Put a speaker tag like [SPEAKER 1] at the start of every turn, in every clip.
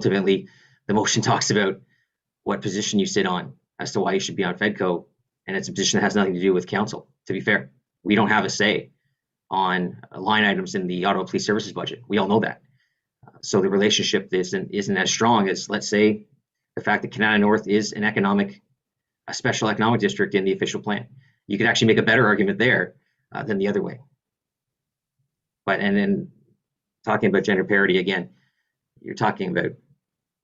[SPEAKER 1] ultimately, the motion talks about what position you sit on as to why you should be on FEDCO, and it's a position that has nothing to do with council. To be fair, we don't have a say on line items in the Ottawa Police Services budget. We all know that. So the relationship isn't as strong as, let's say, the fact that Canada North is a special economic district in the official plan. You could actually make a better argument there than the other way. But and then talking about gender parity again, you're talking about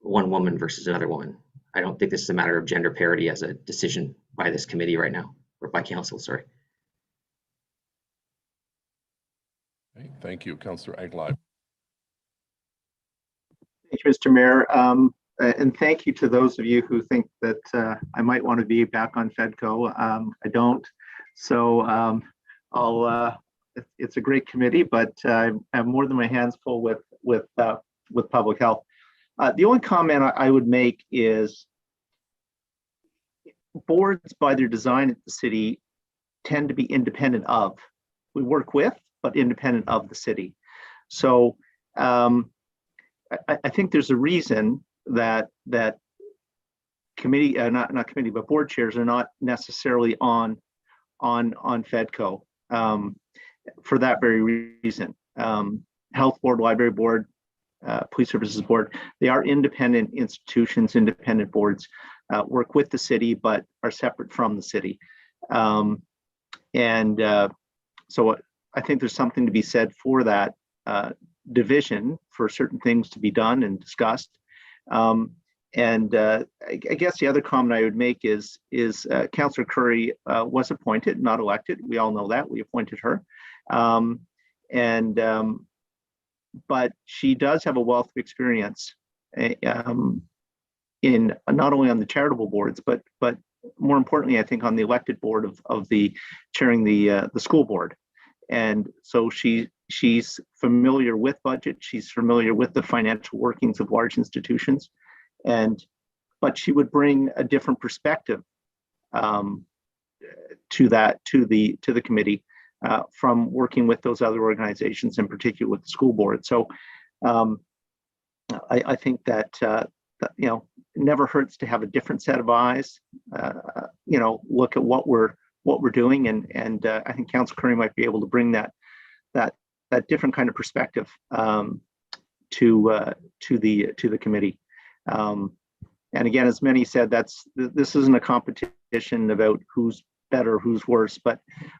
[SPEAKER 1] one woman versus another woman. I don't think this is a matter of gender parity as a decision by this committee right now, or by council, sorry.
[SPEAKER 2] Okay, thank you, Councillor Aguilar.
[SPEAKER 3] Thank you, Mr. Mayor. And thank you to those of you who think that I might want to be back on FEDCO. I don't. So it's a great committee, but I have more than my hands full with public health. The only comment I would make is boards by their design at the city tend to be independent of. We work with, but independent of the city. So I think there's a reason that committee, not committee, but board chairs are not necessarily on FEDCO for that very reason. Health board, library board, police services board, they are independent institutions, independent boards, work with the city, but are separate from the city. So I think there's something to be said for that division, for certain things to be done and discussed. I guess the other comment I would make is Councillor Curry was appointed, not elected. We all know that. We appointed her. But she does have a wealth of experience in not only on the charitable boards, but more importantly, I think on the elected board of the chairing the school board. And so she's familiar with budget. She's familiar with the financial workings of large institutions, but she would bring a different perspective to the committee from working with those other organizations, in particular with the school board. So I think that it never hurts to have a different set of eyes. Look at what we're doing, and I think Councillor Curry might be able to bring that different kind of perspective to the committee. And again, as many said, this isn't a competition about who's better, who's worse, but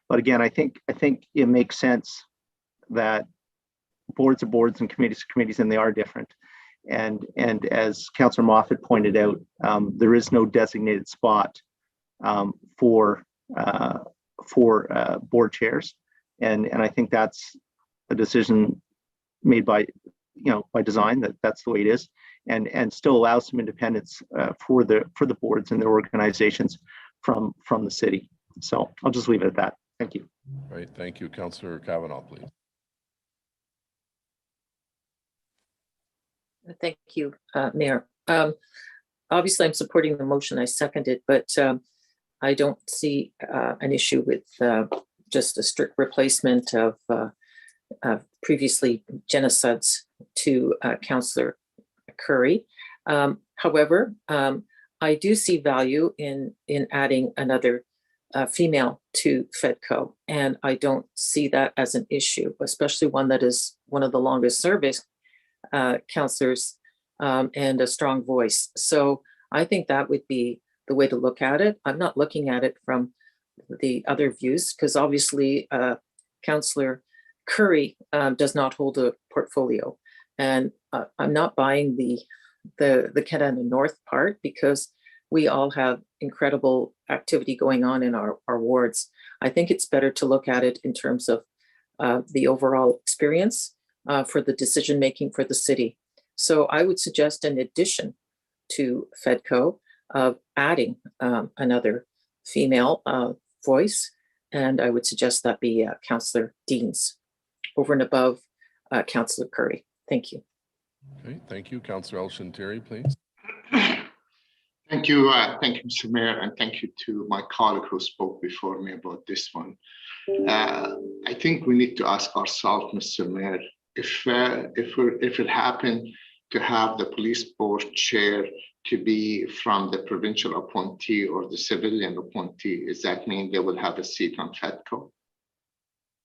[SPEAKER 3] again, I think it makes sense that boards are boards and committees are committees, and they are different. And as Councillor Moffat pointed out, there is no designated spot for board chairs, and I think that's a decision made by design, that's the way it is, and still allows some independence for the boards and their organizations from the city. So I'll just leave it at that. Thank you.
[SPEAKER 2] Right, thank you, Councillor Kavanaugh, please.
[SPEAKER 4] Thank you, Mayor. Obviously, I'm supporting the motion. I second it, but I don't see an issue with just a strict replacement of previously genocides to Councillor Curry. However, I do see value in adding another female to FEDCO, and I don't see that as an issue, especially one that is one of the longest serving councillors and a strong voice. So I think that would be the way to look at it. I'm not looking at it from the other views, because obviously Councillor Curry does not hold a portfolio, and I'm not buying the Canada North part, because we all have incredible activity going on in our wards. I think it's better to look at it in terms of the overall experience for the decision making for the city. So I would suggest, in addition to FEDCO, of adding another female voice, and I would suggest that be Councillor Deans, over and above Councillor Curry. Thank you.
[SPEAKER 2] Okay, thank you. Councillor Elshintiri, please.
[SPEAKER 5] Thank you, Mr. Mayor, and thank you to my colleague who spoke before me about this one. I think we need to ask ourselves, Mr. Mayor, if it happened to have the police board chair to be from the provincial appointee or the civilian appointee? Does that mean they will have a seat on FEDCO?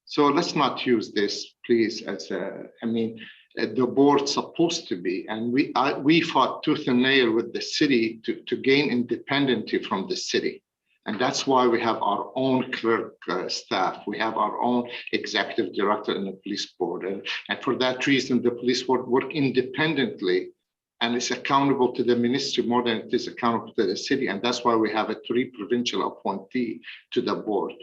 [SPEAKER 5] So let's not use this, please, as the board's supposed to be, and we fought tooth and nail with the city to gain independence from the city. And that's why we have our own clerk staff. We have our own executive director in the police board. And for that reason, the police board work independently and it's accountable to the ministry more than it is accountable to the city. And that's why we have a 3 provincial appointee to the board.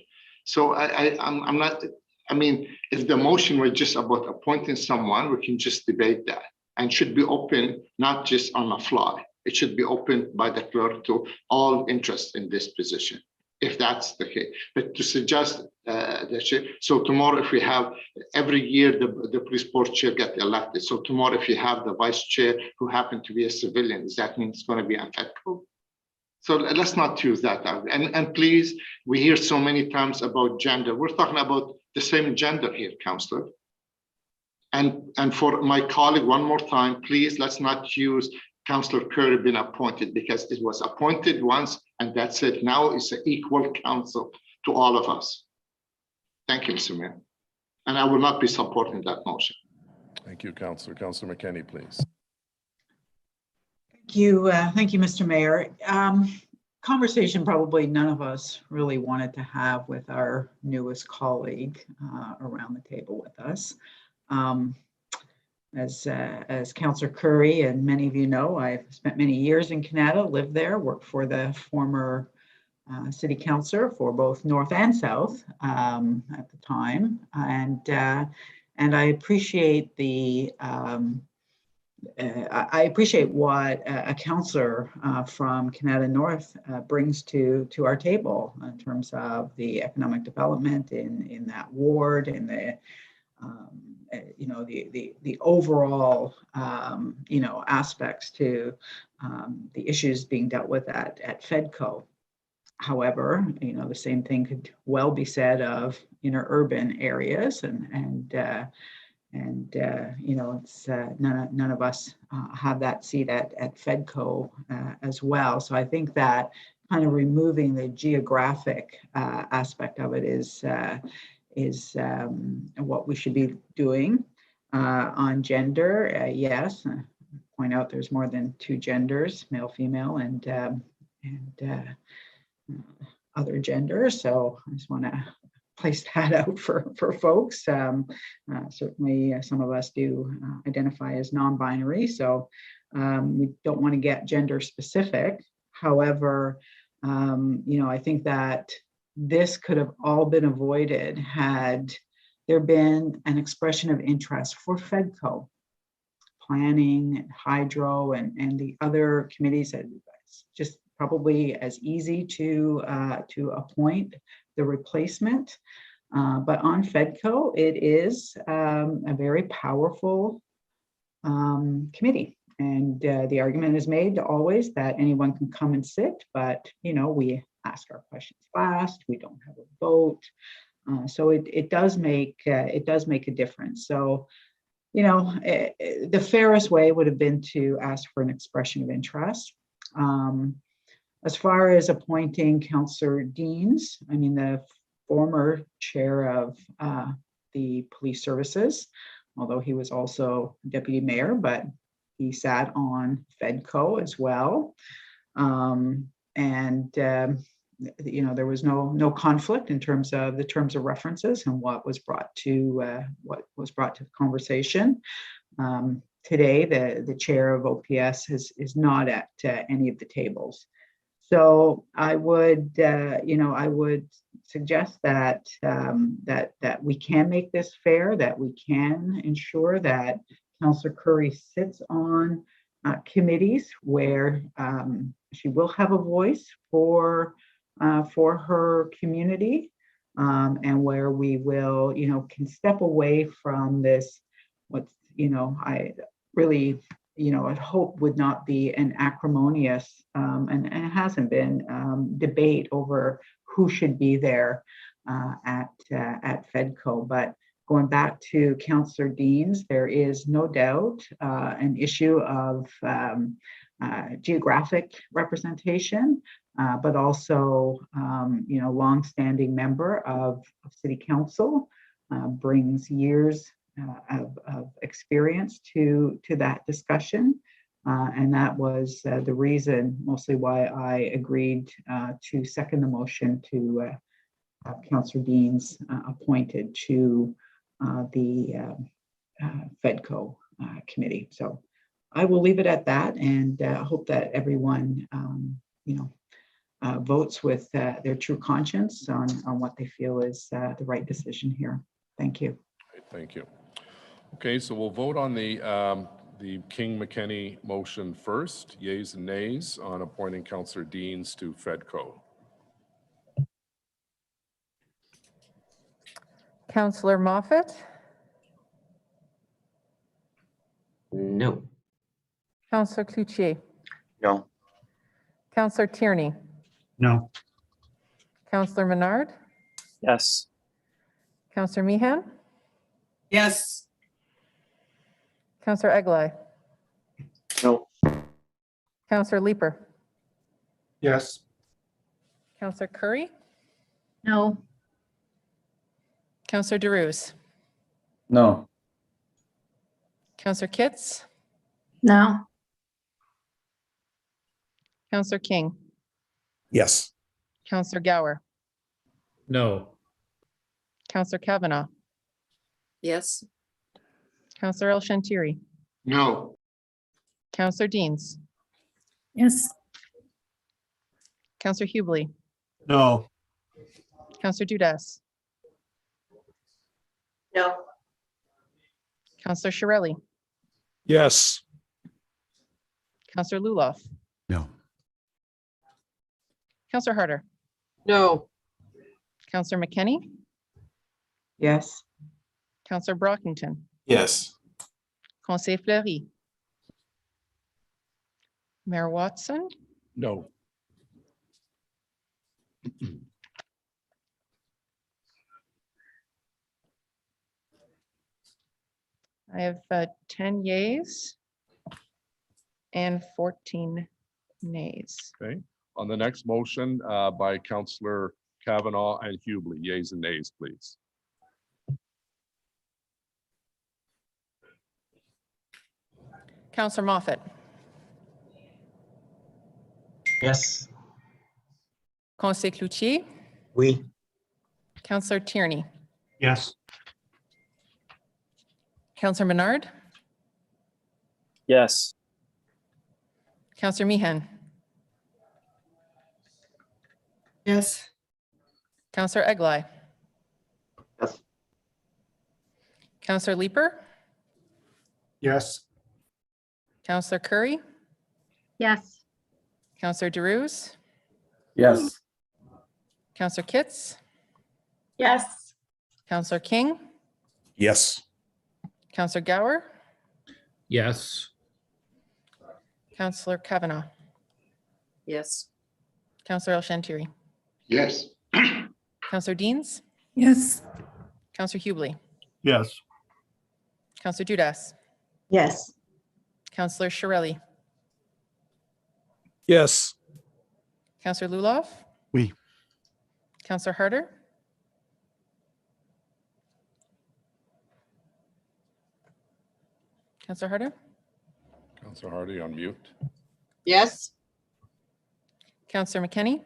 [SPEAKER 5] So I'm not, if the motion were just about appointing someone, we can just debate that and should be open, not just on the fly. It should be opened by the clerk to all interest in this position, if that's the case. But to suggest so tomorrow, if we have every year the police board chair get elected. So tomorrow, if you have the vice chair who happen to be a civilian, does that mean it's going to be on FEDCO? So let's not use that. And please, we hear so many times about gender. We're talking about the same gender here, Councillor. And for my colleague, one more time, please, let's not use Councillor Curry being appointed, because it was appointed once and that's it. Now it's an equal council to all of us. Thank you, Mr. Mayor. And I will not be supporting that motion.
[SPEAKER 2] Thank you, Councillor. Councillor McKenney, please.
[SPEAKER 6] Thank you, Mr. Mayor. Conversation probably none of us really wanted to have with our newest colleague around the table with us. As Councillor Curry and many of you know, I've spent many years in Canada, lived there, worked for the former city councillor for both North and South at the time, and I appreciate the I appreciate what a councillor from Canada North brings to our table in terms of the economic development in that ward and the the overall aspects to the issues being dealt with at FEDCO. However, the same thing could well be said of urban areas, and it's none of us have that seat at FEDCO as well. So I think that kind of removing the geographic aspect of it is what we should be doing. On gender, yes, point out there's more than 2 genders, male, female, and other genders. So I just want to place that out for folks. Certainly some of us do identify as non-binary, so we don't want to get gender specific. However, I think that this could have all been avoided had there been an expression of interest for FEDCO, planning, and hydro, and the other committees. That it's just probably as easy to appoint the replacement. But on FEDCO, it is a very powerful committee. And the argument is made always that anyone can come and sit, but we ask our questions last. We don't have a vote, so it does make a difference. So the fairest way would have been to ask for an expression of interest. As far as appointing Councillor Deans, the former chair of the police services, although he was also deputy mayor, but he sat on FEDCO as well. There was no conflict in terms of the terms of references and what was brought to the conversation. Today, the chair of OPS is not at any of the tables. So I would suggest that that we can make this fair, that we can ensure that Councillor Curry sits on committees where she will have a voice for her community, and where we will, can step away from this, what's, I really, I'd hope would not be an acrimonious, and it hasn't been, debate over who should be there at FEDCO, but going back to Councillor Dean's, there is no doubt an issue of geographic representation, but also, longstanding member of City Council, brings years of experience to that discussion. And that was the reason mostly why I agreed to second the motion to have Councillor Dean's appointed to the FEDCO committee. So I will leave it at that, and hope that everyone, votes with their true conscience on what they feel is the right decision here. Thank you.
[SPEAKER 2] Thank you. Okay, so we'll vote on the King-McKenney motion first. Yeas and nays on appointing Councillor Deans to FEDCO.
[SPEAKER 7] Councillor Moffat,
[SPEAKER 1] No.
[SPEAKER 7] Councillor Cloutier,
[SPEAKER 3] No.
[SPEAKER 7] Councillor Tierney,
[SPEAKER 8] No.
[SPEAKER 7] Councillor Menard,
[SPEAKER 8] Yes.
[SPEAKER 7] Councillor Meehan,
[SPEAKER 9] Yes.
[SPEAKER 7] Councillor Eglai,
[SPEAKER 3] No.
[SPEAKER 7] Councillor Leeper,
[SPEAKER 8] Yes.
[SPEAKER 7] Councillor Curry,
[SPEAKER 9] No.
[SPEAKER 7] Councillor DeRuse,
[SPEAKER 8] No.
[SPEAKER 7] Councillor Kitts,
[SPEAKER 9] No.
[SPEAKER 7] Councillor King,
[SPEAKER 8] Yes.
[SPEAKER 7] Councillor Gower,
[SPEAKER 8] No.
[SPEAKER 7] Councillor Kavanaugh,
[SPEAKER 4] Yes.
[SPEAKER 7] Councillor El Shantiri,
[SPEAKER 5] No.
[SPEAKER 7] Councillor Deans,
[SPEAKER 9] Yes.
[SPEAKER 7] Councillor Hubley,
[SPEAKER 8] No.
[SPEAKER 7] Councillor Dudas,
[SPEAKER 9] No.
[SPEAKER 7] Councillor Shirelli,
[SPEAKER 8] Yes.
[SPEAKER 7] Councillor Luloff,
[SPEAKER 8] No.
[SPEAKER 7] Councillor Harder,
[SPEAKER 9] No.
[SPEAKER 7] Councillor McKenney,
[SPEAKER 6] Yes.
[SPEAKER 7] Councillor Brockington,
[SPEAKER 8] Yes.
[SPEAKER 7] Conseil Fleury, Mayor Watson,
[SPEAKER 2] No.
[SPEAKER 7] I have 10 yeas and 14 nays.
[SPEAKER 2] Okay. On the next motion by Councillor Kavanaugh and Hubley, yeas and nays, please.
[SPEAKER 7] Councillor Moffat,
[SPEAKER 1] Yes.
[SPEAKER 7] Conseil Cloutier,
[SPEAKER 8] Oui.
[SPEAKER 7] Councillor Tierney,
[SPEAKER 8] Yes.
[SPEAKER 7] Councillor Menard,
[SPEAKER 8] Yes.
[SPEAKER 7] Councillor Meehan,
[SPEAKER 9] Yes.
[SPEAKER 7] Councillor Eglai,
[SPEAKER 3] Yes.
[SPEAKER 7] Councillor Leeper,
[SPEAKER 8] Yes.
[SPEAKER 7] Councillor Curry,
[SPEAKER 9] Yes.
[SPEAKER 7] Councillor DeRuse,
[SPEAKER 8] Yes.
[SPEAKER 7] Councillor Kitts,
[SPEAKER 9] Yes.
[SPEAKER 7] Councillor King,
[SPEAKER 8] Yes.
[SPEAKER 7] Councillor Gower,
[SPEAKER 8] Yes.
[SPEAKER 7] Councillor Kavanaugh,
[SPEAKER 4] Yes.
[SPEAKER 7] Councillor El Shantiri,
[SPEAKER 5] Yes.
[SPEAKER 7] Councillor Deans,
[SPEAKER 9] Yes.
[SPEAKER 7] Councillor Hubley,
[SPEAKER 8] Yes.
[SPEAKER 7] Councillor Dudas,
[SPEAKER 6] Yes.
[SPEAKER 7] Councillor Shirelli,
[SPEAKER 8] Yes.
[SPEAKER 7] Councillor Luloff,
[SPEAKER 8] Oui.
[SPEAKER 7] Councillor Harder, Councillor Harder,
[SPEAKER 2] Councillor Hardy on mute.
[SPEAKER 9] Yes.
[SPEAKER 7] Councillor McKenney,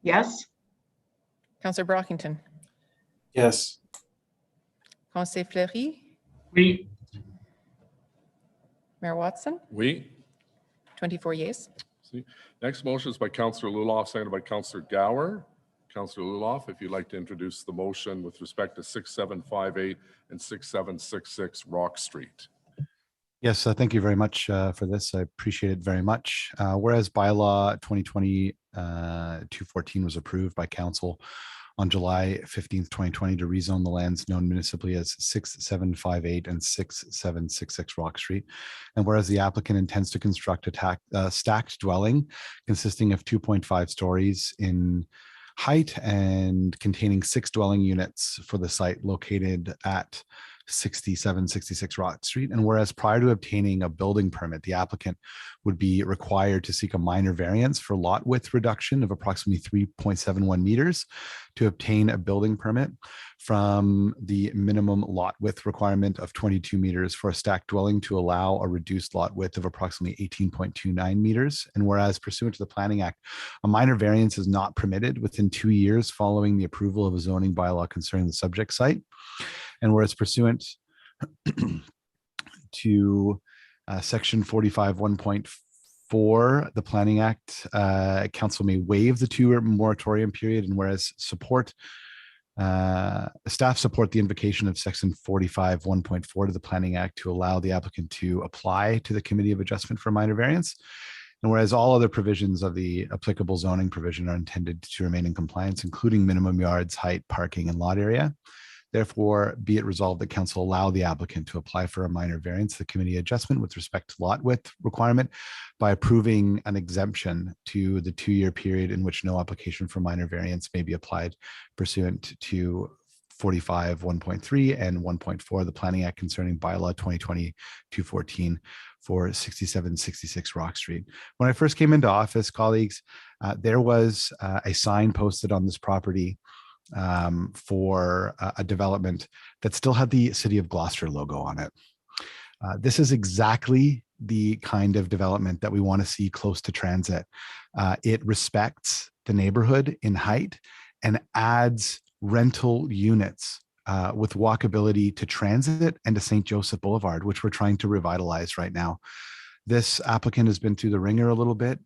[SPEAKER 6] Yes.
[SPEAKER 7] Councillor Brockington,
[SPEAKER 8] Yes.
[SPEAKER 7] Conseil Fleury,
[SPEAKER 8] Oui.
[SPEAKER 7] Mayor Watson,
[SPEAKER 2] We.
[SPEAKER 7] 24 yeas.
[SPEAKER 2] See, next motion is by Councillor Luloff, seconded by Councillor Gower. Councillor Luloff, if you'd like to introduce the motion with respect to 6758 and 6766 Rock Street.
[SPEAKER 10] Yes, thank you very much for this. I appreciate it very much. Whereas bylaw 2020-214 was approved by council on July 15th, 2020 to rezone the lands known municipally as 6758 and 6766 Rock Street. And whereas the applicant intends to construct a stacked dwelling consisting of 2.5 stories in height and containing 6 dwelling units for the site located at 6766 Rock Street. And whereas prior to obtaining a building permit, the applicant would be required to seek a minor variance for lot width reduction of approximately 3.71 meters to obtain a building permit from the minimum lot width requirement of 22 meters for a stacked dwelling to allow a reduced lot width of approximately 18.29 meters. And whereas pursuant to the Planning Act, a minor variance is not permitted within 2 years following the approval of a zoning bylaw concerning the subject site. And whereas pursuant to section 45 1.4, the Planning Act, council may waive the 2-year moratorium period. And whereas staff support the invocation of section 45 1.4 to the Planning Act to allow the applicant to apply to the Committee of Adjustment for minor variance. And whereas all other provisions of the applicable zoning provision are intended to remain in compliance, including minimum yards, height, parking, and lot area. Therefore, be it resolved that council allow the applicant to apply for a minor variance, the committee adjustment with respect to lot width requirement by approving an exemption to the 2-year period in which no application for minor variance may be applied pursuant to 45 1.3 and 1.4 of the Planning Act concerning bylaw 2020-214 for 6766 Rock Street. When I first came into office, colleagues, there was a sign posted on this property for a development that still had the City of Gloucester logo on it. This is exactly the kind of development that we want to see close to transit. It respects the neighborhood in height and adds rental units with walkability to transit and to St. Joseph Boulevard, which we're trying to revitalize right now. This applicant has been through the ringer a little bit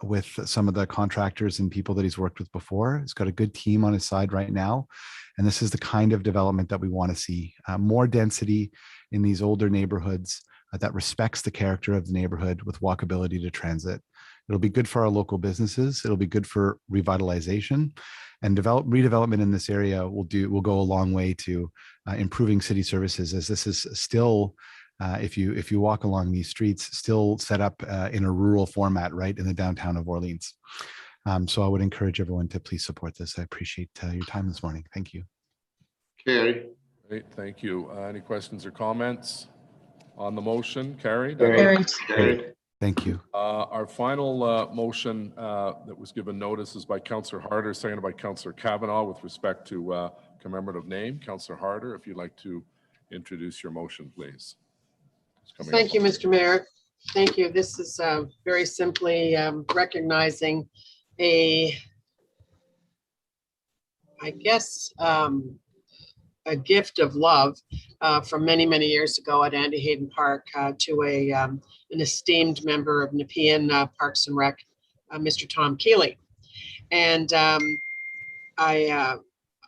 [SPEAKER 10] with some of the contractors and people that he's worked with before. He's got a good team on his side right now. And this is the kind of development that we want to see. More density in these older neighborhoods that respects the character of the neighborhood with walkability to transit. It'll be good for our local businesses. It'll be good for revitalization, and redevelopment in this area will go a long way to improving city services, as this is still, if you walk along these streets, still set up in a rural format right in the downtown of Orleans. So I would encourage everyone to please support this. I appreciate your time this morning. Thank you.
[SPEAKER 5] Carrie.
[SPEAKER 2] Great, thank you. Any questions or comments on the motion? Carried?
[SPEAKER 5] Carried.
[SPEAKER 10] Thank you.
[SPEAKER 2] Our final motion that was given notice is by Councillor Harder, seconded by Councillor Kavanaugh with respect to commemorative name. Councillor Harder, if you'd like to introduce your motion, please.
[SPEAKER 9] Thank you, Mr. Mayor. Thank you. This is very simply recognizing a gift of love from many, many years ago at Andy Hayden Park to an esteemed member of Nepean Parks and Rec, Mr. Tom Keeley. And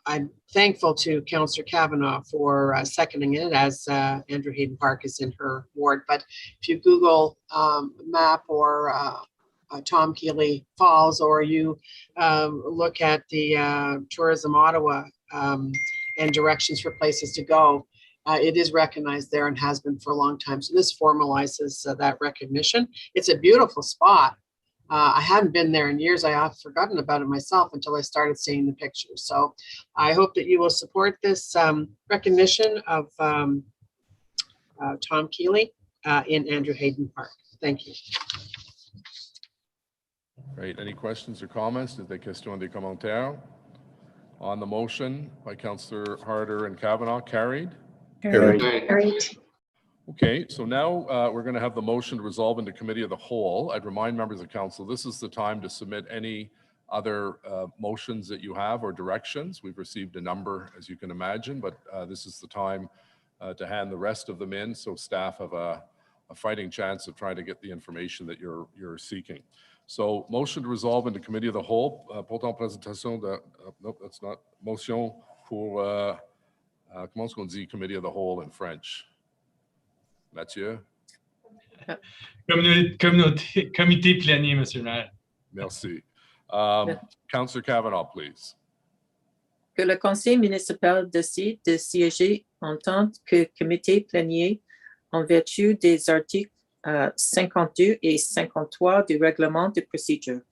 [SPEAKER 9] I'm thankful to Councillor Kavanaugh for seconding it, as Andrew Hayden Park is in her ward. But if you Google map or Tom Keeley Falls, or you look at the Tourism Ottawa and directions for places to go, it is recognized there and has been for a long time. So this formalizes that recognition. It's a beautiful spot. I hadn't been there in years. I have forgotten about it myself until I started seeing the pictures. So I hope that you will support this recognition of Tom Keeley in Andrew Hayden Park. Thank you.
[SPEAKER 2] Great. Any questions or comments? Des questions, des commentaires? On the motion by Councillor Harder and Kavanaugh, carried?
[SPEAKER 5] Carried.
[SPEAKER 2] Okay, so now we're going to have the motion to resolve into committee of the whole. I'd remind members of council, this is the time to submit any other motions that you have or directions. We've received a number, as you can imagine, but this is the time to hand the rest of them in, so staff have a fighting chance of trying to get the information that you're seeking. So motion to resolve into committee of the whole. Portant présentation de, nope, that's not motion pour, comment est-ce qu'on dit committee of the whole in French? Mathieu?
[SPEAKER 8] Comité plénier, Monsieur le Maire.
[SPEAKER 2] Merci. Councillor Kavanaugh, please.
[SPEAKER 4] Que le conseil municipal décide de siéger en tant que comité plénier en vertu des articles 52 et 53 du règlement de procédure.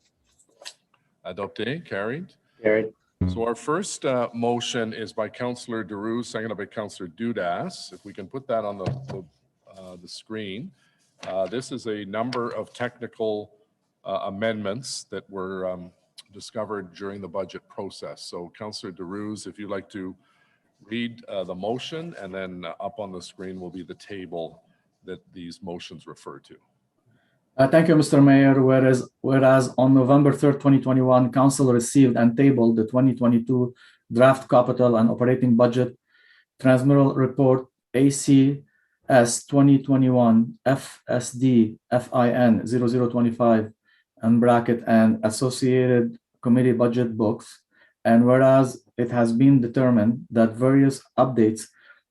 [SPEAKER 2] Adopté, carried.
[SPEAKER 3] Carried.
[SPEAKER 2] So our first motion is by Councillor Daru, seconded by Councillor Dudas. If we can put that on the screen. This is a number of technical amendments that were discovered during the budget process. So Councillor Daru's, if you'd like to read the motion, and then up on the screen will be the table that these motions refer to.
[SPEAKER 11] Thank you, Mr. Mayor. Whereas on November 3rd, 2021, Council received and tabled the 2022 draft capital and operating budget transmittal report ACS 2021 FSD FIN 0025 and bracket and associated committee budget books. And whereas it has been determined that various updates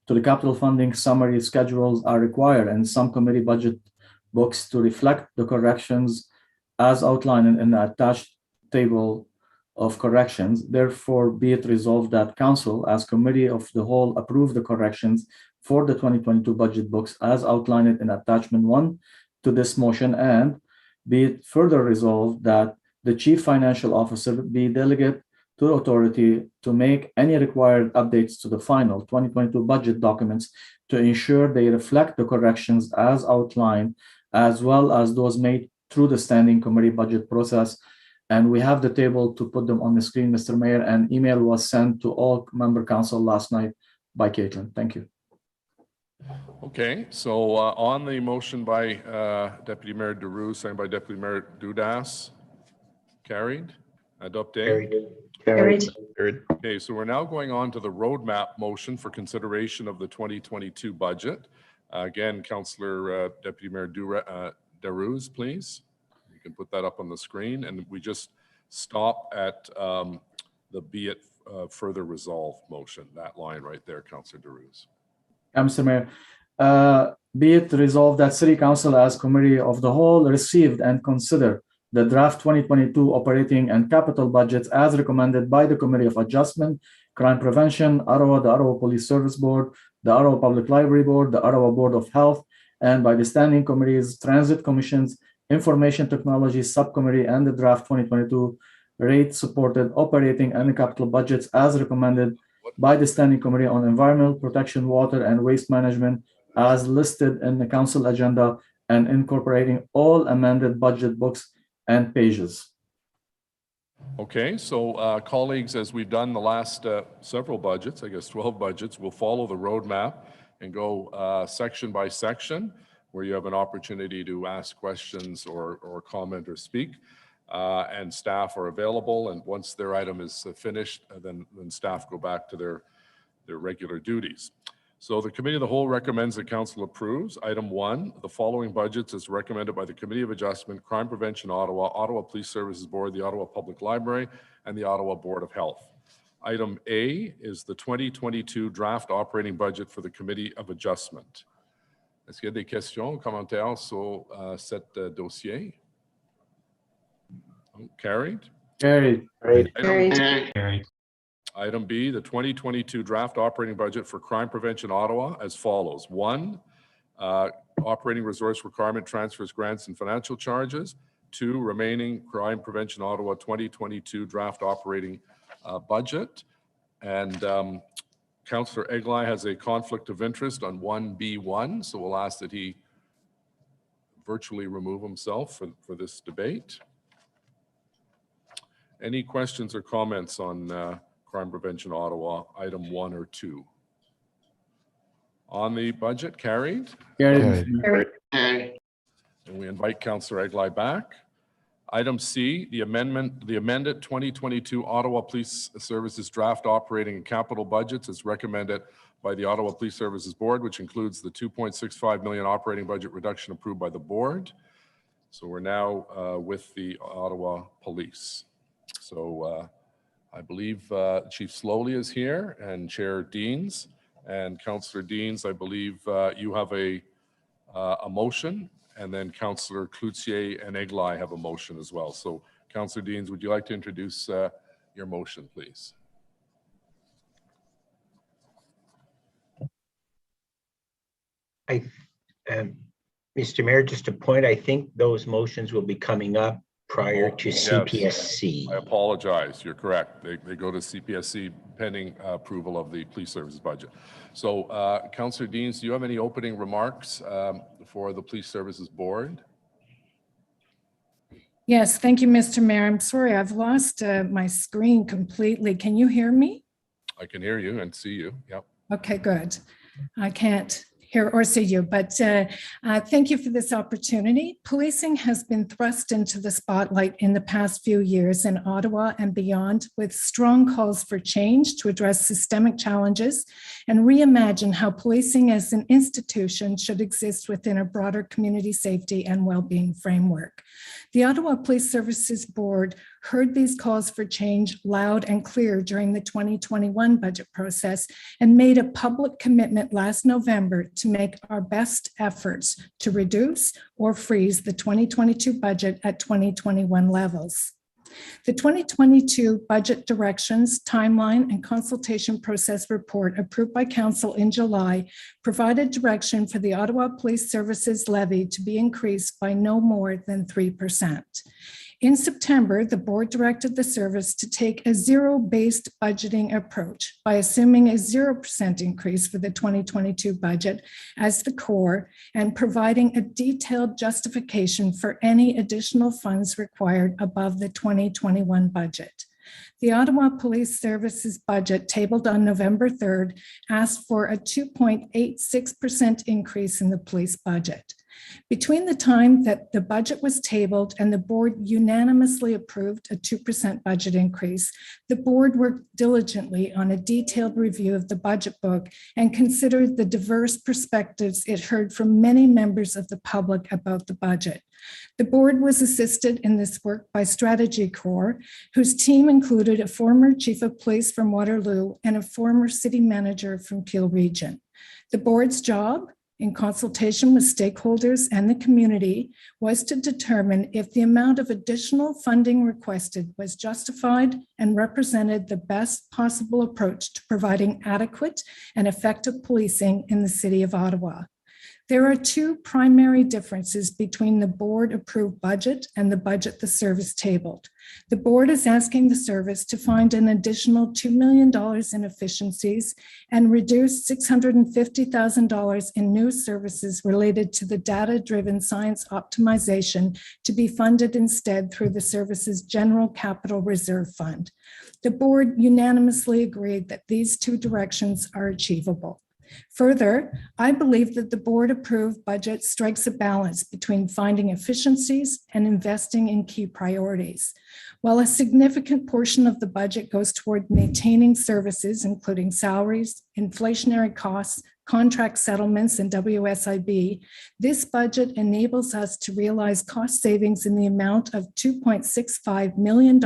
[SPEAKER 11] to the capital funding summary schedules are required in some committee budget books to reflect the corrections as outlined in the attached table of corrections. Therefore, be it resolved that Council, as Committee of the Whole, approve the corrections for the 2022 budget books as outlined in Attachment 1 to this motion, and be it further resolved that the Chief Financial Officer be delegate to the authority to make any required updates to the final 2022 budget documents to ensure they reflect the corrections as outlined, as well as those made through the standing committee budget process. And we have the table to put them on the screen, Mr. Mayor, and email was sent to all member council last night by Caitlin. Thank you.
[SPEAKER 2] Okay, so on the motion by Deputy Mayor Daru, seconded by Deputy Mayor Dudas, carried. Adopté.
[SPEAKER 3] Carried.
[SPEAKER 2] Okay, so we're now going on to the roadmap motion for consideration of the 2022 budget. Again, Councillor Deputy Mayor Daru's, please. You can put that up on the screen, and we just stop at the be it further resolved motion, that line right there, Councillor Daru's.
[SPEAKER 11] Mr. Mayor, be it resolved that City Council as Committee of the Whole received and considered the draft 2022 operating and capital budgets as recommended by the Committee of Adjustment, Crime Prevention, Ottawa, the Ottawa Police Service Board, the Ottawa Public Library Board, the Ottawa Board of Health, and by the Standing Committees, Transit Commissions, Information Technology Subcommittee, and the draft 2022 rate-supported operating and capital budgets as recommended by the Standing Committee on Environmental Protection, Water, and Waste Management as listed in the Council agenda, and incorporating all amended budget books and pages.
[SPEAKER 2] Okay, so colleagues, as we've done the last several budgets, I guess 12 budgets, we'll follow the roadmap and go section by section, where you have an opportunity to ask questions or comment or speak, and staff are available. And once their item is finished, then staff go back to their regular duties. So the Committee of the Whole recommends that Council approves. Item 1, the following budgets as recommended by the Committee of Adjustment, Crime Prevention Ottawa, Ottawa Police Services Board, the Ottawa Public Library, and the Ottawa Board of Health. Item A is the 2022 draft operating budget for the Committee of Adjustment. Est-ce qu'il y a des questions, commentaires sur cet dossier? Carried.
[SPEAKER 11] Carried.
[SPEAKER 8] Carried.
[SPEAKER 2] Item B, the 2022 draft operating budget for Crime Prevention Ottawa as follows. 1, operating resource requirement transfers, grants, and financial charges. 2, remaining Crime Prevention Ottawa 2022 draft operating budget. And Councillor Eglai has a conflict of interest on 1B1, so we'll ask that he virtually remove himself for this debate. Any questions or comments on Crime Prevention Ottawa, item 1 or 2? On the budget, carried.
[SPEAKER 11] Carried.
[SPEAKER 5] Carried.
[SPEAKER 2] And we invite Councillor Eglai back. Item C, the amended 2022 Ottawa Police Services draft operating and capital budgets as recommended by the Ottawa Police Services Board, which includes the 2.65 million operating budget reduction approved by the board. So we're now with the Ottawa Police. So I believe Chief Slowly is here and Chair Deans, and Councillor Deans, I believe you have a motion, and then Councillor Cloutier and Eglai have a motion as well. So Councillor Deans, would you like to introduce your motion, please?
[SPEAKER 12] Mr. Mayor, just a point, I think those motions will be coming up
[SPEAKER 8] prior to
[SPEAKER 2] Yes.
[SPEAKER 8] CPSC.
[SPEAKER 2] I apologize. You're correct. They go to CPSC pending approval of the police services budget. So Councillor Deans, do you have any opening remarks for the police services board?
[SPEAKER 12] Yes, thank you, Mr. Mayor. I'm sorry, I've lost my screen completely. Can you hear me?
[SPEAKER 2] I can hear you and see you. Yep.
[SPEAKER 12] Okay, good. I can't hear or see you, but thank you for this opportunity. Policing has been thrust into the spotlight in the past few years in Ottawa and beyond, with strong calls for change to address systemic challenges and reimagine how policing as an institution should exist within a broader community safety and well-being framework. The Ottawa Police Services Board heard these calls for change loud and clear during the 2021 budget process and made a public commitment last November to make our best efforts to reduce or freeze the 2022 budget at 2021 levels. The 2022 budget directions, timeline, and consultation process report approved by Council in July provided direction for the Ottawa Police Services levy to be increased by no more than 3%. In September, the board directed the service to take a zero-based budgeting approach by assuming a 0% increase for the 2022 budget as the core and providing a detailed justification for any additional funds required above the 2021 budget. The Ottawa Police Services budget tabled on November 3rd asked for a 2.86% increase in the police budget. Between the time that the budget was tabled and the board unanimously approved a 2% budget increase, the board worked diligently on a detailed review of the budget book and considered the diverse perspectives it heard from many members of the public about the budget. The board was assisted in this work by Strategy Corps, whose team included a former chief of police from Waterloo and a former city manager from Peel Region. The board's job, in consultation with stakeholders and the community, was to determine if the amount of additional funding requested was justified and represented the best possible approach to providing adequate and effective policing in the City of Ottawa. There are two primary differences between the board-approved budget and the budget the service tabled. The board is asking the service to find an additional $2 million in efficiencies and reduce $650,000 in new services related to the data-driven science optimization to be funded instead through the service's General Capital Reserve Fund. The board unanimously agreed that these two directions are achievable. Further, I believe that the board-approved budget strikes a balance between finding efficiencies and investing in key priorities. While a significant portion of the budget goes toward maintaining services, including salaries, inflationary costs, contract settlements, and WSIB, this budget enables us to realize cost savings in the amount of $2.65 million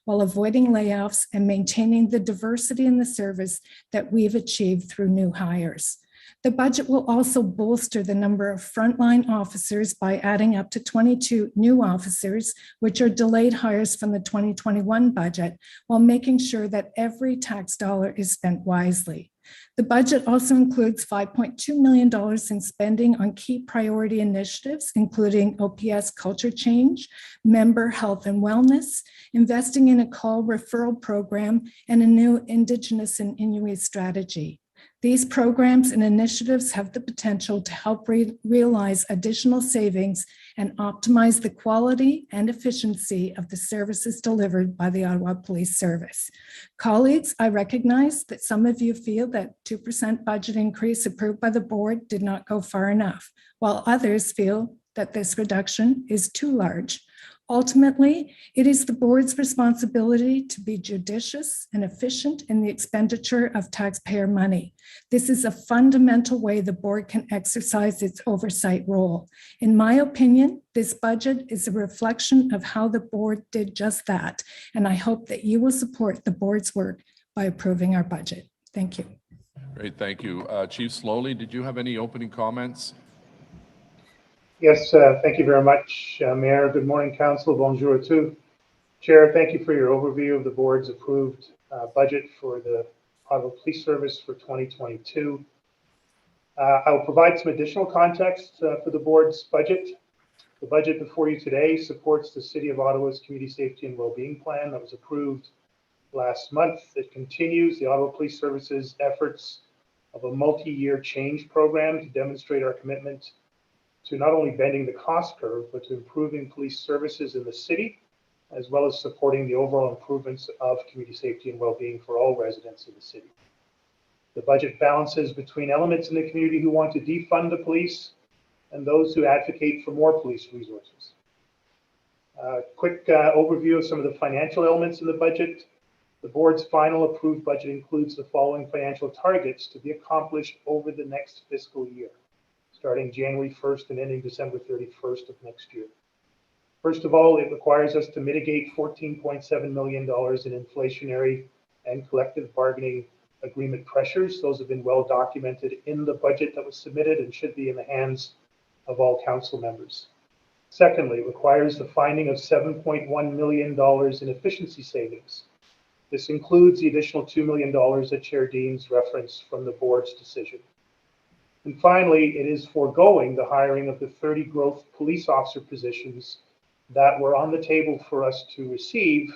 [SPEAKER 12] while avoiding layoffs and maintaining the diversity in the service that we've achieved through new hires. The budget will also bolster the number of frontline officers by adding up to 22 new officers, which are delayed hires from the 2021 budget, while making sure that every tax dollar is spent wisely. The budget also includes $5.2 million in spending on key priority initiatives, including OPS culture change, member health and wellness, investing in a call referral program, and a new Indigenous and Inuit strategy. These programs and initiatives have the potential to help realize additional savings and optimize the quality and efficiency of the services delivered by the Ottawa Police Service. Colleagues, I recognize that some of you feel that 2% budget increase approved by the board did not go far enough, while others feel that this reduction is too large. Ultimately, it is the board's responsibility to be judicious and efficient in the expenditure of taxpayer money. This is a fundamental way the board can exercise its oversight role. In my opinion, this budget is a reflection of how the board did just that, and I hope that you will support the board's work by approving our budget. Thank you.
[SPEAKER 2] Great, thank you. Chief Slowly, did you have any opening comments?
[SPEAKER 13] Yes, thank you very much, Mayor. Good morning, Council. Bonjour à tous. Chair, thank you for your overview of the board's approved budget for the Ottawa Police Service for 2022. I will provide some additional context for the board's budget. The budget before you today supports the City of Ottawa's Community Safety and Wellbeing Plan that was approved last month. It continues the Ottawa Police Service's efforts of a multi-year change program to demonstrate our commitment to not only bending the cost curve, but to improving police services in the city, as well as supporting the overall improvements of community safety and well-being for all residents of the city. The budget balances between elements in the community who want to defund the police and those who advocate for more police resources. Quick overview of some of the financial elements in the budget. The board's final approved budget includes the following financial targets to be accomplished over the next fiscal year, starting January 1st and ending December 31st of next year. First of all, it requires us to mitigate $14.7 million in inflationary and collective bargaining agreement pressures. Those have been well documented in the budget that was submitted and should be in the hands of all council members. Secondly, it requires the finding of $7.1 million in efficiency savings. This includes the additional $2 million that Chair Dean's referenced from the board's decision. And finally, it is foregoing the hiring of the 30 growth police officer positions that were on the table for us to receive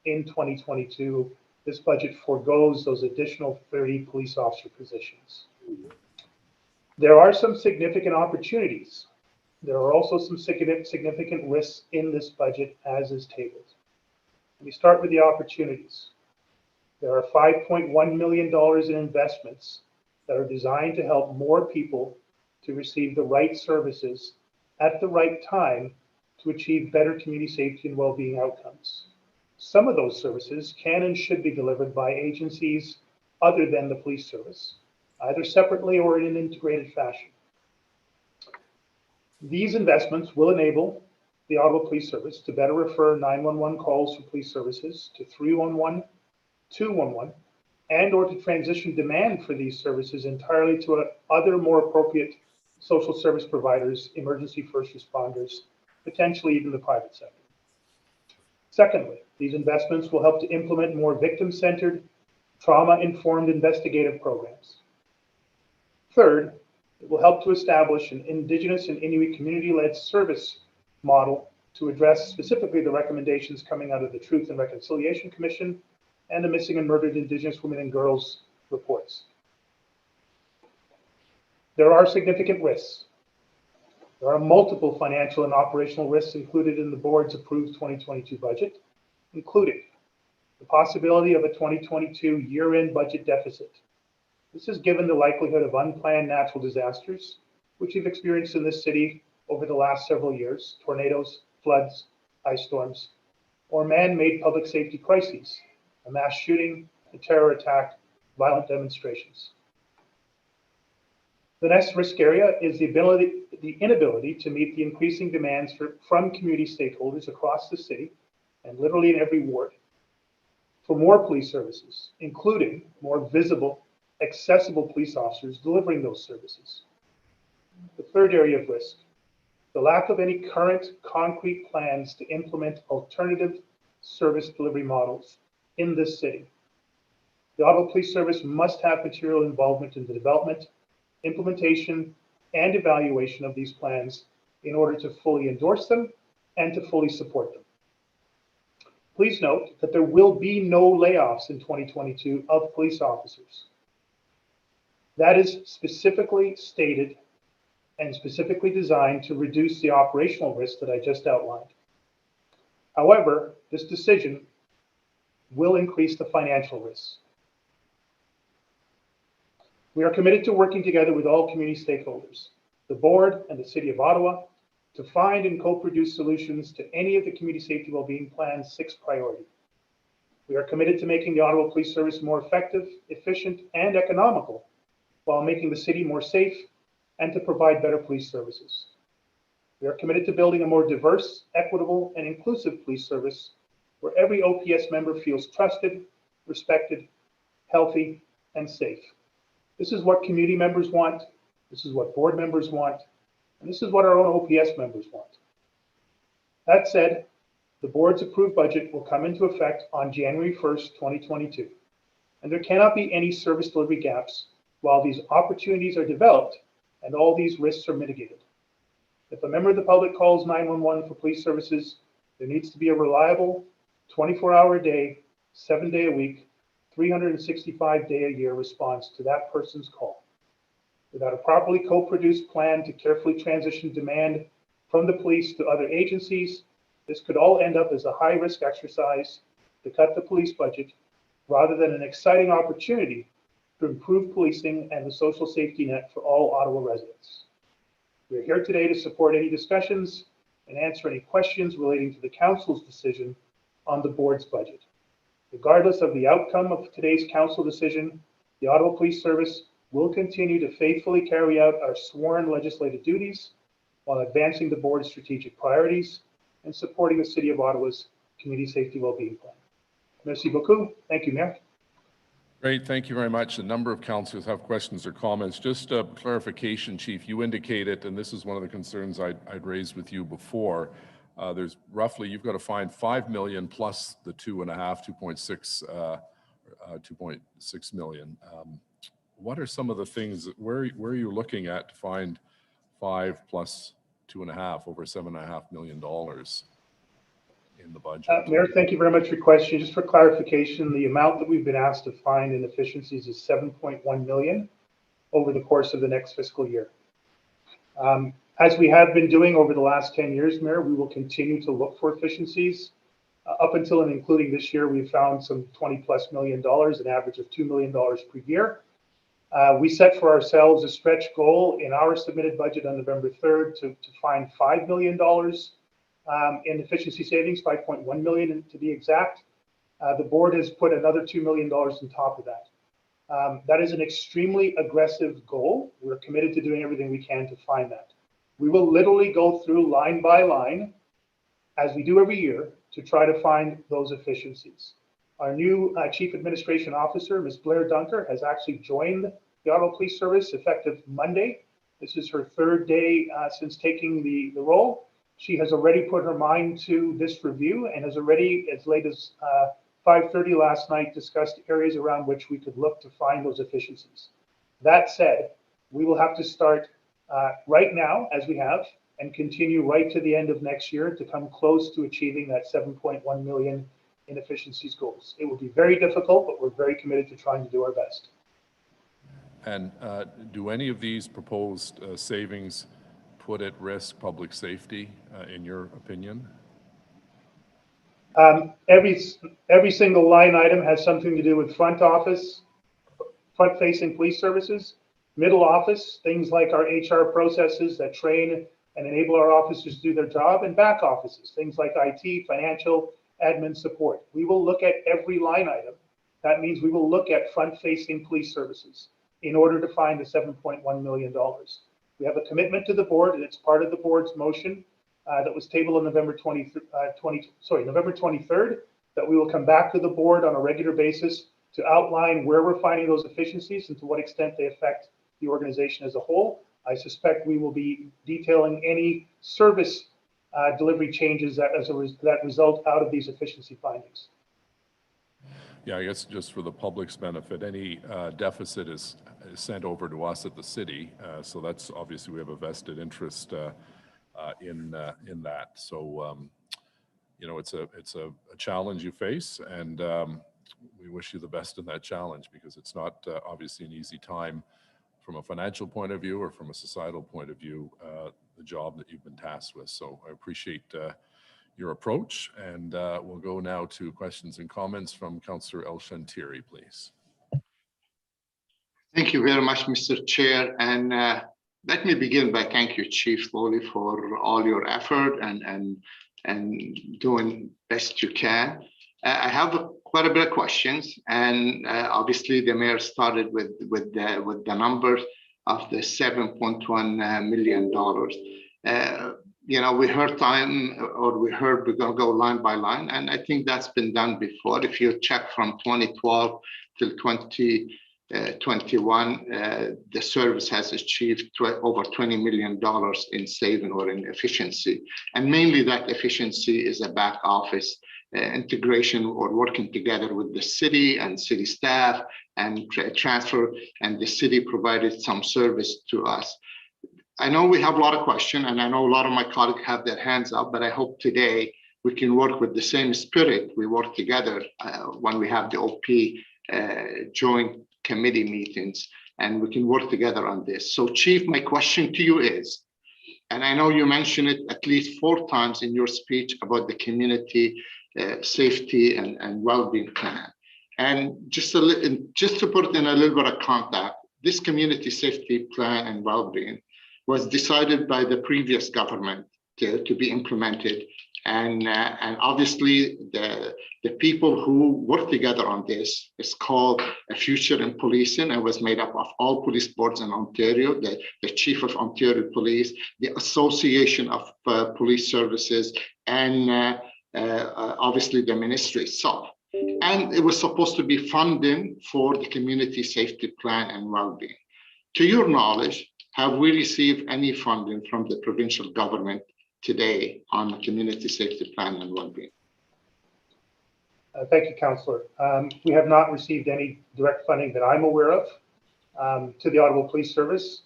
[SPEAKER 13] in 2022. This budget foregoes those additional 30 police officer positions. There are some significant opportunities. There are also some significant risks in this budget as is tabled. Let me start with the opportunities. There are $5.1 million in investments that are designed to help more people to receive the right services at the right time to achieve better community safety and well-being outcomes. Some of those services can and should be delivered by agencies other than the police service, either separately or in an integrated fashion. These investments will enable the Ottawa Police Service to better refer 911 calls for police services to 311, 211, and or to transition demand for these services entirely to other more appropriate social service providers, emergency first responders, potentially even the private sector. Secondly, these investments will help to implement more victim-centered, trauma-informed investigative programs. Third, it will help to establish an Indigenous and Inuit community-led service model to address specifically the recommendations coming out of the Truth and Reconciliation Commission and the Missing and Murdered Indigenous Women and Girls reports. There are significant risks. There are multiple financial and operational risks included in the board's approved 2022 budget, including the possibility of a 2022 year-end budget deficit. This is given the likelihood of unplanned natural disasters, which we've experienced in this city over the last several years: tornadoes, floods, ice storms, or man-made public safety crises, a mass shooting, a terror attack, violent demonstrations. The next risk area is the inability to meet the increasing demands from community stakeholders across the city and literally in every ward for more police services, including more visible, accessible police officers delivering those services. The third area of risk, the lack of any current concrete plans to implement alternative service delivery models in this city. The Ottawa Police Service must have material involvement in the development, implementation, and evaluation of these plans in order to fully endorse them and to fully support them. Please note that there will be no layoffs in 2022 of police officers. That is specifically stated and specifically designed to reduce the operational risk that I just outlined. However, this decision will increase the financial risks. We are committed to working together with all community stakeholders, the board and the City of Ottawa, to find and co-produce solutions to any of the Community Safety Wellbeing Plan's 6 priorities. We are committed to making the Ottawa Police Service more effective, efficient, and economical, while making the city more safe and to provide better police services. We are committed to building a more diverse, equitable, and inclusive police service where every OPS member feels trusted, respected, healthy, and safe. This is what community members want, this is what board members want, and this is what our own OPS members want. That said, the board's approved budget will come into effect on January 1st, 2022, and there cannot be any service delivery gaps while these opportunities are developed and all these risks are mitigated. If a member of the public calls 911 for police services, there needs to be a reliable 24-hour a day, 7-day a week, 365-day a year response to that person's call. Without a properly co-produced plan to carefully transition demand from the police to other agencies, this could all end up as a high-risk exercise to cut the police budget rather than an exciting opportunity to improve policing and the social safety net for all Ottawa residents. We are here today to support any discussions and answer any questions relating to the council's decision on the board's budget. Regardless of the outcome of today's council decision, the Ottawa Police Service will continue to faithfully carry out our sworn legislative duties while advancing the board's strategic priorities and supporting the City of Ottawa's Community Safety Wellbeing Plan. Merci beaucoup. Thank you, Mayor.
[SPEAKER 2] Great, thank you very much. A number of councillors have questions or comments. Just a clarification, Chief, you indicated, and this is one of the concerns I'd raised with you before, there's roughly, you've got to find 5 million plus the 2.6 million. What are some of the things, where are you looking at to find 5 plus 2.5, over $7.5 million in the budget?
[SPEAKER 13] Mayor, thank you very much for your question. Just for clarification, the amount that we've been asked to find in efficiencies is 7.1 million over the course of the next fiscal year. As we have been doing over the last 10 years, Mayor, we will continue to look for efficiencies. Up until and including this year, we've found some $20+ million, an average of $2 million per year. We set for ourselves a stretch goal in our submitted budget on November 3rd to find $5 million in efficiency savings, 5.1 million to be exact. The board has put another $2 million on top of that. That is an extremely aggressive goal. We're committed to doing everything we can to find that. We will literally go through line by line, as we do every year, to try to find those efficiencies. Our new Chief Administration Officer, Ms. Blair Dunker, has actually joined the Ottawa Police Service effective Monday. This is her 3rd day since taking the role. She has already put her mind to this review and has already, as late as 5:30 last night, discussed areas around which we could look to find those efficiencies. That said, we will have to start right now, as we have, and continue right to the end of next year to come close to achieving that 7.1 million in efficiencies goals. It will be very difficult, but we're very committed to trying to do our best.
[SPEAKER 2] And do any of these proposed savings put at risk public safety, in your opinion?
[SPEAKER 13] Every single line item has something to do with front-facing police services, middle office, things like our HR processes that train and enable our officers to do their job, and back offices, things like IT, financial, admin support. We will look at every line item. That means we will look at front-facing police services in order to find the $7.1 million. We have a commitment to the board, and it's part of the board's motion that was tabled on November 23rd, that we will come back to the board on a regular basis to outline where we're finding those efficiencies and to what extent they affect the organization as a whole. I suspect we will be detailing any service delivery changes that result out of these efficiency findings.
[SPEAKER 2] Yeah, I guess just for the public's benefit, any deficit is sent over to us at the city. So that's obviously, we have a vested interest in that. So, you know, it's a challenge you face, and we wish you the best in that challenge, because it's not obviously an easy time from a financial point of view or from a societal point of view, the job that you've been tasked with. So I appreciate your approach, and we'll go now to questions and comments from Councillor El Shantiri, please.
[SPEAKER 5] Thank you very much, Mr. Chair. And let me begin by thank you, Chief Foley, for all your effort and doing best you can. I have quite a bit of questions, and obviously the mayor started with the number of the $7.1 million. You know, we heard we're going to go line by line, and I think that's been done before. If you check from 2012 till 2021, the service has achieved over $20 million in saving or in efficiency. And mainly that efficiency is a back office integration or working together with the city and city staff and transfer, and the city provided some service to us. I know we have a lot of questions, and I know a lot of my colleagues have their hands up, but I hope today we can work with the same spirit we work together when we have the OP joint committee meetings, and we can work together on this. So Chief, my question to you is, and I know you mentioned it at least 4 times in your speech about the community safety and well-being plan. And just to put it in a little bit of context, this community safety plan and well-being was decided by the previous government to be implemented. And obviously the people who work together on this is called A Future in Policing, and was made up of all police boards in Ontario, the Chief of Ontario Police, the Association of Police Services, and obviously the ministry itself. And it was supposed to be funding for the community safety plan and well-being. To your knowledge, have we received any funding from the provincial government today on the community safety plan and well-being?
[SPEAKER 13] Thank you, Councillor. We have not received any direct funding that I'm aware of to the Ottawa Police Service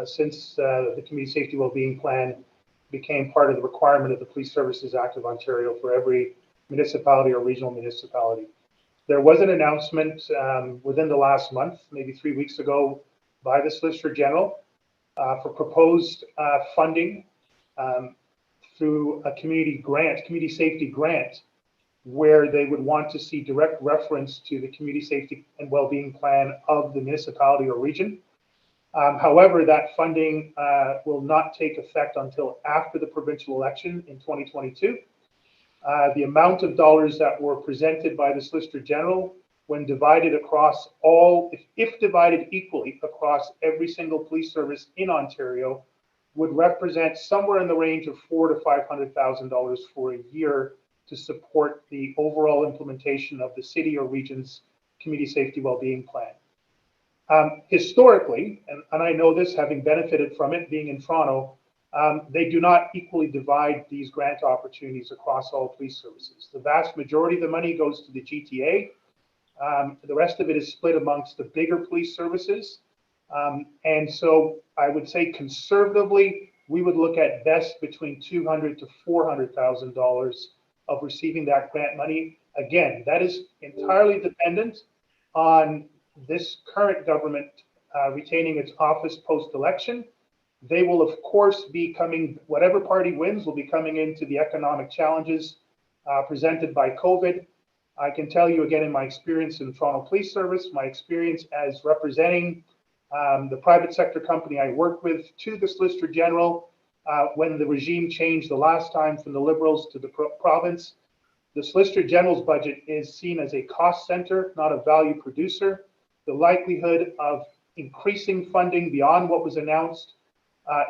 [SPEAKER 13] since the Community Safety Wellbeing Plan became part of the requirement of the Police Services Act of Ontario for every municipality or regional municipality. There was an announcement within the last month, maybe 3 weeks ago, by the Solicitor General for proposed funding through a community safety grant, where they would want to see direct reference to the community safety and well-being plan of the municipality or region. However, that funding will not take effect until after the provincial election in 2022. The amount of dollars that were presented by the Solicitor General, when divided across all, if divided equally across every single police service in Ontario, would represent somewhere in the range of $400,000 to $500,000 for a year to support the overall implementation of the city or region's community safety wellbeing plan. Historically, and I know this having benefited from it being in Toronto, they do not equally divide these grant opportunities across all police services. The vast majority of the money goes to the GTA. The rest of it is split amongst the bigger police services. And so I would say conservatively, we would look at best between $200,000 to $400,000 of receiving that grant money. Again, that is entirely dependent on this current government retaining its office post-election. They will, of course, be coming, whatever party wins will be coming into the economic challenges presented by COVID. I can tell you again, in my experience in the Toronto Police Service, my experience as representing the private sector company I worked with to the Solicitor General when the regime changed the last time from the Liberals to the province. The Solicitor General's budget is seen as a cost center, not a value producer. The likelihood of increasing funding beyond what was announced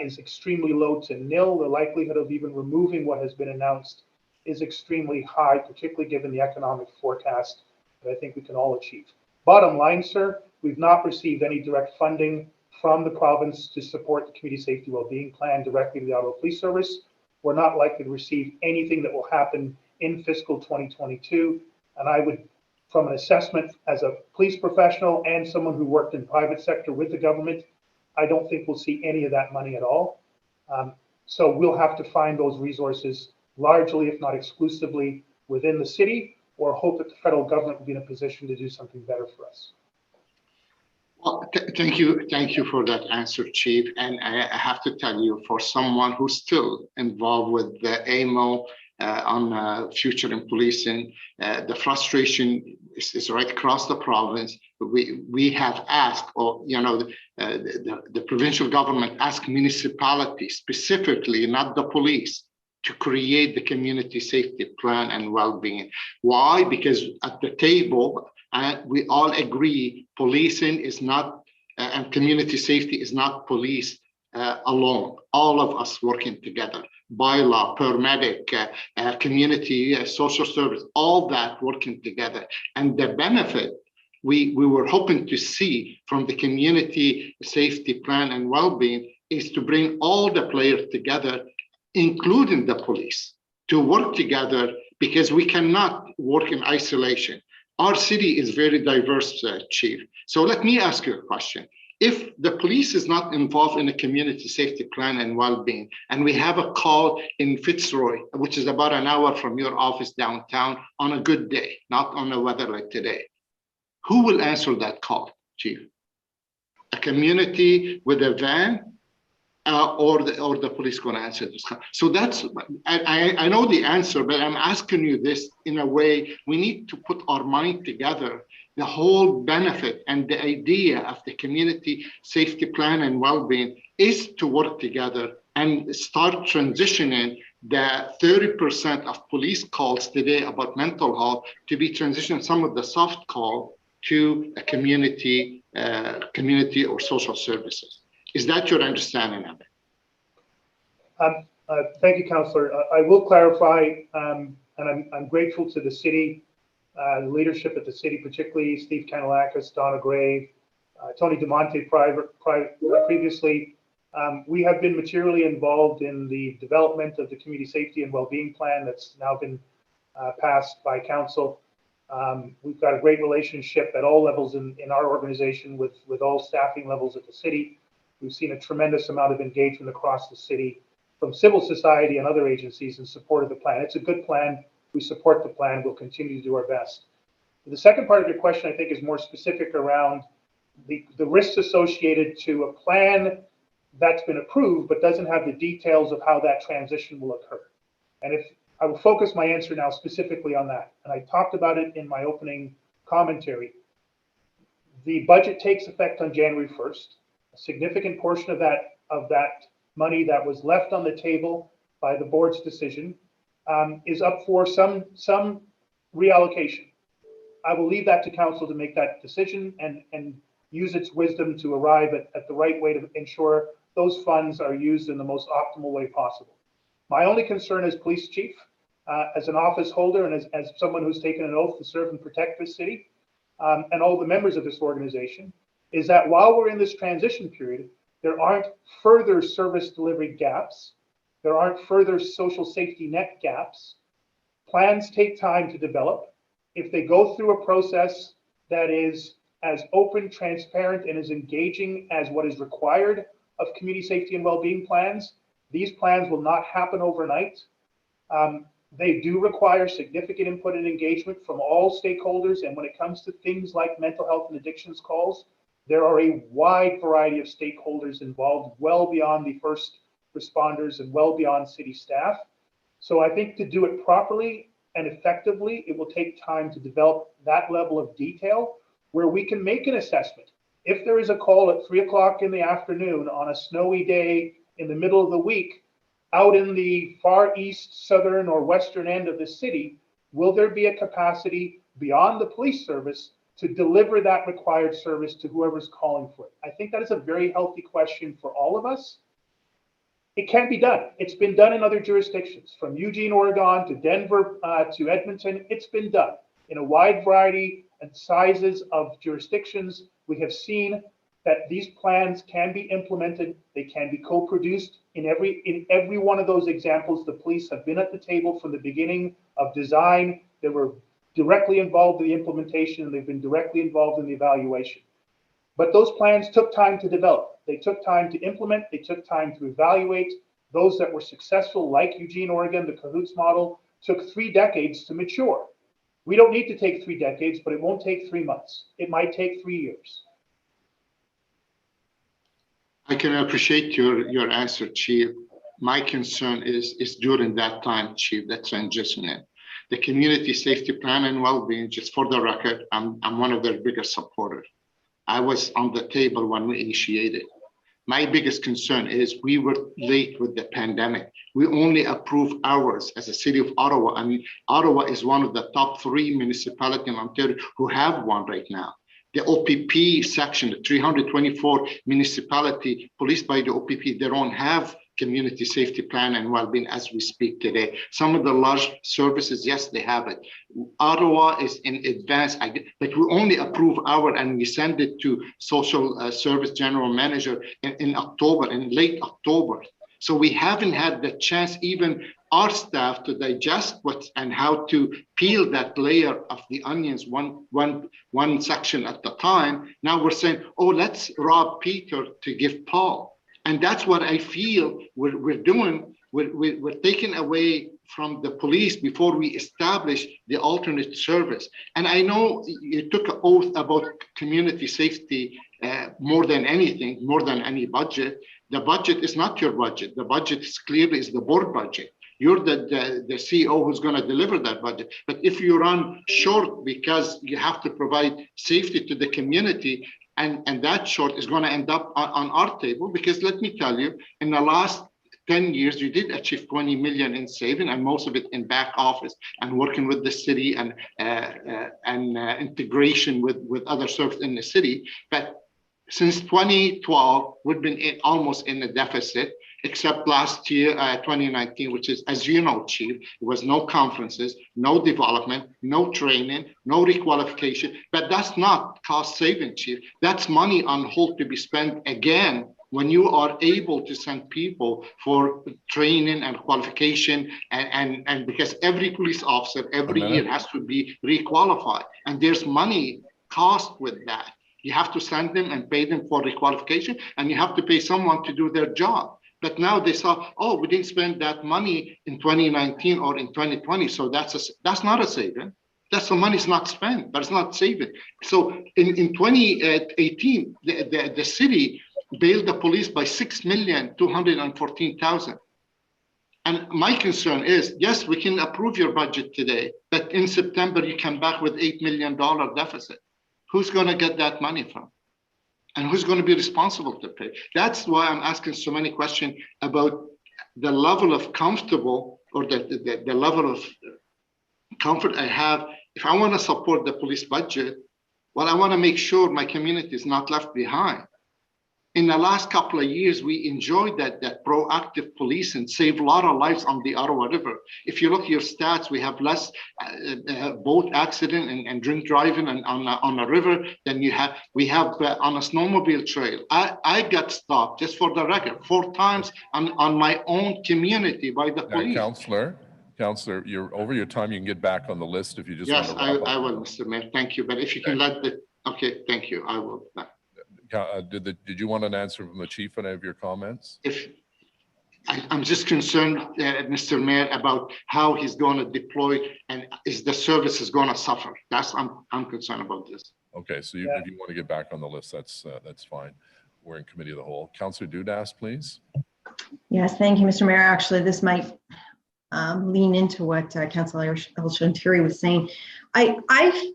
[SPEAKER 13] is extremely low to nil. The likelihood of even removing what has been announced is extremely high, particularly given the economic forecast that I think we can all achieve. Bottom line, sir, we've not received any direct funding from the province to support the community safety wellbeing plan directly to the Ottawa Police Service. We're not likely to receive anything that will happen in fiscal 2022. And I would, from an assessment as a police professional and someone who worked in private sector with the government, I don't think we'll see any of that money at all. So we'll have to find those resources largely, if not exclusively, within the city, or hope that the federal government will be in a position to do something better for us.
[SPEAKER 5] Well, thank you for that answer, Chief. And I have to tell you, for someone who's still involved with the AMO on future in policing, the frustration is right across the province. We have asked, or the provincial government asked municipalities specifically, not the police, to create the community safety plan and well-being. Why? Because at the table, we all agree policing is not, and community safety is not police alone. All of us working together, bylaw, paramedic, community, social service, all that working together. And the benefit we were hoping to see from the community safety plan and well-being is to bring all the players together, including the police, to work together, because we cannot work in isolation. Our city is very diverse, Chief. So let me ask you a question. if the police is not involved in a community safety plan and well-being, and we have a call in Fitzroy, which is about an hour from your office downtown on a good day, not on a weather like today, who will answer that call, Chief? A community with a van, or the police going to answer this call? So that's, I know the answer, but I'm asking you this in a way, we need to put our mind together. The whole benefit and the idea of the community safety plan and well-being is to work together and start transitioning the 30% of police calls today about mental health to be transitioned, some of the soft call, to a community or social services. Is that your understanding of it?
[SPEAKER 13] Thank you, Councillor. I will clarify, and I'm grateful to the city, the leadership at the city, particularly Steve Kanalakis, Donna Gray, Tony DeMonte previously. We have been materially involved in the development of the community safety and well-being plan that's now been passed by council. We've got a great relationship at all levels in our organization with all staffing levels at the city. We've seen a tremendous amount of engagement across the city from civil society and other agencies in support of the plan. It's a good plan. We support the plan. We'll continue to do our best. The second part of your question, I think, is more specific around the risks associated to a plan that's been approved but doesn't have the details of how that transition will occur. And if I will focus my answer now specifically on that, and I talked about it in my opening commentary. The budget takes effect on January 1st. A significant portion of that money that was left on the table by the board's decision is up for some reallocation. I will leave that to council to make that decision and use its wisdom to arrive at the right way to ensure those funds are used in the most optimal way possible. My only concern as police chief, as an office holder and as someone who's taken an oath to serve and protect this city and all the members of this organization, is that while we're in this transition period, there aren't further service delivery gaps. There aren't further social safety net gaps. Plans take time to develop. If they go through a process that is as open, transparent, and as engaging as what is required of community safety and well-being plans, these plans will not happen overnight. They do require significant input and engagement from all stakeholders. And when it comes to things like mental health and addictions calls, there are a wide variety of stakeholders involved, well beyond the first responders and well beyond city staff. So I think to do it properly and effectively, it will take time to develop that level of detail where we can make an assessment. If there is a call at 3 o'clock in the afternoon on a snowy day in the middle of the week, out in the far east, southern, or western end of the city, will there be a capacity beyond the police service to deliver that required service to whoever's calling for it? I think that is a very healthy question for all of us. It can be done. It's been done in other jurisdictions, from Eugene, Oregon to Denver to Edmonton. It's been done in a wide variety and sizes of jurisdictions. We have seen that these plans can be implemented. They can be co-produced. In every one of those examples, the police have been at the table from the beginning of design. They were directly involved in the implementation, and they've been directly involved in the evaluation. But those plans took time to develop. They took time to implement. They took time to evaluate. Those that were successful, like Eugene, Oregon, the Cahoots model, took 3 decades to mature. We don't need to take 3 decades, but it won't take 3 months. It might take 3 years.
[SPEAKER 5] I can appreciate your answer, Chief. My concern is during that time, Chief, that transition. The community safety plan and well-being, just for the record, I'm one of their biggest supporters. I was on the table when we initiated. My biggest concern is we were late with the pandemic. We only approved ours as a city of Ottawa. I mean, Ottawa is one of the top 3 municipalities in Ontario who have one right now. The OPP section, the 324 municipality policed by the OPP, they don't have community safety plan and well-being as we speak today. Some of the large services, yes, they have it. Ottawa is in advance, but we only approve our, and we send it to social service general manager in October, in late October. So we haven't had the chance, even our staff, to digest what and how to peel that layer of the onions one section at a time. Now we're saying, oh, let's rob Peter to give Paul. And that's what I feel we're doing. We're taking away from the police before we establish the alternate service. And I know you took an oath about community safety more than anything, more than any budget. The budget is not your budget. The budget is clearly the board budget. You're the CEO who's going to deliver that budget. But if you run short because you have to provide safety to the community, and that short is going to end up on our table, because let me tell you, in the last 10 years, you did achieve 20 million in saving, and most of it in back office and working with the city and integration with other services in the city. But since 2012, we've been almost in a deficit, except last year, 2019, which is, as you know, Chief, there was no conferences, no development, no training, no requalification. But that's not cost saving, Chief. That's money on hold to be spent again when you are able to send people for training and qualification, and because every police officer every year has to be requalified, and there's money cost with that. You have to send them and pay them for requalification, and you have to pay someone to do their job. But now they saw, oh, we didn't spend that money in 2019 or in 2020, so that's not a saving. That's the money's not spent, but it's not saving. So in 2018, the city bailed the police by $6,214,000. And my concern is, yes, we can approve your budget today, but in September you come back with $8 million deficit. Who's going to get that money from? And who's going to be responsible to pay? That's why I'm asking so many questions about the level of comfortable, or the level of comfort I have. If I want to support the police budget, well, I want to make sure my community is not left behind. In the last couple of years, we enjoyed that proactive policing saved a lot of lives on the Ottawa River. If you look at your stats, we have less boat accident and drink driving on the river than we have on a snowmobile trail. I got stopped, just for the record, 4 times on my own community by the police.
[SPEAKER 2] Counselor, you're over your time. You can get back on the list if you just
[SPEAKER 5] yes,
[SPEAKER 2] want to wrap up.
[SPEAKER 5] I will, Mr. Mayor. Thank you. But if you can okay, thank you. I will.
[SPEAKER 2] Did you want an answer from the chief on any of your comments?
[SPEAKER 5] I'm just concerned, Mr. Mayor, about how he's going to deploy, and is the services going to suffer? I'm concerned about this.
[SPEAKER 2] Okay, so if you want to get back on the list, that's fine. We're in committee of the whole. Councillor Dudas, please.
[SPEAKER 14] Yes, thank you, Mr. Mayor. Actually, this might lean into what Councillor El-Shantiri was saying. I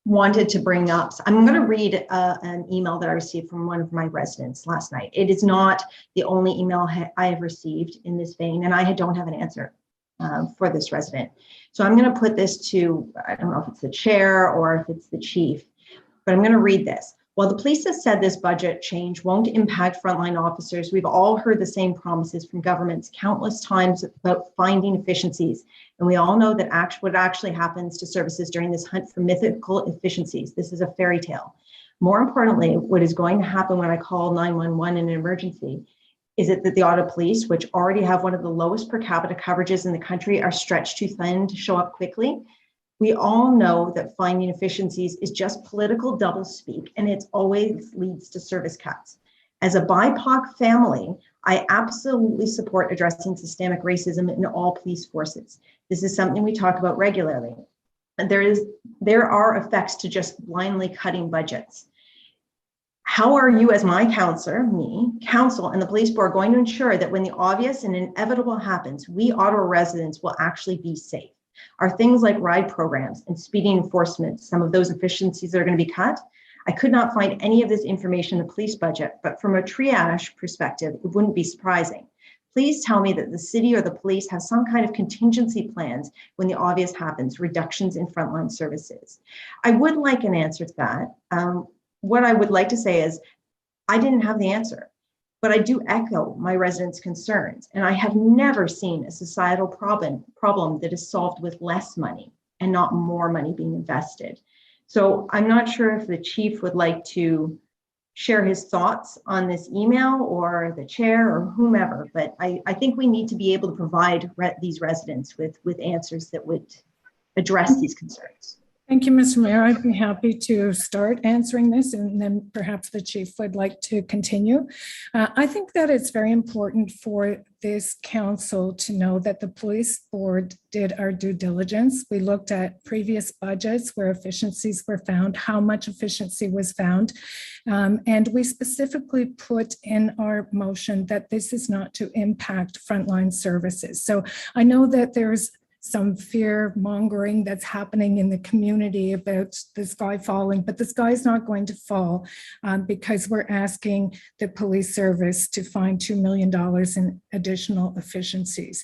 [SPEAKER 14] wanted to bring up, I'm going to read an email that I received from one of my residents last night. It is not the only email I have received in this vein, and I don't have an answer for this resident. So I'm going to put this to, I don't know if it's the chair or if it's the chief, but I'm going to read this. While the police has said this budget change won't impact frontline officers, we've all heard the same promises from governments countless times about finding efficiencies. And we all know that what actually happens to services during this hunt for mythical efficiencies. This is a fairy tale. More importantly, what is going to happen when I call 911 in an emergency is that the Ottawa Police, which already have one of the lowest per capita coverages in the country, are stretched too thin to show up quickly. We all know that finding efficiencies is just political doublespeak, and it always leads to service cuts. As a BIPOC family, I absolutely support addressing systemic racism in all police forces. This is something we talk about regularly. And there are effects to just blindly cutting budgets. How are you, as my counselor, council, and the police board going to ensure that when the obvious and inevitable happens, we Ottawa residents will actually be safe? Are things like ride programs and speeding enforcement some of those efficiencies that are going to be cut? I could not find any of this information in the police budget, but from a triage perspective, it wouldn't be surprising. Please tell me that the city or the police have some kind of contingency plans when the obvious happens, reductions in frontline services. I would like an answer to that. What I would like to say is, I didn't have the answer, but I do echo my residents' concerns, and I have never seen a societal problem that is solved with less money and not more money being invested. So I'm not sure if the chief would like to share his thoughts on this email, or the chair or whomever, but I think we need to be able to provide these residents with answers that would address these concerns.
[SPEAKER 12] Thank you, Mr. Mayor. I'd be happy to start answering this, and then perhaps the chief would like to continue. I think that it's very important for this council to know that the police board did our due diligence. We looked at previous budgets where efficiencies were found, how much efficiency was found, and we specifically put in our motion that this is not to impact frontline services. So I know that there's some fear mongering that's happening in the community about the sky falling, but the sky is not going to fall because we're asking the police service to find $2 million in additional efficiencies.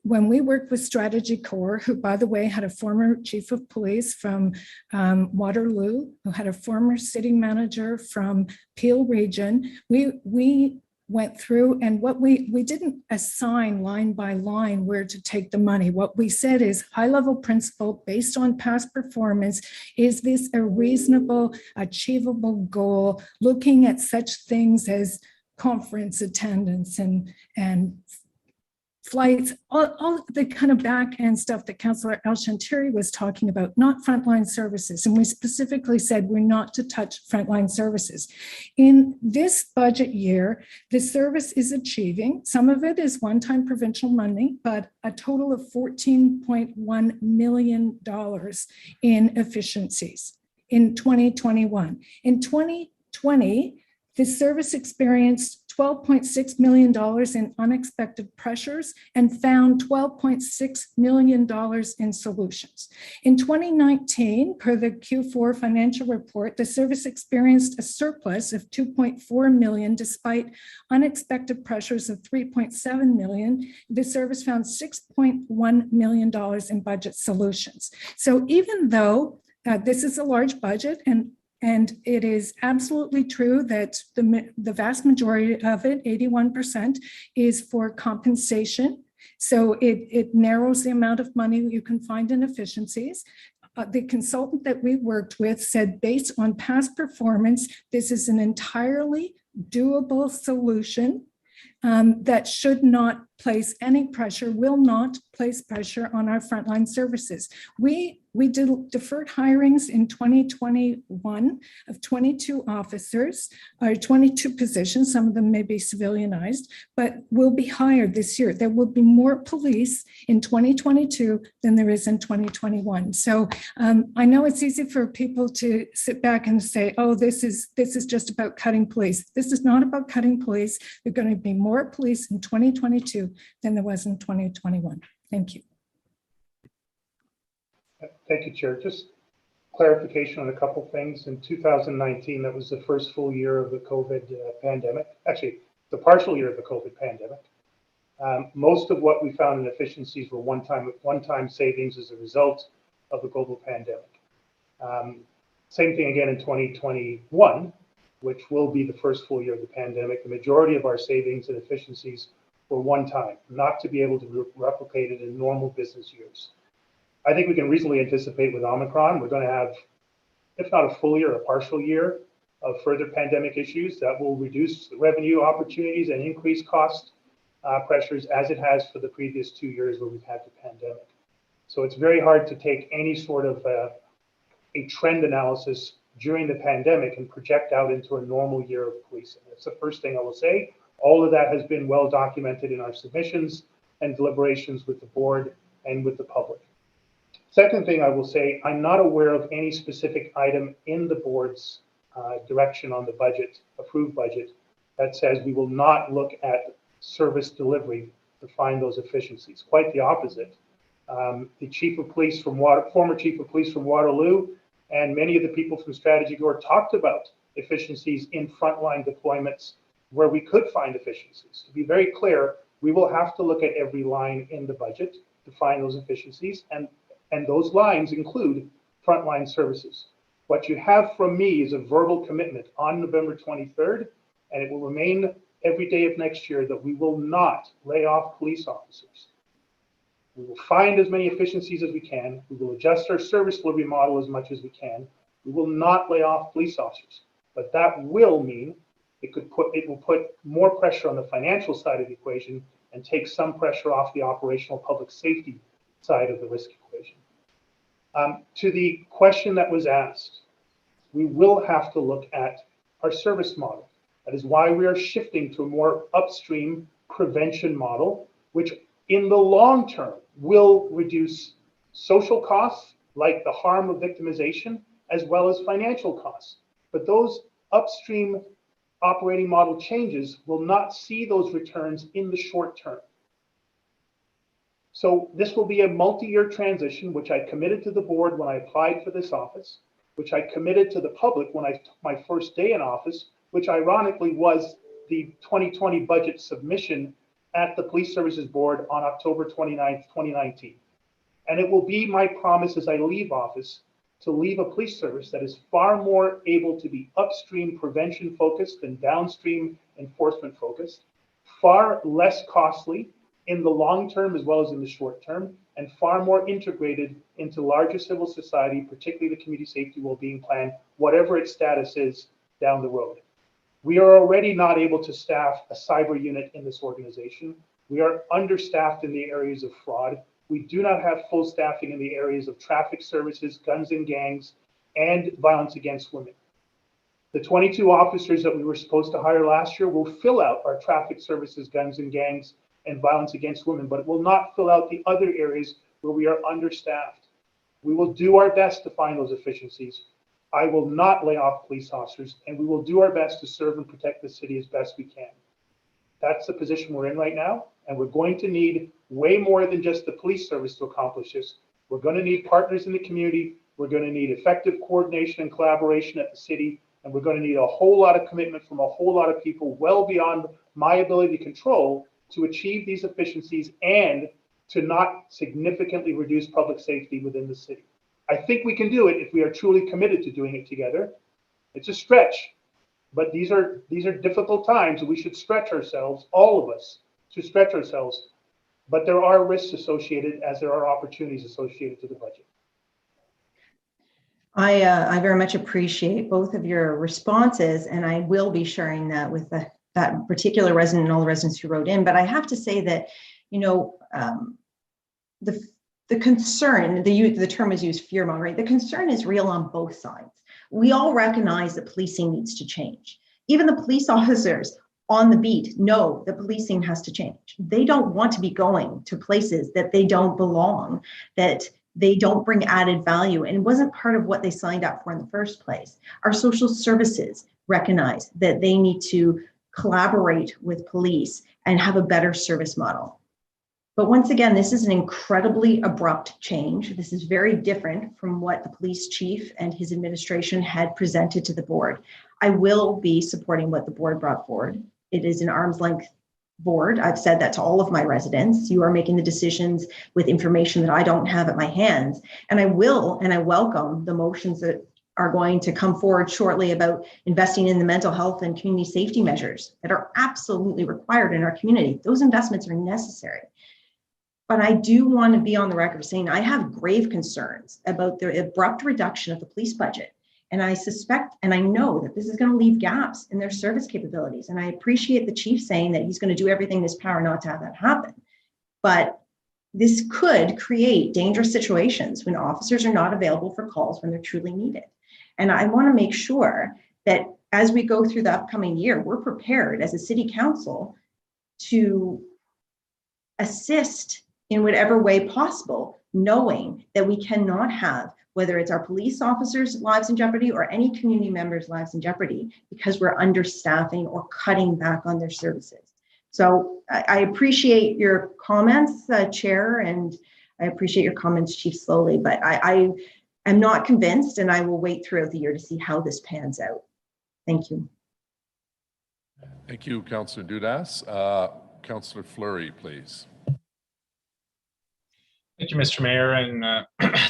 [SPEAKER 12] When we worked with Strategy Corps, who, by the way, had a former chief of police from Waterloo, who had a former city manager from Peel Region, we went through, and what we didn't assign line by line where to take the money. What we said is high-level principle based on past performance. Is this a reasonable, achievable goal? Looking at such things as conference attendance and flights, all the kind of back end stuff that Councillor El-Shantiri was talking about, not frontline services. And we specifically said we're not to touch frontline services. In this budget year, the service is achieving, some of it is one-time provincial money, but a total of $14.1 million in efficiencies in 2021. In 2020, the service experienced $12.6 million in unexpected pressures and found $12.6 million in solutions. In 2019, per the Q4 financial report, the service experienced a surplus of $2.4 million despite unexpected pressures of $3.7 million. The service found $6.1 million in budget solutions. So even though this is a large budget, and it is absolutely true that the vast majority of it, 81%, is for compensation. So it narrows the amount of money you can find in efficiencies. The consultant that we worked with said, based on past performance, this is an entirely doable solution that should not place any pressure, will not place pressure on our frontline services. We did deferred hirings in 2021 of 22 officers, or 22 positions. Some of them may be civilianized, but will be hired this year. There will be more police in 2022 than there is in 2021. So I know it's easy for people to sit back and say, oh, this is just about cutting police. This is not about cutting police. There are going to be more police in 2022 than there was in 2021. Thank you.
[SPEAKER 13] Thank you, Chair. Just clarification on a couple things. In 2019, that was the first full year of the COVID pandemic. Actually, the partial year of the COVID pandemic. Most of what we found in efficiencies were one-time savings as a result of the global pandemic. Same thing again in 2021, which will be the first full year of the pandemic. The majority of our savings and efficiencies were one-time, not to be able to be replicated in normal business years. I think we can reasonably anticipate with Omicron, we're going to have, if not a full year, a partial year of further pandemic issues that will reduce the revenue opportunities and increase cost pressures as it has for the previous 2 years where we've had the pandemic. So it's very hard to take any sort of a trend analysis during the pandemic and project out into a normal year of policing. That's the first thing I will say. All of that has been well documented in our submissions and deliberations with the board and with the public. Second thing I will say, I'm not aware of any specific item in the board's direction on the budget, approved budget, that says we will not look at service delivery to find those efficiencies. Quite the opposite. The chief of police from former chief of police from Waterloo and many of the people from Strategy Corps talked about efficiencies in frontline deployments where we could find efficiencies. To be very clear, we will have to look at every line in the budget to find those efficiencies, and those lines include frontline services. What you have from me is a verbal commitment on November 23rd, and it will remain every day of next year that we will not lay off police officers. We will find as many efficiencies as we can. We will adjust our service delivery model as much as we can. We will not lay off police officers. but that will mean it will put more pressure on the financial side of the equation and take some pressure off the operational public safety side of the risk equation. To the question that was asked, we will have to look at our service model. That is why we are shifting to a more upstream prevention model, which in the long term will reduce social costs like the harm of victimization, as well as financial costs. But those upstream operating model changes will not see those returns in the short term. So this will be a multi-year transition, which I committed to the board when I applied for this office, which I committed to the public when I took my first day in office, which ironically was the 2020 budget submission at the Police Services Board on October 29th, 2019. And it will be my promise as I leave office to leave a police service that is far more able to be upstream prevention focused than downstream enforcement focused, far less costly in the long term as well as in the short term, and far more integrated into larger civil society, particularly the community safety wellbeing plan, whatever its status is down the road. We are already not able to staff a cyber unit in this organization. We are understaffed in the areas of fraud. We do not have full staffing in the areas of traffic services, guns and gangs, and violence against women. The 22 officers that we were supposed to hire last year will fill out our traffic services, guns and gangs, and violence against women, but it will not fill out the other areas where we are understaffed. We will do our best to find those efficiencies. I will not lay off police officers, and we will do our best to serve and protect the city as best we can. That's the position we're in right now, and we're going to need way more than just the police service to accomplish this. We're going to need partners in the community. We're going to need effective coordination and collaboration at the city, and we're going to need a whole lot of commitment from a whole lot of people well beyond my ability to control to achieve these efficiencies and to not significantly reduce public safety within the city. I think we can do it if we are truly committed to doing it together. It's a stretch, but these are difficult times, and we should stretch ourselves, all of us should stretch ourselves. But there are risks associated as there are opportunities associated to the budget.
[SPEAKER 14] I very much appreciate both of your responses, and I will be sharing that with that particular resident and all the residents who wrote in. But I have to say that, you know, the concern, the term is used, fear mongering, the concern is real on both sides. We all recognize that policing needs to change. Even the police officers on the beat know that policing has to change. They don't want to be going to places that they don't belong, that they don't bring added value, and it wasn't part of what they signed up for in the first place. Our social services recognize that they need to collaborate with police and have a better service model. But once again, this is an incredibly abrupt change. This is very different from what the police chief and his administration had presented to the board. I will be supporting what the board brought forward. It is an arm's length board. I've said that to all of my residents. You are making the decisions with information that I don't have at my hands. And I will, and I welcome the motions that are going to come forward shortly about investing in the mental health and community safety measures that are absolutely required in our community. Those investments are necessary. But I do want to be on the record saying I have grave concerns about the abrupt reduction of the police budget. And I suspect, and I know that this is going to leave gaps in their service capabilities. And I appreciate the chief saying that he's going to do everything in his power not to have that happen. But this could create dangerous situations when officers are not available for calls when they're truly needed. And I want to make sure that as we go through the upcoming year, we're prepared as a city council to assist in whatever way possible, knowing that we cannot have, whether it's our police officers' lives in jeopardy or any community members' lives in jeopardy, because we're understaffing or cutting back on their services. So I appreciate your comments, Chair, and I appreciate your comments, Chief Slowly, but I am not convinced, and I will wait throughout the year to see how this pans out. Thank you.
[SPEAKER 2] Thank you, Councillor Dudas. Councillor Fleury, please.
[SPEAKER 8] Thank you, Mr. Mayor, and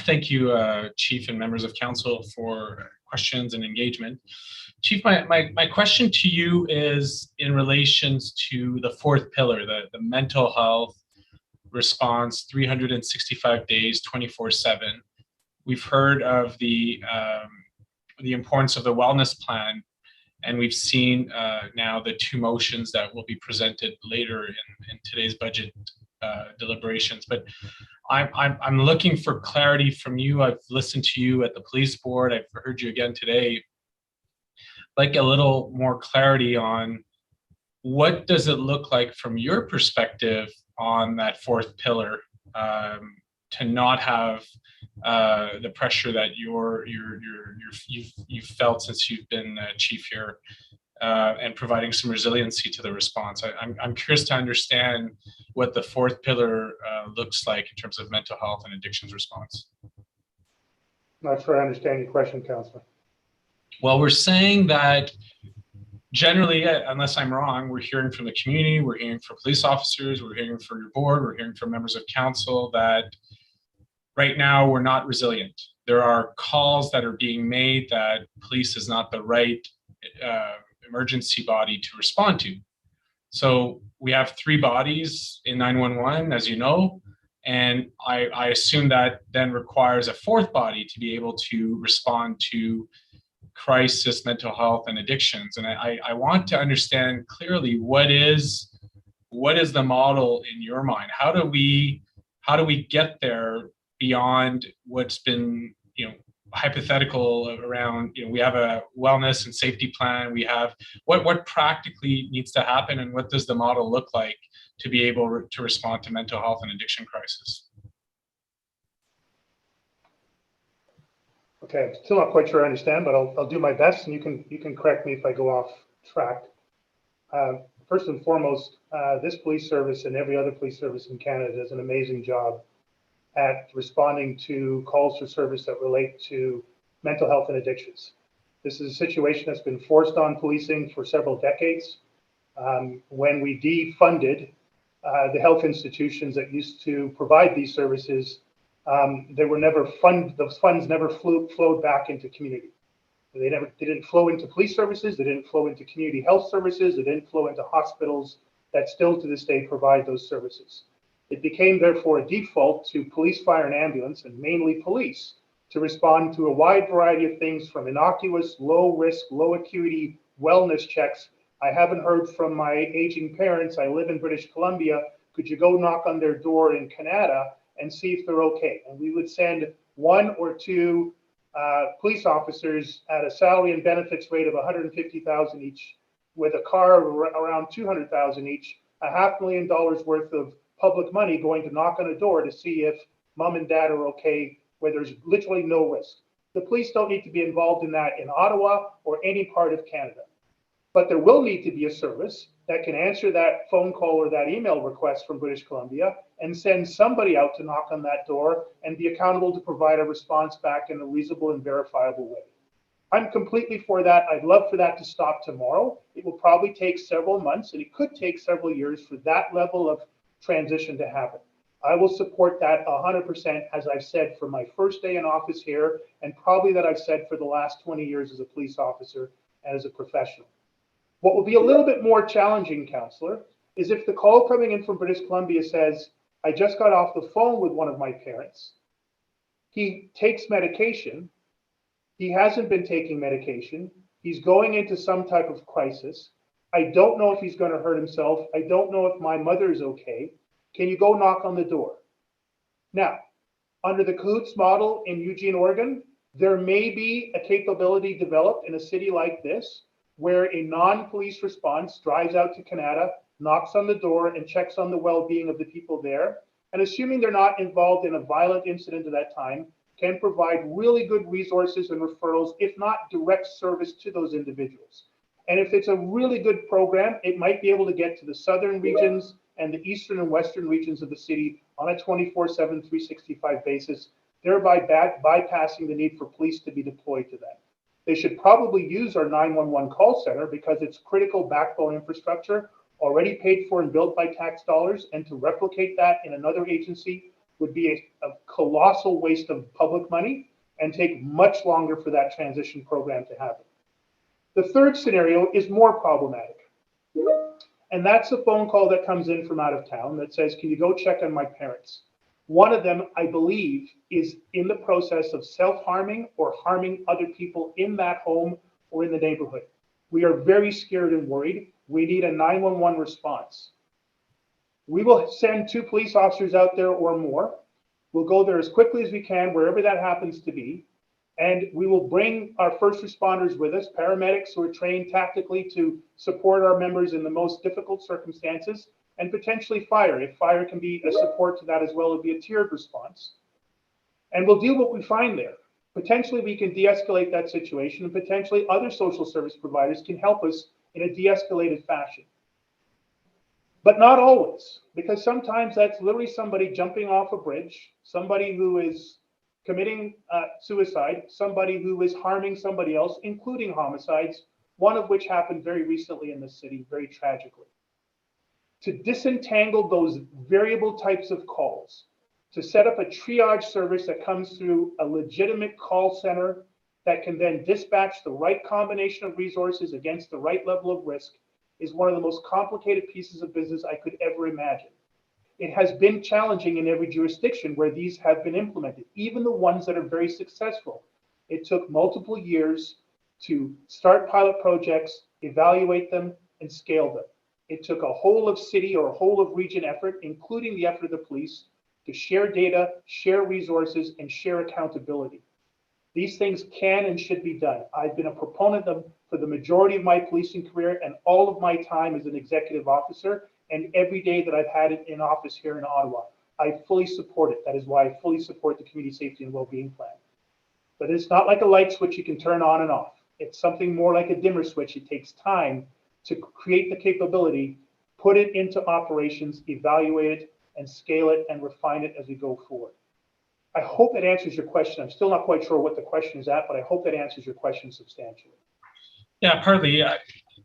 [SPEAKER 8] thank you, Chief and members of council for questions and engagement. Chief, my question to you is in relation to the fourth pillar, the mental health response, 365 days, 24/7. We've heard of the importance of the wellness plan, And we've seen now the two motions that will be presented later in today's budget deliberations. But I'm looking for clarity from you. I've listened to you at the police board. I've heard you again today. Like a little more clarity on what does it look like from your perspective on that fourth pillar, to not have the pressure that you've felt since you've been chief here, and providing some resiliency to the response. I'm curious to understand what the fourth pillar looks like in terms of mental health and addictions response.
[SPEAKER 13] Not sure I understand your question, Councillor.
[SPEAKER 8] Well, we're saying that generally, unless I'm wrong, we're hearing from the community, we're hearing from police officers, we're hearing from your board, we're hearing from members of council that right now we're not resilient. There are calls that are being made that police is not the right emergency body to respond to. So we have 3 bodies in 911, as you know, and I assume that then requires a 4th body to be able to respond to crisis, mental health, and addictions. And I want to understand clearly what is the model in your mind? How do we get there beyond what's been, hypothetical around, we have a wellness and safety plan. We have what practically needs to happen, and what does the model look like to be able to respond to mental health and addiction crisis?
[SPEAKER 13] Okay, I'm still not quite sure I understand, but I'll do my best, and you can correct me if I go off track. First and foremost, this police service and every other police service in Canada does an amazing job at responding to calls for service that relate to mental health and addictions. This is a situation that's been forced on policing for several decades. When we defunded the health institutions that used to provide these services, those funds never flowed back into community. They didn't flow into police services, they didn't flow into community health services, they didn't flow into hospitals that still to this day provide those services. It became therefore a default to police, fire, and ambulance, and mainly police, to respond to a wide variety of things from innocuous, low risk, low acuity wellness checks. I haven't heard from my aging parents, I live in British Columbia, could you go knock on their door in Canada and see if they're okay? And we would send 1 or 2 police officers at a salary and benefits rate of $150,000 each, with a car around $200,000 each, $500,000 worth of public money going to knock on a door to see if mom and dad are okay, where there's literally no risk. The police don't need to be involved in that in Ottawa or any part of Canada. But there will need to be a service that can answer that phone call or that email request from British Columbia and send somebody out to knock on that door and be accountable to provide a response back in a reasonable and verifiable way. I'm completely for that. I'd love for that to stop tomorrow. It will probably take several months, and it could take several years for that level of transition to happen. I will support that 100%, as I've said from my first day in office here, and probably that I've said for the last 20 years as a police officer and as a professional. What will be a little bit more challenging, Councillor, is if the call coming in from British Columbia says, I just got off the phone with one of my parents. He takes medication. He hasn't been taking medication. He's going into some type of crisis. I don't know if he's going to hurt himself. I don't know if my mother is okay. Can you go knock on the door? Now, under the Cahoots model in Eugene, Oregon, there may be a capability developed in a city like this where a non-police response drives out to Canada, knocks on the door, and checks on the well-being of the people there. And assuming they're not involved in a violent incident at that time, can provide really good resources and referrals, if not direct service to those individuals. And if it's a really good program, it might be able to get to the southern regions and the eastern and western regions of the city on a 24/7, 365 basis, thereby bypassing the need for police to be deployed to that. They should probably use our 911 call center because it's critical backbone infrastructure already paid for and built by tax dollars, and to replicate that in another agency would be a colossal waste of public money and take much longer for that transition program to happen. The third scenario is more problematic. And that's a phone call that comes in from out of town that says, can you go check on my parents? One of them, I believe, is in the process of self-harming or harming other people in that home or in the neighborhood. We are very scared and worried. We need a 911 response. We will send 2 police officers out there or more. We'll go there as quickly as we can, wherever that happens to be. And we will bring our first responders with us, paramedics who are trained tactically to support our members in the most difficult circumstances, and potentially fire, if fire can be a support to that as well, it would be a tiered response. And we'll deal with what we find there. Potentially we can de-escalate that situation, and potentially other social service providers can help us in a de-escalated fashion. But not always, because sometimes that's literally somebody jumping off a bridge, somebody who is committing suicide, somebody who is harming somebody else, including homicides, one of which happened very recently in the city, very tragically. To disentangle those variable types of calls, to set up a triage service that comes through a legitimate call center that can then dispatch the right combination of resources against the right level of risk, is one of the most complicated pieces of business I could ever imagine. It has been challenging in every jurisdiction where these have been implemented, even the ones that are very successful. It took multiple years to start pilot projects, evaluate them, and scale them. It took a whole of city or a whole of region effort, including the effort of the police, to share data, share resources, and share accountability. These things can and should be done. I've been a proponent of them for the majority of my policing career and all of my time as an executive officer, and every day that I've had it in office here in Ottawa. I fully support it. That is why I fully support the Community Safety and Wellbeing Plan. But it's not like a light switch you can turn on and off. It's something more like a dimmer switch. It takes time to create the capability, put it into operations, evaluate it, and scale it and refine it as we go forward. I hope that answers your question. I'm still not quite sure what the question is at, but I hope that answers your question substantially.
[SPEAKER 8] Yeah, partly.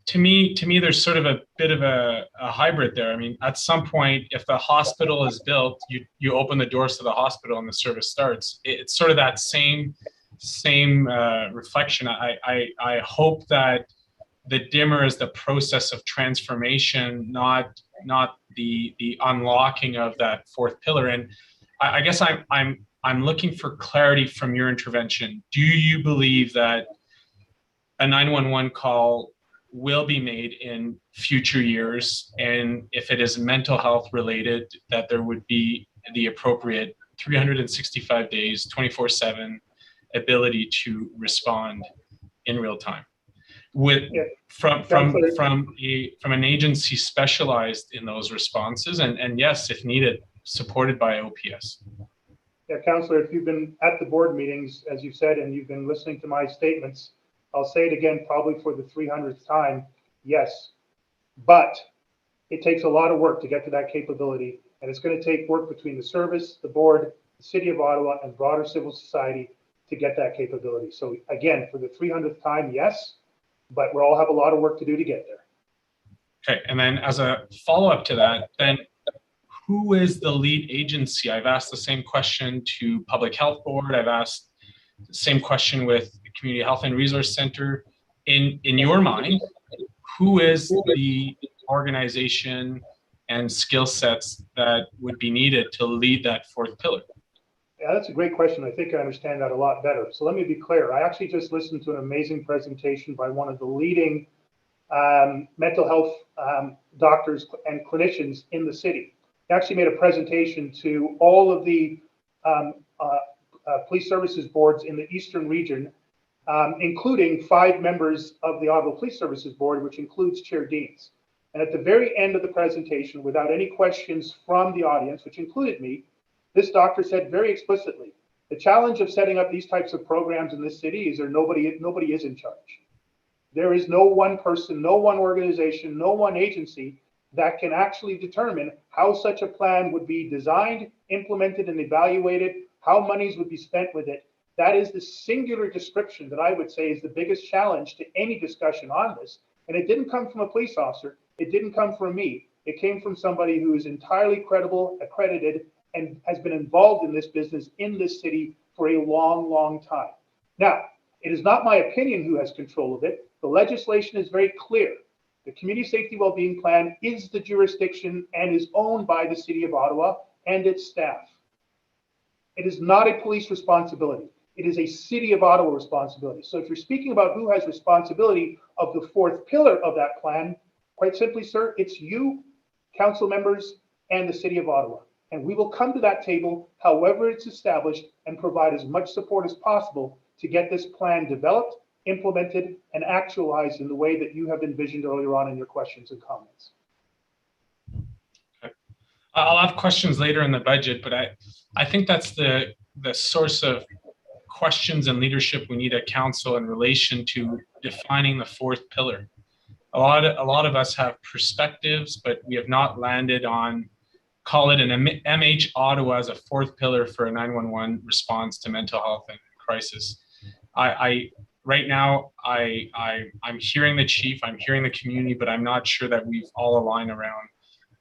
[SPEAKER 8] To me, there's sort of a bit of a hybrid there. I mean, at some point, if the hospital is built, you open the doors to the hospital and the service starts. It's sort of that same reflection. I hope that the dimmer is the process of transformation, not the unlocking of that 4th pillar. And I guess I'm looking for clarity from your intervention. Do you believe that a 911 call will be made in future years, and if it is mental health related, that there would be the appropriate 365 days, 24/7 ability to respond in real time, from an agency specialized in those responses, and yes, if needed, supported by OPS.
[SPEAKER 13] Yeah, Councillor, if you've been at the board meetings, as you said, and you've been listening to my statements, I'll say it again, probably for the 300th time, yes, but it takes a lot of work to get to that capability, and it's going to take work between the service, the board, the City of Ottawa, and broader civil society to get that capability. So again, for the 300th time, yes, but we'll all have a lot of work to do to get there.
[SPEAKER 8] Okay, and then as a follow-up to that, then who is the lead agency? I've asked the same question to Public Health Board. I've asked the same question with the Community Health and Resource Center. In your mind, who is the organization and skill sets that would be needed to lead that 4th pillar?
[SPEAKER 13] Yeah, that's a great question. I think I understand that a lot better. So let me be clear. I actually just listened to an amazing presentation by one of the leading mental health doctors and clinicians in the city. He actually made a presentation to all of the police services boards in the Eastern region, including 5 members of the Ottawa Police Services Board, which includes Chair Deans. And at the very end of the presentation, without any questions from the audience, which included me, this doctor said very explicitly, the challenge of setting up these types of programs in this city is nobody is in charge. There is no one person, no one organization, no one agency that can actually determine how such a plan would be designed, implemented, and evaluated, how monies would be spent with it. That is the singular description that I would say is the biggest challenge to any discussion on this. And it didn't come from a police officer. It didn't come from me. It came from somebody who is entirely credible, accredited, and has been involved in this business in this city for a long, long time. Now, it is not my opinion who has control of it. The legislation is very clear. The Community Safety Wellbeing Plan is the jurisdiction and is owned by the City of Ottawa and its staff. It is not a police responsibility. It is a City of Ottawa responsibility. So if you're speaking about who has responsibility of the fourth pillar of that plan, quite simply, sir, it's you, council members, and the City of Ottawa. And we will come to that table, however it's established, and provide as much support as possible to get this plan developed, implemented, and actualized in the way that you have envisioned earlier on in your questions and comments.
[SPEAKER 8] Okay. I'll have questions later in the budget, but I think that's the source of questions and leadership we need at council in relation to defining the fourth pillar. A lot of us have perspectives, but we have not landed on, call it an MH Ottawa as a fourth pillar for a 911 response to mental health and crisis. Right now, I'm hearing the chief, I'm hearing the community, but I'm not sure that we've all aligned around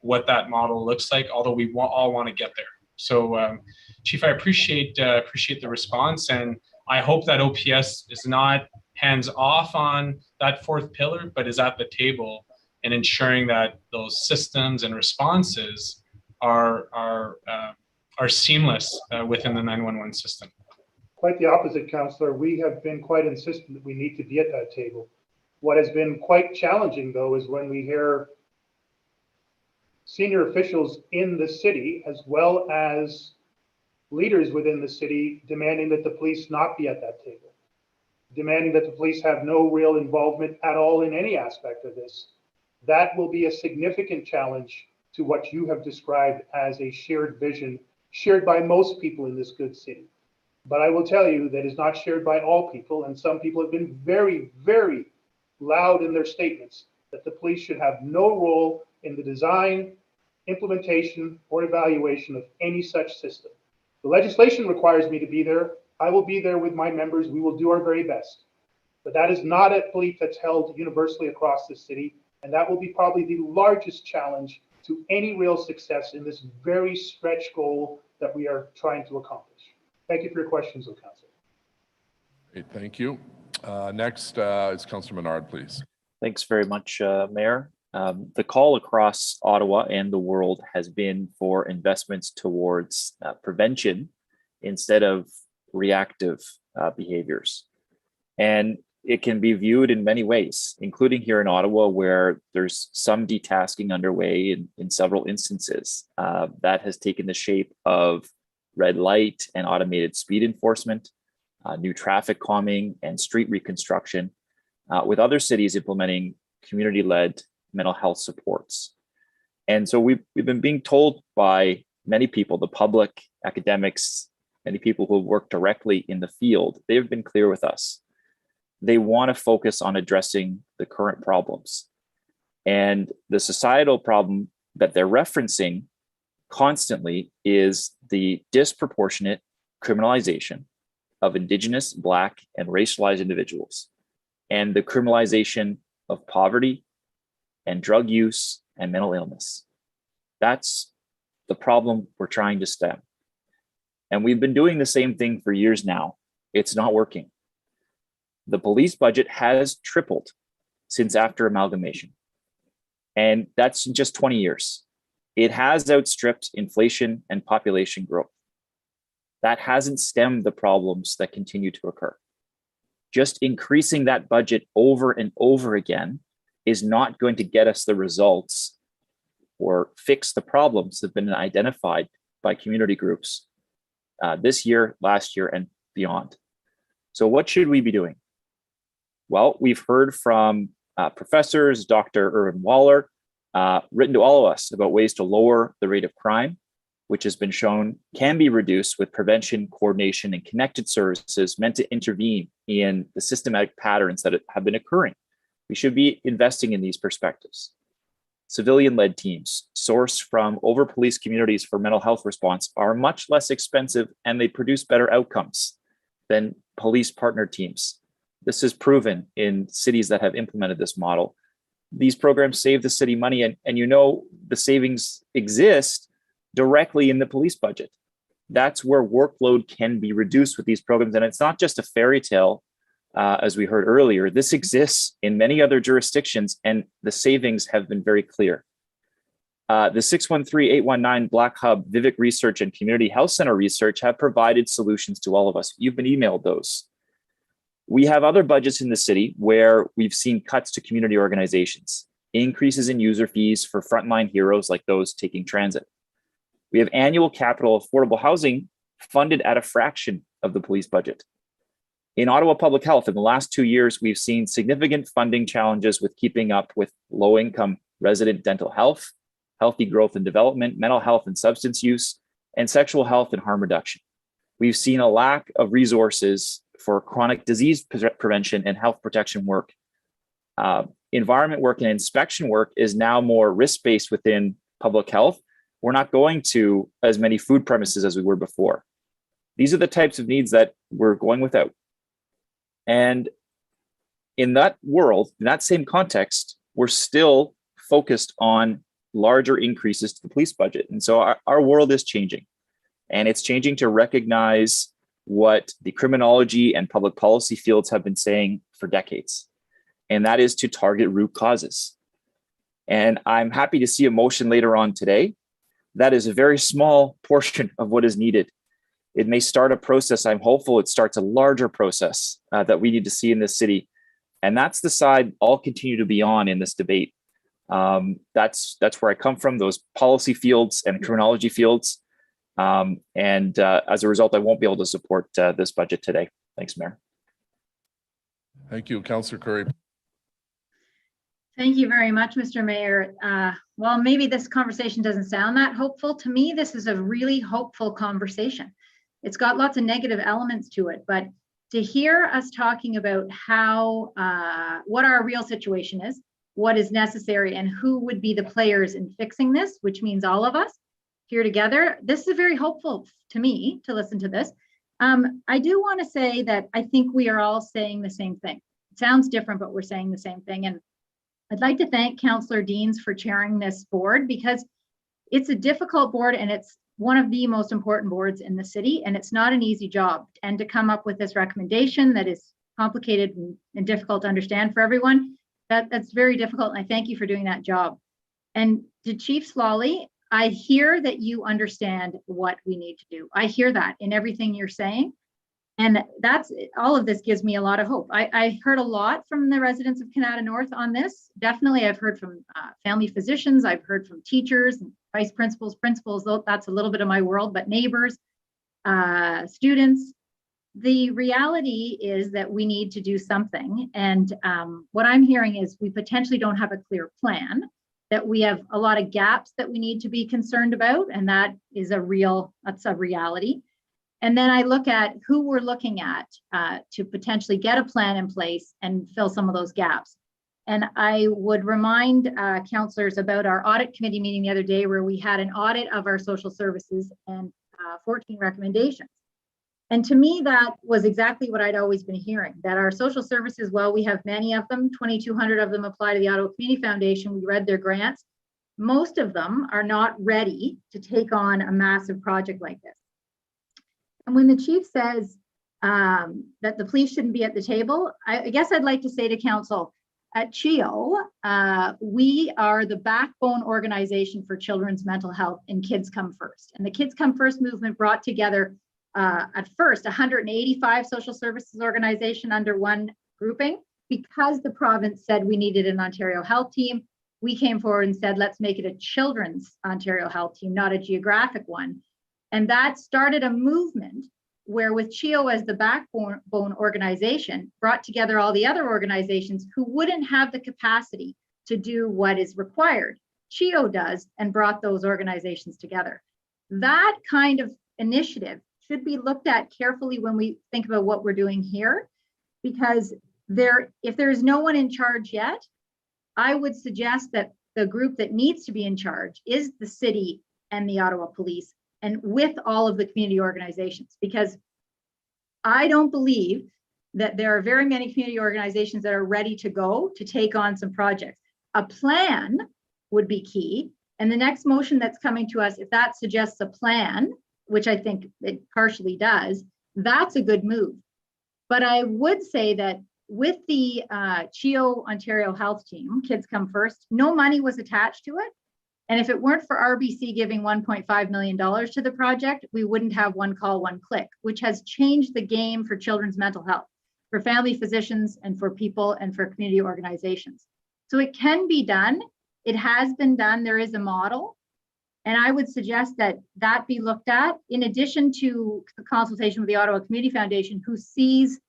[SPEAKER 8] what that model looks like, although we all want to get there. So, Chief, I appreciate the response, and I hope that OPS is not hands off on that fourth pillar, but is at the table and ensuring that those systems and responses are seamless within the 911 system.
[SPEAKER 13] Quite the opposite, Councillor. We have been quite insistent that we need to be at that table. What has been quite challenging, though, is when we hear senior officials in the city, as well as leaders within the city, demanding that the police not be at that table, demanding that the police have no real involvement at all in any aspect of this. That will be a significant challenge to what you have described as a shared vision, shared by most people in this good city. But I will tell you that is not shared by all people, and some people have been very, very loud in their statements that the police should have no role in the design, implementation, or evaluation of any such system. The legislation requires me to be there. I will be there with my members. We will do our very best. But that is not a belief that's held universally across the city, and that will be probably the largest challenge to any real success in this very stretch goal that we are trying to accomplish. Thank you for your questions, Councillor.
[SPEAKER 2] Great, thank you. Next is Councillor Menard, please.
[SPEAKER 15] Thanks very much, Mayor. The call across Ottawa and the world has been for investments towards prevention instead of reactive behaviors. And it can be viewed in many ways, including here in Ottawa, where there's some detasking underway in several instances. That has taken the shape of red light and automated speed enforcement, new traffic calming and street reconstruction, with other cities implementing community-led mental health supports. And so we've been being told by many people, the public, academics, many people who have worked directly in the field, they've been clear with us. They want to focus on addressing the current problems. And the societal problem that they're referencing constantly is the disproportionate criminalization of Indigenous, Black, and racialized individuals, and the criminalization of poverty and drug use and mental illness. That's the problem we're trying to stem. And we've been doing the same thing for years now. It's not working. The police budget has tripled since after amalgamation. And that's in just 20 years. It has outstripped inflation and population growth. That hasn't stemmed the problems that continue to occur. Just increasing that budget over and over again is not going to get us the results or fix the problems that have been identified by community groups this year, last year, and beyond. So what should we be doing? Well, we've heard from professors, Dr. Irwin Waller, written to all of us about ways to lower the rate of crime, which has been shown can be reduced with prevention, coordination, and connected services meant to intervene in the systematic patterns that have been occurring. We should be investing in these perspectives. Civilian-led teams sourced from over-policed communities for mental health response are much less expensive, and they produce better outcomes than police partner teams. This is proven in cities that have implemented this model. These programs save the city money, and you know the savings exist directly in the police budget. That's where workload can be reduced with these programs. And it's not just a fairy tale, as we heard earlier. This exists in many other jurisdictions, and the savings have been very clear. The 613-819 Black Hub, Vivek Research, and Community Health Center Research have provided solutions to all of us. You've been emailed those. We have other budgets in the city where we've seen cuts to community organizations, increases in user fees for frontline heroes like those taking transit. We have annual capital affordable housing funded at a fraction of the police budget. In Ottawa Public Health, in the last 2 years, we've seen significant funding challenges with keeping up with low-income resident dental health, healthy growth and development, mental health and substance use, and sexual health and harm reduction. We've seen a lack of resources for chronic disease prevention and health protection work. Environment work and inspection work is now more risk-based within public health. We're not going to as many food premises as we were before. These are the types of needs that we're going without. And in that world, in that same context, we're still focused on larger increases to the police budget. And so our world is changing, and it's changing to recognize what the criminology and public policy fields have been saying for decades, and that is to target root causes. And I'm happy to see a motion later on today. That is a very small portion of what is needed. It may start a process. I'm hopeful it starts a larger process that we need to see in this city. And that's the side I'll continue to be on in this debate. That's where I come from, those policy fields and criminology fields. And as a result, I won't be able to support this budget today. Thanks, Mayor.
[SPEAKER 2] Thank you, Councillor Curry.
[SPEAKER 16] Thank you very much, Mr. Mayor. Well, maybe this conversation doesn't sound that hopeful. To me, this is a really hopeful conversation. It's got lots of negative elements to it, but to hear us talking about how, what our real situation is, what is necessary, and who would be the players in fixing this, which means all of us here together, this is very hopeful to me to listen to this. I do want to say that I think we are all saying the same thing. It sounds different, but we're saying the same thing. And I'd like to thank Councillor Deans for chairing this board, because it's a difficult board and it's one of the most important boards in the city, and it's not an easy job. And to come up with this recommendation that is complicated and difficult to understand for everyone, that's very difficult. And I thank you for doing that job. And to Chief Slawley, I hear that you understand what we need to do. I hear that in everything you're saying. And that's all of this gives me a lot of hope. I heard a lot from the residents of Canada North on this. Definitely, I've heard from family physicians. I've heard from teachers, vice principals, though that's a little bit of my world, but neighbors, students. The reality is that we need to do something. And what I'm hearing is we potentially don't have a clear plan, that we have a lot of gaps that we need to be concerned about. And that's a reality. And then I look at who we're looking at to potentially get a plan in place and fill some of those gaps. And I would remind councillors about our audit committee meeting the other day, where we had an audit of our social services and 14 recommendations. And to me, that was exactly what I'd always been hearing, that our social services, well, we have many of them, 2,200 of them apply to the Ottawa Community Foundation. We read their grants. Most of them are not ready to take on a massive project like this. And when the chief says that the police shouldn't be at the table, I guess I'd like to say to council, at CHEO, we are the backbone organization for children's mental health and Kids Come First. And the Kids Come First movement brought together at first 185 social services organization under one grouping. Because the province said we needed an Ontario health team, we came forward and said, let's make it a children's Ontario health team, not a geographic one. And that started a movement where, with CHEO as the backbone organization, brought together all the other organizations who wouldn't have the capacity to do what is required. CHEO does, and brought those organizations together. That kind of initiative should be looked at carefully when we think about what we're doing here, because if there is no one in charge yet, I would suggest that the group that needs to be in charge is the city and the Ottawa Police, and with all of the community organizations, because I don't believe that there are very many community organizations that are ready to go to take on some projects. A plan would be key. And the next motion that's coming to us, if that suggests a plan, which I think it partially does, that's a good move. But I would say that with the CHEO Ontario Health Team, Kids Come First, no money was attached to it. And if it weren't for RBC giving $1.5 million to the project, we wouldn't have One Call, One Click, which has changed the game for children's mental health, for family physicians, and for people and for community organizations. So it can be done. It has been done. There is a model. And I would suggest that that be looked at in addition to the consultation with the Ottawa Community Foundation, who sees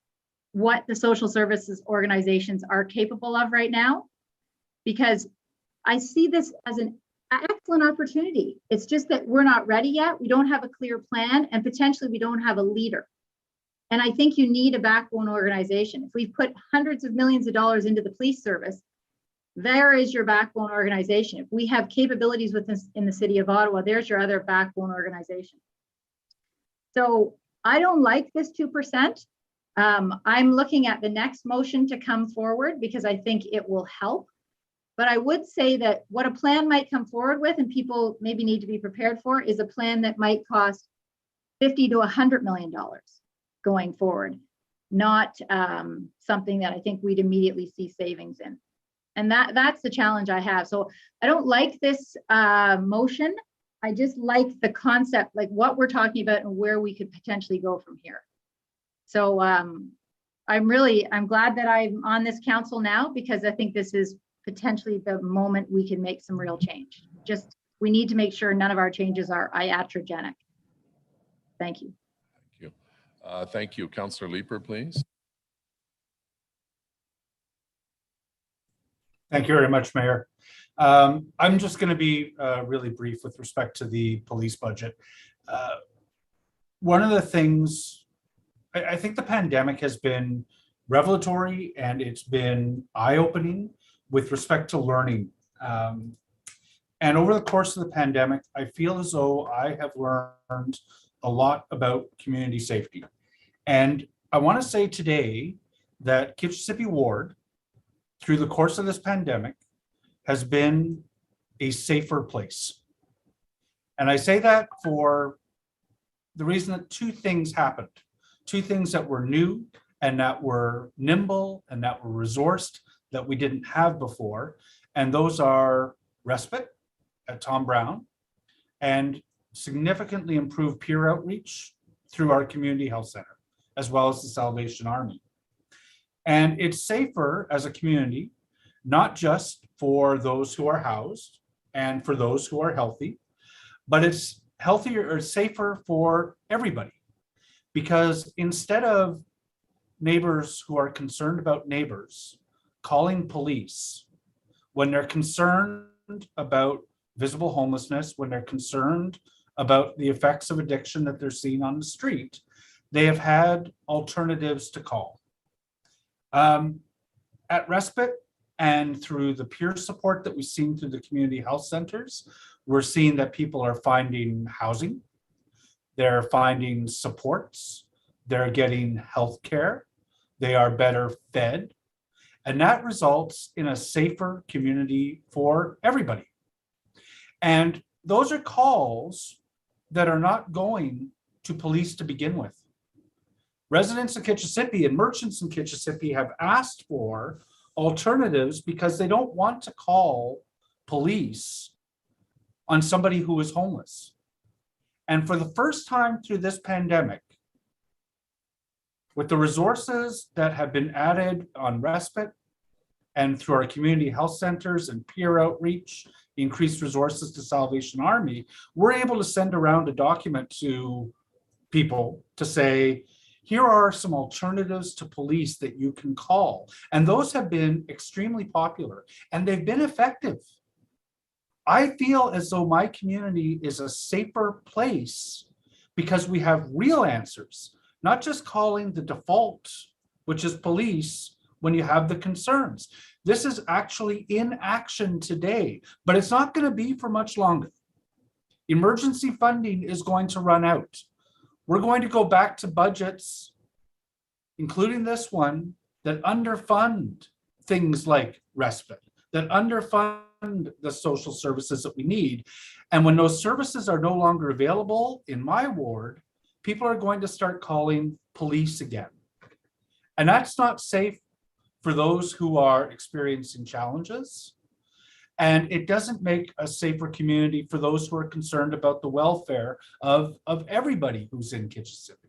[SPEAKER 16] what the social services organizations are capable of right now, because I see this as an excellent opportunity. It's just that we're not ready yet. We don't have a clear plan, and potentially we don't have a leader. And I think you need a backbone organization. If we've put hundreds of millions of dollars into the police service, there is your backbone organization. If we have capabilities with this in the city of Ottawa, there's your other backbone organization. So I don't like this 2%. I'm looking at the next motion to come forward because I think it will help. But I would say that what a plan might come forward with, and people maybe need to be prepared for, is a plan that might cost $50 to $100 million going forward, not something that I think we'd immediately see savings in. And that's the challenge I have. So I don't like this motion. I just like the concept, like what we're talking about and where we could potentially go from here. So I'm glad that I'm on this council now, because I think this is potentially the moment we can make some real change. Just, we need to make sure none of our changes are iatrogenic. Thank you.
[SPEAKER 2] Thank you. Thank you. Councillor Leeper, please.
[SPEAKER 17] Thank you very much, Mayor. I'm just going to be really brief with respect to the police budget. One of the things, I think the pandemic has been revelatory and it's been eye-opening with respect to learning. And over the course of the pandemic, I feel as though I have learned a lot about community safety. And I want to say today that Kitchissippi Ward, through the course of this pandemic, has been a safer place. And I say that for the reason that two things happened. Two things that were new and that were nimble and that were resourced that we didn't have before. And those are respite at Tom Brown and significantly improved peer outreach through our community health center, as well as the Salvation Army. And it's safer as a community, not just for those who are housed and for those who are healthy, but it's healthier or safer for everybody. Because instead of neighbors who are concerned about neighbors calling police when they're concerned about visible homelessness, when they're concerned about the effects of addiction that they're seeing on the street, they have had alternatives to call. At Respite and through the peer support that we've seen through the community health centers, we're seeing that people are finding housing, they're finding supports, they're getting health care, they are better fed, and that results in a safer community for everybody. And those are calls that are not going to police to begin with. Residents of Kitchissippi and merchants in Kitchissippi have asked for alternatives because they don't want to call police on somebody who is homeless. And for the first time through this pandemic, with the resources that have been added on respite and through our community health centers and peer outreach, increased resources to Salvation Army, we're able to send around a document to people to say, here are some alternatives to police that you can call. And those have been extremely popular and they've been effective. I feel as though my community is a safer place because we have real answers, not just calling the default, which is police, when you have the concerns. This is actually in action today, but it's not going to be for much longer. Emergency funding is going to run out. We're going to go back to budgets, including this one, that underfund things like respite, that underfund the social services that we need. And when those services are no longer available in my ward, people are going to start calling police again. And that's not safe for those who are experiencing challenges. And it doesn't make a safer community for those who are concerned about the welfare of everybody who's in Kitchissippi.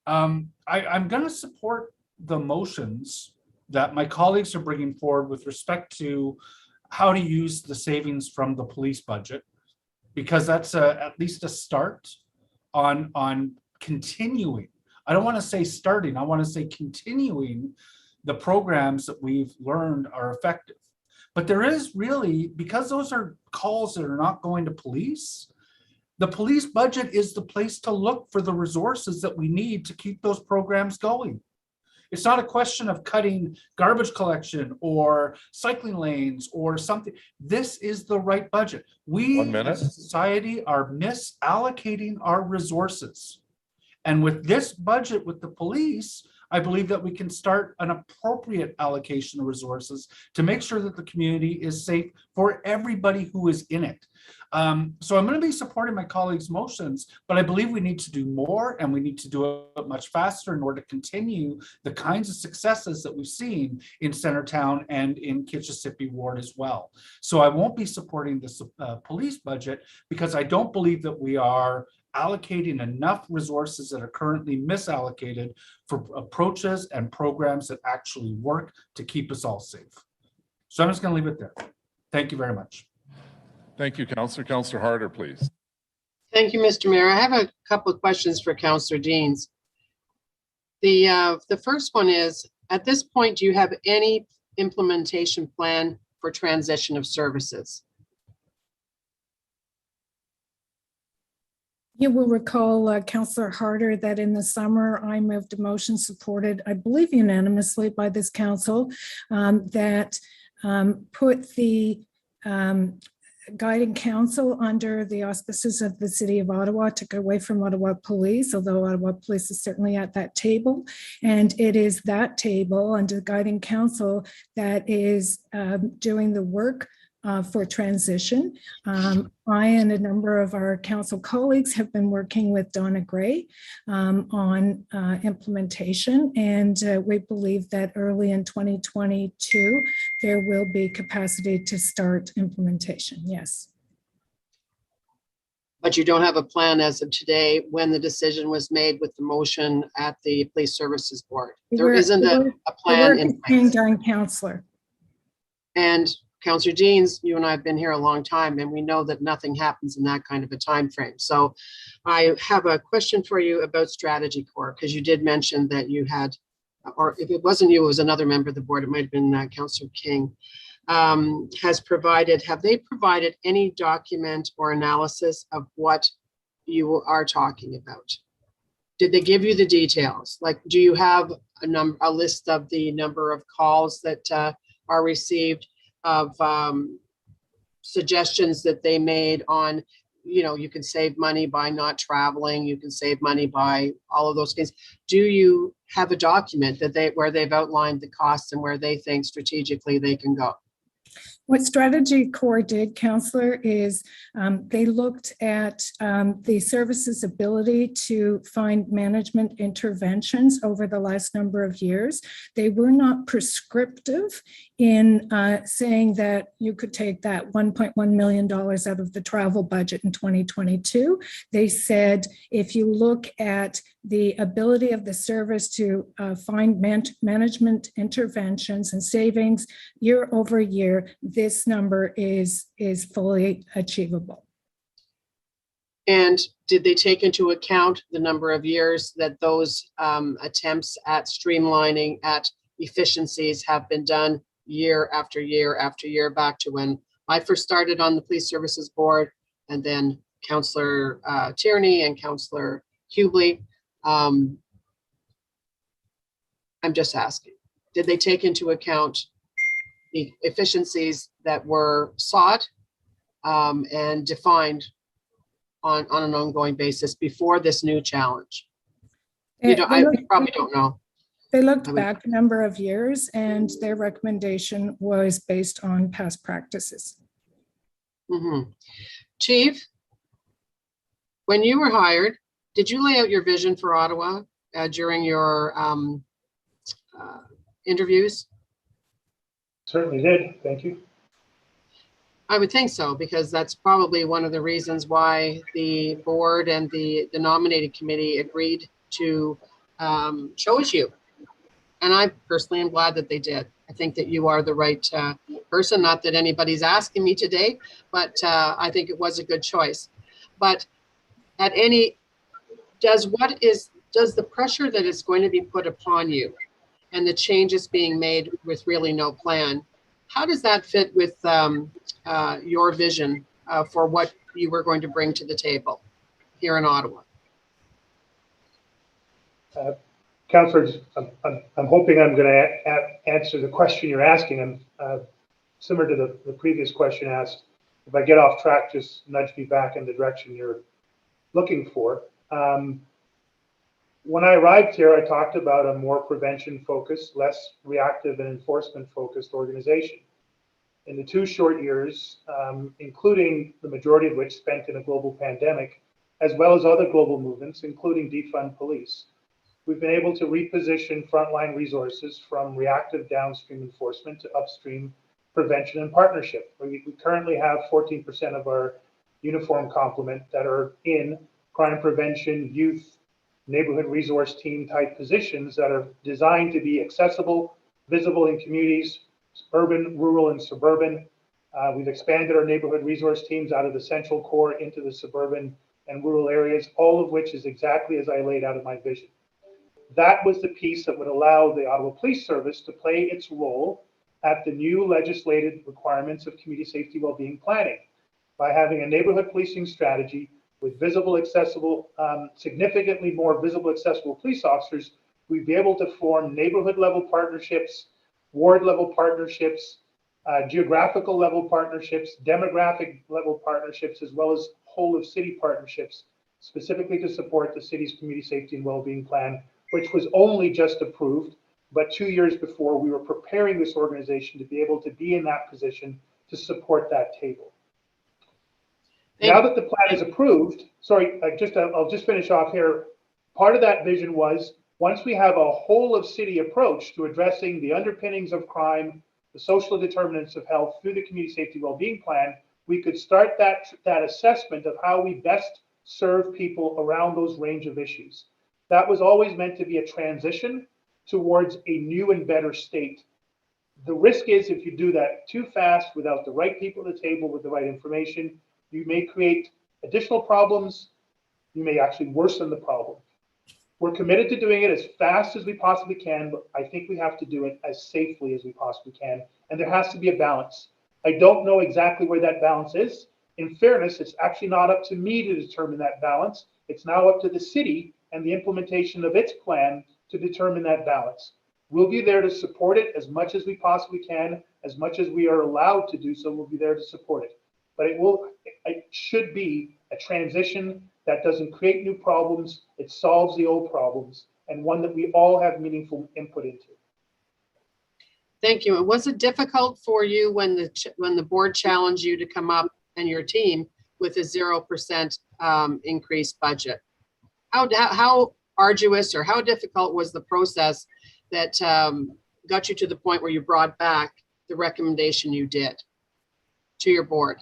[SPEAKER 17] I'm going to support the motions that my colleagues are bringing forward with respect to how to use the savings from the police budget, because that's at least a start on continuing. I don't want to say starting, I want to say continuing the programs that we've learned are effective. But there is really, because those are calls that are not going to police, the police budget is the place to look for the resources that we need to keep those programs going. It's not a question of cutting garbage collection or cycling lanes or something. This is the right budget. We as a society are misallocating our resources. And with this budget with the police, I believe that we can start an appropriate allocation of resources to make sure that the community is safe for everybody who is in it. So I'm going to be supporting my colleagues' motions, but I believe we need to do more, and we need to do it much faster in order to continue the kinds of successes that we've seen in Centertown and in Kitchissippi Ward as well. So I won't be supporting this police budget because I don't believe that we are allocating enough resources that are currently misallocated for approaches and programs that actually work to keep us all safe. So I'm just going to leave it there. Thank you very much.
[SPEAKER 2] Thank you, Councillor. Councillor Harder, please.
[SPEAKER 9] Thank you, Mr. Mayor. I have a couple of questions for Councillor Deans. The first one is, at this point, do you have any implementation plan for transition of services?
[SPEAKER 12] You will recall, Councillor Harder, that in the summer I moved a motion supported, I believe unanimously by this council, that put the guiding council under the auspices of the City of Ottawa, took away from Ottawa Police, although Ottawa Police is certainly at that table. And it is that table under the guiding council that is doing the work for transition. I and a number of our council colleagues have been working with Donna Gray on implementation, and we believe that early in 2022 there will be capacity to start implementation. Yes.
[SPEAKER 9] But you don't have a plan as of today when the decision was made with the motion at the Police Services Board. There isn't a plan in place.
[SPEAKER 12] Councillor.
[SPEAKER 9] And Councillor Deans, you and I have been here a long time, and we know that nothing happens in that kind of a time frame. So I have a question for you about Strategy Corps, because you did mention that you had, or if it wasn't you, it was another member of the board, it might have been Councillor King, have they provided any document or analysis of what you are talking about? Did they give you the details? Like, do you have a list of the number of calls that are received, of suggestions that they made on, you know, you can save money by not traveling, you can save money by all of those things? Do you have a document that where they've outlined the costs and where they think strategically they can go?
[SPEAKER 12] What Strategy Corps did, Councillor, is they looked at the service's ability to find management interventions over the last number of years. They were not prescriptive in saying that you could take that $1.1 million out of the travel budget in 2022. They said, if you look at the ability of the service to find management interventions and savings year over year, this number is fully achievable.
[SPEAKER 9] And did they take into account the number of years that those attempts at streamlining, at efficiencies have been done year after year after year, back to when I first started on the Police Services Board, and then Councillor Tierney and Councillor Hubley? I'm just asking, did they take into account the efficiencies that were sought and defined on an ongoing basis before this new challenge? You probably don't know.
[SPEAKER 12] They looked back a number of years, and their recommendation was based on past practices.
[SPEAKER 9] Mm-hmm. Chief, when you were hired, did you lay out your vision for Ottawa during your interviews?
[SPEAKER 13] Certainly did. Thank you.
[SPEAKER 9] I would think so, because that's probably one of the reasons why the board and the nominating committee agreed to chose you. And I personally am glad that they did. I think that you are the right person, not that anybody's asking me today, but I think it was a good choice. But does the pressure that is going to be put upon you and the changes being made with really no plan, how does that fit with your vision for what you were going to bring to the table here in Ottawa?
[SPEAKER 13] Councillors, I'm hoping I'm going to answer the question you're asking. And similar to the previous question asked, if I get off track, just nudge me back in the direction you're looking for. When I arrived here, I talked about a more prevention-focused, less reactive and enforcement-focused organization. In the 2 short years, including the majority of which spent in a global pandemic, as well as other global movements, including defund police, we've been able to reposition frontline resources from reactive downstream enforcement to upstream prevention and partnership. We currently have 14% of our uniform complement that are in crime prevention, youth, neighborhood resource team type positions that are designed to be accessible, visible in communities, urban, rural, and suburban. We've expanded our neighborhood resource teams out of the central core into the suburban and rural areas, all of which is exactly as I laid out in my vision. That was the piece that would allow the Ottawa Police Service to play its role at the new legislated requirements of community safety wellbeing planning by having a neighborhood policing strategy with visible, accessible, significantly more visible, accessible police officers. We'd be able to form neighborhood level partnerships, ward level partnerships, geographical level partnerships, demographic level partnerships, as well as whole of city partnerships, specifically to support the city's community safety and wellbeing plan, which was only just approved, but 2 years before we were preparing this organization to be able to be in that position to support that table. Now that the plan is approved, sorry, I'll just finish off here. Part of that vision was once we have a whole of city approach to addressing the underpinnings of crime, the social determinants of health through the community safety wellbeing plan, we could start that assessment of how we best serve people around those range of issues. That was always meant to be a transition towards a new and better state. The risk is if you do that too fast without the right people at the table with the right information, you may create additional problems. You may actually worsen the problem. We're committed to doing it as fast as we possibly can, but I think we have to do it as safely as we possibly can. And there has to be a balance. I don't know exactly where that balance is. In fairness, it's actually not up to me to determine that balance. It's now up to the city and the implementation of its plan to determine that balance. We'll be there to support it as much as we possibly can, as much as we are allowed to do so. We'll be there to support it. But it should be a transition that doesn't create new problems. It solves the old problems, and one that we all have meaningful input into.
[SPEAKER 9] Thank you. And was it difficult for you when the board challenged you to come up and your team with a 0% increased budget? How arduous or how difficult was the process that got you to the point where you brought back the recommendation you did to your board?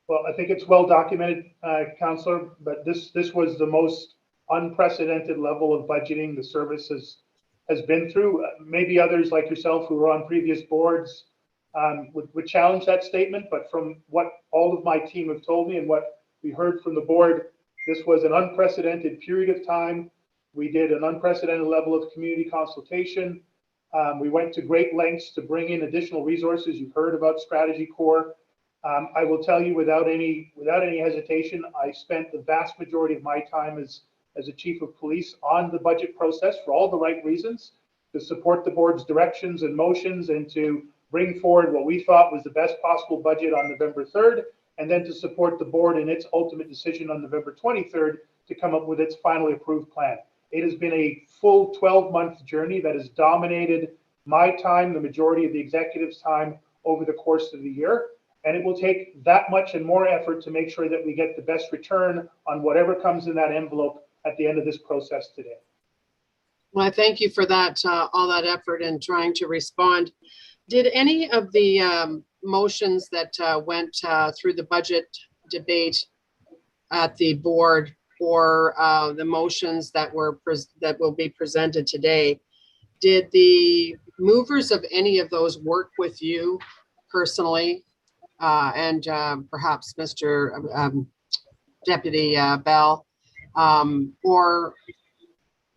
[SPEAKER 13] Well, I think it's well documented, Councillor, but this was the most unprecedented level of budgeting the service has been through. Maybe others like yourself who were on previous boards would challenge that statement, but from what all of my team have told me and what we heard from the board, this was an unprecedented period of time. We did an unprecedented level of community consultation. We went to great lengths to bring in additional resources. You've heard about Strategy Core. I will tell you without any hesitation, I spent the vast majority of my time as a chief of police on the budget process for all the right reasons, to support the board's directions and motions and to bring forward what we thought was the best possible budget on November 3rd, and then to support the board in its ultimate decision on November 23rd to come up with its finally approved plan. It has been a full 12-month journey that has dominated my time, the majority of the executive's time over the course of the year. And it will take that much and more effort to make sure that we get the best return on whatever comes in that envelope at the end of this process today.
[SPEAKER 9] Well, I thank you for that, all that effort and trying to respond. Did any of the motions that went through the budget debate at the board, or the motions that will be presented today, did the movers of any of those work with you personally, and perhaps Mr. Deputy Bell, or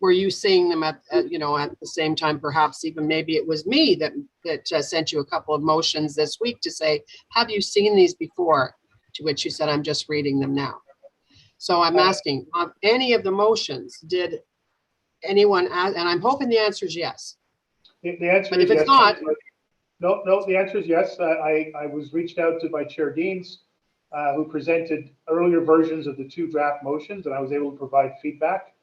[SPEAKER 9] were you seeing them at the same time? Perhaps even maybe it was me that sent you a couple of motions this week to say, have you seen these before? To which you said, I'm just reading them now. So I'm asking, on any of the motions, did anyone ask? And I'm hoping the answer is yes.
[SPEAKER 13] The answer
[SPEAKER 9] but
[SPEAKER 13] is
[SPEAKER 9] if it's
[SPEAKER 13] yes.
[SPEAKER 9] not,
[SPEAKER 13] no, the answer is yes. I was reached out to by Chair Deans, who presented earlier versions of the 2 draft motions, and I was able to provide feedback.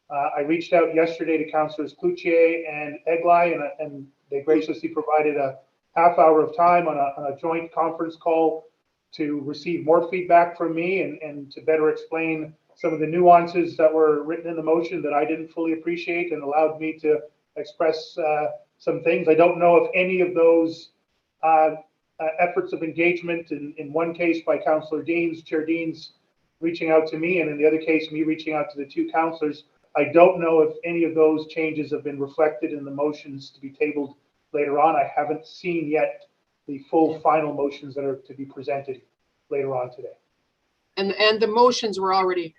[SPEAKER 13] I reached out yesterday to Councillors Cloutier and Eglai, and they graciously provided a half hour of time on a joint conference call to receive more feedback from me and to better explain some of the nuances that were written in the motion that I didn't fully appreciate, and allowed me to express some things. I don't know if any of those efforts of engagement, in one case by Councillor Deans, Chair Deans reaching out to me, and in the other case, me reaching out to the 2 councillors, I don't know if any of those changes have been reflected in the motions to be tabled later on. I haven't seen yet the full final motions that are to be presented later on today.
[SPEAKER 9] and the motions were already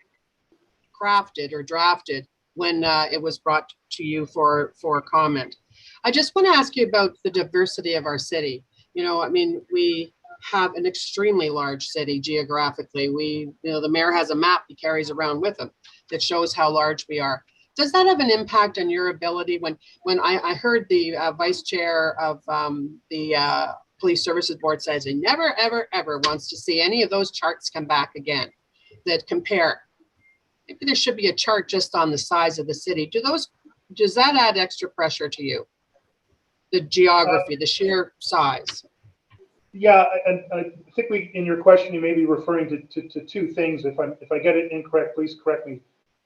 [SPEAKER 9] crafted or drafted when it was brought to you for comment. I just want to ask you about the diversity of our city. I mean, we have an extremely large city geographically. The mayor has a map he carries around with him that shows how large we are. Does that have an impact on your ability? When I heard the vice chair of the Police Services Board says he never, ever, ever wants to see any of those charts come back again that compare. Maybe there should be a chart just on the size of the city. Does that add extra pressure to you? The geography, the sheer size?
[SPEAKER 13] Yeah, and I think in your question, you may be referring to 2 things. If I get it incorrect, please correct me.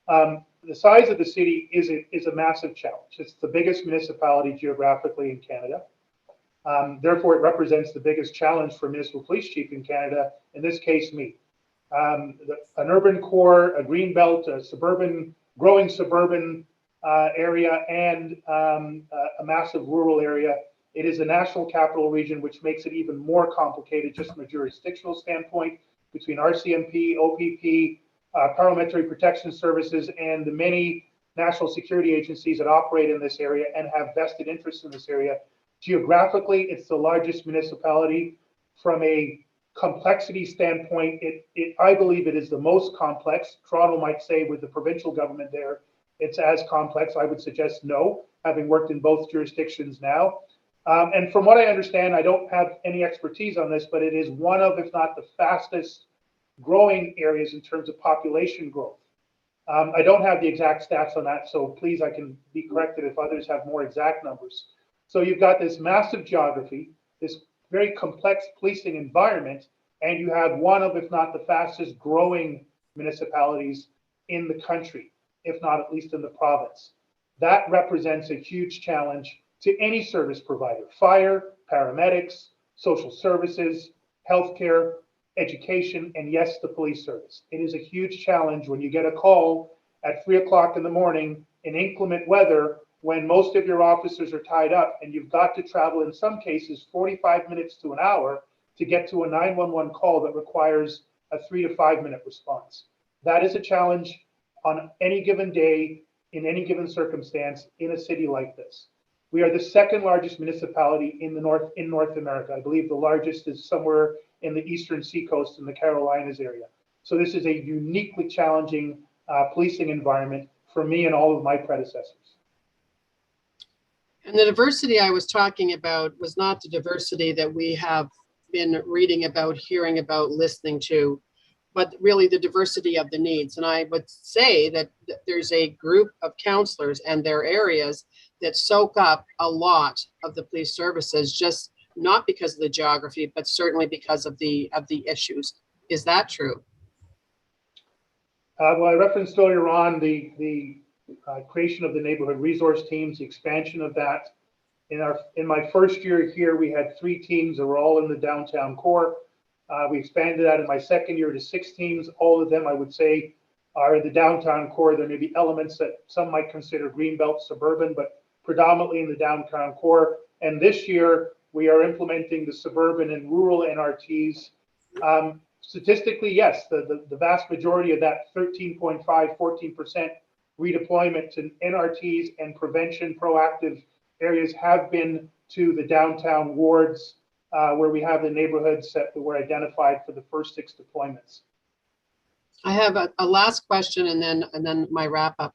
[SPEAKER 13] The size of the city is a massive challenge. It's the biggest municipality geographically in Canada. Therefore, it represents the biggest challenge for municipal police chief in Canada, in this case, me. An urban core, a green belt, a growing suburban area, and a massive rural area. It is a national capital region, which makes it even more complicated just from a jurisdictional standpoint between RCMP, OPP, Parliamentary Protection Services, and the many national security agencies that operate in this area and have vested interests in this area. Geographically, it's the largest municipality. From a complexity standpoint, I believe it is the most complex. Toronto might say with the provincial government there, it's as complex. I would suggest no, having worked in both jurisdictions now. And from what I understand, I don't have any expertise on this, but it is one of, if not the fastest growing areas in terms of population growth. I don't have the exact stats on that, so please, I can be corrected if others have more exact numbers. So you've got this massive geography, this very complex policing environment, and you have one of, if not the fastest growing municipalities in the country, if not at least in the province. That represents a huge challenge to any service provider: fire, paramedics, social services, healthcare, education, and yes, the police service. It is a huge challenge when you get a call at 3 o'clock in the morning in inclement weather when most of your officers are tied up and you've got to travel, in some cases, 45 minutes to an hour to get to a 911 call that requires a 3 to 5 minute response. That is a challenge on any given day, in any given circumstance, in a city like this. We are the 2nd largest municipality in North America. I believe the largest is somewhere in the eastern seacoast in the Carolinas area. So this is a uniquely challenging policing environment for me and all of my predecessors.
[SPEAKER 9] And the diversity I was talking about was not the diversity that we have been reading about, hearing about, listening to, but really the diversity of the needs. And I would say that there's a group of counselors and their areas that soak up a lot of the police services, just not because of the geography, but certainly because of the issues. Is that true?
[SPEAKER 13] Well, I referenced earlier on the creation of the neighborhood resource teams, the expansion of that. In my first year here, we had 3 teams that were all in the downtown core. We expanded that in my second year to 6 teams. All of them, I would say, are in the downtown core. There may be elements that some might consider greenbelt suburban, but predominantly in the downtown core. And this year, we are implementing the suburban and rural NRTs. Statistically, yes, the vast majority of that 13.5, 14% redeployment to NRTs and prevention proactive areas have been to the downtown wards where we have the neighborhoods that were identified for the first 6 deployments.
[SPEAKER 9] I have a last question and then my wrap up.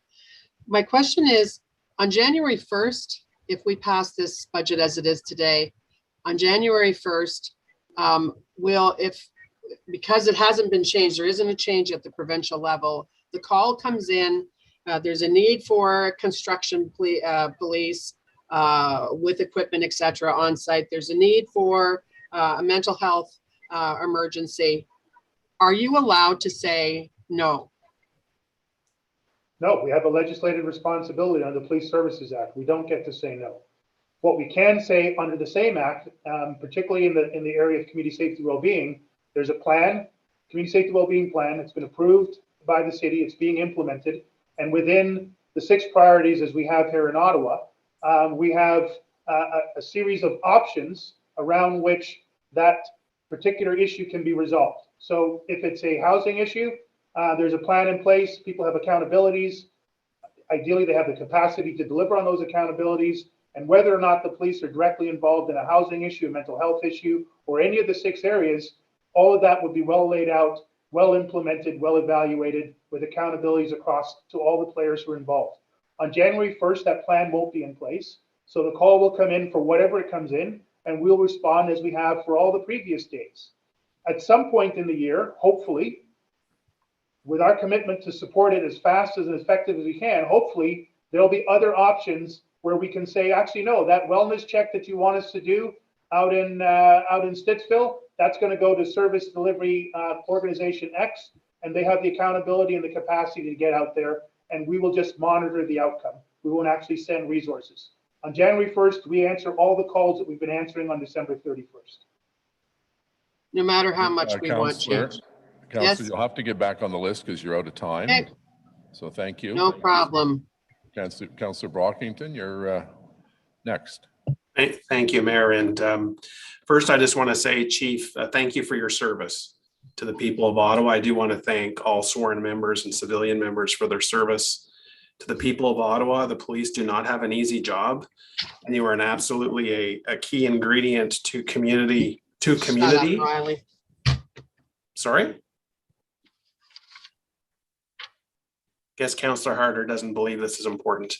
[SPEAKER 9] My question is, on January 1st, if we pass this budget as it is today, on January 1st, because it hasn't been changed, there isn't a change at the provincial level, the call comes in, there's a need for construction police with equipment, et cetera, on site. There's a need for a mental health emergency. Are you allowed to say no?
[SPEAKER 13] No, we have a legislative responsibility under the Police Services Act. We don't get to say no. What we can say under the same act, particularly in the area of community safety well-being, there's a plan, community safety well-being plan. It's been approved by the city. It's being implemented. And within the 6 priorities, as we have here in Ottawa, we have a series of options around which that particular issue can be resolved. So if it's a housing issue, there's a plan in place. People have accountabilities. Ideally, they have the capacity to deliver on those accountabilities. And whether or not the police are directly involved in a housing issue, a mental health issue, or any of the 6 areas, all of that would be well laid out, well implemented, well evaluated, with accountabilities across to all the players who are involved. On January 1st, that plan won't be in place. So the call will come in for whatever it comes in, and we'll respond as we have for all the previous days. At some point in the year, hopefully, with our commitment to support it as fast and as effective as we can, hopefully there'll be other options where we can say, actually, no, that wellness check that you want us to do out in Stittsville, that's going to go to service delivery organization X, and they have the accountability and the capacity to get out there, and we will just monitor the outcome. We won't actually send resources. On January 1st, we answer all the calls that we've been answering on December 31st.
[SPEAKER 9] No matter how much we want change.
[SPEAKER 2] Counselor,
[SPEAKER 9] Yes.
[SPEAKER 2] you'll have to get back on the list because you're out of time.
[SPEAKER 9] Okay.
[SPEAKER 2] So thank you.
[SPEAKER 9] No problem.
[SPEAKER 2] Councillor Brockington, you're next.
[SPEAKER 18] Thank you, Mayor. And first, I just want to say, Chief, thank you for your service to the people of Ottawa. I do want to thank all sworn members and civilian members for their service. To the people of Ottawa, the police do not have an easy job, and you are an absolutely a key ingredient to community.
[SPEAKER 9] Shut up, Riley.
[SPEAKER 18] Sorry? Guess Councillor Harder doesn't believe this is important.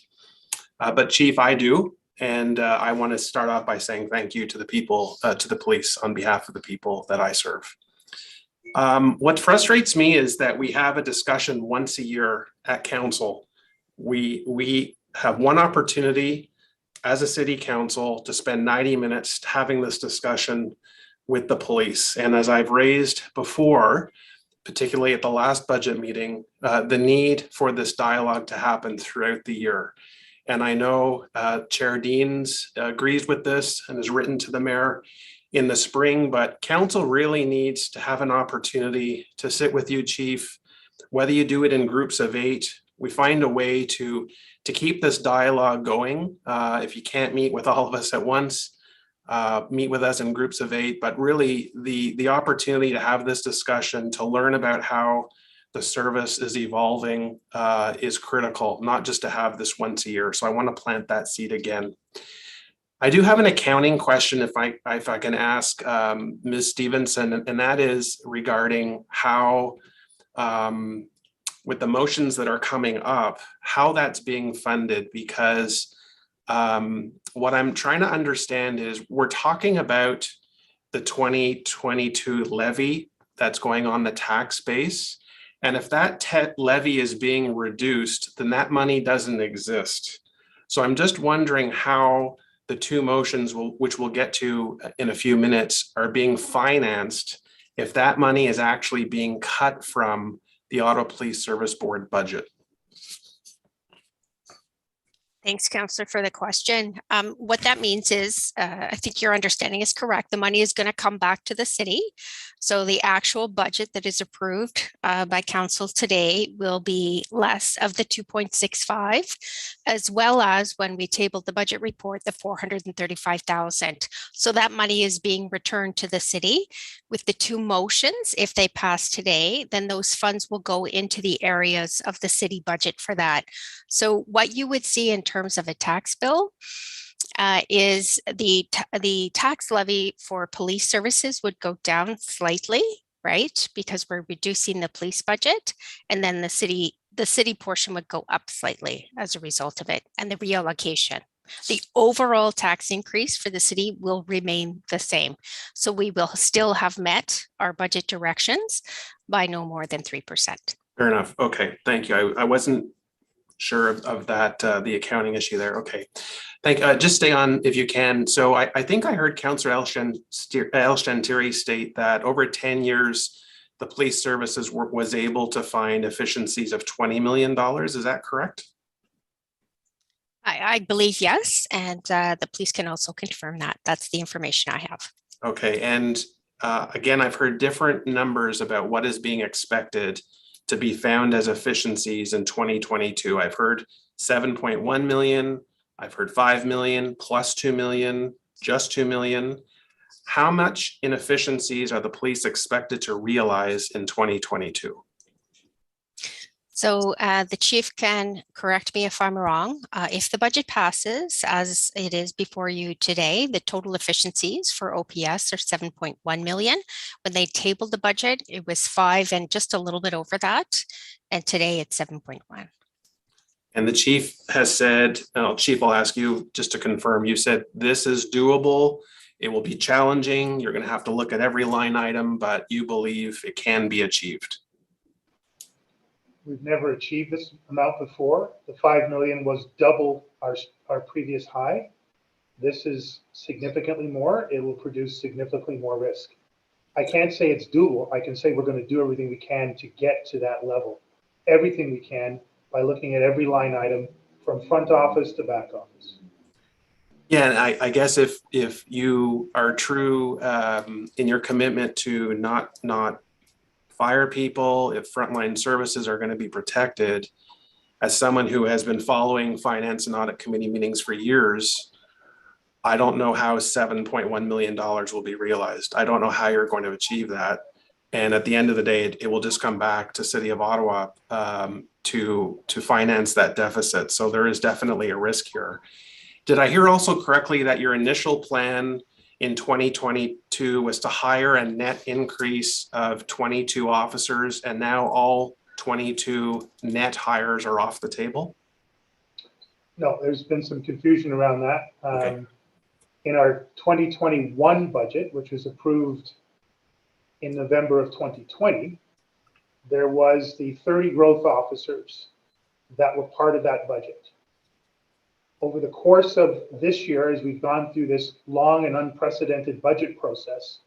[SPEAKER 18] But Chief, I do. And I want to start off by saying thank you to the people, to the police on behalf of the people that I serve. What frustrates me is that we have a discussion once a year at council. We have one opportunity as a city council to spend 90 minutes having this discussion with the police. And as I've raised before, particularly at the last budget meeting, the need for this dialogue to happen throughout the year. And I know Chair Deans agrees with this and has written to the mayor in the spring, but council really needs to have an opportunity to sit with you, Chief, whether you do it in groups of 8. We find a way to keep this dialogue going. If you can't meet with all of us at once, meet with us in groups of 8, but really the opportunity to have this discussion, to learn about how the service is evolving is critical, not just to have this once a year. So I want to plant that seed again. I do have an accounting question if I can ask Ms. Stevenson, and that is regarding how, with the motions that are coming up, how that's being funded, because what I'm trying to understand is we're talking about the 2022 levy that's going on the tax base. And if that levy is being reduced, then that money doesn't exist. So I'm just wondering how the 2 motions, which we'll get to in a few minutes, are being financed if that money is actually being cut from the Ottawa Police Service Board budget.
[SPEAKER 19] Thanks, Councillor, for the question. What that means is, I think your understanding is correct. The money is going to come back to the city. So the actual budget that is approved by council today will be less of the 2.65, as well as when we tabled the budget report, the 435,000. So that money is being returned to the city with the two motions. If they pass today, then those funds will go into the areas of the city budget for that. So what you would see in terms of a tax bill is the tax levy for police services would go down slightly, right? Because we're reducing the police budget, and then the city portion would go up slightly as a result of it, and the reallocation. The overall tax increase for the city will remain the same. So we will still have met our budget directions by no more than 3%.
[SPEAKER 18] Fair enough. Okay, thank you. I wasn't sure of that, the accounting issue there. Okay, just stay on if you can. So I think I heard Councillor El-Shantiri state that over 10 years, the police services was able to find efficiencies of $20 million. Is that correct?
[SPEAKER 19] I believe yes, and the police can also confirm that. That's the information I have.
[SPEAKER 18] Okay, and again, I've heard different numbers about what is being expected to be found as efficiencies in 2022. I've heard 7.1 million, I've heard 5 million, plus 2 million, just 2 million. How much inefficiencies are the police expected to realize in 2022?
[SPEAKER 19] So the chief can correct me if I'm wrong. If the budget passes as it is before you today, the total efficiencies for OPS are 7.1 million. When they tabled the budget, it was 5 and just a little bit over that. And today it's 7.1.
[SPEAKER 18] And the chief has said, Chief, I'll ask you just to confirm, you said this is doable. It will be challenging. You're going to have to look at every line item, but you believe it can be achieved.
[SPEAKER 13] We've never achieved this amount before. The 5 million was double our previous high. This is significantly more. It will produce significantly more risk. I can't say it's doable. I can say we're going to do everything we can to get to that level. Everything we can by looking at every line item from front office to back office.
[SPEAKER 18] Yeah, and I guess if you are true in your commitment to not fire people, if frontline services are going to be protected, as someone who has been following Finance and Audit Committee meetings for years, I don't know how $7.1 million will be realized. I don't know how you're going to achieve that. And at the end of the day, it will just come back to City of Ottawa to finance that deficit. So there is definitely a risk here. Did I hear also correctly that your initial plan in 2022 was to hire a net increase of 22 officers, and now all 22 net hires are off the table?
[SPEAKER 13] No, there's been some confusion around that.
[SPEAKER 18] Okay.
[SPEAKER 13] In our 2021 budget, which was approved in November of 2020, there was the 30 growth officers that were part of that budget. Over the course of this year, as we've gone through this long and unprecedented budget process,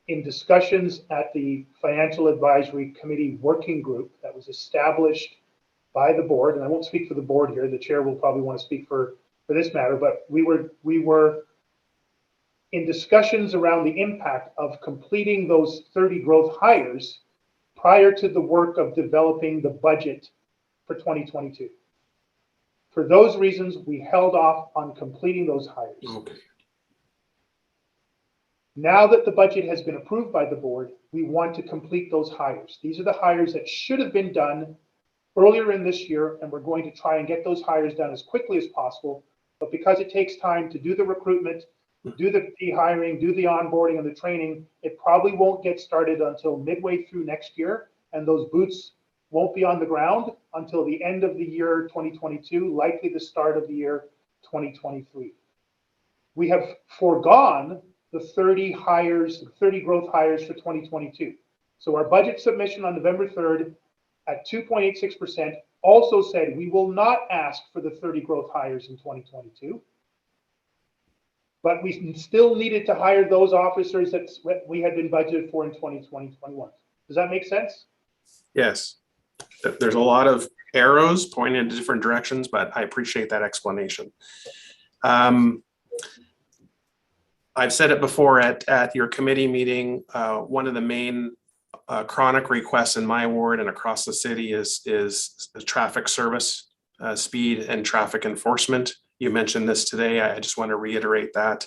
[SPEAKER 13] in discussions at the Financial Advisory Committee Working Group that was established by the board, and I won't speak for the board here, the chair will probably want to speak for this matter, but we were in discussions around the impact of completing those 30 growth hires prior to the work of developing the budget for 2022. For those reasons, we held off on completing those hires.
[SPEAKER 18] Okay.
[SPEAKER 13] Now that the budget has been approved by the board, we want to complete those hires. These are the hires that should have been done earlier in this year, and we're going to try and get those hires done as quickly as possible. But because it takes time to do the recruitment, do the hiring, do the onboarding and the training, it probably won't get started until midway through next year, and those boots won't be on the ground until the end of the year 2022, likely the start of the year 2023. We have foregone the 30 hires, 30 growth hires for 2022. So our budget submission on November 3rd at 2.86% also said we will not ask for the 30 growth hires in 2022, but we still needed to hire those officers that we had been budgeted for in 2020-21. Does that make sense?
[SPEAKER 18] Yes. There's a lot of arrows pointing in different directions, but I appreciate that explanation. I've said it before at your committee meeting, one of the main chronic requests in my ward and across the city is the traffic service, speed and traffic enforcement. You mentioned this today. I just want to reiterate that.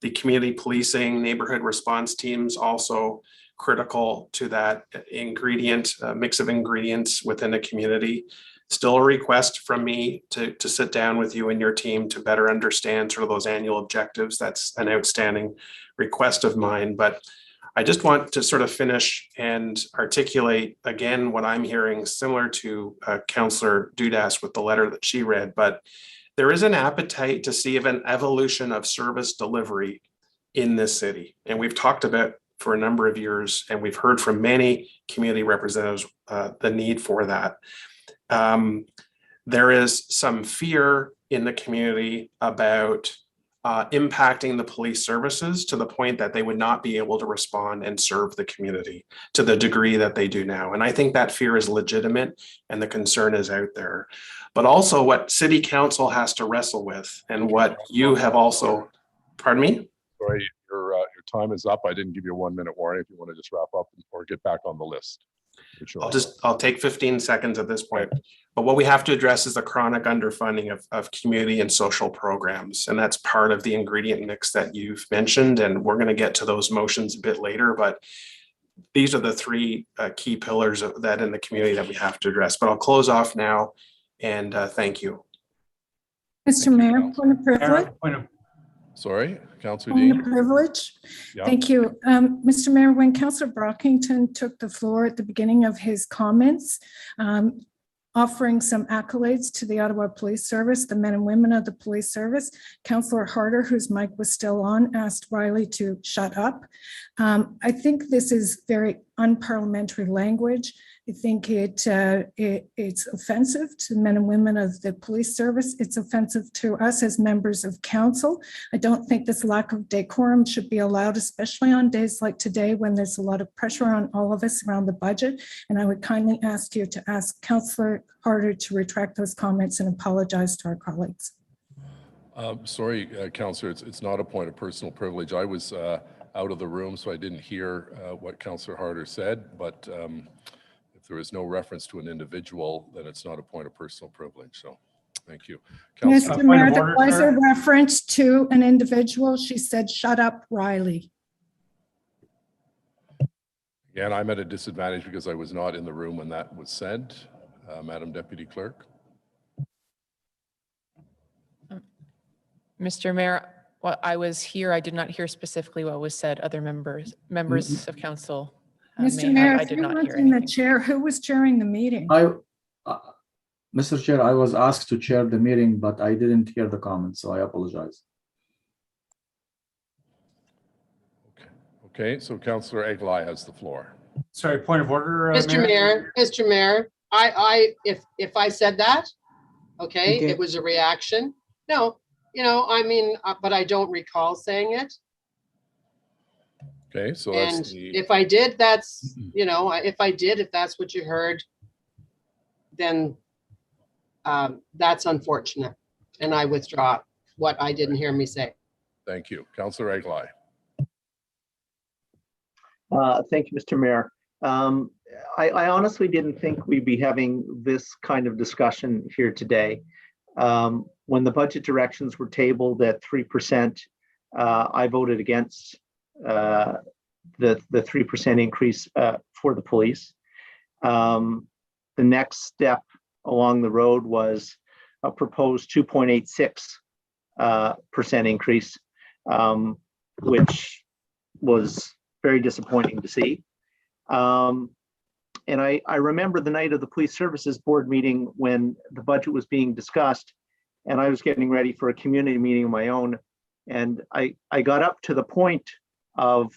[SPEAKER 18] The community policing, neighborhood response teams also critical to that ingredient, mix of ingredients within a community. Still a request from me to sit down with you and your team to better understand sort of those annual objectives. That's an outstanding request of mine, but I just want to sort of finish and articulate again what I'm hearing, similar to Councillor Dudas with the letter that she read, but there is an appetite to see an evolution of service delivery in this city. And we've talked about for a number of years, and we've heard from many community representatives the need for that. There is some fear in the community about impacting the police services to the point that they would not be able to respond and serve the community to the degree that they do now. And I think that fear is legitimate and the concern is out there. But also what City Council has to wrestle with, and what you have also, pardon me?
[SPEAKER 2] Sorry, your time is up. I didn't give you a 1 minute warning if you want to just wrap up or get back on the list.
[SPEAKER 18] I'll take 15 seconds at this point. But what we have to address is the chronic underfunding of community and social programs. And that's part of the ingredient mix that you've mentioned. And we're going to get to those motions a bit later, but these are the three key pillars of that in the community that we have to address. But I'll close off now and thank you.
[SPEAKER 12] Mr. Mayor, point of privilege.
[SPEAKER 2] Sorry, Councillor
[SPEAKER 12] Point
[SPEAKER 2] Dean.
[SPEAKER 12] of privilege.
[SPEAKER 2] Yeah.
[SPEAKER 12] Thank you. Mr. Mayor, when Councillor Brockington took the floor at the beginning of his comments, offering some accolades to the Ottawa Police Service, the men and women of the police service, Councillor Harder, whose mic was still on, asked Riley to shut up. I think this is very unparliamentary language. I think it's offensive to the men and women of the police service. It's offensive to us as members of council. I don't think this lack of decorum should be allowed, especially on days like today when there's a lot of pressure on all of us around the budget. And I would kindly ask you to ask Councillor Harder to retract those comments and apologize to our colleagues.
[SPEAKER 2] Sorry, Councillor, it's not a point of personal privilege. I was out of the room, so I didn't hear what Councillor Harder said, but if there is no reference to an individual, then it's not a point of personal privilege. So thank you.
[SPEAKER 12] Mr. Mayor, there was a reference to an individual. She said, shut up, Riley.
[SPEAKER 2] Again, I'm at a disadvantage because I was not in the room when that was said. Madam Deputy Clerk.
[SPEAKER 7] Mr. Mayor, while I was here, I did not hear specifically what was said. Other members of council
[SPEAKER 12] Mr. Mayor, if you weren't in the chair, who was chairing the meeting?
[SPEAKER 11] Mr. Chair, I was asked to chair the meeting, but I didn't hear the comments, so I apologize.
[SPEAKER 2] Okay, so Councillor Eglai has the floor.
[SPEAKER 17] Sorry, point of order.
[SPEAKER 9] Mr. Mayor, if I said that, okay, it was a reaction. No, I mean, but I don't recall saying it.
[SPEAKER 2] Okay, so
[SPEAKER 9] And
[SPEAKER 2] that's
[SPEAKER 9] if I did, that's, if that's what you heard, then that's unfortunate. And I withdraw what I didn't hear me say.
[SPEAKER 2] Thank you. Councillor Eglai.
[SPEAKER 3] Thank you, Mr. Mayor. I honestly didn't think we'd be having this kind of discussion here today. When the budget directions were tabled at 3%, I voted against the 3% increase for the police. The next step along the road was a proposed 2.86% increase, which was very disappointing to see. And I remember the night of the Police Services Board meeting when the budget was being discussed, and I was getting ready for a community meeting of my own. And I got up to the point of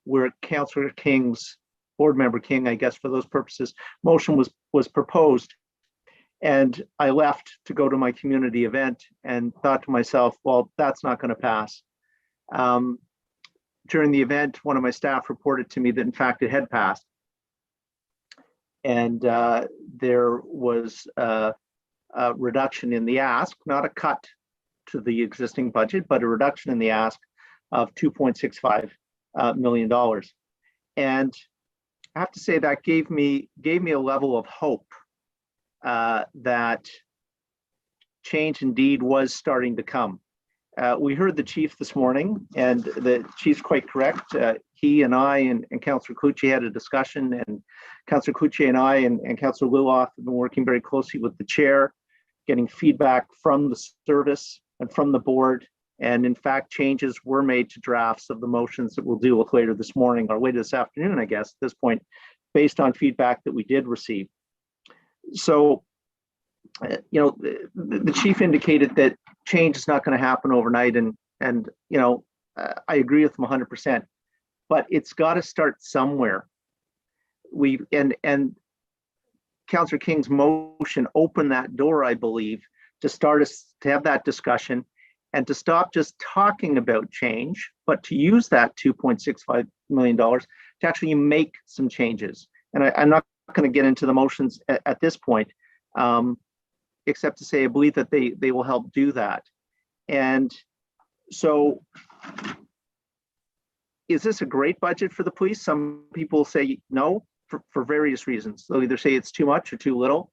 [SPEAKER 3] where Councillor King's, Board Member King, I guess for those purposes, motion was proposed. And I left to go to my community event and thought to myself, well, that's not going to pass. During the event, one of my staff reported to me that in fact it had passed. And there was a reduction in the ask, not a cut to the existing budget, but a reduction in the ask of $2.65 million. And I have to say that gave me a level of hope that change indeed was starting to come. We heard the chief this morning, and the chief's quite correct. He and I and Councillor Clucci had a discussion, and Councillor Clucci and I and Councillor Liloff have been working very closely with the chair, getting feedback from the service and from the board. And in fact, changes were made to drafts of the motions that we'll deal with later this morning, or later this afternoon, I guess, at this point, based on feedback that we did receive. So, you know, the chief indicated that change is not going to happen overnight, and you know, I agree with him 100%. But it's got to start somewhere. And Councillor King's motion opened that door, I believe, to have that discussion, and to stop just talking about change, but to use that $2.65 million to actually make some changes. And I'm not going to get into the motions at this point, except to say I believe that they will help do that. And so, is this a great budget for the police? Some people say no, for various reasons. They'll either say it's too much or too little.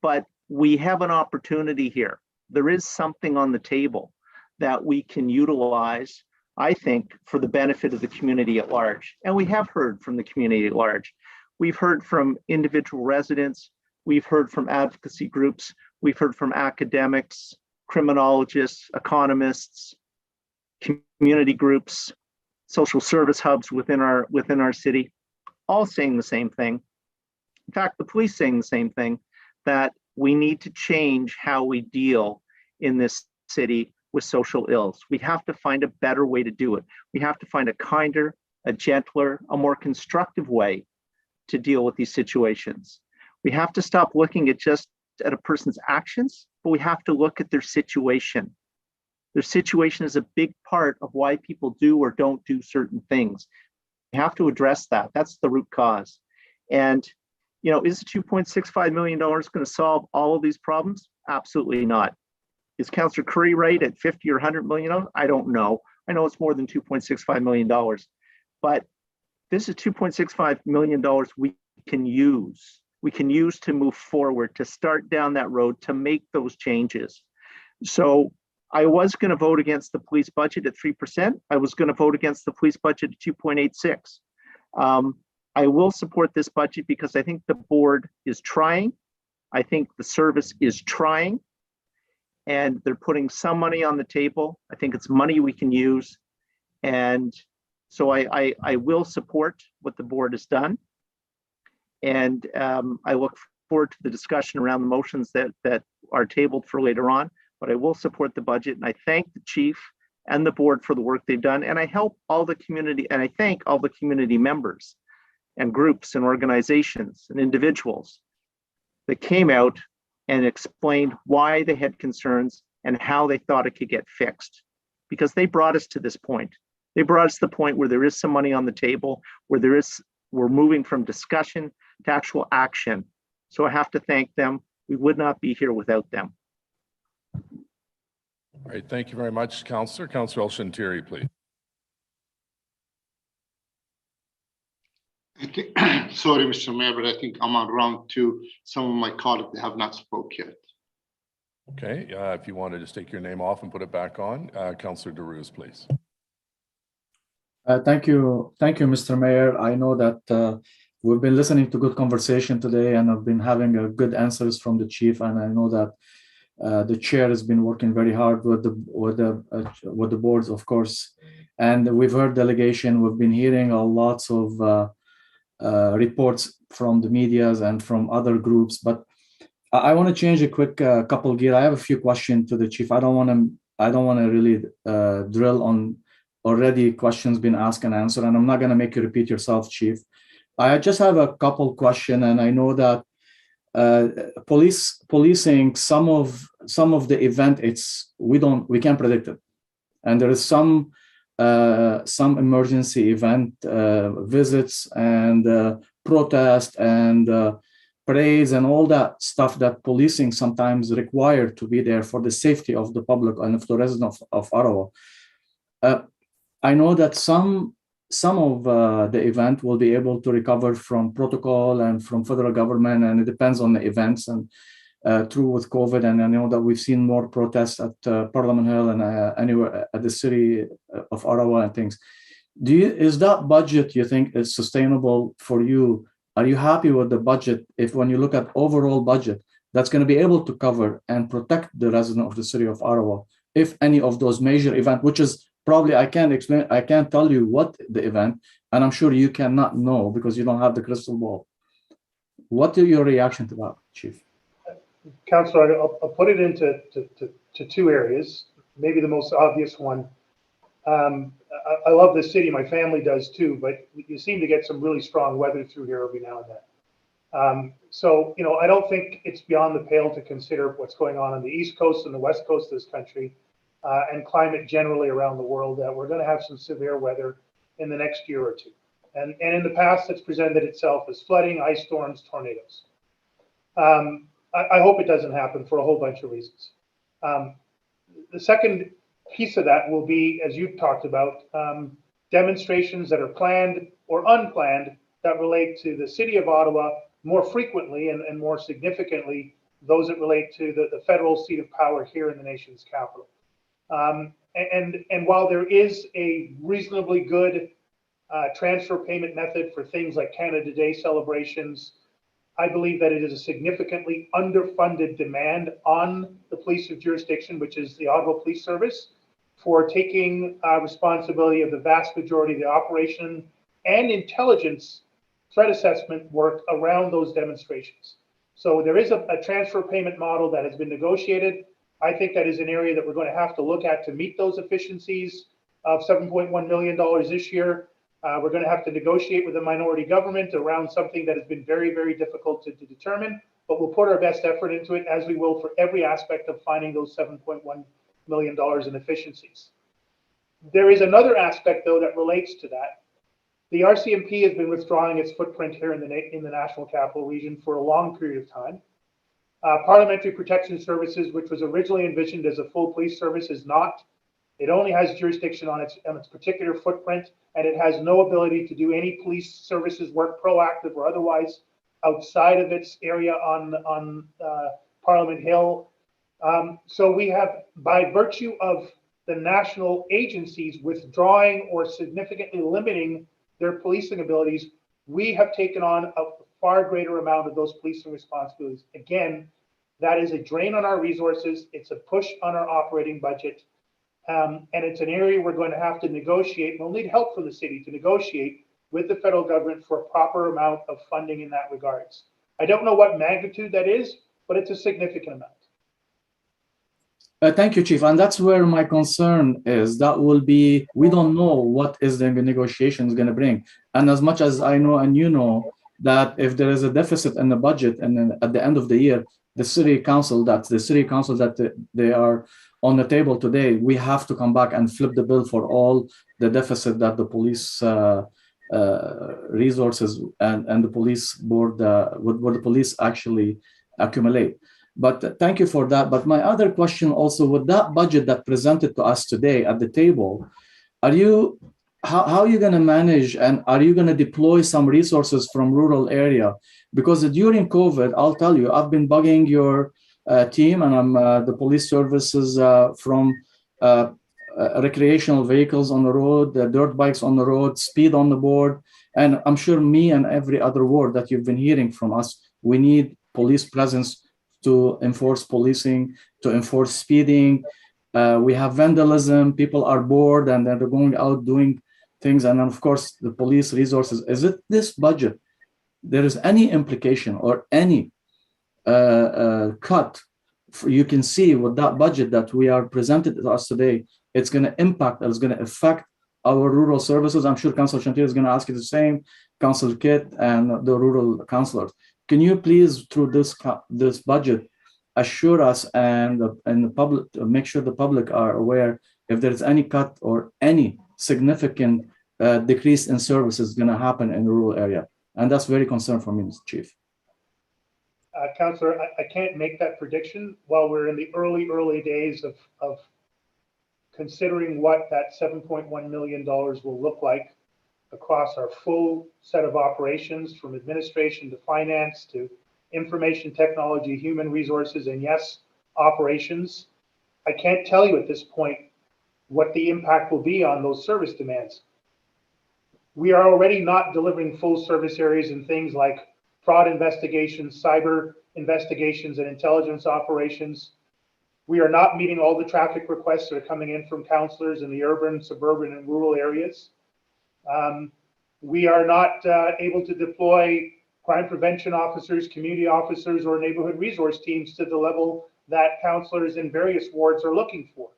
[SPEAKER 3] But we have an opportunity here. There is something on the table that we can utilize, I think, for the benefit of the community at large. And we have heard from the community at large. We've heard from individual residents. We've heard from advocacy groups. We've heard from academics, criminologists, economists, community groups, social service hubs within our city, all saying the same thing. In fact, the police saying the same thing, that we need to change how we deal in this city with social ills. We have to find a better way to do it. We have to find a kinder, a gentler, a more constructive way to deal with these situations. We have to stop looking at just at a person's actions, but we have to look at their situation. Their situation is a big part of why people do or don't do certain things. We have to address that. That's the root cause. And, you know, is $2.65 million going to solve all of these problems? Absolutely not. Is Councillor Curry right at 50 or 100 million? I don't know. I know it's more than $2.65 million, but this is $2.65 million we can use. We can use to move forward, to start down that road, to make those changes. So I was going to vote against the police budget at 3%. I was going to vote against the police budget at 2.86. I will support this budget because I think the board is trying. I think the service is trying, and they're putting some money on the table. I think it's money we can use. And so I will support what the board has done. And I look forward to the discussion around the motions that are tabled for later on, but I will support the budget. And I thank the chief and the board for the work they've done. And I help all the community, and I thank all the community members and groups and organizations and individuals that came out and explained why they had concerns and how they thought it could get fixed, because they brought us to this point. They brought us to the point where there is some money on the table, where we're moving from discussion to actual action. So I have to thank them. We would not be here without them.
[SPEAKER 2] All right, thank you very much, Councillor. Councillor El-Shantiri, please.
[SPEAKER 5] Sorry, Mr. Mayor, but I think I'm on round two. Some of my colleagues have not spoke yet.
[SPEAKER 2] Okay, if you want to just take your name off and put it back on, Councillor DeRuz, please.
[SPEAKER 11] Thank you, Mr. Mayor. I know that we've been listening to good conversation today, and I've been having good answers from the chief, and I know that the chair has been working very hard with the boards, of course, and we've heard delegation. We've been hearing lots of reports from the medias and from other groups, but I want to change a quick couple gear. I have a few questions to the chief. I don't want to really drill on already questions been asked and answered, and I'm not going to make you repeat yourself, chief. I just have a couple questions, and I know that policing some of the event, we can't predict it, and there is some some emergency event visits and protest and parades and all that stuff that policing sometimes required to be there for the safety of the public and of the residents of Ottawa. I know that some of the event will be able to recover from protocol and from federal government, and it depends on the events and through with COVID. And I know that we've seen more protests at Parliament Hill and anywhere at the city of Ottawa and things. Is that budget, you think, is sustainable for you? Are you happy with the budget if when you look at overall budget, that's going to be able to cover and protect the resident of the city of Ottawa if any of those major events, which is probably, I can't tell you what the event, and I'm sure you cannot know because you don't have the crystal ball. What is your reaction to that, Chief?
[SPEAKER 13] Councillor, I'll put it into two areas. Maybe the most obvious one. I love this city, my family does too, but you seem to get some really strong weather through here every now and then. So, you know, I don't think it's beyond the pale to consider what's going on the East Coast and the West Coast of this country and climate generally around the world, that we're going to have some severe weather in the next year or two. And in the past, it's presented itself as flooding, ice storms, tornadoes. I hope it doesn't happen for a whole bunch of reasons. The second piece of that will be, as you've talked about, demonstrations that are planned or unplanned that relate to the city of Ottawa more frequently and more significantly, those that relate to the federal seat of power here in the nation's capital. And while there is a reasonably good transfer payment method for things like Canada Day celebrations, I believe that it is a significantly underfunded demand on the police of jurisdiction, which is the Ottawa Police Service, for taking responsibility of the vast majority of the operation and intelligence threat assessment work around those demonstrations. So there is a transfer payment model that has been negotiated. I think that is an area that we're going to have to look at to meet those efficiencies of $7.1 million this year. We're going to have to negotiate with the minority government around something that has been very, very difficult to determine, but we'll put our best effort into it, as we will for every aspect of finding those $7.1 million in efficiencies. There is another aspect, though, that relates to that. The RCMP has been withdrawing its footprint here in the National Capital Region for a long period of time. Parliamentary Protection Services, which was originally envisioned as a full police service, is not. It only has jurisdiction on its particular footprint, and it has no ability to do any police services work, proactive or otherwise, outside of its area on Parliament Hill. So we have, by virtue of the national agencies withdrawing or significantly limiting their policing abilities, we have taken on a far greater amount of those policing responsibilities. Again, that is a drain on our resources. It's a push on our operating budget. And it's an area we're going to have to negotiate. We'll need help from the city to negotiate with the federal government for a proper amount of funding in that regards. I don't know what magnitude that is, but it's a significant amount.
[SPEAKER 11] Thank you, Chief. And that's where my concern is. That will be, we don't know what is the negotiations going to bring. And as much as I know and you know, that if there is a deficit in the budget and then at the end of the year, the city council that they are on the table today, we have to come back and flip the bill for all the deficit that the police resources and the police board, what the police actually accumulate. But thank you for that. But my other question also, with that budget that presented to us today at the table, how are you going to manage, and are you going to deploy some resources from rural area? Because during COVID, I'll tell you, I've been bugging your team, and I'm the police services from recreational vehicles on the road, dirt bikes on the road, speed on the board. And I'm sure me and every other word that you've been hearing from us, we need police presence to enforce policing, to enforce speeding. We have vandalism, people are bored and they're going out doing things. And then of course, the police resources. Is it this budget? There is any implication or any cut? You can see with that budget that we are presented to us today, it's going to impact, it's going to affect our rural services. I'm sure Councillor Chantier is going to ask you the same, Councillor Kitt and the rural councillors. Can you please, through this budget, assure us and the public, make sure the public are aware if there's any cut or any significant decrease in services going to happen in the rural area. And that's very concerned for me, Mr. Chief.
[SPEAKER 13] Councillor, I can't make that prediction while we're in the early days of considering what that $7.1 million will look like across our full set of operations, from administration to finance to information technology, human resources, and yes, operations. I can't tell you at this point what the impact will be on those service demands. We are already not delivering full service areas in things like fraud investigations, cyber investigations, and intelligence operations. We are not meeting all the traffic requests that are coming in from councillors in the urban, suburban, and rural areas. We are not able to deploy crime prevention officers, community officers, or neighborhood resource teams to the level that councillors in various wards are looking for.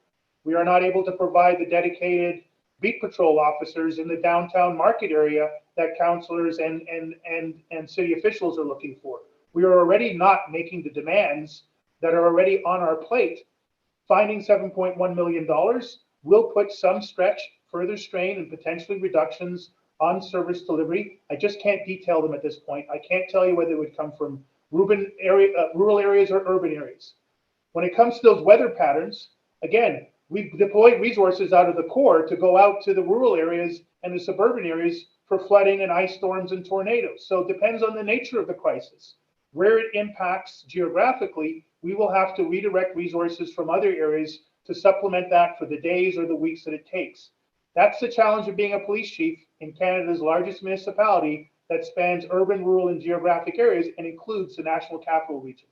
[SPEAKER 13] We are not able to provide the dedicated beat patrol officers in the downtown market area that councillors and city officials are looking for. We are already not making the demands that are already on our plate. Finding $7.1 million will put some stretch, further strain, and potentially reductions on service delivery. I just can't detail them at this point. I can't tell you whether it would come from rural areas or urban areas. When it comes to those weather patterns, again, we've deployed resources out of the core to go out to the rural areas and the suburban areas for flooding and ice storms and tornadoes. So it depends on the nature of the crisis. Where it impacts geographically, we will have to redirect resources from other areas to supplement that for the days or the weeks that it takes. That's the challenge of being a police chief in Canada's largest municipality that spans urban, rural, and geographic areas and includes the National Capital Region.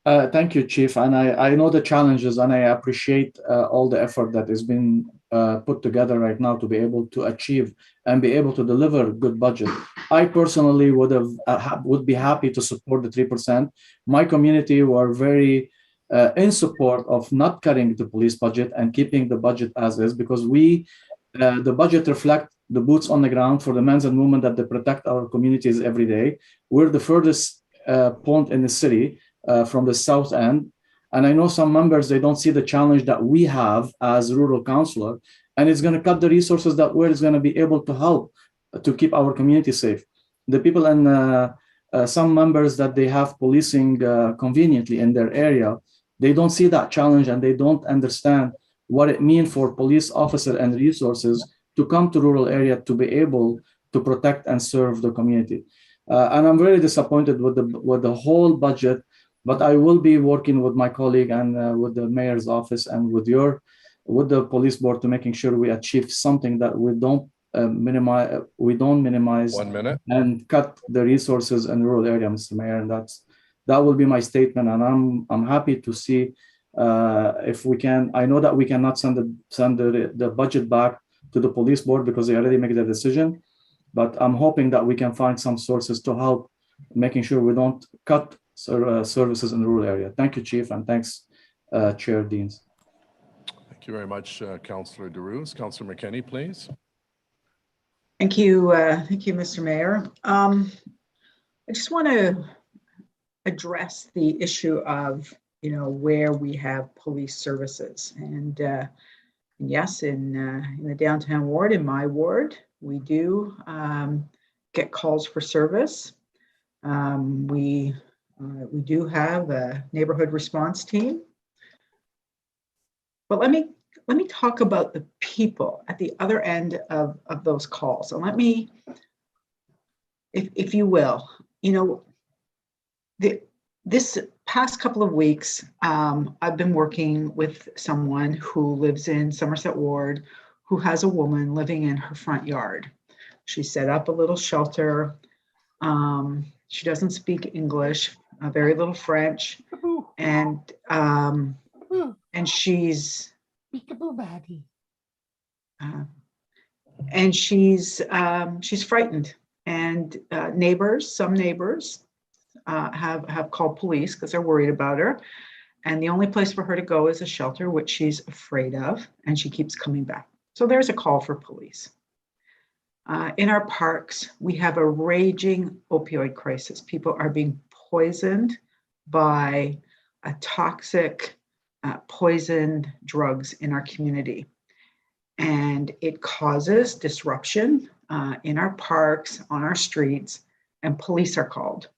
[SPEAKER 11] Thank you, Chief. And I know the challenges, and I appreciate all the effort that is being put together right now to be able to achieve and be able to deliver a good budget. I personally would be happy to support the 3%. My community were very in support of not cutting the police budget and keeping the budget as is, because the budget reflects the boots on the ground for the men and women that they protect our communities every day. We're the furthest point in the city from the south end. And I know some members, they don't see the challenge that we have as rural councillor, and it's going to cut the resources that we're going to be able to help to keep our community safe. The people and some members that they have policing conveniently in their area, they don't see that challenge, and they don't understand what it means for police officer and resources to come to rural area to be able to protect and serve the community. And I'm very disappointed with the whole budget, but I will be working with my colleague and with the mayor's office and with the police board to making sure we achieve something that we don't minimize. We don't minimize
[SPEAKER 2] 1 minute
[SPEAKER 11] and cut the resources in rural area, Mr. Mayor, and that will be my statement. And I'm happy to see if we can. I know that we cannot send the budget back to the police board because they already made the decision, but I'm hoping that we can find some sources to help making sure we don't cut services in the rural area. Thank you, Chief, and thanks, Chair Deans.
[SPEAKER 2] Thank you very much, Councillor DeRose. Councillor McKenney, please.
[SPEAKER 6] Thank you, Mr. Mayor. I just want to address the issue of where we have police services, and yes, in the downtown ward, in my ward, we do get calls for service. We do have a neighborhood response team, but let me talk about the people at the other end of those calls. And let me, if you will, this past couple of weeks, I've been working with someone who lives in Somerset Ward, who has a woman living in her front yard. She set up a little shelter. She doesn't speak English, very little French, and she's frightened. And some neighbors have called police because they're worried about her. And the only place for her to go is a shelter, which she's afraid of, and she keeps coming back. So there's a call for police. In our parks, we have a raging opioid crisis. People are being poisoned by toxic, poisoned drugs in our community. and it causes disruption in our parks, on our streets, and police are called.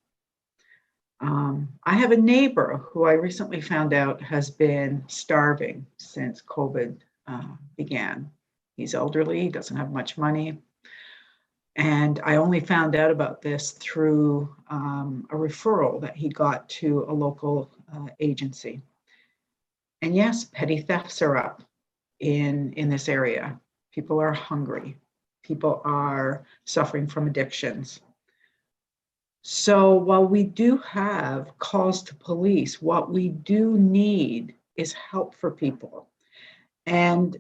[SPEAKER 6] I have a neighbor who I recently found out has been starving since COVID began. He's elderly, doesn't have much money. And I only found out about this through a referral that he got to a local agency. And yes, petty thefts are up in this area. People are hungry. People are suffering from addictions. So while we do have calls to police, what we do need is help for people. And,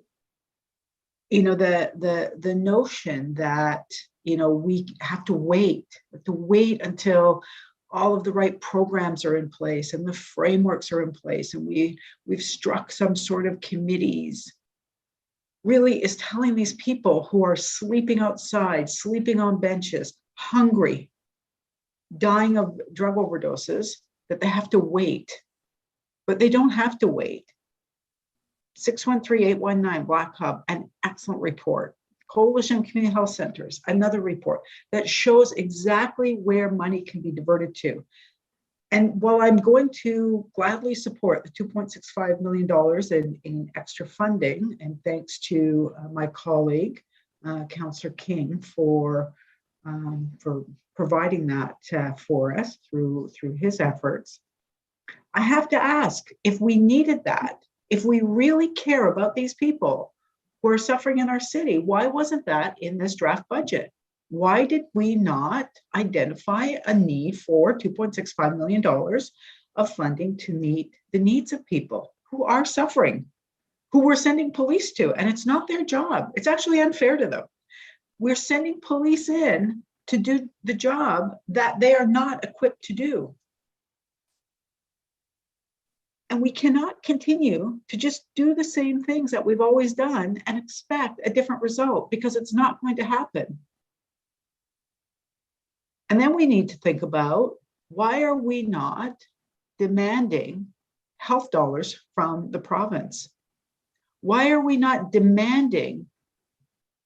[SPEAKER 6] you know, the notion that, you know, we have to wait until all of the right programs are in place and the frameworks are in place and we've struck some sort of committees, really is telling these people who are sleeping outside, sleeping on benches, hungry, dying of drug overdoses, that they have to wait. But they don't have to wait. 613-819 Black Hub, an excellent report. Coalition of Community Health Centers, another report that shows exactly where money can be diverted to. And while I'm going to gladly support the $2.65 million in extra funding, and thanks to my colleague, Councillor King, for providing that for us through his efforts, I have to ask, if we needed that, if we really care about these people who are suffering in our city, why wasn't that in this draft budget? Why did we not identify a need for $2.65 million of funding to meet the needs of people who are suffering, who we're sending police to? And it's not their job. It's actually unfair to them. We're sending police in to do the job that they are not equipped to do. And we cannot continue to just do the same things that we've always done and expect a different result, because it's not going to happen. And then we need to think about, why are we not demanding health dollars from the province? Why are we not demanding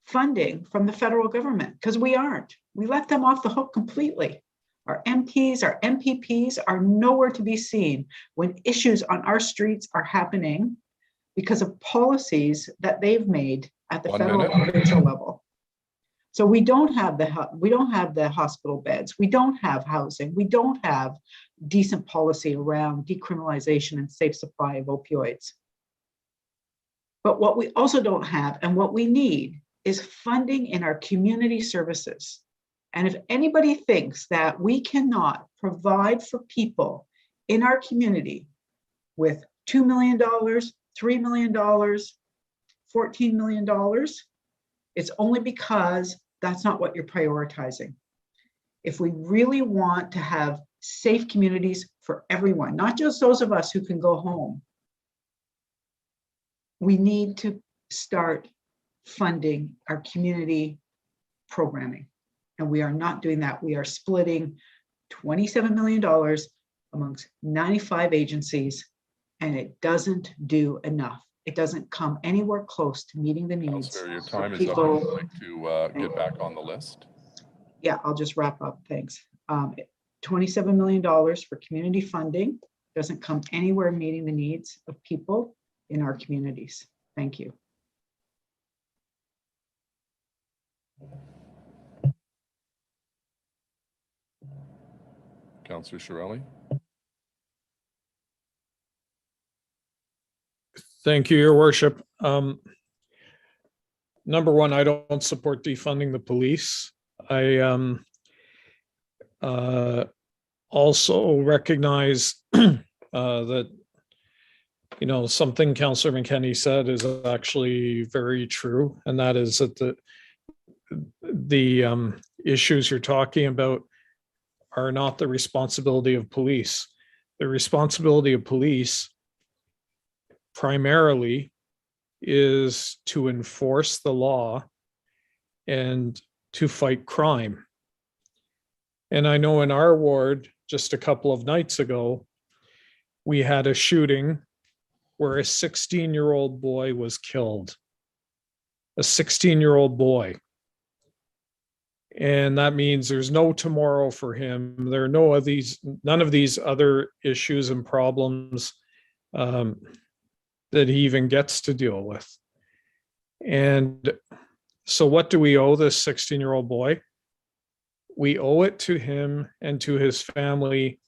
[SPEAKER 6] funding from the federal government? Because we aren't. We let them off the hook completely. Our MPs, our MPPs are nowhere to be seen when issues on our streets are happening because of policies that they've made at the federal and provincial level. So we don't have the hospital beds, we don't have housing, we don't have decent policy around decriminalization and safe supply of opioids. But what we also don't have, and what we need, is funding in our community services. And if anybody thinks that we cannot provide for people in our community with $2 million, $3 million, $14 million, it's only because that's not what you're prioritizing. If we really want to have safe communities for everyone, not just those of us who can go home, we need to start funding our community programming. And we are not doing that. We are splitting $27 million amongst 95 agencies, and it doesn't do enough. It doesn't come anywhere close to meeting the needs.
[SPEAKER 2] Councillor, your time is
[SPEAKER 6] people.
[SPEAKER 2] up. Would you like to get back on the list?
[SPEAKER 6] Yeah, I'll just wrap up. Thanks. $27 million for community funding doesn't come anywhere meeting the needs of people in our communities. Thank you.
[SPEAKER 2] Councillor Shirelli.
[SPEAKER 20] Thank you, Your Worship. Number one, I don't support defunding the police. I also recognize that, you know, something Councillor McKenney said is actually very true, and that is that the issues you're talking about are not the responsibility of police. The responsibility of police primarily is to enforce the law and to fight crime. And I know in our ward, just a couple of nights ago, we had a shooting where a 16-year-old boy was killed. a 16-year-old boy. And that means there's no tomorrow for him. There are none of these other issues and problems that he even gets to deal with. And so what do we owe this 16-year-old boy? We owe it to him and to his family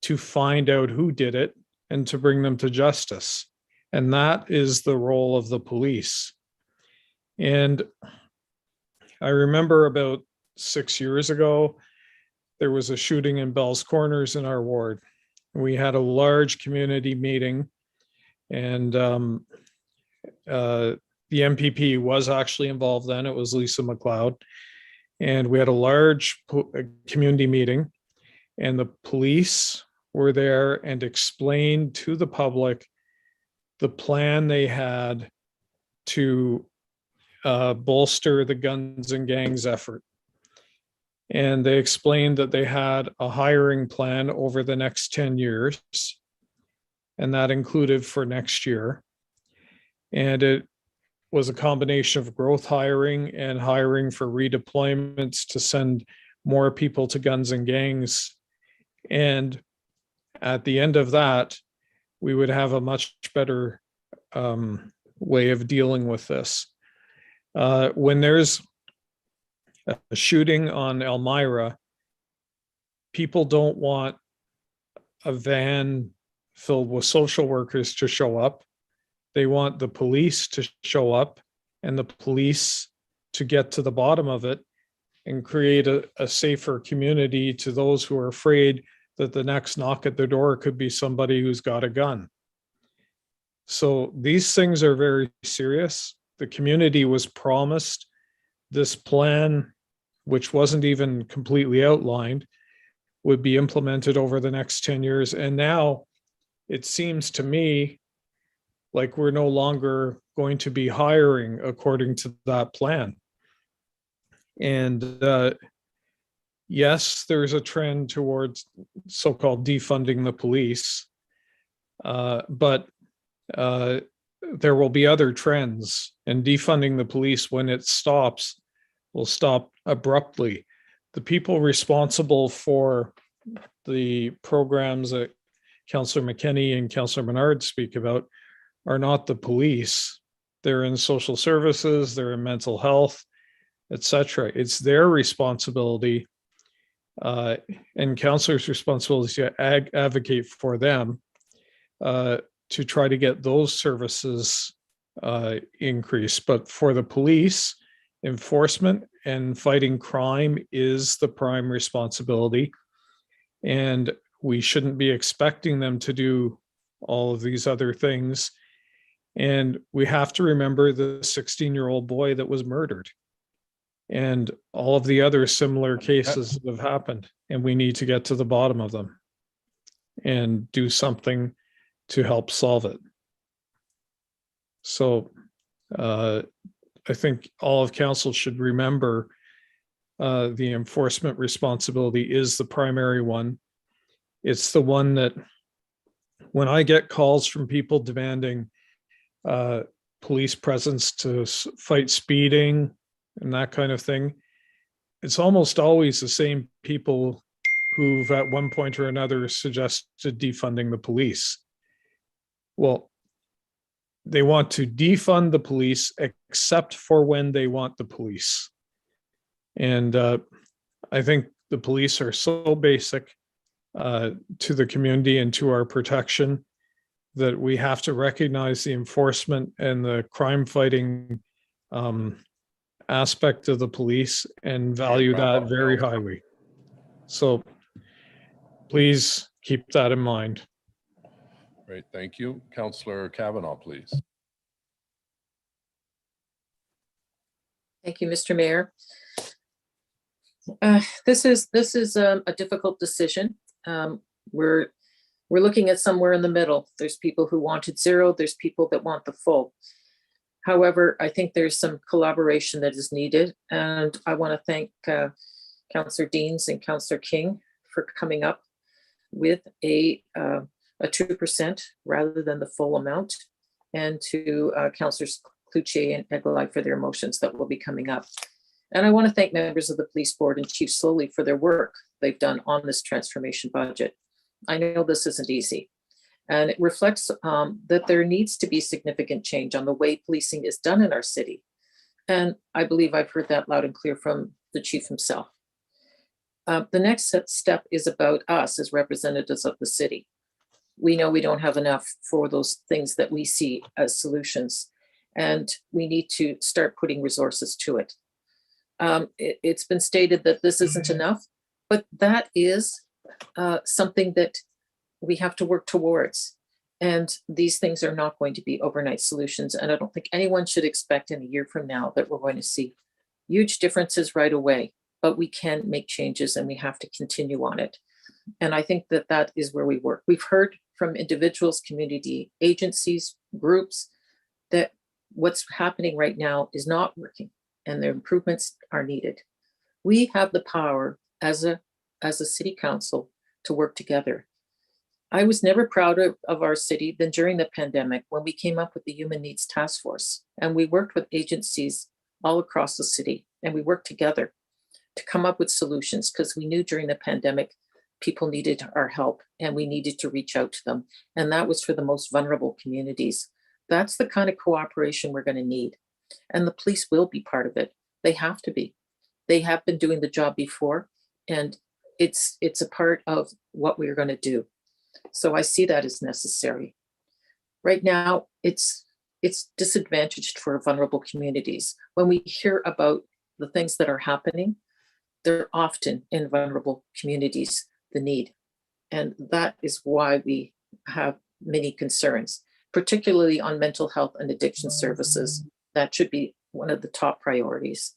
[SPEAKER 20] to find out who did it and to bring them to justice. And that is the role of the police. And I remember about 6 years ago, there was a shooting in Bell's Corners in our ward. We had a large community meeting, and the MPP was actually involved then. It was Lisa McLeod. And we had a large community meeting, and the police were there and explained to the public the plan they had to bolster the guns and gangs effort. And they explained that they had a hiring plan over the next 10 years, and that included for next year. And it was a combination of growth hiring and hiring for redeployments to send more people to guns and gangs. And at the end of that, we would have a much better way of dealing with this. When there's a shooting on Elmira, people don't want a van filled with social workers to show up. They want the police to show up and the police to get to the bottom of it and create a safer community to those who are afraid that the next knock at their door could be somebody who's got a gun. So these things are very serious. The community was promised this plan, which wasn't even completely outlined, would be implemented over the next 10 years. And now it seems to me like we're no longer going to be hiring according to that plan. And yes, there's a trend towards so-called defunding the police, but there will be other trends, and defunding the police, when it stops, will stop abruptly. The people responsible for the programs that Councillor McKinney and Councillor Menard speak about are not the police. They're in social services, they're in mental health, etc. It's their responsibility and councillors' responsibility to advocate for them to try to get those services increased. But for the police, enforcement and fighting crime is the prime responsibility. And we shouldn't be expecting them to do all of these other things. And we have to remember the 16-year-old boy that was murdered and all of the other similar cases that have happened. And we need to get to the bottom of them and do something to help solve it. So I think all of council should remember the enforcement responsibility is the primary one. It's the one that when I get calls from people demanding police presence to fight speeding and that kind of thing, it's almost always the same people who've at one point or another suggested defunding the police. Well, they want to defund the police except for when they want the police. And I think the police are so basic to the community and to our protection that we have to recognize the enforcement and the crime fighting aspect of the police and value that very highly. So please keep that in mind.
[SPEAKER 2] Great, thank you. Councillor Kavanaugh, please.
[SPEAKER 4] Thank you, Mr. Mayor. This is a difficult decision. We're looking at somewhere in the middle. There's people who wanted zero. There's people that want the full. However, I think there's some collaboration that is needed, and I want to thank Councillor Deans and Councillor King for coming up with a 2% rather than the full amount, and to Councillors Cloutier and Eglai for their motions that will be coming up. And I want to thank members of the police board and Chief Slowly for their work they've done on this transformation budget. I know this isn't easy, and it reflects that there needs to be significant change on the way policing is done in our city. And I believe I've heard that loud and clear from the chief himself. The next step is about us as representatives of the city. We know we don't have enough for those things that we see as solutions, and we need to start putting resources to it. It's been stated that this isn't enough, but that is something that we have to work towards. And these things are not going to be overnight solutions. And I don't think anyone should expect in a year from now that we're going to see huge differences right away, but we can make changes and we have to continue on it. And I think that that is where we work. We've heard from individuals, community agencies, groups, that what's happening right now is not working and the improvements are needed. We have the power as a city council to work together. I was never prouder of our city than during the pandemic when we came up with the Human Needs Task Force, and we worked with agencies all across the city, and we worked together to come up with solutions because we knew during the pandemic people needed our help and we needed to reach out to them. And that was for the most vulnerable communities. That's the kind of cooperation we're going to need. And the police will be part of it. They have to be. They have been doing the job before, and it's a part of what we're going to do. So I see that as necessary. Right now, it's disadvantaged for vulnerable communities. When we hear about the things that are happening, they're often in vulnerable communities, the need. And that is why we have many concerns, particularly on mental health and addiction services. That should be one of the top priorities.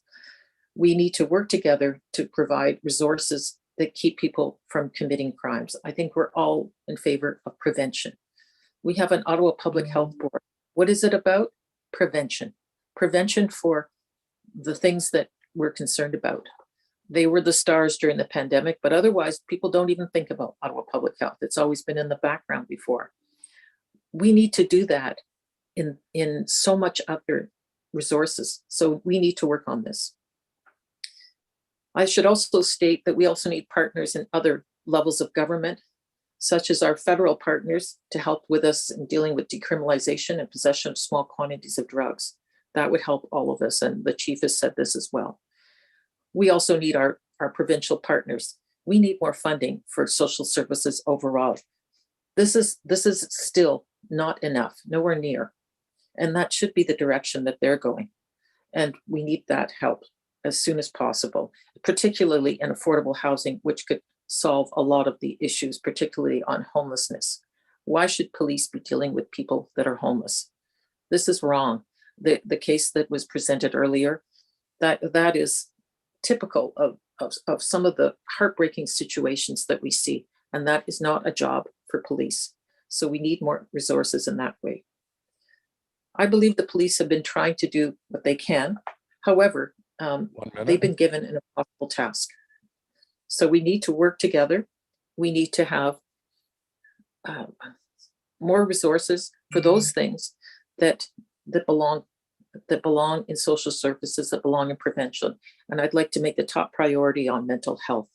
[SPEAKER 4] We need to work together to provide resources that keep people from committing crimes. I think we're all in favor of prevention. We have an Ottawa Public Health Board. What is it about? Prevention. Prevention for the things that we're concerned about. They were the stars during the pandemic, but otherwise people don't even think about Ottawa Public Health. It's always been in the background before. We need to do that in so much other resources. So we need to work on this. I should also state that we also need partners in other levels of government, such as our federal partners, to help with us in dealing with decriminalization and possession of small quantities of drugs. That would help all of us, and the chief has said this as well. We also need our provincial partners. We need more funding for social services overall. This is still not enough, nowhere near. And that should be the direction that they're going. And we need that help as soon as possible, particularly in affordable housing, which could solve a lot of the issues, particularly on homelessness. Why should police be dealing with people that are homeless? This is wrong. The case that was presented earlier, that is typical of some of the heartbreaking situations that we see, and that is not a job for police. So we need more resources in that way. I believe the police have been trying to do what they can. However, they've been given an impossible task. So we need to work together. We need to have more resources for those things that belong in social services, that belong in prevention. And I'd like to make the top priority on mental health.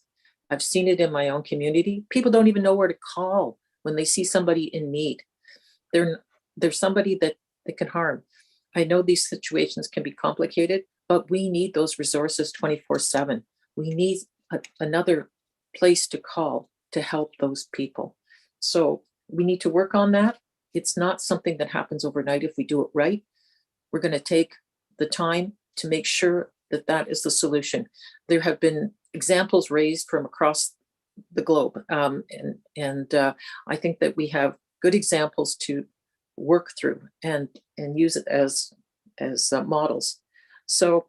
[SPEAKER 4] I've seen it in my own community. People don't even know where to call when they see somebody in need. There's somebody that can harm. I know these situations can be complicated, but we need those resources 24/7. We need another place to call to help those people. So we need to work on that. It's not something that happens overnight if we do it right. We're going to take the time to make sure that that is the solution. There have been examples raised from across the globe. And I think that we have good examples to work through and use it as models. So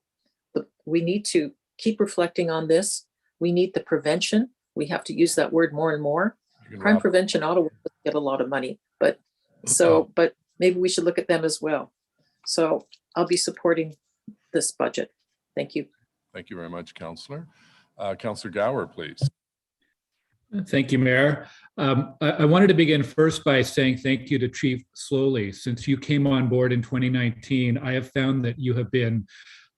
[SPEAKER 4] we need to keep reflecting on this. We need the prevention. We have to use that word more and more. Crime Prevention Ottawa doesn't get a lot of money, but maybe we should look at them as well. So I'll be supporting this budget. Thank you.
[SPEAKER 2] Thank you very much, Councillor. Councillor Gower, please.
[SPEAKER 21] Thank you, Mayor. I wanted to begin first by saying thank you to Chief Slowly. Since you came on board in 2019, I have found that you have been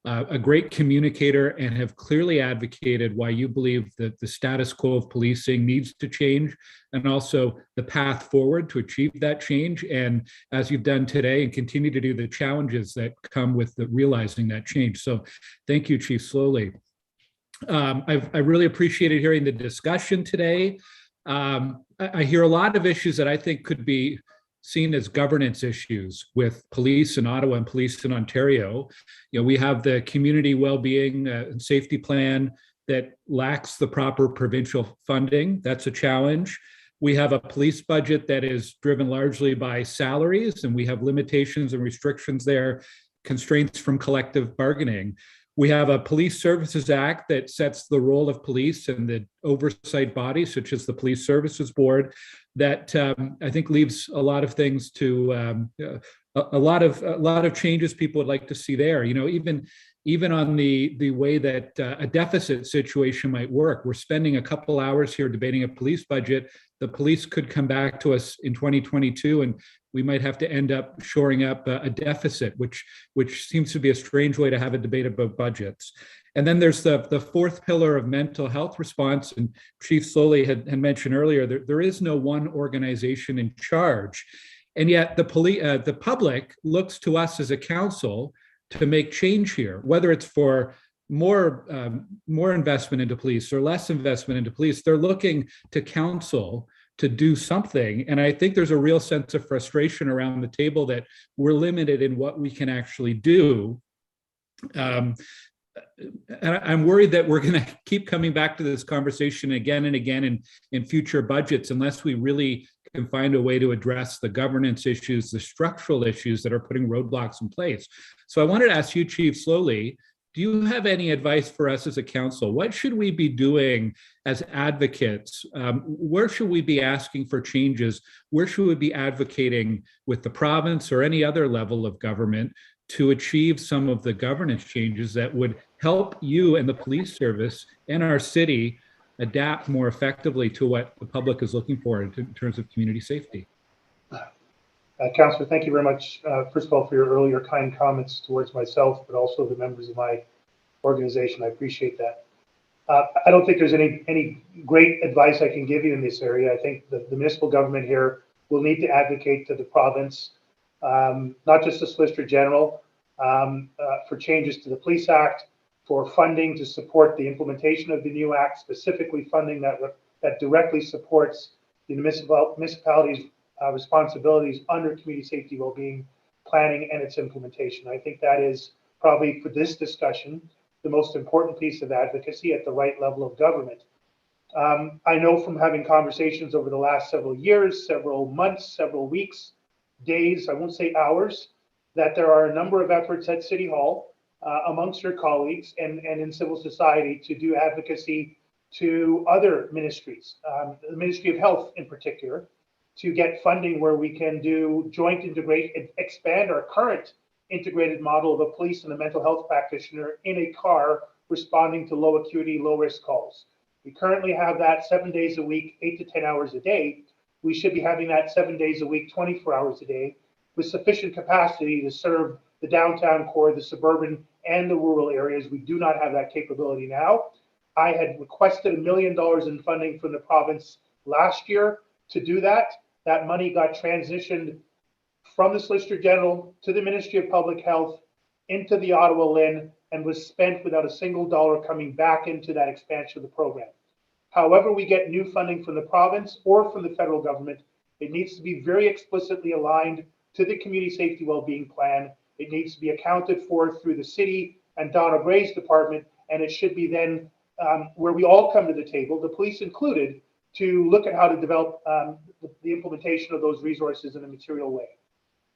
[SPEAKER 21] a great communicator and have clearly advocated why you believe that the status quo of policing needs to change, and also the path forward to achieve that change. And as you've done today and continue to do, the challenges that come with realizing that change. So thank you, Chief Slowly. I really appreciated hearing the discussion today. I hear a lot of issues that I think could be seen as governance issues with police in Ottawa and police in Ontario. You know, we have the community well-being and safety plan that lacks the proper provincial funding. That's a challenge. We have a police budget that is driven largely by salaries, and we have limitations and restrictions there, constraints from collective bargaining. We have a Police Services Act that sets the role of police and the oversight bodies, such as the Police Services Board, that I think leaves a lot of things to a lot of changes people would like to see there. You know, even on the way that a deficit situation might work. We're spending a couple hours here debating a police budget. The police could come back to us in 2022 and we might have to end up shoring up a deficit, which seems to be a strange way to have a debate about budgets. And then there's the fourth pillar of mental health response. And Chief Slowly had mentioned earlier, there is no one organization in charge. And yet the public looks to us as a council to make change here, whether it's for more investment into police or less investment into police. They're looking to council to do something. And I think there's a real sense of frustration around the table that we're limited in what we can actually do. And I'm worried that we're going to keep coming back to this conversation again and again in future budgets unless we really can find a way to address the governance issues, the structural issues that are putting roadblocks in place. So I wanted to ask you, Chief Slowly, do you have any advice for us as a council? What should we be doing as advocates? Where should we be asking for changes? Where should we be advocating with the province or any other level of government to achieve some of the governance changes that would help you and the police service and our city adapt more effectively to what the public is looking for in terms of community safety?
[SPEAKER 13] Councillor, thank you very much, first of all, for your earlier kind comments towards myself, but also the members of my organization. I appreciate that. I don't think there's any great advice I can give you in this area. I think the municipal government here will need to advocate to the province, not just the Solicitor General, for changes to the Police Act, for funding to support the implementation of the new act, specifically funding that directly supports the municipalities' responsibilities under community safety wellbeing planning and its implementation. I think that is probably, for this discussion, the most important piece of advocacy at the right level of government. I know from having conversations over the last several years, several months, several weeks, days, I won't say hours, that there are a number of efforts at City Hall amongst your colleagues and in civil society to do advocacy to other ministries, the Ministry of Health in particular, to get funding where we can do joint integration, expand our current integrated model of a police and a mental health practitioner in a car responding to low acuity, low risk calls. We currently have that 7 days a week, 8 to 10 hours a day. We should be having that 7 days a week, 24 hours a day, with sufficient capacity to serve the downtown core, the suburban and the rural areas. We do not have that capability now. I had requested $1 million in funding from the province last year to do that. That money got transitioned from the Solicitor General to the Ministry of Public Health into the Ottawa LHIN and was spent without a single dollar coming back into that expansion of the program. However, we get new funding from the province or from the federal government, it needs to be very explicitly aligned to the Community Safety Wellbeing Plan. It needs to be accounted for through the city and Donna Gray's department, and it should be then where we all come to the table, the police included, to look at how to develop the implementation of those resources in a material way.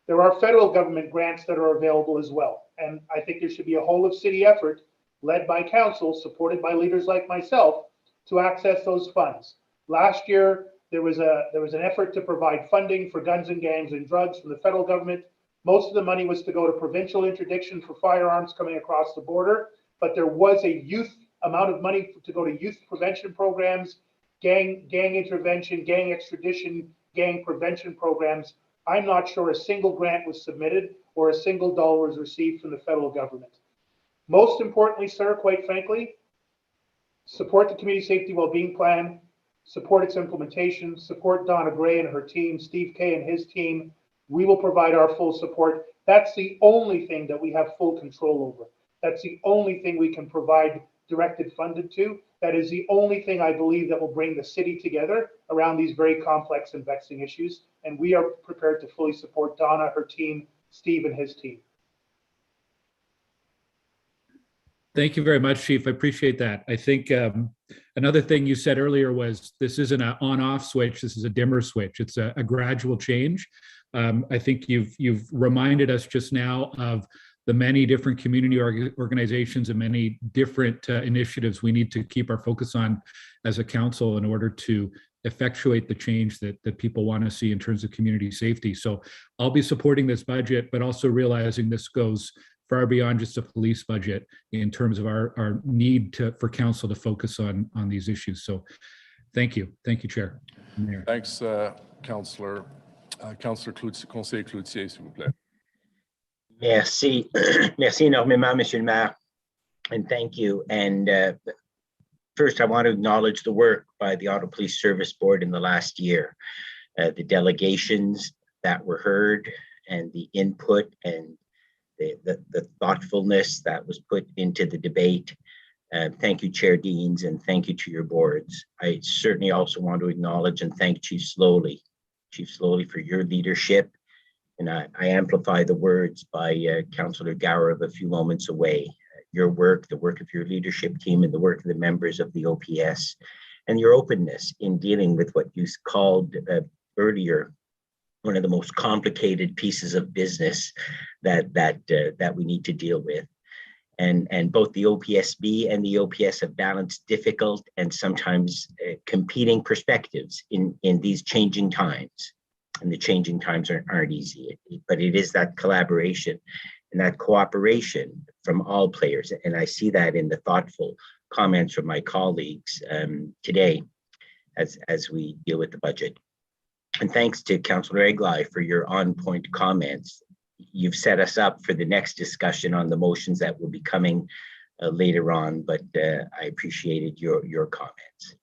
[SPEAKER 13] There are federal government grants that are available as well. And I think there should be a whole of city effort led by council, supported by leaders like myself, to access those funds. Last year, there was an effort to provide funding for guns and gangs and drugs from the federal government. Most of the money was to go to provincial interdiction for firearms coming across the border, but there was a youth amount of money to go to youth prevention programs, gang intervention, gang extradition, gang prevention programs, I'm not sure a single grant was submitted or a single dollar was received from the federal government. Most importantly, sir, quite frankly, support the Community Safety Wellbeing Plan, support its implementation, support Donna Gray and her team, Steve Kay and his team. We will provide our full support. That's the only thing that we have full control over. That's the only thing we can provide directed funded to. That is the only thing I believe that will bring the city together around these very complex and vexing issues. And we are prepared to fully support Donna, her team, Steve and his team.
[SPEAKER 21] Thank you very much, Chief. I appreciate that. I think another thing you said earlier was this isn't an on-off switch. This is a dimmer switch. It's a gradual change. I think you've reminded us just now of the many different community organizations and many different initiatives we need to keep our focus on as a council in order to effectuate the change that people want to see in terms of community safety. So I'll be supporting this budget, but also realizing this goes far beyond just a police budget in terms of our need for council to focus on these issues. So thank you. Thank you, Chair. Mayor.
[SPEAKER 2] Thanks, Councillor. Councillor Conseiller Cloutier, s'il vous plaît.
[SPEAKER 1] Merci. Merci énormément, Monsieur le Maire, and thank you. And first, I want to acknowledge the work by the Auto Police Service Board in the last year, the delegations that were heard and the input and the thoughtfulness that was put into the debate. Thank you, Chair Deans, and thank you to your boards. I certainly also want to acknowledge and thank Chief Slowly for your leadership. And I amplify the words by Councillor Gower of a few moments away. Your work, the work of your leadership team, and the work of the members of the OPS, and your openness in dealing with what you called earlier one of the most complicated pieces of business that we need to deal with. And both the OPSB and the OPS have balanced difficult and sometimes competing perspectives in these changing times. And the changing times aren't easy, but it is that collaboration and that cooperation from all players. And I see that in the thoughtful comments from my colleagues today as we deal with the budget. And thanks to Councillor Eglai for your on-point comments. You've set us up for the next discussion on the motions that will be coming later on, but I appreciated your comments.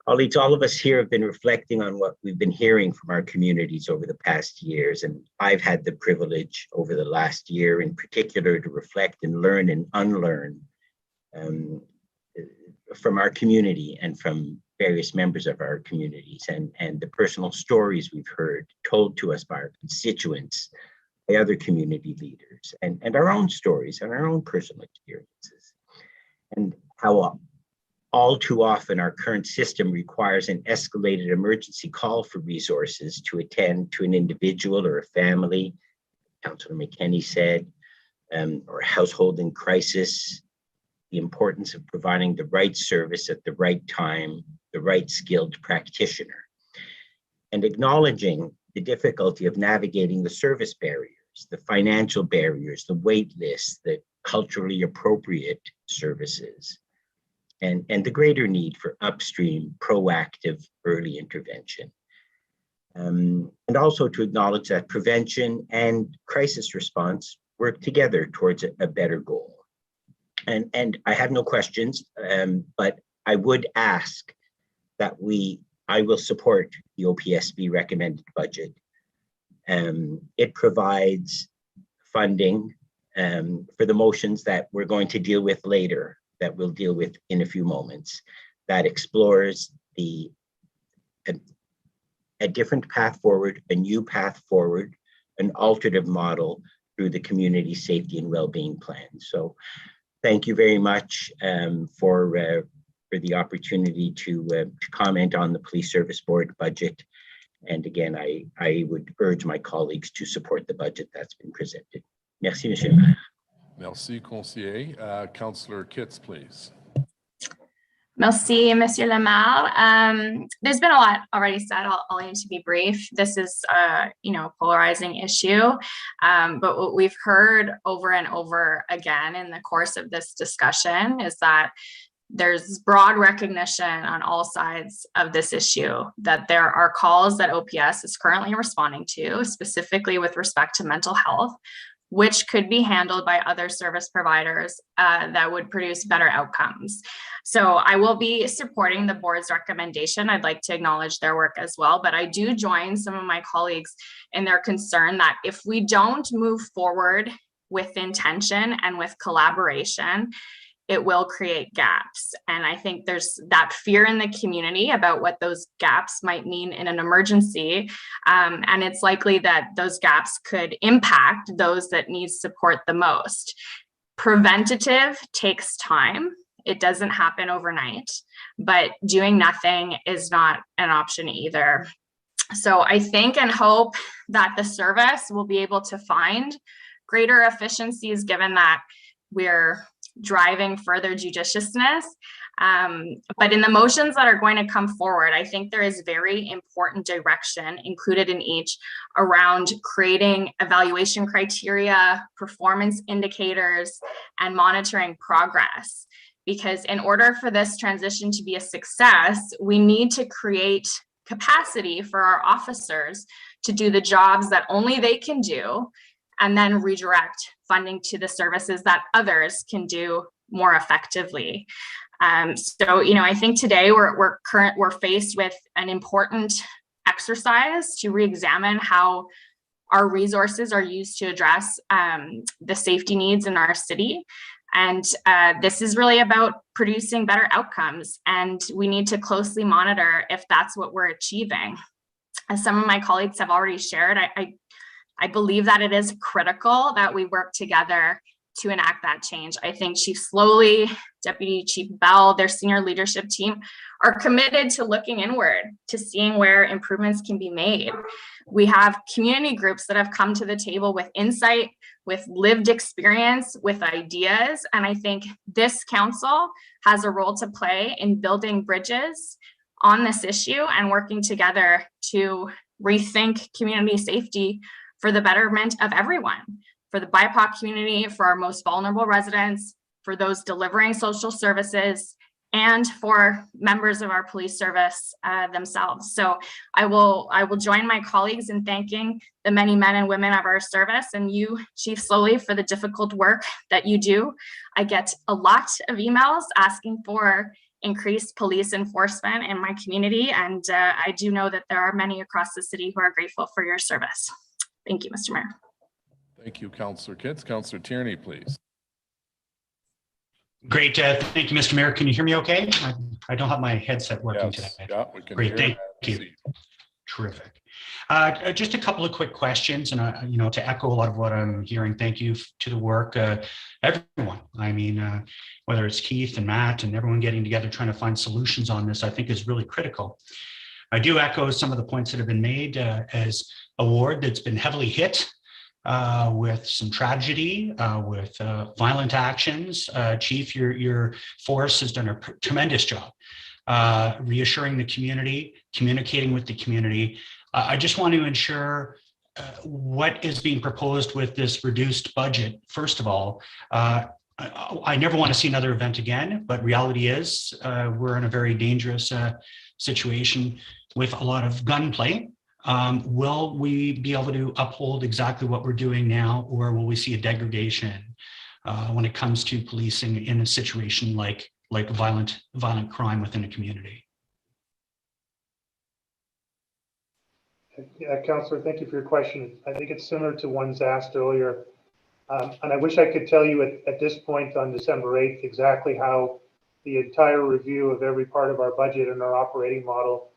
[SPEAKER 1] Colleagues, all of us here have been reflecting on what we've been hearing from our communities over the past years, and I've had the privilege over the last year in particular to reflect and learn and unlearn from our community and from various members of our communities, and the personal stories we've heard told to us by our constituents, by other community leaders, and our own stories and our own personal experiences, and how all too often our current system requires an escalated emergency call for resources to attend to an individual or a family, Councillor McKenney said, or a household in crisis, the importance of providing the right service at the right time, the right skilled practitioner, and acknowledging the difficulty of navigating the service barriers, the financial barriers, the wait lists, the culturally appropriate services, and the greater need for upstream, proactive, early intervention. And also to acknowledge that prevention and crisis response work together towards a better goal. And I have no questions, but I would ask that I will support the OPSB recommended budget. It provides funding for the motions that we're going to deal with later, that we'll deal with in a few moments, that explores a different path forward, a new path forward, an alternative model through the Community Safety and Wellbeing Plan. So thank you very much for the opportunity to comment on the Police Service Board budget. And again, I would urge my colleagues to support the budget that's been presented. Merci, Monsieur le Maire.
[SPEAKER 2] Merci, Conseiller. Councillor Kitts, please.
[SPEAKER 22] Merci, Monsieur le Maire. There's been a lot already said. I'll aim to be brief. This is a polarizing issue, but what we've heard over and over again in the course of this discussion is that there's broad recognition on all sides of this issue that there are calls that OPS is currently responding to, specifically with respect to mental health, which could be handled by other service providers that would produce better outcomes. So I will be supporting the board's recommendation. I'd like to acknowledge their work as well, but I do join some of my colleagues in their concern that if we don't move forward with intention and with collaboration, it will create gaps. And I think there's that fear in the community about what those gaps might mean in an emergency. And it's likely that those gaps could impact those that need support the most. Preventative takes time. It doesn't happen overnight, but doing nothing is not an option either. So I think and hope that the service will be able to find greater efficiencies given that we're driving further judiciousness. But in the motions that are going to come forward, I think there is very important direction included in each around creating evaluation criteria, performance indicators, and monitoring progress. Because in order for this transition to be a success, we need to create capacity for our officers to do the jobs that only they can do, and then redirect funding to the services that others can do more effectively. So, you know, I think today we're faced with an important exercise to re-examine how our resources are used to address the safety needs in our city. And this is really about producing better outcomes, and we need to closely monitor if that's what we're achieving. As some of my colleagues have already shared, I believe that it is critical that we work together to enact that change. I think Chief Slowly, Deputy Chief Bell, their senior leadership team are committed to looking inward, to seeing where improvements can be made. We have community groups that have come to the table with insight, with lived experience, with ideas. And I think this council has a role to play in building bridges on this issue and working together to rethink community safety for the betterment of everyone, for the BIPOC community, for our most vulnerable residents, for those delivering social services, and for members of our police service themselves. So I will join my colleagues in thanking the many men and women of our service, and you, Chief Slowly, for the difficult work that you do. I get a lot of emails asking for increased police enforcement in my community, and I do know that there are many across the city who are grateful for your service. Thank you, Mr. Mayor.
[SPEAKER 2] Thank you, Councillor Kitts. Councillor Tierney, please.
[SPEAKER 10] Great. Thank you, Mr. Mayor. Can you hear me okay? I don't have my headset working today.
[SPEAKER 2] Yeah, we can.
[SPEAKER 10] Great. Thank you. Terrific. Just a couple of quick questions, and you know, to echo a lot of what I'm hearing, thank you to the work, everyone. I mean, whether it's Keith and Matt and everyone getting together trying to find solutions on this, I think is really critical. I do echo some of the points that have been made as a ward that's been heavily hit with some tragedy, with violent actions. Chief, your force has done a tremendous job reassuring the community, communicating with the community. I just want to ensure what is being proposed with this reduced budget. First of all, I never want to see another event again, but reality is we're in a very dangerous situation with a lot of gunplay. Will we be able to uphold exactly what we're doing now, or will we see a degradation when it comes to policing in a situation like violent crime within a community?
[SPEAKER 13] Yeah, Councillor, thank you for your question. I think it's similar to ones asked earlier. And I wish I could tell you at this point on December 8th exactly how the entire review of every part of our budget and our operating model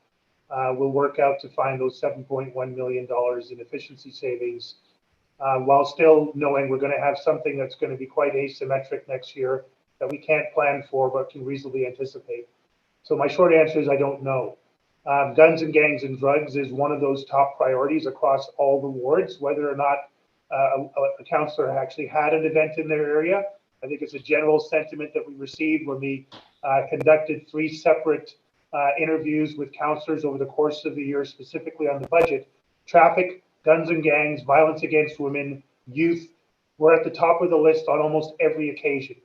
[SPEAKER 13] will work out to find those $7.1 million in efficiency savings, while still knowing we're going to have something that's going to be quite asymmetric next year that we can't plan for but can reasonably anticipate. So my short answer is I don't know. Guns and gangs and drugs is one of those top priorities across all the wards, whether or not a councillor actually had an event in their area. I think it's a general sentiment that we received when we conducted 3 separate interviews with councillors over the course of the year, specifically on the budget. Traffic, guns and gangs, violence against women, youth were at the top of the list on almost every occasion.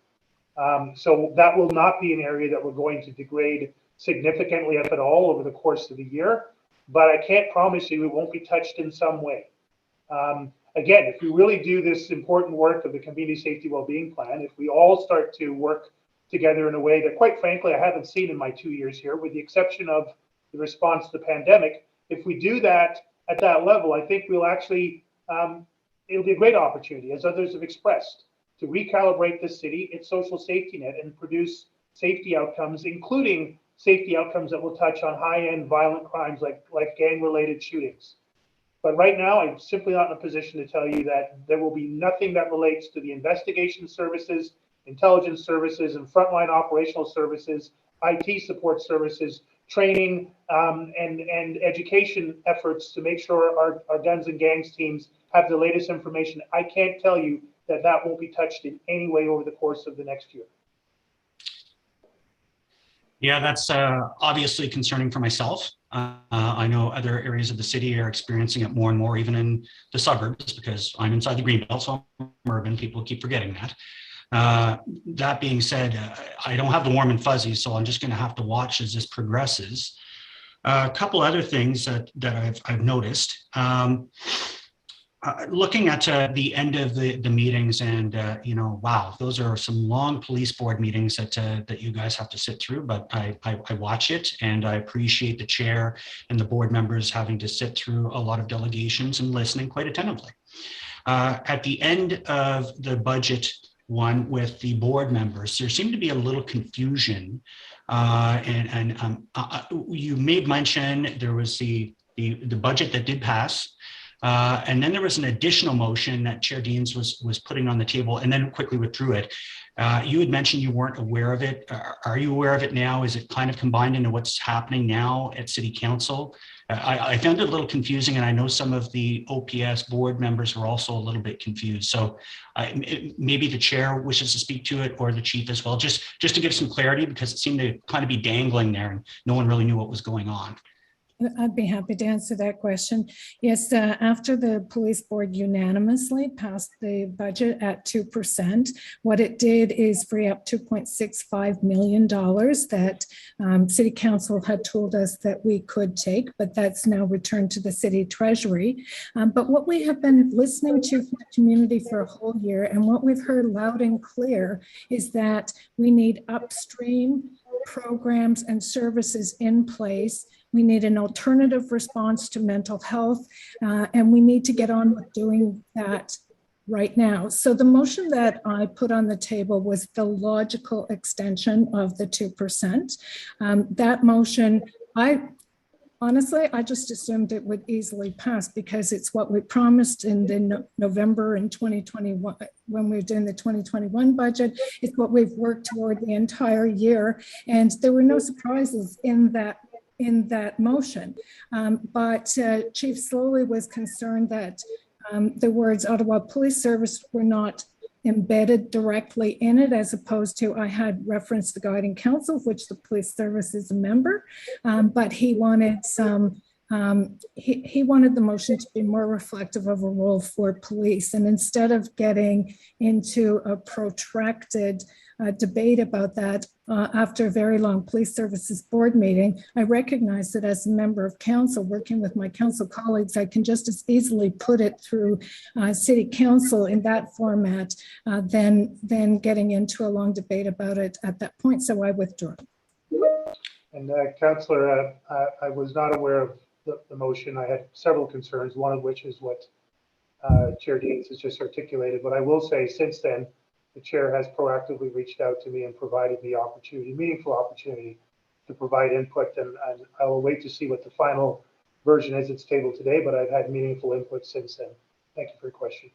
[SPEAKER 13] So that will not be an area that we're going to degrade significantly, if at all, over the course of the year. But I can't promise you it won't be touched in some way. Again, if we really do this important work of the Community Safety Wellbeing Plan, if we all start to work together in a way that, quite frankly, I haven't seen in my 2 years here, with the exception of the response to the pandemic, if we do that at that level, I think we'll actually, it'll be a great opportunity, as others have expressed, to recalibrate the city, its social safety net, and produce safety outcomes, including safety outcomes that will touch on high-end violent crimes like gang-related shootings. But right now, I'm simply not in a position to tell you that there will be nothing that relates to the investigation services, intelligence services, and frontline operational services, IT support services, training, and education efforts to make sure our guns and gangs teams have the latest information. I can't tell you that that won't be touched in any way over the course of the next year.
[SPEAKER 10] Yeah, that's obviously concerning for myself. I know other areas of the city are experiencing it more and more, even in the suburbs, because I'm inside the Greenbelt, so I'm urban. People keep forgetting that. That being said, I don't have the warm and fuzzies, so I'm just going to have to watch as this progresses. A couple other things that I've noticed. Looking at the end of the meetings, and wow, those are some long police board meetings that you guys have to sit through, but I watch it, and I appreciate the chair and the board members having to sit through a lot of delegations and listening quite attentively. At the end of the budget one with the board members, there seemed to be a little confusion, and you made mention there was the budget that did pass. And then there was an additional motion that Chair Deans was putting on the table and then quickly withdrew it. You had mentioned you weren't aware of it. Are you aware of it now? Is it kind of combined into what's happening now at City Council? I found it a little confusing, and I know some of the OPS board members were also a little bit confused. So maybe the chair wishes to speak to it, or the chief as well, just to give some clarity, because it seemed to kind of be dangling there and no one really knew what was going on.
[SPEAKER 12] I'd be happy to answer that question. Yes, after the police board unanimously passed the budget at 2%, what it did is free up $2.65 million that City Council had told us that we could take, but that's now returned to the city treasury. But what we have been listening to from the community for a whole year, and what we've heard loud and clear, is that we need upstream programs and services in place. We need an alternative response to mental health, and we need to get on with doing that right now. So the motion that I put on the table was the logical extension of the 2%. That motion, honestly, I just assumed it would easily pass, because it's what we promised in the November in 2021, when we were doing the 2021 budget. It's what we've worked toward the entire year. And there were no surprises in that motion. But Chief Slowly was concerned that the words Ottawa Police Service were not embedded directly in it, as opposed to, I had referenced the Guiding Council, of which the police service is a member, but he wanted he wanted the motion to be more reflective of a role for police. And instead of getting into a protracted debate about that after a very long police services board meeting, I recognize that as a member of council, working with my council colleagues, I can just as easily put it through City Council in that format than getting into a long debate about it at that point. So I withdraw.
[SPEAKER 13] And Councillor, I was not aware of the motion. I had several concerns, one of which is what Chair Deans has just articulated. But I will say, since then, the chair has proactively reached out to me and provided the opportunity, meaningful opportunity, to provide input. And I will wait to see what the final version is that's tabled today, but I've had meaningful input since then. Thank you for your question.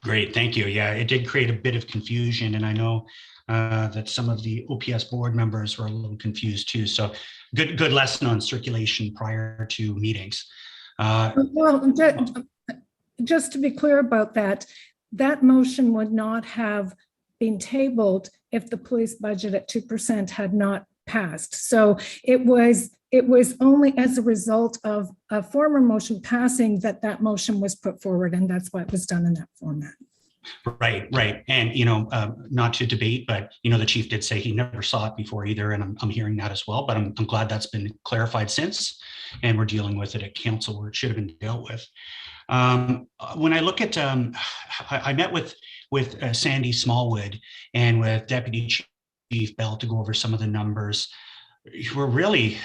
[SPEAKER 10] Great, thank you. Yeah, it did create a bit of confusion, and I know that some of the OPS board members were a little confused too. So good lesson on circulation prior to meetings.
[SPEAKER 12] Well, just to be clear about that, that motion would not have been tabled if the police budget at 2% had not passed. So it was only as a result of a former motion passing that motion was put forward, and that's why it was done in that format.
[SPEAKER 10] Right. And, not to debate, but, the chief did say he never saw it before either. And I'm hearing that as well, but I'm glad that's been clarified since, and we're dealing with it at council where it should have been dealt with. When I look at, I met with Sandy Smallwood and with Deputy Chief Bell to go over some of the numbers. We're really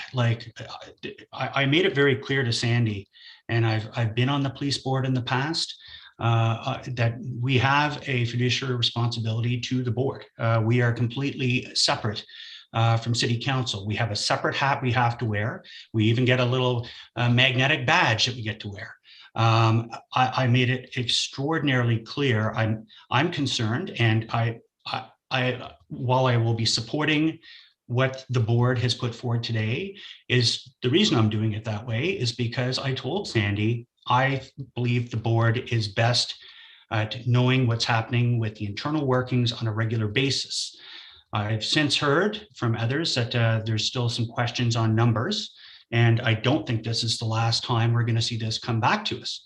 [SPEAKER 10] I made it very clear to Sandy, and I've been on the police board in the past, that we have a fiduciary responsibility to the board. We are completely separate from city council. We have a separate hat we have to wear. We even get a little magnetic badge that we get to wear. I made it extraordinarily clear. I'm concerned, and while I will be supporting what the board has put forward today, is the reason I'm doing it that way is because I told Sandy I believe the board is best at knowing what's happening with the internal workings on a regular basis. I've since heard from others that there's still some questions on numbers, and I don't think this is the last time we're going to see this come back to us.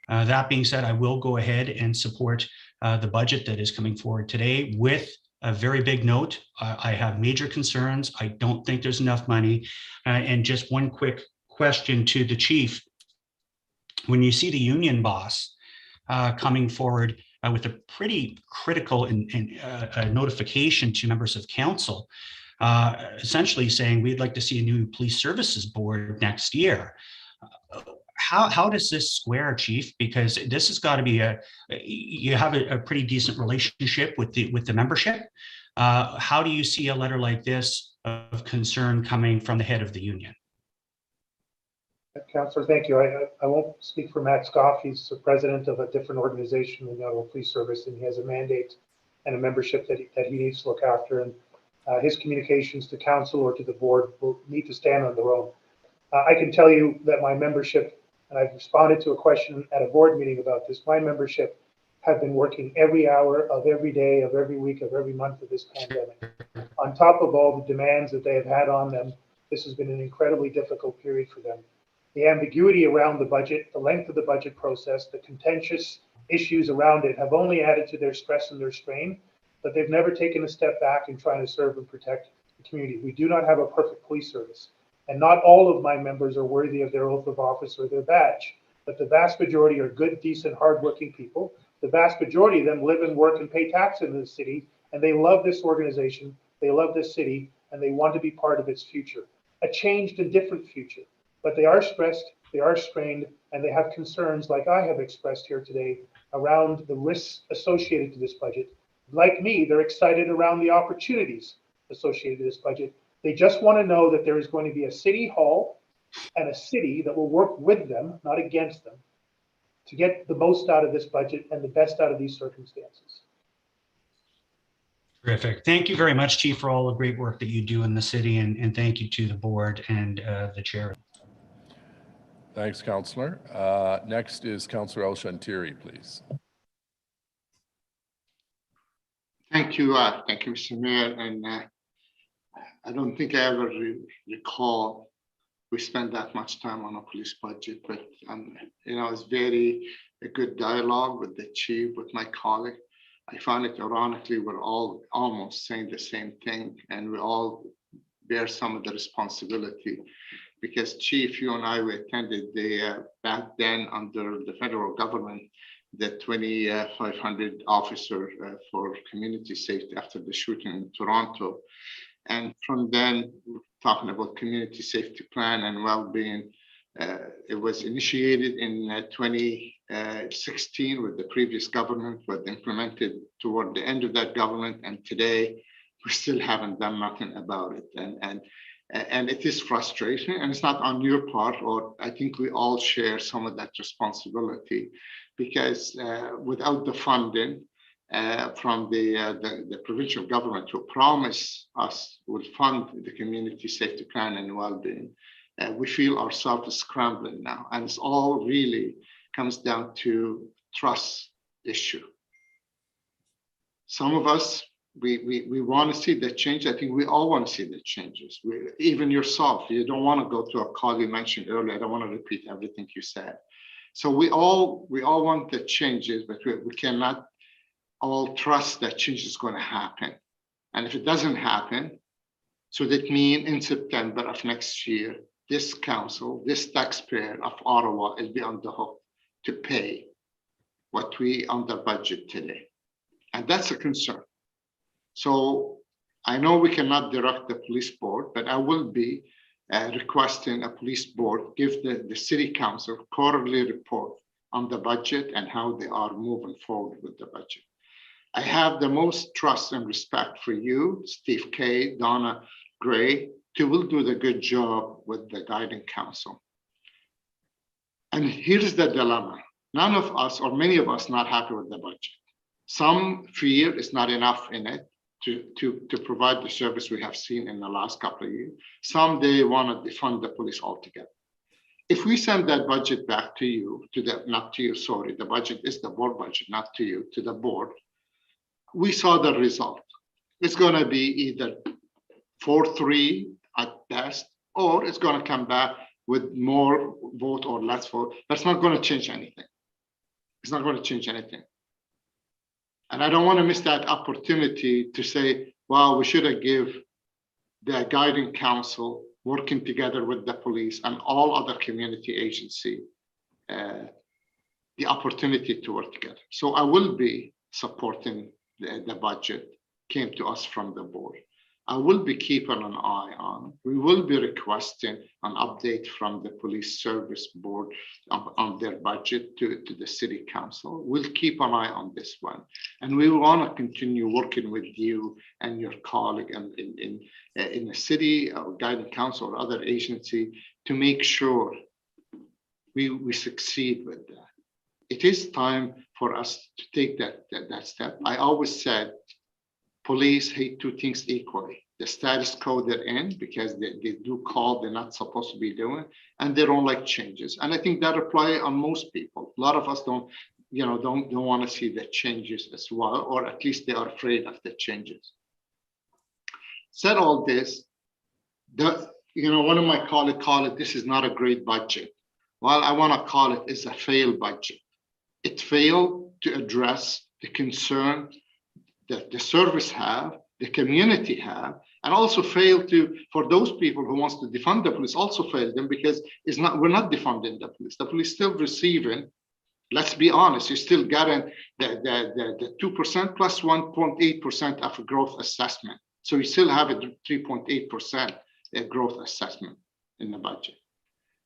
[SPEAKER 10] That being said, I will go ahead and support the budget that is coming forward today with a very big note. I have major concerns. I don't think there's enough money. And just one quick question to the chief. When you see the union boss coming forward with a pretty critical notification to members of council, essentially saying we'd like to see a new police services board next year. How does this square, Chief? Because this has got to be you have a pretty decent relationship with the membership. How do you see a letter like this of concern coming from the head of the union?
[SPEAKER 13] Councillor, thank you. I won't speak for Matt Scoff. He's the president of a different organization in the Ottawa Police Service, and he has a mandate and a membership that he needs to look after. And his communications to council or to the board will need to stand on their own. I can tell you that my membership, and I've responded to a question at a board meeting about this, my membership have been working every hour of every day, of every week, of every month of this pandemic. On top of all the demands that they have had on them, this has been an incredibly difficult period for them. The ambiguity around the budget, the length of the budget process, the contentious issues around it have only added to their stress and their strain, but they've never taken a step back in trying to serve and protect the community. We do not have a perfect police service, and not all of my members are worthy of their oath of office or their badge, but the vast majority are good, decent, hardworking people. The vast majority of them live and work and pay tax in the city, and they love this organization, they love this city, and they want to be part of its future, a changed and different future. But they are stressed, they are strained, and they have concerns like I have expressed here today around the risks associated to this budget. Like me, they're excited around the opportunities associated with this budget. They just want to know that there is going to be a city hall and a city that will work with them, not against them, to get the most out of this budget and the best out of these circumstances.
[SPEAKER 10] Terrific. Thank you very much, Chief, for all the great work that you do in the city, and thank you to the board and the chair.
[SPEAKER 2] Thanks, Councillor. Next is Councillor El Shantiri, please.
[SPEAKER 5] Thank you, Mr. Mayor. And I don't think I ever recall we spent that much time on a police budget, but it's very a good dialogue with the chief, with my colleague. I found it ironically we're all almost saying the same thing, and we all bear some of the responsibility. Because Chief, you and I, we attended the back then under the federal government, the 2,500 officer for community safety after the shooting in Toronto. And from then, we're talking about community safety plan and well-being. It was initiated in 2016 with the previous government, was implemented toward the end of that government, and today we still haven't done nothing about it. And it is frustrating, and it's not on your part, or I think we all share some of that responsibility, because without the funding from the provincial government who promise us will fund the community safety plan and well-being, we feel ourselves scrambling now, and it's all really comes down to trust issue. Some of us, we want to see the change. I think we all want to see the changes. Even yourself, you don't want to go to a call you mentioned earlier. I don't want to repeat everything you said. So we all want the changes, but we cannot all trust that change is going to happen. And if it doesn't happen, so that means in September of next year, this council, this taxpayer of Ottawa will be on the hook to pay what we under budget today. And that's a concern. So I know we cannot direct the police board, but I will be requesting a police board give the city council quarterly report on the budget and how they are moving forward with the budget. I have the most trust and respect for you, Steve Kay, Donna Gray, who will do the good job with the guiding council. And here's the dilemma. None of us, or many of us, not happy with the budget. Some fear it's not enough in it to provide the service we have seen in the last couple of years. Some they want to defund the police altogether. If we send that budget back to you, not to you, sorry, the budget is the board budget, not to you, to the board, we saw the result. It's going to be either 4-3 at best, or it's going to come back with more vote or less vote. That's not going to change anything. It's not going to change anything. And I don't want to miss that opportunity to say, well, we should have give the guiding council working together with the police and all other community agency the opportunity to work together. So I will be supporting the budget came to us from the board. I will be keeping an eye on. We will be requesting an update from the police service board on their budget to the city council. We'll keep an eye on this one. And we want to continue working with you and your colleague in the city or guiding council or other agency to make sure we succeed with that. It is time for us to take that step. I always said, police hate two things equally: the status quo they're in, because they do call they're not supposed to be doing, and they don't like changes. And I think that applies on most people. A lot of us don't want to see the changes as well, or at least they are afraid of the changes. Said all this, one of my colleagues call it, this is not a great budget. Well, I want to call it is a failed budget. It failed to address the concern that the service have, the community have, and also failed for those people who wants to defund the police, also failed them, because we're not defunding the police. The police still receiving, let's be honest, you're still getting the 2% plus 1.8% of growth assessment. So you still have a 3.8% growth assessment in the budget.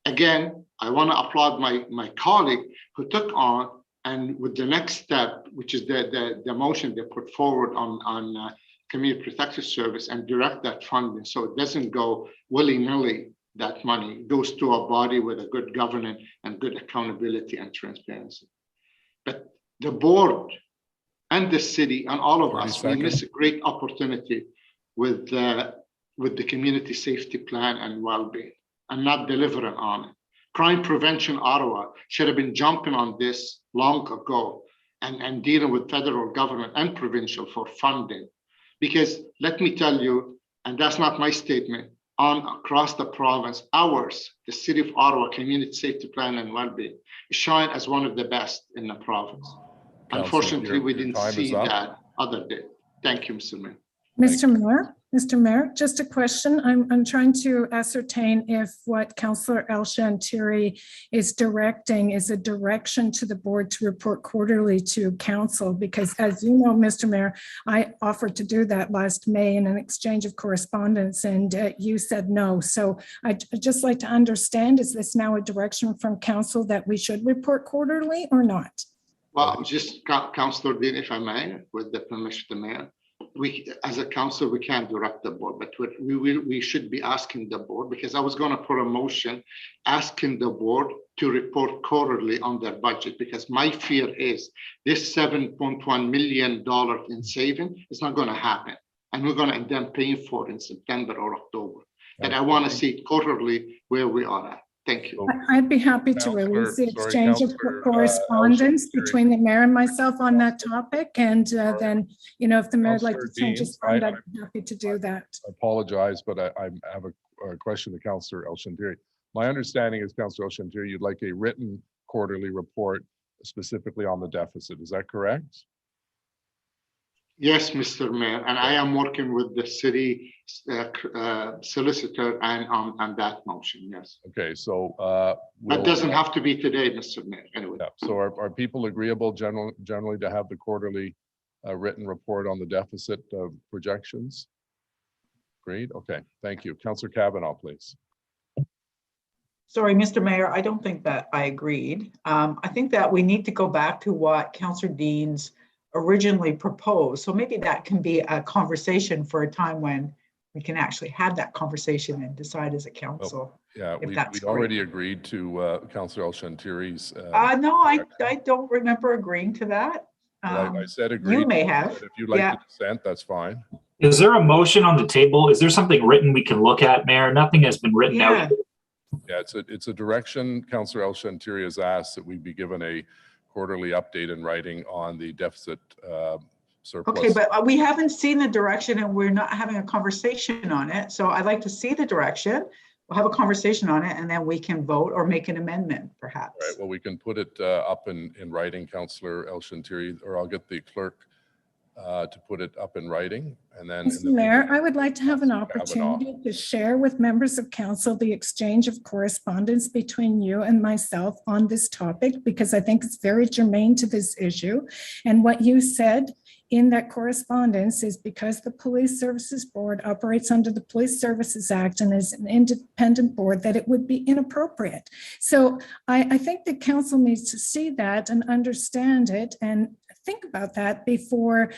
[SPEAKER 5] Again, I want to applaud my colleague who took on, and with the next step, which is the motion they put forward on Community Protective Service, and direct that funding so it doesn't go willy-nilly. That money goes to a body with a good governance and good accountability and transparency. But the board and the city and all of us, we miss a great opportunity with the community safety plan and well-being, and not delivering on it. Crime Prevention Ottawa should have been jumping on this long ago and dealing with federal government and provincial for funding. Because let me tell you, and that's not my statement, across the province, the City of Ottawa Community Safety Plan and Wellbeing shine as one of the best in the province. Unfortunately, we didn't see that other day. Thank you, Mr. Mayor.
[SPEAKER 12] Mr. Mayor, just a question. I'm trying to ascertain if what Councillor El-Shantiri is directing is a direction to the board to report quarterly to council, because as you know, Mr. Mayor, I offered to do that last May in an exchange of correspondence, and you said no. So I'd just like to understand, is this now a direction from council that we should report quarterly or not?
[SPEAKER 5] Well, just Councillor Dean, if I may, with the permission of the mayor. We, as a council, we can't direct the board, but we should be asking the board, because I was going to put a motion asking the board to report quarterly on their budget, because my fear is this $7.1 million in saving is not going to happen, and we're going to end up paying for it in September or October. And I want to see quarterly where we are at. Thank you.
[SPEAKER 12] I'd be happy to release the exchange of correspondence between the mayor and myself on that topic. And then, if the mayor would like to change his mind, I'd be happy to do that.
[SPEAKER 2] I apologize, but I have a question to Councillor El-Shantiri. My understanding is, Councillor El-Shantiri, you'd like a written quarterly report specifically on the deficit. Is that correct?
[SPEAKER 5] Yes, Mr. Mayor, and I am working with the city solicitor and on that motion, yes.
[SPEAKER 2] Okay, so.
[SPEAKER 5] That doesn't have to be today, Mr. Mayor, anyway.
[SPEAKER 2] Yeah, so are people agreeable generally to have the quarterly written report on the deficit projections? Agreed, okay, thank you. Councillor Kavanaugh, please.
[SPEAKER 6] Sorry, Mr. Mayor, I don't think that I agreed. I think that we need to go back to what Councillor Deans originally proposed. So maybe that can be a conversation for a time when we can actually have that conversation and decide as a council.
[SPEAKER 2] Yeah, we
[SPEAKER 6] that's
[SPEAKER 2] already agreed to Councillor El-Shantiri's.
[SPEAKER 6] No, I don't remember agreeing to that.
[SPEAKER 2] I said agreed.
[SPEAKER 6] You may have.
[SPEAKER 2] If you'd like to dissent, that's fine.
[SPEAKER 8] Is there a motion on the table? Is there something written we can look at, Mayor? Nothing has been written out.
[SPEAKER 2] Yeah, it's a direction Councillor El-Shantiri has asked that we be given a quarterly update in writing on the deficit surplus.
[SPEAKER 6] Okay, but we haven't seen the direction and we're not having a conversation on it. So I'd like to see the direction. We'll have a conversation on it and then we can vote or make an amendment perhaps.
[SPEAKER 2] All right, well, we can put it up in writing, Councillor El-Shantiri, or I'll get the clerk to put it up in writing, and then.
[SPEAKER 12] Mr. Mayor, I would like to have an opportunity to share with members of council the exchange of correspondence between you and myself on this topic, because I think it's very germane to this issue. And what you said in that correspondence is because the Police Services Board operates under the Police Services Act and is an independent board, that it would be inappropriate. So I think the council needs to see that and understand it and think about that before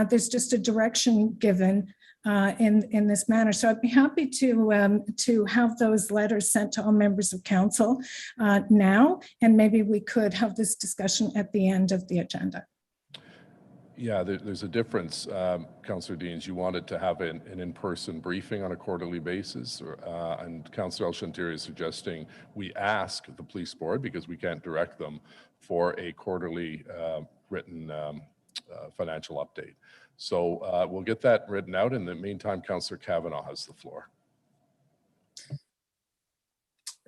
[SPEAKER 12] there's just a direction given in this manner. So I'd be happy to have those letters sent to all members of council now, and maybe we could have this discussion at the end of the agenda.
[SPEAKER 2] Yeah, there's a difference, Councillor Deans. You wanted to have an in-person briefing on a quarterly basis, and Councillor El-Shantiri is suggesting we ask the police board, because we can't direct them, for a quarterly written financial update. So we'll get that written out. In the meantime, Councillor Kavanaugh has the floor.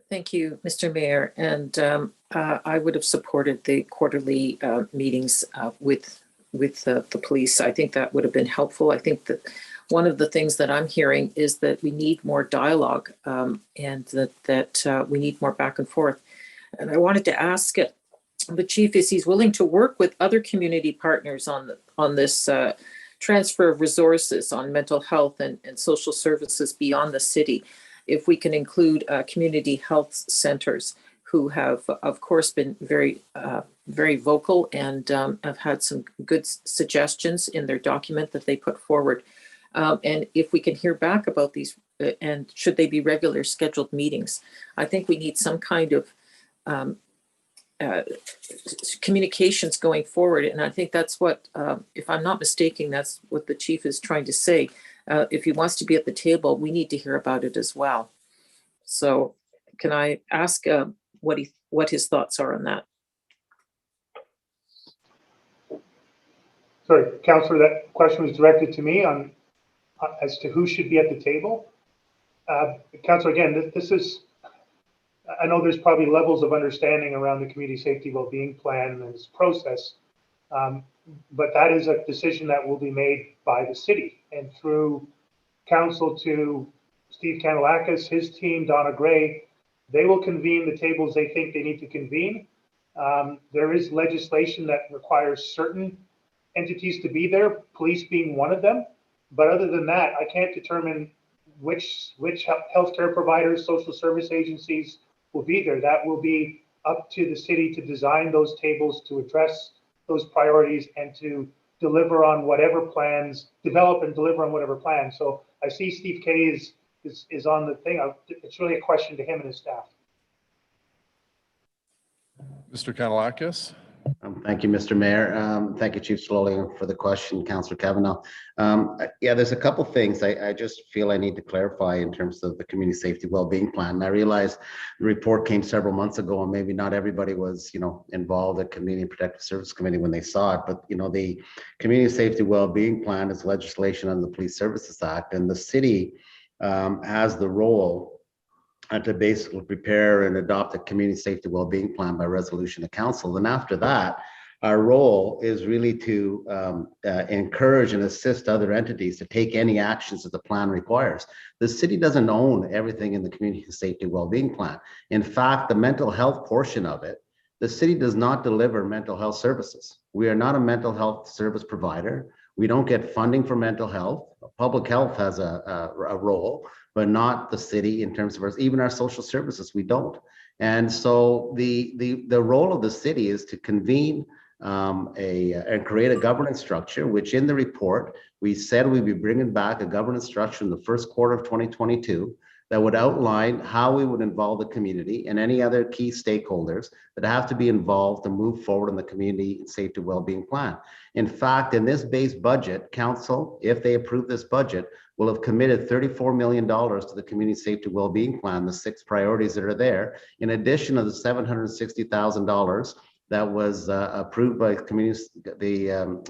[SPEAKER 4] Thank you, Mr. Mayor. And I would have supported the quarterly meetings with the police. I think that would have been helpful. I think that one of the things that I'm hearing is that we need more dialogue and that we need more back and forth. And I wanted to ask the chief if he's willing to work with other community partners on this transfer of resources on mental health and social services beyond the city. If we can include community health centers who have, of course, been very vocal and have had some good suggestions in their document that they put forward. And if we can hear back about these and should they be regular scheduled meetings, I think we need some kind of communications going forward. And I think that's what, if I'm not mistaken, that's what the chief is trying to say. If he wants to be at the table, we need to hear about it as well. So can I ask what his thoughts are on that?
[SPEAKER 13] Sorry, Councillor, that question was directed to me on as to who should be at the table. Councillor, again, this is, I know there's probably levels of understanding around the community safety well-being plan and this process, but that is a decision that will be made by the city and through council to Steve Kanalakis, his team, Donna Gray. They will convene the tables they think they need to convene. There is legislation that requires certain entities to be there, police being one of them. But other than that, I can't determine which healthcare providers, social service agencies will be there. That will be up to the city to design those tables, to address those priorities, and to deliver on whatever plans, develop and deliver on whatever plans. So I see Steve K is on the thing. It's really a question to him and his staff.
[SPEAKER 2] Mr. Kanalakis.
[SPEAKER 14] Thank you, Mr. Mayor. Thank you, Chief Slowly, for the question, Councillor Kavanaugh. Yeah, there's a couple things I just feel I need to clarify in terms of the community safety well-being plan. And I realize the report came several months ago, and maybe not everybody was, involved at Community and Protective Service Committee when they saw it. But the community safety well-being plan is legislation under the Police Services Act, and the city has the role to basically prepare and adopt a community safety well-being plan by resolution of council. And after that, Our role is really to encourage and assist other entities to take any actions that the plan requires. The city doesn't own everything in the community safety well-being plan. In fact, the mental health portion of it, the city does not deliver mental health services. We are not a mental health service provider. We don't get funding for mental health. Public health has a role, but not the city in terms of even our social services, we don't. And so the role of the city is to convene and create a governance structure, which in the report, we said we'd be bringing back a governance structure in the first quarter of 2022 that would outline how we would involve the community and any other key stakeholders that have to be involved to move forward in the community safety wellbeing plan. In fact, in this base budget, council, if they approve this budget, will have committed $34 million to the community safety wellbeing plan, the 6 priorities that are there, in addition to the $760,000 that was approved by the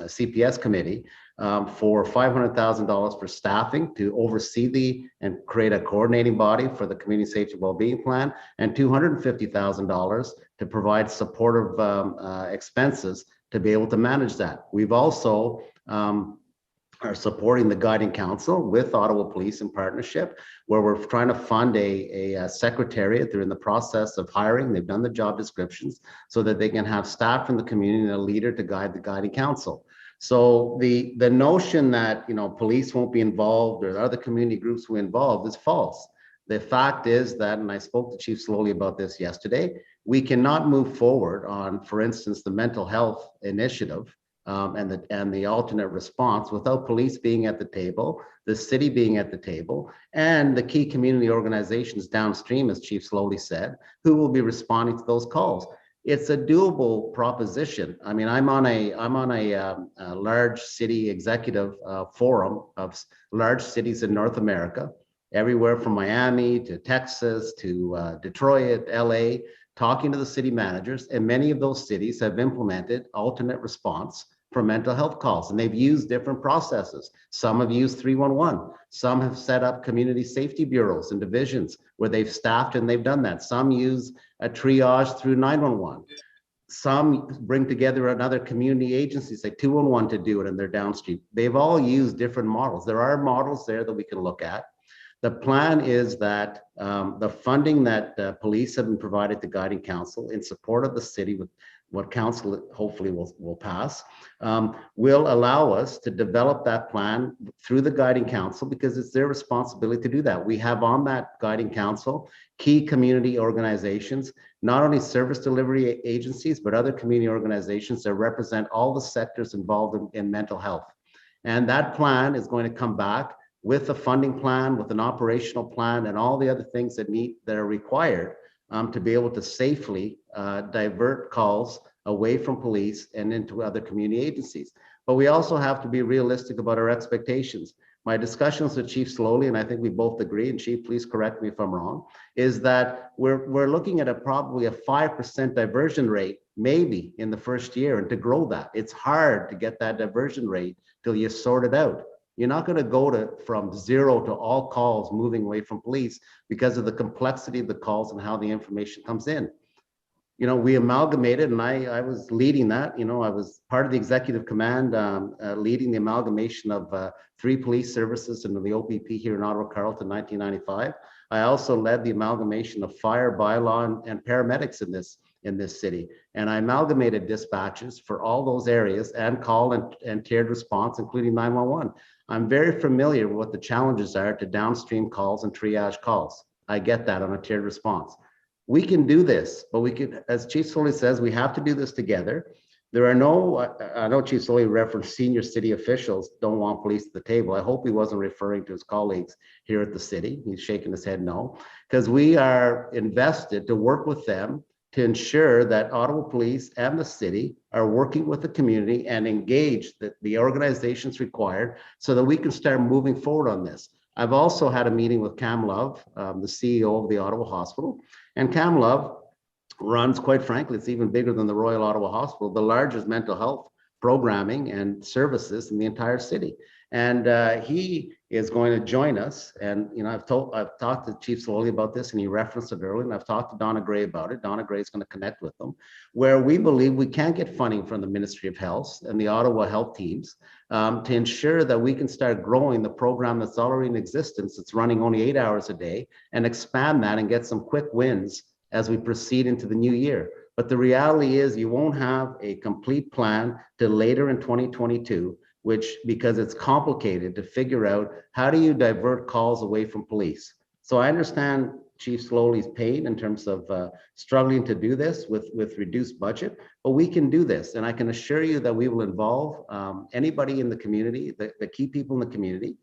[SPEAKER 14] CPS committee for $500,000 for staffing to oversee and create a coordinating body for the community safety wellbeing plan, and $250,000 to provide supportive expenses to be able to manage that. We've also are supporting the guiding council with Ottawa Police in partnership, where we're trying to fund a secretariat. They're in the process of hiring. They've done the job descriptions so that they can have staff in the community and a leader to guide the guiding council. So the notion that police won't be involved or other community groups will be involved is false. The fact is that, and I spoke to Chief Slowly about this yesterday, we cannot move forward on, for instance, the mental health initiative and the alternate response without police being at the table, the city being at the table, and the key community organizations downstream, as Chief Slowly said, who will be responding to those calls. It's a doable proposition. I mean, I'm on a large city executive forum of large cities in North America, everywhere from Miami to Texas to Detroit, LA, talking to the city managers, and many of those cities have implemented alternate response for mental health calls, and they've used different processes. Some have used 311. Some have set up community safety bureaus and divisions where they've staffed and they've done that. Some use a triage through 911. Some bring together another community agencies like 211 to do it, and they're downstream. They've all used different models. There are models there that we can look at. The plan is that the funding that police have been provided to guiding council in support of the city with what council hopefully will pass, will allow us to develop that plan through the guiding council, because it's their responsibility to do that. We have on that guiding council key community organizations, not only service delivery agencies, but other community organizations that represent all the sectors involved in mental health. And that plan is going to come back with a funding plan, with an operational plan, and all the other things that are required to be able to safely divert calls away from police and into other community agencies. But we also have to be realistic about our expectations. My discussions with Chief Slowly, and I think we both agree, and Chief, please correct me if I'm wrong, is that we're looking at probably a 5% diversion rate, maybe in the first year, and to grow that. It's hard to get that diversion rate till you sort it out. You're not going to go from 0 to all calls moving away from police because of the complexity of the calls and how the information comes in. We amalgamated, and I was leading that. I was part of the executive command leading the amalgamation of 3 police services into the OPP here in Ottawa Carleton in 1995. I also led the amalgamation of fire, bylaw, and paramedics in this city. And I amalgamated dispatches for all those areas and call and tiered response, including 911. I'm very familiar with what the challenges are to downstream calls and triage calls. I get that on a tiered response. We can do this, but we can, as Chief Slowly says, we have to do this together. There are I know Chief Slowly referenced senior city officials don't want police at the table. I hope he wasn't referring to his colleagues here at the city. He's shaking his head no, because we are invested to work with them to ensure that Ottawa Police and the city are working with the community and engage the organizations required so that we can start moving forward on this. I've also had a meeting with Cam Love, the CEO of the Ottawa Hospital, and Cam Love runs, quite frankly, it's even bigger than the Royal Ottawa Hospital, the largest mental health programming and services in the entire city. And he is going to join us. And I've talked to Chief Slowly about this, and he referenced it earlier. And I've talked to Donna Gray about it. Donna Gray is going to connect with them, where we believe we can get funding from the Ministry of Health and the Ottawa Health teams to ensure that we can start growing the program that's already in existence. It's running only 8 hours a day, and expand that and get some quick wins as we proceed into the new year. But the reality is you won't have a complete plan till later in 2022, because it's complicated to figure out how do you divert calls away from police. So I understand Chief Slowly's pain in terms of struggling to do this with reduced budget, but we can do this. And I can assure you that we will involve anybody in the community, the key people in the community,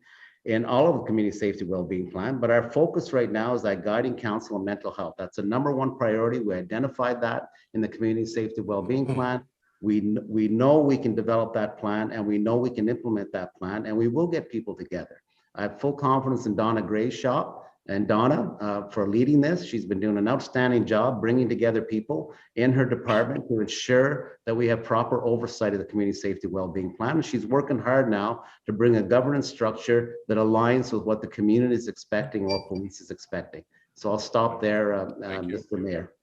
[SPEAKER 14] in all of the community safety wellbeing plan. But our focus right now is that guiding council on mental health. That's the #1 priority. We identified that in the community safety wellbeing plan. We know we can develop that plan, and we know we can implement that plan, and we will get people together. I have full confidence in Donna Gray's shop and Donna for leading this. She's been doing an outstanding job bringing together people in her department to ensure that we have proper oversight of the community safety wellbeing plan. And she's working hard now to bring a governance structure that aligns with what the community is expecting and what police is expecting. So I'll stop there, Mr. Mayor.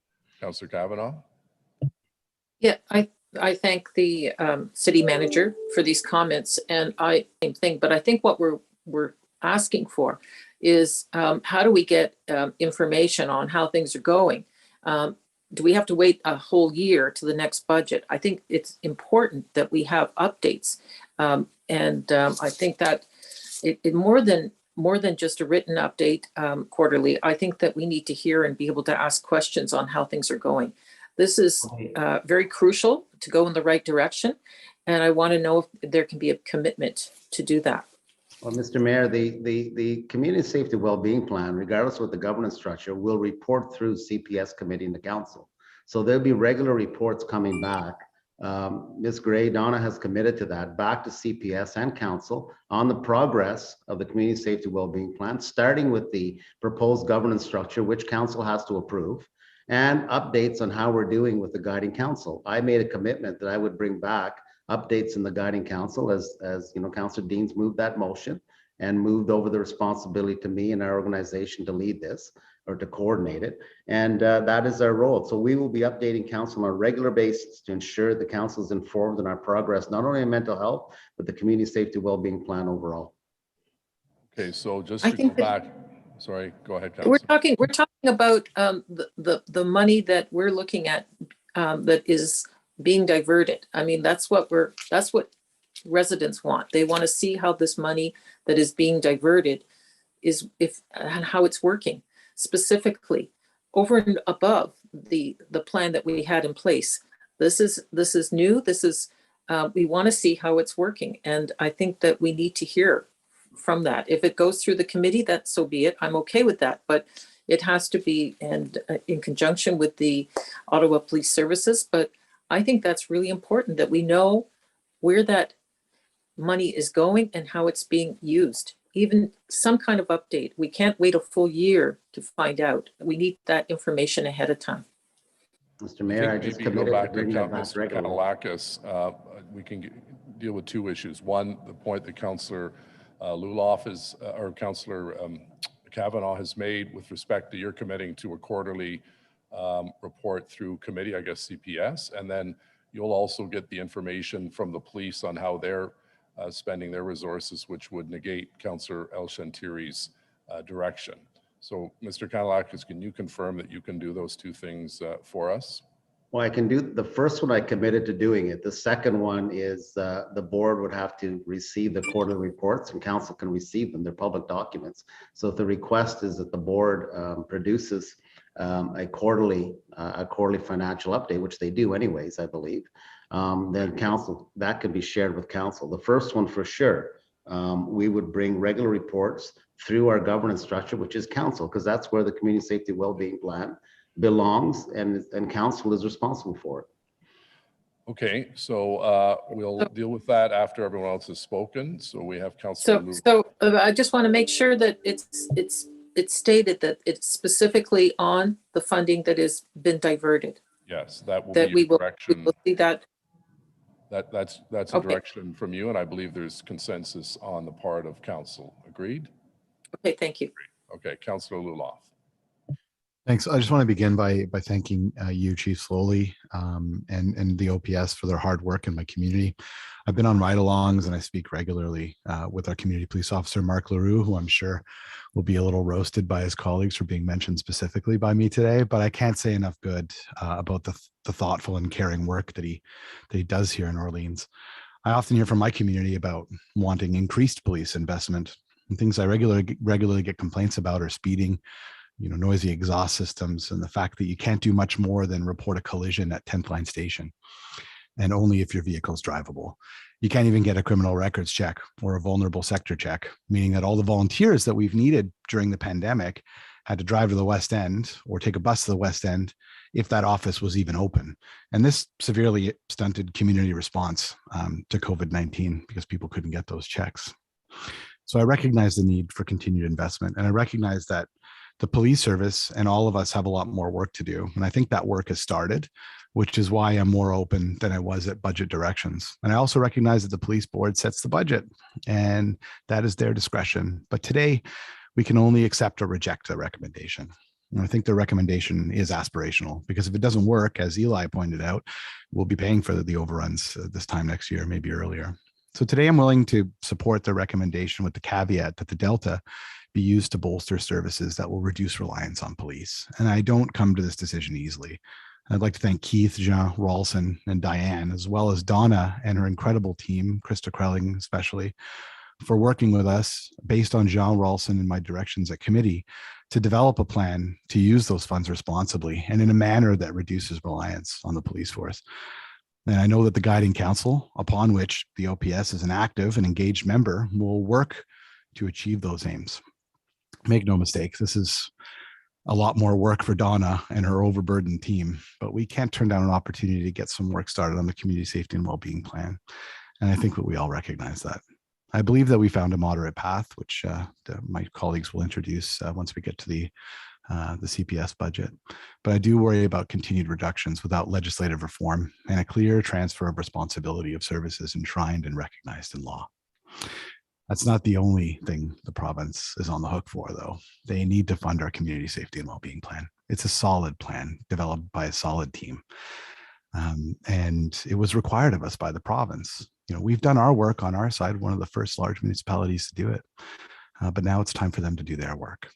[SPEAKER 2] Councillor Kavanaugh.
[SPEAKER 4] Yeah, I thank the city manager for these comments, and same thing. But I think what we're asking for is how do we get information on how things are going? Do we have to wait a whole year to the next budget? I think it's important that we have updates, and I think that it more than just a written update quarterly. I think that we need to hear and be able to ask questions on how things are going. This is very crucial to go in the right direction, and I want to know if there can be a commitment to do that.
[SPEAKER 14] Well, Mr. Mayor, the community safety wellbeing plan, regardless of what the governance structure, will report through CPS committee and the council. So there'll be regular reports coming back. Ms. Gray, Donna has committed to that, back to CPS and council on the progress of the community safety wellbeing plan, starting with the proposed governance structure, which council has to approve, and updates on how we're doing with the guiding council. I made a commitment that I would bring back updates in the guiding council as Councillor Dean's moved that motion and moved over the responsibility to me and our organization to lead this or to coordinate it. And that is our role. So we will be updating council on a regular basis to ensure the council is informed in our progress, not only in mental health, but the community safety wellbeing plan overall.
[SPEAKER 2] Okay, so just to go back. Sorry, go ahead, Councillor.
[SPEAKER 4] We're talking about the money that we're looking at that is being diverted. I mean, that's what residents want. They want to see how this money that is being diverted and how it's working, specifically over and above the plan that we had in place. This is new. We want to see how it's working, and I think that we need to hear from that. If it goes through the committee, that so be it. I'm okay with that, but it has to be in conjunction with the Ottawa Police Services. But I think that's really important that we know where that money is going and how it's being used. Even some kind of update. We can't wait a full year to find out. We need that information ahead of time.
[SPEAKER 14] Mr. Mayor, I just committed to bringing that back
[SPEAKER 2] Mr.
[SPEAKER 14] regularly.
[SPEAKER 2] Kanalakis. We can deal with two issues. One, the point that Councillor Luloff or Councillor Kavanaugh has made with respect to you're committing to a quarterly report through committee, I guess CPS, and then you'll also get the information from the police on how they're spending their resources, which would negate Councillor El Shantiri's direction. So, Mr. Kanalakis, can you confirm that you can do those two things for us?
[SPEAKER 14] Well, I can do the first one. I committed to doing it. The second one is the board would have to receive the quarterly reports, and council can receive them. They're public documents. So if the request is that the board produces a quarterly financial update, which they do anyways, I believe, then council, that can be shared with council. The first one for sure, we would bring regular reports through our governance structure, which is council, because that's where the community safety wellbeing plan belongs, and council is responsible for it.
[SPEAKER 2] Okay, so we'll deal with that after everyone else has spoken. So we have Councillor.
[SPEAKER 4] So I just want to make sure that it's stated that it's specifically on the funding that has been diverted.
[SPEAKER 2] Yes, that will
[SPEAKER 4] that
[SPEAKER 2] be
[SPEAKER 4] we
[SPEAKER 2] your
[SPEAKER 4] will,
[SPEAKER 2] direction.
[SPEAKER 4] we will see that.
[SPEAKER 2] That's a
[SPEAKER 4] Okay.
[SPEAKER 2] direction from you, and I believe there's consensus on the part of council. Agreed?
[SPEAKER 4] Okay, thank you.
[SPEAKER 2] Okay, Councillor Luloff.
[SPEAKER 15] Thanks. I just want to begin by thanking you, Chief Slowly, and the OPS for their hard work in my community. I've been on ride-alongs and I speak regularly with our community police officer, Mark LaRue, who I'm sure will be a little roasted by his colleagues for being mentioned specifically by me today, but I can't say enough good about the thoughtful and caring work that he does here in Orleans. I often hear from my community about wanting increased police investment, and things I regularly get complaints about are speeding, noisy exhaust systems, and the fact that you can't do much more than report a collision at 10th Line Station, and only if your vehicle is drivable. You can't even get a criminal records check or a vulnerable sector check, meaning that all the volunteers that we've needed during the pandemic had to drive to the West End or take a bus to the West End if that office was even open. And this severely stunted community response to COVID-19 because people couldn't get those checks. So I recognize the need for continued investment, and I recognize that the police service and all of us have a lot more work to do. And I think that work has started, which is why I'm more open than I was at budget directions. And I also recognize that the police board sets the budget, and that is their discretion. But today we can only accept or reject a recommendation. And I think the recommendation is aspirational, because if it doesn't work, as Eli pointed out, we'll be paying for the overruns this time next year, maybe earlier. So today I'm willing to support the recommendation with the caveat that the Delta be used to bolster services that will reduce reliance on police. And I don't come to this decision easily. I'd like to thank Keith, Jean, Rawlson, and Diane, as well as Donna and her incredible team, Krista Krelling especially, for working with us based on Jean Rawlson and my directions at committee to develop a plan to use those funds responsibly and in a manner that reduces reliance on the police force. And I know that the guiding council, upon which the OPS is an active and engaged member, will work to achieve those aims. Make no mistake, this is a lot more work for Donna and her overburdened team, but we can't turn down an opportunity to get some work started on the community safety and well-being plan. And I think that we all recognize that. I believe that we found a moderate path, which my colleagues will introduce once we get to the CPS budget. But I do worry about continued reductions without legislative reform and a clear transfer of responsibility of services enshrined and recognized in law. That's not the only thing the province is on the hook for, though. They need to fund our community safety and well-being plan. It's a solid plan developed by a solid team. And it was required of us by the province. We've done our work on our side, one of the first large municipalities to do it. But now it's time for them to do their work.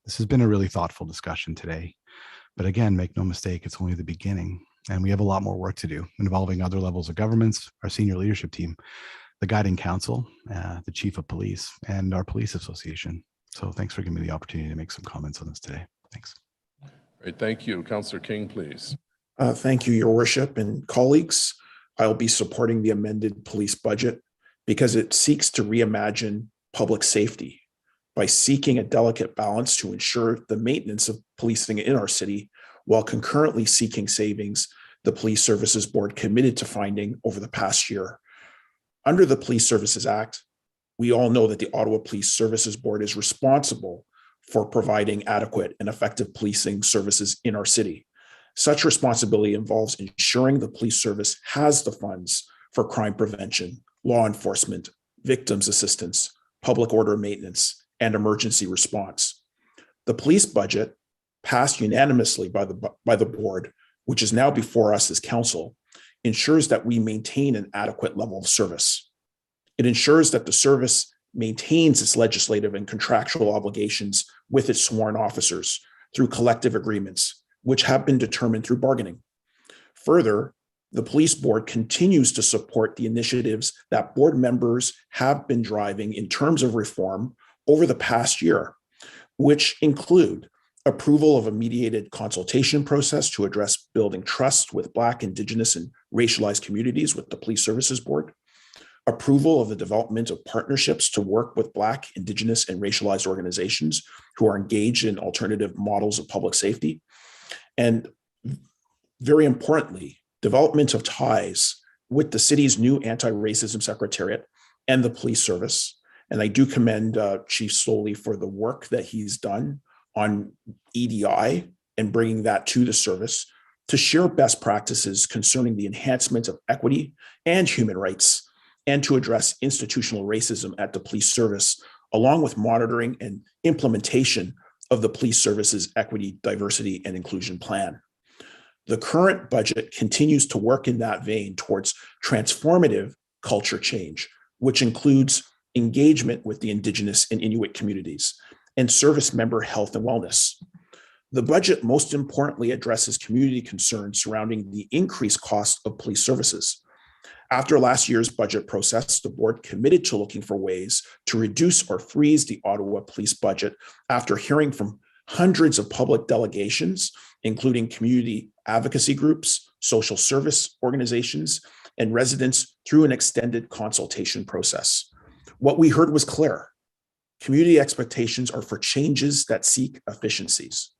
[SPEAKER 15] This has been a really thoughtful discussion today. But again, make no mistake, it's only the beginning. And we have a lot more work to do involving other levels of governments, our senior leadership team, the guiding council, the chief of police, and our police association. So thanks for giving me the opportunity to make some comments on this today. Thanks.
[SPEAKER 2] Great, thank you. Councillor King, please.
[SPEAKER 16] Thank you, Your Worship and colleagues. I'll be supporting the amended police budget because it seeks to reimagine public safety by seeking a delicate balance to ensure the maintenance of policing in our city, while concurrently seeking savings the Police Services Board committed to finding over the past year. Under the Police Services Act, we all know that the Ottawa Police Services Board is responsible for providing adequate and effective policing services in our city. Such responsibility involves ensuring the police service has the funds for crime prevention, law enforcement, victims assistance, public order maintenance, and emergency response. The police budget, passed unanimously by the board, which is now before us as council, ensures that we maintain an adequate level of service. It ensures that the service maintains its legislative and contractual obligations with its sworn officers through collective agreements, which have been determined through bargaining. Further, the police board continues to support the initiatives that board members have been driving in terms of reform over the past year, which include approval of a mediated consultation process to address building trust with Black, Indigenous, and racialized communities with the Police Services Board, approval of the development of partnerships to work with Black, Indigenous, and racialized organizations who are engaged in alternative models of public safety, and very importantly, development of ties with the city's new anti-racism secretariat and the police service. And I do commend Chief Slowly for the work that he's done on EDI and bringing that to the service to share best practices concerning the enhancement of equity and human rights, and to address institutional racism at the police service, along with monitoring and implementation of the police service's equity, diversity, and inclusion plan. The current budget continues to work in that vein towards transformative culture change, which includes engagement with the Indigenous and Inuit communities and service member health and wellness. The budget most importantly addresses community concerns surrounding the increased cost of police services. After last year's budget process, the board committed to looking for ways to reduce or freeze the Ottawa police budget after hearing from hundreds of public delegations, including community advocacy groups, social service organizations, and residents through an extended consultation process. What we heard was clear. Community expectations are for changes that seek efficiencies.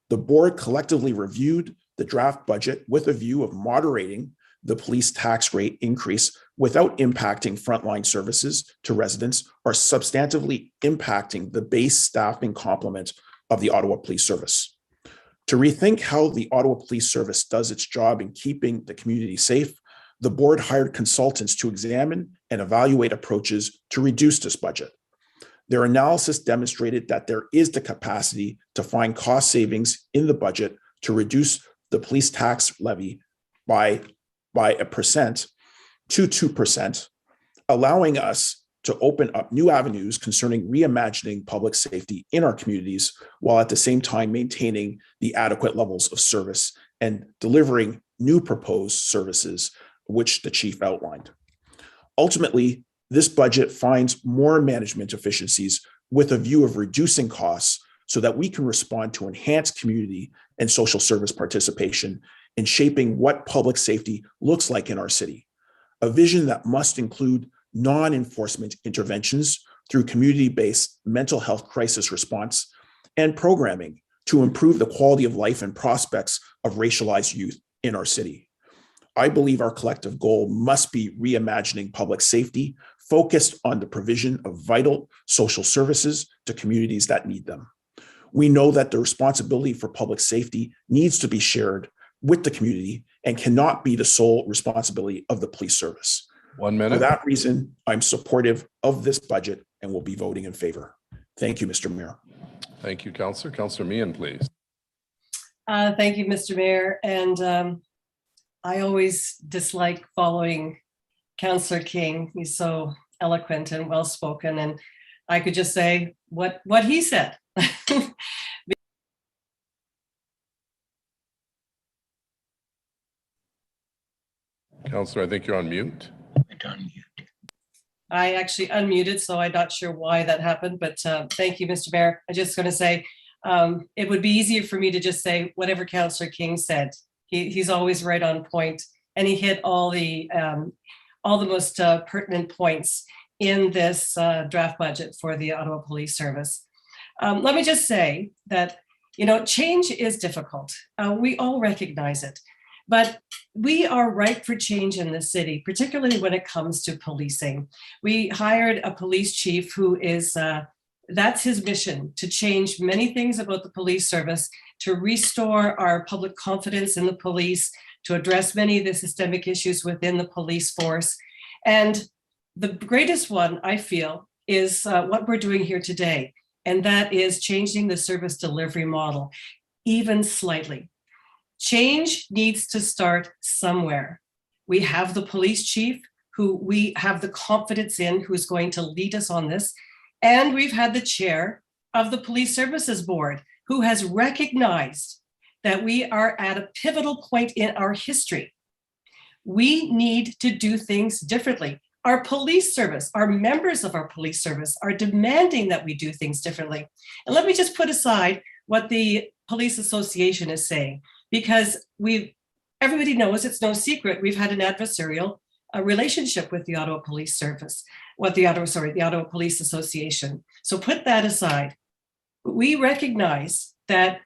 [SPEAKER 16] The board collectively reviewed the draft budget with a view of moderating the police tax rate increase without impacting frontline services to residents or substantively impacting the base staffing complement of the Ottawa Police Service. To rethink how the Ottawa Police Service does its job in keeping the community safe, the board hired consultants to examine and evaluate approaches to reduce this budget. Their analysis demonstrated that there is the capacity to find cost savings in the budget to reduce the police tax levy by 1% to 2%, allowing us to open up new avenues concerning reimagining public safety in our communities, while at the same time maintaining the adequate levels of service and delivering new proposed services, which the chief outlined. Ultimately, this budget finds more management efficiencies with a view of reducing costs so that we can respond to enhanced community and social service participation in shaping what public safety looks like in our city. A vision that must include non-enforcement interventions through community-based mental health crisis response and programming to improve the quality of life and prospects of racialized youth in our city. I believe our collective goal must be reimagining public safety, focused on the provision of vital social services to communities that need them. We know that the responsibility for public safety needs to be shared with the community and cannot be the sole responsibility of the police service.
[SPEAKER 2] 1 minute.
[SPEAKER 16] For that reason, I'm supportive of this budget and will be voting in favor. Thank you, Mr. Mayor.
[SPEAKER 2] Thank you, Councillor. Councillor Meehan, please.
[SPEAKER 18] Thank you, Mr. Mayor. And I always dislike following Councillor King. He's so eloquent and well-spoken, and I could just say what he said.
[SPEAKER 2] Councillor, I think you're on mute.
[SPEAKER 18] I actually unmuted, so I'm not sure why that happened, but thank you, Mr. Mayor. I'm just going to say it would be easier for me to just say whatever Councillor King said. He's always right on point, and he hit all the most pertinent points in this draft budget for the Ottawa Police Service. Let me just say that, change is difficult. We all recognize it, but we are ripe for change in this city, particularly when it comes to policing. We hired a police chief who is, that's his mission, to change many things about the police service, to restore our public confidence in the police, to address many of the systemic issues within the police force. And the greatest one, I feel, is what we're doing here today, and that is changing the service delivery model, even slightly. Change needs to start somewhere. We have the police chief who we have the confidence in, who is going to lead us on this. And we've had the chair of the Police Services Board who has recognized that we are at a pivotal point in our history. We need to do things differently. Our police service, our members of our police service are demanding that we do things differently. And let me just put aside what the Police Association is saying, because everybody knows, it's no secret, we've had an adversarial relationship with the Ottawa Police Service, the Ottawa Police Association. So put that aside. We recognize that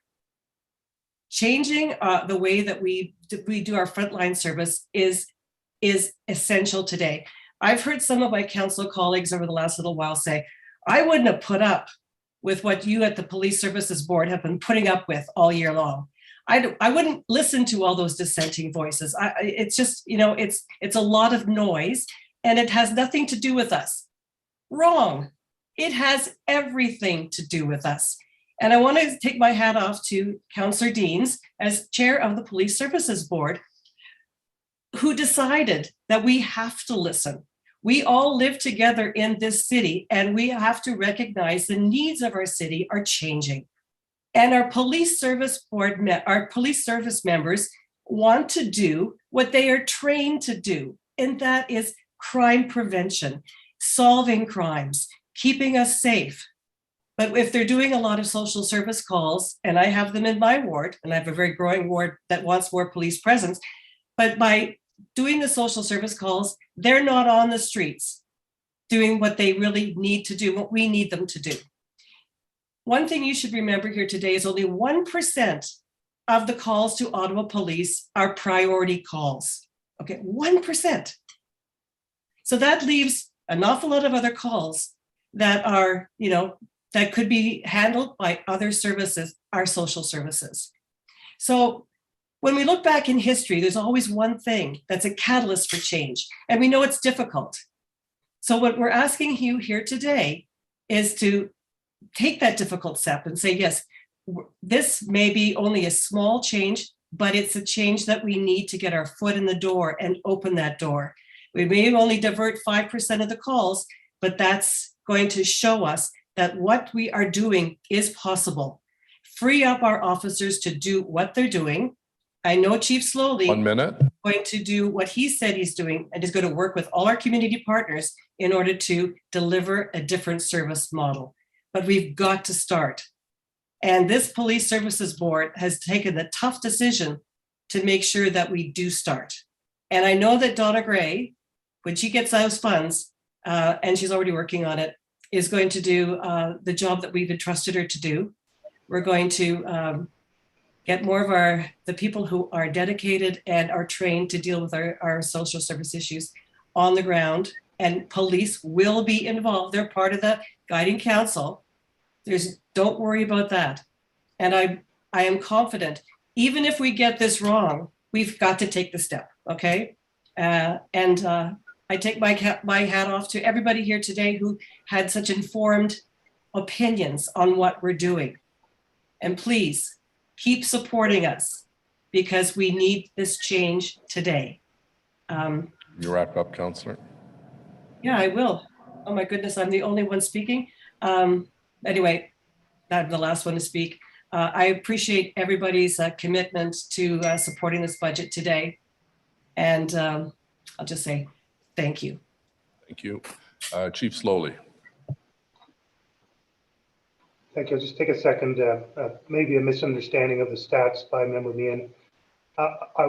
[SPEAKER 18] changing the way that we do our frontline service is essential today. I've heard some of my council colleagues over the last little while say, I wouldn't have put up with what you at the Police Services Board have been putting up with all year long. I wouldn't listen to all those dissenting voices. It's just, it's a lot of noise and it has nothing to do with us. Wrong. It has everything to do with us. And I want to take my hat off to Councillor Deans as chair of the Police Services Board, who decided that we have to listen. We all live together in this city and we have to recognize the needs of our city are changing. And our police service board, our police service members want to do what they are trained to do, and that is crime prevention, solving crimes, keeping us safe. But if they're doing a lot of social service calls, and I have them in my ward, and I have a very growing ward that wants more police presence, but by doing the social service calls, they're not on the streets doing what they really need to do, what we need them to do. One thing you should remember here today is only 1% of the calls to Ottawa Police are priority calls. Okay, 1%. So that leaves an awful lot of other calls that are, that could be handled by other services, our social services. So when we look back in history, there's always one thing that's a catalyst for change, and we know it's difficult. So what we're asking you here today is to take that difficult step and say, yes, this may be only a small change, but it's a change that we need to get our foot in the door and open that door. We may only divert 5% of the calls, but that's going to show us that what we are doing is possible. Free up our officers to do what they're doing. I know Chief Slowly
[SPEAKER 2] 1 minute.
[SPEAKER 18] is going to do what he said he's doing and is going to work with all our community partners in order to deliver a different service model. But we've got to start. And this Police Services Board has taken the tough decision to make sure that we do start. And I know that Donna Gray, when she gets those funds, and she's already working on it, is going to do the job that we've entrusted her to do. We're going to get more of the people who are dedicated and are trained to deal with our social service issues on the ground, and police will be involved. They're part of the guiding council. Don't worry about that. And I am confident, even if we get this wrong, we've got to take the step, okay? I take my hat off to everybody here today who had such informed opinions on what we're doing. And please keep supporting us because we need this change today.
[SPEAKER 2] You wrap up, Councillor?
[SPEAKER 18] Yeah, I will. Oh my goodness, I'm the only one speaking. Anyway, I'm the last one to speak. I appreciate everybody's commitment to supporting this budget today. And I'll just say thank you.
[SPEAKER 2] Thank you. Chief Slowly.
[SPEAKER 13] Thank you. I'll just take a second, maybe a misunderstanding of the stats by Member Meehan.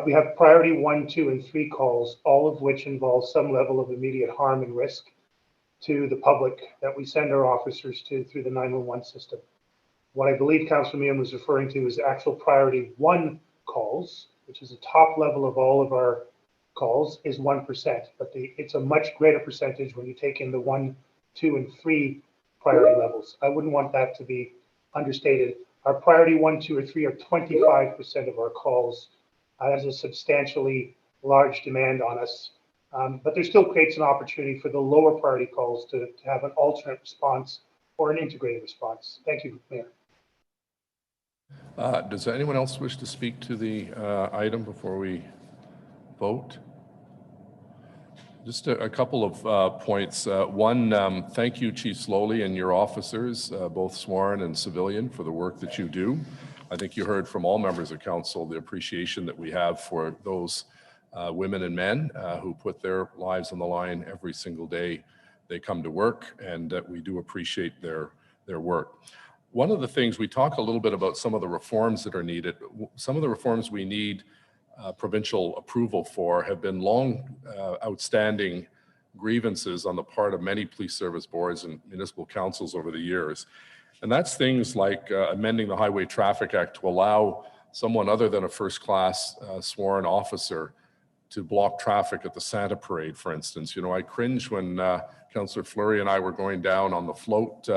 [SPEAKER 13] We have priority 1, 2, and 3 calls, all of which involve some level of immediate harm and risk to the public that we send our officers to through the 911 system. What I believe Councillor Meehan was referring to is actual priority 1 calls, which is the top level of all of our calls, is 1%, but it's a much greater percentage when you take in the 1, 2, and 3 priority levels. I wouldn't want that to be understated. Our priority 1, 2, or 3 are 25% of our calls. Has a substantially large demand on us, but there still creates an opportunity for the lower priority calls to have an alternate response or an integrated response. Thank you, Mayor.
[SPEAKER 2] Does anyone else wish to speak to the item before we vote? Just a couple of points. One, thank you, Chief Slowly, and your officers, both sworn and civilian, for the work that you do. I think you heard from all members of council the appreciation that we have for those women and men who put their lives on the line every single day they come to work, and we do appreciate their work. One of the things, we talk a little bit about some of the reforms that are needed. Some of the reforms we need provincial approval for have been long outstanding grievances on the part of many police service boards and municipal councils over the years. And that's things like amending the Highway Traffic Act to allow someone other than a first-class sworn officer to block traffic at the Santa Parade, for instance. You know, I cringe when Councillor Fleury and I were going down on the float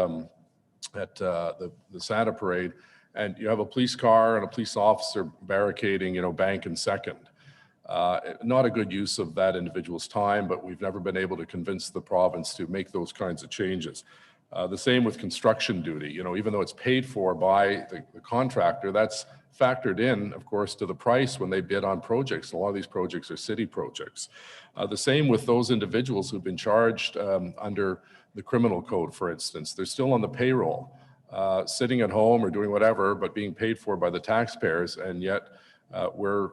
[SPEAKER 2] at the Santa Parade, and you have a police car and a police officer barricading, bank and second. Not a good use of that individual's time, but we've never been able to convince the province to make those kinds of changes. The same with construction duty, even though it's paid for by the contractor, that's factored in, of course, to the price when they bid on projects. A lot of these projects are city projects. The same with those individuals who've been charged under the criminal code, for instance. They're still on the payroll, sitting at home or doing whatever, but being paid for by the taxpayers, and yet we're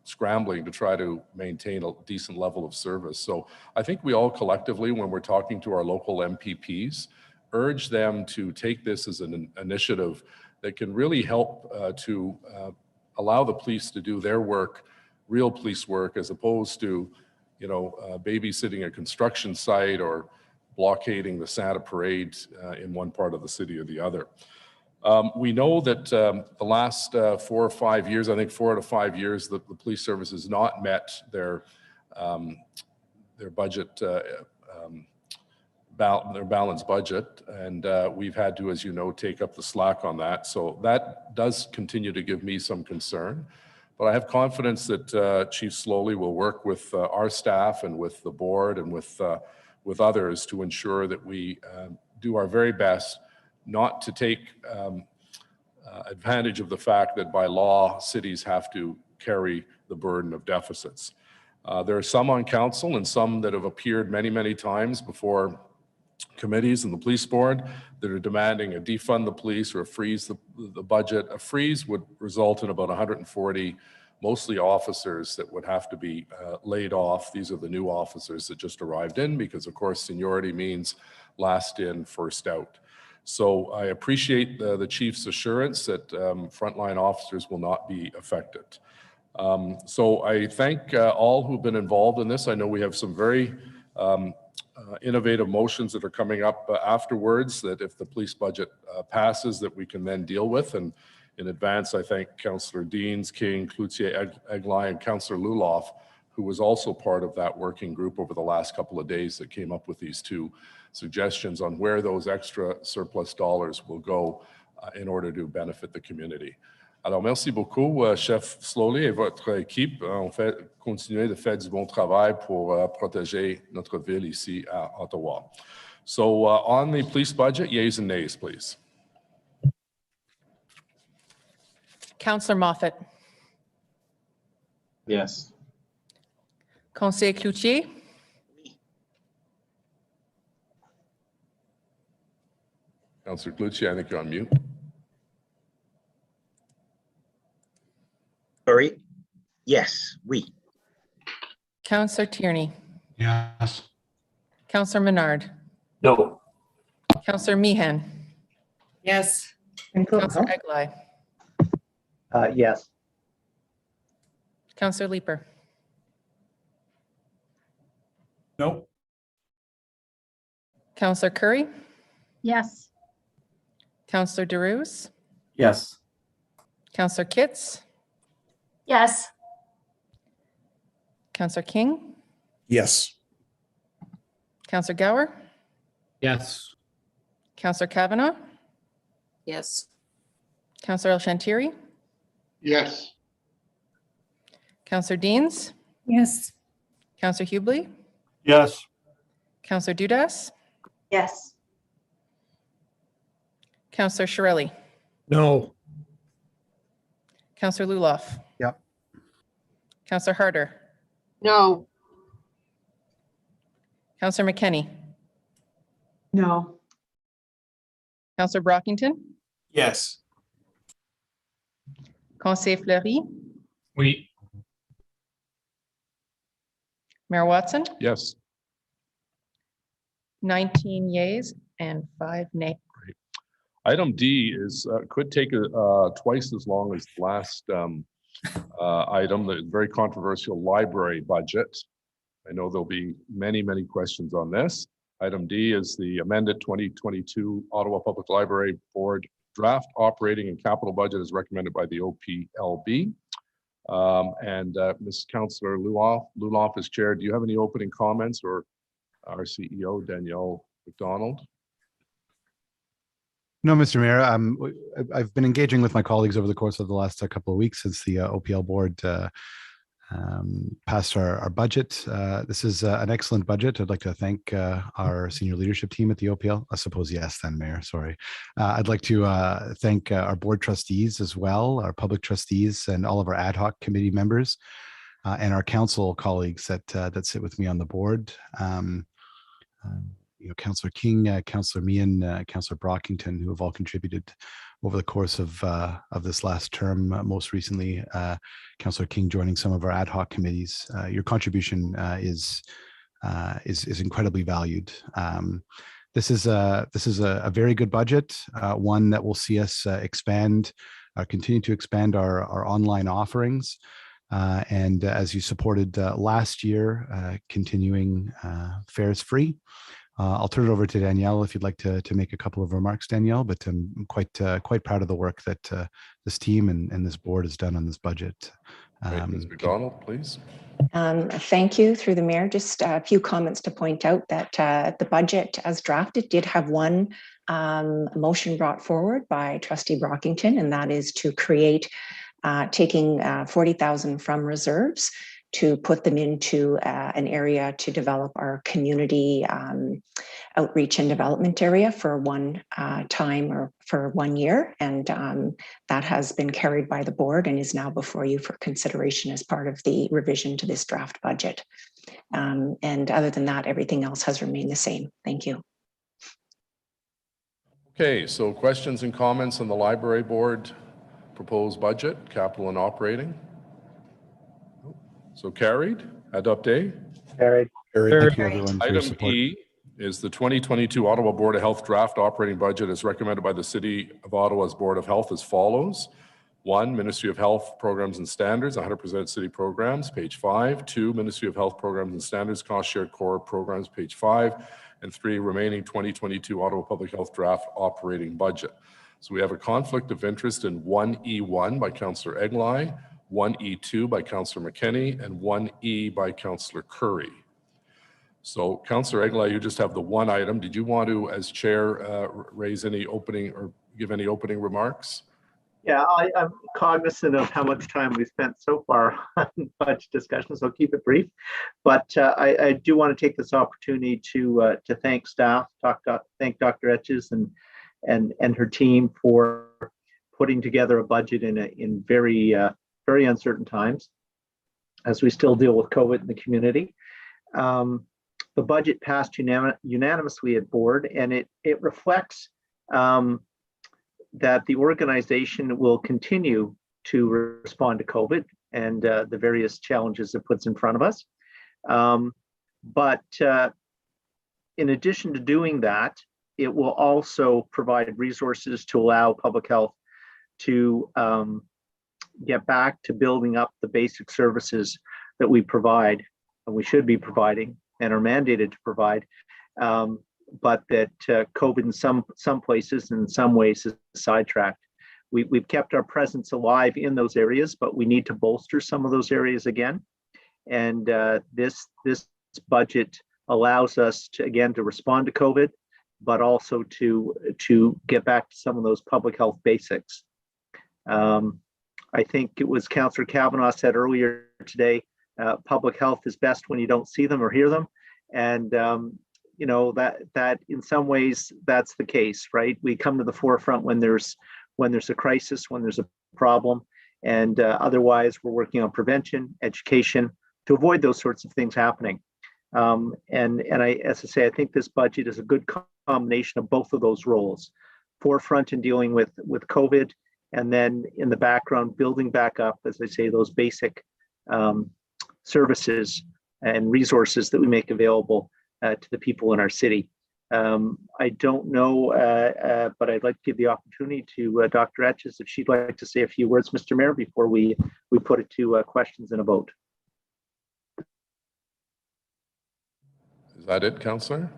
[SPEAKER 2] scrambling to try to maintain a decent level of service. So I think we all collectively, when we're talking to our local MPPs, urge them to take this as an initiative that can really help to allow the police to do their work, real police work, as opposed to, babysitting a construction site or blockading the Santa Parade in one part of the city or the other. We know that the last 4 or 5 years, I think 4 to 5 years, the police service has not met their budget, their balanced budget, and we've had to, as you know, take up the slack on that. So that does continue to give me some concern. But I have confidence that Chief Slowly will work with our staff and with the board and with others to ensure that we do our very best not to take advantage of the fact that by law, cities have to carry the burden of deficits. There are some on council and some that have appeared many, many times before committees and the police board that are demanding a defund the police or a freeze the budget. A freeze would result in about 140, mostly officers, that would have to be laid off. These are the new officers that just arrived in because, of course, seniority means last in, first out. So I appreciate the chief's assurance that frontline officers will not be affected. So I thank all who've been involved in this. I know we have some very innovative motions that are coming up afterwards that if the police budget passes that we can then deal with. And in advance, I thank Councillor Deans, King, Cloutier, Eglai, and Councillor Luloff, who was also part of that working group over the last couple of days that came up with these two suggestions on where those extra surplus dollars will go in order to benefit the community. Alors, merci beaucoup, Chef Slowly et votre équipe. On fait continuer de faire du bon travail pour protéger notre ville ici à Ottawa. So on the police budget, yeas and nays, please.
[SPEAKER 7] Councillor Moffat.
[SPEAKER 19] Yes.
[SPEAKER 7] Conseiller Cloutier.
[SPEAKER 2] Councillor Cloutier, I think you're on mute.
[SPEAKER 1] Sorry. Yes, oui.
[SPEAKER 7] Councillor Tierney.
[SPEAKER 10] Yes.
[SPEAKER 7] Councillor Menard.
[SPEAKER 8] No.
[SPEAKER 7] Councillor Meehan.
[SPEAKER 18] Yes.
[SPEAKER 7] Councillor Eglai.
[SPEAKER 3] Yes.
[SPEAKER 7] Councillor Leeper.
[SPEAKER 17] No.
[SPEAKER 7] Councillor Curry.
[SPEAKER 23] Yes.
[SPEAKER 7] Councillor DeRose.
[SPEAKER 11] Yes.
[SPEAKER 7] Councillor Kitts.
[SPEAKER 22] Yes.
[SPEAKER 7] Councillor King.
[SPEAKER 16] Yes.
[SPEAKER 7] Councillor Gower.
[SPEAKER 21] Yes.
[SPEAKER 7] Councillor Kavanaugh.
[SPEAKER 4] Yes.
[SPEAKER 7] Councillor El Shantiri.
[SPEAKER 5] Yes.
[SPEAKER 7] Councillor Deans.
[SPEAKER 12] Yes.
[SPEAKER 7] Councillor Hubley.
[SPEAKER 17] Yes.
[SPEAKER 7] Councillor Dudas.
[SPEAKER 23] Yes.
[SPEAKER 7] Councillor Shirelli.
[SPEAKER 17] No.
[SPEAKER 7] Councillor Luloff.
[SPEAKER 17] Yep.
[SPEAKER 7] Councillor Harder.
[SPEAKER 9] No.
[SPEAKER 7] Councillor McKenney.
[SPEAKER 6] No.
[SPEAKER 7] Councillor Brockington.
[SPEAKER 17] Yes.
[SPEAKER 7] Conseiller Fleury.
[SPEAKER 8] Oui.
[SPEAKER 7] Mayor Watson.
[SPEAKER 2] Yes.
[SPEAKER 7] 19 yeas and 5 nay.
[SPEAKER 2] Item D is could take twice as long as the last item, the very controversial library budget. I know there'll be many, many questions on this. Item D is the amended 2022 Ottawa Public Library Board draft operating and capital budget as recommended by the OPLB. Ms. Councillor Luloff is chair. Do you have any opening comments, or our CEO, Danielle McDonald?
[SPEAKER 15] No, Mr. Mayor, I've been engaging with my colleagues over the course of the last couple of weeks since the OPL board passed our budget. This is an excellent budget. I'd like to thank our senior leadership team at the OPL. I suppose yes, then, Mayor. Sorry. I'd like to thank our board trustees as well, our public trustees, and all of our ad hoc committee members, and our council colleagues that sit with me on the board. Councillor King, Councillor Meehan, Councillor Brockington, who have all contributed over the course of this last term. Most recently, Councillor King joining some of our ad hoc committees. Your contribution is incredibly valued. This is a very good budget, one that will see us continue to expand our online offerings. And as you supported last year, continuing fares free. I'll turn it over to Danielle if you'd like to make a couple of remarks, Danielle, but I'm quite proud of the work that this team and this board has done on this budget.
[SPEAKER 2] Ms. McDonald, please.
[SPEAKER 14] Thank you, through the mayor. Just a few comments to point out that the budget as drafted did have one motion brought forward by Trustee Brockington, and that is to create taking 40,000 from reserves to put them into an area to develop our community outreach and development area for one time or for 1 year. And that has been carried by the board and is now before you for consideration as part of the revision to this draft budget. And other than that, everything else has remained the same. Thank you.
[SPEAKER 2] Okay, so questions and comments on the library board proposed budget, capital and operating? So carried. Adopt A.
[SPEAKER 3] Carried.
[SPEAKER 15] Thank you, everyone, for your
[SPEAKER 2] Item
[SPEAKER 15] support.
[SPEAKER 2] E is the 2022 Ottawa Board of Health draft operating budget as recommended by the City of Ottawa's Board of Health as follows. 1, Ministry of Health Programs and Standards, 100% city programs, page 5. 2, Ministry of Health Programs and Standards, cost shared core programs, page 5. And 3, remaining 2022 Ottawa Public Health draft operating budget. So we have a conflict of interest in 1E1 by Councillor Eglai, 1E2 by Councillor McKenney, and 1E by Councillor Curry. So Councillor Eglai, you just have the one item. Did you want to, as chair, raise any opening or give any opening remarks?
[SPEAKER 3] Yeah, I'm cognizant of how much time we've spent so far on budget discussion, so I'll keep it brief. But I do want to take this opportunity to thank staff, thank Dr. Etches and her team for putting together a budget in very uncertain times, as we still deal with COVID in the community. The budget passed unanimously at board, and it reflects that the organization will continue to respond to COVID and the various challenges it puts in front of us. But in addition to doing that, it will also provide resources to allow public health to get back to building up the basic services that we provide and we should be providing and are mandated to provide, but that COVID in some places and in some ways is sidetracked. We've kept our presence alive in those areas, but we need to bolster some of those areas again. And this budget allows us to, again, to respond to COVID, but also to get back to some of those public health basics. I think it was Councillor Kavanaugh said earlier today, public health is best when you don't see them or hear them. And you know, that in some ways that's the case, right? We come to the forefront when there's a crisis, when there's a problem, and otherwise we're working on prevention, education to avoid those sorts of things happening. And as I say, I think this budget is a good combination of both of those roles: forefront in dealing with COVID, and then in the background building back up, as I say, those basic services and resources that we make available to the people in our city. I don't know, but I'd like to give the opportunity to Dr. Etches if she'd like to say a few words, Mr. Mayor, before we put it to questions and a vote.
[SPEAKER 2] Is that it, Councillor?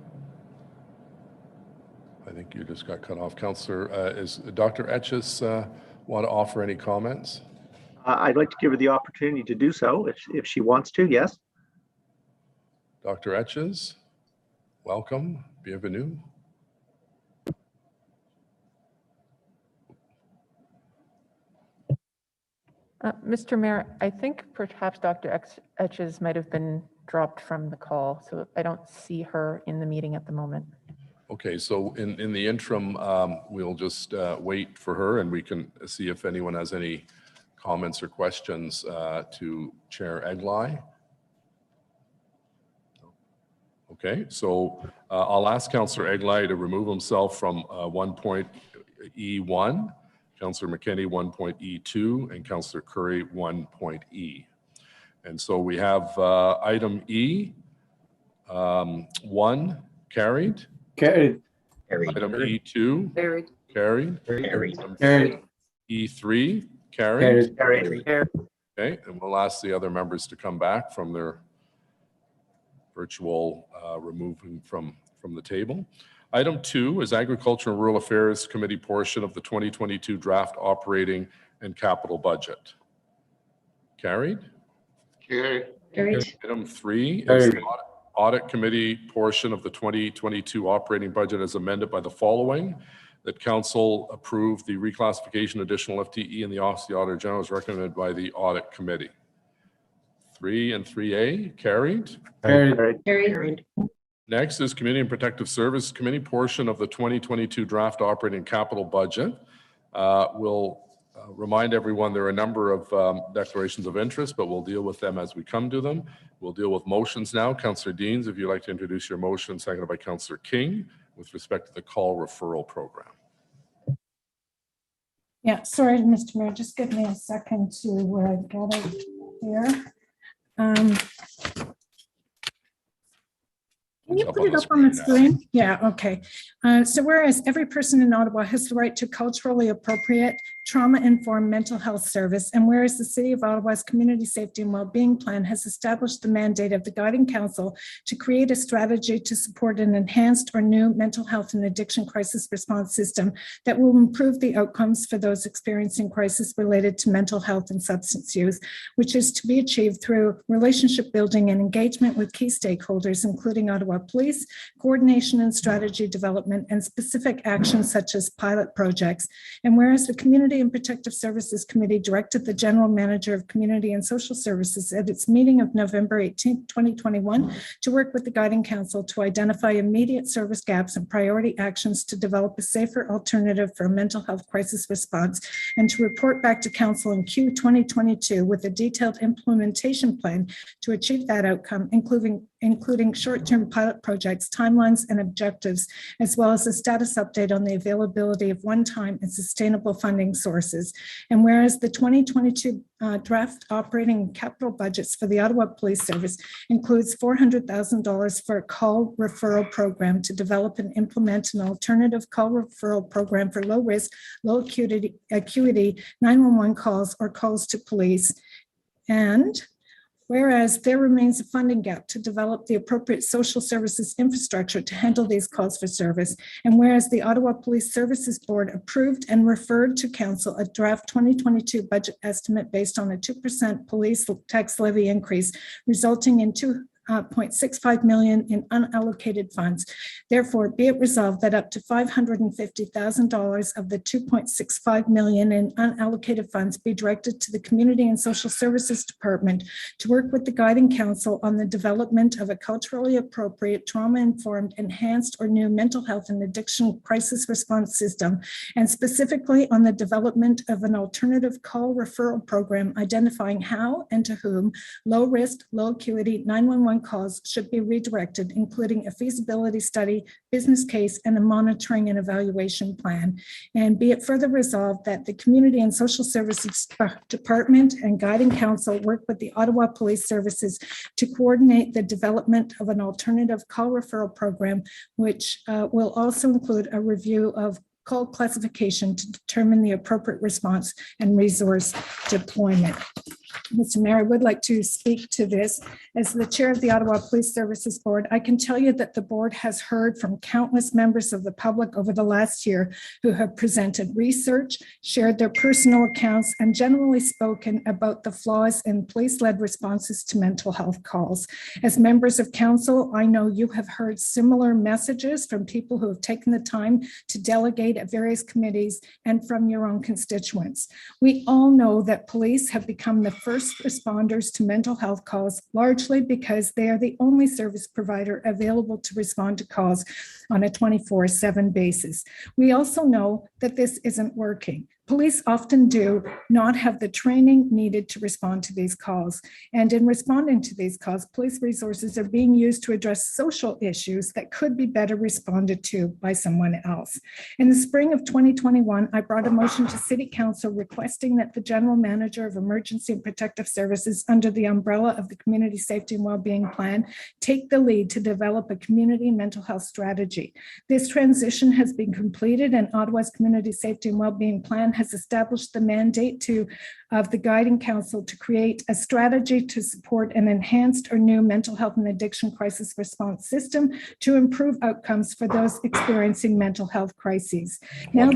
[SPEAKER 2] I think you just got cut off. Councillor, is Dr. Etches want to offer any comments?
[SPEAKER 3] I'd like to give her the opportunity to do so if she wants to, yes.
[SPEAKER 2] Dr. Etches, welcome, bienvenue.
[SPEAKER 7] Mr. Mayor, I think perhaps Dr. Etches might have been dropped from the call, so I don't see her in the meeting at the moment.
[SPEAKER 2] Okay, so in the interim, we'll just wait for her and we can see if anyone has any comments or questions to Chair Eglai. Okay, so I'll ask Councillor Eglai to remove himself from 1.E1, Councillor McKinney 1.E2, and Councillor Curry 1.E. And so we have item E, 1 carried.
[SPEAKER 11] Carried.
[SPEAKER 2] Item E2
[SPEAKER 4] Carried.
[SPEAKER 2] carried.
[SPEAKER 1] Carried.
[SPEAKER 11] Carried.
[SPEAKER 2] E3 carried.
[SPEAKER 11] Carried.
[SPEAKER 2] Okay, and we'll ask the other members to come back from their virtual removing from the table. Item 2 is Agriculture and Rural Affairs Committee portion of the 2022 draft operating and capital budget. Carried.
[SPEAKER 5] Carried.
[SPEAKER 2] Item 3 is
[SPEAKER 11] Carried.
[SPEAKER 2] the Audit Committee portion of the 2022 operating budget as amended by the following: that Council approve the reclassification additional FTE in the Office of the Auditor General as recommended by the Audit Committee. 3 and 3A carried.
[SPEAKER 11] Carried.
[SPEAKER 2] Next is Community and Protective Service Committee portion of the 2022 draft operating capital budget. We'll remind everyone there are a number of declarations of interest, but we'll deal with them as we come to them. We'll deal with motions now. Councillor Deans, if you'd like to introduce your motion, seconded by Councillor King, with respect to the call referral program.
[SPEAKER 12] Yeah, sorry, Mr. Mayor, just give me a second to get it here. Can you put it up on the screen? Yeah, okay. So whereas every person in Ottawa has the right to culturally appropriate, trauma-informed mental health service, and whereas the City of Ottawa's Community Safety and Wellbeing Plan has established the mandate of the Guiding Council to create a strategy to support an enhanced or new mental health and addiction crisis response system that will improve the outcomes for those experiencing crisis related to mental health and substance use, which is to be achieved through relationship building and engagement with key stakeholders, including Ottawa Police, coordination and strategy development, and specific actions such as pilot projects. And whereas the Community and Protective Services Committee directed the General Manager of Community and Social Services at its meeting of November 18, 2021, to work with the Guiding Council to identify immediate service gaps and priority actions to develop a safer alternative for a mental health crisis response, and to report back to Council in Q 2022 with a detailed implementation plan to achieve that outcome, including short-term pilot projects, timelines, and objectives, as well as a status update on the availability of one-time and sustainable funding sources. And whereas the 2022 draft operating and capital budgets for the Ottawa Police Service includes $400,000 for a call referral program to develop and implement an alternative call referral program for low risk, low acuity 911 calls or calls to police. And whereas there remains a funding gap to develop the appropriate social services infrastructure to handle these calls for service, and whereas the Ottawa Police Services Board approved and referred to Council a draft 2022 budget estimate based on a 2% police tax levy increase, resulting in $2.65 million in unallocated funds. Therefore, be it resolved that up to $550,000 of the $2.65 million in unallocated funds be directed to the Community and Social Services Department to work with the Guiding Council on the development of a culturally appropriate, trauma-informed, enhanced, or new mental health and addiction crisis response system, and specifically on the development of an alternative call referral program identifying how and to whom low-risk, low-acuity 911 calls should be redirected, including a feasibility study, business case, and a monitoring and evaluation plan. And be it further resolved that the Community and Social Services Department and Guiding Council work with the Ottawa Police Services to coordinate the development of an alternative call referral program, which will also include a review of call classification to determine the appropriate response and resource deployment. Mr. Mayor, I would like to speak to this. As the chair of the Ottawa Police Services Board, I can tell you that the board has heard from countless members of the public over the last year who have presented research, shared their personal accounts, and generally spoken about the flaws in police-led responses to mental health calls. As members of council, I know you have heard similar messages from people who have taken the time to delegate at various committees and from your own constituents. We all know that police have become the first responders to mental health calls, largely because they are the only service provider available to respond to calls on a 24/7 basis. We also know that this isn't working. Police often do not have the training needed to respond to these calls. And in responding to these calls, police resources are being used to address social issues that could be better responded to by someone else. In the spring of 2021, I brought a motion to City Council requesting that the General Manager of Emergency and Protective Services, under the umbrella of the Community Safety and Wellbeing Plan, take the lead to develop a community mental health strategy. This transition has been completed, and Ottawa's Community Safety and Wellbeing Plan has established the mandate of the Guiding Council to create a strategy to support an enhanced or new mental health and addiction crisis response system to improve outcomes for those experiencing mental health crises. Now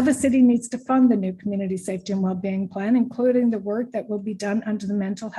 [SPEAKER 12] the city needs to fund the new Community Safety and Wellbeing Plan, including the work that will be done under the mental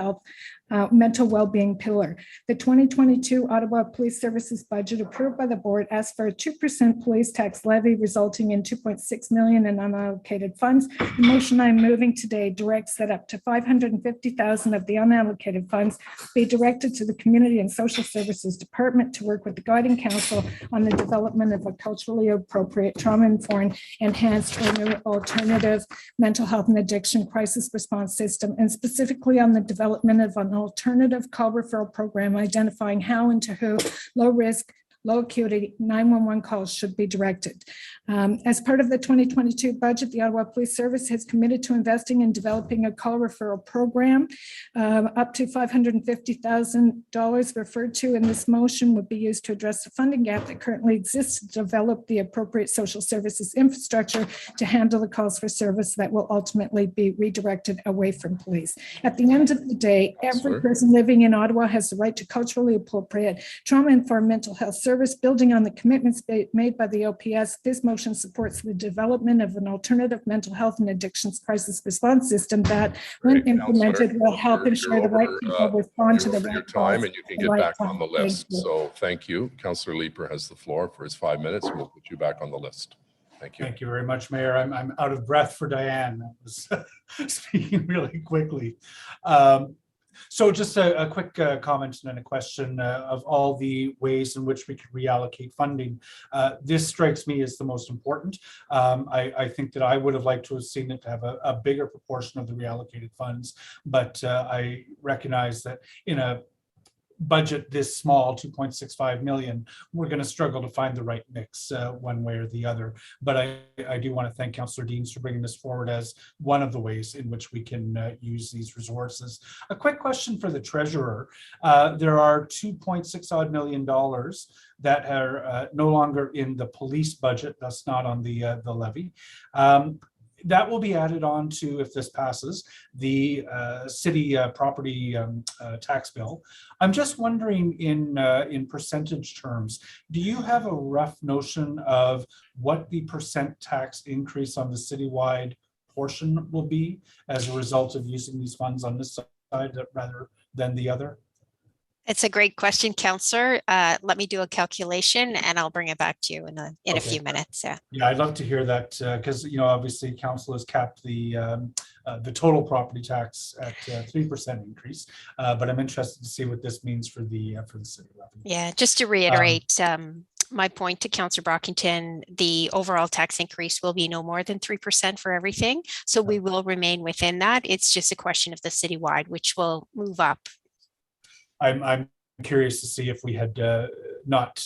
[SPEAKER 12] wellbeing pillar. The 2022 Ottawa Police Services budget approved by the board asked for a 2% police tax levy, resulting in $2.6 million in unallocated funds. The motion I'm moving today directs that up to $550,000 of the unallocated funds be directed to the Community and Social Services Department to work with the Guiding Council on the development of a culturally appropriate, trauma-informed, enhanced or new alternative mental health and addiction crisis response system, and specifically on the development of an alternative call referral program identifying how and to who low-risk, low acuity 911 calls should be directed. As part of the 2022 budget, the Ottawa Police Service has committed to investing in developing a call referral program. Up to $550,000 referred to in this motion would be used to address the funding gap that currently exists to develop the appropriate social services infrastructure to handle the calls for service that will ultimately be redirected away from police. At the end of the day, every person living in Ottawa has the right to culturally appropriate, trauma-informed mental health service. Building on the commitments made by the OPS, this motion supports the development of an alternative mental health and addictions crisis response system that, when implemented, will help ensure the right people respond to the right
[SPEAKER 2] time, and you can get back on the list. So thank you. Councillor Leeper has the floor for his 5 minutes. We'll put you back on the list. Thank you.
[SPEAKER 17] Thank you very much, Mayor. I'm out of breath for Diane. That was speaking really quickly. So just a quick comment and then a question of all the ways in which we could reallocate funding. This strikes me as the most important. I think that I would have liked to have seen it to have a bigger proportion of the reallocated funds, but I recognize that in a budget this small, 2.65 million, we're going to struggle to find the right mix one way or the other. But I do want to thank Councillor Deans for bringing this forward as one of the ways in which we can use these resources. A quick question for the treasurer. There are $2.6 million that are no longer in the police budget, thus not on the levy. That will be added on to, if this passes, the city property tax bill. I'm just wondering, in percentage terms, do you have a rough notion of what the percent tax increase on the citywide portion will be as a result of using these funds on this side rather than the other?
[SPEAKER 13] It's a great question, Councillor. Let me do a calculation and I'll bring it back to you in a few minutes.
[SPEAKER 17] Yeah, I'd love to hear that because obviously council has capped the total property tax at 3% increase, but I'm interested to see what this means for the city levy.
[SPEAKER 13] Yeah, just to reiterate my point to Councillor Brockington, the overall tax increase will be no more than 3% for everything, so we will remain within that. It's just a question of the citywide, which will move up.
[SPEAKER 17] I'm curious to see if we had not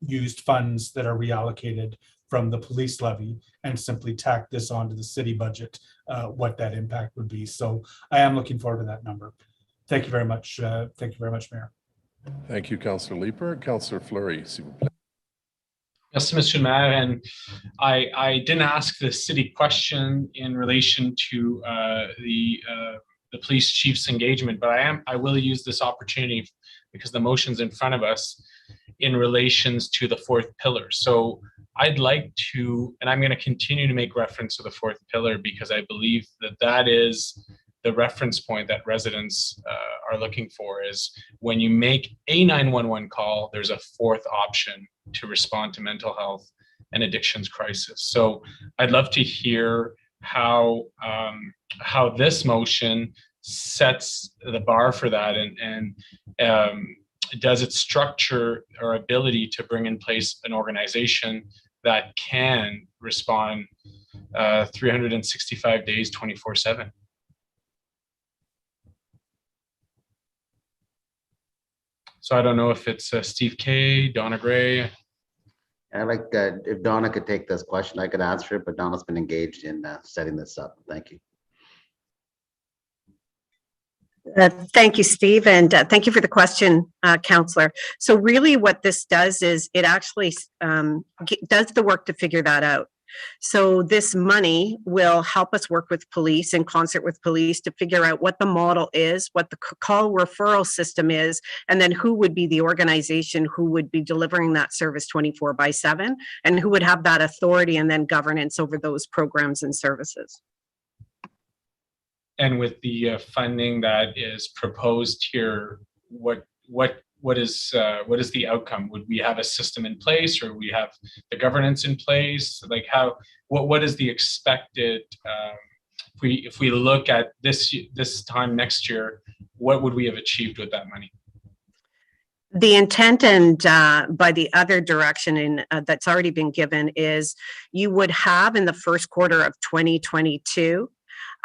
[SPEAKER 17] used funds that are reallocated from the police levy and simply tacked this onto the city budget, what that impact would be. So I am looking forward to that number. Thank you very much. Thank you very much, Mayor.
[SPEAKER 2] Thank you, Councillor Leeper. Councillor Fleury, s'il vous plaît.
[SPEAKER 19] Yes, Mr. Mayor, and I didn't ask the city question in relation to the the police chief's engagement, but I will use this opportunity because the motion's in front of us in relations to the fourth pillar. So I'd like to, and I'm going to continue to make reference to the fourth pillar because I believe that that is the reference point that residents are looking for, is when you make a 911 call, there's a fourth option to respond to mental health and addictions crisis. So I'd love to hear how this motion sets the bar for that, and does it structure our ability to bring in place an organization that can respond 365 days, 24/7. So I don't know if it's Steve K, Donna Gray.
[SPEAKER 10] I'd like if Donna could take this question, I could answer it, but Donna's been engaged in setting this up. Thank you.
[SPEAKER 18] Thank you, Steve, and thank you for the question, Councillor. So really what this does is it actually does the work to figure that out. So this money will help us work with police, in concert with police, to figure out what the model is, what the call referral system is, and then who would be the organization who would be delivering that service 24/7, and who would have that authority and then governance over those programs and services.
[SPEAKER 19] And with the funding that is proposed here, what is the outcome? Would we have a system in place, or we have the governance in place? Like what is the expected? If we look at this time next year, what would we have achieved with that money?
[SPEAKER 18] The intent, and by the other direction that's already been given, is you would have in the first quarter of 2022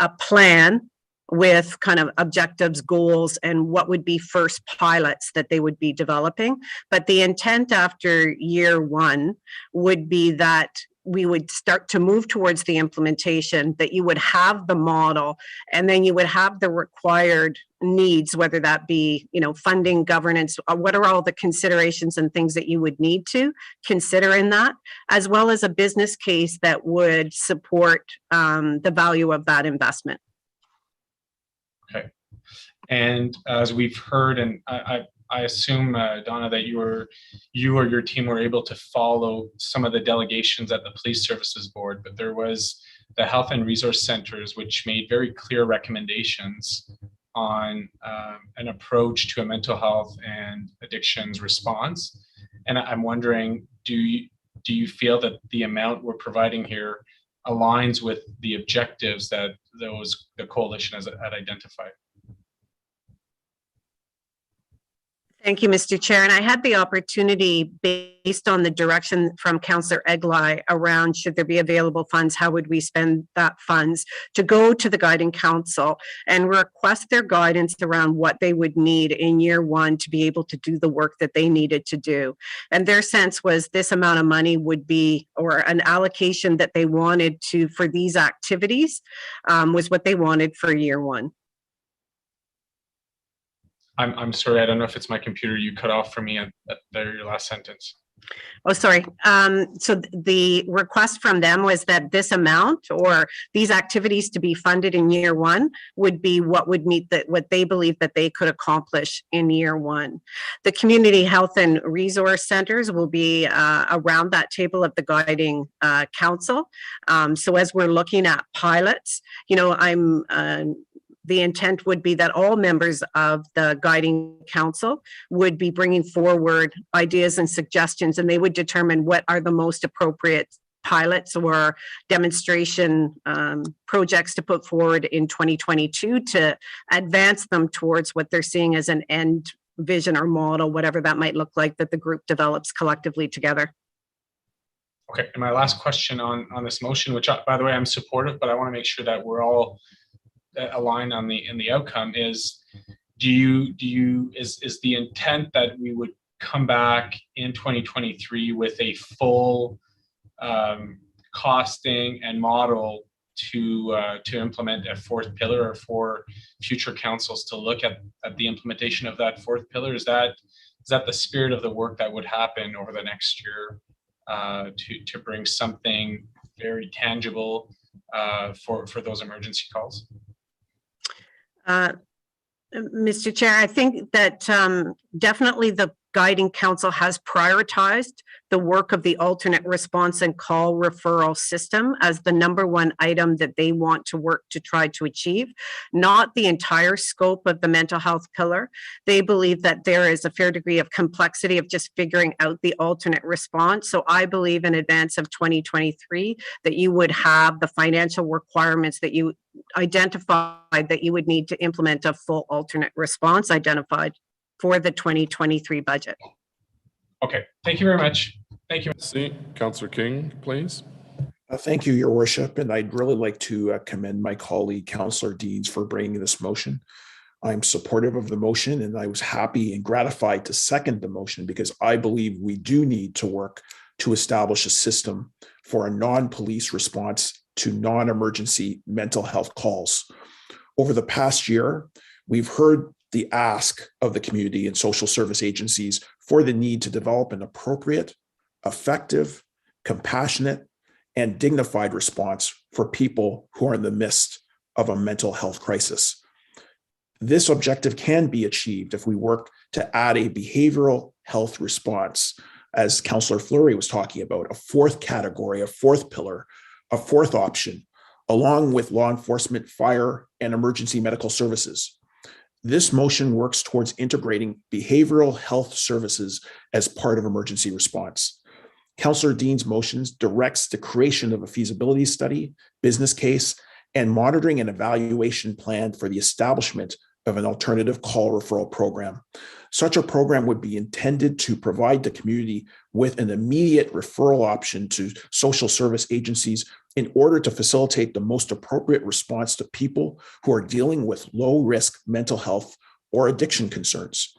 [SPEAKER 18] a plan with kind of objectives, goals, and what would be first pilots that they would be developing. But the intent after year one would be that we would start to move towards the implementation, that you would have the model, and then you would have the required needs, whether that be, funding, governance, what are all the considerations and things that you would need to consider in that, as well as a business case that would support the value of that investment.
[SPEAKER 19] Okay. And as we've heard, and I assume, Donna, that you or your team were able to follow some of the delegations at the Police Services Board, but there was the Health and Resource Centers, which made very clear recommendations on an approach to a mental health and addictions response. And I'm wondering, do you feel that the amount we're providing here aligns with the objectives that the coalition had identified?
[SPEAKER 18] Thank you, Mr. Chair. And I had the opportunity, based on the direction from Councillor Eglai around should there be available funds, how would we spend that funds, to go to the Guiding Council and request their guidance around what they would need in year one to be able to do the work that they needed to do. And their sense was this amount of money would be, or an allocation that they wanted to for these activities was what they wanted for year one.
[SPEAKER 19] I'm sorry, I don't know if it's my computer. You cut off for me at your last sentence.
[SPEAKER 18] Oh, sorry. So the request from them was that this amount, or these activities to be funded in year one, would be what would meet what they believe that they could accomplish in year one. The Community Health and Resource Centers will be around that table of the Guiding Council. So as we're looking at pilots, the intent would be that all members of the Guiding Council would be bringing forward ideas and suggestions, and they would determine what are the most appropriate pilots or demonstration projects to put forward in 2022 to advance them towards what they're seeing as an end vision or model, whatever that might look like, that the group develops collectively together.
[SPEAKER 19] Okay, and my last question on this motion, which by the way, I'm supportive, but I want to make sure that we're all aligned on the outcome, is is the intent that we would come back in 2023 with a full costing and model to implement a fourth pillar, or for future councils to look at the implementation of that fourth pillar? Is that the spirit of the work that would happen over the next year to bring something very tangible for those emergency calls?
[SPEAKER 18] Mr. Chair, I think that definitely the guiding council has prioritized the work of the alternate response and call referral system as the #1 item that they want to work to try to achieve, not the entire scope of the mental health pillar. They believe that there is a fair degree of complexity of just figuring out the alternate response. So I believe in advance of 2023 that you would have the financial requirements that you identified that you would need to implement a full alternate response identified for the 2023 budget.
[SPEAKER 19] Okay, thank you very much. Thank you.
[SPEAKER 2] See, Councillor King, please.
[SPEAKER 16] Thank you, Your Worship, and I'd really like to commend my colleague, Councillor Deans, for bringing this motion. I'm supportive of the motion, and I was happy and gratified to second the motion because I believe we do need to work to establish a system for a non-police response to non-emergency mental health calls. Over the past year, we've heard the ask of the community and social service agencies for the need to develop an appropriate, effective, compassionate, and dignified response for people who are in the midst of a mental health crisis. This objective can be achieved if we work to add a behavioral health response, as Councillor Fleury was talking about, a fourth category, a fourth pillar, a fourth option, along with law enforcement, fire, and emergency medical services. This motion works towards integrating behavioral health services as part of emergency response. Councillor Dean's motions directs the creation of a feasibility study, business case, and monitoring and evaluation plan for the establishment of an alternative call referral program. Such a program would be intended to provide the community with an immediate referral option to social service agencies in order to facilitate the most appropriate response to people who are dealing with low-risk mental health or addiction concerns.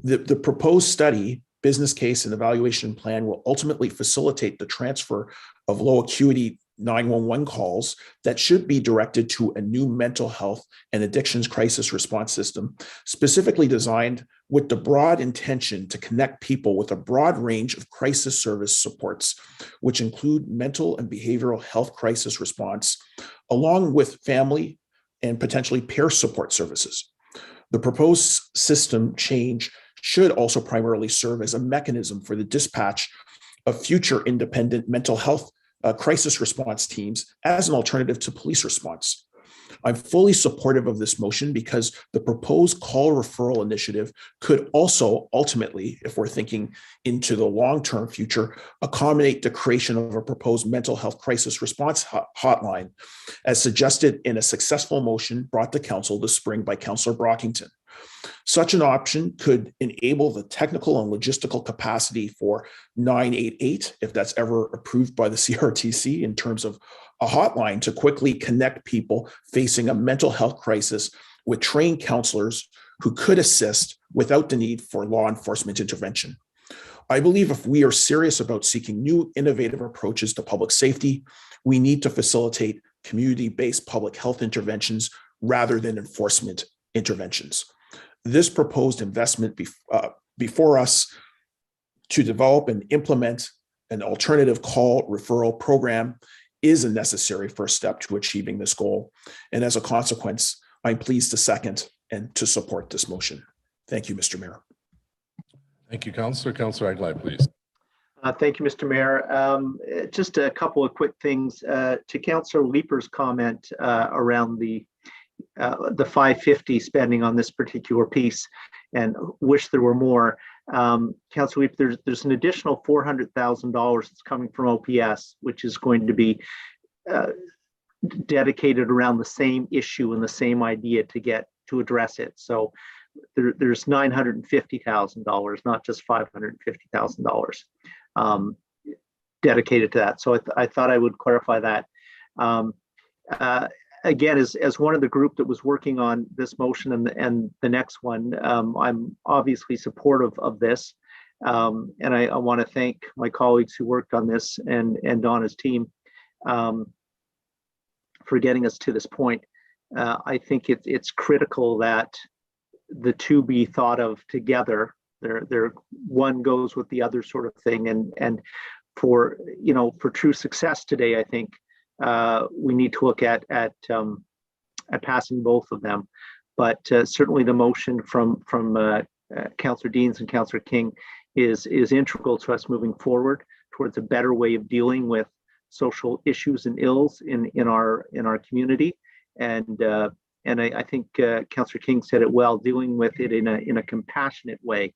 [SPEAKER 16] The proposed study, business case, and evaluation plan will ultimately facilitate the transfer of low acuity 911 calls that should be directed to a new mental health and addictions crisis response system, specifically designed with the broad intention to connect people with a broad range of crisis service supports, which include mental and behavioral health crisis response, along with family and potentially peer support services. The proposed system change should also primarily serve as a mechanism for the dispatch of future independent mental health crisis response teams as an alternative to police response. I'm fully supportive of this motion because the proposed call referral initiative could also ultimately, if we're thinking into the long-term future, accommodate the creation of a proposed mental health crisis response hotline, as suggested in a successful motion brought to council this spring by Councillor Brockington. Such an option could enable the technical and logistical capacity for 988, if that's ever approved by the CRTC, in terms of a hotline to quickly connect people facing a mental health crisis with trained counselors who could assist without the need for law enforcement intervention. I believe if we are serious about seeking new innovative approaches to public safety, we need to facilitate community-based public health interventions rather than enforcement interventions. This proposed investment before us to develop and implement an alternative call referral program is a necessary first step to achieving this goal. And as a consequence, I'm pleased to second and to support this motion. Thank you, Mr. Mayor.
[SPEAKER 2] Thank you, Councillor. Councillor Aguilar, please.
[SPEAKER 3] Thank you, Mr. Mayor. Just a couple of quick things to Councillor Leeper's comment around the 550 spending on this particular piece, and wish there were more. Councillor Leeper, there's an additional $400,000 that's coming from OPS, which is going to be dedicated around the same issue and the same idea to address it. So there's $950,000, not just $550,000 dedicated to that. So I thought I would clarify that. Again, as one of the group that was working on this motion and the next one, I'm obviously supportive of this. And I want to thank my colleagues who worked on this and Donna's team for getting us to this point. I think it's critical that the two be thought of together. They're one goes with the other sort of thing. And for true success today, I think we need to look at passing both of them. certainly the motion from Councillor Deans and Councillor King is integral to us moving forward towards a better way of dealing with social issues and ills in our community. And I think Councillor King said it well, dealing with it in a compassionate way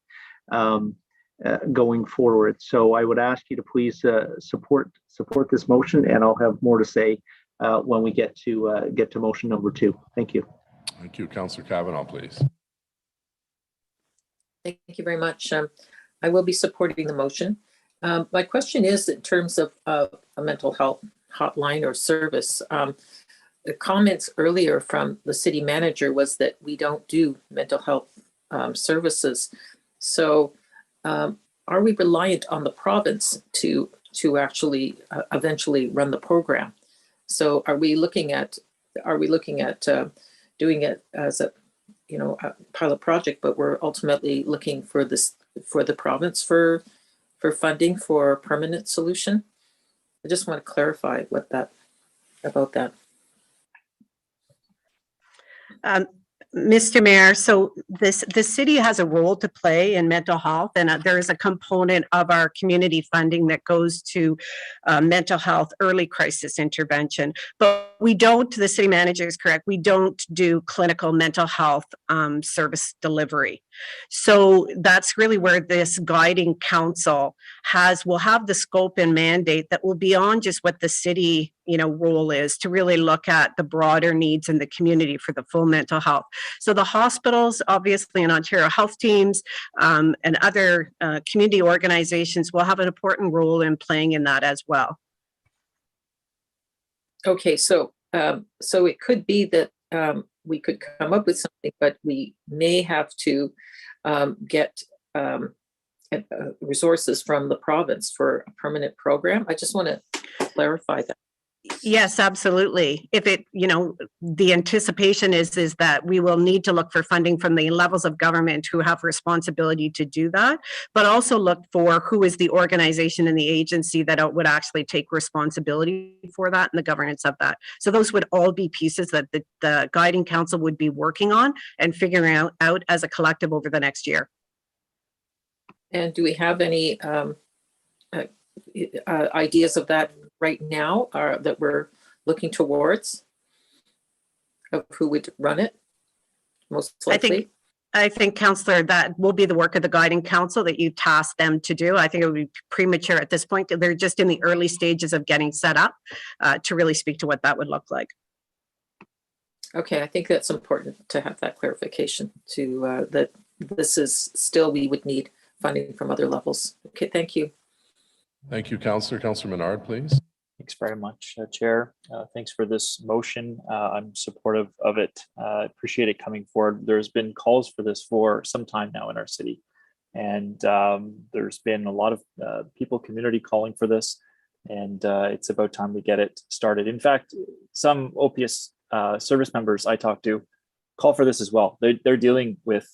[SPEAKER 3] going forward. So I would ask you to please support this motion, and I'll have more to say when we get to motion number 2. Thank you.
[SPEAKER 2] Thank you. Councillor Kavanaugh, please.
[SPEAKER 4] Thank you very much. I will be supporting the motion. My question is in terms of a mental health hotline or service. The comments earlier from the city manager was that we don't do mental health services. So are we reliant on the province to actually eventually run the program? So are we looking at doing it as a pilot project, but we're ultimately looking for the province for funding for a permanent solution? I just want to clarify about that.
[SPEAKER 18] Mr. Mayor, so the city has a role to play in mental health, and there is a component of our community funding that goes to mental health early crisis intervention. But we don't, the city manager is correct, we don't do clinical mental health service delivery. So that's really where this guiding council will have the scope and mandate that will beyond just what the city role is to really look at the broader needs in the community for the full mental health. So the hospitals, obviously, and Ontario health teams and other community organizations will have an important role in playing in that as well.
[SPEAKER 4] Okay, so it could be that we could come up with something, but we may have to get resources from the province for a permanent program. I just want to clarify that.
[SPEAKER 18] Yes, absolutely. If it, the anticipation is that we will need to look for funding from the levels of government who have responsibility to do that, but also look for who is the organization and the agency that would actually take responsibility for that and the governance of that. So those would all be pieces that the guiding council would be working on and figuring out as a collective over the next year.
[SPEAKER 4] And do we have any ideas of that right now that we're looking towards of who would run it most likely?
[SPEAKER 18] I think, Councillor, that will be the work of the guiding council that you task them to do. I think it would be premature at this point. They're just in the early stages of getting set up to really speak to what that would look like.
[SPEAKER 4] Okay, I think that's important to have that clarification to that this is still, we would need funding from other levels. Okay, thank you.
[SPEAKER 2] Thank you, Councillor. Councillor Menard, please.
[SPEAKER 20] Thanks very much, Chair. Thanks for this motion. I'm supportive of it. I appreciate it coming forward. There's been calls for this for some time now in our city. And there's been a lot of community calling for this. And it's about time we get it started. In fact, some OPS service members I talk to call for this as well. They're dealing with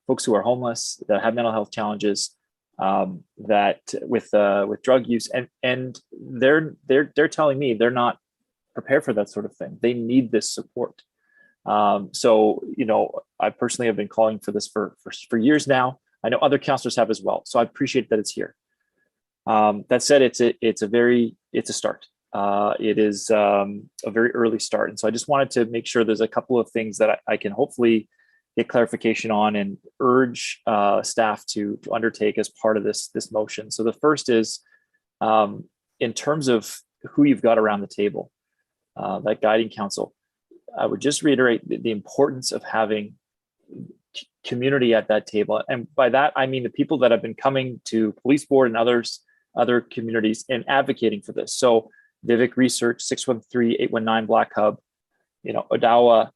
[SPEAKER 20] folks who are homeless, that have mental health challenges, that with drug use, and they're telling me they're not prepared for that sort of thing. They need this support. So I personally have been calling for this for years now. I know other councillors have as well. So I appreciate that it's here. That said, it's a start. It is a very early start, and so I just wanted to make sure there's a couple of things that I can hopefully get clarification on and urge staff to undertake as part of this motion. So the first is in terms of who you've got around the table, that guiding council. I would just reiterate the importance of having community at that table. And by that, I mean the people that have been coming to police board and other communities and advocating for this. So Vivek Research, 613-819 Black Hub, Odawa,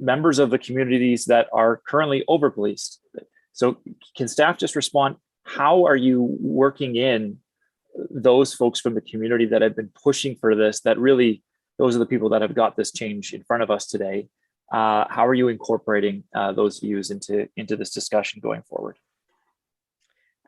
[SPEAKER 20] members of the communities that are currently over-policed. So can staff just respond, how are you working in those folks from the community that have been pushing for this, that really, those are the people that have got this change in front of us today. How are you incorporating those views into this discussion going forward?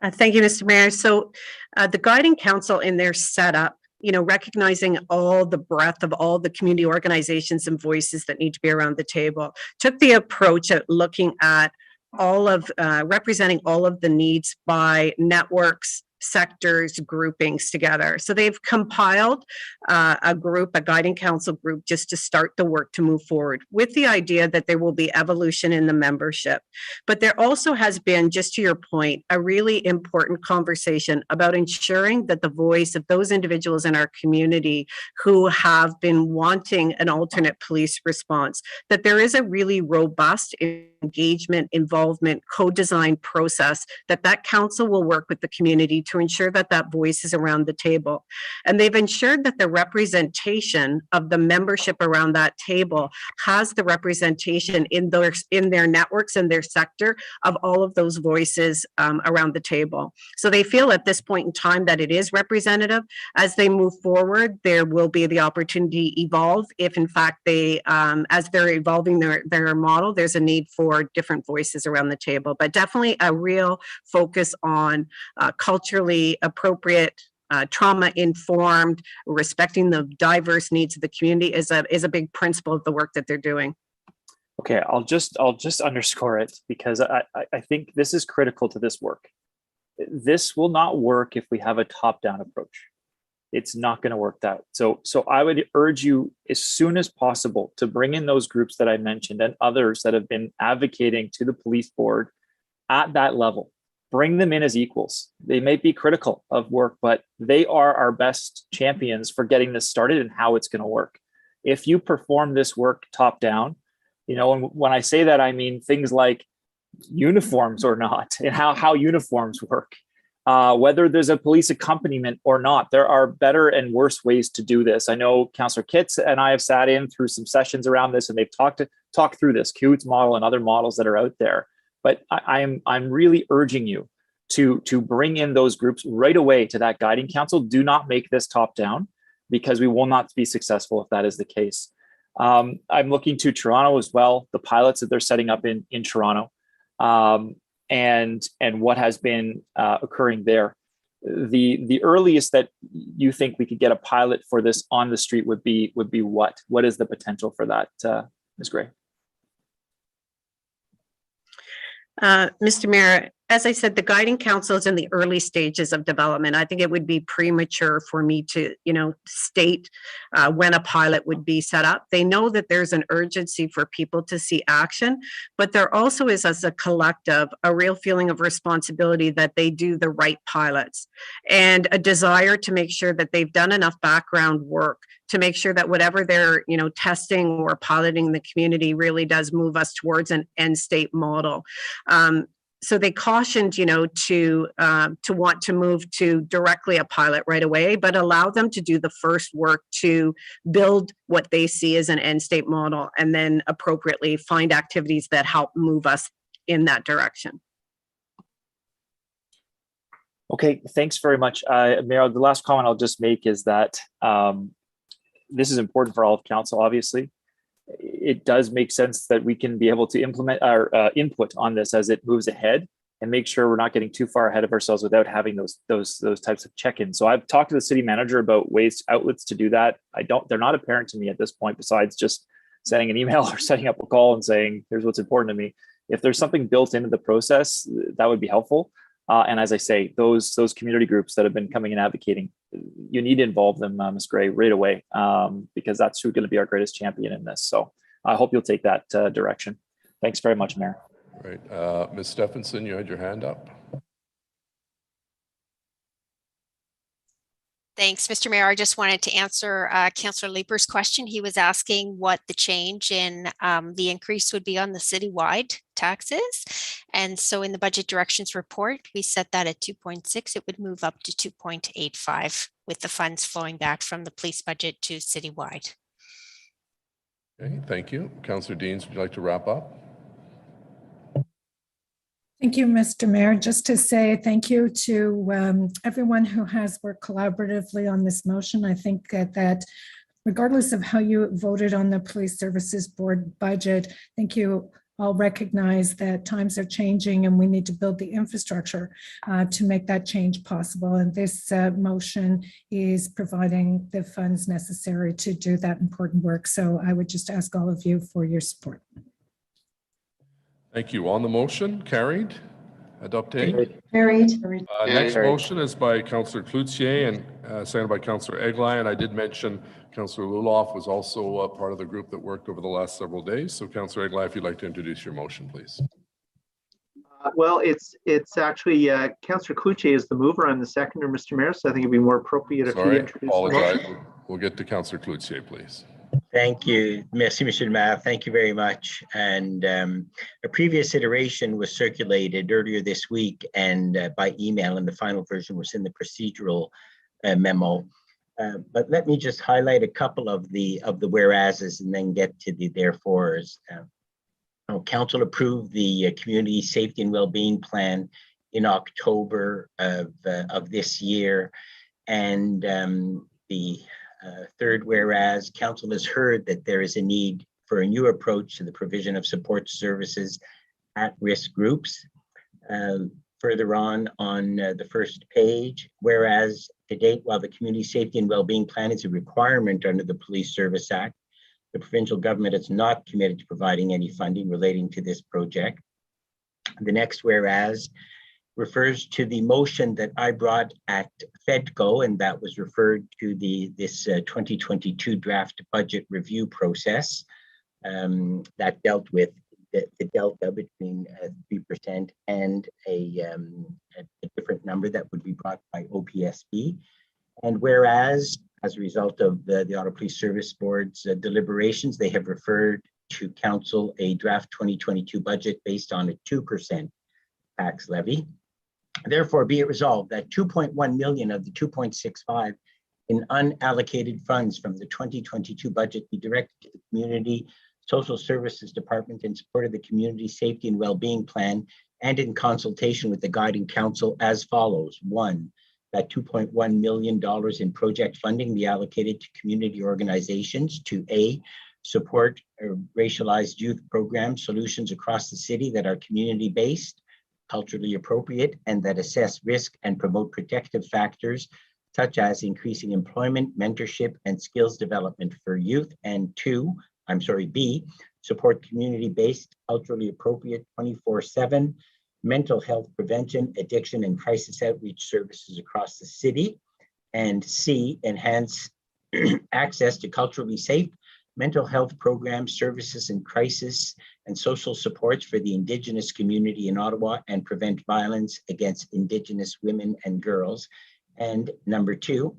[SPEAKER 18] Thank you, Mr. Mayor. So the guiding council in their setup recognizing all the breadth of all the community organizations and voices that need to be around the table, took the approach at looking at all of representing all of the needs by networks, sectors, groupings together. So they've compiled a guiding council group just to start the work to move forward with the idea that there will be evolution in the membership. But there also has been, just to your point, a really important conversation about ensuring that the voice of those individuals in our community who have been wanting an alternate police response, that there is a really robust engagement, involvement, co-design process that council will work with the community to ensure that voice is around the table. And they've ensured that the representation of the membership around that table has the representation in their networks and their sector of all of those voices around the table. So they feel at this point in time that it is representative. As they move forward, there will be the opportunity to evolve if in fact they, as they're evolving their model, there's a need for different voices around the table, but definitely a real focus on culturally appropriate, trauma-informed, respecting the diverse needs of the community is a big principle of the work that they're doing.
[SPEAKER 20] Okay, I'll just underscore it because I think this is critical to this work. This will not work if we have a top-down approach. It's not going to work that. So I would urge you as soon as possible to bring in those groups that I mentioned and others that have been advocating to the police board at that level. Bring them in as equals. They may be critical of work, but they are our best champions for getting this started and how it's going to work. If you perform this work top down, and when I say that, I mean things like uniforms or not, and how uniforms work. Whether there's a police accompaniment or not, there are better and worse ways to do this. I know Councillor Kitts and I have sat in through some sessions around this, and they've talked through this Coots model and other models that are out there. But I'm really urging you to bring in those groups right away to that guiding council. Do not make this top down, because we will not be successful if that is the case. I'm looking to Toronto as well, the pilots that they're setting up in Toronto. And what has been occurring there. The earliest that you think we could get a pilot for this on the street would be what? What is the potential for that, Ms. Gray?
[SPEAKER 18] Mr. Mayor, as I said, the guiding council is in the early stages of development. I think it would be premature for me to, state when a pilot would be set up. They know that there's an urgency for people to see action, but there also is, as a collective, a real feeling of responsibility that they do the right pilots and a desire to make sure that they've done enough background work to make sure that whatever they're, testing or piloting in the community really does move us towards an end state model. So they cautioned, to want to move to directly a pilot right away, but allow them to do the first work to build what they see as an end state model, and then appropriately find activities that help move us in that direction.
[SPEAKER 20] Okay, thanks very much. Mayor, the last comment I'll just make is that this is important for all of council, obviously. It does make sense that we can be able to implement our input on this as it moves ahead and make sure we're not getting too far ahead of ourselves without having those types of check-ins. So I've talked to the city manager about outlets to do that. They're not apparent to me at this point, besides just sending an email or setting up a call and saying, here's what's important to me. If there's something built into the process, that would be helpful. And as I say, those community groups that have been coming and advocating, you need to involve them, Ms. Gray, right away, because that's who's going to be our greatest champion in this. So I hope you'll take that direction. Thanks very much, Mayor.
[SPEAKER 2] Right. Ms. Stephenson, you had your hand up.
[SPEAKER 13] Thanks, Mr. Mayor. I just wanted to answer Councillor Leaper's question. He was asking what the change in the increase would be on the citywide taxes. And so in the budget directions report, we set that at 2.6. It would move up to 2.85 with the funds flowing back from the police budget to citywide.
[SPEAKER 2] Okay, thank you. Councillor Deans, would you like to wrap up?
[SPEAKER 12] Thank you, Mr. Mayor. Just to say thank you to everyone who has worked collaboratively on this motion. I think that regardless of how you voted on the Police Services Board budget, I think you all recognize that times are changing and we need to build the infrastructure to make that change possible. And this motion is providing the funds necessary to do that important work. So I would just ask all of you for your support.
[SPEAKER 2] Thank you. On the motion, carried. Adopted.
[SPEAKER 21] Carried.
[SPEAKER 2] Next motion is by Councillor Cloutier and seconded by Councillor Eglai. And I did mention Councillor Luloff was also part of the group that worked over the last several days. So Councillor Eglai, if you'd like to introduce your motion, please.
[SPEAKER 3] Well, it's actually Councillor Cloutier is the mover and the seconder, Mr. Mayor. So I think it'd be more appropriate if he introduced the
[SPEAKER 2] apologize.
[SPEAKER 3] motion.
[SPEAKER 2] We'll get to Councillor Cloutier, please.
[SPEAKER 1] Thank you. Merci, Monsieur le Maire. Thank you very much. And a previous iteration was circulated earlier this week and by email, and the final version was in the procedural memo. But let me just highlight a couple of the whereases and then get to the therefores. Council approved the Community Safety and Wellbeing Plan in October of this year, and the third whereas, Council has heard that there is a need for a new approach to the provision of support services at risk groups. Further on the first page, whereas to date, while the Community Safety and Wellbeing Plan is a requirement under the Police Service Act, the provincial government is not committed to providing any funding relating to this project. The next whereas refers to the motion that I brought at FEDCO, and that was referred to this 2022 draft budget review process that dealt with the delta between 3% and a different number that would be brought by OPSB. And whereas, as a result of the Auto Police Service Board's deliberations, they have referred to Council a draft 2022 budget based on a 2% tax levy. Therefore, be it resolved that 2.1 million of the 2.65 in unallocated funds from the 2022 budget be directed to the Community Social Services Department in support of the Community Safety and Wellbeing Plan and in consultation with the guiding council as follows. 1, that $2.1 million in project funding be allocated to community organizations to A, support racialized youth program solutions across the city that are community-based, culturally appropriate, and that assess risk and promote protective factors such as increasing employment, mentorship, and skills development for youth. And B, support community-based, culturally appropriate 24/7 mental health prevention, addiction, and crisis outreach services across the city. And C, enhance access to culturally safe mental health programs, services, and crisis and social supports for the Indigenous community in Ottawa and prevent violence against Indigenous women and girls. And number 2,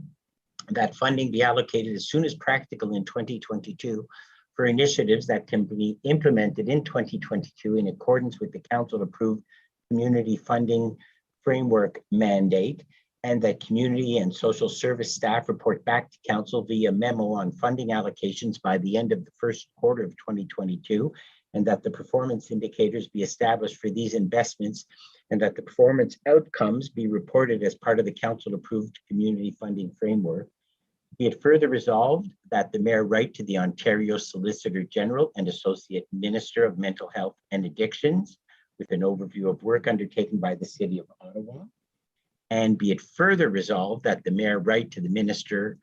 [SPEAKER 1] that funding be allocated as soon as practical in 2022 for initiatives that can be implemented in 2022 in accordance with the council-approved community funding framework mandate, and that community and social service staff report back to council via memo on funding allocations by the end of the first quarter of 2022, and that the performance indicators be established for these investments, and that the performance outcomes be reported as part of the council-approved community funding framework. Be it further resolved that the Mayor write to the Ontario Solicitor General and Associate Minister of Mental Health and Addictions with an overview of work undertaken by the City of Ottawa. And be it further resolved that the Mayor write to the Minister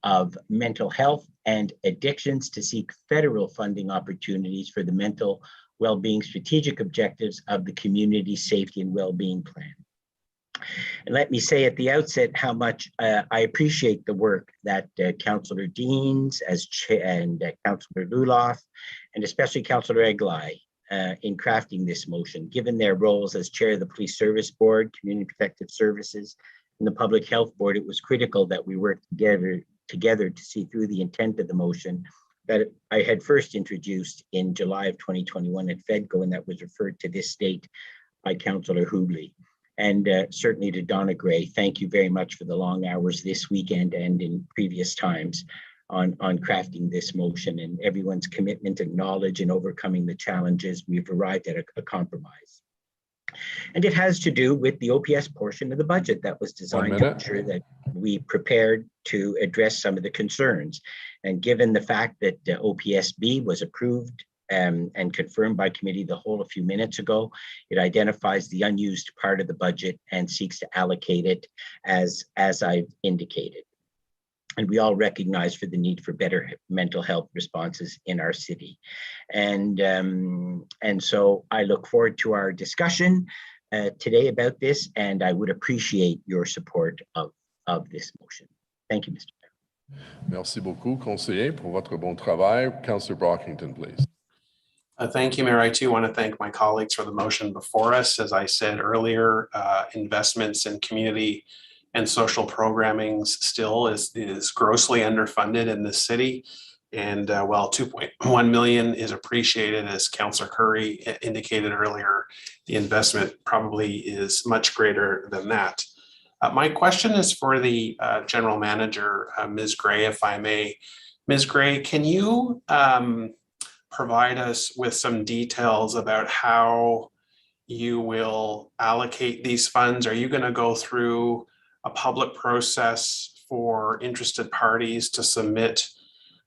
[SPEAKER 1] of Mental Health and Addictions to seek federal funding opportunities for the mental well-being strategic objectives of the Community Safety and Wellbeing Plan. And let me say at the outset how much I appreciate the work that Councillor Deans and Councillor Luloff, and especially Councillor Eglai in crafting this motion. Given their roles as chair of the Police Service Board, Community Protective Services, and the Public Health Board, it was critical that we work together to see through the intent of the motion that I had first introduced in July of 2021 at FEDCO, and that was referred to this date by Councillor Hubley. And certainly to Donna Gray, thank you very much for the long hours this weekend and in previous times on crafting this motion, and everyone's commitment and knowledge in overcoming the challenges. We've arrived at a compromise. And it has to do with the OPS portion of the budget that was designed to ensure that we prepared to address some of the concerns. And given the fact that OPSB was approved and confirmed by committee the whole a few minutes ago. It identifies the unused part of the budget and seeks to allocate it as I've indicated. And we all recognize for the need for better mental health responses in our city. And so I look forward to our discussion today about this, and I would appreciate your support of this motion. Thank you, Mr. Mayor.
[SPEAKER 2] Merci beaucoup, conseiller, pour votre bon travail. Councillor Brockington, please.
[SPEAKER 21] Thank you, Mayor. I too want to thank my colleagues for the motion before us. As I said earlier, investments in community and social programming still is grossly underfunded in this city. And while 2.1 million is appreciated, as Councillor Curry indicated earlier, the investment probably is much greater than that. My question is for the General Manager, Ms. Gray, if I may. Ms. Gray, can you provide us with some details about how you will allocate these funds? Are you going to go through a public process for interested parties to submit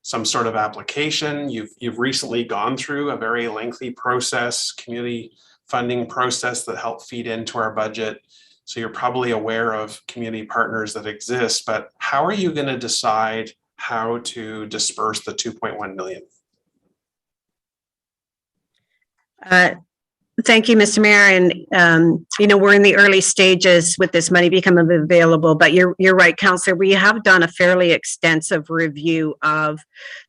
[SPEAKER 21] some sort of application? You've recently gone through a very lengthy process, community funding process that helped feed into our budget. So you're probably aware of community partners that exist, but how are you going to decide how to disperse the 2.1 million?
[SPEAKER 18] Thank you, Mr. Mayor. And, we're in the early stages with this money becoming available, but you're right, Councillor. We have done a fairly extensive review of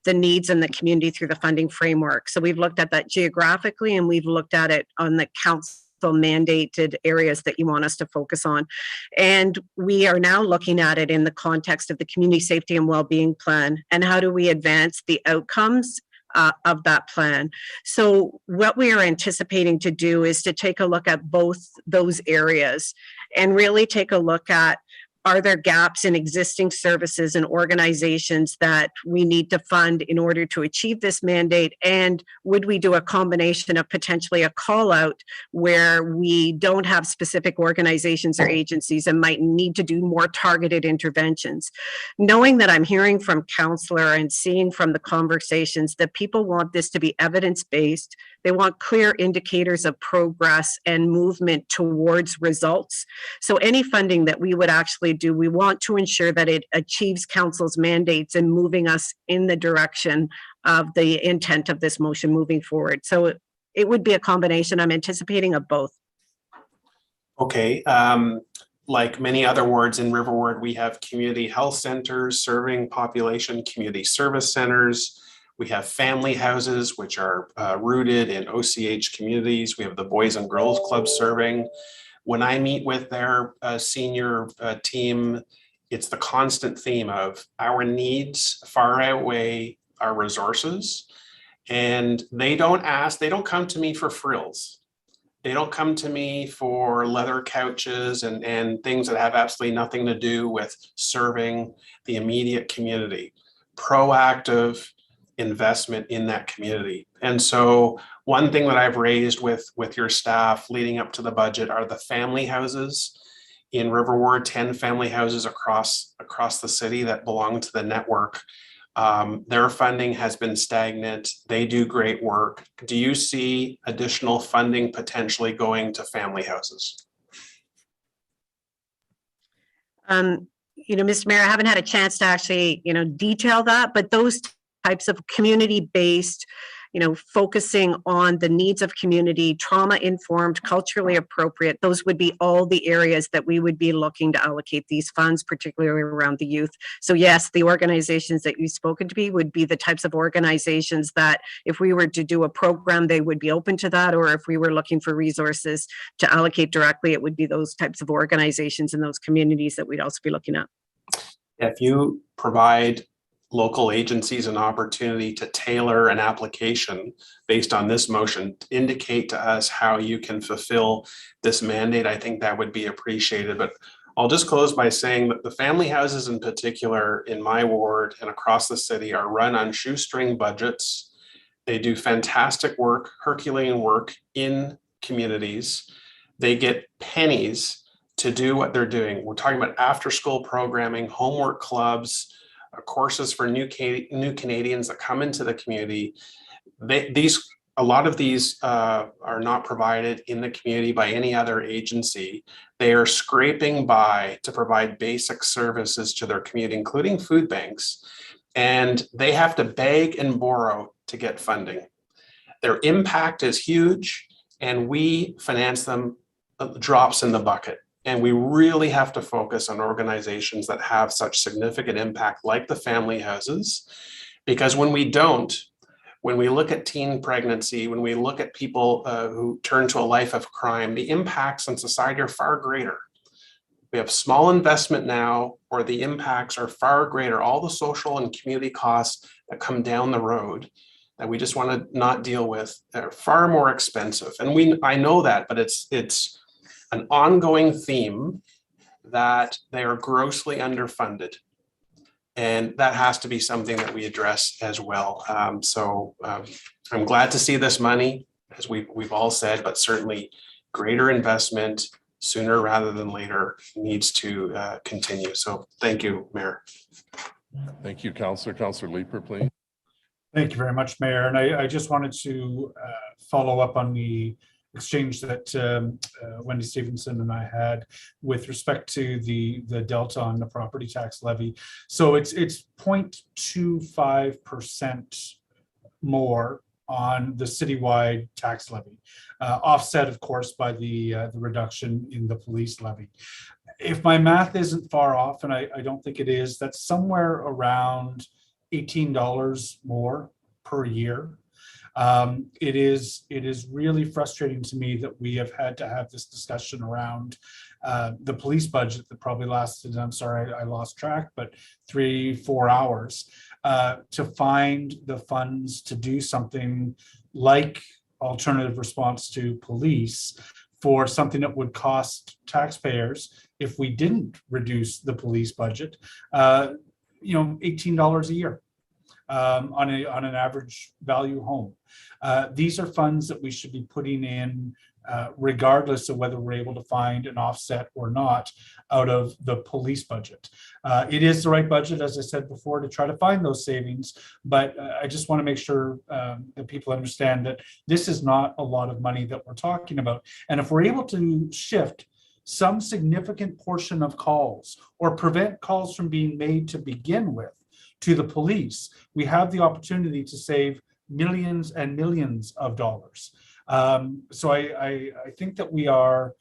[SPEAKER 18] the needs in the community through the funding framework. So we've looked at that geographically, and we've looked at it on the council mandated areas that you want us to focus on. And we are now looking at it in the context of the community safety and well-being plan, and how do we advance the outcomes of that plan. So what we are anticipating to do is to take a look at both those areas and really take a look at, are there gaps in existing services and organizations that we need to fund in order to achieve this mandate? And would we do a combination of potentially a call out where we don't have specific organizations or agencies and might need to do more targeted interventions? Knowing that I'm hearing from Councillor and seeing from the conversations that people want this to be evidence-based, they want clear indicators of progress and movement towards results. So any funding that we would actually do, we want to ensure that it achieves council's mandates and moving us in the direction of the intent of this motion moving forward. So it would be a combination, I'm anticipating, of both.
[SPEAKER 21] Okay. Like many other wards in River Ward, we have community health centers serving population, community service centers. We have family houses, which are rooted in OCH communities. We have the Boys and Girls Club serving. When I meet with their senior team, it's the constant theme of our needs far outweigh our resources. And they don't come to me for frills. They don't come to me for leather couches and things that have absolutely nothing to do with serving the immediate community. Proactive investment in that community. And so one thing that I've raised with your staff leading up to the budget are the family houses in River Ward, 10 family houses across the city that belong to the network. Their funding has been stagnant. They do great work. Do you see additional funding potentially going to family houses?
[SPEAKER 18] Mr. Mayor, I haven't had a chance to actually, detail that, but those types of community-based, focusing on the needs of community, trauma-informed, culturally appropriate, those would be all the areas that we would be looking to allocate these funds, particularly around the youth. So yes, the organizations that you've spoken to me would be the types of organizations that if we were to do a program, they would be open to that, or if we were looking for resources to allocate directly, it would be those types of organizations and those communities that we'd also be looking at.
[SPEAKER 21] If you provide local agencies an opportunity to tailor an application based on this motion, indicate to us how you can fulfill this mandate, I think that would be appreciated. But I'll just close by saying that the family houses in particular in my ward and across the city are run on shoestring budgets. They do fantastic work, Herculean work in communities. They get pennies to do what they're doing. We're talking about after-school programming, homework clubs, courses for new Canadians that come into the community. These a lot of these are not provided in the community by any other agency. They are scraping by to provide basic services to their community, including food banks, and they have to beg and borrow to get funding. Their impact is huge, and we finance them drops in the bucket. And we really have to focus on organizations that have such significant impact, like the family houses, because when we don't, when we look at teen pregnancy, when we look at people who turn to a life of crime, the impacts on society are far greater. We have small investment now, or the impacts are far greater. All the social and community costs that come down the road that we just want to not deal with are far more expensive. And I know that, but it's an ongoing theme that they are grossly underfunded. And that has to be something that we address as well. I'm glad to see this money, as we've all said, but certainly greater investment sooner rather than later needs to continue. So thank you, Mayor.
[SPEAKER 2] Thank you, Councillor. Councillor Leeper, please.
[SPEAKER 17] Thank you very much, Mayor. And I just wanted to follow up on the exchange that Wendy Stevenson and I had with respect to the delta on the property tax levy. So it's 0.25% more on the citywide tax levy, offset, of course, by the reduction in the police levy. If my math isn't far off, and I don't think it is, that's somewhere around $18 more per year. It is really frustrating to me that we have had to have this discussion around the police budget that probably lasted, I'm sorry, I lost track, but 3-4 hours to find the funds to do something like alternative response to police for something that would cost taxpayers, if we didn't reduce the police budget, $18 a year. On an average value home. These are funds that we should be putting in regardless of whether we're able to find an offset or not out of the police budget. It is the right budget, as I said before, to try to find those savings, but I just want to make sure that people understand that this is not a lot of money that we're talking about. And if we're able to shift some significant portion of calls or prevent calls from being made to begin with to the police, we have the opportunity to save millions and millions of dollars. So I think that we are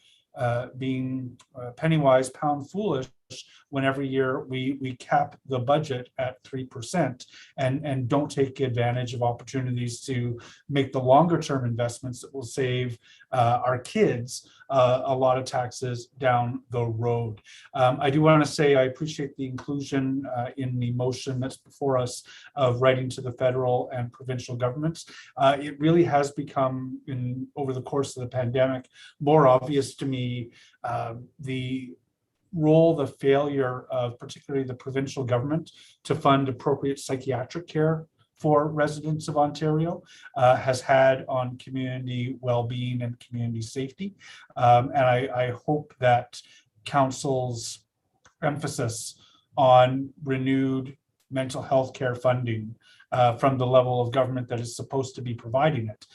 [SPEAKER 17] being penny wise, pound foolish when every year we cap the budget at 3% and don't take advantage of opportunities to make the longer term investments that will save our kids a lot of taxes down the road. I do want to say I appreciate the inclusion in the motion that's before us of writing to the federal and provincial governments. It really has become, over the course of the pandemic, more obvious to me the role, the failure of particularly the provincial government to fund appropriate psychiatric care for residents of Ontario has had on community well-being and community safety. And I hope that Council's emphasis on renewed mental health care funding from the level of government that is supposed to be providing it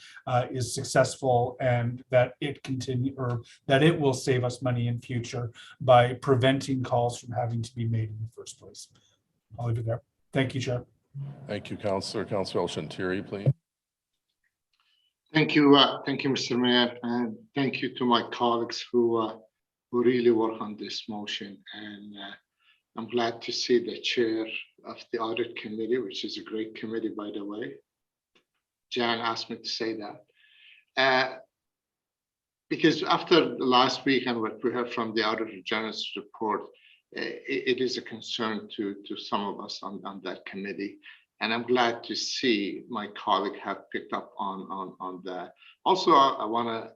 [SPEAKER 17] is successful, and that it will save us money in future by preventing calls from having to be made in the first place. I'll leave it there. Thank you, Chair.
[SPEAKER 2] Thank you, Councillor. Councillor El-Shantiri, please.
[SPEAKER 5] Thank you, Mr. Mayor, and thank you to my colleagues who really work on this motion. And I'm glad to see the chair of the audit committee, which is a great committee, by the way. Jan asked me to say that. Because after last week and what we heard from the Auditor General's report, it is a concern to some of us on that committee. And I'm glad to see my colleague have picked up on that. Also, I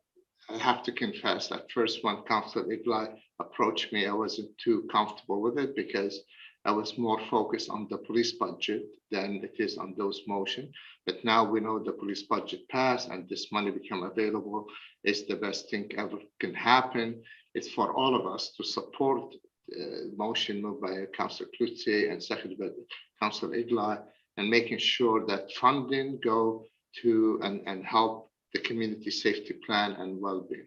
[SPEAKER 5] have to confess that first when Councillor Iglai approached me, I wasn't too comfortable with it because I was more focused on the police budget than it is on those motions. But now we know the police budget passed and this money become available. It's the best thing ever can happen. It's for all of us to support motion moved by Councillor Cloutier and seconded by Councillor Iglai, and making sure that funding go and help the community safety plan and well-being.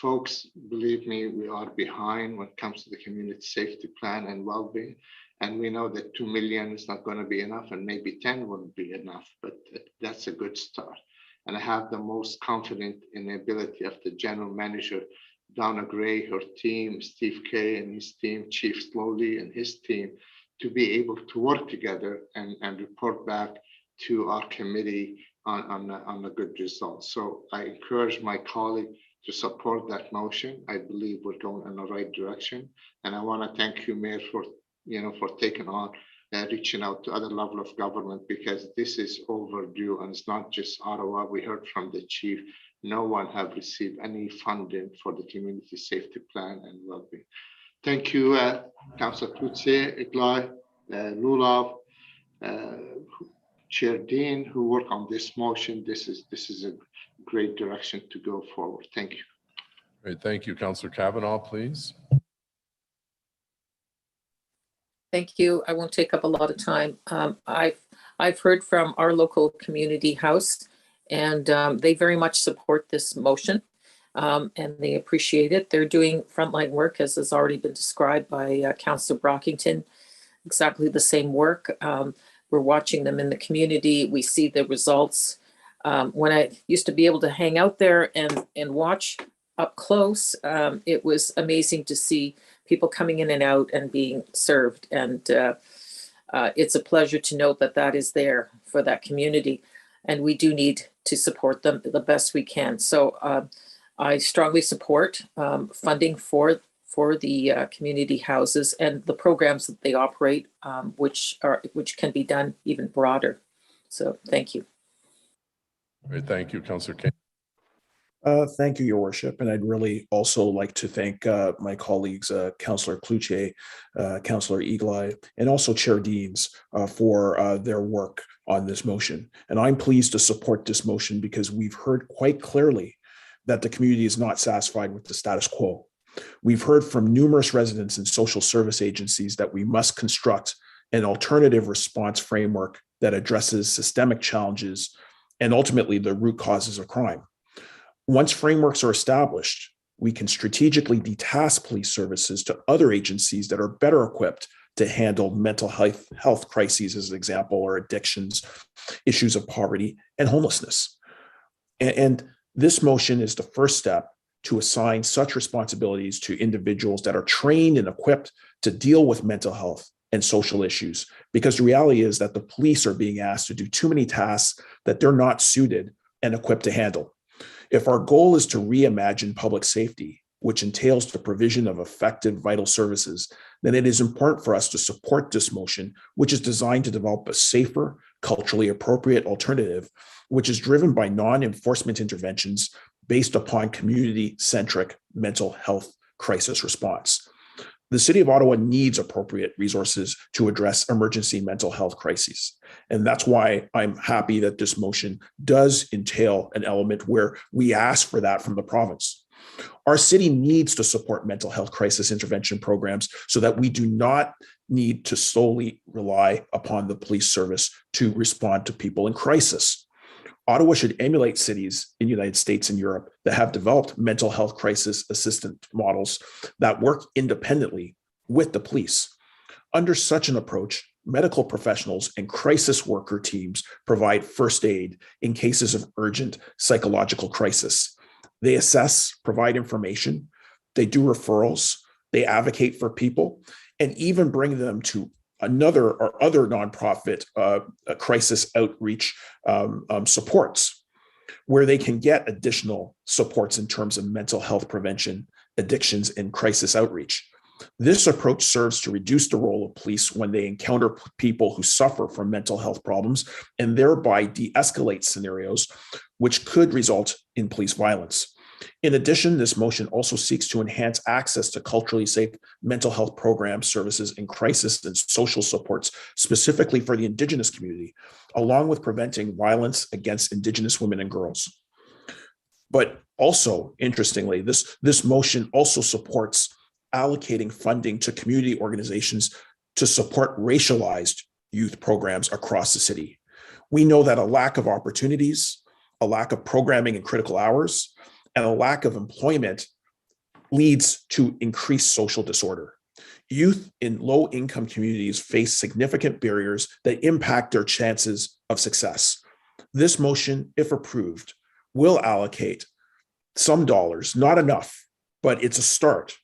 [SPEAKER 5] Folks, believe me, we are behind when it comes to the community safety plan and well-being. And we know that 2 million is not going to be enough, and maybe 10 wouldn't be enough, but that's a good start. And I have the most confidence in the ability of the general manager, Donna Gray, her team, Steve Kay and his team, Chief Slowly and his team, to be able to work together and report back to our committee on a good result. So I encourage my colleague to support that motion. I believe we're going in the right direction. And I want to thank you, Mayor, for taking on reaching out to other level of government, because this is overdue, and it's not just Ottawa. We heard from the chief, no one have received any funding for the community safety plan and well-being. Thank you, Councillor Cloutier, Iglai, Lulav, Chair Dean, who work on this motion. This is a great direction to go forward. Thank you.
[SPEAKER 2] Great, thank you. Councillor Kavanaugh, please.
[SPEAKER 4] Thank you. I won't take up a lot of time. I've heard from our local community house, and they very much support this motion, and they appreciate it. They're doing frontline work, as has already been described by Councillor Brockington, exactly the same work. We're watching them in the community. We see the results. When I used to be able to hang out there and watch up close, it was amazing to see people coming in and out and being served. And it's a pleasure to note that that is there for that community. And we do need to support them the best we can. So I strongly support funding for the community houses and the programs that they operate, which can be done even broader. So thank you.
[SPEAKER 2] Great, thank you, Councillor Kane.
[SPEAKER 16] Thank you, Your Worship. And I'd really also like to thank my colleagues, Councillor Cloutier, Councillor Eagleye, and also Chair Deans for their work on this motion. And I'm pleased to support this motion because we've heard quite clearly that the community is not satisfied with the status quo. We've heard from numerous residents and social service agencies that we must construct an alternative response framework that addresses systemic challenges and ultimately the root causes of crime. Once frameworks are established, we can strategically detask police services to other agencies that are better equipped to handle mental health crises, as an example, or addictions, issues of poverty, and homelessness. And this motion is the first step to assign such responsibilities to individuals that are trained and equipped to deal with mental health and social issues, because the reality is that the police are being asked to do too many tasks that they're not suited and equipped to handle. If our goal is to reimagine public safety, which entails the provision of effective vital services, then it is important for us to support this motion, which is designed to develop a safer, culturally appropriate alternative, which is driven by non-enforcement interventions based upon community-centric mental health crisis response. The City of Ottawa needs appropriate resources to address emergency mental health crises. And that's why I'm happy that this motion does entail an element where we ask for that from the province. Our city needs to support mental health crisis intervention programs so that we do not need to solely rely upon the police service to respond to people in crisis. Ottawa should emulate cities in the United States and Europe that have developed mental health crisis assistant models that work independently with the police. Under such an approach, medical professionals and crisis worker teams provide first aid in cases of urgent psychological crisis. They assess, provide information, they do referrals, they advocate for people, and even bring them to another or other nonprofit crisis outreach supports, where they can get additional supports in terms of mental health prevention, addictions, and crisis outreach. This approach serves to reduce the role of police when they encounter people who suffer from mental health problems and thereby de-escalate scenarios which could result in police violence. In addition, this motion also seeks to enhance access to culturally safe mental health programs, services, and crisis and social supports specifically for the Indigenous community, along with preventing violence against Indigenous women and girls. But also, interestingly, this motion also supports allocating funding to community organizations to support racialized youth programs across the city. We know that a lack of opportunities, a lack of programming and critical hours, and a lack of employment leads to increased social disorder. Youth in low-income communities face significant barriers that impact their chances of success. This motion, if approved, will allocate some dollars, not enough, but it's a start,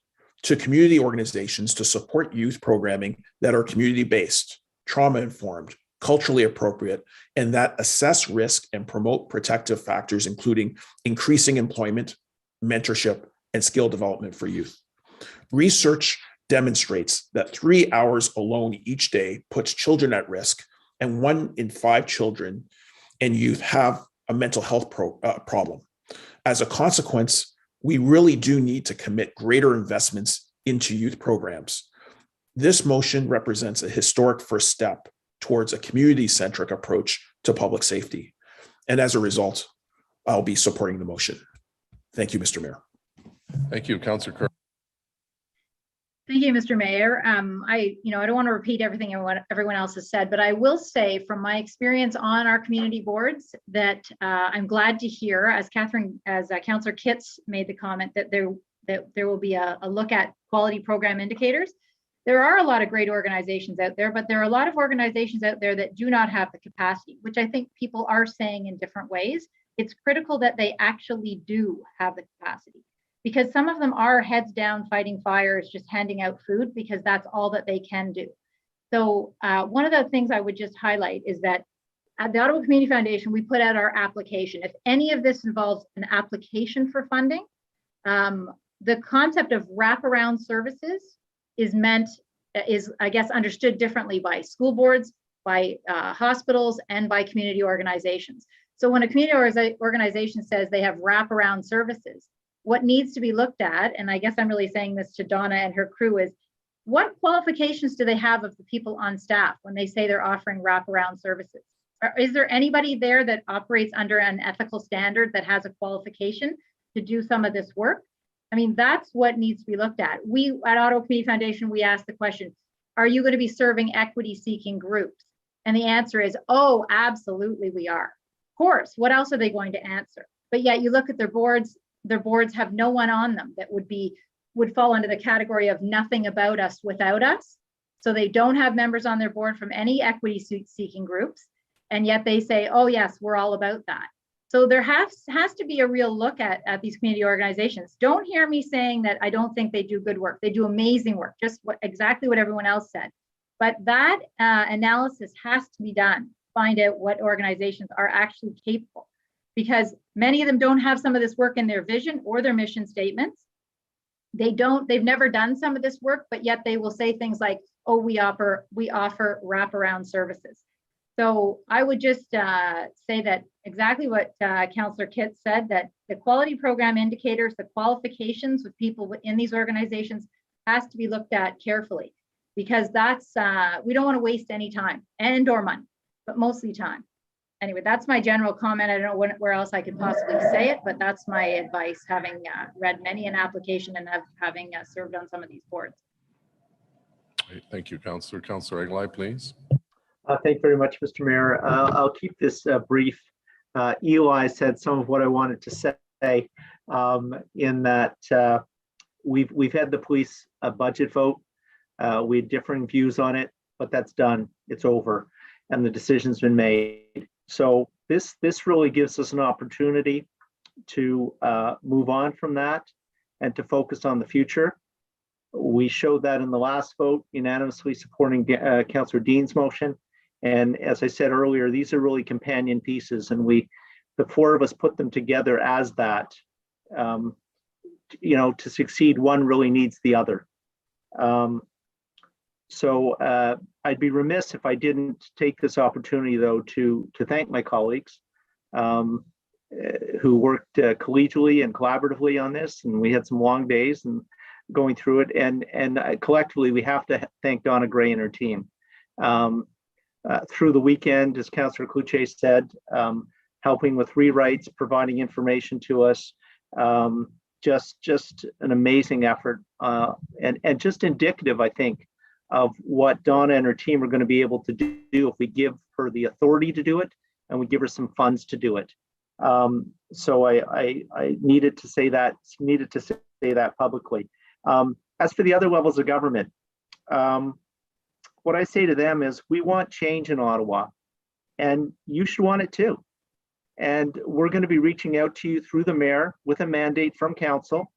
[SPEAKER 16] to community organizations to support youth programming that are community-based, trauma-informed, culturally appropriate, and that assess risk and promote protective factors, including increasing employment, mentorship, and skill development for youth. Research demonstrates that 3 hours alone each day puts children at risk, and 1 in 5 children and youth have a mental health problem. As a consequence, we really do need to commit greater investments into youth programs. This motion represents a historic first step towards a community-centric approach to public safety. And as a result, I'll be supporting the motion. Thank you, Mr. Mayor.
[SPEAKER 2] Thank you, Councillor Kerr.
[SPEAKER 9] Thank you, Mr. Mayor. I don't want to repeat everything everyone else has said, but I will say from my experience on our community boards that I'm glad to hear, as Councillor Kitts made the comment, that there will be a look at quality program indicators. There are a lot of great organizations out there, but there are a lot of organizations out there that do not have the capacity, which I think people are saying in different ways. It's critical that they actually do have the capacity, because some of them are heads down fighting fires, just handing out food because that's all that they can do. So one of the things I would just highlight is that at the Ottawa Community Foundation, we put out our application. If any of this involves an application for funding, the concept of wraparound services is I guess understood differently by school boards, by hospitals, and by community organizations. So when a community organization says they have wraparound services, what needs to be looked at, and I guess I'm really saying this to Donna and her crew, is what qualifications do they have of the people on staff when they say they're offering wraparound services? Is there anybody there that operates under an ethical standard that has a qualification to do some of this work? I mean, that's what needs to be looked at. We at Ottawa Community Foundation, we asked the question, are you going to be serving equity-seeking groups? And the answer is, oh, absolutely we are. Of course, what else are they going to answer? But yet you look at their boards have no one on them that would fall under the category of nothing about us without us. So they don't have members on their board from any equity-seeking groups. And yet they say, oh yes, we're all about that. So there has to be a real look at these community organizations. Don't hear me saying that I don't think they do good work. They do amazing work, just exactly what everyone else said. But that analysis has to be done. Find out what organizations are actually capable, because many of them don't have some of this work in their vision or their mission statements. They've never done some of this work, but yet they will say things like, oh, we offer wraparound services. So I would just say that exactly what Councillor Kitts said, that the quality program indicators, the qualifications of people in these organizations has to be looked at carefully, because that's, we don't want to waste any time or money, but mostly time. Anyway, that's my general comment. I don't know where else I could possibly say it, but that's my advice, having read many an application and having served on some of these boards.
[SPEAKER 2] Great. Thank you, Councillor. Councillor Eglai, please.
[SPEAKER 3] Thank you very much, Mr. Mayor. I'll keep this brief. Eli said some of what I wanted to say in that we've had the police budget vote. We had differing views on it, but that's done. It's over, and the decision's been made. So this really gives us an opportunity to move on from that and to focus on the future. We showed that in the last vote, unanimously supporting Councillor Dean's motion. And as I said earlier, these are really companion pieces, and the four of us put them together as that. To succeed, one really needs the other. So I'd be remiss if I didn't take this opportunity, though, to thank my colleagues who worked collegially and collaboratively on this, and we had some long days and going through it. And collectively, we have to thank Donna Gray and her team. Through the weekend, as Councillor Cloutier said, helping with rewrites, providing information to us, just an amazing effort, and just indicative, I think, of what Donna and her team are going to be able to do if we give her the authority to do it and we give her some funds to do it. So I needed to say that publicly. As for the other levels of government, what I say to them is we want change in Ottawa, and you should want it too. And we're going to be reaching out to you through the mayor with a mandate from council,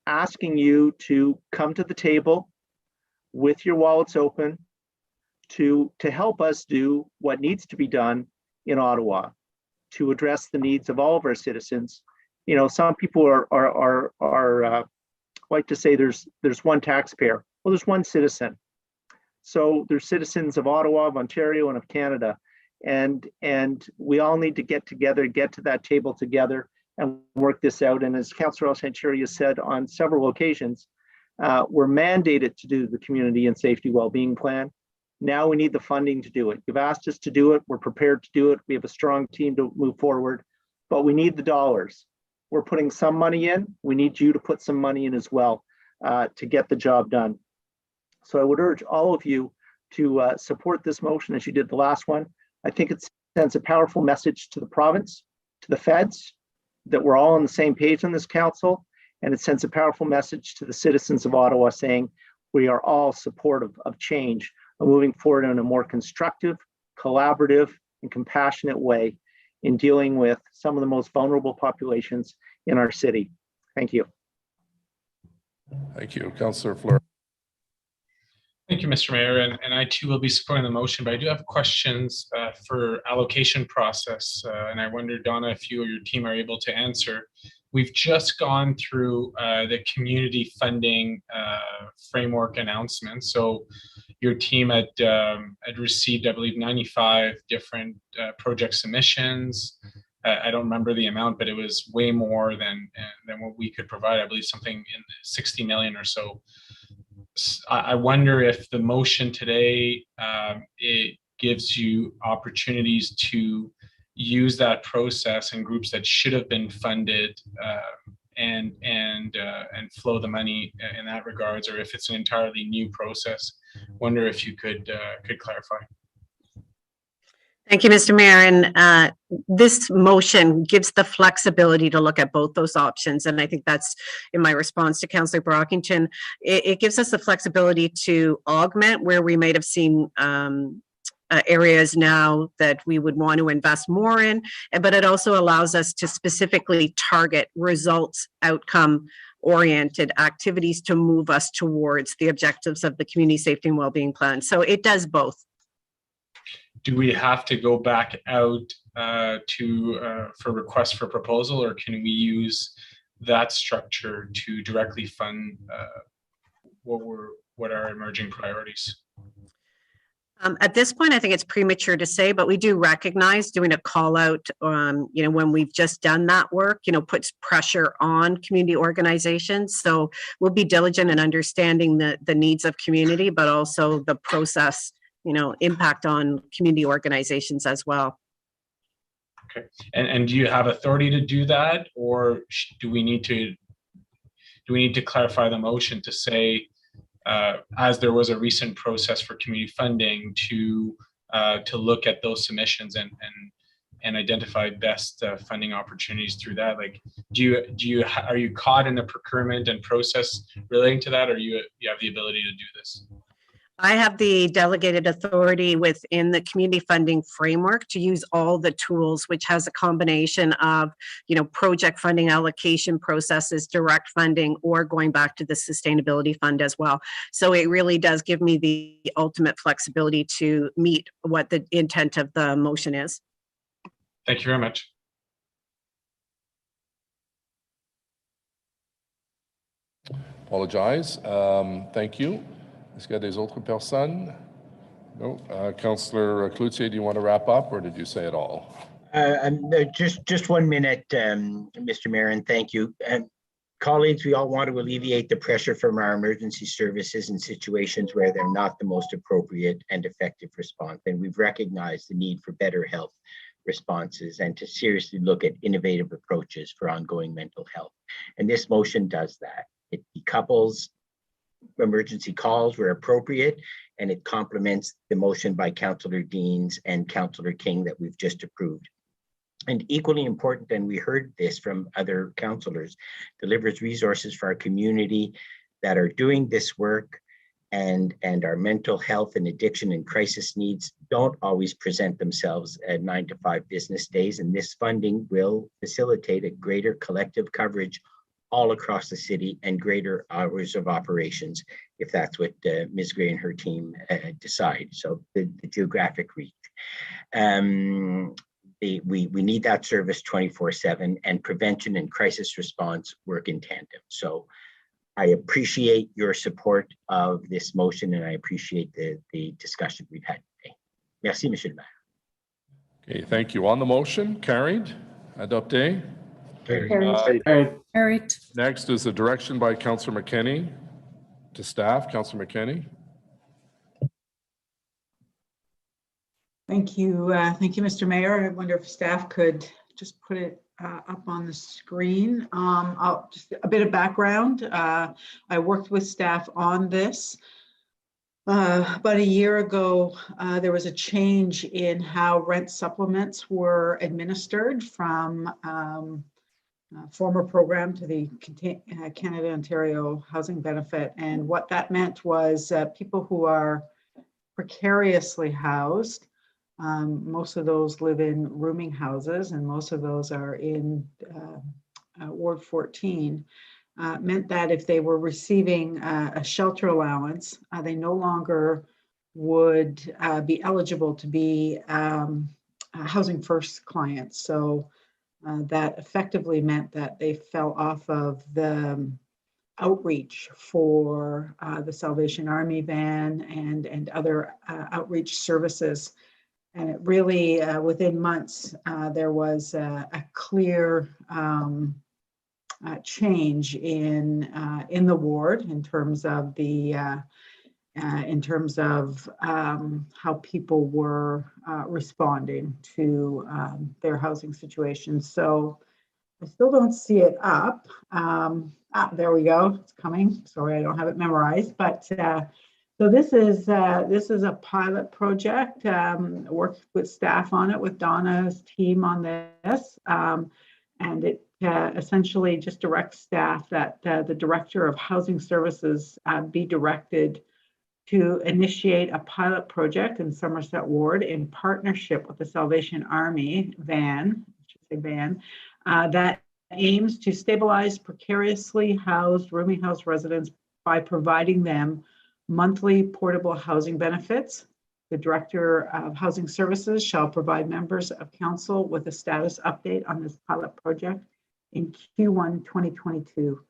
[SPEAKER 3] asking you to come to the table with your wallets open to help us do what needs to be done in Ottawa to address the needs of all of our citizens. You know, some people are like to say there's one taxpayer. Well, there's one citizen. So there's citizens of Ottawa, of Ontario, and of Canada. And we all need to get together, get to that table together and work this out. And as Councillor El-Shanchiri has said on several occasions, we're mandated to do the community and safety wellbeing plan. Now we need the funding to do it. You've asked us to do it. We're prepared to do it. We have a strong team to move forward, but we need the dollars. We're putting some money in. We need you to put some money in as well to get the job done. So I would urge all of you to support this motion as you did the last one. I think it sends a powerful message to the province, to the feds, that we're all on the same page on this council. And it sends a powerful message to the citizens of Ottawa saying we are all supportive of change and moving forward in a more constructive, collaborative, and compassionate way in dealing with some of the most vulnerable populations in our city. Thank you.
[SPEAKER 2] Thank you. Councillor Fleur.
[SPEAKER 19] Thank you, Mr. Mayor, and I too will be supporting the motion, but I do have questions for allocation process, and I wonder, Donna, if you or your team are able to answer. We've just gone through the community funding framework announcement. So your team had received, I believe, 95 different project submissions. I don't remember the amount, but it was way more than what we could provide. I believe something in 60 million or so. I wonder if the motion today, it gives you opportunities to use that process in groups that should have been funded and flow the money in that regards, or if it's an entirely new process. Wonder if you could clarify.
[SPEAKER 18] Thank you, Mr. Mayor. And this motion gives the flexibility to look at both those options. And I think that's in my response to Councillor Brockington. It gives us the flexibility to augment where we might have seen areas now that we would want to invest more in, but it also allows us to specifically target results, outcome oriented activities to move us towards the objectives of the community safety and wellbeing plan. So it does both.
[SPEAKER 19] Do we have to go back out for requests for proposal, or can we use that structure to directly fund what are emerging priorities?
[SPEAKER 18] At this point, I think it's premature to say, but we do recognize doing a call out, when we've just done that work, puts pressure on community organizations. So we'll be diligent in understanding the needs of community, but also the process, impact on community organizations as well.
[SPEAKER 19] Okay, and do you have authority to do that, or do we need to clarify the motion to say, as there was a recent process for community funding, to look at those submissions and identify best funding opportunities through that? Like, are you caught in the procurement and process relating to that, or you have the ability to do this?
[SPEAKER 18] I have the delegated authority within the community funding framework to use all the tools, which has a combination of, project funding allocation processes, direct funding, or going back to the sustainability fund as well. So it really does give me the ultimate flexibility to meet what the intent of the motion is.
[SPEAKER 19] Thank you very much.
[SPEAKER 2] Apologize. Thank you. Est-ce qu'il y a des autres personnes? No. Councillor Cloutier, do you want to wrap up, or did you say it all?
[SPEAKER 1] Just 1 minute, Mr. Mayor, and thank you. And colleagues, we all want to alleviate the pressure from our emergency services in situations where they're not the most appropriate and effective response. And we've recognized the need for better health responses and to seriously look at innovative approaches for ongoing mental health. And this motion does that. It decouples emergency calls where appropriate, and it complements the motion by Councillor Deans and Councillor King that we've just approved. And equally important, and we heard this from other councillors, delivers resources for our community that are doing this work, and our mental health and addiction and crisis needs don't always present themselves at 9 to 5 business days. And this funding will facilitate a greater collective coverage all across the city and greater hours of operations, if that's what Ms. Gray and her team decide. So the geographic reach. We need that service 24/7, and prevention and crisis response work in tandem. So I appreciate your support of this motion, and I appreciate the discussion we've had today. Merci, Monsieur le Maire.
[SPEAKER 2] Okay, thank you. On the motion, carried. Adopté.
[SPEAKER 12] Carried.
[SPEAKER 2] Next is a direction by Councillor McKenney to staff. Councillor McKenney.
[SPEAKER 6] Thank you. Thank you, Mr. Mayor. I wonder if staff could just put it up on the screen. Just a bit of background. I worked with staff on this. About a year ago, there was a change in how rent supplements were administered from former program to the Canada-Ontario Housing Benefit. And what that meant was people who are precariously housed, most of those live in rooming houses, and most of those are in Ward 14, meant that if they were receiving a shelter allowance, they no longer would be eligible to be Housing First clients. So that effectively meant that they fell off of the outreach for the Salvation Army van and other outreach services. And it really, within months, there was a clear change in the ward in terms of how people were responding to their housing situation. So I still don't see it up. There we go. It's coming. Sorry, I don't have it memorized, but. So this is a pilot project. Worked with staff on it, with Donna's team on this, and it essentially just directs staff that the Director of Housing Services be directed to initiate a pilot project in Somerset Ward in partnership with the Salvation Army van, that aims to stabilize precariously housed rooming house residents by providing them monthly portable housing benefits. The Director of Housing Services shall provide members of council with a status update on this pilot project in Q1 2022.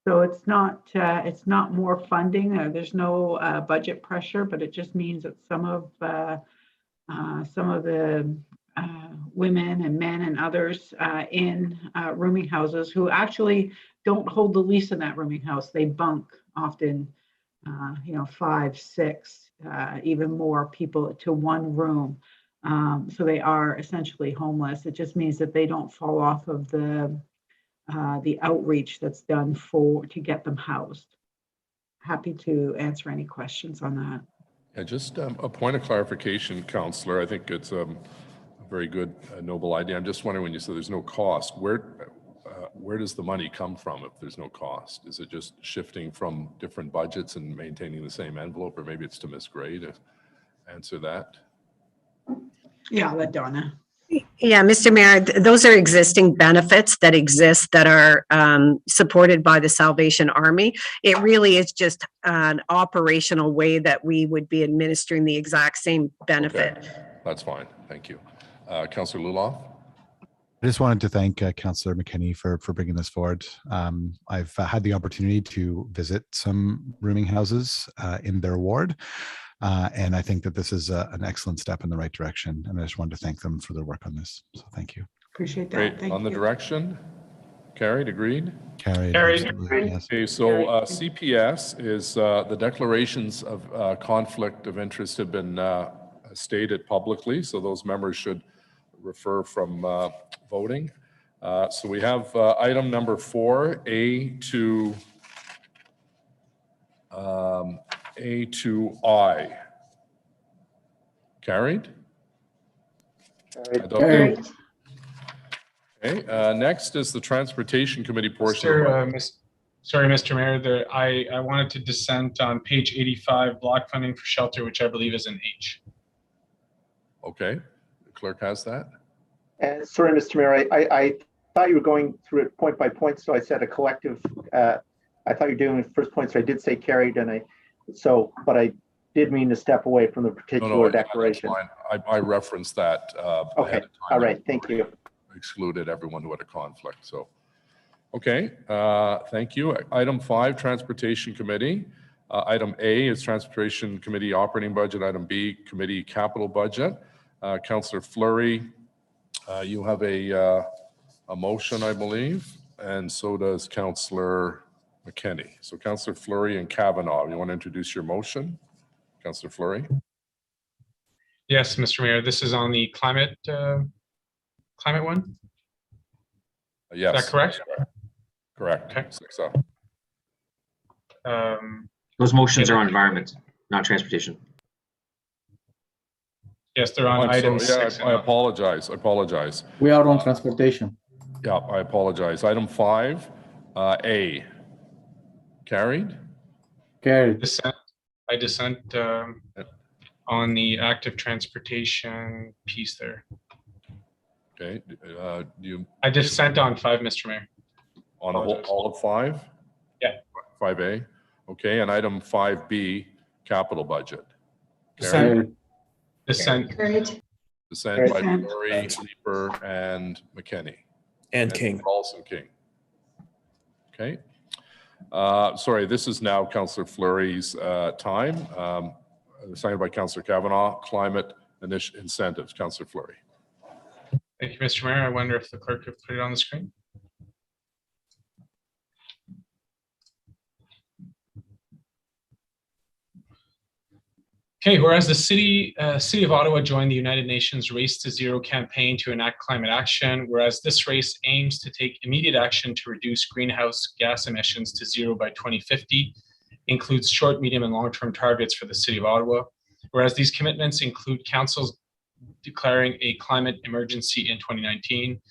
[SPEAKER 6] So it's not more funding. There's no budget pressure, but it just means that some of the women and men and others in rooming houses who actually don't hold the lease in that rooming house, they bunk often. 5, 6, even more people to one room. So they are essentially homeless. It just means that they don't fall off of the outreach that's done to get them housed. Happy to answer any questions on that.
[SPEAKER 2] Yeah, just a point of clarification, Councillor. I think it's a very good, noble idea. I'm just wondering, when you say there's no cost, where does the money come from if there's no cost? Is it just shifting from different budgets and maintaining the same envelope? Or maybe it's to Ms. Gray to answer that.
[SPEAKER 6] Yeah, I'll let Donna.
[SPEAKER 18] Yeah, Mr. Mayor, those are existing benefits that exist that are supported by the Salvation Army. It really is just an operational way that we would be administering the exact same benefit.
[SPEAKER 2] Okay. That's fine. Thank you. Councillor Luloff.
[SPEAKER 15] I just wanted to thank Councillor McKenney for bringing this forward. I've had the opportunity to visit some rooming houses in their ward, and I think that this is an excellent step in the right direction. And I just wanted to thank them for their work on this. So thank you.
[SPEAKER 6] Appreciate that.
[SPEAKER 2] Great.
[SPEAKER 6] Thank
[SPEAKER 2] on the
[SPEAKER 6] you.
[SPEAKER 2] direction, carried, agreed?
[SPEAKER 15] Carried. Yes.
[SPEAKER 2] Okay, so CPS is the declarations of conflict of interest have been stated publicly, so those members should refer from voting. So we have item number 4, A to I. Carried?
[SPEAKER 6] Carried.
[SPEAKER 2] Okay, next is the Transportation Committee portion. of our-
[SPEAKER 19] Sorry, Mr. Mayor, I wanted to dissent on page 85, block funding for shelter, which I believe is an H.
[SPEAKER 2] Okay, the clerk has that.
[SPEAKER 3] And sorry, Mr. Mayor, I thought you were going through it point by point, so I said a collective. I thought you were doing the first point, so I did say carried, and but I did mean to step away from the particular declaration.
[SPEAKER 2] I referenced that
[SPEAKER 3] Okay,
[SPEAKER 2] ahead of time.
[SPEAKER 3] all right, thank you.
[SPEAKER 2] Excluded everyone who had a conflict, so. Okay, thank you. Item 5, Transportation Committee. Item A is Transportation Committee Operating Budget. Item B, Committee Capital Budget. Councillor Fleury, you have a motion, I believe, and so does Councillor McKenney. So Councillor Fleury and Kavanaugh, you want to introduce your motion? Councillor Fleury?
[SPEAKER 19] Yes, Mr. Mayor, this is on the climate one?
[SPEAKER 2] Yes.
[SPEAKER 19] Is that correct?
[SPEAKER 2] Correct.
[SPEAKER 19] Okay.
[SPEAKER 2] 6-0.
[SPEAKER 8] Those motions are on environment, not transportation.
[SPEAKER 19] Yes, they're on item 6.
[SPEAKER 2] I apologize. I apologize.
[SPEAKER 11] We are on transportation.
[SPEAKER 2] Yeah, I apologize. Item 5, A. Carried?
[SPEAKER 11] Carried.
[SPEAKER 19] I dissent on the active transportation piece there.
[SPEAKER 2] Okay.
[SPEAKER 19] I dissent on 5, Mr. Mayor.
[SPEAKER 2] On all of 5?
[SPEAKER 19] Yeah.
[SPEAKER 2] 5A. Okay, and item 5B, capital budget.
[SPEAKER 19] Dissent. Dissent.
[SPEAKER 2] Dissent by Fleury, Leeper, and McKenney.
[SPEAKER 16] And King.
[SPEAKER 2] Ralston King. Okay. Sorry, this is now Councillor Fleury's time. Seconded by Councillor Kavanaugh, climate incentives. Councillor Fleury.
[SPEAKER 19] Thank you, Mr. Mayor. I wonder if the clerk could put it on the screen. Okay, whereas the city of Ottawa joined the United Nations Race to Zero campaign to enact climate action, whereas this race aims to take immediate action to reduce greenhouse gas emissions to zero by 2050, includes short, medium, and long-term targets for the city of Ottawa, whereas these commitments include councils declaring a climate emergency in 2019,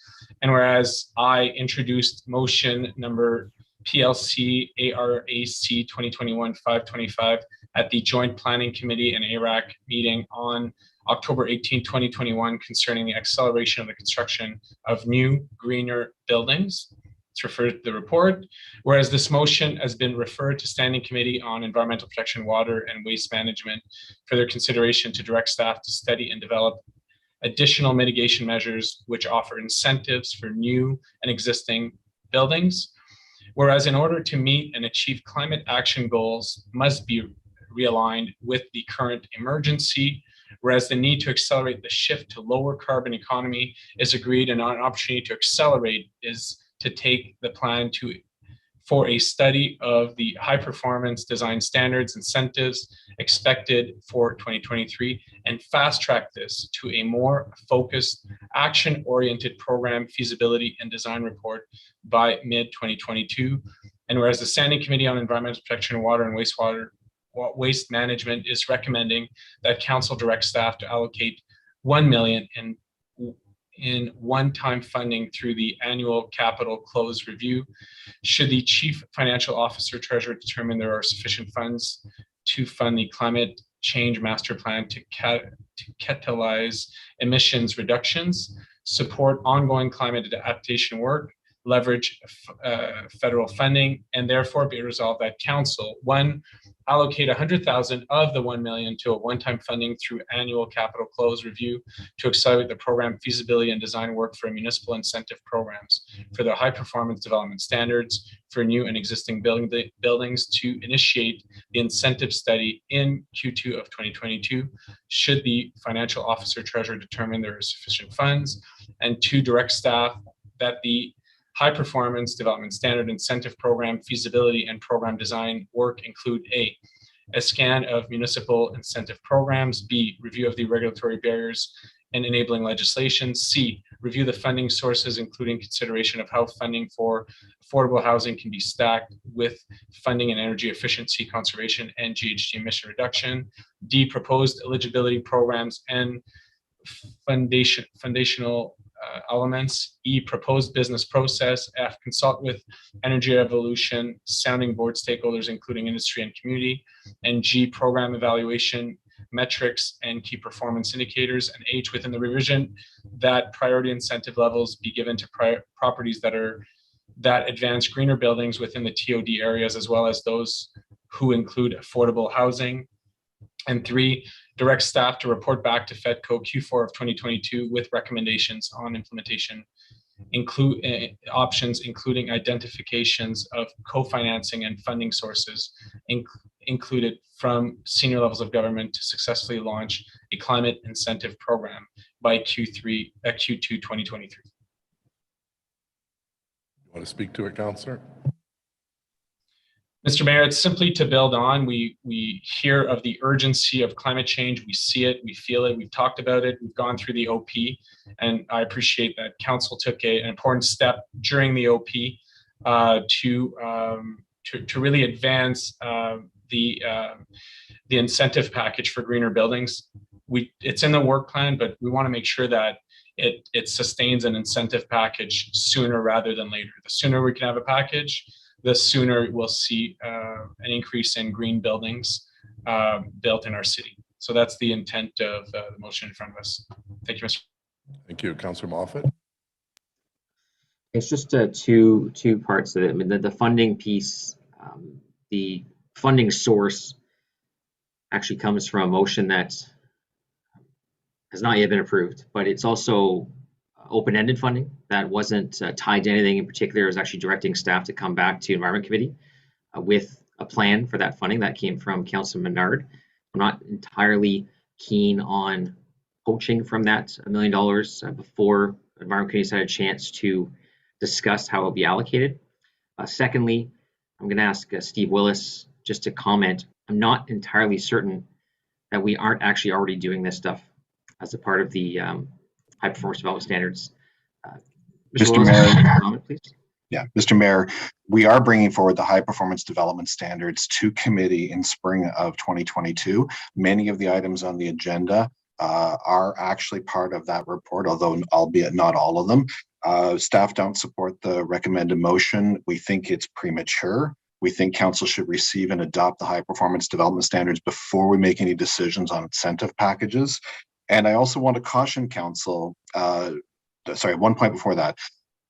[SPEAKER 19] and whereas I introduced motion number PLC ARAC 2021-525 at the Joint Planning Committee and ARAC meeting on October 18, 2021 concerning the acceleration of the construction of new, greener buildings. It's referred to the report, whereas this motion has been referred to Standing Committee on Environmental Protection, Water and Waste Management for their consideration to direct staff to study and develop additional mitigation measures which offer incentives for new and existing buildings. Whereas in order to meet and achieve climate action goals must be realigned with the current emergency, whereas the need to accelerate the shift to lower carbon economy is agreed, and an opportunity to accelerate is to take the plan for a study of the high performance design standards incentives expected for 2023 and fast track this to a more focused action oriented program feasibility and design report by mid 2022. And whereas the Standing Committee on Environmental Protection, Water and Waste Management is recommending that council direct staff to allocate $1 million in one-time funding through the annual capital close review, should the chief financial officer treasurer determine there are sufficient funds to fund the climate change master plan to catalyze emissions reductions, support ongoing climate adaptation work, leverage federal funding, and therefore be resolved that council, 1, allocate 100,000 of the 1 million to a one-time funding through annual capital close review to accelerate the program feasibility and design work for municipal incentive programs for the high performance development standards for new and existing buildings to initiate the incentive study in Q2 of 2022, should the financial officer treasurer determine there are sufficient funds, and 2, direct staff that the high performance development standard incentive program feasibility and program design work include A, scan of municipal incentive programs, B, review of the regulatory barriers and enabling legislation, C, review the funding sources, including consideration of how funding for affordable housing can be stacked with funding in energy efficiency, conservation, and GHG emission reduction, D, proposed eligibility programs and foundational elements. E, proposed business process. F, consult with Energy Evolution, sounding board stakeholders, including industry and community. And G, program evaluation, metrics, and key performance indicators. And H, within the revision, that priority incentive levels be given to properties that advance greener buildings within the TOD areas, as well as those who include affordable housing. And 3, direct staff to report back to FEDCO Q4 of 2022 with recommendations on implementation options, including identifications of co-financing and funding sources included from senior levels of government to successfully launch a climate incentive program by Q2 2023.
[SPEAKER 2] You want to speak to it, Councillor?
[SPEAKER 19] Mr. Mayor, it's simply to build on. We hear of the urgency of climate change. We see it, we feel it, we've talked about it, we've gone through the OP, and I appreciate that Council took an important step during the OP to really advance the incentive package for greener buildings. It's in the work plan, but we want to make sure that it sustains an incentive package sooner rather than later. The sooner we can have a package, the sooner we'll see an increase in green buildings built in our city. So that's the intent of the motion in front of us. Thank you, Mr.
[SPEAKER 2] Thank you, Councillor Moffat.
[SPEAKER 8] It's just two parts of it. I mean, the funding piece, the funding source actually comes from a motion that has not yet been approved, but it's also open-ended funding that wasn't tied to anything in particular. It was actually directing staff to come back to Environment Committee with a plan for that funding that came from Councillor Menard. I'm not entirely keen on poaching from that $1 million before Environment Committee's had a chance to discuss how it will be allocated. Secondly, I'm going to ask Steve Willis just to comment. I'm not entirely certain that we aren't actually already doing this stuff as a part of the high performance development standards.
[SPEAKER 14] Mr. Mayor,
[SPEAKER 8] comment, please.
[SPEAKER 14] Yeah, Mr. Mayor, we are bringing forward the high performance development standards to committee in spring of 2022. Many of the items on the agenda are actually part of that report, although albeit not all of them. Staff don't support the recommended motion. We think it's premature. We think council should receive and adopt the high performance development standards before we make any decisions on incentive packages. And I also want to caution council, one point before that,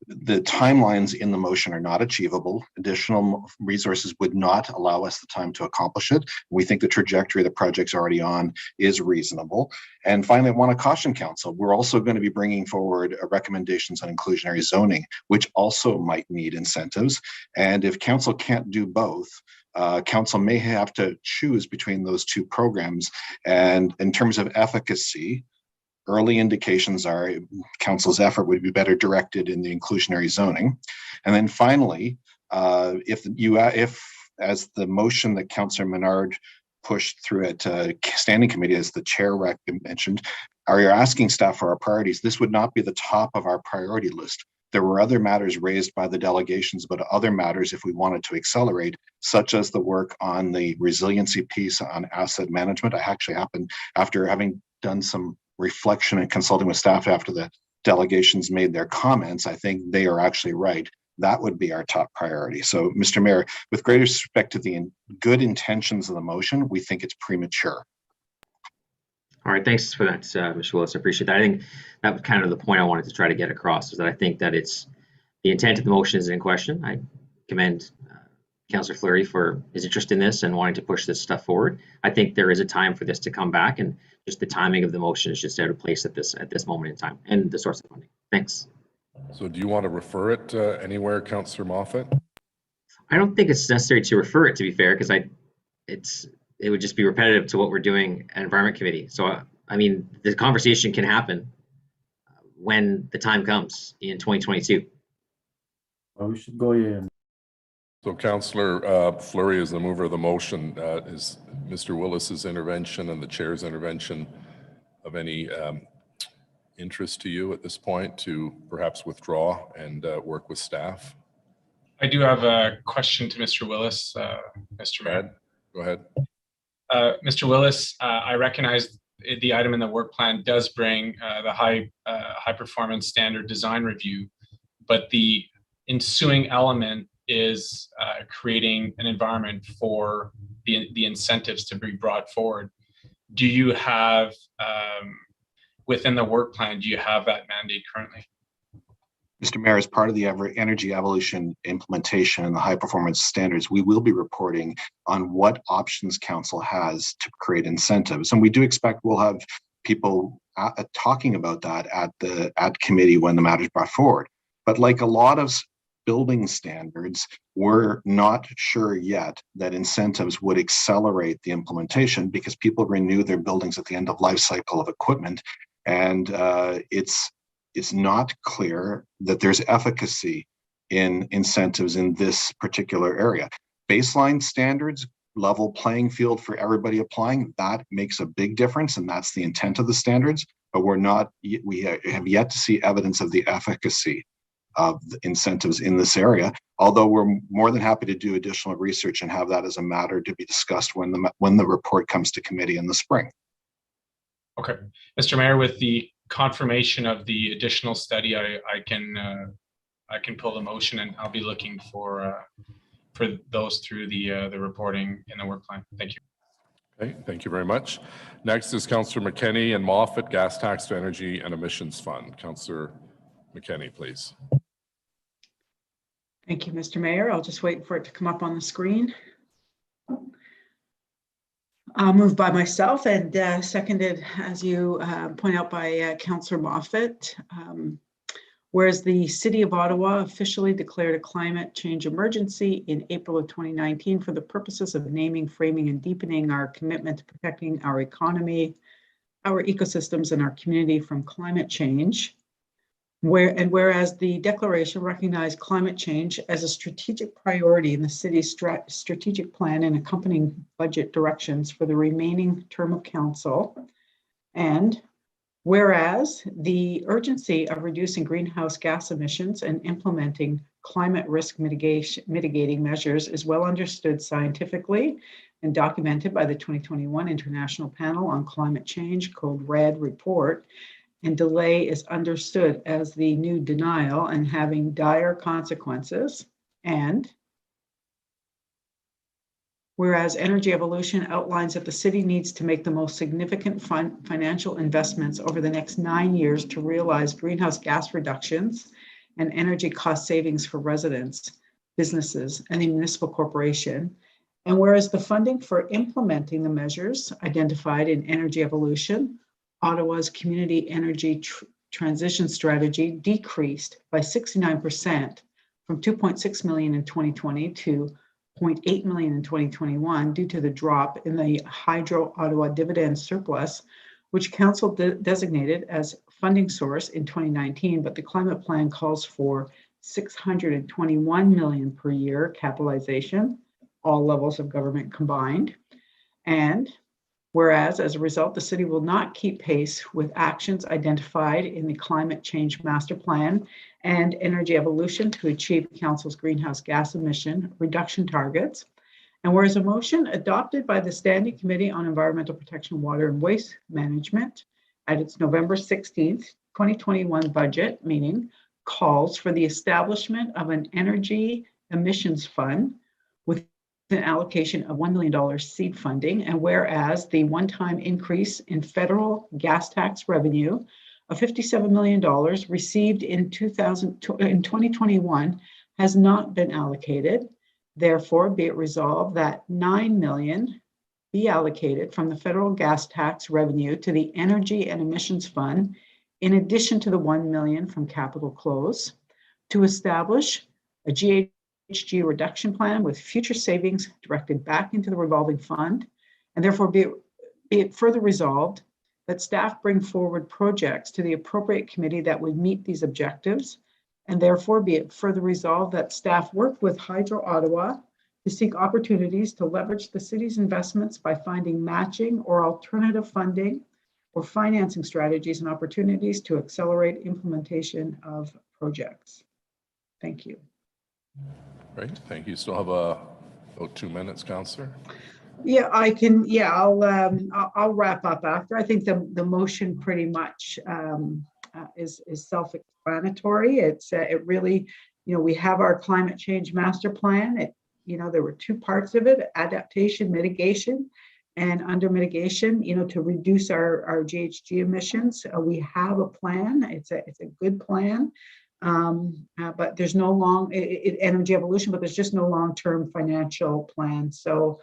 [SPEAKER 14] the timelines in the motion are not achievable. Additional resources would not allow us the time to accomplish it. We think the trajectory the project's already on is reasonable. And finally, I want to caution council, we're also going to be bringing forward recommendations on inclusionary zoning, which also might need incentives. And if council can't do both, council may have to choose between those two programs. And in terms of efficacy, early indications are council's effort would be better directed in the inclusionary zoning. And then finally, if as the motion that Councillor Menard pushed through at standing committee, as the chair mentioned, are you asking staff for our priorities? This would not be the top of our priority list. There were other matters raised by the delegations, but other matters if we wanted to accelerate, such as the work on the resiliency piece on asset management. I actually happened, after having done some reflection and consulting with staff after the delegations made their comments, I think they are actually right. That would be our top priority. So, Mr. Mayor, with great respect to the good intentions of the motion, we think it's premature.
[SPEAKER 8] All right, thanks for that, Mr. Willis. I appreciate that. I think that was kind of the point I wanted to try to get across, is that I think that it's the intent of the motion is in question. I commend Councillor Fleury for his interest in this and wanting to push this stuff forward. I think there is a time for this to come back, and just the timing of the motion is just out of place at this moment in time, and the source of funding. Thanks.
[SPEAKER 2] So do you want to refer it anywhere, Councillor Moffat?
[SPEAKER 8] I don't think it's necessary to refer it, to be fair, because it would just be repetitive to what we're doing at Environment Committee. So, I mean, the conversation can happen when the time comes in 2022.
[SPEAKER 11] Well, we should go in.
[SPEAKER 2] So Councillor Fleury is the mover of the motion. Is Mr. Willis's intervention and the chair's intervention of any interest to you at this point to perhaps withdraw and work with staff?
[SPEAKER 19] I do have a question to Mr. Willis, Mr. Mayor.
[SPEAKER 2] Go ahead.
[SPEAKER 19] Mr. Willis, I recognize the item in the work plan does bring the high performance standard design review, but the ensuing element is creating an environment for the incentives to be brought forward. Do you have, within the work plan, do you have that mandate currently?
[SPEAKER 14] Mr. Mayor, as part of the energy evolution implementation and the high performance standards, we will be reporting on what options council has to create incentives. And we do expect we'll have people talking about that at committee when the matter is brought forward. But like a lot of building standards, we're not sure yet that incentives would accelerate the implementation because people renew their buildings at the end of life cycle of equipment. And it's not clear that there's efficacy in incentives in this particular area. Baseline standards, level playing field for everybody applying, that makes a big difference, and that's the intent of the standards, but we have yet to see evidence of the efficacy of the incentives in this area, although we're more than happy to do additional research and have that as a matter to be discussed when the report comes to committee in the spring. Okay.
[SPEAKER 19] Mr. Mayor, with the confirmation of the additional study, I can pull the motion, and I'll be looking for those through the reporting in the work plan. Thank you.
[SPEAKER 2] Okay, thank you very much. Next is Councillor McKenney and Moffat, Gas Tax to Energy and Emissions Fund. Councillor McKenney, please.
[SPEAKER 6] Thank you, Mr. Mayor. I'll just wait for it to come up on the screen. Moved by myself and seconded, as you point out, by Councillor Moffat. Whereas the City of Ottawa officially declared a climate change emergency in April of 2019 for the purposes of naming, framing, and deepening our commitment to protecting our economy, our ecosystems, and our community from climate change. Whereas the declaration recognized climate change as a strategic priority in the city's strategic plan and accompanying budget directions for the remaining term of council. And whereas the urgency of reducing greenhouse gas emissions and implementing climate risk mitigating measures is well understood scientifically and documented by the 2021 International Panel on Climate Change Code Red report, and delay is understood as the new denial and having dire consequences. And whereas Energy Evolution outlines that the city needs to make the most significant financial investments over the next 9 years to realize greenhouse gas reductions and energy cost savings for residents, businesses, and the municipal corporation. And whereas the funding for implementing the measures identified in Energy Evolution, Ottawa's community energy transition strategy decreased by 69% from 2.6 million in 2020 to 0.8 million in 2021 due to the drop in the Hydro Ottawa dividend surplus, which council designated as funding source in 2019, but the climate plan calls for 621 million per year capitalization, all levels of government combined. And whereas, as a result, the city will not keep pace with actions identified in the Climate Change Master Plan and Energy Evolution to achieve council's greenhouse gas emission reduction targets. And whereas a motion adopted by the Standing Committee on Environmental Protection, Water and Waste Management at its November 16th, 2021 budget meeting calls for the establishment of an energy emissions fund with an allocation of $1 million seed funding, and whereas the one-time increase in federal gas tax revenue of $57 million received in 2021 has not been allocated, therefore be it resolved that $9 million be allocated from the federal gas tax revenue to the Energy and Emissions Fund, in addition to the $1 million from capital close, to establish a GHG reduction plan with future savings directed back into the revolving fund, and therefore be it further resolved that staff bring forward projects to the appropriate committee that would meet these objectives, and therefore be it further resolved that staff work with Hydro Ottawa to seek opportunities to leverage the city's investments by finding matching or alternative funding or financing strategies and opportunities to accelerate implementation of projects. Thank you.
[SPEAKER 2] Great, thank you. Still have about 2 minutes, Councillor.
[SPEAKER 6] Yeah, I can, yeah, I'll wrap up after. I think the motion pretty much is self-explanatory. It really, we have our climate change master plan. There were two parts of it: adaptation, mitigation. And under mitigation, to reduce our GHG emissions, we have a plan. It's a good plan, but there's no energy evolution, but there's just no long-term financial plan. So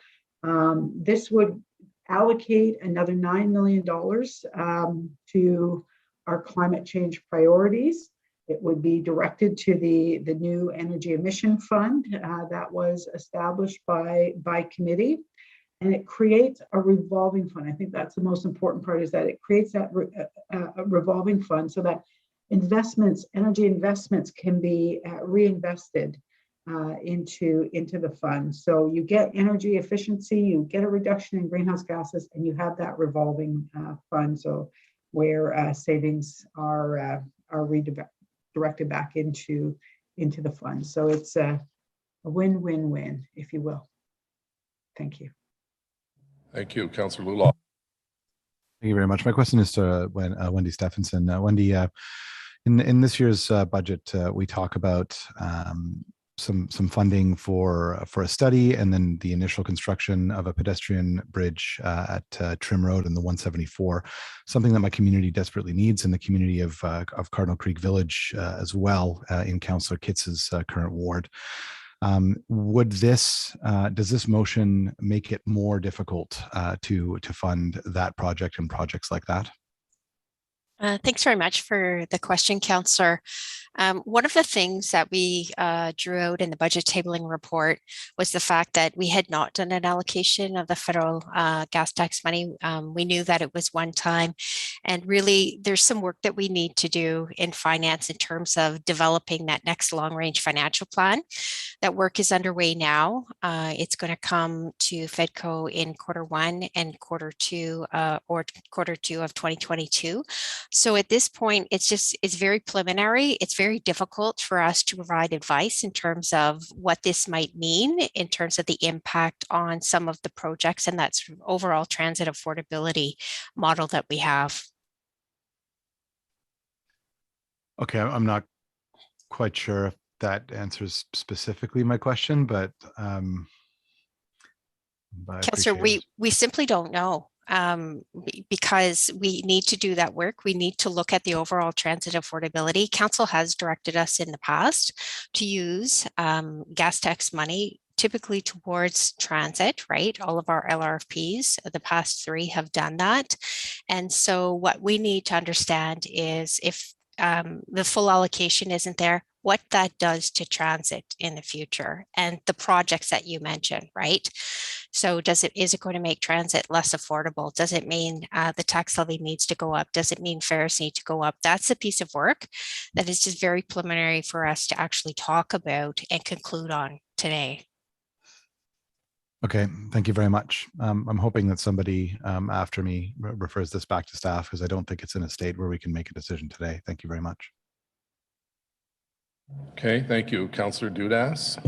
[SPEAKER 6] this would allocate another $9 million to our climate change priorities. It would be directed to the new energy emission fund that was established by committee. And it creates a revolving fund. I think that's the most important part, is that it creates that revolving fund so that energy investments can be reinvested into the fund. So you get energy efficiency, you get a reduction in greenhouse gases, and you have that revolving fund. So where savings are redirected back into the fund. So it's a win-win-win, if you will. Thank you.
[SPEAKER 2] Thank you, Councillor Lulaw.
[SPEAKER 15] Thank you very much. My question is to Wendy Stephenson. Wendy, in this year's budget, we talk about some funding for a study, and then the initial construction of a pedestrian bridge at Trim Road and the 174, something that my community desperately needs, and the community of Cardinal Creek Village as well, in Councillor Kitz's current ward. Does this motion make it more difficult to fund that project and projects like that?
[SPEAKER 13] Thanks very much for the question, Councillor. One of the things that we drew out in the budget tabling report was the fact that we had not done an allocation of the federal gas tax money. We knew that it was one time, and really there's some work that we need to do in finance in terms of developing that next long-range financial plan. That work is underway now. It's going to come to FEDCO in Q1 and Q2 of 2022. So at this point, it's very preliminary. It's very difficult for us to provide advice in terms of what this might mean in terms of the impact on some of the projects and that sort of overall transit affordability model that we have. Okay, I'm not quite sure if that answers specifically my question, but Councillor, we simply don't know. Because we need to do that work. We need to look at the overall transit affordability. Council has directed us in the past to use gas tax money typically towards transit, right? All of our LRFPs, the past 3 have done that. And so what we need to understand is if the full allocation isn't there, what that does to transit in the future and the projects that you mentioned, right? So is it going to make transit less affordable? Does it mean the tax levy needs to go up? Does it mean fares need to go up? That's a piece of work that is just very preliminary for us to actually talk about and conclude on today. Okay, thank you very much. I'm hoping that somebody after me refers this back to staff, because I don't think it's in a state where we can make a decision today. Thank you very much.
[SPEAKER 2] Okay, thank you. Councillor Dudas.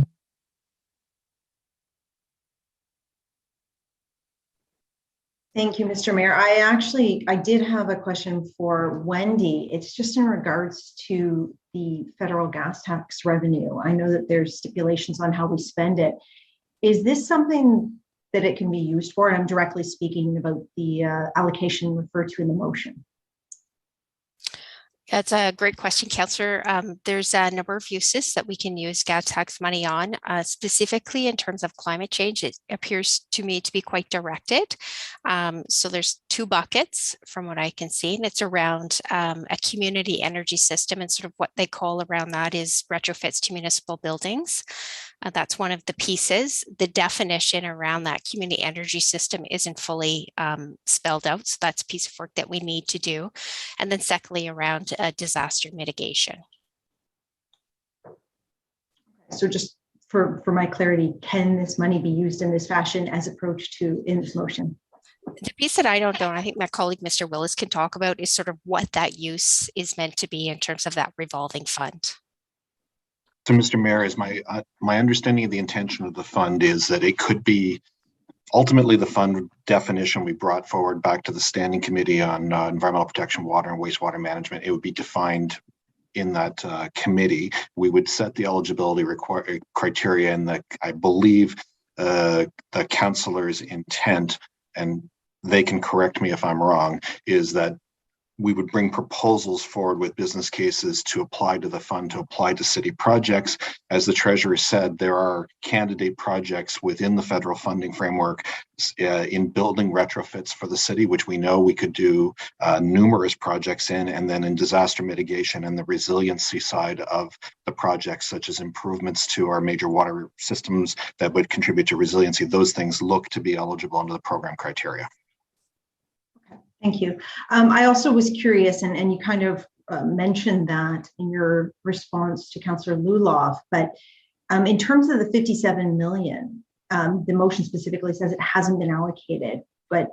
[SPEAKER 7] Thank you, Mr. Mayor. I did have a question for Wendy. It's just in regards to the federal gas tax revenue. I know that there's stipulations on how we spend it. Is this something that it can be used for? I'm directly speaking about the allocation referred to in the motion.
[SPEAKER 13] That's a great question, Councillor. There's a number of uses that we can use gas tax money on, specifically in terms of climate change. It appears to me to be quite directed. So there's 2 buckets from what I can see, and it's around a community energy system, and sort of what they call around that is retrofits to municipal buildings. That's one of the pieces. The definition around that community energy system isn't fully spelled out. So that's a piece of work that we need to do. And then secondly, around disaster mitigation.
[SPEAKER 7] So just for my clarity, can this money be used in this fashion as approached to in this motion?
[SPEAKER 13] The piece that I don't know, and I think my colleague, Mr. Willis, can talk about is sort of what that use is meant to be in terms of that revolving fund.
[SPEAKER 14] So, Mr. Mayor, is my understanding of the intention of the fund is that it could be ultimately, the fund definition we brought forward back to the Standing Committee on Environmental Protection, Water and Wastewater Management, it would be defined in that committee. We would set the eligibility criteria, and I believe the councillor's intent, and they can correct me if I'm wrong, is that we would bring proposals forward with business cases to apply to the fund, to apply to city projects. As the treasurer said, there are candidate projects within the federal funding framework in building retrofits for the city, which we know we could do numerous projects in, and then in disaster mitigation and the resiliency side of the projects, such as improvements to our major water systems that would contribute to resiliency. Those things look to be eligible under the program criteria.
[SPEAKER 7] Thank you. I also was curious, and you kind of mentioned that in your response to Councillor Luloff, but in terms of the 57 million, the motion specifically says it hasn't been allocated, but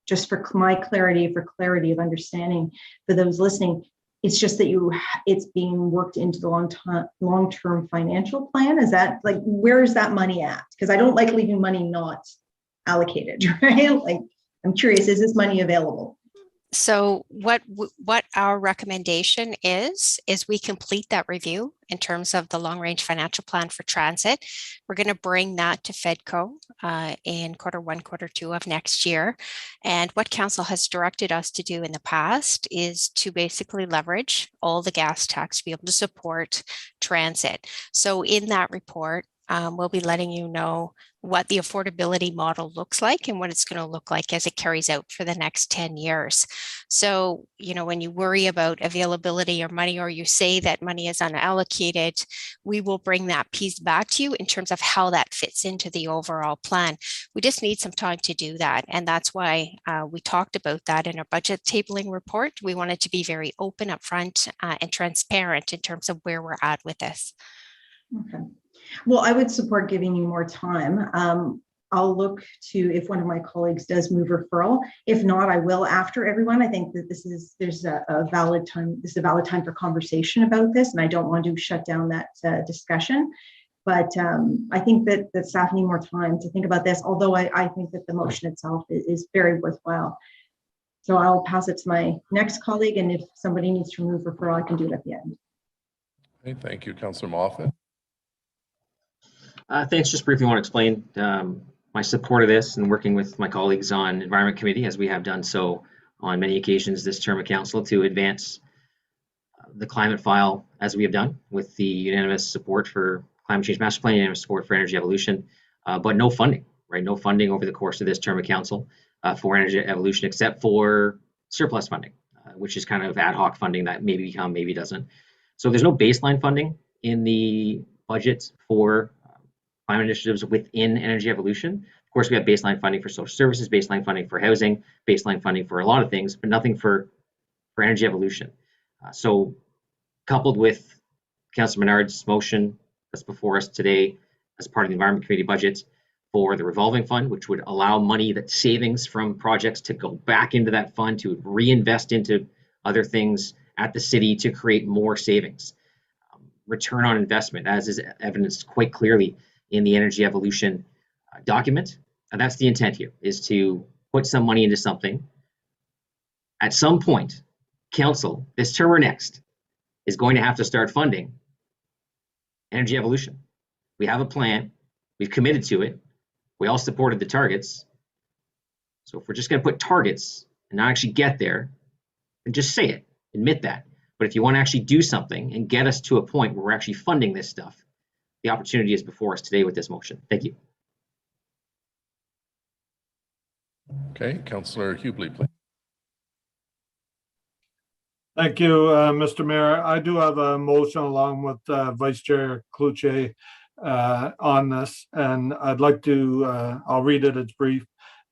[SPEAKER 7] just for my clarity, for clarity of understanding for those listening, it's just that it's being worked into the long-term financial plan. Is that like, where is that money at? Because I don't like leaving money not allocated, right? Like, I'm curious, is this money available?
[SPEAKER 13] So what our recommendation is we complete that review in terms of the long-range financial plan for transit. We're going to bring that to FEDCO in Q1, Q2 of next year. And what council has directed us to do in the past is to basically leverage all the gas tax to be able to support transit. So in that report, we'll be letting you know what the affordability model looks like and what it's going to look like as it carries out for the next 10 years. So, when you worry about availability or money, or you say that money is unallocated, we will bring that piece back to you in terms of how that fits into the overall plan. We just need some time to do that. And that's why we talked about that in our budget tabling report. We wanted to be very open, upfront, and transparent in terms of where we're at with this.
[SPEAKER 7] Okay. Well, I would support giving you more time. I'll look to if one of my colleagues does move referral. If not, I will after everyone. I think that there's a valid time. This is a valid time for conversation about this, and I don't want to shut down that discussion. But I think that staff need more time to think about this. Although I think that the motion itself is very worthwhile. So I'll pass it to my next colleague, and if somebody needs to remove referral, I can do it at the end.
[SPEAKER 2] Okay, thank you, Councillor Moffat.
[SPEAKER 8] Thanks. Just briefly want to explain my support of this and working with my colleagues on Environment Committee, as we have done so on many occasions this term of council, to advance the climate file as we have done with the unanimous support for climate change master plan, unanimous support for energy evolution, but no funding, right? No funding over the course of this term of council for energy evolution, except for surplus funding, which is kind of ad hoc funding that maybe come, maybe doesn't. So there's no baseline funding in the budget for climate initiatives within energy evolution. Of course, we have baseline funding for social services, baseline funding for housing, baseline funding for a lot of things, but nothing for energy evolution. So coupled with Councillor Menard's motion that's before us today as part of the Environment Committee budget for the revolving fund, which would allow money, that savings from projects, to go back into that fund to reinvest into other things at the city to create more savings. Return on investment, as is evidenced quite clearly in the energy evolution document. And that's the intent here, is to put some money into something. At some point, council, this term or next, is going to have to start funding energy evolution. We have a plan. We've committed to it. We all supported the targets. So if we're just going to put targets and not actually get there, then just say it, admit that. But if you want to actually do something and get us to a point where we're actually funding this stuff, the opportunity is before us today with this motion. Thank you.
[SPEAKER 2] Okay, Councillor Hubley, please.
[SPEAKER 10] Thank you, Mr. Mayor. I do have a motion along with Vice Chair Cloutier on this, and I'd like to, I'll read it, it's brief.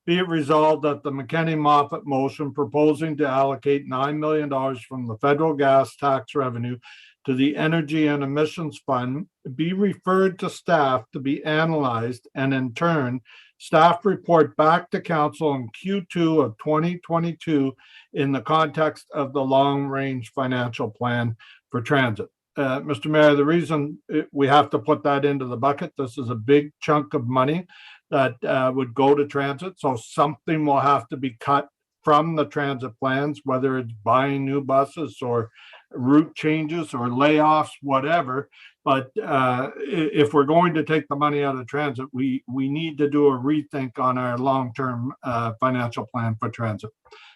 [SPEAKER 10] Be it resolved that the McKenney-Moffat motion proposing to allocate $9 million from the federal gas tax revenue to the Energy and Emissions Fund be referred to staff to be analyzed, and in turn, staff report back to council in Q2 of 2022 in the context of the long-range financial plan for transit. Mr. Mayor, the reason we have to put that into the bucket, this is a big chunk of money that would go to transit. So something will have to be cut from the transit plans, whether it's buying new buses or route changes or layoffs, whatever. But if we're going to take the money out of transit, we need to do a rethink on our long-term financial plan for transit.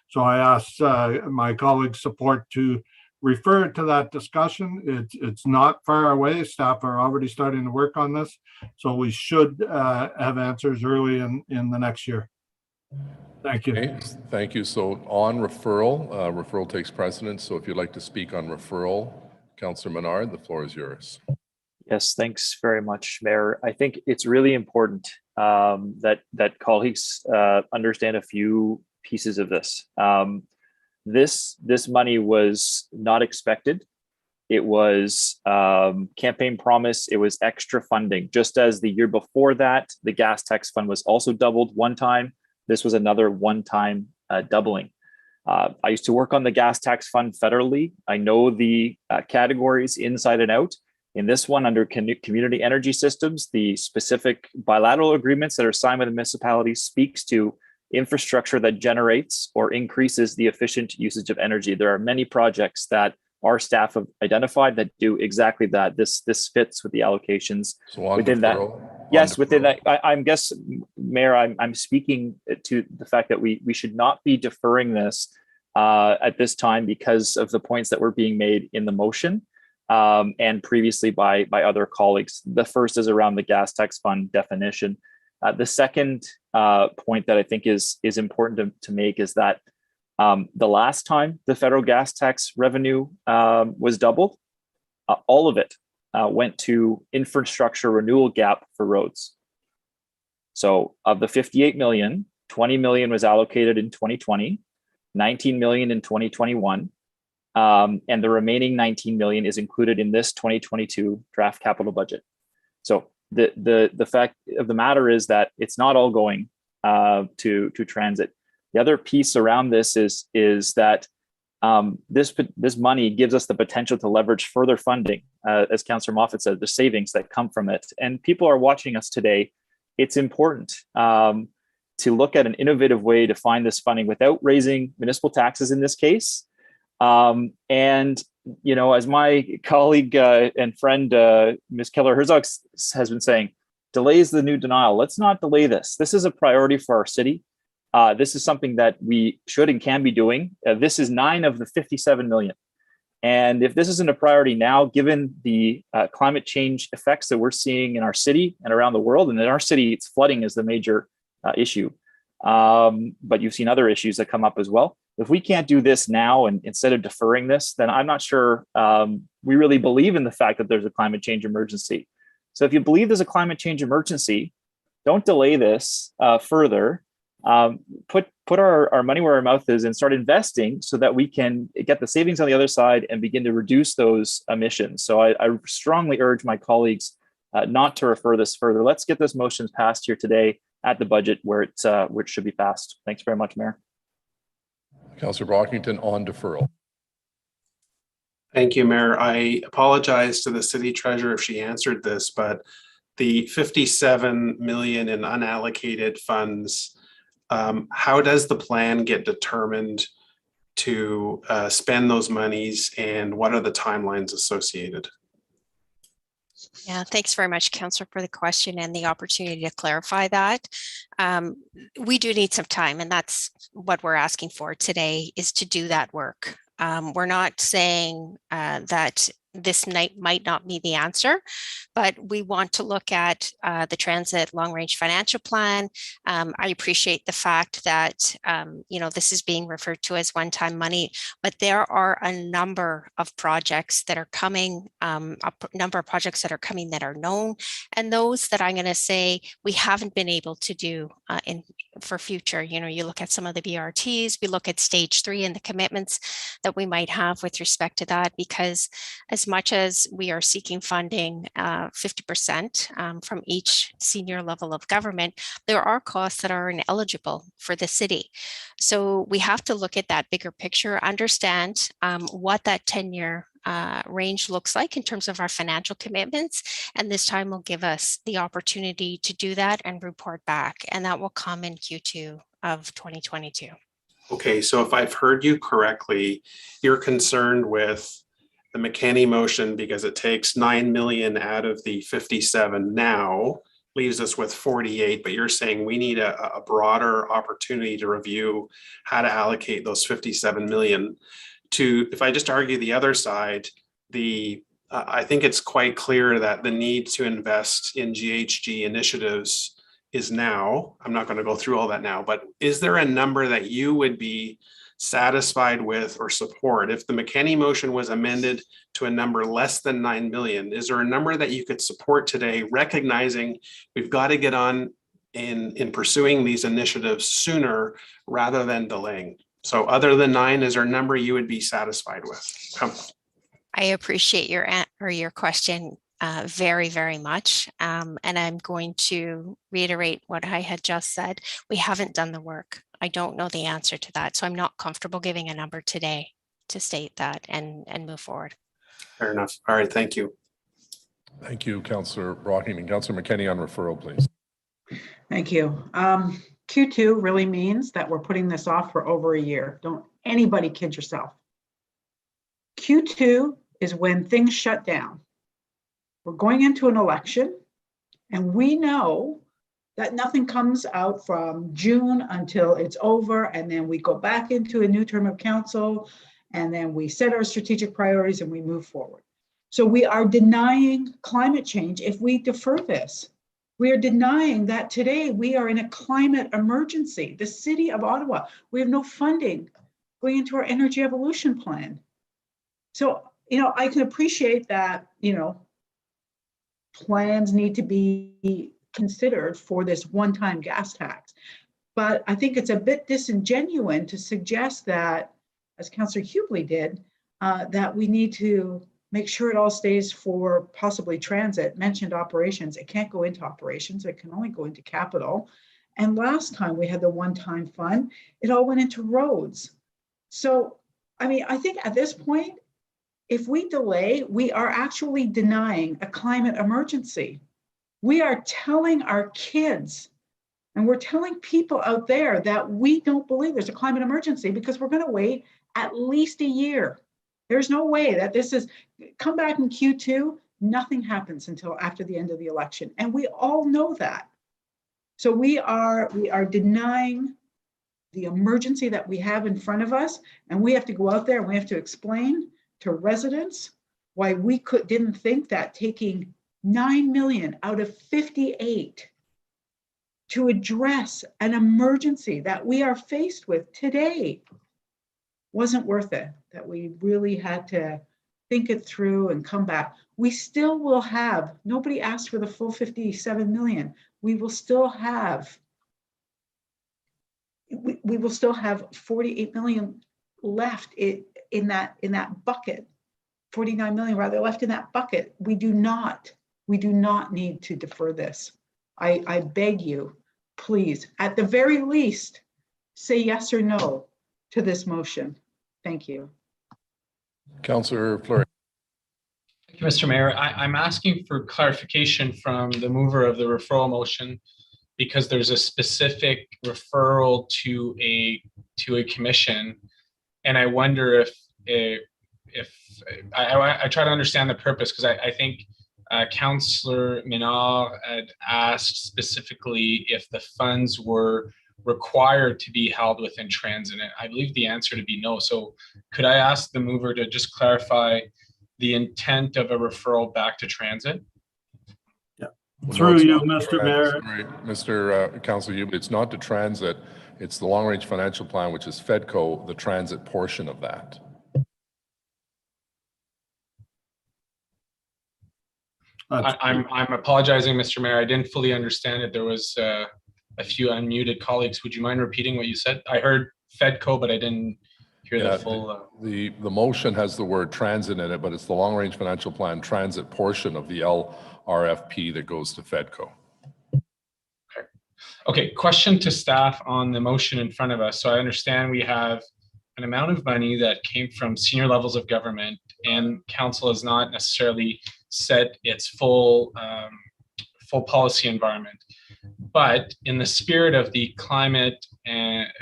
[SPEAKER 10] So I ask my colleagues' support to refer to that discussion. It's not far away. Staff are already starting to work on this. So we should have answers early in the next year. Thank you.
[SPEAKER 2] Okay, thank you. So on referral, referral takes precedence. So if you'd like to speak on referral, Councillor Menard, the floor is yours.
[SPEAKER 20] Yes, thanks very much, Mayor. I think it's really important that colleagues understand a few pieces of this. This money was not expected. It was campaign promise. It was extra funding. Just as the year before that, the gas tax fund was also doubled one time. This was another one-time doubling. I used to work on the gas tax fund federally. I know the categories inside and out. In this one, under community energy systems, the specific bilateral agreements that are signed with the municipality speaks to infrastructure that generates or increases the efficient usage of energy. There are many projects that our staff have identified that do exactly that. This fits with the allocations within that. Yes, within that. I'm guess, Mayor, I'm speaking to the fact that we should not be deferring this at this time because of the points that were being made in the motion and previously by other colleagues. The first is around the gas tax fund definition. The second point that I think is important to make is that the last time the federal gas tax revenue was doubled, all of it went to infrastructure renewal gap for roads. So of the 58 million, 20 million was allocated in 2020, 19 million in 2021, and the remaining 19 million is included in this 2022 draft capital budget. So the fact of the matter is that it's not all going to transit. The other piece around this is that this money gives us the potential to leverage further funding. As Councillor Moffat said, the savings that come from it. And people are watching us today. It's important to look at an innovative way to find this funding without raising municipal taxes in this case. And, you know, as my colleague and friend, Ms. Keller-Herzog has been saying, delay is the new denial. Let's not delay this. This is a priority for our city. This is something that we should and can be doing. This is 9 of the 57 million. And if this isn't a priority now, given the climate change effects that we're seeing in our city and around the world, and in our city, it's flooding is the major issue. But you've seen other issues that come up as well. If we can't do this now, and instead of deferring this, then I'm not sure we really believe in the fact that there's a climate change emergency. So if you believe there's a climate change emergency, don't delay this further. Put our money where our mouth is and start investing so that we can get the savings on the other side and begin to reduce those emissions. So I strongly urge my colleagues not to refer this further. Let's get this motion passed here today at the budget where it should be passed. Thanks very much, Mayor.
[SPEAKER 2] Councillor Brockington on deferral.
[SPEAKER 21] Thank you, Mayor. I apologize to the city treasurer if she answered this, but the 57 million in unallocated funds, how does the plan get determined to spend those monies, and what are the timelines associated?
[SPEAKER 13] Yeah, thanks very much, Councillor, for the question and the opportunity to clarify that. We do need some time, and that's what we're asking for today, is to do that work. We're not saying that this might not be the answer, but we want to look at the transit long-range financial plan. I appreciate the fact that this is being referred to as one-time money, but there are a number of projects that are coming, that are known, and those that I'm going to say we haven't been able to do for future. You look at some of the BRTs, we look at stage 3 and the commitments that we might have with respect to that, because as much as we are seeking funding 50% from each senior level of government, there are costs that are ineligible for the city. So we have to look at that bigger picture, understand what that 10-year range looks like in terms of our financial commitments. And this time will give us the opportunity to do that and report back. And that will come in Q2 of 2022.
[SPEAKER 21] Okay, so if I've heard you correctly, you're concerned with the McKenney motion because it takes 9 million out of the 57 now, leaves us with 48, but you're saying we need a broader opportunity to review how to allocate those 57 million to, if I just argue the other side, I think it's quite clear that the need to invest in GHG initiatives is now. I'm not going to go through all that now, but is there a number that you would be satisfied with or support? If the McKenney motion was amended to a number less than 9 million, is there a number that you could support today, recognizing we've got to get on in pursuing these initiatives sooner rather than delaying? So other than 9, is there a number you would be satisfied with?
[SPEAKER 13] I appreciate your question very, very much. And I'm going to reiterate what I had just said. We haven't done the work. I don't know the answer to that. So I'm not comfortable giving a number today to state that and move forward.
[SPEAKER 21] Fair enough. All right, thank you.
[SPEAKER 2] Thank you, Councillor Brockington. Councillor McKenney on referral, please.
[SPEAKER 6] Thank you. Q2 really means that we're putting this off for over a year. Don't anybody kid yourself. Q2 is when things shut down. We're going into an election, and we know that nothing comes out from June until it's over, and then we go back into a new term of council, and then we set our strategic priorities and we move forward. So we are denying climate change if we defer this. We are denying that today we are in a climate emergency. The city of Ottawa, we have no funding going into our energy evolution plan. So, I can appreciate that, plans need to be considered for this one-time gas tax. But I think it's a bit disingenuous to suggest that, as Councillor Hubley did, that we need to make sure it all stays for possibly transit, mentioned operations. It can't go into operations, it can only go into capital. And last time we had the one-time fund, it all went into roads. So, I think at this point, if we delay, we are actually denying a climate emergency. We are telling our kids, and we're telling people out there that we don't believe there's a climate emergency because we're going to wait at least a year. There's no way that this is, come back in Q2, nothing happens until after the end of the election. And we all know that. So we are denying the emergency that we have in front of us. And we have to go out there and we have to explain to residents why we didn't think that taking 9 million out of 58 to address an emergency that we are faced with today wasn't worth it, that we really had to think it through and come back. We still will have, nobody asked for the full 57 million. We will still have, we will still have 48 million left in that bucket, 49 million rather left in that bucket. We do not need to defer this. I beg you, please, at the very least, say yes or no to this motion. Thank you.
[SPEAKER 2] Councillor Fleury.
[SPEAKER 19] Thank you, Mr. Mayor. I'm asking for clarification from the mover of the referral motion because there's a specific referral to a commission, and I wonder if I try to understand the purpose, because I think Councillor Minard had asked specifically if the funds were required to be held within transit. And I believe the answer to be no. So could I ask the mover to just clarify the intent of a referral back to transit?
[SPEAKER 10] Yeah. Through you, Mr. Mayor.
[SPEAKER 2] Mr. Councillor Hubert, it's not to transit, it's the long range financial plan, which is FEDCO, the transit portion of that.
[SPEAKER 19] I'm apologizing, Mr. Mayor. I didn't fully understand it. There was a few unmuted colleagues. Would you mind repeating what you said? I heard FEDCO, but I didn't hear the full.
[SPEAKER 2] The motion has the word transit in it, but it's the long range financial plan transit portion of the LRFP that goes to FEDCO.
[SPEAKER 19] Okay, question to staff on the motion in front of us. So I understand we have an amount of money that came from senior levels of government and council has not necessarily set its full policy environment. But in the spirit of the climate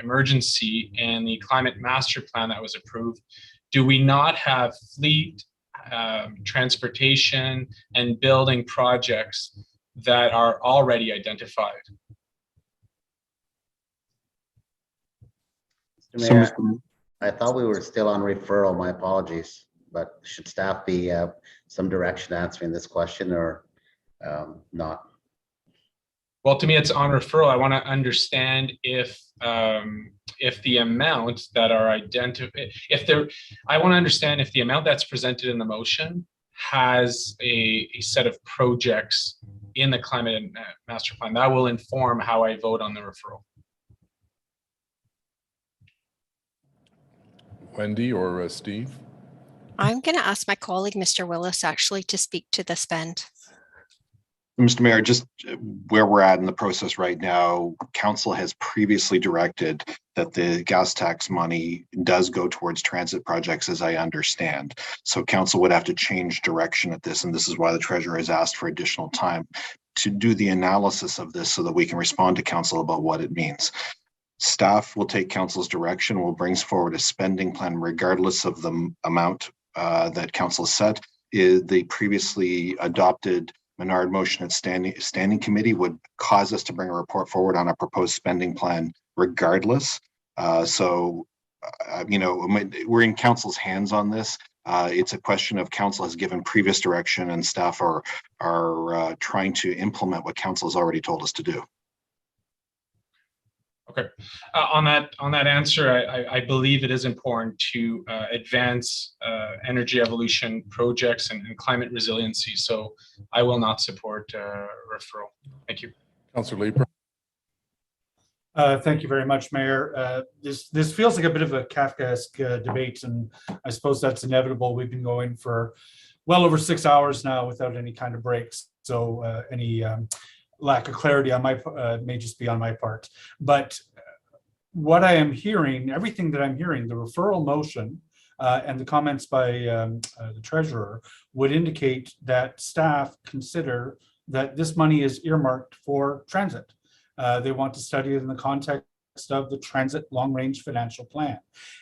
[SPEAKER 19] emergency and the climate master plan that was approved, do we not have fleet, transportation, and building projects that are already identified?
[SPEAKER 17] Mr. Mayor, I thought we were still on referral. My apologies, but should staff be some direction answering this question or not?
[SPEAKER 19] Well, to me, it's on referral. I want to understand if the amount that are identified, I want to understand if the amount that's presented in the motion has a set of projects in the climate and master plan. That will inform how I vote on the referral.
[SPEAKER 2] Wendy or Steve?
[SPEAKER 13] I'm going to ask my colleague, Mr. Willis, actually to speak to the spend.
[SPEAKER 14] Mr. Mayor, just where we're at in the process right now, council has previously directed that the gas tax money does go towards transit projects, as I understand. So council would have to change direction at this, and this is why the treasurer has asked for additional time to do the analysis of this so that we can respond to council about what it means. Staff will take council's direction, will bring forward a spending plan regardless of the amount that council set. The previously adopted Menard motion at standing committee would cause us to bring a report forward on a proposed spending plan regardless. So, we're in council's hands on this. It's a question of council has given previous direction and staff are trying to implement what council has already told us to do.
[SPEAKER 19] Okay, on that answer, I believe it is important to advance energy evolution projects and climate resiliency. So I will not support referral. Thank you.
[SPEAKER 2] Councillor Leeper.
[SPEAKER 10] Thank you very much, Mayor. This feels like a bit of a Kafkaesque debate, and I suppose that's inevitable. We've been going for well over 6 hours now without any kind of breaks. So any lack of clarity on my may just be on my part. But what I am hearing, everything that I'm hearing, the referral motion and the comments by the treasurer would indicate that staff consider that this money is earmarked for transit. They want to study it in the context of the transit long-range financial plan.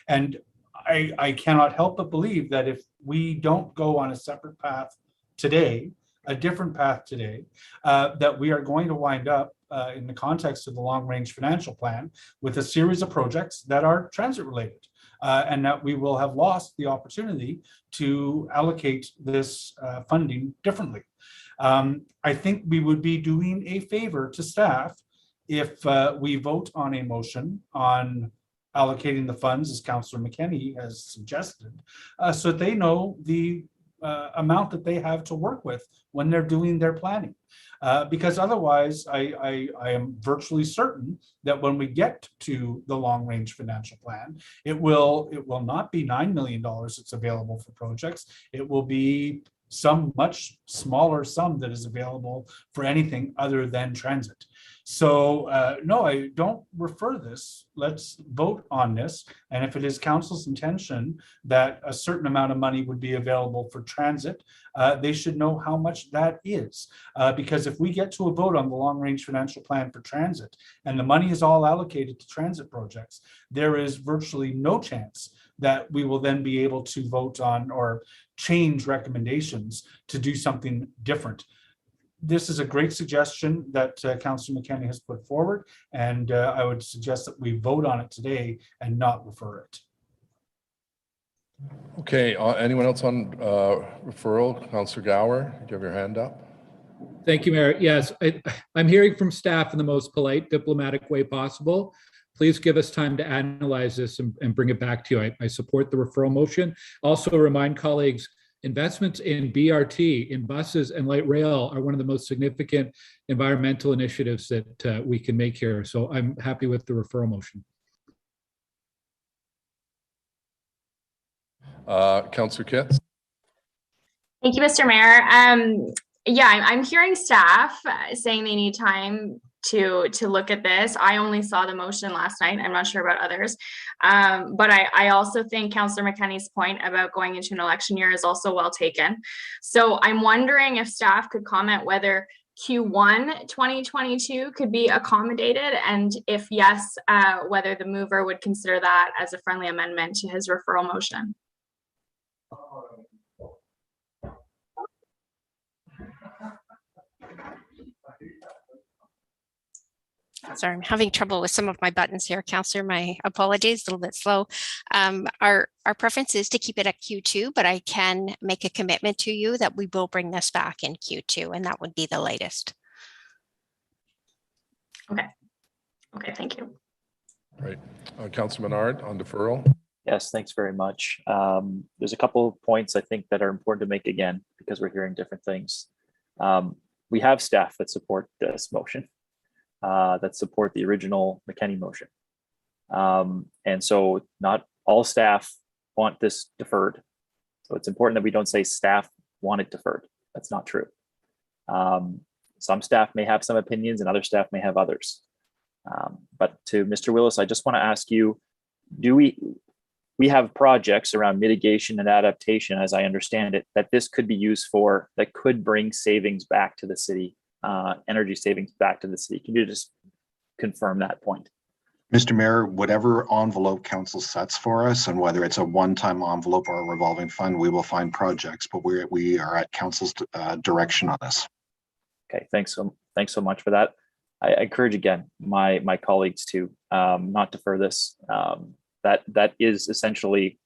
[SPEAKER 10] And I cannot help but believe that if we don't go on a separate path today, a different path today, that we are going to wind up in the context of the long-range financial plan with a series of projects that are transit related, and that we will have lost the opportunity to allocate this funding differently. I think we would be doing a favor to staff if we vote on a motion on allocating the funds, as Councillor McKenney has suggested, so that they know the amount that they have to work with when they're doing their planning. Because otherwise, I am virtually certain that when we get to the long-range financial plan, it will not be $9 million that's available for projects. It will be some much smaller sum that is available for anything other than transit. So no, I don't refer this. Let's vote on this. And if it is council's intention that a certain amount of money would be available for transit, they should know how much that is. Because if we get to a vote on the long-range financial plan for transit and the money is all allocated to transit projects, there is virtually no chance that we will then be able to vote on or change recommendations to do something different. This is a great suggestion that Councillor McKenney has put forward, and I would suggest that we vote on it today and not refer it.
[SPEAKER 2] Okay, anyone else on referral? Councillor Gower, do you have your hand up?
[SPEAKER 22] Thank you, Mayor. Yes, I'm hearing from staff in the most polite, diplomatic way possible. Please give us time to analyze this and bring it back to you. I support the referral motion. Also remind colleagues, investments in BRT, in buses and light rail are one of the most significant environmental initiatives that we can make here. So I'm happy with the referral motion.
[SPEAKER 2] Councillor Kitts.
[SPEAKER 23] Thank you, Mr. Mayor. Yeah, I'm hearing staff saying they need time
[SPEAKER 4] to look at this. I only saw the motion last night. I'm not sure about others. But I also think Councillor McKenney's point about going into an election year is also well taken. So I'm wondering if staff could comment whether Q1 2022 could be accommodated, and if yes, whether the mover would consider that as a friendly amendment to his referral motion.
[SPEAKER 13] Sorry, I'm having trouble with some of my buttons here, Councillor. My apologies, a little bit slow. Our preference is to keep it at Q2, but I can make a commitment to you that we will bring this back in Q2, and that would be the latest.
[SPEAKER 4] Okay. Okay, thank you.
[SPEAKER 2] Right. Councillor Menard on deferral.
[SPEAKER 20] Yes, thanks very much. There's a couple of points I think that are important to make again, because we're hearing different things. We have staff that support this motion, that support the original McKenney motion. And so not all staff want this deferred. So it's important that we don't say staff want it deferred. That's not true. Some staff may have some opinions and other staff may have others. But to Mr. Willis, I just want to ask you, do we have projects around mitigation and adaptation, as I understand it, that this could be used for, that could bring savings back to the city, energy savings back to the city? Can you just confirm that point?
[SPEAKER 14] Mr. Mayor, whatever envelope council sets for us, and whether it's a one-time envelope or a revolving fund, we will find projects, but we are at council's direction on this. Okay,
[SPEAKER 20] thanks so much for that. I encourage again my colleagues to not defer this. That is essentially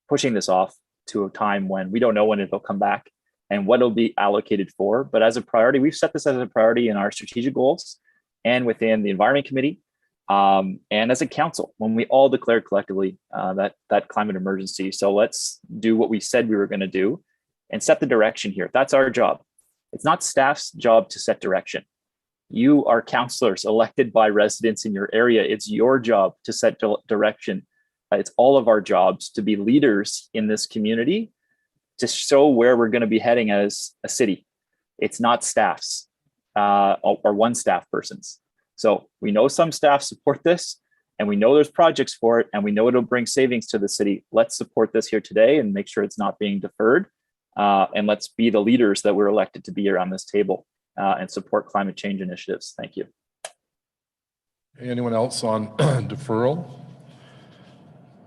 [SPEAKER 20] pushing this off to a time when we don't know when it'll come back and what it'll be allocated for. But as a priority, we've set this as a priority in our strategic goals and within the Environment Committee and as a council when we all declared collectively that climate emergency. So let's do what we said we were going to do and set the direction here. That's our job. It's not staff's job to set direction. You are councillors elected by residents in your area. It's your job to set direction. It's all of our jobs to be leaders in this community, to show where we're going to be heading as a city. It's not staff's or one staff person's. So we know some staff support this, and we know there's projects for it, and we know it'll bring savings to the city. Let's support this here today and make sure it's not being deferred. And let's be the leaders that we're elected to be around this table and support climate change initiatives. Thank you.
[SPEAKER 2] Anyone else on deferral?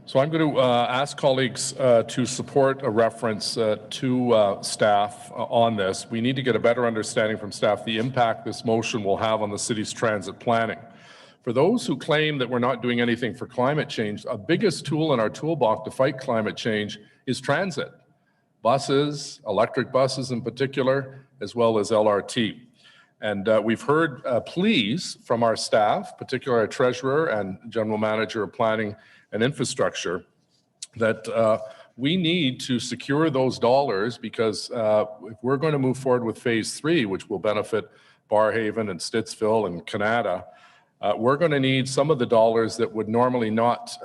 [SPEAKER 2] So I'm going to ask colleagues to support a reference to staff on this. We need to get a better understanding from staff the impact this motion will have on the city's transit planning. For those who claim that we're not doing anything for climate change, our biggest tool in our toolbox to fight climate change is transit. Buses, electric buses in particular, as well as LRT. And we've heard pleas from our staff, particularly our treasurer and general manager of planning and infrastructure, that we need to secure those dollars because if we're going to move forward with phase 3, which will benefit Barrhaven and Stittsville and Canada, we're going to need some of the dollars that would normally not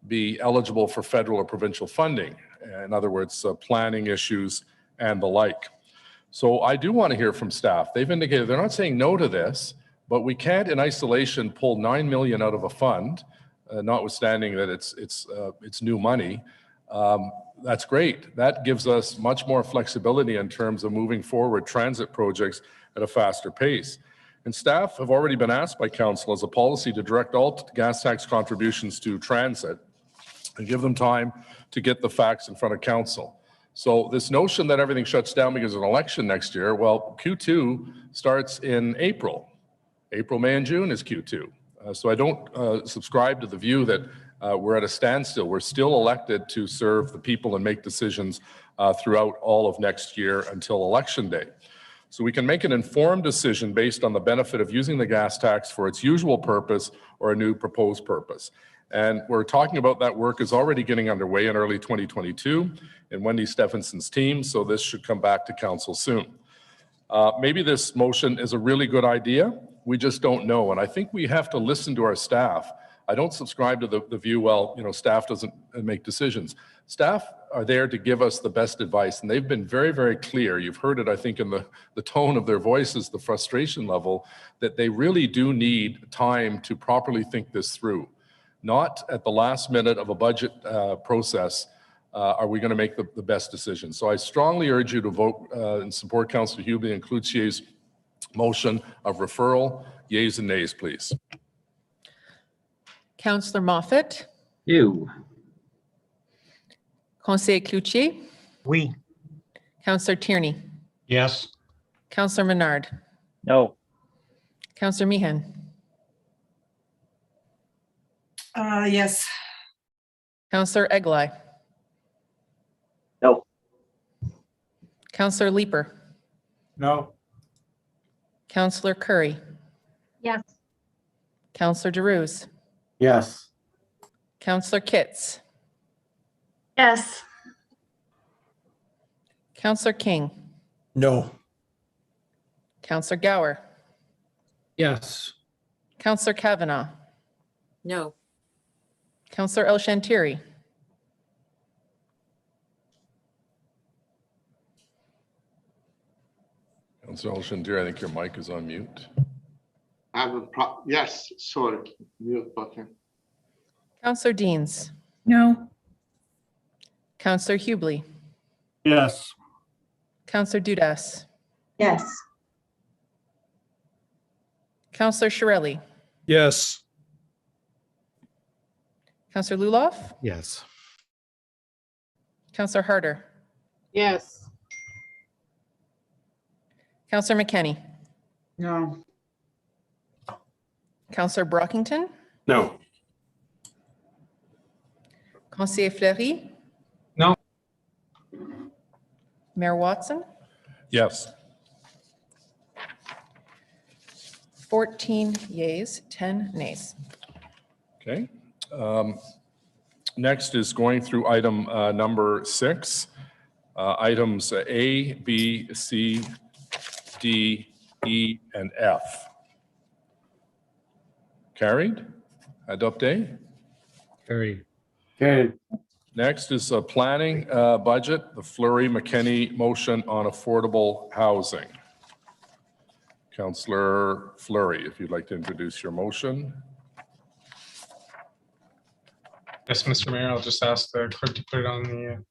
[SPEAKER 2] be eligible for federal or provincial funding. In other words, planning issues and the like. So I do want to hear from staff. They've indicated they're not saying no to this, but we can't in isolation pull $9 million out of a fund, notwithstanding that it's new money. That's great. That gives us much more flexibility in terms of moving forward transit projects at a faster pace. And staff have already been asked by council as a policy to direct all gas tax contributions to transit and give them time to get the facts in front of council. So this notion that everything shuts down because of an election next year, well, Q2 starts in April. April, May, and June is Q2. So I don't subscribe to the view that we're at a standstill. We're still elected to serve the people and make decisions throughout all of next year until election day. So we can make an informed decision based on the benefit of using the gas tax for its usual purpose or a new proposed purpose. And we're talking about that work is already getting underway in early 2022 in Wendy Stephenson's team, so this should come back to council soon. Maybe this motion is a really good idea. We just don't know. And I think we have to listen to our staff. I don't subscribe to the view, well, staff doesn't make decisions. Staff are there to give us the best advice, and they've been very, very clear. You've heard it, I think, in the tone of their voices, the frustration level, that they really do need time to properly think this through. Not at the last minute of a budget process are we going to make the best decision. So I strongly urge you to vote and support Councillor Hubley and Cloutier's motion of referral. Yeas and nays, please.
[SPEAKER 5] Councillor Moffat.
[SPEAKER 8] You.
[SPEAKER 5] Conseiller Cloutier.
[SPEAKER 1] Oui.
[SPEAKER 5] Councillor Tierney.
[SPEAKER 21] Yes.
[SPEAKER 5] Councillor Menard.
[SPEAKER 20] No.
[SPEAKER 5] Councillor Meehan.
[SPEAKER 6] Yes.
[SPEAKER 5] Councillor Eglai.
[SPEAKER 3] No.
[SPEAKER 5] Councillor Leeper.
[SPEAKER 10] No.
[SPEAKER 5] Councillor Curry.
[SPEAKER 7] Yes.
[SPEAKER 5] Councillor Giroux.
[SPEAKER 11] Yes.
[SPEAKER 5] Councillor Kitts.
[SPEAKER 4] Yes.
[SPEAKER 5] Councillor King.
[SPEAKER 16] No.
[SPEAKER 5] Councillor Gower.
[SPEAKER 22] Yes.
[SPEAKER 5] Councillor Kavanaugh. No. Councillor El Shantiri.
[SPEAKER 2] Councillor El Shantiri, I think your mic is on mute.
[SPEAKER 9] I have yes, sorry, mute button.
[SPEAKER 5] Councillor Deans.
[SPEAKER 12] No.
[SPEAKER 5] Councillor Hubley.
[SPEAKER 10] Yes.
[SPEAKER 5] Councillor Dudas.
[SPEAKER 7] Yes.
[SPEAKER 5] Councillor Shirelli.
[SPEAKER 16] Yes.
[SPEAKER 5] Councillor Luloff.
[SPEAKER 15] Yes.
[SPEAKER 5] Councillor Harder.
[SPEAKER 6] Yes.
[SPEAKER 5] Councillor McKenney.
[SPEAKER 6] No.
[SPEAKER 5] Councillor Brockington.
[SPEAKER 21] No.
[SPEAKER 5] Conseiller Fleury.
[SPEAKER 21] No.
[SPEAKER 5] Mayor Watson.
[SPEAKER 2] Yes.
[SPEAKER 5] 14 yeas, 10 nays.
[SPEAKER 2] Okay. Next is going through item number 6. Items A, B, C, D, E, and F. Carried? Adopté?
[SPEAKER 22] Carried.
[SPEAKER 11] Carried.
[SPEAKER 2] Next is a planning budget, the Fleury-McKenney motion on affordable housing. Councillor Fleury, if you'd like to introduce your motion.
[SPEAKER 19] Yes, Mr. Mayor, I'll just ask the clerk to put it on the.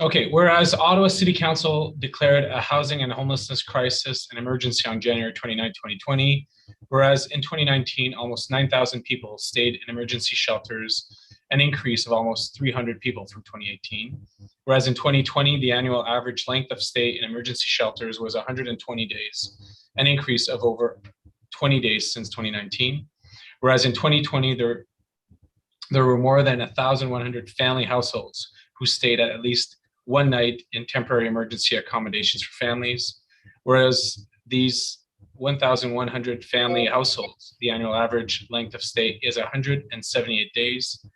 [SPEAKER 19] Okay, whereas Ottawa City Council declared a housing and homelessness crisis and emergency on January 29, 2020, whereas in 2019, almost 9,000 people stayed in emergency shelters, an increase of almost 300 people from 2018. Whereas in 2020, the annual average length of stay in emergency shelters was 120 days, an increase of over 20 days since 2019. Whereas in 2020, there were more than 1,100 family households who stayed at least one night in temporary emergency accommodations for families. Whereas these 1,100 family households, the annual average length of stay is 178 days.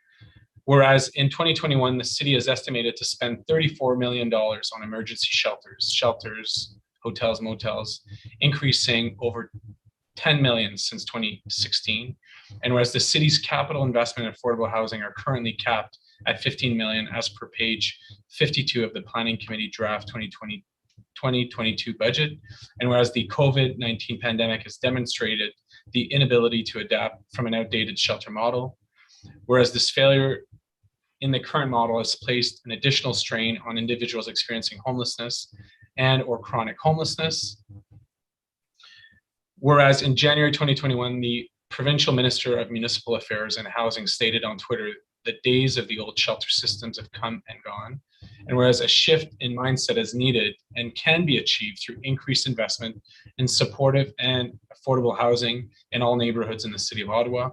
[SPEAKER 19] Whereas in 2021, the city is estimated to spend $34 million on emergency shelters, hotels, motels, increasing over 10 million since 2016. And whereas the city's capital investment in affordable housing are currently capped at 15 million as per page 52 of the Planning Committee draft 2022 budget. And whereas the COVID-19 pandemic has demonstrated the inability to adapt from an outdated shelter model, whereas this failure in the current model has placed an additional strain on individuals experiencing homelessness and or chronic homelessness. Whereas in January 2021, the Provincial Minister of Municipal Affairs and Housing stated on Twitter, the days of the old shelter systems have come and gone. And whereas a shift in mindset is needed and can be achieved through increased investment in supportive and affordable housing in all neighborhoods in the city of Ottawa.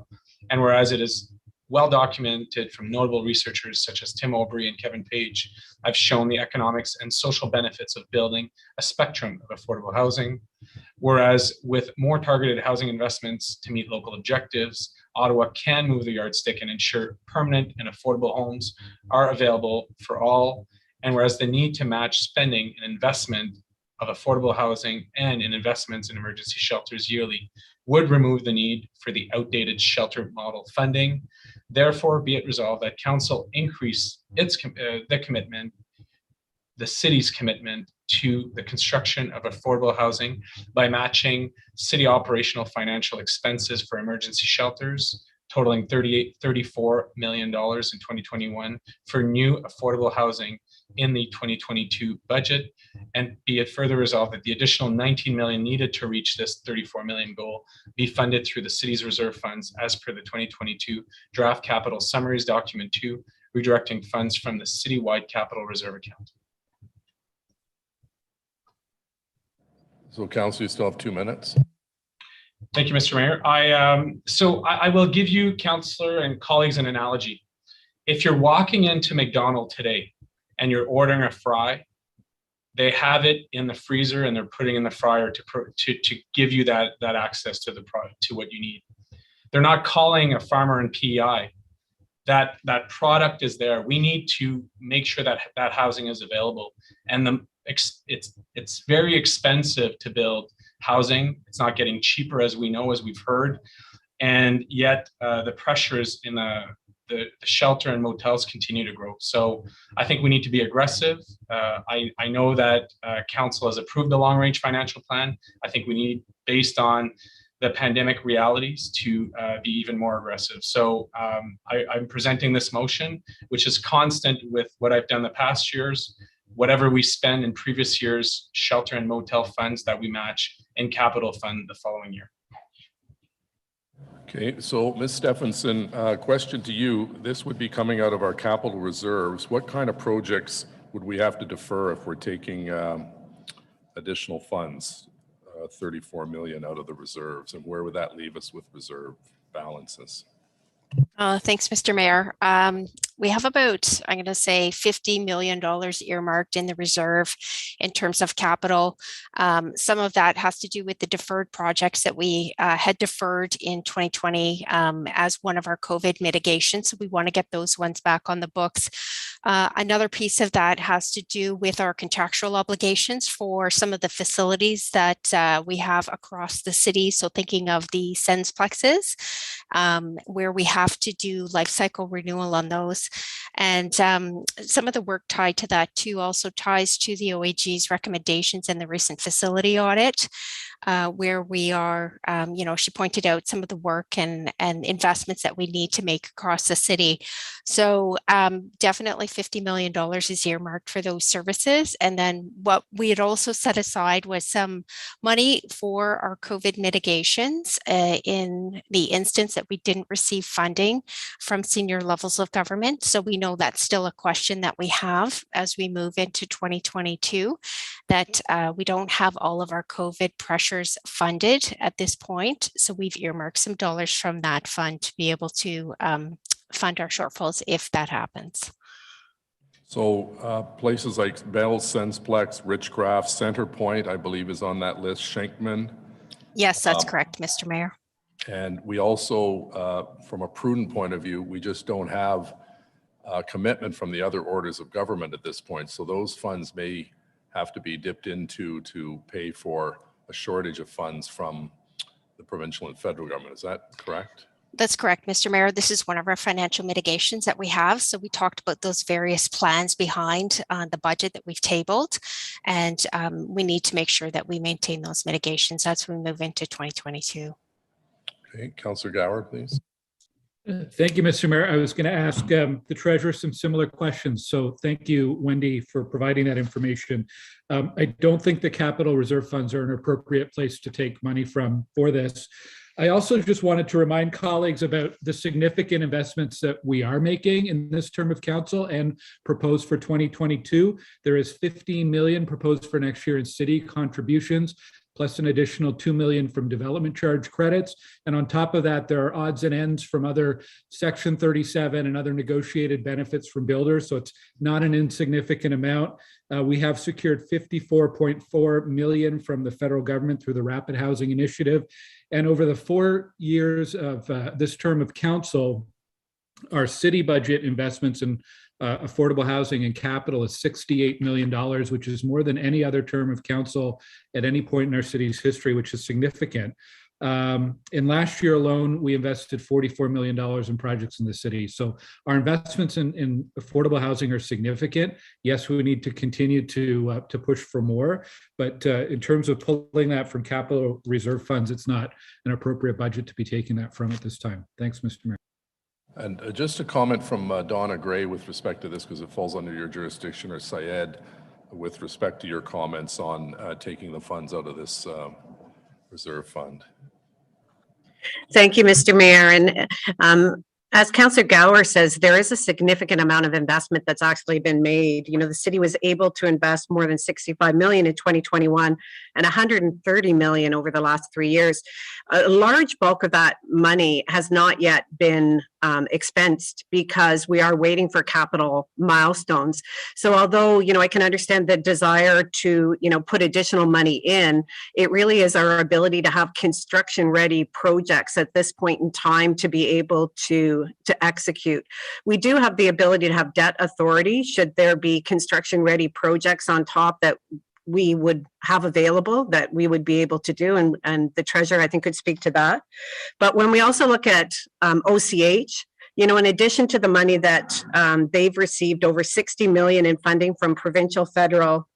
[SPEAKER 19] And whereas it is well documented from notable researchers such as Tim O'Brien and Kevin Page, have shown the economics and social benefits of building a spectrum of affordable housing. Whereas with more targeted housing investments to meet local objectives, Ottawa can move the yardstick and ensure permanent and affordable homes are available for all. And whereas the need to match spending and investment of affordable housing and in investments in emergency shelters yearly would remove the need for the outdated shelter model funding. Therefore, be it resolved that council increase its the city's commitment to the construction of affordable housing by matching city operational financial expenses for emergency shelters totaling $34 million in 2021 for new affordable housing in the 2022 budget, and be it further resolved that the additional 19 million needed to reach this 34 million goal be funded through the city's reserve funds as per the 2022 draft capital summaries document 2, redirecting funds from the citywide capital reserve account.
[SPEAKER 2] So council, you still have 2 minutes.
[SPEAKER 19] Thank you, Mr. Mayor. I will give you, councillor and colleagues, an analogy. If you're walking into McDonald's today and you're ordering a fry, they have it in the freezer and they're putting in the fryer to give you that access to the product, to what you need. They're not calling a farmer and PEI. That product is there. We need to make sure that that housing is available, and it's very expensive to build housing. It's not getting cheaper, as we know, as we've heard, and yet the pressures in the shelter and motels continue to grow. So I think we need to be aggressive. I know that council has approved the long-range financial plan. I think we need, based on the pandemic realities, to be even more aggressive. So I'm presenting this motion, which is constant with what I've done the past years. Whatever we spend in previous years, shelter and motel funds that we match in capital fund the following year.
[SPEAKER 2] Okay, so Ms. Stephenson, question to you. This would be coming out of our capital reserves. What kind of projects would we have to defer if we're taking additional funds, 34 million out of the reserves, and where would that leave us with reserve balances?
[SPEAKER 13] Thanks, Mr. Mayor. We have about, I'm going to say, $50 million earmarked in the reserve in terms of capital. Some of that has to do with the deferred projects that we had deferred in 2020 as one of our COVID mitigations. So we want to get those ones back on the books. Another piece of that has to do with our contractual obligations for some of the facilities that we have across the city. So thinking of the Sensplexes, where we have to do life cycle renewal on those. And some of the work tied to that too also ties to the OAG's recommendations in the recent facility audit, where we are, she pointed out some of the work and investments that we need to make across the city. So definitely $50 million is earmarked for those services. And then what we had also set aside was some money for our COVID mitigations in the instance that we didn't receive funding from senior levels of government. So we know that's still a question that we have as we move into 2022, that we don't have all of our COVID pressures funded at this point. So we've earmarked some dollars from that fund to be able to fund our shortfalls if that happens.
[SPEAKER 2] So places like Bell, Sensplex, Richcraft, Centerpoint, I believe is on that list, Schenkman.
[SPEAKER 13] Yes, that's correct, Mr. Mayor.
[SPEAKER 2] And we also, from a prudent point of view, we just don't have a commitment from the other orders of government at this point. So those funds may have to be dipped into to pay for a shortage of funds from the provincial and federal government. Is that correct?
[SPEAKER 13] That's correct, Mr. Mayor. This is one of our financial mitigations that we have. So we talked about those various plans behind the budget that we've tabled, and we need to make sure that we maintain those mitigations as we move into 2022.
[SPEAKER 2] Okay, Councillor Gower, please.
[SPEAKER 22] Thank you, Mr. Mayor. I was going to ask the treasurer some similar questions. So thank you, Wendy, for providing that information. I don't think the capital reserve funds are an appropriate place to take money from for this. I also just wanted to remind colleagues about the significant investments that we are making in this term of council and proposed for 2022. There is 15 million proposed for next year in city contributions, plus an additional 2 million from development charge credits. And on top of that, there are odds and ends from other Section 37 and other negotiated benefits from builders. So it's not an insignificant amount. We have secured 54.4 million from the federal government through the Rapid Housing Initiative. And over the 4 years of this term of council, Our city budget investments in affordable housing and capital is $68 million, which is more than any other term of council at any point in our city's history, which is significant. In last year alone, we invested $44 million in projects in the city. So our investments in affordable housing are significant. Yes, we need to continue to push for more, but in terms of pulling that from capital reserve funds, it's not an appropriate budget to be taking that from at this time. Thanks, Mr. Mayor.
[SPEAKER 2] And just a comment from Donna Gray with respect to this, because it falls under your jurisdiction, or Syed, with respect to your comments on taking the funds out of this reserve fund.
[SPEAKER 17] Thank you, Mr. Mayor. And as Councillor Gower says, there is a significant amount of investment that's actually been made. You know, the city was able to invest more than 65 million in 2021 and 130 million over the last 3 years. A large bulk of that money has not yet been expensed because we are waiting for capital milestones. So although, you know, I can understand the desire to, you know, put additional money in, it really is our ability to have construction ready projects at this point in time to be able to execute. We do have the ability to have debt authority should there be construction ready projects on top that we would have available that we would be able to do, and the treasurer, I think, could speak to that. But when we also look at OCH, you know, in addition to the money that they've received over 60 million in funding from provincial, federal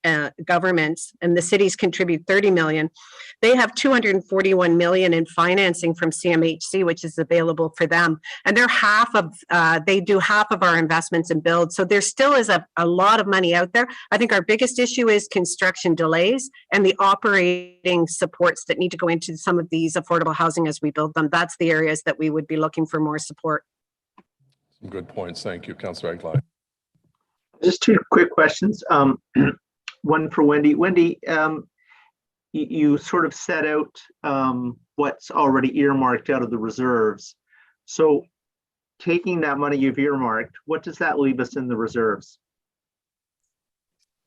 [SPEAKER 17] governments, and the cities contribute 30 million, they have 241 million in financing from CMHC, which is available for them. And they're they do half of our investments in build. So there still is a lot of money out there. I think our biggest issue is construction delays and the operating supports that need to go into some of these affordable housing as we build them. That's the areas that we would be looking for more support.
[SPEAKER 2] Some good points. Thank you, Councillor Aglai.
[SPEAKER 3] Just two quick questions. One for Wendy. Wendy, you sort of set out what's already earmarked out of the reserves. So taking that money you've earmarked, what does that leave us in the reserves?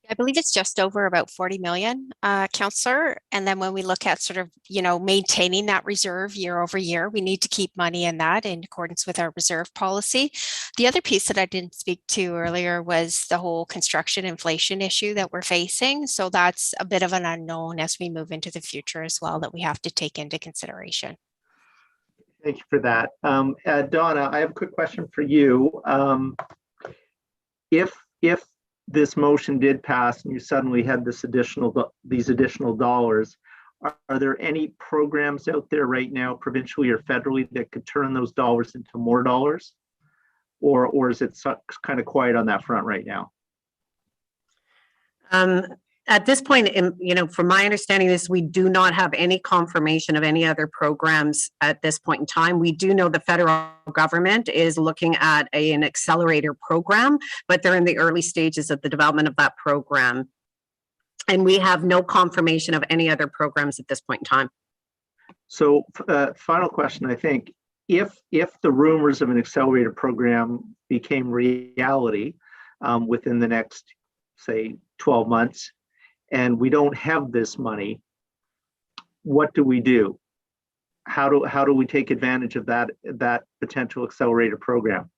[SPEAKER 13] I believe it's just over about 40 million, Councillor. And then when we look at sort of, you know, maintaining that reserve year over year, we need to keep money in that in accordance with our reserve policy. The other piece that I didn't speak to earlier was the whole construction inflation issue that we're facing. So that's a bit of an unknown as we move into the future as well that we have to take into consideration.
[SPEAKER 3] Thank you for that. Donna, I have a quick question for you. If this motion did pass and you suddenly had these additional dollars, are there any programs out there right now, provincially or federally, that could turn those dollars into more dollars? Or is it kind of quiet on that front right now?
[SPEAKER 17] At this point, you know, from my understanding is we do not have any confirmation of any other programs at this point in time. We do know the federal government is looking at an accelerator program, but they're in the early stages of the development of that program. And we have no confirmation of any other programs at this point in time.
[SPEAKER 3] So final question, I think, if the rumors of an accelerator program became reality within the next, say, 12 months, and we don't have this money, what do we do? How do we take advantage of that potential accelerator program?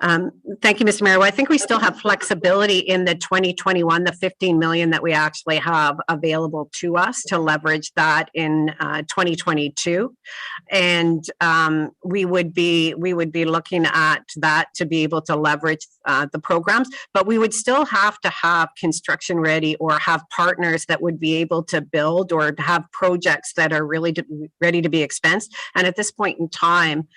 [SPEAKER 17] Thank you, Mr. Mayor. Well, I think we still have flexibility in the 2021, the 15 million that we actually have available to us to leverage that in 2022. And we would be looking at that to be able to leverage the programs, but we would still have to have construction ready or have partners that would be able to build or have projects that are really ready to be expensed. And at this point in time,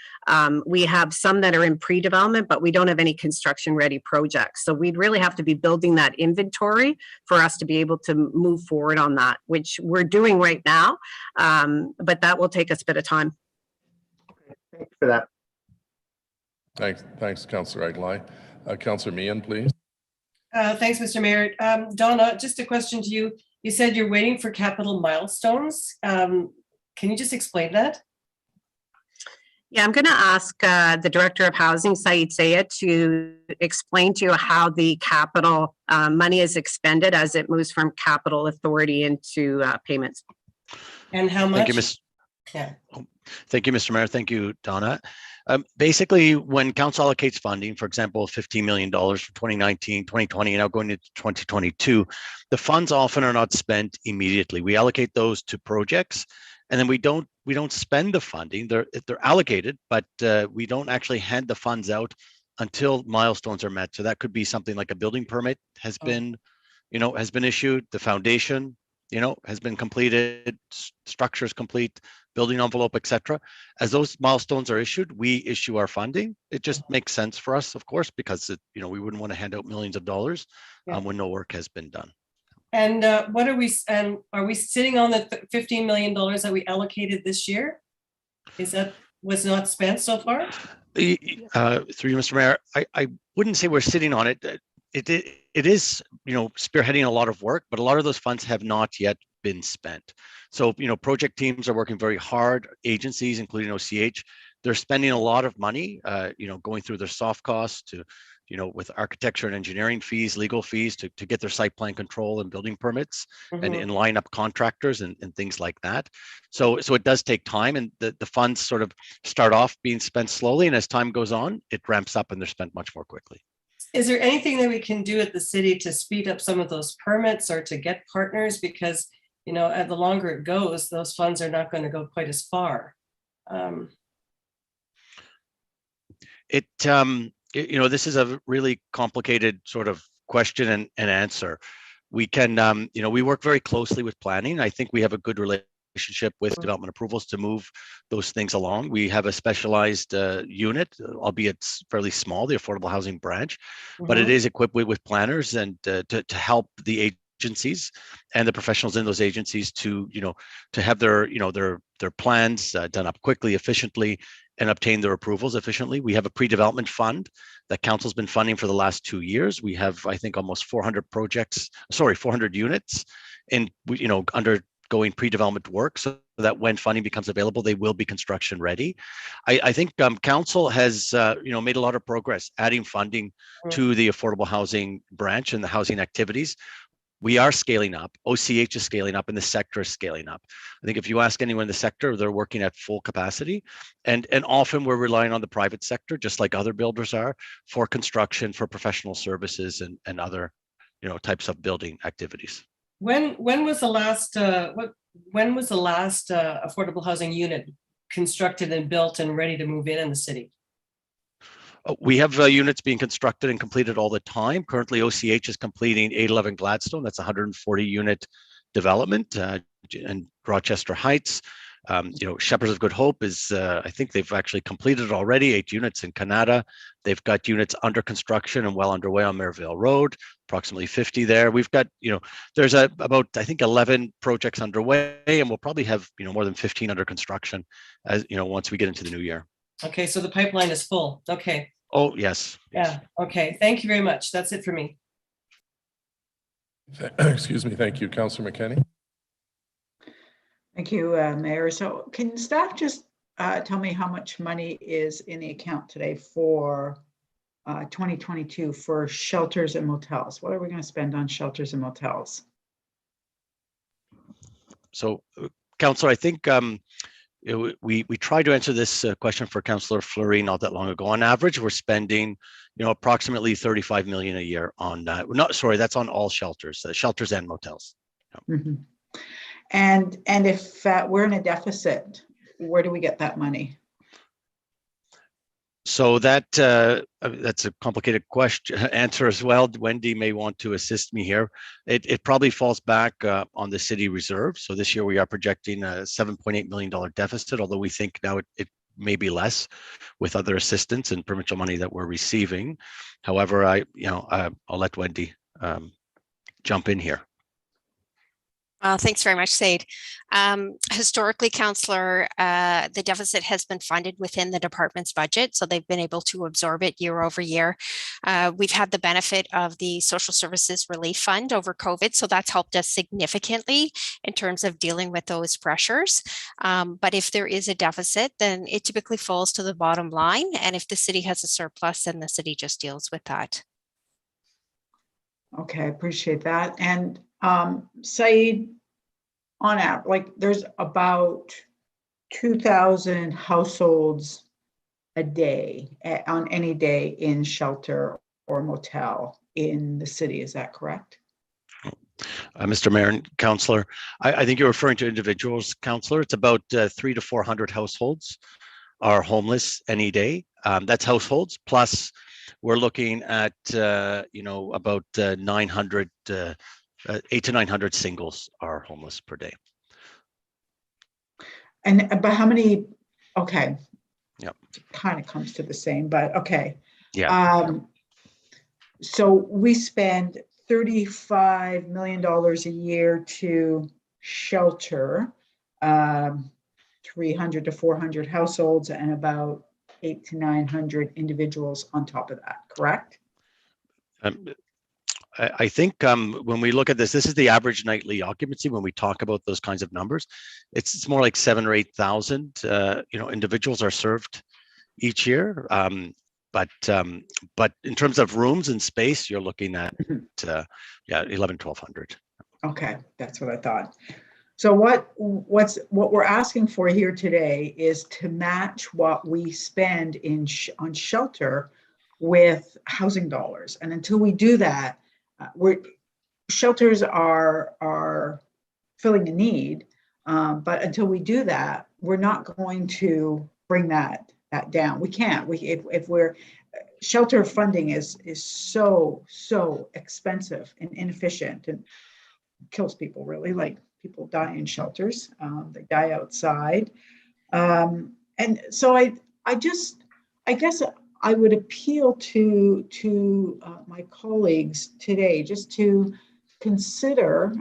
[SPEAKER 17] we have some that are in pre-development, but we don't have any construction ready projects. So we'd really have to be building that inventory for us to be able to move forward on that, which we're doing right now. But that will take us a bit of time.
[SPEAKER 3] Okay, thank you for that.
[SPEAKER 2] Thanks, Councillor Aglai. Councillor Meehan, please.
[SPEAKER 18] Thanks, Mr. Mayor. Donna, just a question to you. You said you're waiting for capital milestones. Can you just explain that?
[SPEAKER 17] Yeah, I'm going to ask the Director of Housing, Syed Sayed, to explain to you how the capital money is expended as it moves from capital authority into payments.
[SPEAKER 18] And how much?
[SPEAKER 23] Thank you, Ms.
[SPEAKER 18] Yeah.
[SPEAKER 8] Thank you, Mr. Mayor. Thank you, Donna. Basically, when council allocates funding, for example, $15 million for 2019, 2020, and now going into 2022, the funds often are not spent immediately. We allocate those to projects, and then we don't spend the funding. They're allocated, but we don't actually hand the funds out until milestones are met. So that could be something like a building permit has been issued, the foundation, has been completed, structures complete, building envelope, etc. As those milestones are issued, we issue our funding. It just makes sense for us, of course, because we wouldn't want to hand out millions of dollars when no work has been done.
[SPEAKER 18] And are we sitting on the $15 million that we allocated this year? Was not spent so far?
[SPEAKER 8] Through you, Mr. Mayor, I wouldn't say we're sitting on it. It is, spearheading a lot of work, but a lot of those funds have not yet been spent. So, project teams are working very hard. Agencies, including OCH, they're spending a lot of money, going through their soft costs to, with architecture and engineering fees, legal fees to get their site plan control and building permits and line up contractors and things like that. So it does take time, and the funds sort of start off being spent slowly, and as time goes on, it ramps up and they're spent much more quickly.
[SPEAKER 18] Is there anything that we can do at the city to speed up some of those permits or to get partners? Because, the longer it goes, those funds are not going to go quite as far.
[SPEAKER 8] This is a really complicated sort of question and answer. We can, we work very closely with planning. I think we have a good relationship with development approvals to move those things along. We have a specialized unit, albeit fairly small, the Affordable Housing Branch, but it is equipped with planners and to help the agencies and the professionals in those agencies to have their plans done up quickly, efficiently, and obtain their approvals efficiently. We have a pre-development fund that council's been funding for the last 2 years. We have, I think, almost 400 units in, undergoing pre-development work, so that when funding becomes available, they will be construction ready. I think council has, made a lot of progress adding funding to the Affordable Housing Branch and the housing activities. We are scaling up, OCH is scaling up, and the sector is scaling up. I think if you ask anyone in the sector, they're working at full capacity. And often we're relying on the private sector, just like other builders are, for construction, for professional services and other, types of building activities.
[SPEAKER 18] When was the last affordable housing unit constructed and built and ready to move in the city?
[SPEAKER 8] We have units being constructed and completed all the time. Currently, OCH is completing 811 Gladstone. That's a 140 unit development in Rochester Heights. Shepherds of Good Hope is, I think they've actually completed already 8 units in Canada. They've got units under construction and well underway on Merivale Road, approximately 50 there. We've got, there's about, I think, 11 projects underway, and we'll probably have, more than 15 under construction as, once we get into the new year.
[SPEAKER 18] Okay, so the pipeline is full. Okay.
[SPEAKER 8] Oh, yes.
[SPEAKER 18] Yeah. Okay. Thank you very much. That's it for me.
[SPEAKER 2] Excuse me. Thank you. Councillor McKenney.
[SPEAKER 6] Thank you, Mayor. So can staff just tell me how much money is in the account today for 2022 for shelters and motels? What are we going to spend on shelters and motels?
[SPEAKER 8] So, Councillor, I think we tried to answer this question for Councillor Fleury not that long ago. On average, we're spending, approximately 35 million a year on that. That's on all shelters, shelters and motels.
[SPEAKER 6] And if we're in a deficit, where do we get that money?
[SPEAKER 8] So that's a complicated answer as well. Wendy may want to assist me here. It probably falls back on the city reserve. So this year we are projecting a $7.8 million deficit, although we think now it may be less with other assistance and provincial money that we're receiving. However, I'll let Wendy jump in here.
[SPEAKER 13] Thanks very much, Said. Historically, Councillor, the deficit has been funded within the department's budget, so they've been able to absorb it year over year. We've had the benefit of the Social Services Relief Fund over COVID, so that's helped us significantly in terms of dealing with those pressures. But if there is a deficit, then it typically falls to the bottom line, and if the city has a surplus, then the city just deals with that.
[SPEAKER 6] Okay, I appreciate that. And Said, on average, there's about 2,000 households a day on any day in shelter or motel in the city. Is that correct?
[SPEAKER 8] Mr. Mayor and Councillor, I think you're referring to individuals, Councillor. It's about 300 to 400 households are homeless any day. That's households, plus we're looking at, about 900, 800 to 900 singles are homeless per day.
[SPEAKER 6] But how many, okay.
[SPEAKER 8] Yep.
[SPEAKER 6] Kind of comes to the same, but okay.
[SPEAKER 8] Yeah.
[SPEAKER 6] So we spend $35 million a year to shelter 300 to 400 households and about 800 to 900 individuals on top of that, correct?
[SPEAKER 8] I think when we look at this is the average nightly occupancy. When we talk about those kinds of numbers, it's more like 7,000 or 8,000 individuals are served each year. But in terms of rooms and space, you're looking at 1,100-1,200.
[SPEAKER 6] Okay, that's what I thought. So what we're asking for here today is to match what we spend on shelter with housing dollars, and until we do that, shelters are filling a need, but until we do that, we're not going to bring that down. We can't. If we're shelter funding is so expensive and inefficient and kills people, really. Like, people die in shelters, they die outside, and so I guess I would appeal to my colleagues today just to consider,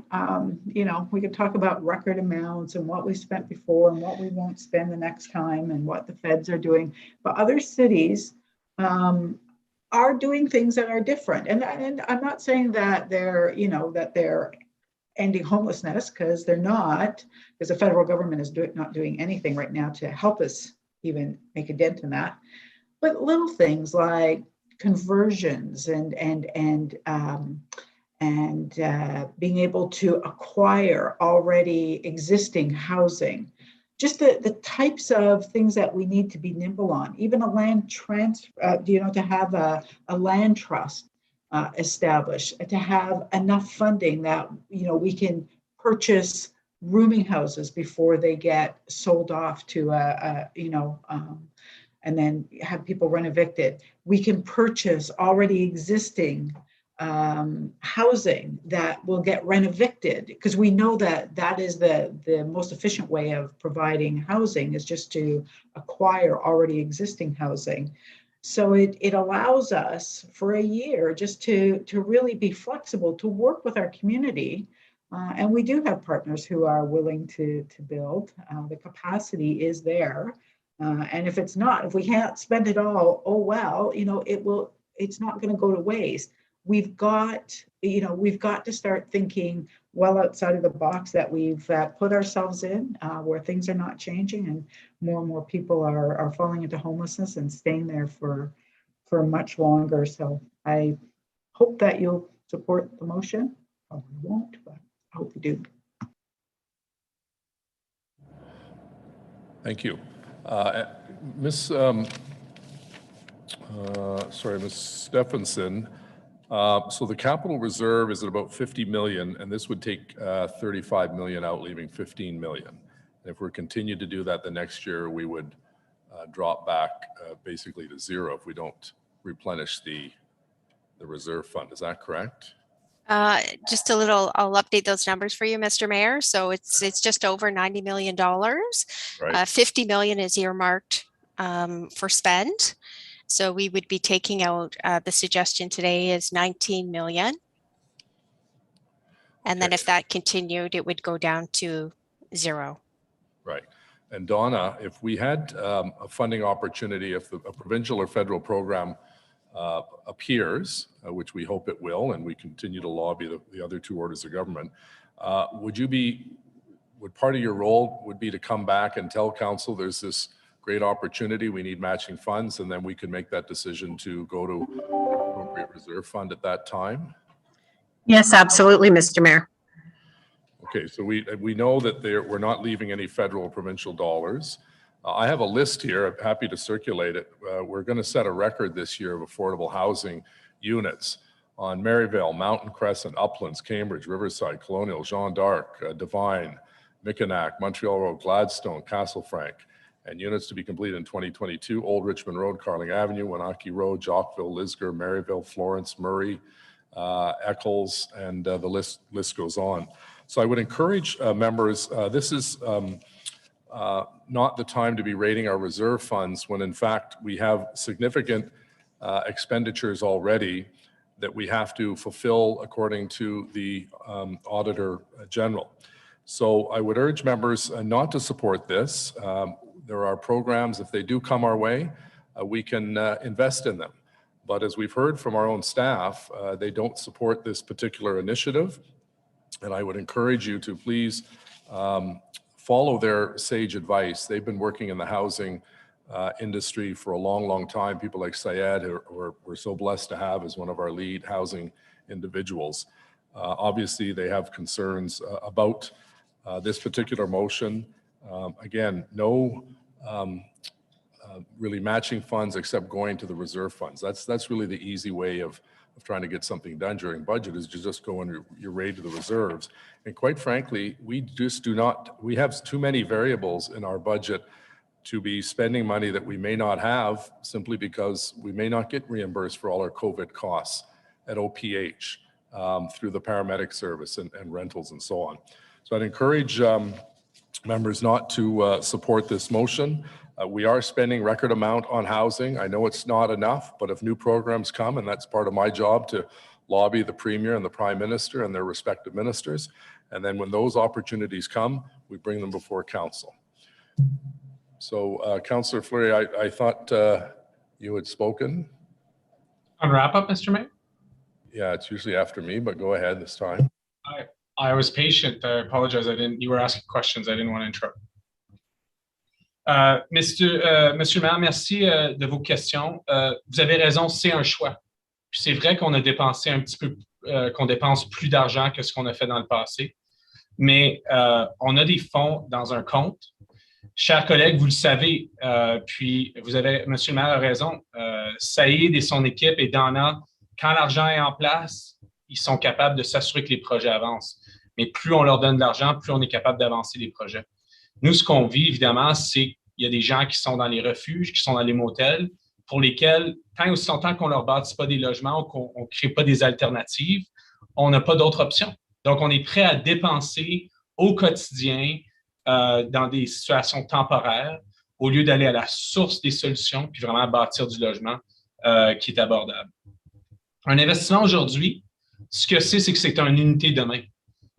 [SPEAKER 6] we could talk about record amounts and what we spent before and what we won't spend the next time and what the feds are doing, but other cities are doing things that are different. And I'm not saying that they're ending homelessness, because they're not, because the federal government is not doing anything right now to help us even make a dent in that. But little things like conversions and being able to acquire already existing housing, just the types of things that we need to be nimble on, even a land transfer, to have a land trust established, to have enough funding that, we can purchase rooming houses before they get sold off to and then have people run evicted. We can purchase already existing housing that will get rent evicted, because we know that is the most efficient way of providing housing, is just to acquire already existing housing. So it allows us for a year just to really be flexible, to work with our community. And we do have partners who are willing to build. The capacity is there. And if we can't spend it all, oh well, it's not going to go to waste. We've got to start thinking well outside of the box that we've put ourselves in, where things are not changing and more people are falling into homelessness and staying there for much longer. So I hope that you'll support the motion. Probably won't, but I hope you do.
[SPEAKER 2] Thank you. Ms. Stephenson, so the capital reserve is at about 50 million, and this would take 35 million out, leaving 15 million. If we're continued to do that the next year, we would drop back basically to zero if we don't replenish the reserve fund. Is that correct?
[SPEAKER 13] Just a little, I'll update those numbers for you, Mr. Mayor. So it's just over $90 million.
[SPEAKER 2] Right.
[SPEAKER 13] 50 million is earmarked for spend. So we would be taking out, the suggestion today is 19 million. And then if that continued, it would go down to zero.
[SPEAKER 2] Right. And Donna, if we had a funding opportunity, if a provincial or federal program appears, which we hope it will, and we continue to lobby the other two orders of government, would part of your role would be to come back and tell council there's this great opportunity, we need matching funds, and then we can make that decision to go to appropriate reserve fund at that time?
[SPEAKER 17] Yes, absolutely, Mr. Mayor.
[SPEAKER 2] Okay, so we know that we're not leaving any federal or provincial dollars. I have a list here. I'm happy to circulate it. We're going to set a record this year of affordable housing units on Maryvale, Mountain Crescent, Uplands, Cambridge, Riverside, Colonial, Jeanne d'Arc, Devine, Mickinac, Montreal Road, Gladstone, Castlefranc, and units to be completed in 2022, Old Richmond Road, Carling Avenue, Wenatchee Road, Jockville, Lisgar, Maryville, Florence, Murray, Eccles, and the list goes on. So I would encourage members, this is not the time to be raiding our reserve funds when in fact we have significant expenditures already that we have to fulfill according to the Auditor General. So I would urge members not to support this. There are programs, if they do come our way, we can invest in them. But as we've heard from our own staff, they don't support this particular initiative. And I would encourage you to please follow their sage advice. They've been working in the housing industry for a long, long time. People like Syed, who we're so blessed to have as one of our lead housing individuals. Obviously, they have concerns about this particular motion. Again, no really matching funds except going to the reserve funds. That's really the easy way of trying to get something done during budget, is to just go and you raid to the reserves. And quite frankly, we just do not, we have too many variables in our budget to be spending money that we may not have simply because we may not get reimbursed for all our COVID costs at OPH through the paramedic service and rentals and so on. So I'd encourage members not to support this motion. We are spending record amount on housing. I know it's not enough, but if new programs come, and that's part of my job to lobby the Premier and the Prime Minister and their respective ministers, and then when those opportunities come, we bring them before Council. So Councillor Fleury, I thought you had spoken.
[SPEAKER 19] On wrap up, Mr. Mayor?
[SPEAKER 2] Yeah, it's usually after me, but go ahead this time.
[SPEAKER 19] I was patient. I apologize. You were asking questions. I didn't want to interrupt. Monsieur le maire, merci de vos questions. Vous avez raison, c'est un choix. Puis c'est vrai qu'on a dépensé un petit peu, qu'on dépense plus d'argent que ce qu'on a fait dans le passé, mais on a des fonds dans un compte. Chers collègues, vous le savez, puis vous avez, monsieur le maire a raison, Saïd et son équipe et Dana, quand l'argent est en place, ils sont capables de s'assurer que les projets avancent. Mais plus on leur donne de l'argent, plus on est capable d'avancer les projets. Nous, ce qu'on vit, évidemment, c'est qu'il y a des gens qui sont dans les refuges, qui sont dans les motels, pour lesquels, tant et aussi longtemps qu'on ne leur bâtit pas des logements ou qu'on ne crée pas des alternatives, on n'a pas d'autre option. Donc, on est prêt à dépenser au quotidien dans des situations temporaires au lieu d'aller à la source des solutions puis vraiment bâtir du logement qui est abordable. Un investissement aujourd'hui, ce que c'est que c'est une unité demain.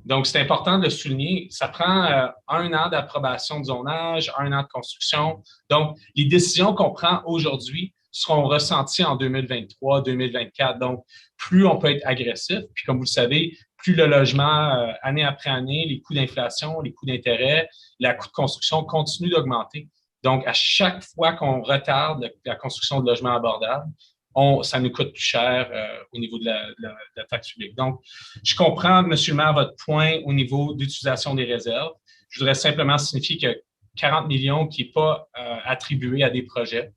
[SPEAKER 19] Donc, c'est important de le souligner. Ça prend 1 an d'approbation de zonage, 1 an de construction. Donc, les décisions qu'on prend aujourd'hui seront ressenties en 2023, 2024. Donc, plus on peut être agressif, puis comme vous le savez, plus le logement, année après année, les coûts d'inflation, les coûts d'intérêt, la coût de construction continuent d'augmenter. Donc, à chaque fois qu'on retarde la construction de logements abordables, ça nous coûte plus cher au niveau de la taxe publique. Donc, je comprends, monsieur le maire, votre point au niveau d'utilisation des réserves. Je voudrais simplement signifier que 40 millions qui n'est pas attribué à des projets.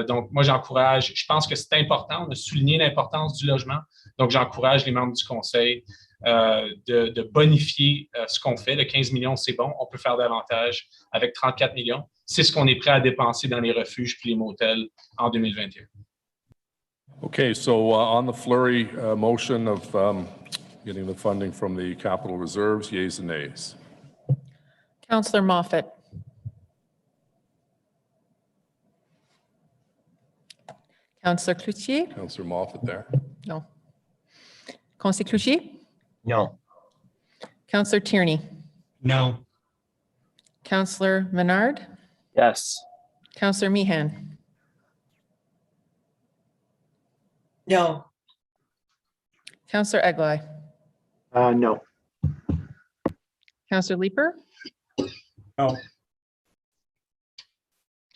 [SPEAKER 19] Donc, moi, j'encourage, je pense que c'est important, on a souligné l'importance du logement. Donc, j'encourage les membres du conseil de bonifier ce qu'on fait. Le 15 millions, c'est bon, on peut faire davantage avec 34 millions. C'est ce qu'on est prêt à dépenser dans les refuges puis les motels en 2021.
[SPEAKER 2] Okay, so on the Fleury motion of getting the funding from the capital reserves, yeas and nays.
[SPEAKER 5] Councillor Moffat. Councillor Cloutier?
[SPEAKER 2] Councillor Moffat there.
[SPEAKER 5] No. Councillor Cloutier?
[SPEAKER 1] No.
[SPEAKER 5] Councillor Tierney?
[SPEAKER 1] No.
[SPEAKER 5] Councillor Menard?
[SPEAKER 20] Yes.
[SPEAKER 5] Councillor Meehan?
[SPEAKER 18] No.
[SPEAKER 5] Councillor Eglai?
[SPEAKER 3] No.
[SPEAKER 5] Councillor Leeper?
[SPEAKER 1] No.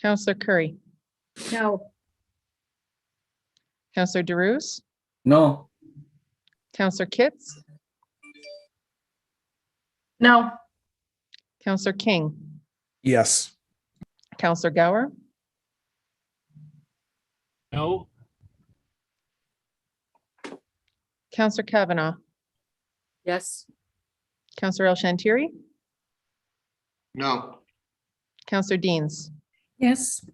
[SPEAKER 5] Councillor Curry?
[SPEAKER 12] No.
[SPEAKER 5] Councillor DeRuse?
[SPEAKER 11] No.
[SPEAKER 5] Councillor Kitts?
[SPEAKER 6] No.
[SPEAKER 5] Counselor King,
[SPEAKER 16] Yes.
[SPEAKER 5] Counselor Gower,
[SPEAKER 1] No.
[SPEAKER 5] Counselor Kavanaugh,
[SPEAKER 18] Yes.
[SPEAKER 5] Counselor El Shantiri,
[SPEAKER 9] No.
[SPEAKER 5] Counselor Deans,
[SPEAKER 12] Yes.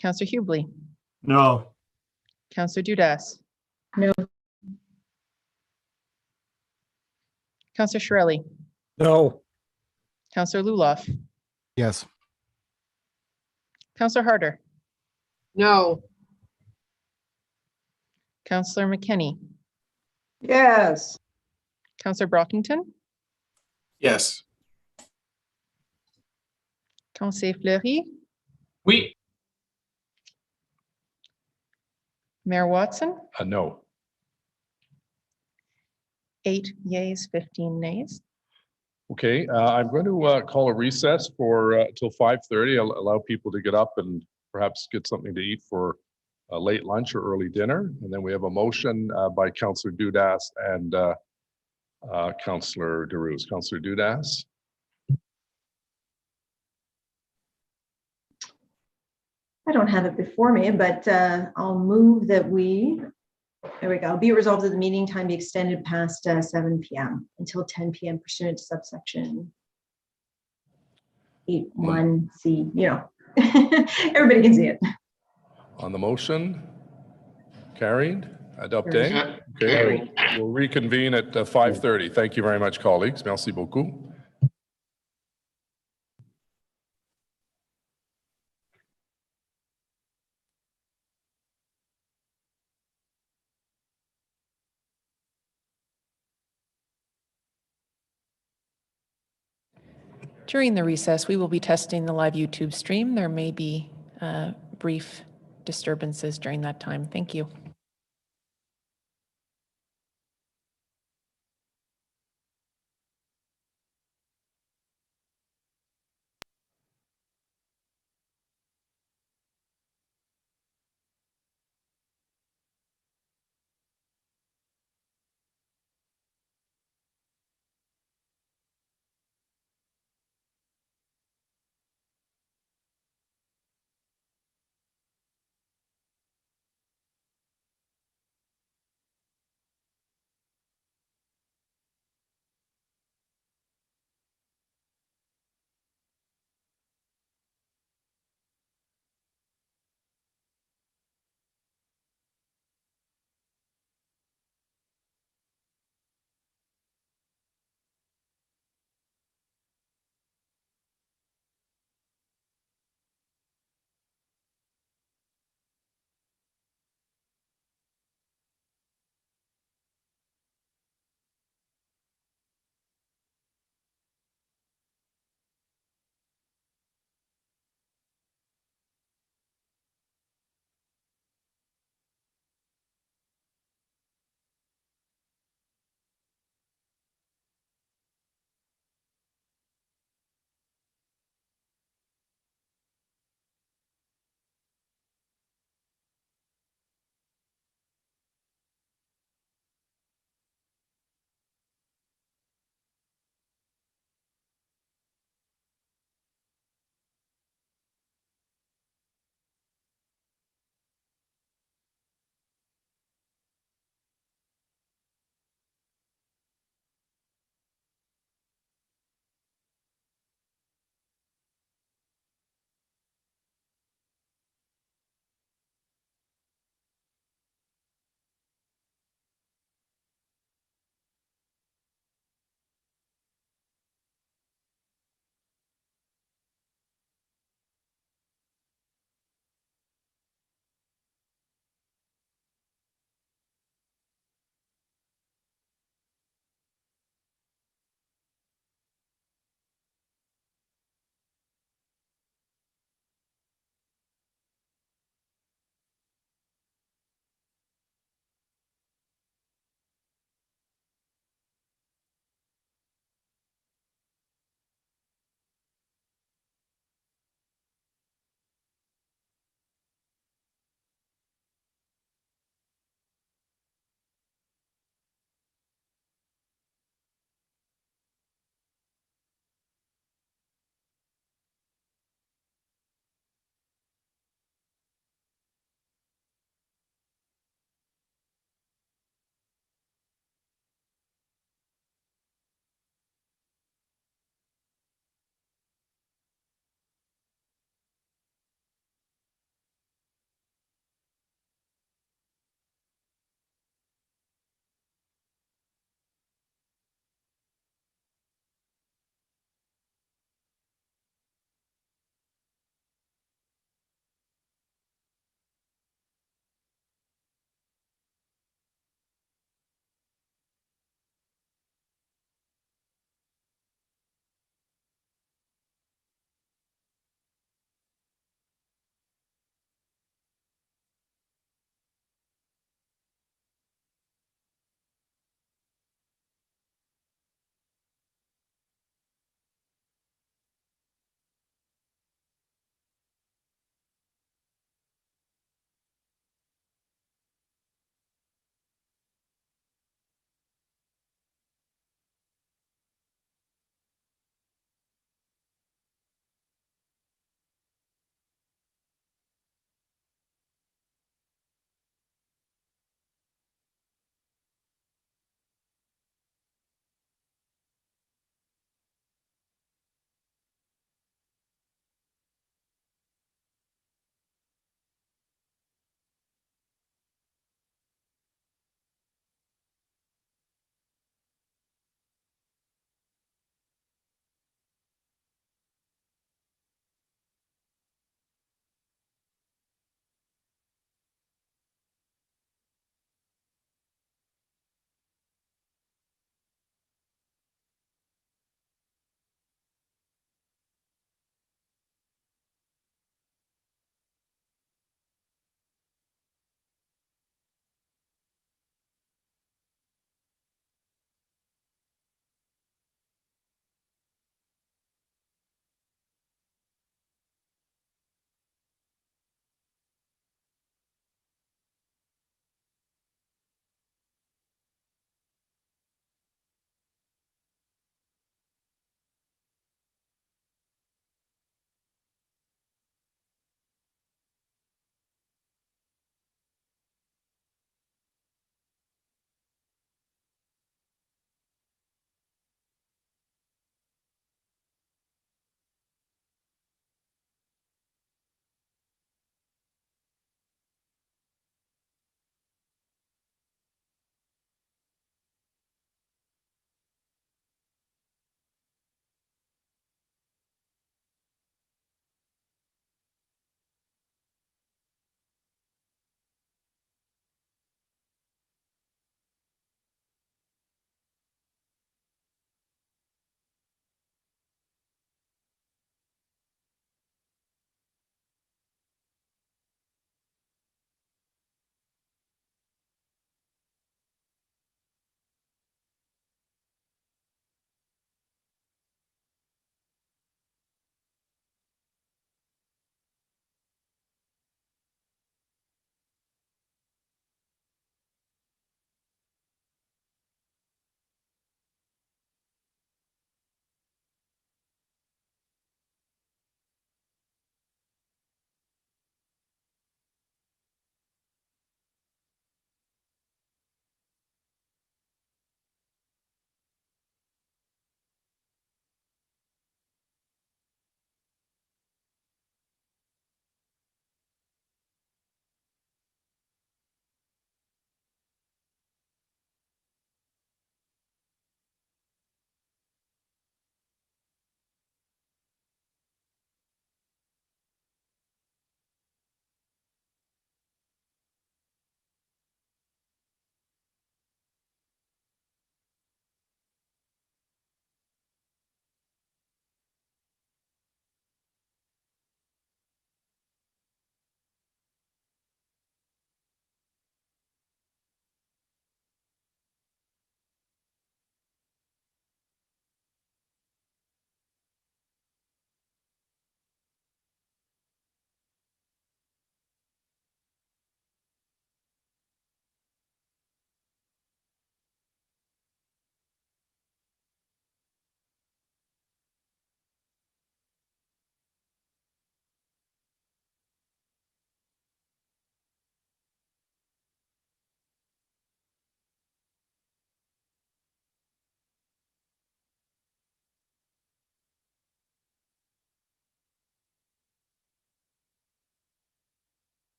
[SPEAKER 5] Counselor Hubley,
[SPEAKER 10] No.
[SPEAKER 5] Counselor Dudas,
[SPEAKER 7] No.
[SPEAKER 5] Counselor Shirelli,
[SPEAKER 16] No.
[SPEAKER 5] Counselor Luloff,
[SPEAKER 15] Yes.
[SPEAKER 5] Counselor Harder,
[SPEAKER 6] No.
[SPEAKER 5] Counselor McKinney,
[SPEAKER 6] Yes.
[SPEAKER 5] Counselor Brockington,
[SPEAKER 21] Yes.
[SPEAKER 5] Counselor Fleury,
[SPEAKER 19] Oui.
[SPEAKER 5] Mayor Watson,
[SPEAKER 2] No.
[SPEAKER 5] 8 yeas, 15 nays.
[SPEAKER 2] Okay, I'm going to call a recess for till 5:30. I'll allow people to get up and perhaps get something to eat for a late lunch or early dinner. And then we have a motion by Councillor Dudas and Councillor Derues. Councillor Dudas.
[SPEAKER 7] I don't have it before me, but I'll move that there we go. Be it resolved that the meeting time be extended past 7 p.m. until 10 p.m. pursuant to subsection 8(1)(c). Everybody can see it.
[SPEAKER 2] On the motion, carried, adopté.
[SPEAKER 9] Yeah,
[SPEAKER 2] Okay,
[SPEAKER 9] carried.
[SPEAKER 2] we'll reconvene at 5:30. Thank you very much, colleagues. Merci beaucoup.
[SPEAKER 5] During the recess, we will be testing the live YouTube stream. There may be brief disturbances during that time. Thank you.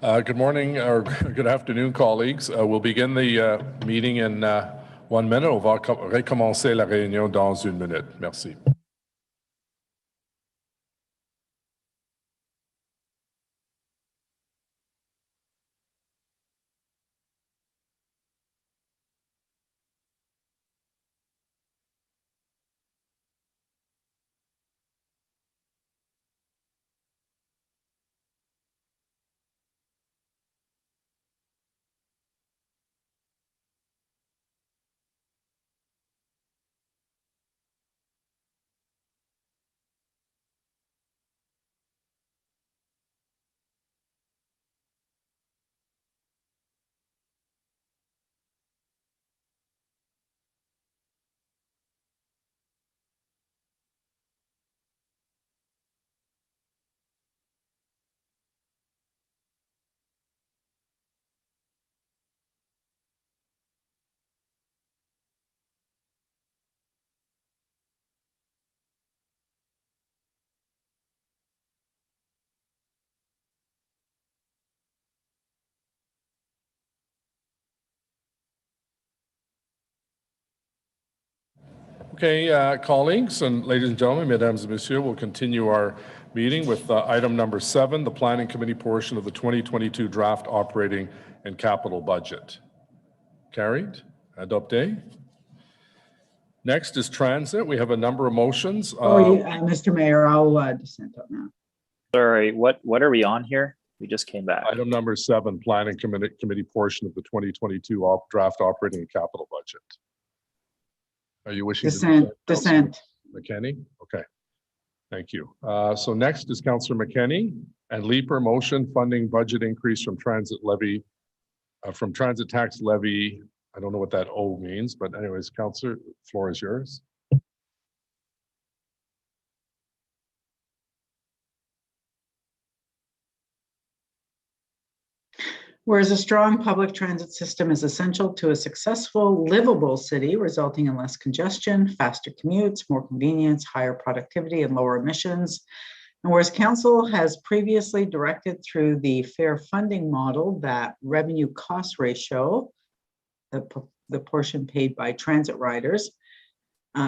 [SPEAKER 2] Good morning or good afternoon, colleagues. We'll begin the meeting in 1 minute. On va recommencer la réunion dans 1 minute. Merci. Okay, colleagues and ladies and gentlemen, mesdames et messieurs, we'll continue our meeting with item number 7, the Planning Committee portion of the 2022 draft operating and capital budget. Carried. Adopté. Next is transit. We have a number of motions.
[SPEAKER 6] Mr. Mayor, I'll dissent on that.
[SPEAKER 20] Sorry, what are we on here? We just came back.
[SPEAKER 2] Item number 7, Planning Committee portion of the 2022 draft operating and capital budget. Are you wishing to
[SPEAKER 6] dissent?
[SPEAKER 2] McKenney? Okay. Thank you. So next is Councillor McKenney and Leaper motion funding budget increase from transit levy, from transit tax levy. I don't know what that O means, but anyways, Councillor, floor is yours.
[SPEAKER 6] Whereas a strong public transit system is essential to a successful, livable city, resulting in less congestion, faster commutes, more convenience, higher productivity, and lower emissions. And whereas Council has previously directed through the fair funding model that revenue cost ratio, the portion paid by transit riders,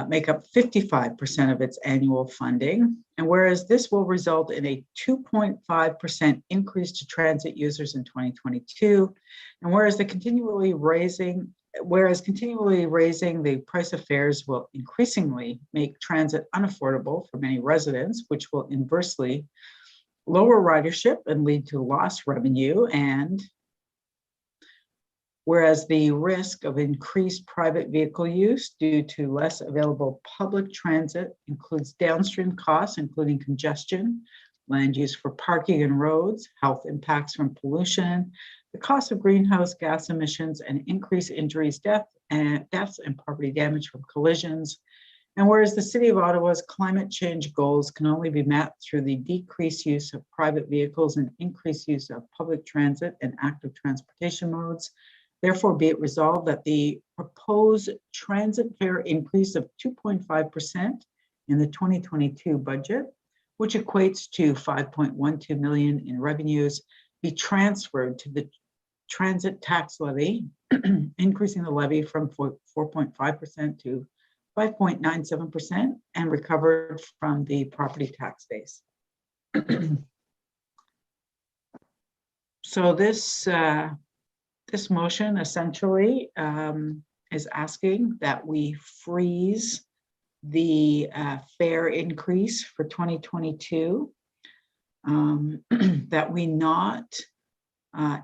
[SPEAKER 6] make up 55% of its annual funding. And whereas this will result in a 2.5% increase to transit users in 2022, and whereas continually raising the price of fares will increasingly make transit unaffordable for many residents, which will inversely lower ridership and lead to lost revenue, and whereas the risk of increased private vehicle use due to less available public transit includes downstream costs, including congestion, land use for parking and roads, health impacts from pollution, the cost of greenhouse gas emissions, and increased injuries, deaths, and property damage from collisions. And whereas the City of Ottawa's climate change goals can only be met through the decreased use of private vehicles and increased use of public transit and active transportation modes, therefore, be it resolved that the proposed transit fare increase of 2.5% in the 2022 budget, which equates to $5.12 million in revenues, be transferred to the transit tax levy, increasing the levy from 4.5% to 5.97% and recovered from the property tax base. So this motion essentially is asking that we freeze the fare increase for 2022, that we not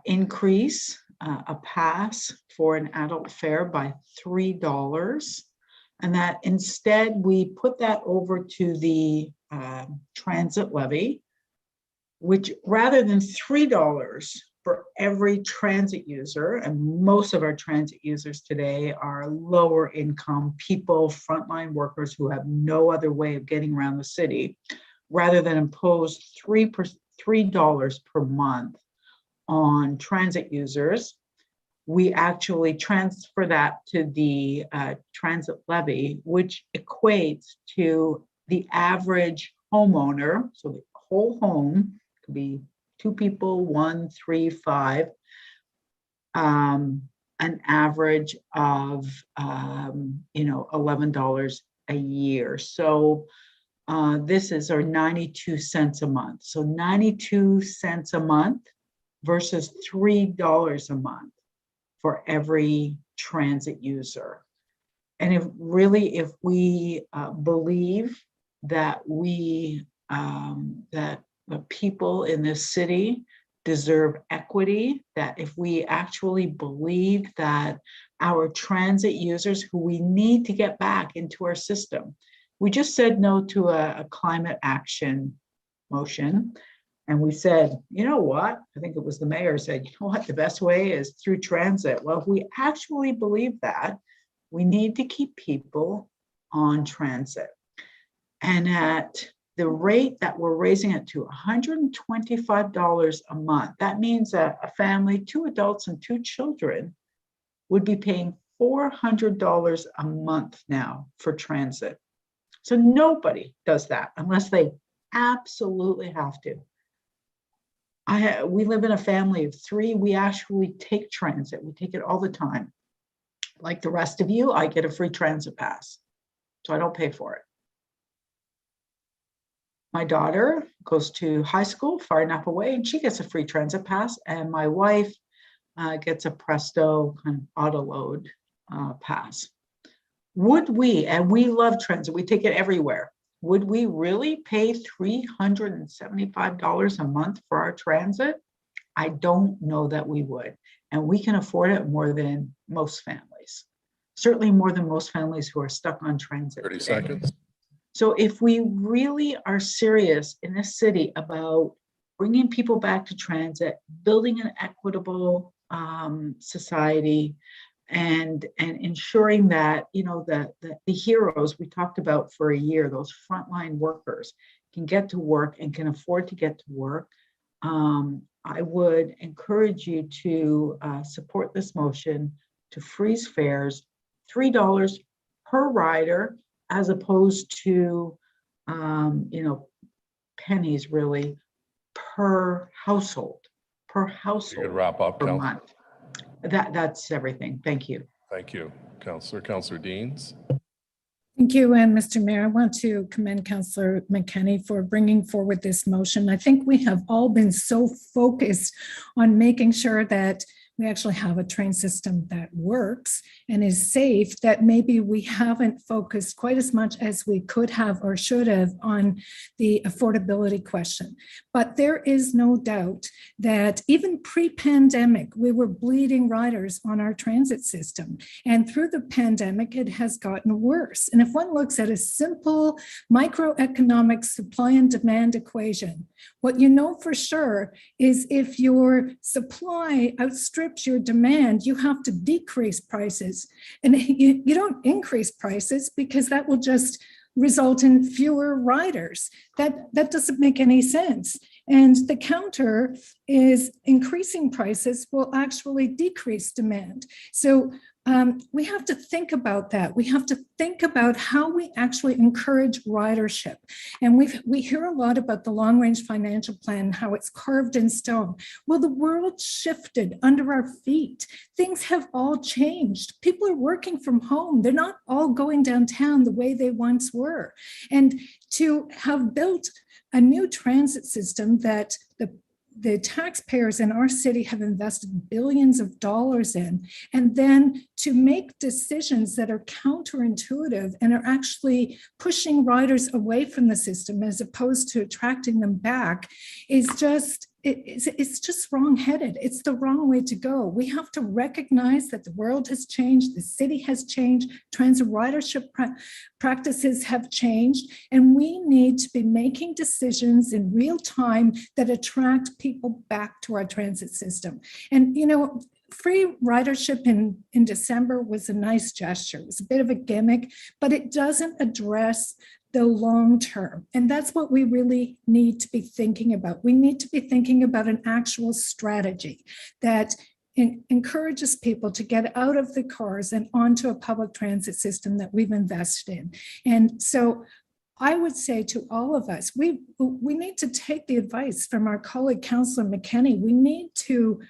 [SPEAKER 6] increase a pass for an adult fare by $3, and that instead we put that over to the transit levy, which rather than $3 for every transit user, and most of our transit users today are lower income people, frontline workers who have no other way of getting around the city, rather than impose $3 per month on transit users, we actually transfer that to the transit levy, which equates to the average homeowner, so the whole home could be 2 people, 1, 3, 5, an average of, $11 a year. So this is our 92 cents a month. So 92 cents a month versus $3 a month for every transit user. And if we believe that that the people in this city deserve equity, that if we actually believe that our transit users who we need to get back into our system, we just said no to a climate action motion. And we said, you know what? I think it was the mayor said, you know what? The best way is through transit. Well, if we actually believe that, we need to keep people on transit. And at the rate that we're raising it to $125 a month, that means a family, 2 adults and 2 children, would be paying $400 a month now for transit. So nobody does that unless they absolutely have to. We live in a family of 3. We actually take transit. We take it all the time. Like the rest of you, I get a free transit pass, so I don't pay for it. My daughter goes to high school far enough away, and she gets a free transit pass, and my wife gets a Presto kind of auto load pass. Would we, and we love transit, we take it everywhere, would we really pay $375 a month for our transit? I don't know that we would. And we can afford it more than most families. Certainly more than most families who are stuck on transit.
[SPEAKER 2] 30
[SPEAKER 6] today.
[SPEAKER 2] seconds.
[SPEAKER 6] So if we really are serious in this city about bringing people back to transit, building an equitable society, and ensuring that, the heroes we talked about for a year, those frontline workers, can get to work and can afford to get to work, I would encourage you to support this motion to freeze fares $3 per rider, as opposed to pennies really per household
[SPEAKER 2] You could wrap up,
[SPEAKER 6] per
[SPEAKER 2] Councillor.
[SPEAKER 6] month. That's everything. Thank you.
[SPEAKER 2] Thank you, Councillor Deans.
[SPEAKER 12] Thank you, and Mr. Mayor, I want to commend Councillor McKenney for bringing forward this motion. I think we have all been so focused on making sure that we actually have a train system that works and is safe, that maybe we haven't focused quite as much as we could have or should have on the affordability question. But there is no doubt that even pre-pandemic, we were bleeding riders on our transit system. And through the pandemic, it has gotten worse. And if one looks at a simple microeconomic supply and demand equation, what you know for sure is if your supply outstrips your demand, you have to decrease prices. And you don't increase prices because that will just result in fewer riders. That doesn't make any sense. And the counter is increasing prices will actually decrease demand. So we have to think about that. We have to think about how we actually encourage ridership. And we hear a lot about the long-range financial plan, how it's carved in stone. Well, the world shifted under our feet. Things have all changed. People are working from home. They're not all going downtown the way they once were. And to have built a new transit system that the taxpayers in our city have invested billions of dollars in, and then to make decisions that are counterintuitive and are actually pushing riders away from the system as opposed to attracting them back is just, it's just wrong-headed. It's the wrong way to go. We have to recognize that the world has changed, the city has changed, transit ridership practices have changed, and we need to be making decisions in real time that attract people back to our transit system. And, free ridership in December was a nice gesture. It was a bit of a gimmick, but it doesn't address the long term. And that's what we really need to be thinking about. We need to be thinking about an actual strategy that encourages people to get out of the cars and onto a public transit system that we've invested in. And so I would say to all of us, we need to take the advice from our colleague, Councillor McKenney. We need to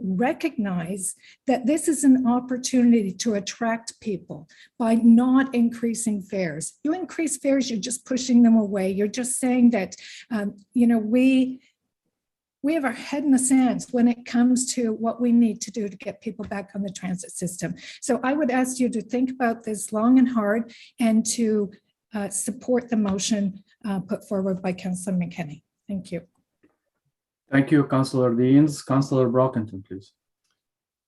[SPEAKER 12] recognize that this is an opportunity to attract people by not increasing fares. You increase fares, you're just pushing them away. You're just saying that, we have our head in the sand when it comes to what we need to do to get people back on the transit system. So I would ask you to think about this long and hard and to support the motion put forward by Councillor McKenney. Thank you.
[SPEAKER 11] Thank you, Councillor Deans. Councillor Brockington, please.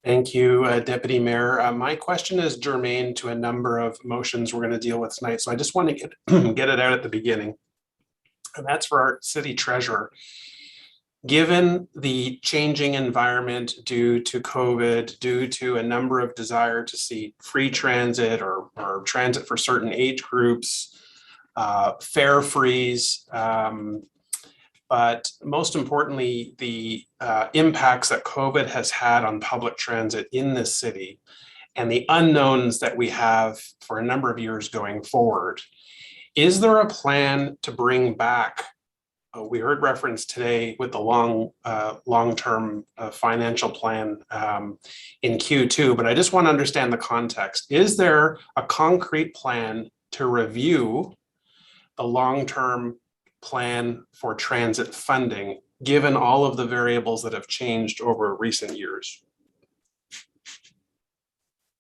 [SPEAKER 21] Thank you, Deputy Mayor. My question is germane to a number of motions we're going to deal with tonight. So I just want to get it out at the beginning. And that's for our city treasurer. Given the changing environment due to COVID, due to a number of desire to see free transit or transit for certain age groups, fare freeze, but most importantly, the impacts that COVID has had on public transit in this city and the unknowns that we have for a number of years going forward. Is there a plan to bring back, we heard reference today with the long-term financial plan in Q2, but I just want to understand the context. Is there a concrete plan to review the long-term plan for transit funding, given all of the variables that have changed over recent years?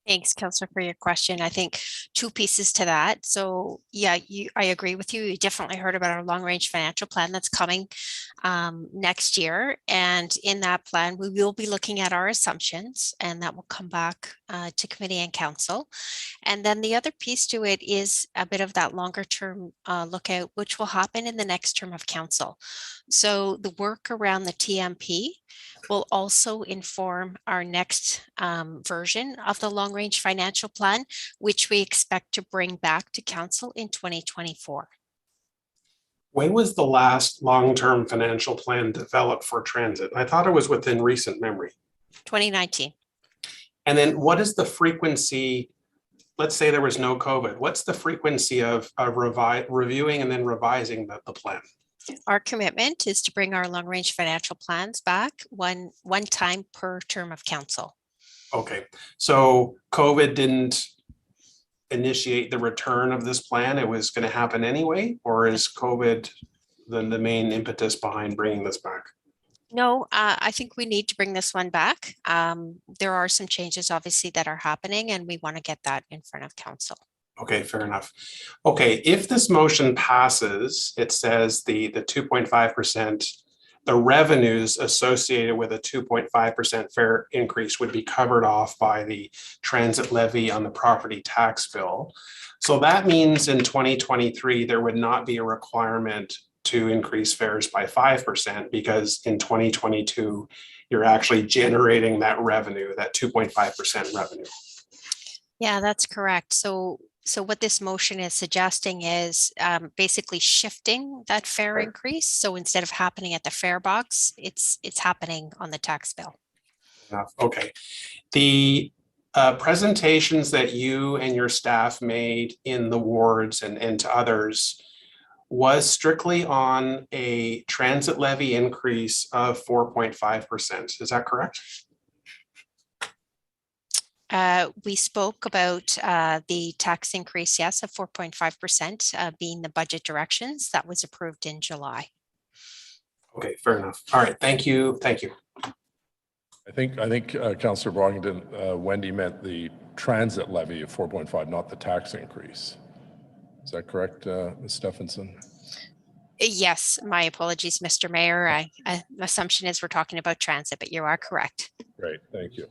[SPEAKER 13] Thanks, Councillor, for your question. I think two pieces to that. So yeah, I agree with you. You definitely heard about our long-range financial plan that's coming next year. And in that plan, we will be looking at our assumptions, and that will come back to committee and council. And then the other piece to it is a bit of that longer term lookout, which will happen in the next term of council. So the work around the TMP will also inform our next version of the long-range financial plan, which we expect to bring back to council in 2024.
[SPEAKER 21] When was the last long-term financial plan developed for transit? I thought it was within recent memory.
[SPEAKER 13] 2019.
[SPEAKER 21] And then what is the frequency? Let's say there was no COVID. What's the frequency of reviewing and then revising the plan?
[SPEAKER 13] Our commitment is to bring our long-range financial plans back one time per term of council.
[SPEAKER 21] Okay, so COVID didn't initiate the return of this plan. It was going to happen anyway, or is COVID the main impetus behind bringing this back?
[SPEAKER 13] No, I think we need to bring this one back. There are some changes obviously that are happening, and we want to get that in front of council.
[SPEAKER 21] Okay, fair enough. Okay, if this motion passes, it says the 2.5%, the revenues associated with a 2.5% fare increase would be covered off by the transit levy on the property tax bill. So that means in 2023, there would not be a requirement to increase fares by 5% because in 2022, you're actually generating that revenue, that 2.5% revenue.
[SPEAKER 13] Yeah, that's correct. So what this motion is suggesting is basically shifting that fare increase. So instead of happening at the fare box, it's happening on the tax bill.
[SPEAKER 21] Okay. The presentations that you and your staff made in the wards and to others was strictly on a transit levy increase of 4.5%. Is that correct?
[SPEAKER 13] We spoke about the tax increase, yes, of 4.5% being the budget directions that was approved in July.
[SPEAKER 21] Okay, fair enough. All right, thank you. Thank you.
[SPEAKER 2] I think Councillor Brockington, Wendy meant the transit levy of 4.5, not the tax increase. Is that correct, Ms. Stephenson?
[SPEAKER 13] Yes, my apologies, Mr. Mayor. Assumption is we're talking about transit, but you are correct.
[SPEAKER 2] Great, thank you.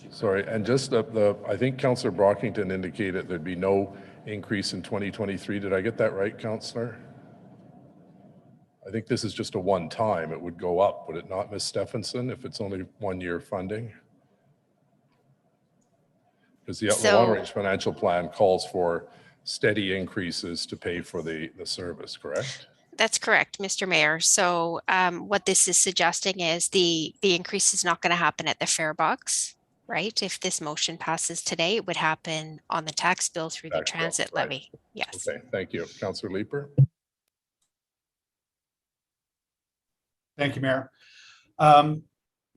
[SPEAKER 2] Sorry, and just I think Councillor Brockington indicated there'd be no increase in 2023. Did I get that right, Councillor? I think this is just a one-time. It would go up, would it not, Ms. Stephenson, if it's only 1 year funding? Because the long-range financial plan calls for steady increases to pay for the service, correct?
[SPEAKER 13] That's correct, Mr. Mayor. So what this is suggesting is the increase is not going to happen at the fare box, right? If this motion passes today, it would happen on the tax bill through the
[SPEAKER 2] Tax bill,
[SPEAKER 13] transit
[SPEAKER 2] right.
[SPEAKER 13] levy. Yes.
[SPEAKER 2] Okay, thank you. Councillor Leeper.
[SPEAKER 4] Thank you, Mayor. And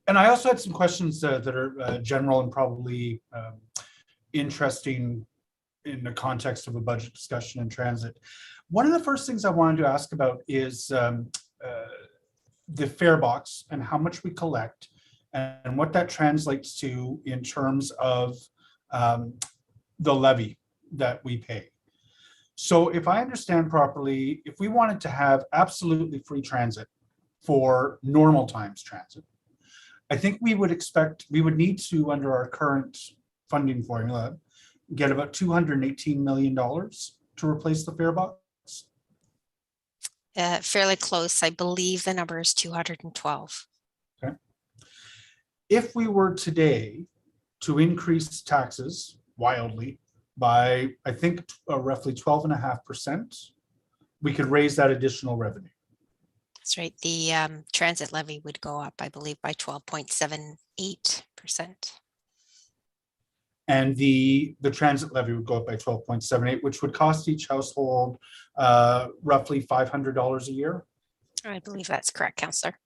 [SPEAKER 4] I also had some questions that are general and probably interesting in the context of a budget discussion in transit. One of the first things I wanted to ask about is the fare box and how much we collect and what that translates to in terms of the levy that we pay. So if I understand properly, if we wanted to have absolutely free transit for normal times transit, I think we would need to, under our current funding formula, get about $218 million to replace the fare box.
[SPEAKER 13] Fairly close. I believe the number is 212.
[SPEAKER 4] Okay. If we were today to increase taxes wildly by, I think, roughly 12.5%, we could raise that additional revenue.
[SPEAKER 13] That's right. The transit levy would go up, I believe, by 12.78%.
[SPEAKER 4] And the transit levy would go up by 12.78, which would cost each household roughly $500 a year.
[SPEAKER 13] I believe that's correct, Councillor.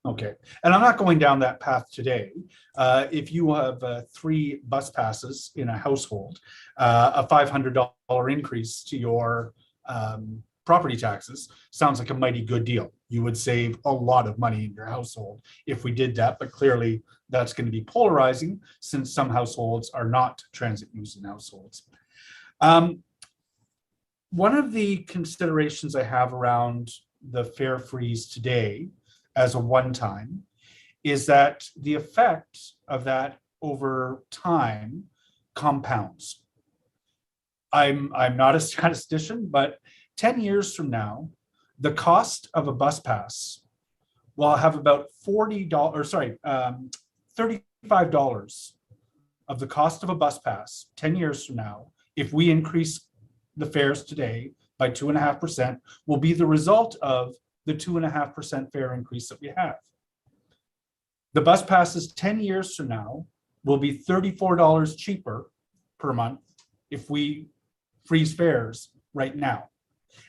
[SPEAKER 4] Okay, and I'm not going down that path today. If you have 3 bus passes in a household, a $500 increase to your property taxes sounds like a mighty good deal. You would save a lot of money in your household if we did that, but clearly that's going to be polarizing since some households are not transit using households. One of the considerations I have around the fare freeze today as a one-time is that the effect of that over time compounds. I'm not a statistician, but 10 years from now, the cost of a bus pass will have about $35 of the cost of a bus pass 10 years from now, if we increase the fares today by 2.5%, will be the result of the 2.5% fare increase that we have. The bus passes 10 years from now will be $34 cheaper per month if we freeze fares right now.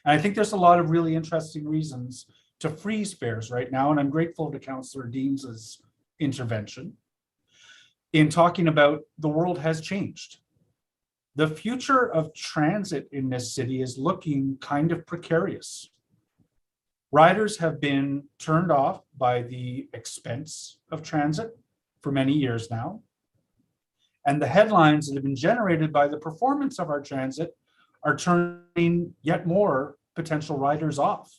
[SPEAKER 4] And I think there's a lot of really interesting reasons to freeze fares right now, and I'm grateful to Councillor Deans's intervention in talking about the world has changed. The future of transit in this city is looking kind of precarious. Riders have been turned off by the expense of transit for many years now. And the headlines that have been generated by the performance of our transit are turning yet more potential riders off.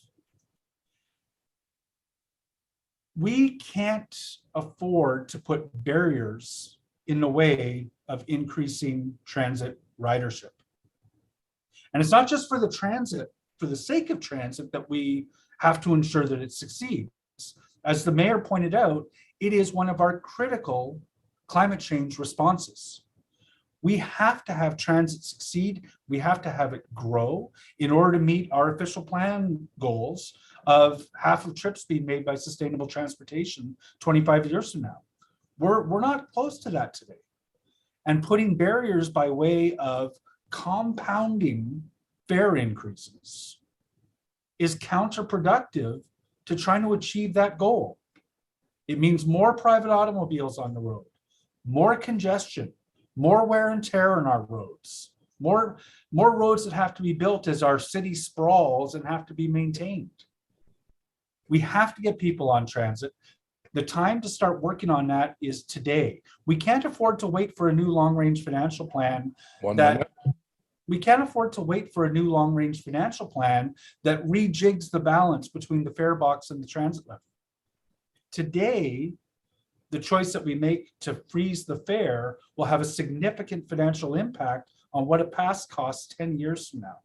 [SPEAKER 4] We can't afford to put barriers in the way of increasing transit ridership. And it's not just for the transit, for the sake of transit, that we have to ensure that it succeeds. As the mayor pointed out, it is one of our critical climate change responses. We have to have transit succeed. We have to have it grow in order to meet our official plan goals of half of trips being made by sustainable transportation 25 years from now. We're not close to that today. And putting barriers by way of compounding fare increases is counterproductive to trying to achieve that goal. It means more private automobiles on the road, more congestion, more wear and tear on our roads, more roads that have to be built as our city sprawls and have to be maintained. We have to get people on transit. The time to start working on that is today. We can't afford to wait for a new long-range financial plan We can't afford to wait for a new long-range financial plan that rejigs the balance between the fare box and the transit levy. Today, the choice that we make to freeze the fare will have a significant financial impact on what a pass costs 10 years from now.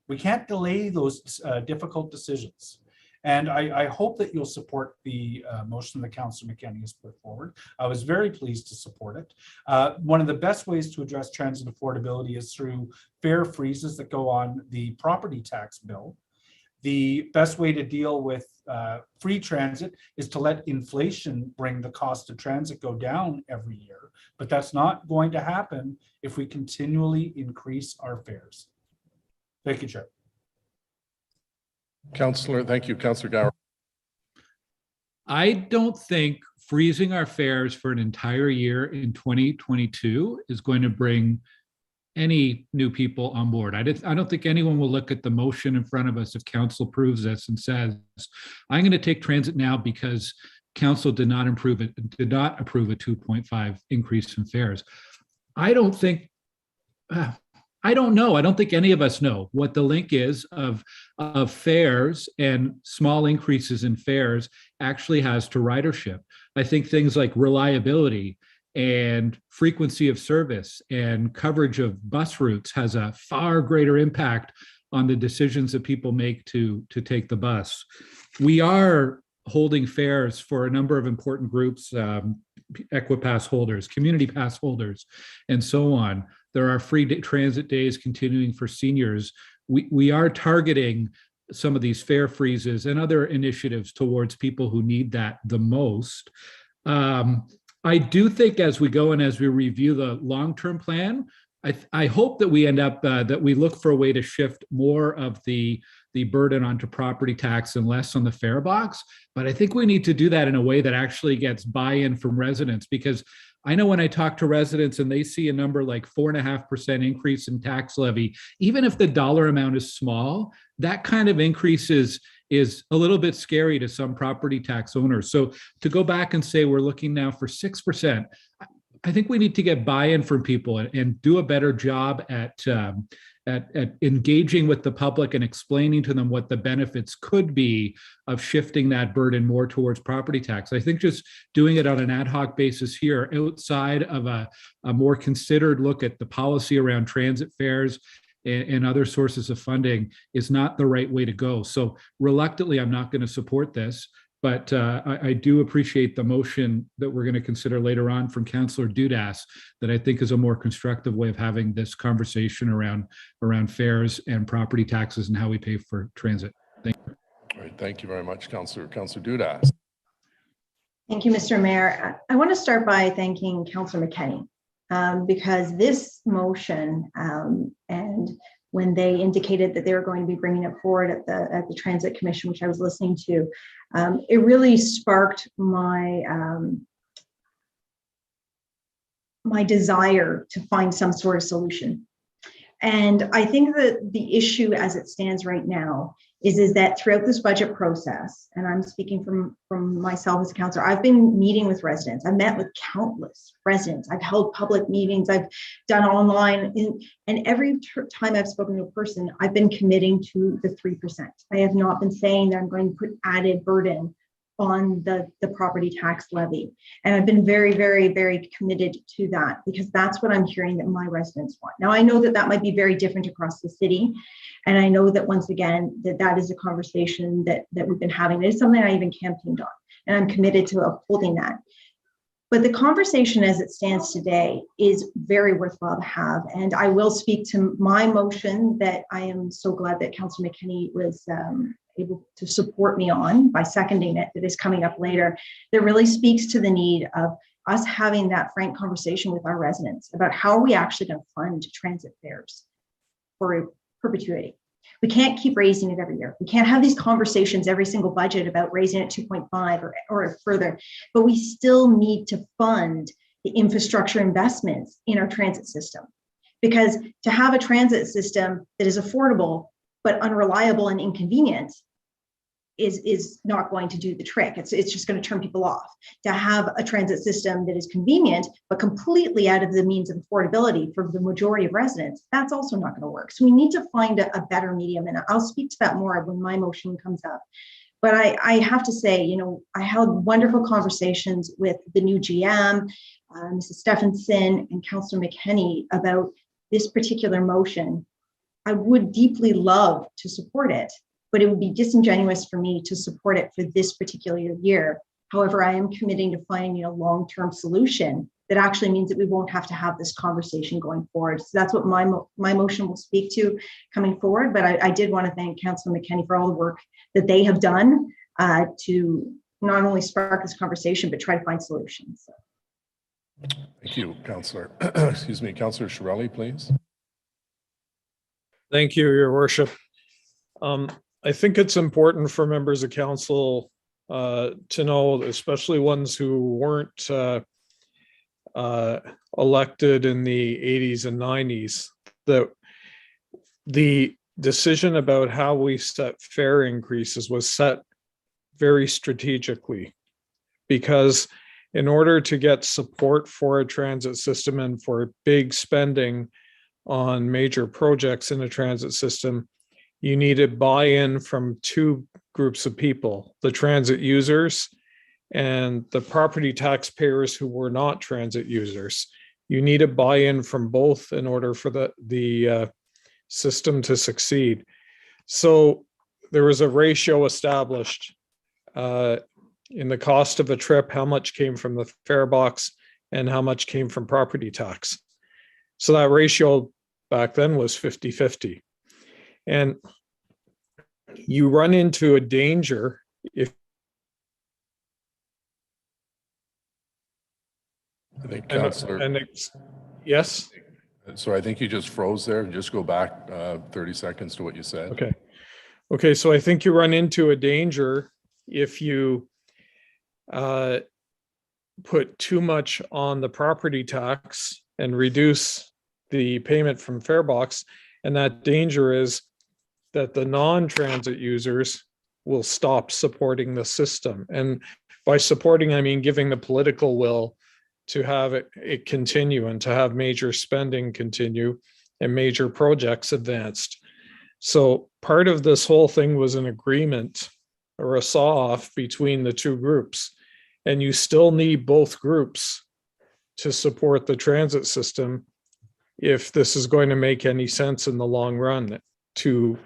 [SPEAKER 4] We can't delay those difficult decisions. And I hope that you'll support the motion that Councillor McKenney has put forward. I was very pleased to support it. One of the best ways to address transit affordability is through fare freezes that go on the property tax bill. the best way to deal with free transit is to let inflation bring the cost of transit go down every year. But that's not going to happen if we continually increase our fares. Thank you, Chair.
[SPEAKER 2] Councillor, thank you. Councillor Gower.
[SPEAKER 14] I don't think freezing our fares for an entire year in 2022 is going to bring any new people on board. I don't think anyone will look at the motion in front of us if council approves this and says, I'm going to take transit now because council did not approve a 2.5 increase in fares. I don't know. I don't think any of us know what the link is of fares and small increases in fares actually has to ridership. I think things like reliability and frequency of service and coverage of bus routes has a far greater impact on the decisions that people make to take the bus. We are holding fares for a number of important groups, Equipass holders, community pass holders, and so on. There are free transit days continuing for seniors. We are targeting some of these fare freezes and other initiatives towards people who need that the most. I do think as we go and as we review the long-term plan, I hope that we end up, that we look for a way to shift more of the burden onto property tax and less on the fare box. But I think we need to do that in a way that actually gets buy-in from residents, because I know when I talk to residents and they see a number like 4.5% increase in tax levy, even if the dollar amount is small, that kind of increase is a little bit scary to some property tax owners. So to go back and say we're looking now for 6%, I think we need to get buy-in from people and do a better job at engaging with the public and explaining to them what the benefits could be of shifting that burden more towards property tax. I think just doing it on an ad hoc basis here, outside of a more considered look at the policy around transit fares and other sources of funding, is not the right way to go. So reluctantly, I'm not going to support this. But I do appreciate the motion that we're going to consider later on from Councillor Dudas, that I think is a more constructive way of having this conversation around fares and property taxes and how we pay for transit. Thank you.
[SPEAKER 2] All right, thank you very much, Councillor Dudas.
[SPEAKER 7] Thank you, Mr. Mayor. I want to start by thanking Councillor McKenney because this motion and when they indicated that they were going to be bringing it forward at the Transit Commission, which I was listening to, it really sparked my my desire to find some sort of solution. And I think that the issue as it stands right now is that throughout this budget process, and I'm speaking from myself as a councillor, I've been meeting with residents. I've met with countless residents. I've held public meetings. I've done online. And every time I've spoken to a person, I've been committing to the 3%. I have not been saying that I'm going to put added burden on the property tax levy. And I've been very, very, very committed to that because that's what I'm hearing that my residents want. Now, I know that that might be very different across the city. And I know that once again, that is a conversation that we've been having. It is something I even campaigned on, and I'm committed to upholding that. But the conversation as it stands today is very worthwhile to have. And I will speak to my motion that I am so glad that Councillor McKenney was able to support me on by seconding it, that is coming up later, that really speaks to the need of us having that frank conversation with our residents about how are we actually going to fund transit fares for perpetuity. We can't keep raising it every year. We can't have these conversations every single budget about raising it 2.5 or further, but we still need to fund the infrastructure investments in our transit system. Because to have a transit system that is affordable but unreliable and inconvenient is not going to do the trick. It's just going to turn people off. To have a transit system that is convenient, but completely out of the means of affordability for the majority of residents, that's also not going to work. So we need to find a better medium. And I'll speak to that more when my motion comes up. But I have to say, you know, I held wonderful conversations with the new GM, Mrs. Stephenson and Councillor McKenney about this particular motion. I would deeply love to support it, but it would be disingenuous for me to support it for this particular year. However, I am committing to finding a long-term solution that actually means that we won't have to have this conversation going forward. So that's what my motion will speak to coming forward. But I did want to thank Councillor McKenney for all the work that they have done to not only spark this conversation, but try to find solutions.
[SPEAKER 2] Thank you, Councillor. Excuse me, Councillor Shirelli, please.
[SPEAKER 8] Thank you, Your Worship. I think it's important for members of council to know, especially ones who weren't elected in the 80s and 90s, that the decision about how we set fare increases was set very strategically, because in order to get support for a transit system and for big spending on major projects in a transit system, you needed buy-in from two groups of people, the transit users and the property taxpayers who were not transit users. You needed buy-in from both in order for the system to succeed. So there was a ratio established in the cost of a trip, how much came from the fare box and how much came from property tax. So that ratio back then was 50-50. And you run into a danger if
[SPEAKER 2] I think Councillor.
[SPEAKER 8] Yes.
[SPEAKER 2] So I think you just froze there. Just go back 30 seconds to what you said.
[SPEAKER 8] Okay. Okay. So I think you run into a danger if you put too much on the property tax and reduce the payment from fare box. And that danger is that the non-transit users will stop supporting the system. And by supporting, I mean giving the political will to have it continue and to have major spending continue and major projects advanced. So part of this whole thing was an agreement or a saw-off between the two groups. And you still need both groups to support the transit system if this is going to make any sense in the long run to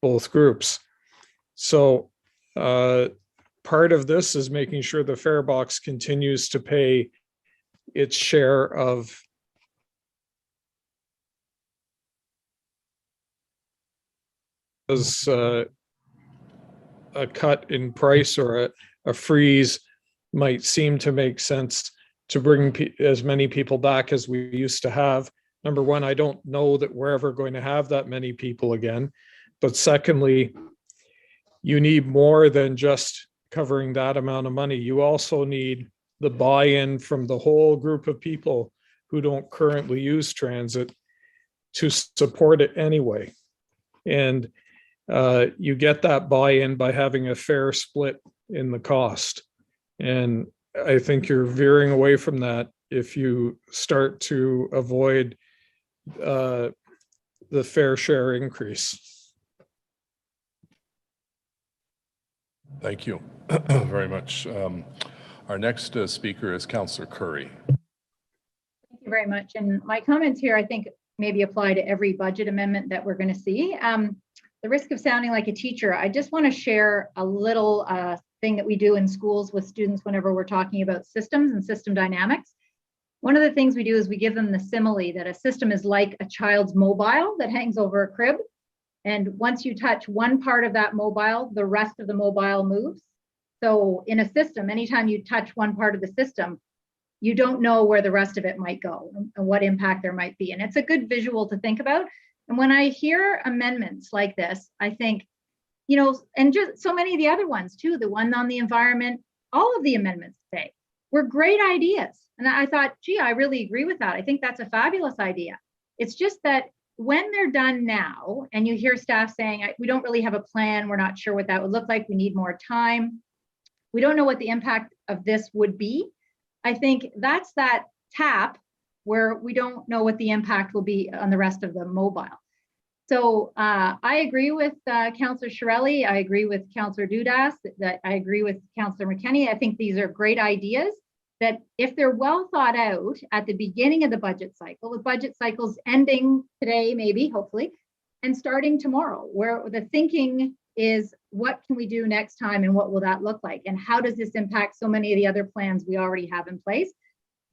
[SPEAKER 8] both groups. So part of this is making sure the fare box continues to pay its share of a cut in price or a freeze might seem to make sense to bring as many people back as we used to have. Number one, I don't know that we're ever going to have that many people again. But secondly, you need more than just covering that amount of money. You also need the buy-in from the whole group of people who don't currently use transit to support it anyway. And you get that buy-in by having a fair split in the cost. And I think you're veering away from that if you start to avoid the fair share increase.
[SPEAKER 2] Thank you very much. Our next speaker is Councillor Curry.
[SPEAKER 22] Thank you very much. And my comments here, I think, maybe apply to every budget amendment that we're going to see. The risk of sounding like a teacher, I just want to share a little thing that we do in schools with students whenever we're talking about systems and system dynamics. One of the things we do is we give them the simile that a system is like a child's mobile that hangs over a crib. And once you touch one part of that mobile, the rest of the mobile moves. So in a system, anytime you touch one part of the system, you don't know where the rest of it might go and what impact there might be. And it's a good visual to think about. And when I hear amendments like this, I think, you know, and just so many of the other ones too, the one on the environment, all of the amendments today were great ideas. And I thought, gee, I really agree with that. I think that's a fabulous idea. It's just that when they're done now, and you hear staff saying, we don't really have a plan, we're not sure what that would look like, we need more time, we don't know what the impact of this would be. I think that's that tap where we don't know what the impact will be on the rest of the mobile. So I agree with Councillor Shirelli. I agree with Councillor Dudas. That I agree with Councillor McKenney. I think these are great ideas that if they're well thought out at the beginning of the budget cycle's ending today, maybe, hopefully, and starting tomorrow, where the thinking is what can we do next time and what will that look like? And how does this impact so many of the other plans we already have in place?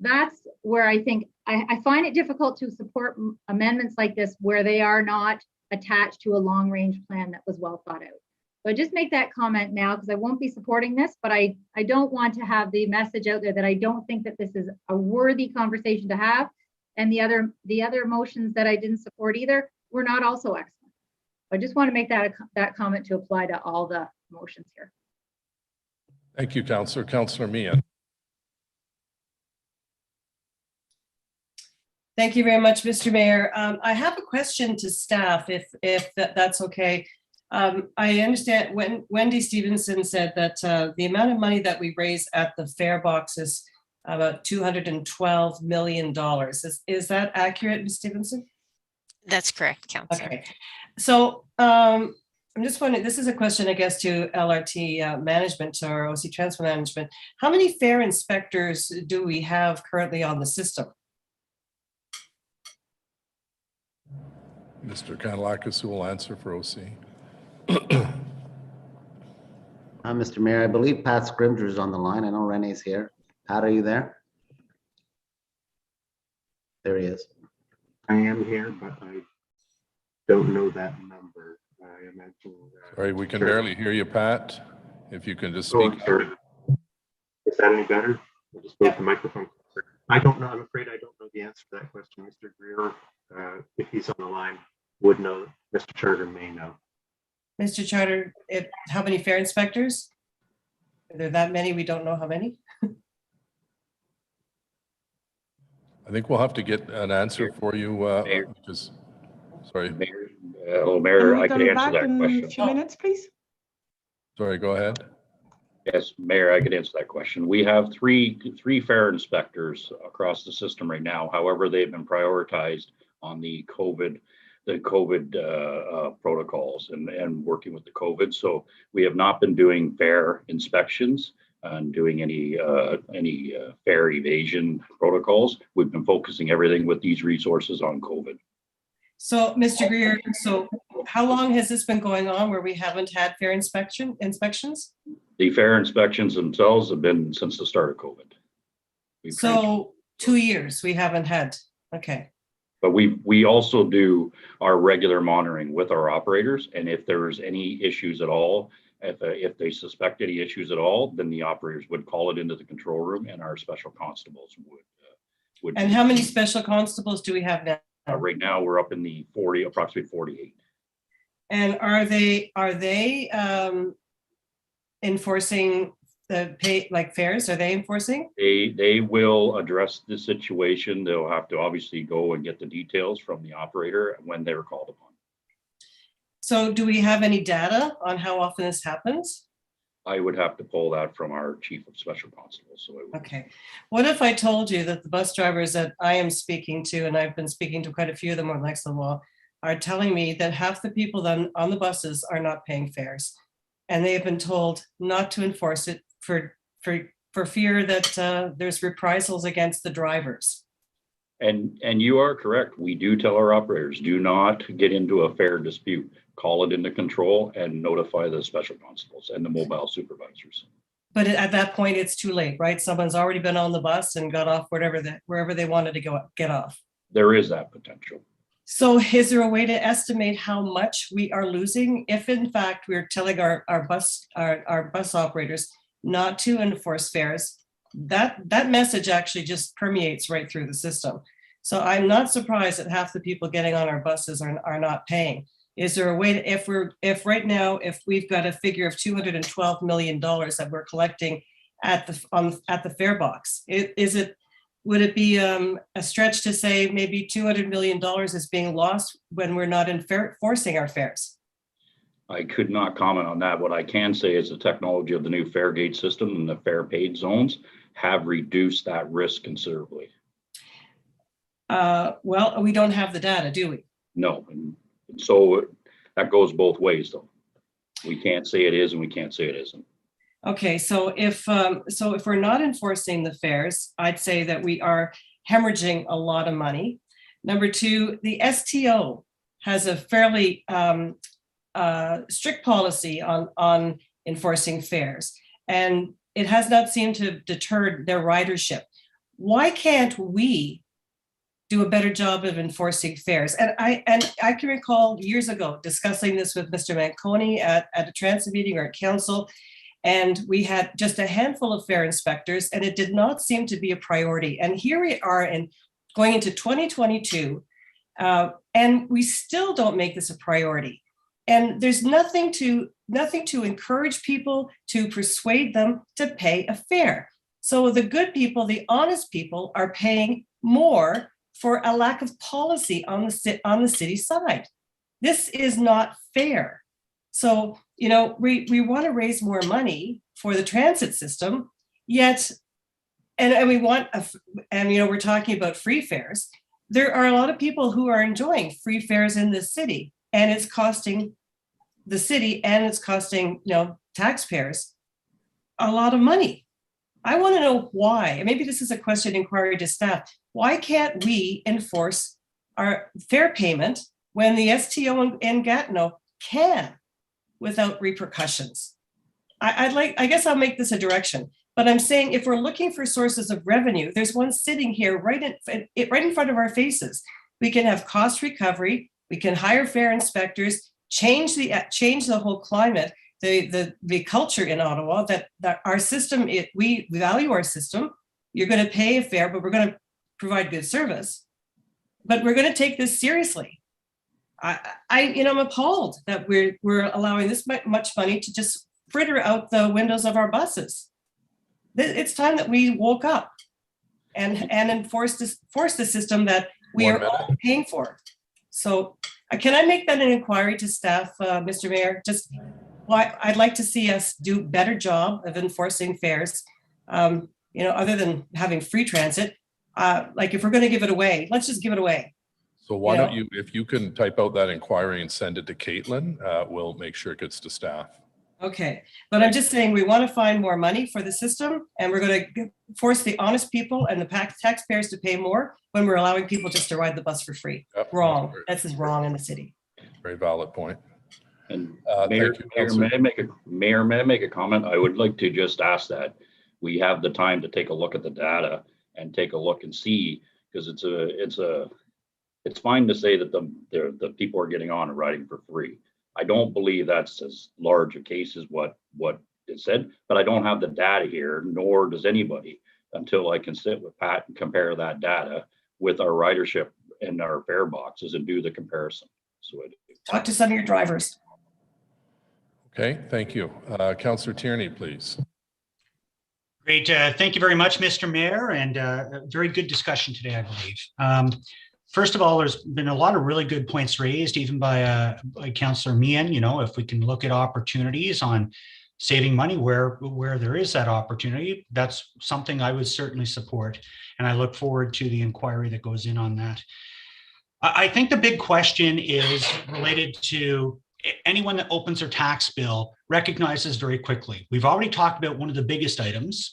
[SPEAKER 22] that's where I think I find it difficult to support amendments like this where they are not attached to a long range plan that was well thought out. So I just make that comment now because I won't be supporting this, but I don't want to have the message out there that I don't think that this is a worthy conversation to have. And the other motions that I didn't support either were not also excellent. I just want to make that comment to apply to all the motions here.
[SPEAKER 2] Thank you, Councillor. Councillor Meehan.
[SPEAKER 18] Thank you very much, Mr. Mayor. I have a question to staff, if that's okay. I understand when Wendy Stevenson said that the amount of money that we raise at the fare box is about $212 million. Is that accurate, Ms. Stevenson?
[SPEAKER 13] That's correct, Councillor.
[SPEAKER 18] Okay. So I'm just wondering, this is a question, I guess, to LRT management or OC Transfer Management. How many fare inspectors do we have currently on the system?
[SPEAKER 2] Mr. Kanalakis, who will answer for OC.
[SPEAKER 3] Mr. Mayor, I believe Pat Scrimger is on the line. I know Renee's here. Pat, are you there? There he is.
[SPEAKER 17] I am here, but I don't know that number. I imagine.
[SPEAKER 2] Sorry, we can barely hear you, Pat. If you can just
[SPEAKER 17] Oh,
[SPEAKER 2] speak.
[SPEAKER 17] I'm sorry. Is that any better? I'll just move the microphone closer. I don't know. I'm afraid I don't know the answer to that question. Mr. Greer, if he's on the line, would know. Mr. Charter may know.
[SPEAKER 18] Mr. Charter, how many fare inspectors? Are there that many? We don't know how many.
[SPEAKER 2] I think we'll have to get an answer for you. Because, sorry.
[SPEAKER 23] Hello, Mayor. I can answer that question.
[SPEAKER 6] A few minutes, please.
[SPEAKER 2] Sorry, go ahead.
[SPEAKER 23] Yes, Mayor, I could answer that question. We have three fare inspectors across the system right now. However, they've been prioritized on the COVID protocols and working with the COVID. So we have not been doing fare inspections and doing any fare evasion protocols. We've been focusing everything with these resources on COVID.
[SPEAKER 18] So, Mr. Greer, so how long has this been going on where we haven't had fare inspections?
[SPEAKER 23] The fare inspections themselves have been since the start of COVID.
[SPEAKER 18] So 2 years we haven't had. Okay.
[SPEAKER 23] But we also do our regular monitoring with our operators, and if there's any issues at all, if they suspect any issues at all, then the operators would call it into the control room, and our special constables would.
[SPEAKER 18] And how many special constables do we have now?
[SPEAKER 23] Right now, we're up in the approximately 48.
[SPEAKER 18] And are they enforcing the pay, like fares? Are they enforcing?
[SPEAKER 23] They will address the situation. They'll have to obviously go and get the details from the operator when they're called upon.
[SPEAKER 18] So do we have any data on how often this happens?
[SPEAKER 23] I would have to pull that from our chief of special constables. So
[SPEAKER 18] okay. What if I told you that the bus drivers that I am speaking to, and I've been speaking to quite a few of them on Lexington Law, are telling me that half the people then on the buses are not paying fares, and they have been told not to enforce it for fear that there's reprisals against the drivers.
[SPEAKER 23] And you are correct. We do tell our operators, do not get into a fare dispute. Call it into control and notify the special constables and the mobile supervisors.
[SPEAKER 18] But at that point, it's too late, right? Someone's already been on the bus and got off wherever they wanted to get off.
[SPEAKER 23] There is that potential.
[SPEAKER 18] So is there a way to estimate how much we are losing if in fact we're telling our bus operators not to enforce fares? That message actually just permeates right through the system. So I'm not surprised that half the people getting on our buses are not paying. Is there a way to, if right now, if we've got a figure of $212 million that we're collecting at the fare box, would it be a stretch to say maybe $200 million is being lost when we're not enforcing our fares?
[SPEAKER 23] I could not comment on that. What I can say is the technology of the new fare gate system and the fare paid zones have reduced that risk considerably.
[SPEAKER 18] Well, we don't have the data, do we?
[SPEAKER 23] No, and so that goes both ways though. We can't say it is and we can't say it isn't.
[SPEAKER 18] Okay, so if we're not enforcing the fares, I'd say that we are hemorrhaging a lot of money. Number two, the STO has a fairly strict policy on enforcing fares, and it has not seemed to deter their ridership. why can't we do a better job of enforcing fares? And I can recall years ago discussing this with Mr. Manconi at a transit meeting or at council, and we had just a handful of fare inspectors, and it did not seem to be a priority. And here we are in going into 2022, and we still don't make this a priority. And there's nothing to encourage people, to persuade them to pay a fare. So the good people, the honest people, are paying more for a lack of policy on the city side. This is not fair. So, you know, we want to raise more money for the transit system, yet, and we want, and you know, we're talking about free fares. There are a lot of people who are enjoying free fares in this city, and it's costing the city and it's costing, you know, taxpayers a lot of money. I want to know why, and maybe this is a question inquiry to staff. Why can't we enforce our fare payment when the STO in Gatineau can without repercussions? I guess I'll make this a direction, but I'm saying if we're looking for sources of revenue, there's one sitting here right in front of our faces. We can have cost recovery, we can hire fare inspectors, change the whole climate, the culture in Ottawa that our system, we value our system. You're going to pay a fare, but we're going to provide good service. But we're going to take this seriously. I'm appalled that we're allowing this much money to just fritter out the windows of our buses. It's time that we woke up and enforce the system that we are all paying for. So can I make that an inquiry to staff, Mr. Mayor? Just why I'd like to see us do a better job of enforcing fares, other than having free transit. Like if we're going to give it away, let's just give it away.
[SPEAKER 2] So why don't you, if you can type out that inquiry and send it to Caitlin, we'll make sure it gets to staff.
[SPEAKER 18] Okay, but I'm just saying we want to find more money for the system, and we're going to force the honest people and the taxpayers to pay more when we're allowing people just to ride the bus for free.
[SPEAKER 2] Yep,
[SPEAKER 18] wrong. That's just wrong in the city.
[SPEAKER 2] Very valid point.
[SPEAKER 23] And
[SPEAKER 2] Mayor,
[SPEAKER 23] may I make a comment? I would like to just ask that we have the time to take a look at the data and take a look and see, because it's fine to say that the people are getting on and riding for free. I don't believe that's as large a case as what it said, but I don't have the data here, nor does anybody, until I can sit with Pat and compare that data with our ridership and our fare boxes and do the comparison. So
[SPEAKER 18] talk to some of your drivers.
[SPEAKER 2] Okay, thank you. Councillor Tierney, please.
[SPEAKER 1] Great. Thank you very much, Mr. Mayor, and a very good discussion today, I believe. First of all, there's been a lot of really good points raised, even by Councillor Meehan. If we can look at opportunities on saving money where there is that opportunity, that's something I would certainly support. And I look forward to the inquiry that goes in on that. I think the big question is related to anyone that opens their tax bill recognizes very quickly. We've already talked about one of the biggest items,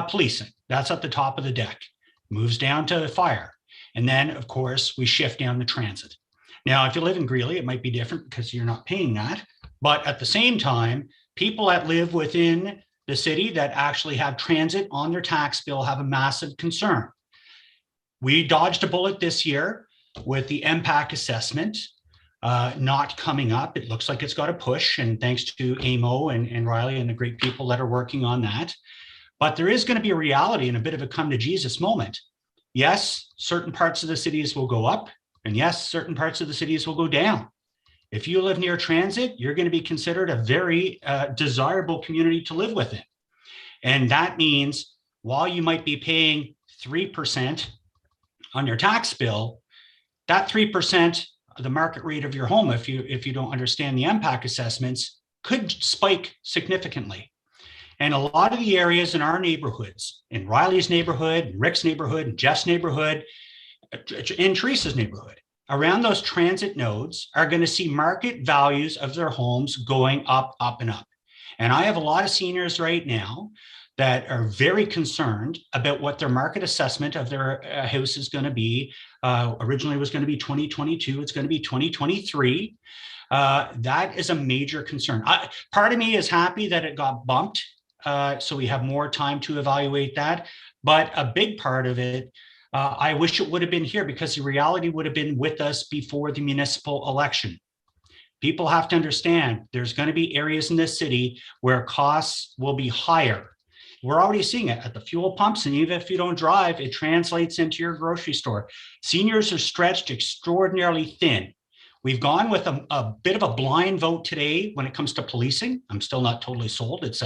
[SPEAKER 1] policing. That's at the top of the deck, moves down to fire. And then, of course, we shift down to transit. Now, if you live in Greeley, it might be different because you're not paying that. But at the same time, people that live within the city that actually have transit on their tax bill have a massive concern. We dodged a bullet this year with the impact assessment not coming up. It looks like it's got a push, and thanks to AMO and Riley and the great people that are working on that. But there is going to be a reality and a bit of a come to Jesus moment. Yes, certain parts of the cities will go up, and yes, certain parts of the cities will go down. If you live near transit, you're going to be considered a very desirable community to live within. And that means while you might be paying 3% on your tax bill, that 3%, the market rate of your home, if you don't understand the impact assessments, could spike significantly. And a lot of the areas in our neighborhoods, in Riley's neighborhood, in Rick's neighborhood, in Jeff's neighborhood, in Teresa's neighborhood, around those transit nodes are going to see market values of their homes going up, up, and up. And I have a lot of seniors right now that are very concerned about what their market assessment of their house is going to be. Originally it was going to be 2022, it's going to be 2023. That is a major concern. Part of me is happy that it got bumped so we have more time to evaluate that. But a big part of it, I wish it would have been here, because the reality would have been with us before the municipal election. People have to understand there's going to be areas in this city where costs will be higher. We're already seeing it at the fuel pumps, and even if you don't drive, it translates into your grocery store. Seniors are stretched extraordinarily thin. We've gone with a bit of a blind vote today when it comes to policing. I'm still not totally sold. It's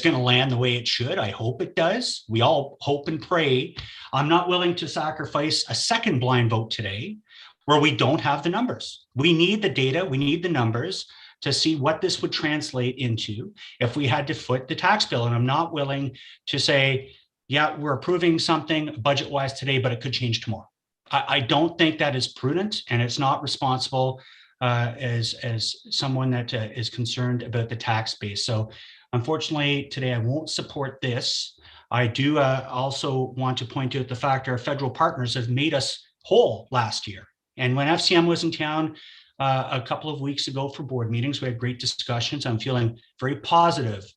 [SPEAKER 1] going to land the way it should. I hope it does. We all hope and pray. I'm not willing to sacrifice a second blind vote today where we don't have the numbers. We need the data. We need the numbers to see what this would translate into if we had to foot the tax bill. And I'm not willing to say, yeah, we're approving something budget-wise today, but it could change tomorrow. I don't think that is prudent, and it's not responsible as someone that is concerned about the tax base. So unfortunately, today I won't support this. I do also want to point out the fact our federal partners have made us whole last year. And when FCM was in town a couple of weeks ago for board meetings, we had great discussions. I'm feeling very positive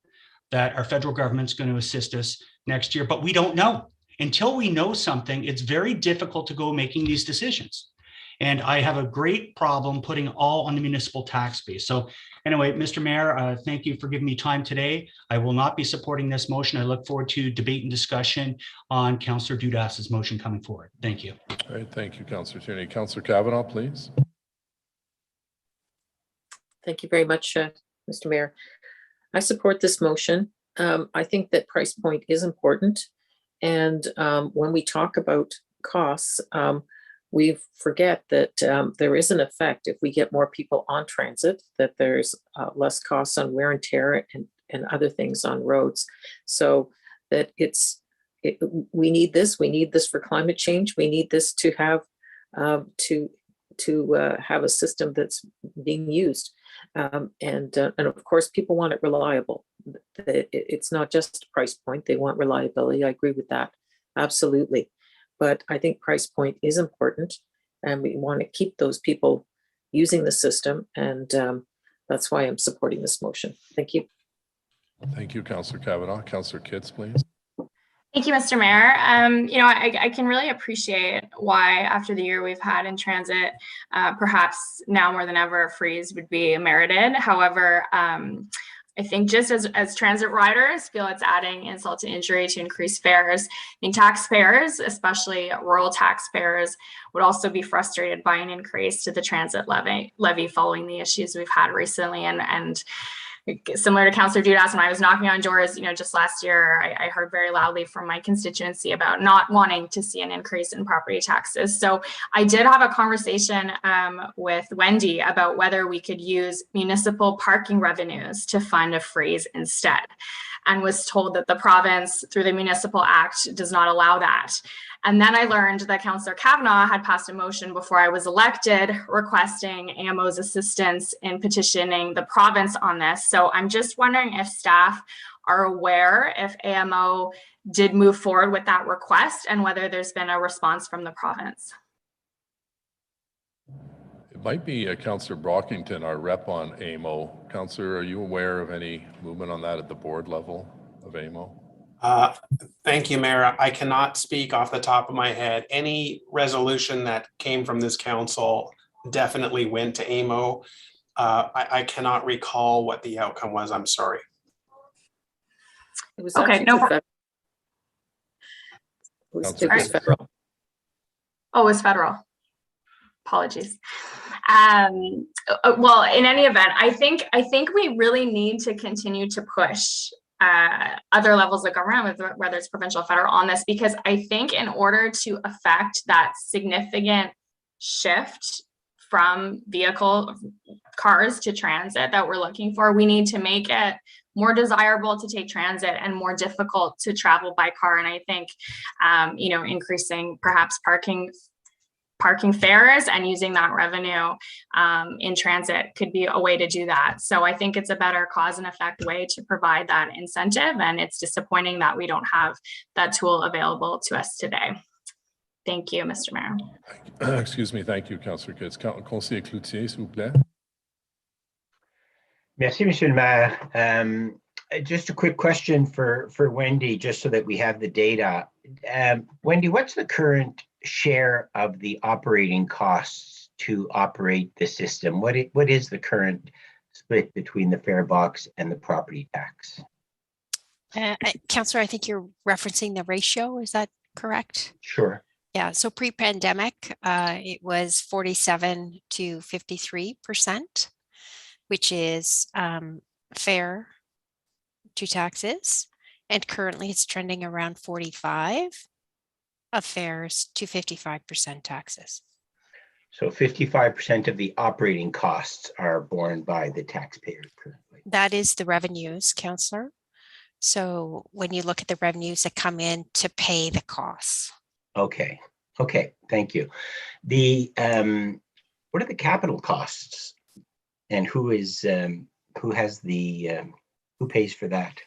[SPEAKER 1] that our federal government's going to assist us next year, but we don't know. Until we know something, it's very difficult to go making these decisions. And I have a great problem putting all on the municipal tax base. So anyway, Mr. Mayor, thank you for giving me time today. I will not be supporting this motion. I look forward to debate and discussion on Councillor Dudas's motion coming forward. Thank you.
[SPEAKER 2] All right, thank you, Councillor Tierney. Councillor Kavanaugh, please.
[SPEAKER 10] Thank you very much, Mr. Mayor. I support this motion. I think that price point is important. And when we talk about costs, we forget that there is an effect if we get more people on transit, that there's less costs on wear and tear and other things on roads. So that we need this for climate change. We need this to have have a system that's being used. And of course, people want it reliable. It's not just a price point. They want reliability. I agree with that. Absolutely. But I think price point is important, and we want to keep those people using the system. And that's why I'm supporting this motion. Thank you.
[SPEAKER 2] Thank you, Councillor Kavanaugh. Councillor Kitts, please.
[SPEAKER 15] Thank you, Mr. Mayor. I can really appreciate why, after the year we've had in transit, perhaps now more than ever, a freeze would be merited. However, I think just as transit riders feel it's adding insult to injury to increase fares, I think taxpayers, especially rural taxpayers, would also be frustrated by an increase to the transit levy following the issues we've had recently. And similar to Councillor Dudas, when I was knocking on doors, just last year, I heard very loudly from my constituency about not wanting to see an increase in property taxes. So I did have a conversation with Wendy about whether we could use municipal parking revenues to fund a freeze instead, and was told that the province, through the Municipal Act, does not allow that. And then I learned that Councillor Kavanaugh had passed a motion before I was elected requesting AMO's assistance in petitioning the province on this. So I'm just wondering if staff are aware if AMO did move forward with that request and whether there's been a response from the province.
[SPEAKER 2] It might be Councillor Brockington, our rep on AMO. Councillor, are you aware of any movement on that at the board level of AMO?
[SPEAKER 21] Thank you, Mayor. I cannot speak off the top of my head. Any resolution that came from this council definitely went to AMO. I cannot recall what the outcome was. I'm sorry.
[SPEAKER 10] It was
[SPEAKER 15] okay. No problem.
[SPEAKER 10] It was federal.
[SPEAKER 15] Oh, it was federal. Apologies. Well, in any event, I think we really need to continue to push other levels of government, whether it's provincial or federal, on this, because I think in order to affect that significant shift from cars to transit that we're looking for, we need to make it more desirable to take transit and more difficult to travel by car. And I think, increasing perhaps parking fares and using that revenue in transit could be a way to do that. So I think it's a better cause and effect way to provide that incentive. And it's disappointing that we don't have that tool available to us today. Thank you, Mr. Mayor.
[SPEAKER 2] Excuse me. Thank you, Councillor Kitts. Conseiller Cloutier, s'il vous plaît.
[SPEAKER 17] Merci, Monsieur le Maire.
[SPEAKER 9] Just a quick question for Wendy, just so that we have the data. Wendy, what's the current share of the operating costs to operate the system? What is the current split between the fare box and the property tax?
[SPEAKER 13] Councillor, I think you're referencing the ratio. Is that correct?
[SPEAKER 9] Sure.
[SPEAKER 13] Yeah, so pre-pandemic, it was 47 to 53%, which is fare to taxes. And currently it's trending around 45 of fares to 55% taxes.
[SPEAKER 9] So 55% of the operating costs are borne by the taxpayer currently.
[SPEAKER 13] That is the revenues, Councillor. So when you look at the revenues that come in to pay the costs.
[SPEAKER 9] Okay, thank you. What are the capital costs, and who pays for that?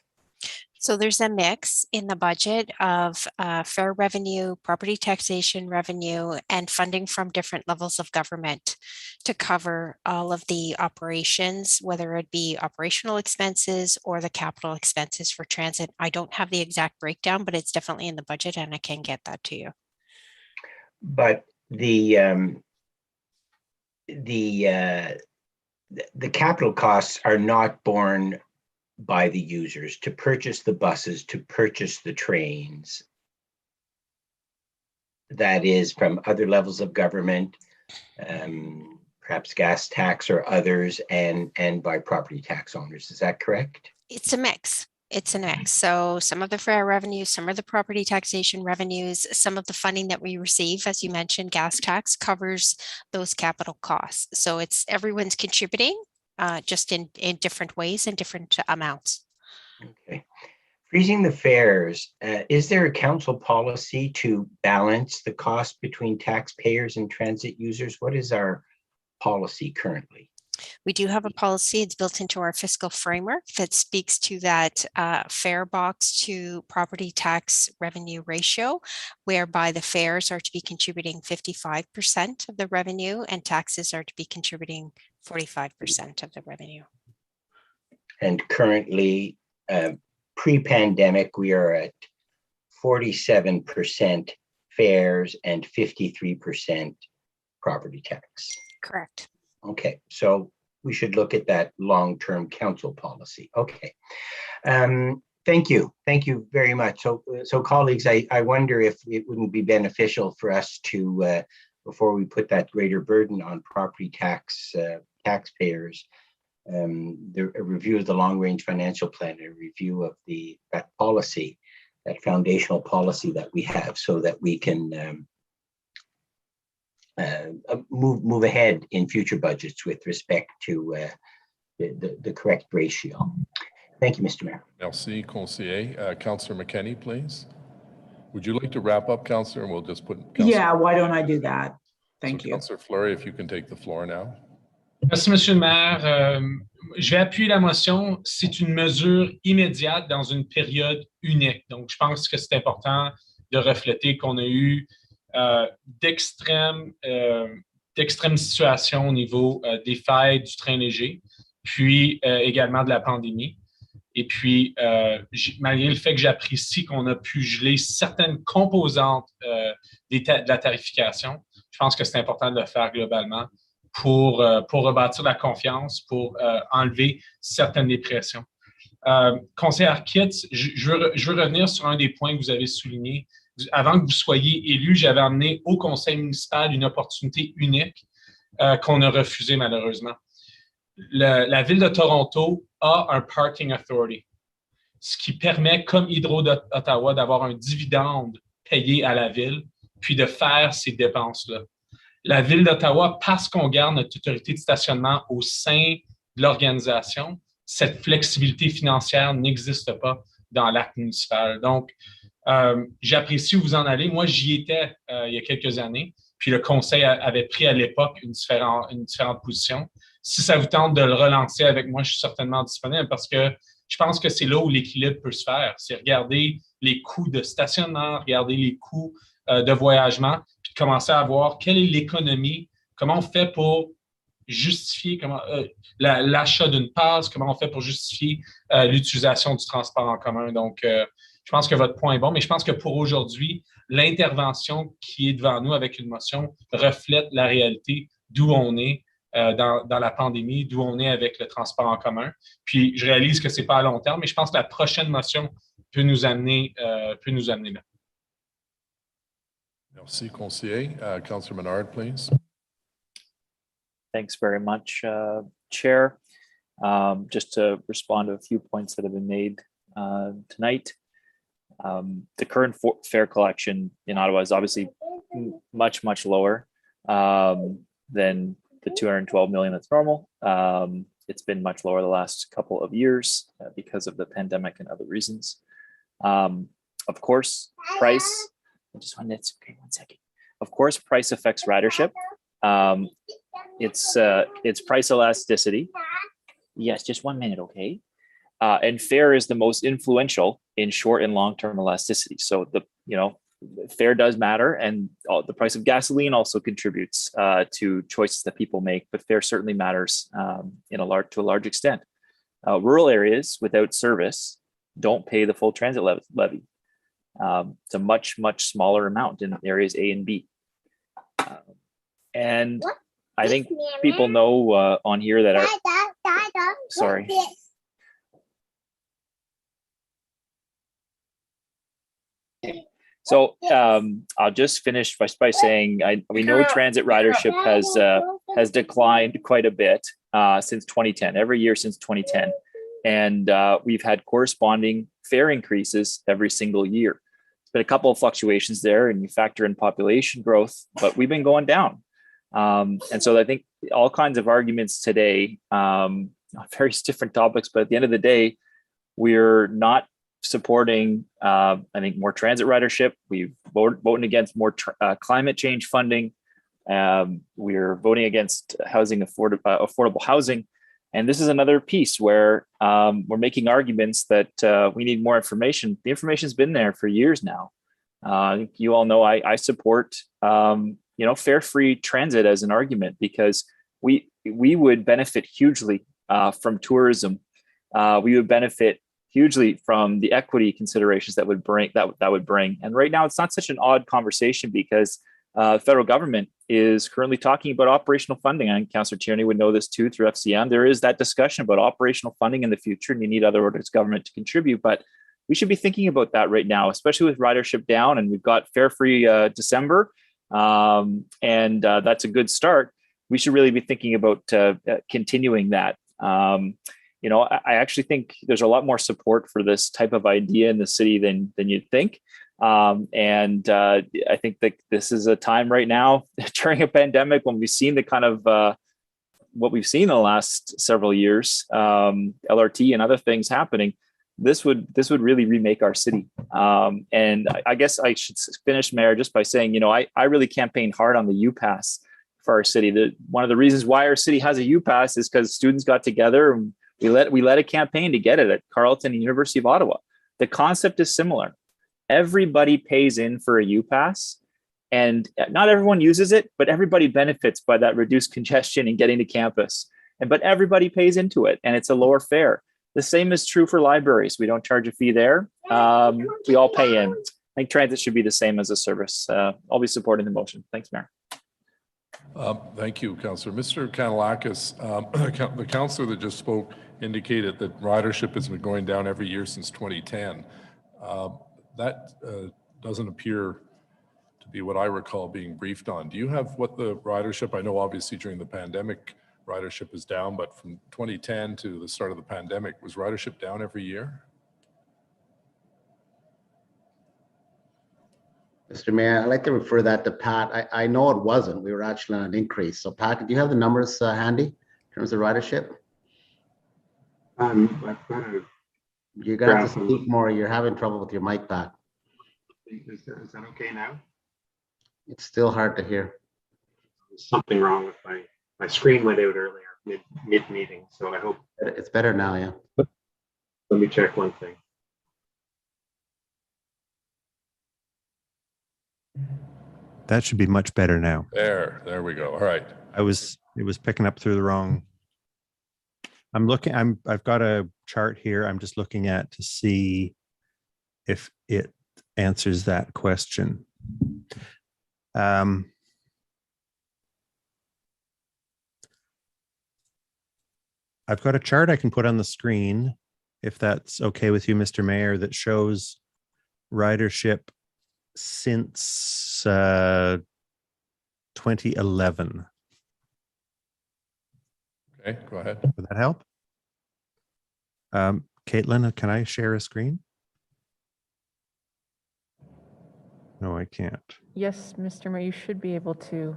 [SPEAKER 13] So there's a mix in the budget of fare revenue, property taxation revenue, and funding from different levels of government to cover all of the operations, whether it be operational expenses or the capital expenses for transit. I don't have the exact breakdown, but it's definitely in the budget and I can get that to you.
[SPEAKER 9] But the capital costs are not borne by the users to purchase the buses, to purchase the trains. That is from other levels of government, perhaps gas tax or others, and by property tax owners. Is that correct?
[SPEAKER 13] It's a mix. It's a mix. So some of the fare revenues, some of the property taxation revenues, some of the funding that we receive, as you mentioned, gas tax covers those capital costs. So it's everyone's contributing, just in different ways and different amounts.
[SPEAKER 9] Okay. Freezing the fares, is there a council policy to balance the cost between taxpayers and transit users? What is our policy currently?
[SPEAKER 13] We do have a policy. It's built into our fiscal framework that speaks to that fare box to property tax revenue ratio, whereby the fares are to be contributing 55% of the revenue and taxes are to be contributing 45% of the revenue.
[SPEAKER 9] And currently, pre-pandemic, we are at 47% fares and 53% property tax.
[SPEAKER 13] Correct.
[SPEAKER 9] Okay, so we should look at that long-term council policy. Okay, thank you very much. So colleagues, I wonder if it wouldn't be beneficial for us to, before we put that greater burden on property tax taxpayers, a review of the long-range financial plan, a review of that policy, that foundational policy that we have, so that we can move ahead in future budgets with respect to the correct ratio. Thank you, Mr. Mayor.
[SPEAKER 2] Merci, Conseiller. Councillor McKenney, please. Would you like to wrap up, Councillor, and we'll just put...
[SPEAKER 6] Yeah, why don't I do that? Thank you.
[SPEAKER 2] Councillor Fleury, if you can take the floor now.
[SPEAKER 16] Merci, Monsieur le maire. Je vais appuyer la motion. C'est une mesure immédiate dans une période unique. Donc, je pense que c'est important de refléter qu'on a eu d'extrêmes situations au niveau des failles du train léger, puis également de la pandémie. Et puis, malgré le fait que j'apprécie qu'on a pu geler certaines composantes de la tarification, je pense que c'est important de le faire globalement pour rebâtir la confiance, pour enlever certaines dépressions. Conseiller Arquette, je veux revenir sur un des points que vous avez souligné. Avant que vous soyez élu, j'avais amené au conseil municipal une opportunité unique qu'on a refusée malheureusement. La ville de Toronto a un parking authority, ce qui permet, comme Hydro d'Ottawa, d'avoir un dividende payé à la ville, puis de faire ces dépenses-là. La ville d'Ottawa, parce qu'on garde notre autorité de stationnement au sein de l'organisation, cette flexibilité financière n'existe pas dans l'acte municipal. Donc, j'apprécie où vous en allez. Moi, j'y étais il y a quelques années, puis le conseil avait pris à l'époque une différente position. Si ça vous tente de le relancer avec moi, je suis certainement disponible parce que je pense que c'est là où l'équilibre peut se faire. C'est regarder les coûts de stationnement, regarder les coûts de voyagement, puis de commencer à voir quelle est l'économie, comment on fait pour justifier l'achat d'une passe, comment on fait pour justifier l'utilisation du transport en commun. Donc, je pense que votre point est bon, mais je pense que pour aujourd'hui, l'intervention qui est devant nous avec une motion reflète la réalité d'où on est dans la pandémie, d'où on est avec le transport en commun. Puis, je réalise que ce n'est pas à long terme, mais je pense que la prochaine motion peut nous amener là.
[SPEAKER 2] Merci, conseiller. Councillor Menard, please.
[SPEAKER 5] Thanks very much, Chair. Just to respond to a few points that have been made tonight. The current fare collection in Ottawa is obviously much, much lower than the 212 million that's normal. It's been much lower the last couple of years because of the pandemic and other reasons. Of course, price, okay, 1 second. Of course, price affects ridership. It's price elasticity. Yes, just 1 minute, okay? And fare is the most influential in short and long-term elasticity. So fare does matter, and the price of gasoline also contributes to choices that people make, but fare certainly matters to a large extent. Rural areas without service don't pay the full transit levy. It's a much, much smaller amount in areas A and B. And I think people know on here that sorry. So I'll just finish by saying we know transit ridership has declined quite a bit since 2010, every year since 2010. And we've had corresponding fare increases every single year. There's been a couple of fluctuations there, and you factor in population growth, but we've been going down. And so I think all kinds of arguments today on various different topics, but at the end of the day, we're not supporting, I think, more transit ridership. We've voted against more climate change funding. We're voting against housing affordable housing. And this is another piece where we're making arguments that we need more information. The information's been there for years now. I think you all know I support fare-free transit as an argument, because we would benefit hugely from tourism. We would benefit hugely from the equity considerations that would bring. And right now, it's not such an odd conversation, because the federal government is currently talking about operational funding. And Councillor Tierney would know this too through FCM. There is that discussion about operational funding in the future, and you need other orders of government to contribute. But we should be thinking about that right now, especially with ridership down, and we've got fare-free December, and that's a good start. We should really be thinking about continuing that. I actually think there's a lot more support for this type of idea in the city than you'd think. And I think that this is a time right now during a pandemic when we've seen the kind of what we've seen in the last several years, LRT and other things happening. This would really remake our city. And I guess I should finish, Mayor, just by saying, I really campaigned hard on the U-Pass for our city. One of the reasons why our city has a U-Pass is because students got together and we led a campaign to get it at Carleton and University of Ottawa. The concept is similar. Everybody pays in for a U-Pass, and not everyone uses it, but everybody benefits by that reduced congestion and getting to campus. But everybody pays into it, and it's a lower fare. The same is true for libraries. We don't charge a fee there. We all pay in. I think transit should be the same as a service. I'll be supporting the motion. Thanks, Mayor.
[SPEAKER 2] Thank you, Councillor. Mr. Kanalakis, the councillor that just spoke indicated that ridership has been going down every year since 2010. That doesn't appear to be what I recall being briefed on. Do you have what the ridership, I know obviously during the pandemic, ridership is down, but from 2010 to the start of the pandemic, was ridership down every year?
[SPEAKER 3] Mr. Mayor, I'd like to refer that to Pat. I know it wasn't. We were actually on an increase. So Pat, do you have the numbers handy in terms of ridership? You're going to have to speak more. You're having trouble with your mic, Pat.
[SPEAKER 17] Is that okay now?
[SPEAKER 3] It's still hard to hear.
[SPEAKER 17] There's something wrong with my screen went out earlier mid-meeting, so I hope
[SPEAKER 3] it's better now. Yeah.
[SPEAKER 17] Let me check one thing.
[SPEAKER 19] That should be much better now.
[SPEAKER 2] There we go. All right.
[SPEAKER 19] I was
[SPEAKER 12] It was picking up through the wrong. I've got a chart here. I'm just looking at to see if it answers that question. I've got a chart I can put on the screen, if that's okay with you, Mr. Mayor, that shows ridership since 2011.
[SPEAKER 2] Okay, go ahead.
[SPEAKER 12] Would that help? Caitlin, can I share a screen? No, I can't.
[SPEAKER 19] Yes, Mr. Mayor, you should be able to.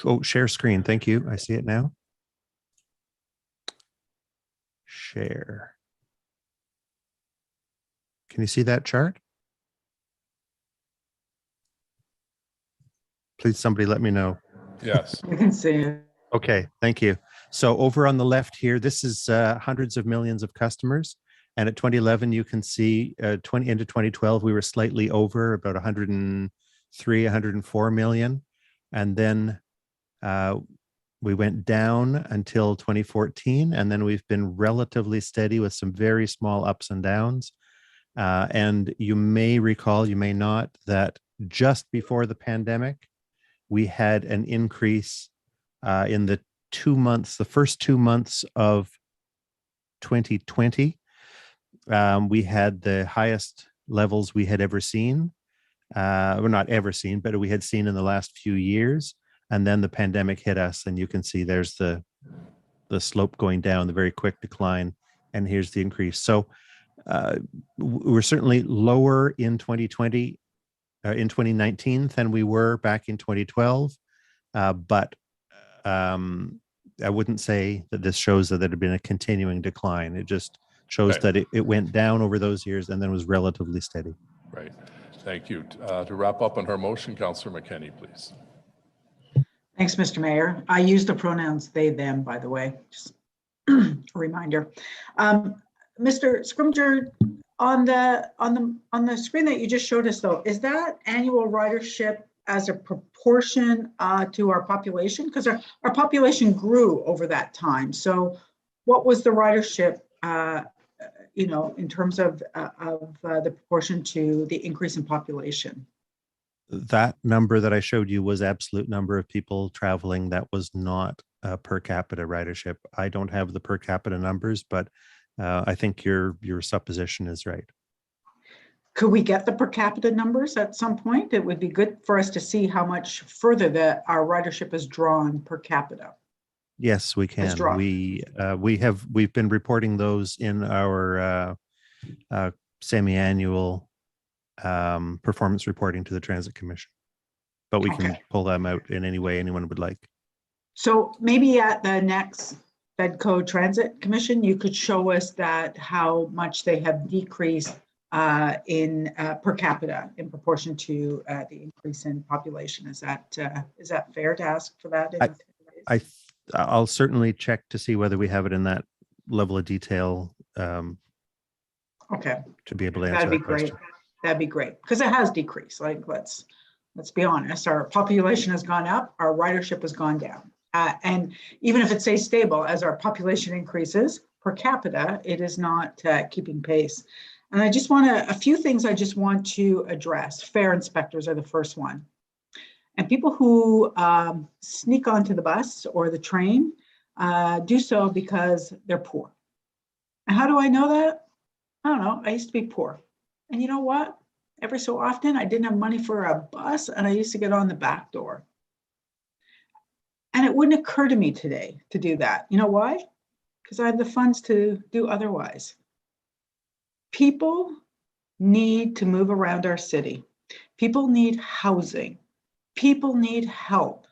[SPEAKER 12] Oh, share screen. Thank you. I see it now. Share. Can you see that chart? Please, somebody let me know.
[SPEAKER 2] Yes.
[SPEAKER 6] You can see it.
[SPEAKER 12] Okay, thank you. So over on the left here, this is hundreds of millions of customers. And at 2011, you can see into 2012, we were slightly over about 103, 104 million. And then we went down until 2014. And then we've been relatively steady with some very small ups and downs. And you may recall, you may not, that just before the pandemic, we had an increase in the first 2 months of 2020. We had the highest levels we had ever seen. Well, not ever seen, but we had seen in the last few years. And then the pandemic hit us, and you can see there's the slope going down, the very quick decline, and here's the increase. So we're certainly lower in 2020, in 2019 than we were back in 2012. But I wouldn't say that this shows that there had been a continuing decline. It just shows that it went down over those years and then was relatively steady.
[SPEAKER 2] Right. Thank you. To wrap up on her motion, Councillor McKenney, please.
[SPEAKER 6] Thanks, Mr. Mayor. I use the pronouns they, them, by the way, just a reminder. Mr. Scrimgeour, on the screen that you just showed us though, is that annual ridership as a proportion to our population? Because our population grew over that time. So what was the ridership, in terms of the proportion to the increase in population?
[SPEAKER 12] That number that I showed you was absolute number of people traveling. That was not per capita ridership. I don't have the per capita numbers, but I think your supposition is right.
[SPEAKER 6] Could we get the per capita numbers at some point? It would be good for us to see how much further our ridership is drawn per capita.
[SPEAKER 12] Yes, we can. We've been reporting those in our semi-annual performance reporting to the Transit Commission, but we can pull them out in any way anyone would like.
[SPEAKER 6] So maybe at the next FEDCO Transit Commission, you could show us that how much they have decreased in per capita in proportion to the increase in population. Is that fair to ask for that?
[SPEAKER 12] I'll certainly check to see whether we have it in that level of detail.
[SPEAKER 6] Okay.
[SPEAKER 12] To be able to answer
[SPEAKER 6] That'd be
[SPEAKER 12] that
[SPEAKER 6] great.
[SPEAKER 12] question.
[SPEAKER 6] That'd be great because it has decreased. Like let's be honest. Our population has gone up. Our ridership has gone down. And even if it stays stable as our population increases per capita, it is not keeping pace. And I just want a few things I just want to address. Fare inspectors are the first one. And people who sneak onto the bus or the train do so because they're poor. And how do I know that? I don't know. I used to be poor. And you know what? Every so often I didn't have money for a bus and I used to get on the back door. And it wouldn't occur to me today to do that. You know why? Because I have the funds to do otherwise. People need to move around our city. People need housing. People need help.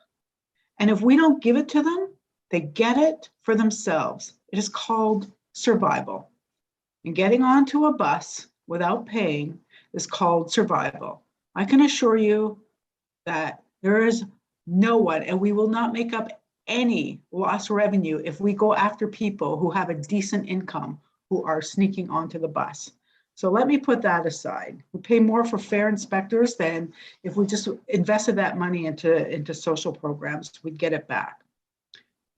[SPEAKER 6] And if we don't give it to them, they get it for themselves. It is called survival. And getting onto a bus without paying is called survival. I can assure you that there is no one, and we will not make up any lost revenue if we go after people who have a decent income who are sneaking onto the bus. So let me put that aside. We pay more for fare inspectors than if we just invested that money into social programs, we'd get it back.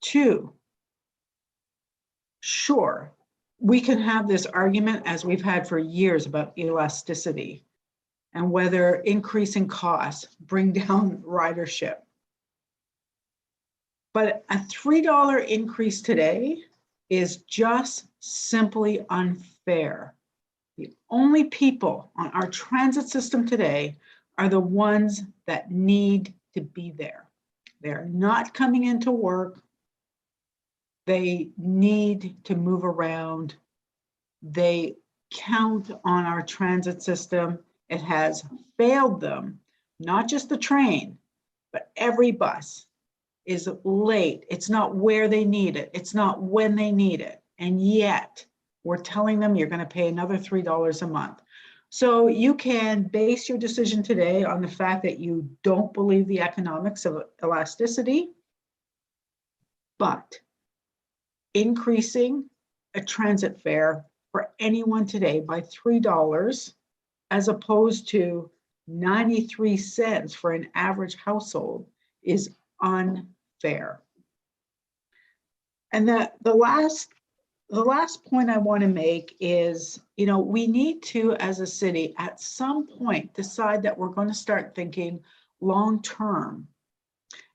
[SPEAKER 6] 2, sure, we can have this argument as we've had for years about elasticity and whether increasing costs bring down ridership. But a $3 increase today is just simply unfair. The only people on our transit system today are the ones that need to be there. They're not coming into work. They need to move around. They count on our transit system. It has failed them, not just the train, but every bus is late. It's not where they need it. It's not when they need it. And yet we're telling them you're going to pay another $3 a month. So you can base your decision today on the fact that you don't believe the economics of elasticity, but increasing a transit fare for anyone today by $3 as opposed to 93 cents for an average household is unfair. And the last point I want to make is, we need to, as a city, at some point decide that we're going to start thinking long-term.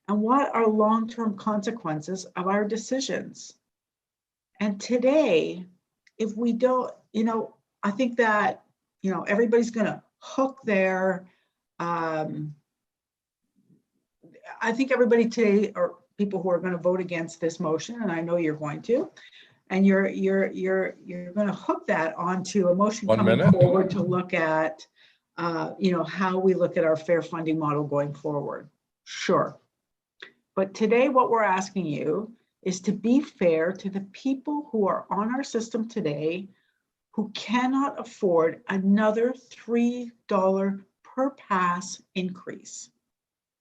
[SPEAKER 6] And what are long-term consequences of our decisions? And today, if we don't, I think that, everybody's going to hook their, I think everybody today are people who are going to vote against this motion, and I know you're going to. And you're going to hook that onto a motion coming forward to look at, how we look at our fair funding model going forward. Sure. But today, what we're asking you is to be fair to the people who are on our system today who cannot afford another $3 per pass increase.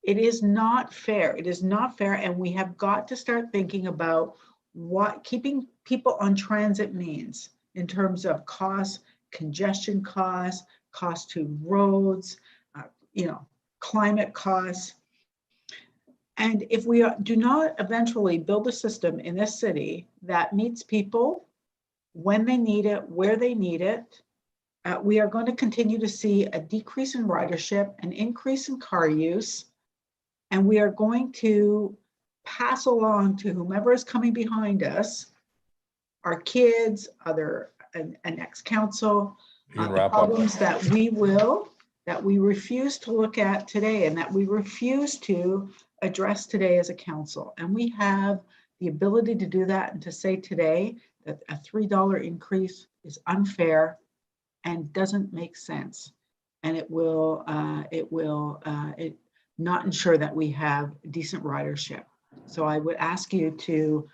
[SPEAKER 6] It is not fair. It is not fair. And we have got to start thinking about what keeping people on transit means in terms of costs, congestion costs, cost to roads, climate costs. And if we do not eventually build a system in this city that meets people when they need it, where they need it, we are going to continue to see a decrease in ridership, an increase in car use, and we are going to pass along to whomever is coming behind us, our kids, an ex-council, the problems that we refuse to look at today and that we refuse to address today as a council. And we have the ability to do that and to say today that a $3 increase is unfair and doesn't make sense. And it will not ensure that we have decent ridership. So I would ask you to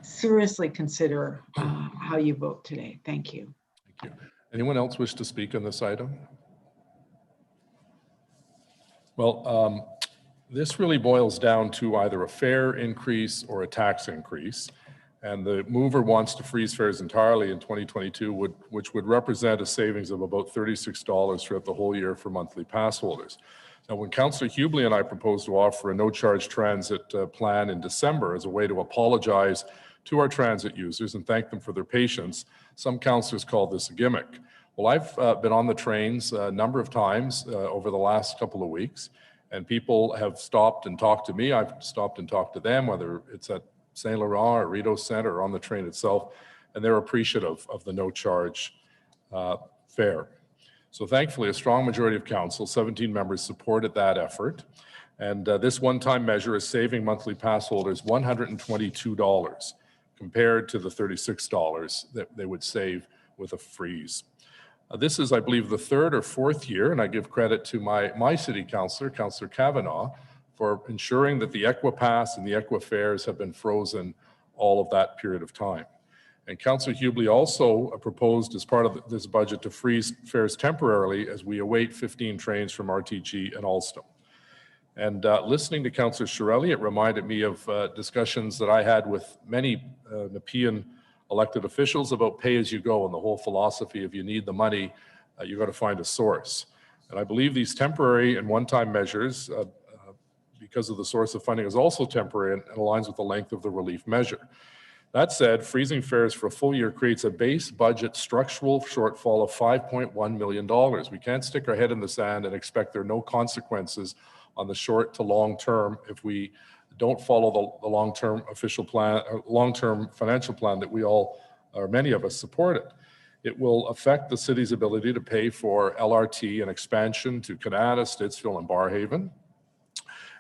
[SPEAKER 6] seriously consider how you vote today. Thank you.
[SPEAKER 2] Thank you. Anyone else wish to speak on this item? Well, this really boils down to either a fare increase or a tax increase. And the mover wants to freeze fares entirely in 2022, which would represent a savings of about $36 throughout the whole year for monthly pass holders. Now, when Councillor Hubley and I proposed to offer a no-charge transit plan in December as a way to apologize to our transit users and thank them for their patience, some councillors called this a gimmick. Well, I've been on the trains a number of times over the last couple of weeks, and people have stopped and talked to me. I've stopped and talked to them, whether it's at St. Laurent or Rideau Centre or on the train itself, and they're appreciative of the no-charge fare. So thankfully, a strong majority of council, 17 members, supported that effort. And this one-time measure is saving monthly pass holders $122 compared to the $36 that they would save with a freeze. This is, I believe, the third or fourth year, and I give credit to my city councillor, Councillor Kavanaugh, for ensuring that the Equipass and the Equifares have been frozen all of that period of time. And Councillor Hubley also proposed as part of this budget to freeze fares temporarily as we await 15 trains from RTG and Alstom. And listening to Councillor Shirelli, it reminded me of discussions that I had with many Nepean elected officials about pay as you go and the whole philosophy of you need the money, you got to find a source. And I believe these temporary and one-time measures, because of the source of funding, is also temporary and aligns with the length of the relief measure. That said, freezing fares for a full year creates a base budget structural shortfall of $5.1 million. We can't stick our head in the sand and expect there are no consequences on the short to long term if we don't follow the long-term official plan, long-term financial plan that we all, or many of us, supported. It will affect the city's ability to pay for LRT and expansion to Canada, Stittsville, and Barrhaven.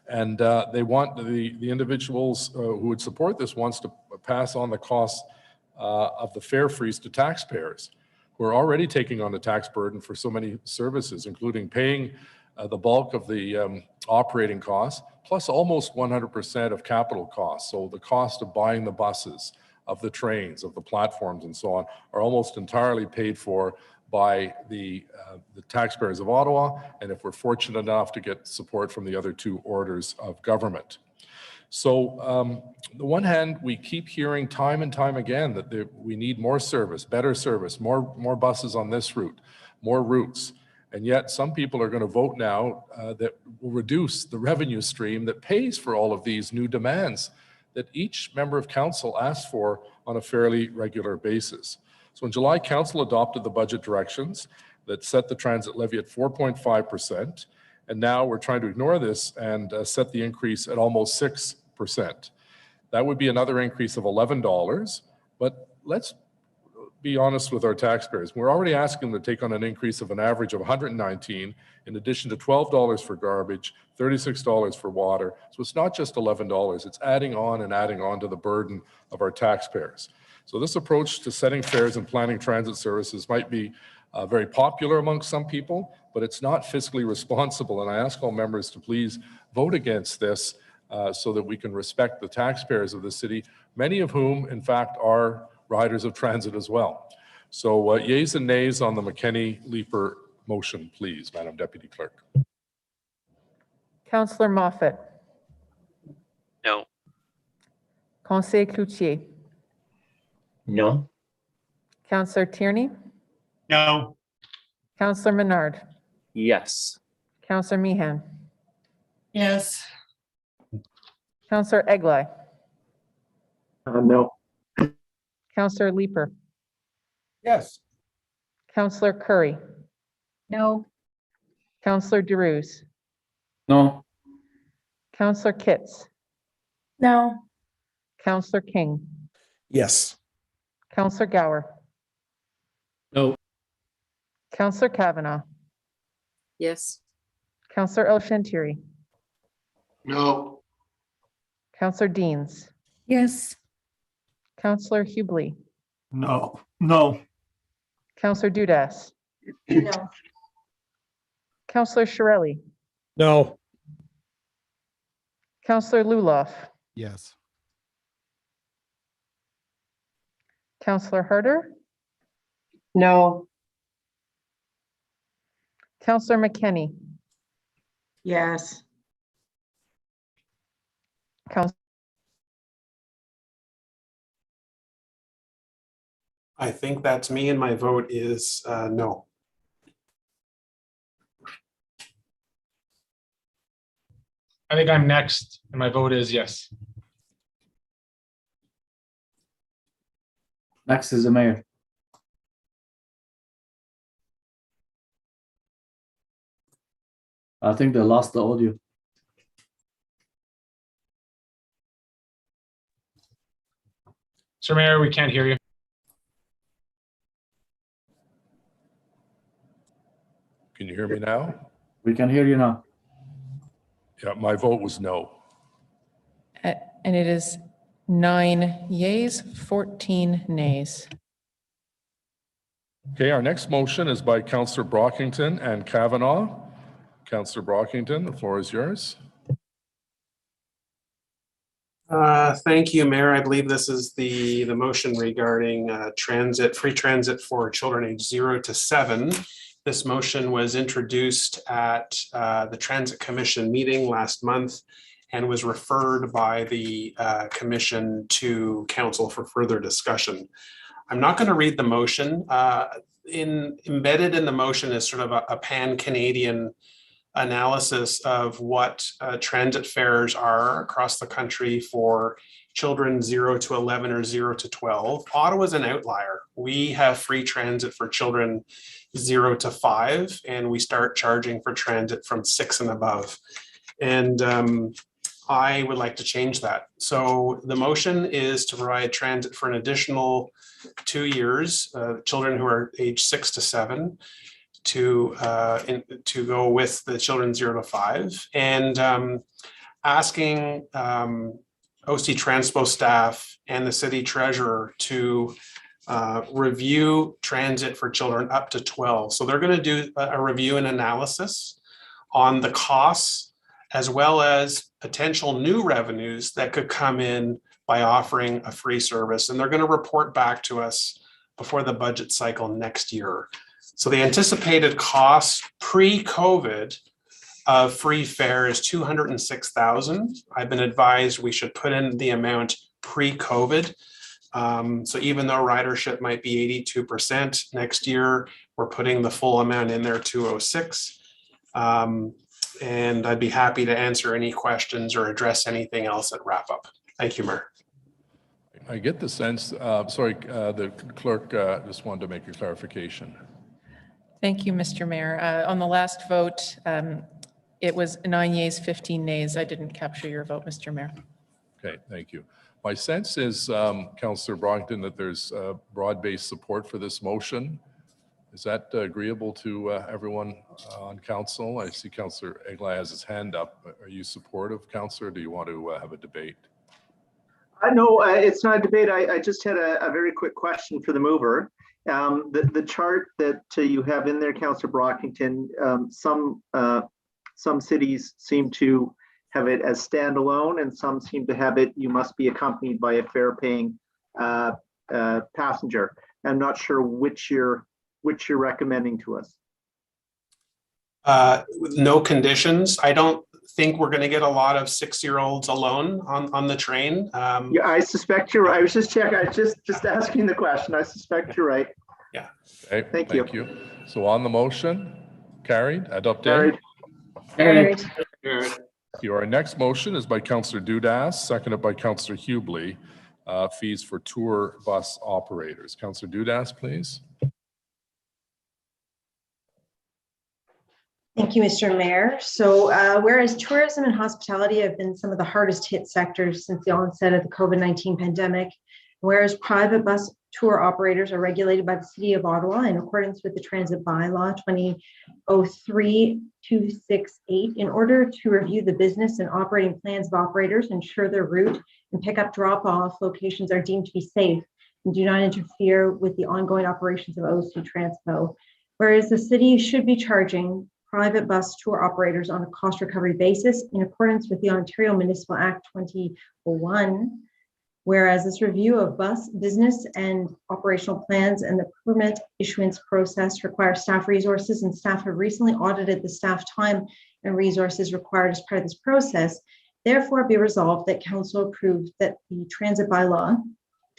[SPEAKER 2] And they want the individuals who would support this wants to pass on the cost of the fare freeze to taxpayers who are already taking on the tax burden for so many services, including paying the bulk of the operating costs, plus almost 100% of capital costs. So the cost of buying the buses, of the trains, of the platforms, and so on, are almost entirely paid for by the taxpayers of Ottawa, and if we're fortunate enough to get support from the other two orders of government. So on the one hand, we keep hearing time and time again that we need more service, better service, more buses on this route, more routes. And yet some people are going to vote now that will reduce the revenue stream that pays for all of these new demands that each member of council asks for on a fairly regular basis. So in July, council adopted the budget directions that set the transit levy at 4.5%. And now we're trying to ignore this and set the increase at almost 6%. That would be another increase of $11. But let's be honest with our taxpayers. We're already asking them to take on an increase of an average of $119, in addition to $12 for garbage, $36 for water. So it's not just $11, it's adding on to the burden of our taxpayers. So this approach to setting fares and planning transit services might be very popular amongst some people, but it's not fiscally responsible. And I ask all members to please vote against this so that we can respect the taxpayers of the city, many of whom, in fact, are riders of transit as well. So yeas and nays on the McKenney-Leeper motion, please, Madam Deputy Clerk.
[SPEAKER 19] Councillor Moffat.
[SPEAKER 4] No.
[SPEAKER 19] Conseil Cloutier.
[SPEAKER 9] No.
[SPEAKER 19] Councillor Tierney.
[SPEAKER 1] No.
[SPEAKER 19] Councillor Menard.
[SPEAKER 5] Yes.
[SPEAKER 19] Councillor Meehan.
[SPEAKER 18] Yes.
[SPEAKER 19] Councillor Eglai.
[SPEAKER 17] No.
[SPEAKER 19] Councillor Leeper.
[SPEAKER 21] Yes.
[SPEAKER 19] Councillor Curry.
[SPEAKER 22] No.
[SPEAKER 19] Councillor DeRuse.
[SPEAKER 4] No.
[SPEAKER 19] Councillor Kitts.
[SPEAKER 15] No.
[SPEAKER 19] Councillor King.
[SPEAKER 21] Yes.
[SPEAKER 19] Councillor Gower.
[SPEAKER 14] No.
[SPEAKER 19] Councillor Kavanaugh.
[SPEAKER 10] Yes.
[SPEAKER 19] Councillor El Shantiri.
[SPEAKER 21] No.
[SPEAKER 19] Councillor Deans.
[SPEAKER 18] Yes.
[SPEAKER 19] Councillor Hubley.
[SPEAKER 21] No. No.
[SPEAKER 19] Councillor Dudas.
[SPEAKER 7] No.
[SPEAKER 19] Councillor Shirelli.
[SPEAKER 8] No.
[SPEAKER 19] Councillor Luloff.
[SPEAKER 21] Yes.
[SPEAKER 19] Councillor Harder.
[SPEAKER 18] No.
[SPEAKER 19] Councillor McKenney.
[SPEAKER 6] Yes.
[SPEAKER 21] I think that's me, and my vote is no.
[SPEAKER 16] I think I'm next, and my vote is yes.
[SPEAKER 4] Next is the mayor. I think they lost the audio.
[SPEAKER 16] Sir Mayor, we can't hear you.
[SPEAKER 2] Can you hear me now?
[SPEAKER 4] We can hear you now.
[SPEAKER 2] Yeah, my vote was no.
[SPEAKER 19] And it is 9 yeas, 14 nays.
[SPEAKER 2] Okay, our next motion is by Councillor Brockington and Kavanaugh. Councillor Brockington, the floor is yours.
[SPEAKER 21] Thank you, Mayor. I believe this is the motion regarding free transit for children aged 0 to 7. This motion was introduced at the Transit Commission meeting last month, and was referred by the commission to council for further discussion. I'm not going to read the motion. Embedded in the motion is sort of a pan-Canadian analysis of what transit fares are across the country for children 0 to 11 or 0 to 12. Ottawa is an outlier. We have free transit for children 0 to 5, and we start charging for transit from 6 and above. And I would like to change that. So the motion is to provide transit for an additional 2 years, children who are age 6 to 7, to go with the children 0 to 5, and asking OC Transpo staff and the city treasurer to review transit for children up to 12. So they're going to do a review and analysis on the costs as well as potential new revenues that could come in by offering a free service. And they're going to report back to us before the budget cycle next year. So the anticipated cost pre-COVID of free fare is $206,000. I've been advised we should put in the amount pre-COVID. So even though ridership might be 82% next year, we're putting the full amount in there, 206. And I'd be happy to answer any questions or address anything else at wrap up. Thank you, Mayor.
[SPEAKER 2] I get the sense, the clerk just wanted to make a clarification.
[SPEAKER 19] Thank you, Mr. Mayor. On the last vote, it was 9 yeas, 15 nays. I didn't capture your vote, Mr. Mayor.
[SPEAKER 2] Okay, thank you. My sense is, Councillor Brockton, that there's broad-based support for this motion. Is that agreeable to everyone on council? I see Councillor Eglai has his hand up. Are you supportive, Councillor? Do you want to have a debate?
[SPEAKER 11] No, it's not a debate. I just had a very quick question for the mover. The chart that you have in there, Councillor Brockington, some cities seem to have it as standalone, and some seem to have it, you must be accompanied by a fare-paying passenger. I'm not sure which you're recommending to us.
[SPEAKER 21] No conditions. I don't think we're going to get a lot of 6-year-olds alone on the train.
[SPEAKER 11] Yeah, I suspect you're right. I was just checking. I was just asking the question. I suspect you're right.
[SPEAKER 21] Yeah.
[SPEAKER 2] Okay,
[SPEAKER 11] thank you.
[SPEAKER 2] So on the motion, carried. Adopted.
[SPEAKER 11] Carried.
[SPEAKER 2] Our next motion is by Councillor Dudas, seconded by Councillor Hubley. Fees for tour bus operators. Councillor Dudas, please.
[SPEAKER 7] Thank you, Mr. Mayor. So whereas tourism and hospitality have been some of the hardest hit sectors since the onset of the COVID-19 pandemic, whereas private bus tour operators are regulated by the City of Ottawa in accordance with the Transit Bylaw 2003-268, in order to review the business and operating plans of operators, ensure their route and pickup drop-off locations are deemed to be safe and do not interfere with the ongoing operations of OC Transpo. Whereas the city should be charging private bus tour operators on a cost recovery basis in accordance with the Ontario Municipal Act 2001, whereas this review of bus business and operational plans and the permit issuance process require staff resources, and staff have recently audited the staff time and resources required as part of this process. Therefore, be resolved that Council approved that the Transit Bylaw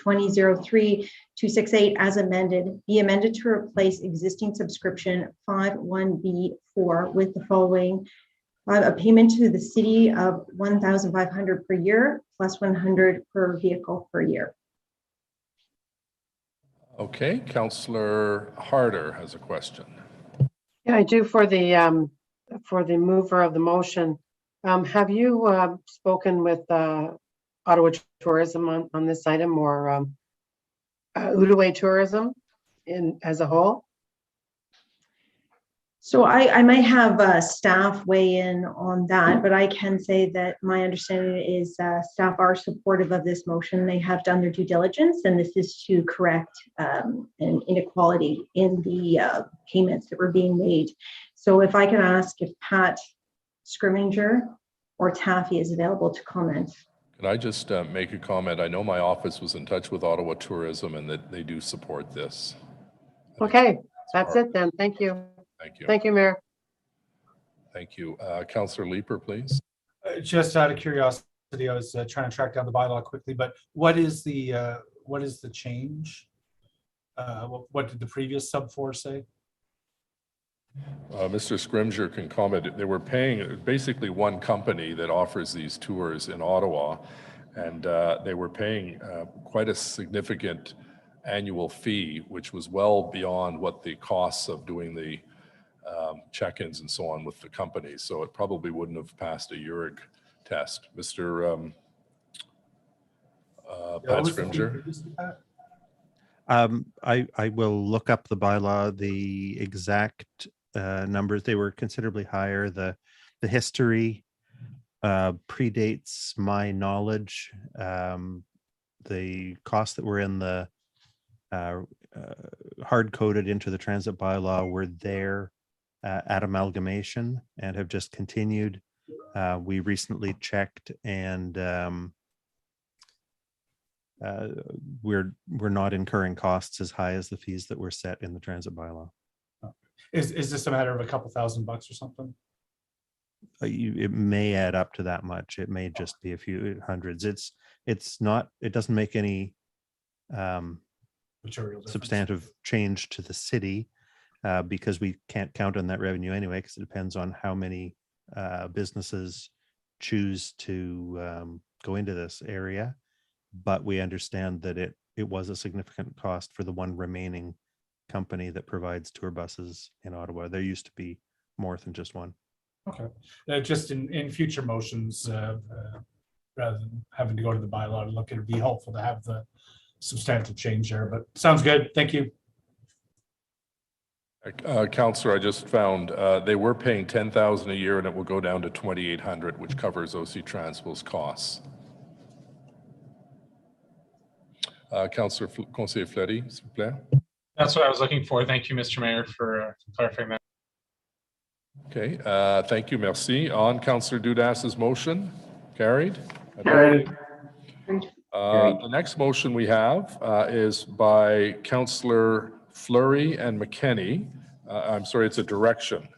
[SPEAKER 7] 2003-268 as amended be amended to replace existing subscription 51B4 with the following: a payment to the city of $1,500 per year plus $100 per vehicle per year.
[SPEAKER 2] Okay, Councillor Harder has a question.
[SPEAKER 20] Yeah, I do for the mover of the motion. Have you spoken with Ottawa Tourism on this item, or Outaouais Tourism as a whole?
[SPEAKER 7] So I might have staff weigh in on that, but I can say that my understanding is staff are supportive of this motion. They have done their due diligence, and this is to correct an inequality in the payments that were being made. So if I can ask if Pat Scrimminger or Taffy is available to comment.
[SPEAKER 2] Can I just make a comment? I know my office was in touch with Ottawa Tourism and that they do support this.
[SPEAKER 20] Okay, that's it then. Thank you.
[SPEAKER 2] Thank you.
[SPEAKER 20] Thank you, Mayor.
[SPEAKER 2] Thank you. Councillor Leeper, please.
[SPEAKER 3] Just out of curiosity, I was trying to track down the bylaw quickly, but what is the change? What did the previous sub 4 say?
[SPEAKER 2] Mr. Scrimgeour can comment. They were paying basically one company that offers these tours in Ottawa, and they were paying quite a significant annual fee, which was well beyond what the costs of doing the check-ins and so on with the company. So it probably wouldn't have passed a URIG test. Mr. Pat Scrimgeour.
[SPEAKER 12] I will look up the bylaw, the exact numbers. They were considerably higher. The history predates my knowledge. The costs that were in the hard-coded into the transit bylaw were there at amalgamation and have just continued. We recently checked, and we're not incurring costs as high as the fees that were set in the transit bylaw.
[SPEAKER 3] Is this a matter of a couple $1,000 or something?
[SPEAKER 12] It may add up to that much. It may just be a few hundreds. It's not. It doesn't make any substantive change to the city because we can't count on that revenue anyway, because it depends on how many businesses choose to go into this area. But we understand that it was a significant cost for the one remaining company that provides tour buses in Ottawa. There used to be more than just one.
[SPEAKER 3] Okay. Just in future motions, rather than having to go to the bylaw to look, it would be helpful to have the substantive change there, but sounds good. Thank you.
[SPEAKER 2] Councillor, I just found they were paying $10,000 a year, and it will go down to $2,800, which covers OC Transpo's costs. Councillor Conseiller Fleury, s'il vous plaît.
[SPEAKER 16] That's what I was looking for. Thank you, Mr. Mayor, for clarifying that.
[SPEAKER 2] Okay, thank you, merci. On Councillor Dudas's motion, carried.
[SPEAKER 4] Carried.
[SPEAKER 2] The next motion we have is by Councillor Fleury and McKenney. I'm sorry, it's a direction.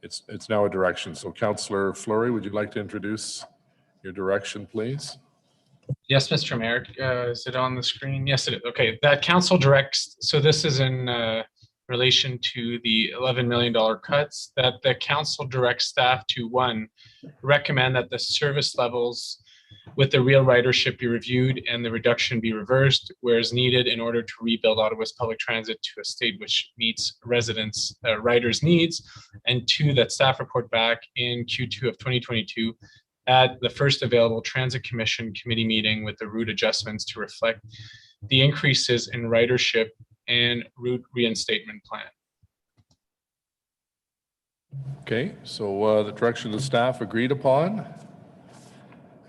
[SPEAKER 2] It's now a direction. So Councillor Fleury, would you like to introduce your direction, please?
[SPEAKER 16] Yes, Mr. Mayor. Is it on the screen? Yes, it is. Okay, that council directs, so this is in relation to the $11 million cuts, that the council directs staff to, one, recommend that the service levels with the real ridership be reviewed and the reduction be reversed where is needed in order to rebuild Ottawa's public transit to a state which meets residents, riders' needs. And two, that staff report back in Q2 of 2022 at the first available Transit Commission committee meeting with the route adjustments to reflect the increases in ridership and route reinstatement plan.
[SPEAKER 2] Okay, so the direction of the staff agreed upon.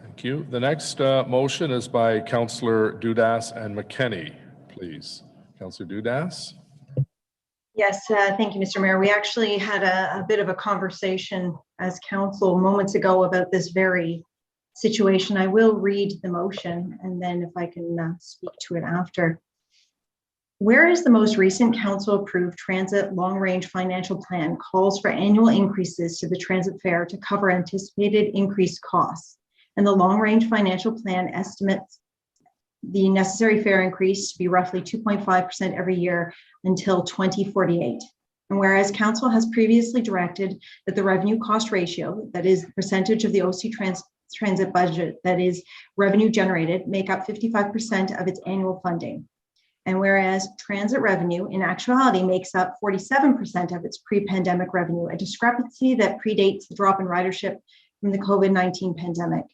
[SPEAKER 2] Thank you. The next motion is by Councillor Dudas and McKenney, please. Councillor Dudas.
[SPEAKER 7] Yes, thank you, Mr. Mayor. We actually had a bit of a conversation as council moments ago about this very situation. I will read the motion and then if I can speak to it after. Whereas the most recent council-approved transit long-range financial plan calls for annual increases to the transit fare to cover anticipated increased costs, and the long-range financial plan estimates the necessary fare increase to be roughly 2.5% every year until 2048. And whereas council has previously directed that the revenue cost ratio, that is the percentage of the OC transit budget that is revenue generated, make up 55% of its annual funding. And whereas transit revenue in actuality makes up 47% of its pre-pandemic revenue, a discrepancy that predates the drop in ridership from the COVID-19 pandemic.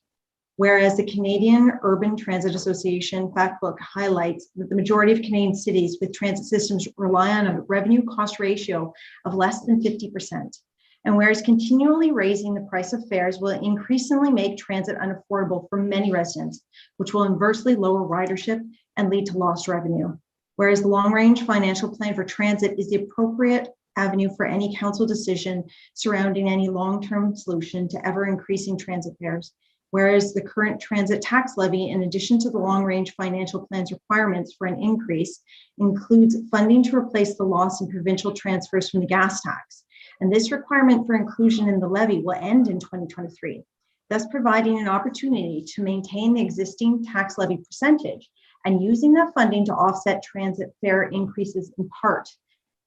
[SPEAKER 7] Whereas the Canadian Urban Transit Association fact book highlights that the majority of Canadian cities with transit systems rely on a revenue cost ratio of less than 50%. And whereas continually raising the price of fares will increasingly make transit unaffordable for many residents, which will inversely lower ridership and lead to lost revenue. Whereas the long-range financial plan for transit is the appropriate avenue for any council decision surrounding any long-term solution to ever-increasing transit fares. Whereas the current transit tax levy, in addition to the long-range financial plan's requirements for an increase, includes funding to replace the loss in provincial transfers from the gas tax. And this requirement for inclusion in the levy will end in 2023. thus providing an opportunity to maintain the existing tax levy percentage and using that funding to offset transit fare increases in part.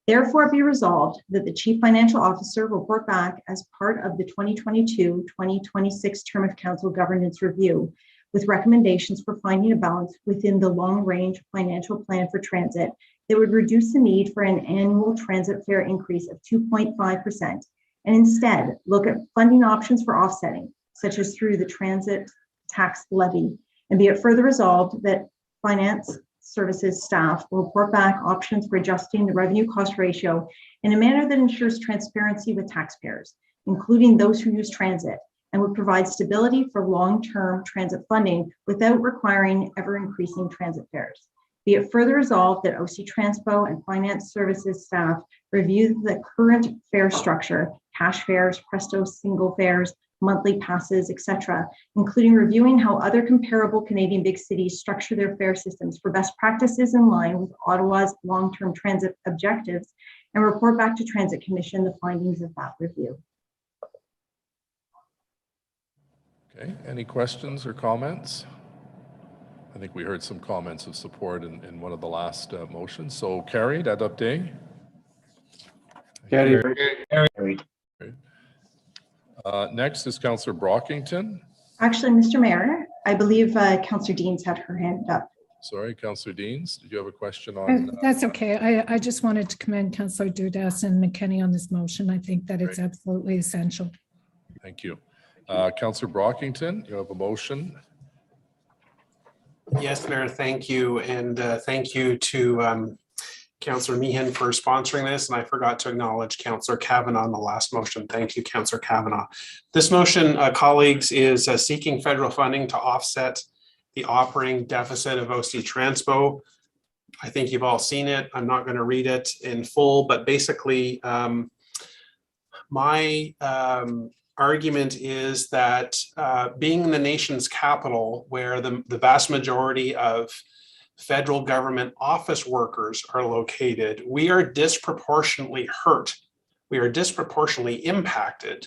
[SPEAKER 7] Therefore, be resolved that the Chief Financial Officer report back as part of the 2022-2026 term of council governance review with recommendations for finding a balance within the long-range financial plan for transit that would reduce the need for an annual transit fare increase of 2.5% and instead look at funding options for offsetting, such as through the transit tax levy. And be it further resolved that Finance Services staff will report back options for adjusting the revenue cost ratio in a manner that ensures transparency with taxpayers, including those who use transit, and would provide stability for long-term transit funding without requiring ever-increasing transit fares. Be it further resolved that OC Transpo and Finance Services staff review the current fare structure, cash fares, Presto single fares, monthly passes, etc., including reviewing how other comparable Canadian big cities structure their fare systems for best practices in line with Ottawa's long-term transit objectives, and report back to Transit Commission the findings of that review.
[SPEAKER 2] Okay, any questions or comments? I think we heard some comments of support in one of the last motions. So carried, adopté.
[SPEAKER 4] Carried.
[SPEAKER 11] Carried.
[SPEAKER 2] Next is Councillor Brockington.
[SPEAKER 7] Actually, Mr. Mayor, I believe Councillor Deans had her hand up.
[SPEAKER 2] Sorry, Councillor Deans, did you have a question on?
[SPEAKER 9] That's okay. I just wanted to commend Councillor Dudas and McKenney on this motion. I think that it's absolutely essential.
[SPEAKER 2] Thank you. Councillor Brockington, you have a motion.
[SPEAKER 21] Yes, Mayor, thank you. And thank you to Councillor Meehan for sponsoring this. And I forgot to acknowledge Councillor Kavanagh on the last motion. Thank you, Councillor Kavanagh. This motion, colleagues, is seeking federal funding to offset the operating deficit of OC Transpo. I think you've all seen it. I'm not going to read it in full, but basically my argument is that being in the nation's capital, where the vast majority of federal government office workers are located, we are disproportionately hurt. We are disproportionately impacted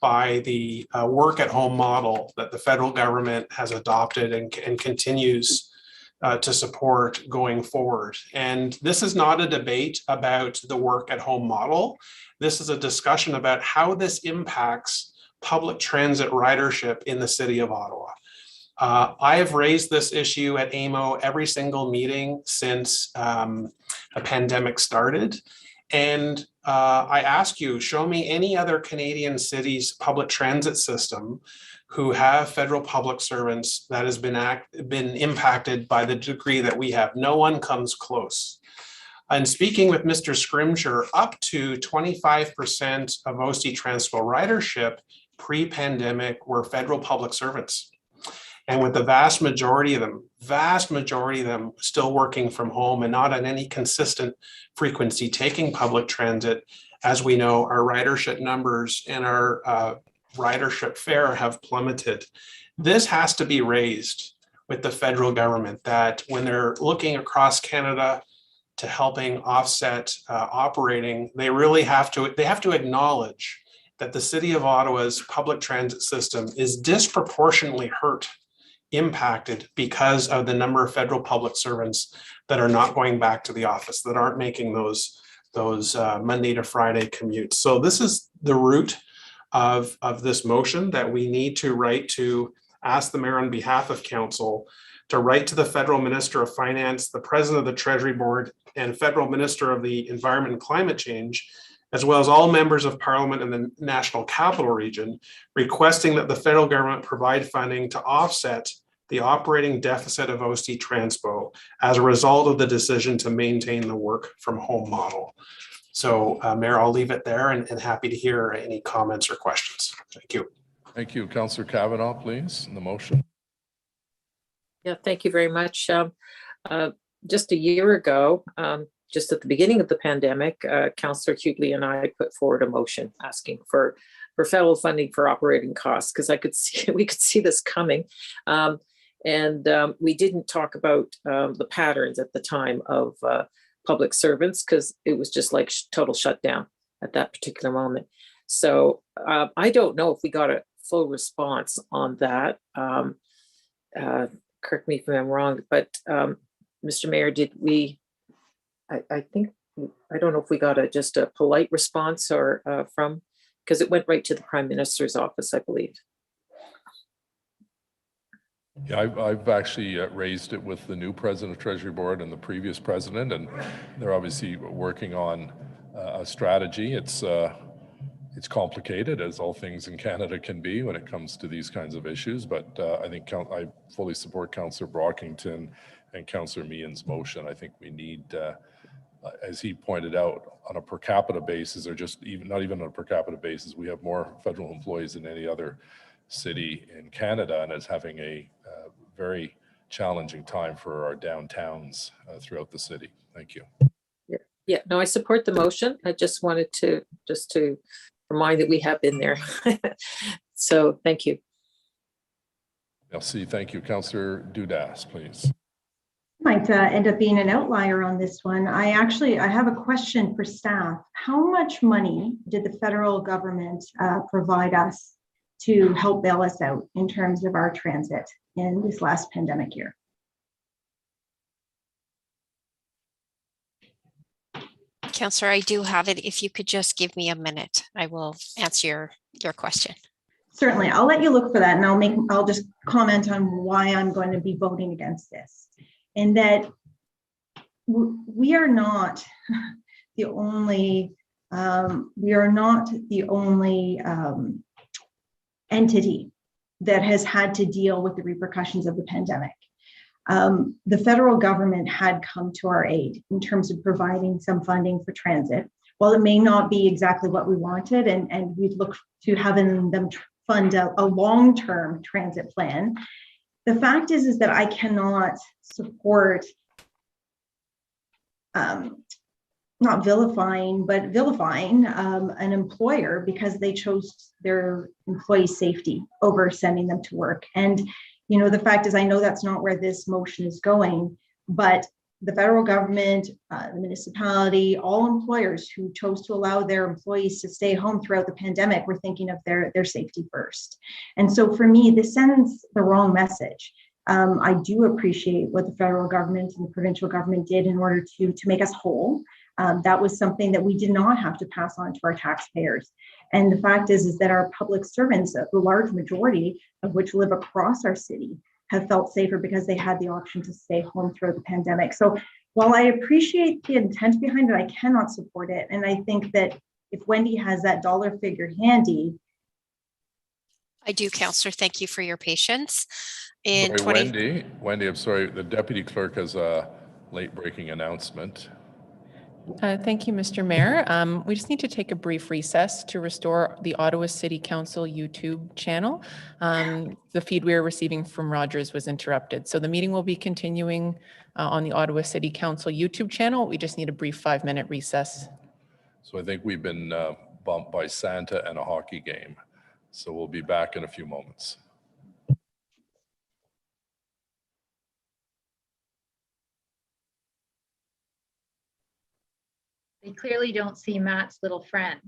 [SPEAKER 21] by the work at home model that the federal government has adopted and continues to support going forward. And this is not a debate about the work at home model. This is a discussion about how this impacts public transit ridership in the city of Ottawa. I have raised this issue at AMO every single meeting since the pandemic started. And I ask you, show me any other Canadian city's public transit system who have federal public servants that has been impacted by the degree that we have. No one comes close. And speaking with Mr. Scrimsher, up to 25% of OC Transpo ridership pre-pandemic were federal public servants. And with the vast majority of them still working from home and not on any consistent frequency taking public transit, as we know, our ridership numbers and our ridership fare have plummeted. This has to be raised with the federal government, that when they're looking across Canada to helping offset operating, they really have to acknowledge that the city of Ottawa's public transit system is disproportionately impacted because of the number of federal public servants that are not going back to the office, that aren't making those Monday to Friday commutes. So this is the root of this motion, that we need to write to ask the mayor on behalf of council to write to the federal minister of finance, the president of the Treasury Board, and federal minister of the environment and climate change, as well as all members of parliament in the National Capital Region, requesting that the federal government provide funding to offset the operating deficit of OC Transpo as a result of the decision to maintain the work from home model. So Mayor, I'll leave it there and happy to hear any comments or questions. Thank you.
[SPEAKER 2] Thank you. Councillor Kavanagh, please, in the motion.
[SPEAKER 10] Yeah, thank you very much. Just a year ago, just at the beginning of the pandemic, Councillor Hughley and I put forward a motion asking for federal funding for operating costs, because we could see this coming. We didn't talk about the patterns at the time of public servants, because it was just like total shutdown at that particular moment. So I don't know if we got a full response on that. Correct me if I'm wrong, but Mr. Mayor, did we, I think, I don't know if we got just a polite response or from, because it went right to the Prime Minister's office, I believe.
[SPEAKER 2] Yeah, I've actually raised it with the new president of Treasury Board and the previous president, and they're obviously working on a strategy. It's complicated, as all things in Canada can be when it comes to these kinds of issues, but I think I fully support Councillor Brockington and Councillor Meehan's motion. I think we need, as he pointed out, on a per capita basis, or just not even on a per capita basis, we have more federal employees than any other city in Canada, and is having a very challenging time for our downtowns throughout the city. Thank you.
[SPEAKER 10] Yeah, no, I support the motion. I just wanted to remind that we have been there. So thank you.
[SPEAKER 2] Merci. Thank you. Councillor Dudas, please.
[SPEAKER 7] Might end up being an outlier on this one. I have a question for staff. How much money did the federal government provide us to help bail us out in terms of our transit in this last pandemic year?
[SPEAKER 1] Councillor, I do have it. If you could just give me a minute, I will answer your question.
[SPEAKER 7] Certainly, I'll let you look for that, and I'll just comment on why I'm going to be voting against this. And that we are not the only entity that has had to deal with the repercussions of the pandemic. The federal government had come to our aid in terms of providing some funding for transit. While it may not be exactly what we wanted, and we'd look to having them fund a long-term transit plan, the fact is that I cannot support not vilifying, but vilifying an employer because they chose their employee safety over sending them to work. And you know, the fact is, I know that's not where this motion is going, but the federal government, the municipality, all employers who chose to allow their employees to stay home throughout the pandemic were thinking of their safety first. And so for me, this sends the wrong message. I do appreciate what the federal government and the provincial government did in order to make us whole. That was something that we did not have to pass on to our taxpayers. And the fact is that our public servants, the large majority of which live across our city, have felt safer because they had the option to stay home throughout the pandemic. So while I appreciate the intent behind it, I cannot support it. And I think that if Wendy has that dollar figure handy.
[SPEAKER 1] I do, Councillor. Thank you for your patience.
[SPEAKER 2] Wendy, I'm sorry, the deputy clerk has a late breaking announcement.
[SPEAKER 19] Thank you, Mr. Mayor. We just need to take a brief recess to restore the Ottawa City Council YouTube channel. The feed we were receiving from Rogers was interrupted. So the meeting will be continuing on the Ottawa City Council YouTube channel. We just need a brief 5-minute recess.
[SPEAKER 2] So I think we've been bumped by Santa and a hockey game. So we'll be back in a few moments.
[SPEAKER 22] They clearly don't see Matt's little friend.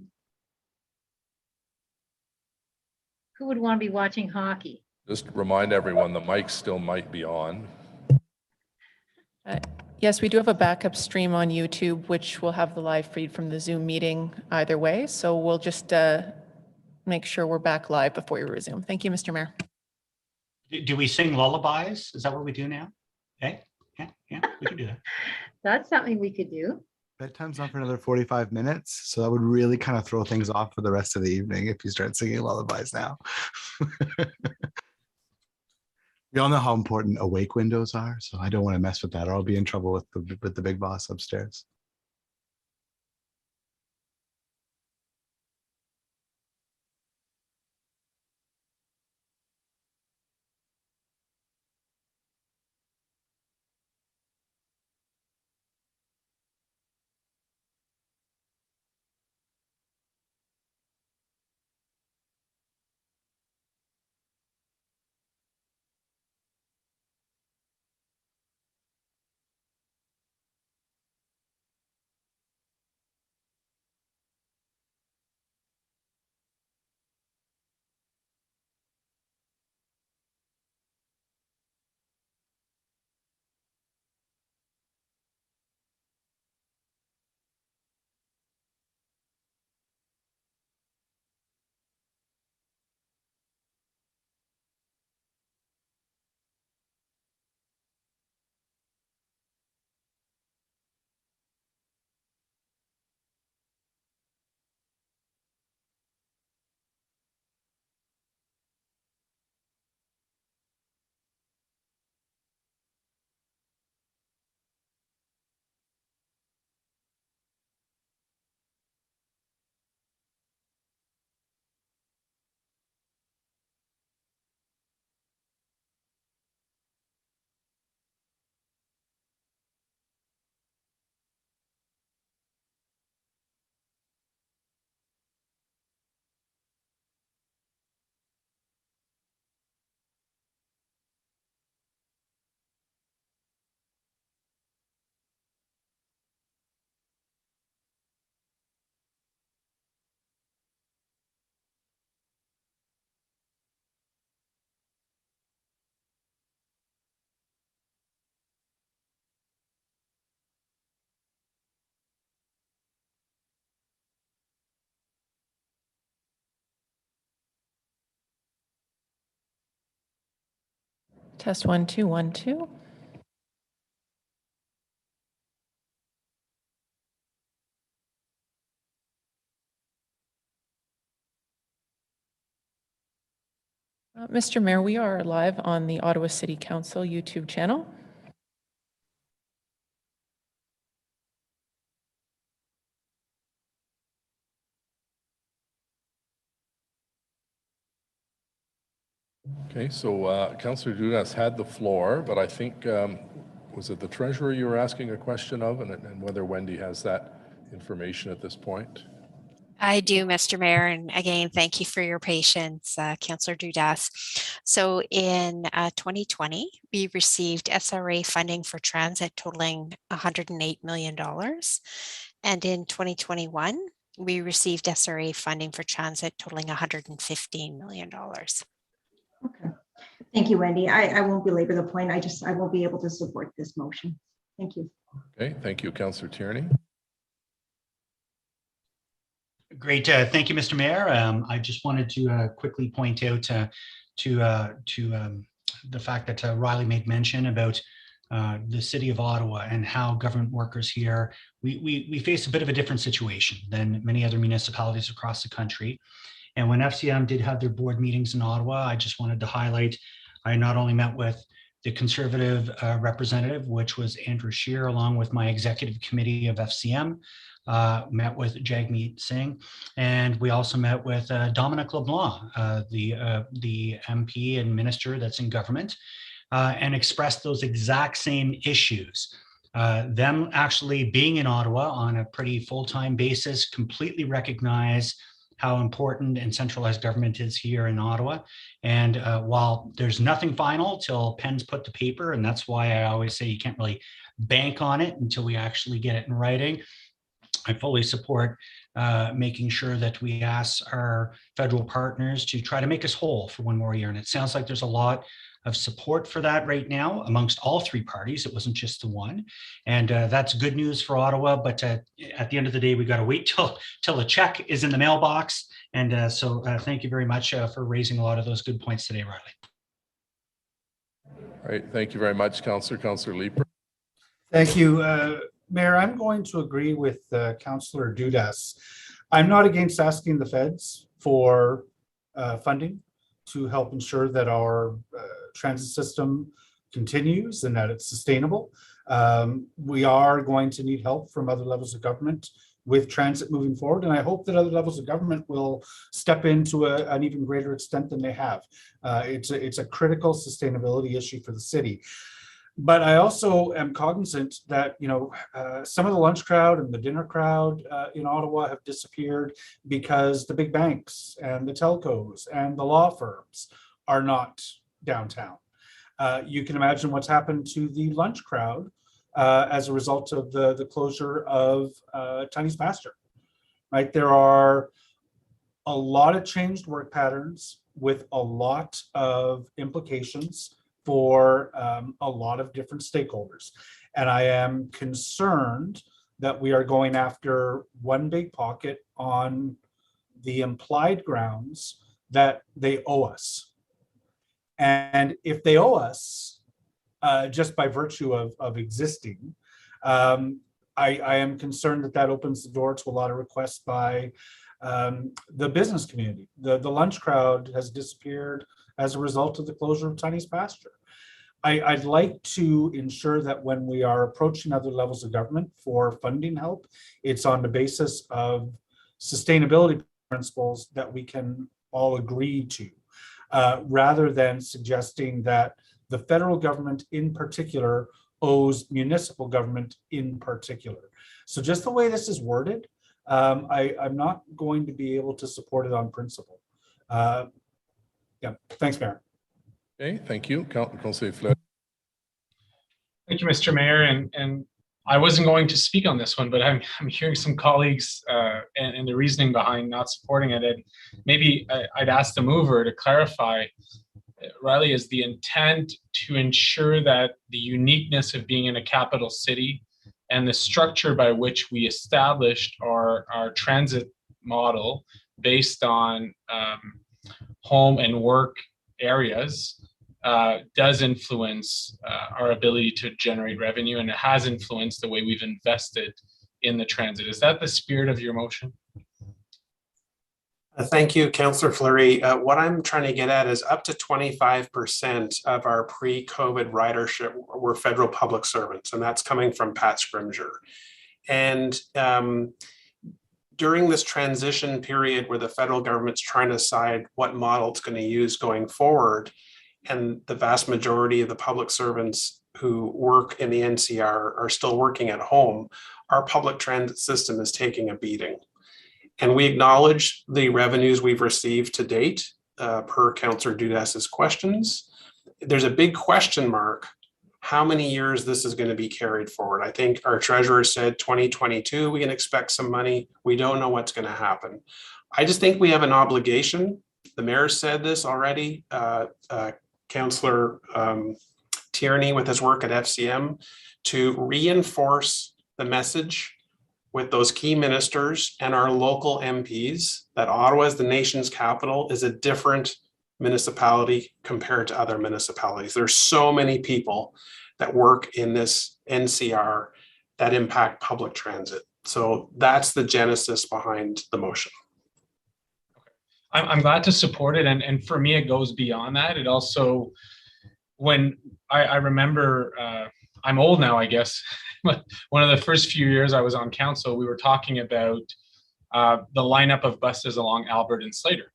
[SPEAKER 22] Who would want to be watching hockey?
[SPEAKER 2] Just remind everyone the mic still might be on.
[SPEAKER 19] Yes, we do have a backup stream on YouTube, which will have the live feed from the Zoom meeting either way. So we'll just make sure we're back live before we resume. Thank you, Mr. Mayor.
[SPEAKER 13] Do we sing lullabies? Is that what we do now? Okay, yeah, we can do that.
[SPEAKER 22] That's something we could do.
[SPEAKER 23] Bedtime's not for another 45 minutes, so that would really kind of throw things off for the rest of the evening if you start singing lullabies now. We all know how important awake windows are, so I don't want to mess with that, or I'll be in trouble with the big boss upstairs.
[SPEAKER 19] Test 1 2 1 2. Mr. Mayor, we are live on the Ottawa City Council YouTube channel.
[SPEAKER 2] Okay, so Councillor Dudas had the floor, but I think, was it the treasurer you were asking a question of, and whether Wendy has that information at this point?
[SPEAKER 1] I do, Mr. Mayor, and again, thank you for your patience, Councillor Dudas. So in 2020, we received SRA funding for transit totaling $108 million. And in 2021, we received SRA funding for transit totaling $115 million.
[SPEAKER 7] Okay. Thank you, Wendy. I won't belabor the point. I won't be able to support this motion. Thank you.
[SPEAKER 2] Okay, thank you, Councillor Tierney.
[SPEAKER 13] Great. Thank you, Mr. Mayor. I just wanted to quickly point out to the fact that Riley made mention about the city of Ottawa and how government workers here, we face a bit of a different situation than many other municipalities across the country. And when FCM did have their board meetings in Ottawa, I just wanted to highlight, I not only met with the Conservative representative, which was Andrew Scheer, along with my executive committee of FCM, met with Jagmeet Singh, and we also met with Dominic LeBlanc, the MP and minister that's in government, and expressed those exact same issues. Them actually being in Ottawa on a pretty full-time basis, completely recognize how important and centralized government is here in Ottawa. And while there's nothing final till pen's put to paper, and that's why I always say you can't really bank on it until we actually get it in writing, I fully support making sure that we ask our federal partners to try to make us whole for one more year. And it sounds like there's a lot of support for that right now amongst all three parties. It wasn't just the one. And that's good news for Ottawa. But at the end of the day, we got to wait till the check is in the mailbox. And so thank you very much for raising a lot of those good points today, Riley.
[SPEAKER 2] All right, thank you very much, Councillor Leeper.
[SPEAKER 3] Thank you. Mayor, I'm going to agree with Councillor Dudas. I'm not against asking the feds for funding to help ensure that our transit system continues and that it's sustainable. We are going to need help from other levels of government with transit moving forward, and I hope that other levels of government will step into an even greater extent than they have. It's a critical sustainability issue for the city. But I also am cognizant that, some of the lunch crowd and the dinner crowd in Ottawa have disappeared because the big banks and the telcos and the law firms are not downtown. You can imagine what's happened to the lunch crowd as a result of the closure of Chinese Pasture, right? There are a lot of changed work patterns with a lot of implications for a lot of different stakeholders. And I am concerned that we are going after one big pocket on the implied grounds that they owe us. And if they owe us, just by virtue of existing, I am concerned that opens the door to a lot of requests by the business community. The lunch crowd has disappeared as a result of the closure of Chinese Pasture. I'd like to ensure that when we are approaching other levels of government for funding help, it's on the basis of sustainability principles that we can all agree to, rather than suggesting that the federal government in particular owes municipal government in particular. So just the way this is worded, I'm not going to be able to support it on principle. Yeah, thanks, Mayor.
[SPEAKER 2] Okay, thank you, Councillor Fleury.
[SPEAKER 16] Thank you, Mr. Mayor. And I wasn't going to speak on this one, but I'm hearing some colleagues and the reasoning behind not supporting it. And maybe I'd ask the mover to clarify, Riley, is the intent to ensure that the uniqueness of being in a capital city and the structure by which we established our transit model based on home and work areas does influence our ability to generate revenue, and it has influenced the way we've invested in the transit. Is that the spirit of your motion?
[SPEAKER 21] Thank you, Councillor Fleury. What I'm trying to get at is up to 25% of our pre-COVID ridership were federal public servants, and that's coming from Pat Scrimger. And during this transition period where the federal government's trying to decide what model it's going to use going forward, and the vast majority of the public servants who work in the NCR are still working at home, our public transit system is taking a beating. And we acknowledge the revenues we've received to date per Councillor Dudas's questions. There's a big question mark how many years this is going to be carried forward. I think our treasurer said 2022, we can expect some money. We don't know what's going to happen. I just think we have an obligation. The mayor said this already, Councillor Tierney with his work at FCM, to reinforce the message with those key ministers and our local MPs that Ottawa as the nation's capital is a different municipality compared to other municipalities. There's so many people that work in this NCR that impact public transit. So that's the genesis behind the motion.
[SPEAKER 16] I'm glad to support it. And for me, it goes beyond that. It also, when I remember, I'm old now, I guess, but one of the first few years I was on council, we were talking about the lineup of buses along Albert and Slater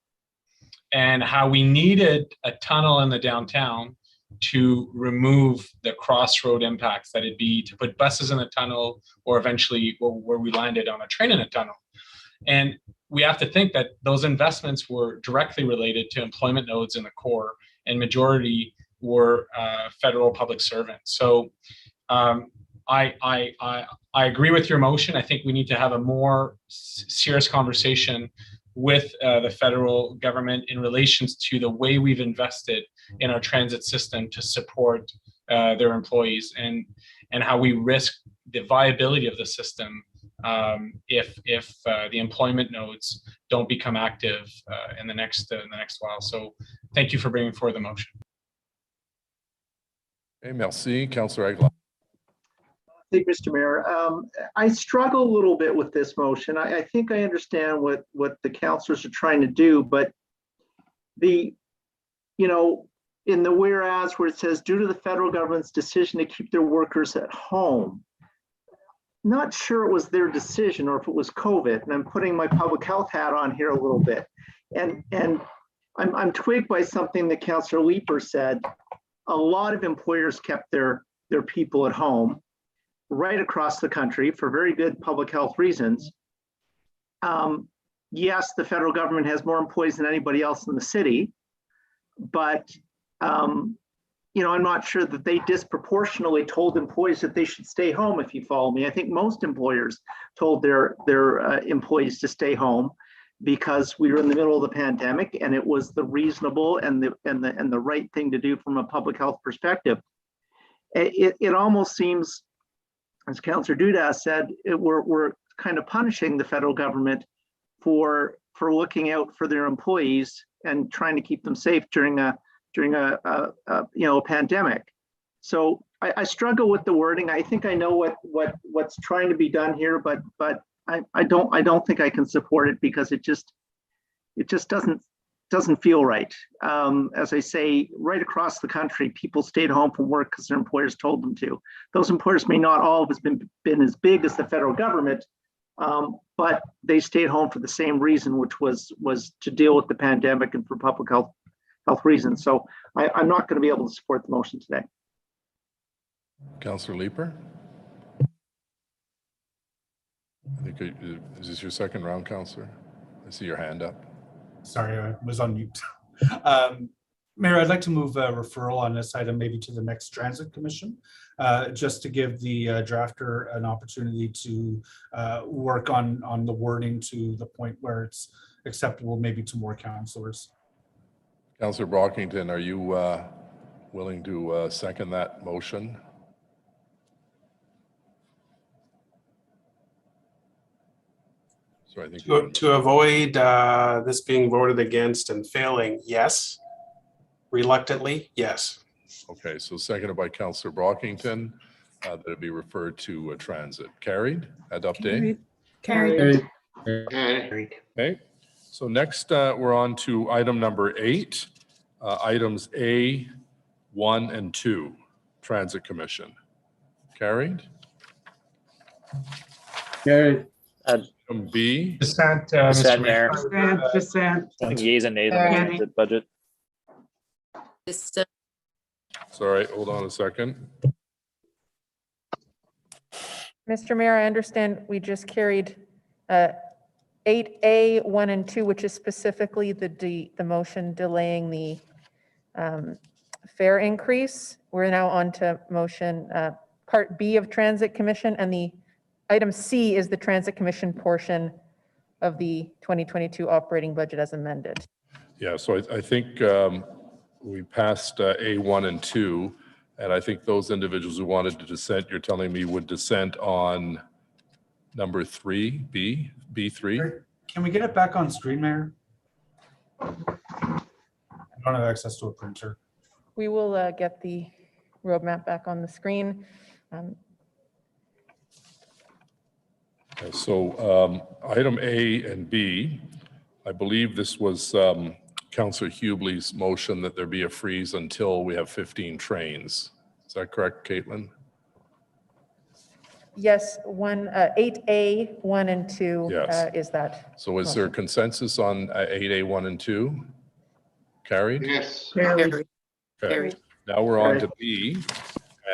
[SPEAKER 16] and how we needed a tunnel in the downtown to remove the crossroad impacts that it'd be to put buses in the tunnel or eventually where we landed on a train in a tunnel. And we have to think that those investments were directly related to employment nodes in the core, and majority were federal public servants. So I agree with your motion. I think we need to have a more serious conversation with the federal government in relations to the way we've invested in our transit system to support their employees, and how we risk the viability of the system if the employment nodes don't become active in the next while. So thank you for bringing forward the motion.
[SPEAKER 2] Okay, merci, Councillor Aguilar.
[SPEAKER 11] Thank you, Mr. Mayor. I struggle a little bit with this motion. I think I understand what the councillors are trying to do, but in the whereas where it says due to the federal government's decision to keep their workers at home, not sure it was their decision or if it was COVID, and I'm putting my public health hat on here a little bit. And I'm twigged by something that Councillor Leeper said. A lot of employers kept their people at home right across the country for very good public health reasons. Yes, the federal government has more employees than anybody else in the city, but I'm not sure that they disproportionately told employees that they should stay home, if you follow me. I think most employers told their employees to stay home because we were in the middle of the pandemic and it was the reasonable and the right thing to do from a public health perspective. It almost seems, as Councillor Dudas said, we're kind of punishing the federal government for looking out for their employees and trying to keep them safe during a pandemic. So I struggle with the wording. I think I know what's trying to be done here, but I don't think I can support it because it just doesn't feel right. As I say, right across the country, people stayed home from work because their employers told them to. Those employers may not all have been as big as the federal government, but they stayed home for the same reason, which was to deal with the pandemic and for public health reasons. So I'm not going to be able to support the motion today.
[SPEAKER 2] Councillor Leeper? I think, is this your second round, Councillor? I see your hand up.
[SPEAKER 3] Sorry, I was on mute. Mayor, I'd like to move a referral on this item maybe to the next Transit Commission, just to give the drafter an opportunity to work on the wording to the point where it's acceptable maybe to more councillors.
[SPEAKER 2] Councillor Brockington, are you willing to second that motion? So I think
[SPEAKER 21] to avoid this being voted against and failing, yes. Reluctantly, yes.
[SPEAKER 2] Okay, so seconded by Councillor Brockington, that it be referred to transit. Carried at update.
[SPEAKER 9] Carried.
[SPEAKER 2] Okay, so next we're on to item number 8, items A, 1, and 2, Transit Commission. Carried.
[SPEAKER 4] Carried.
[SPEAKER 2] Item B.
[SPEAKER 16] Dissent,
[SPEAKER 5] Dissent,
[SPEAKER 16] Mr. Mayor.
[SPEAKER 6] Dissent.
[SPEAKER 5] Yeas and nays on the
[SPEAKER 6] Carried.
[SPEAKER 5] transit budget.
[SPEAKER 2] Sorry, hold on a second.
[SPEAKER 19] Mr. Mayor, I understand we just carried 8A, 1 and 2, which is specifically the motion delaying the fare increase. We're now on to motion Part B of Transit Commission, and the item C is the Transit Commission portion of the 2022 operating budget as amended.
[SPEAKER 2] Yeah, so I think we passed A1 and 2, and I think those individuals who wanted to dissent, you're telling me would dissent on number 3, B3?
[SPEAKER 3] Can we get it back on screen, Mayor? I don't have access to a printer.
[SPEAKER 19] We will get the roadmap back on the screen.
[SPEAKER 2] So item A and B, I believe this was Councillor Hubley's motion that there be a freeze until we have 15 trains. Is that correct, Caitlin?
[SPEAKER 19] Yes, 8A, 1 and 2
[SPEAKER 2] Yes.
[SPEAKER 19] is that.
[SPEAKER 2] So is there consensus on 8A, 1 and 2? Carried?
[SPEAKER 11] Yes.
[SPEAKER 6] Carried.
[SPEAKER 2] Okay. Now we're on to B,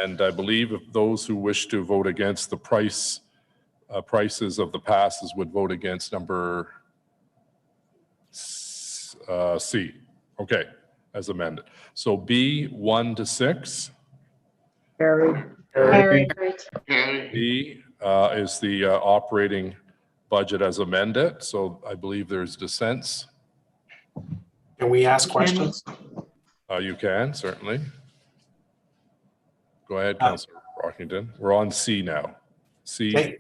[SPEAKER 2] and I believe if those who wish to vote against the prices of the passes would vote against number C. Okay, as amended. So B, 1 to 6.
[SPEAKER 6] Carried.
[SPEAKER 20] Carried.
[SPEAKER 2] B is the operating budget as amended. So I believe there's dissents.
[SPEAKER 21] Can we ask questions?
[SPEAKER 2] You can, certainly. Go ahead, Councillor Brockington. We're on C now. C.
[SPEAKER 21] Okay.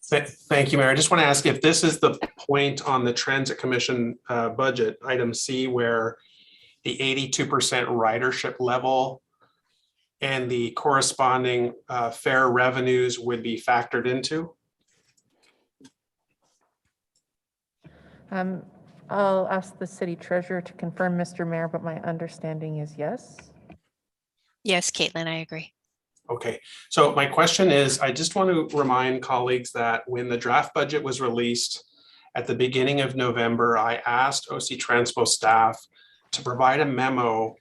[SPEAKER 21] Thank you, Mayor. I just want to ask if this is the point on the Transit Commission budget, item C, where the 82% ridership level and the corresponding fare revenues would be factored into?
[SPEAKER 19] I'll ask the city treasurer to confirm, Mr. Mayor, but my understanding is yes.
[SPEAKER 1] Yes, Caitlin, I agree.
[SPEAKER 21] Okay, so my question is, I just want to remind colleagues that when the draft budget was released at the beginning of November, I asked OC Transpo staff to provide a memo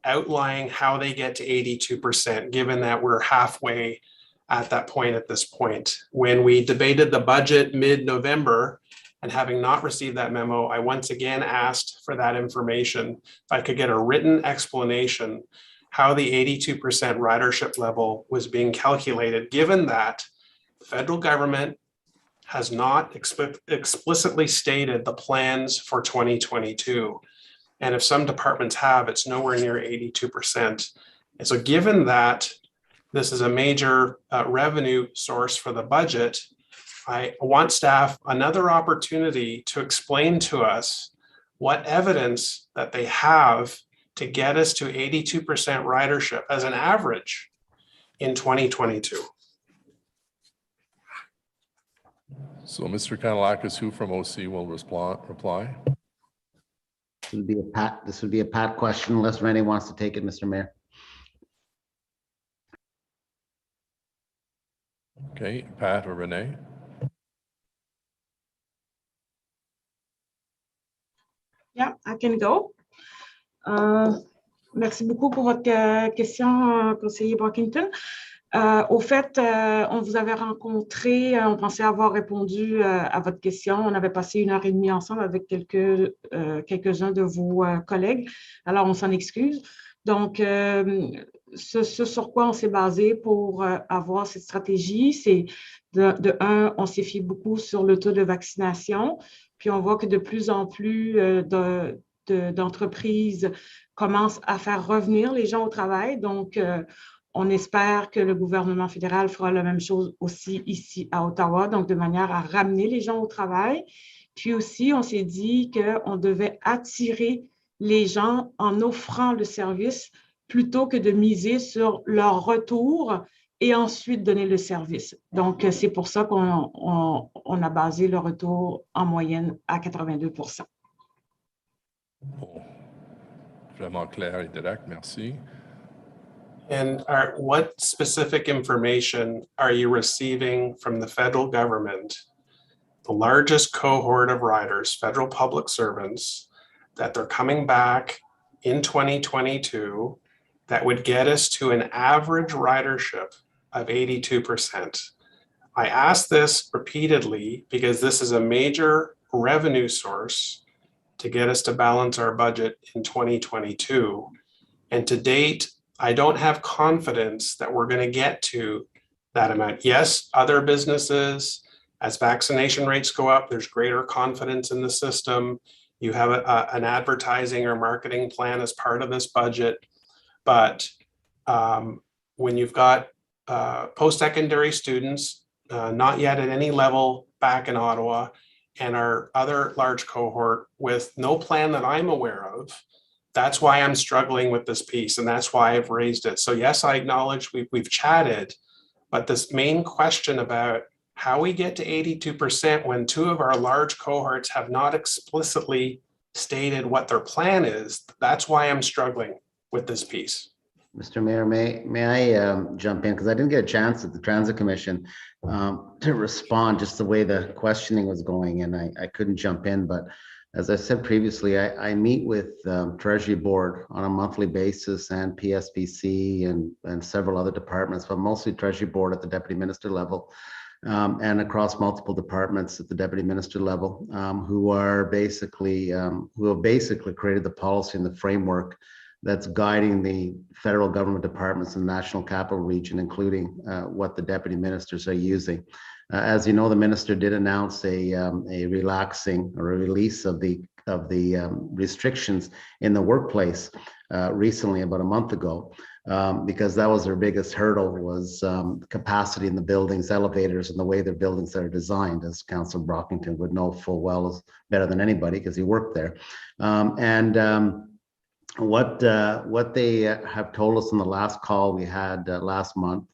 [SPEAKER 21] outlining how they get to 82%, given that we're halfway at that point at this point. When we debated the budget mid-November, and having not received that memo, I once again asked for that information. If I could get a written explanation how the 82% ridership level was being calculated, given that the federal government has not explicitly stated the plans for 2022. And if some departments have, it's nowhere near 82%. And so given that this is a major revenue source for the budget, I want staff another opportunity to explain to us what evidence that they have to get us to 82% ridership as an average in 2022.
[SPEAKER 2] So Mr. Kanalakis, who from OC will reply?
[SPEAKER 15] This would be a Pat question unless Renee wants to take it, Mr. Mayor.
[SPEAKER 2] Okay, Pat or Renee?
[SPEAKER 17] Yeah, I can go. Merci beaucoup pour votre question, conseiller Brockington. Au fait, on vous avait rencontré, on pensait avoir répondu à votre question. On avait passé 1h30 ensemble avec quelques-uns de vos collègues. Alors, on s'en excuse. Donc, ce sur quoi on s'est basé pour avoir cette stratégie, c'est de un, on s'est fié beaucoup sur le taux de vaccination. Puis, on voit que de plus en plus d'entreprises commencent à faire revenir les gens au travail. Donc, on espère que le gouvernement fédéral fera la même chose aussi ici à Ottawa, donc de manière à ramener les gens au travail. Puis aussi, on s'est dit qu'on devait attirer les gens en offrant le service plutôt que de miser sur leur retour et ensuite donner le service. Donc, c'est pour ça qu'on a basé le retour en moyenne à 82%.
[SPEAKER 2] Bon. Vraiment clair et direct, merci.
[SPEAKER 21] And what specific information are you receiving from the federal government, the largest cohort of riders, federal public servants, that they're coming back in 2022 that would get us to an average ridership of 82%? I ask this repeatedly because this is a major revenue source to get us to balance our budget in 2022. And to date, I don't have confidence that we're going to get to that amount. Yes, other businesses, as vaccination rates go up, there's greater confidence in the system. You have an advertising or marketing plan as part of this budget. But when you've got post-secondary students, not yet at any level back in Ottawa, and our other large cohort with no plan that I'm aware of, that's why I'm struggling with this piece, and that's why I've raised it. So yes, I acknowledge we've chatted, but this main question about how we get to 82% when two of our large cohorts have not explicitly stated what their plan is, that's why I'm struggling with this piece.
[SPEAKER 15] Mr. Mayor, may I jump in? Because I didn't get a chance at the Transit Commission to respond just the way the questioning was going, and I couldn't jump in. But as I said previously, I meet with Treasury Board on a monthly basis and PSPC and several other departments, but mostly Treasury Board at the Deputy Minister level and across multiple departments at the Deputy Minister level who have basically created the policy and the framework that's guiding the federal government departments in the National Capital Region, including what the deputy ministers are using. As you know, the minister did announce a relaxing or a release of the restrictions in the workplace recently, about a month ago, because that was their biggest hurdle, was capacity in the buildings, elevators, and the way their buildings are designed, as Councillor Brockington would know full well, better than anybody because he worked there. What they have told us in the last call we had last month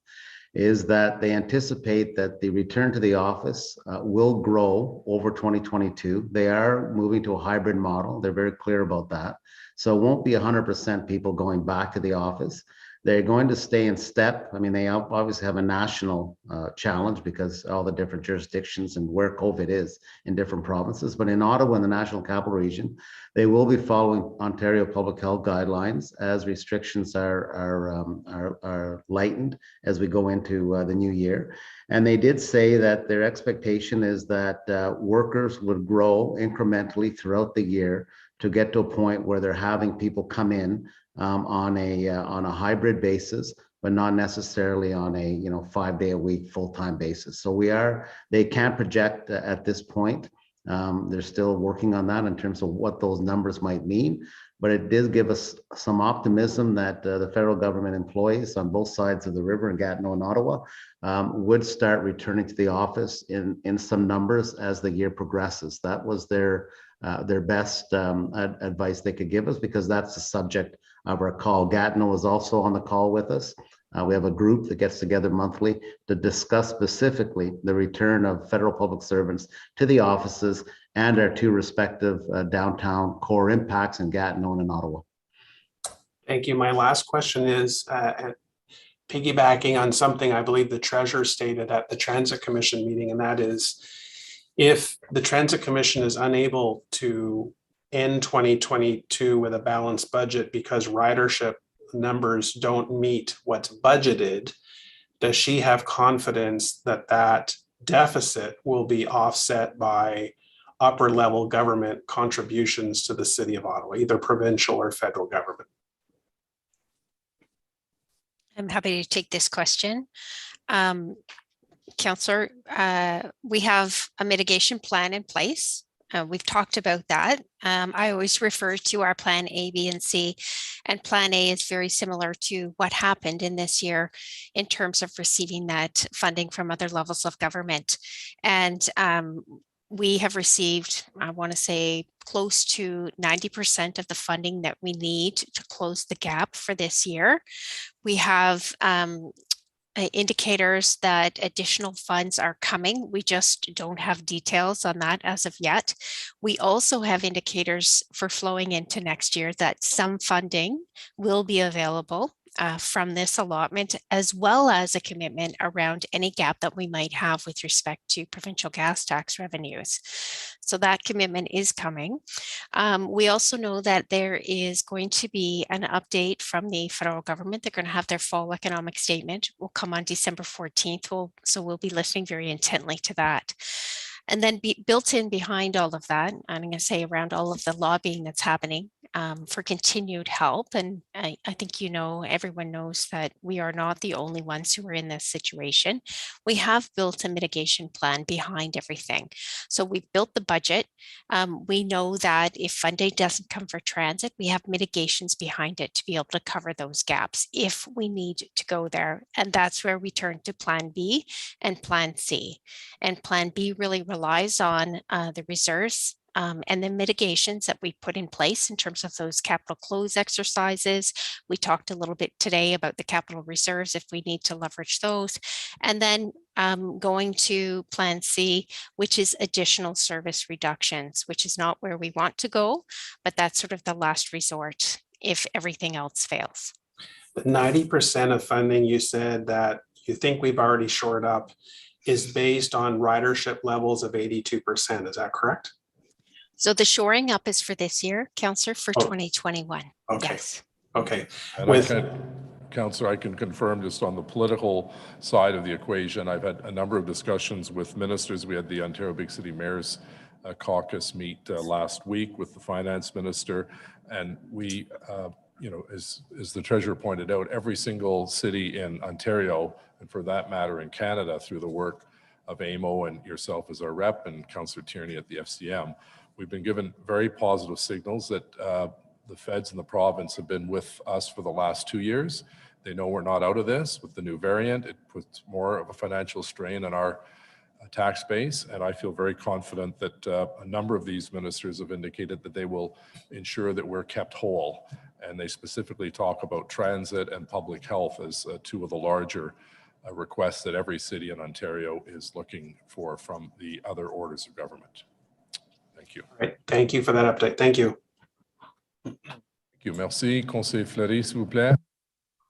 [SPEAKER 15] is that they anticipate that the return to the office will grow over 2022. They are moving to a hybrid model. They're very clear about that. So it won't be 100% people going back to the office. They're going to stay in step. I mean, they obviously have a national challenge because all the different jurisdictions and where COVID is in different provinces. But in Ottawa and the National Capital Region, they will be following Ontario public health guidelines as restrictions are lightened as we go into the new year. And they did say that their expectation is that workers would grow incrementally throughout the year to get to a point where they're having people come in on a hybrid basis, but not necessarily on a 5-day-a-week full-time basis. So they can't project at this point. They're still working on that in terms of what those numbers might mean, but it did give us some optimism that the federal government employees on both sides of the river in Gatineau and Ottawa would start returning to the office in some numbers as the year progresses. That was their best advice they could give us, because that's the subject of our call. Gatineau is also on the call with us. We have a group that gets together monthly to discuss specifically the return of federal public servants to the offices and our two respective downtown core impacts in Gatineau and in Ottawa.
[SPEAKER 21] Thank you. My last question is piggybacking on something I believe the Treasurer stated at the Transit Commission meeting, and that is, if the Transit Commission is unable to end 2022 with a balanced budget because ridership numbers don't meet what's budgeted, does she have confidence that that deficit will be offset by upper level government contributions to the City of Ottawa, either provincial or federal government?
[SPEAKER 1] I'm happy to take this question. Councillor, we have a mitigation plan in place. We've talked about that. I always refer to our plan A, B, and C, and plan A is very similar to what happened in this year in terms of receiving that funding from other levels of government. And we have received, I want to say, close to 90% of the funding that we need to close the gap for this year. We have indicators that additional funds are coming. We just don't have details on that as of yet. We also have indicators for flowing into next year that some funding will be available from this allotment, as well as a commitment around any gap that we might have with respect to provincial gas tax revenues. So that commitment is coming. We also know that there is going to be an update from the federal government. They're going to have their fall economic statement. Will come on December 14th. So we'll be listening very intently to that. And then built in behind all of that, I'm going to say around all of the lobbying that's happening for continued help. And I think, everyone knows that we are not the only ones who are in this situation. We have built a mitigation plan behind everything. So we've built the budget. We know that if funding doesn't come for transit, we have mitigations behind it to be able to cover those gaps if we need to go there. And that's where we turn to Plan B and Plan C. And Plan B really relies on the reserves and the mitigations that we put in place in terms of those capital close exercises. We talked a little bit today about the capital reserves if we need to leverage those. And then going to Plan C, which is additional service reductions, which is not where we want to go, but that's sort of the last resort if everything else fails.
[SPEAKER 21] The 90% of funding you said that you think we've already shored up is based on ridership levels of 82%. Is that correct?
[SPEAKER 1] So the shoring up is for this year, Councillor, for 2021.
[SPEAKER 21] Okay.
[SPEAKER 1] Yes.
[SPEAKER 21] Okay.
[SPEAKER 2] Councillor, I can confirm just on the political side of the equation, I've had a number of discussions with ministers. We had the Ontario Big City Mayors Caucus meet last week with the finance minister, and we, as the treasurer pointed out, every single city in Ontario, and for that matter in Canada, through the work of AMO and yourself as our rep and Councillor Tierney at the FCM, we've been given very positive signals that the feds and the province have been with us for the last 2 years. They know we're not out of this. With the new variant, it puts more of a financial strain on our tax base, and I feel very confident that a number of these ministers have indicated that they will ensure that we're kept whole, and they specifically talk about transit and public health as two of the larger requests that every city in Ontario is looking for from the other orders of government. Thank you.
[SPEAKER 21] All right. Thank you for that update. Thank you.
[SPEAKER 2] Thank you. Merci. Conseiller Fleury, s'il vous plaît.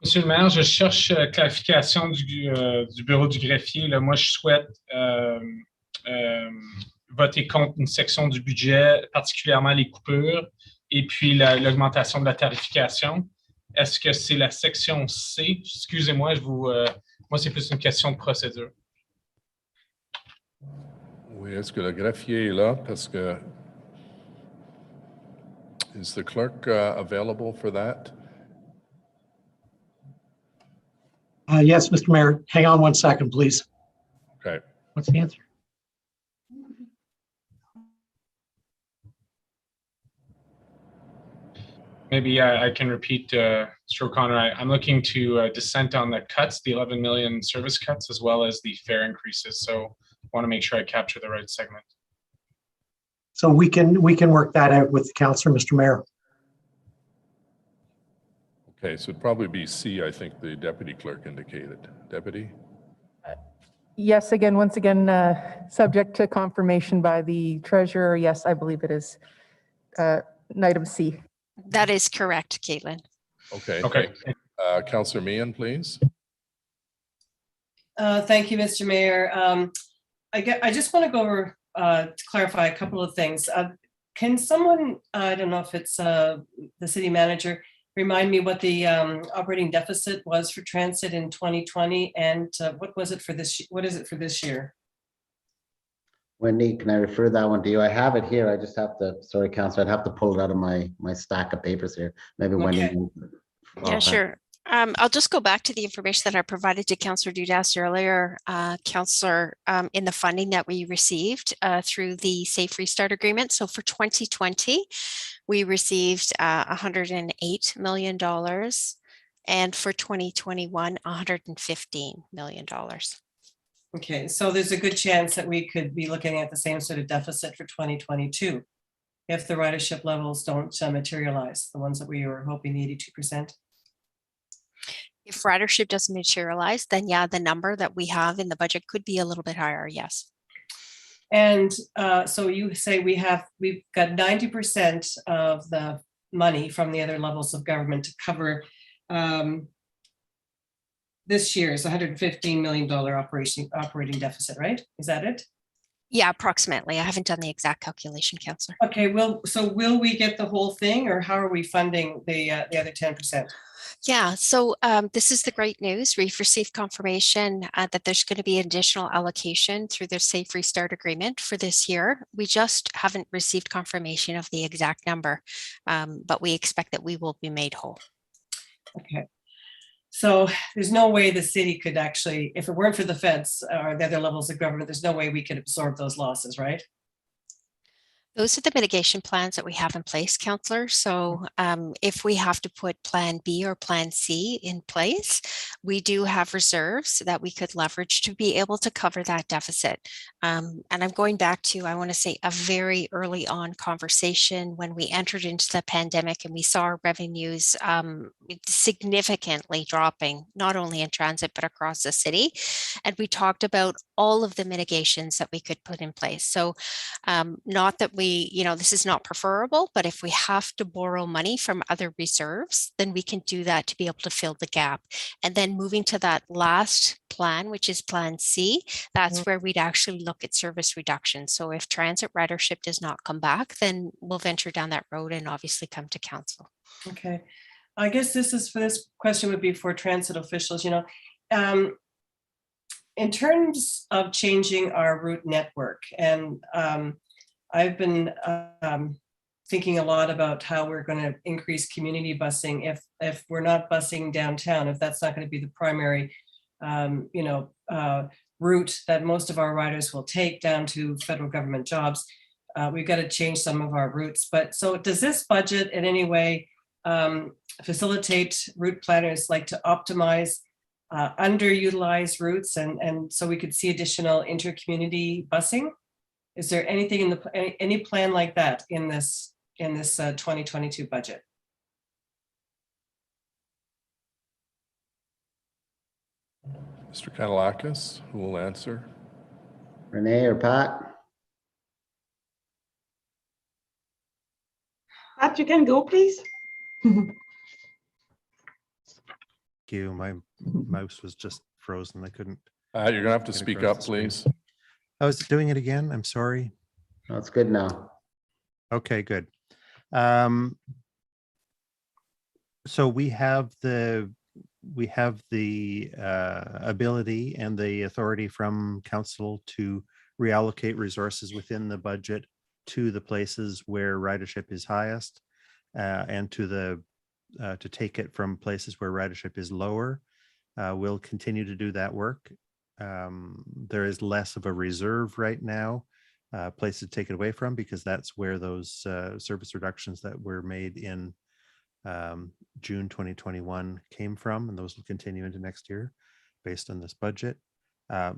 [SPEAKER 16] Monsieur le maire, je cherche clarification du bureau du greffier. Là, moi, je souhaite voter contre une section du budget, particulièrement les coupures, et puis l'augmentation de la tarification. Est-ce que c'est la section C? Excusez-moi, moi, c'est plus une question de procédure.
[SPEAKER 2] Oui, est-ce que le greffier est là? Parce que is the clerk available for that?
[SPEAKER 5] Yes, Mr. Mayor. Hang on one second, please.
[SPEAKER 2] Okay.
[SPEAKER 5] What's the answer?
[SPEAKER 16] Maybe I can repeat, Mr. O'Connor. I'm looking to dissent on the cuts, the 11 million service cuts, as well as the fare increases. So I want to make sure I capture the right segment.
[SPEAKER 5] So we can work that out with the councillor, Mr. Mayor.
[SPEAKER 2] Okay, so it'd probably be C, I think the deputy clerk indicated. Deputy?
[SPEAKER 19] Yes, once again, subject to confirmation by the treasurer. Yes, I believe it is item C.
[SPEAKER 1] That is correct, Caitlin.
[SPEAKER 2] Okay.
[SPEAKER 16] Okay.
[SPEAKER 2] Councillor Meehan, please.
[SPEAKER 18] Thank you, Mr. Mayor. I just want to go over to clarify a couple of things. Can someone, I don't know if it's the city manager, remind me what the operating deficit was for transit in 2020, and what was it for this? What is it for this year?
[SPEAKER 15] Wendy, can I refer that one to you? I have it here. I just have to, sorry, Councillor, I'd have to pull it out of my stack of papers here. Maybe Wendy.
[SPEAKER 18] Okay.
[SPEAKER 1] Yeah, sure. I'll just go back to the information that I provided to Councillor Dudas earlier, Councillor, in the funding that we received through the Safe Restart Agreement. So for 2020, we received $108 million, and for 2021, $115 million.
[SPEAKER 18] Okay, so there's a good chance that we could be looking at the same sort of deficit for 2022 if the ridership levels don't materialize, the ones that we were hoping, the 82%.
[SPEAKER 1] If ridership doesn't materialize, then yeah, the number that we have in the budget could be a little bit higher, yes.
[SPEAKER 18] And so you say we've got 90% of the money from the other levels of government to cover this year's $115 million operating deficit, right? Is that it?
[SPEAKER 1] Yeah, approximately. I haven't done the exact calculation, Councillor.
[SPEAKER 18] Okay, will we get the whole thing, or how are we funding the other 10%?
[SPEAKER 1] Yeah, so this is the great news. We've received confirmation that there's going to be additional allocation through the Safe Restart Agreement for this year. We just haven't received confirmation of the exact number, but we expect that we will be made whole.
[SPEAKER 18] Okay. So there's no way the city could actually, if it weren't for the feds or the other levels of government, there's no way we could absorb those losses, right?
[SPEAKER 1] Those are the mitigation plans that we have in place, Councillor. So if we have to put Plan B or Plan C in place, we do have reserves that we could leverage to be able to cover that deficit. And I'm going back to, I want to say, a very early on conversation when we entered into the pandemic and we saw our revenues significantly dropping, not only in transit, but across the city. And we talked about all of the mitigations that we could put in place. So not that this is not preferable, but if we have to borrow money from other reserves, then we can do that to be able to fill the gap. And then moving to that last plan, which is Plan C, that's where we'd actually look at service reduction. So if transit ridership does not come back, then we'll venture down that road and obviously come to council.
[SPEAKER 18] Okay. I guess this question would be for transit officials, in terms of changing our route network, and I've been thinking a lot about how we're going to increase community busing if we're not busing downtown, if that's not going to be the primary, route that most of our riders will take down to federal government jobs. We've got to change some of our routes. But so does this budget in any way facilitate route planners like to optimize underutilized routes and so we could see additional inter-community busing? Is there anything in any plan like that in this 2022 budget?
[SPEAKER 2] Mr. Kanellakis, who will answer?
[SPEAKER 15] Renee or Pat?
[SPEAKER 17] Pat, you can go, please.
[SPEAKER 8] Thank you. My mouse was just frozen. I couldn't.
[SPEAKER 2] You're gonna have to speak up, please.
[SPEAKER 8] I was doing it again. I'm sorry.
[SPEAKER 15] No, it's good now.
[SPEAKER 8] Okay, good. So we have the ability and the authority from council to reallocate resources within the budget to the places where ridership is highest, and to take it from places where ridership is lower. We'll continue to do that work. There is less of a reserve right now, places to take it away from, because that's where those service reductions that were made in June 2021 came from, and those will continue into next year based on this budget.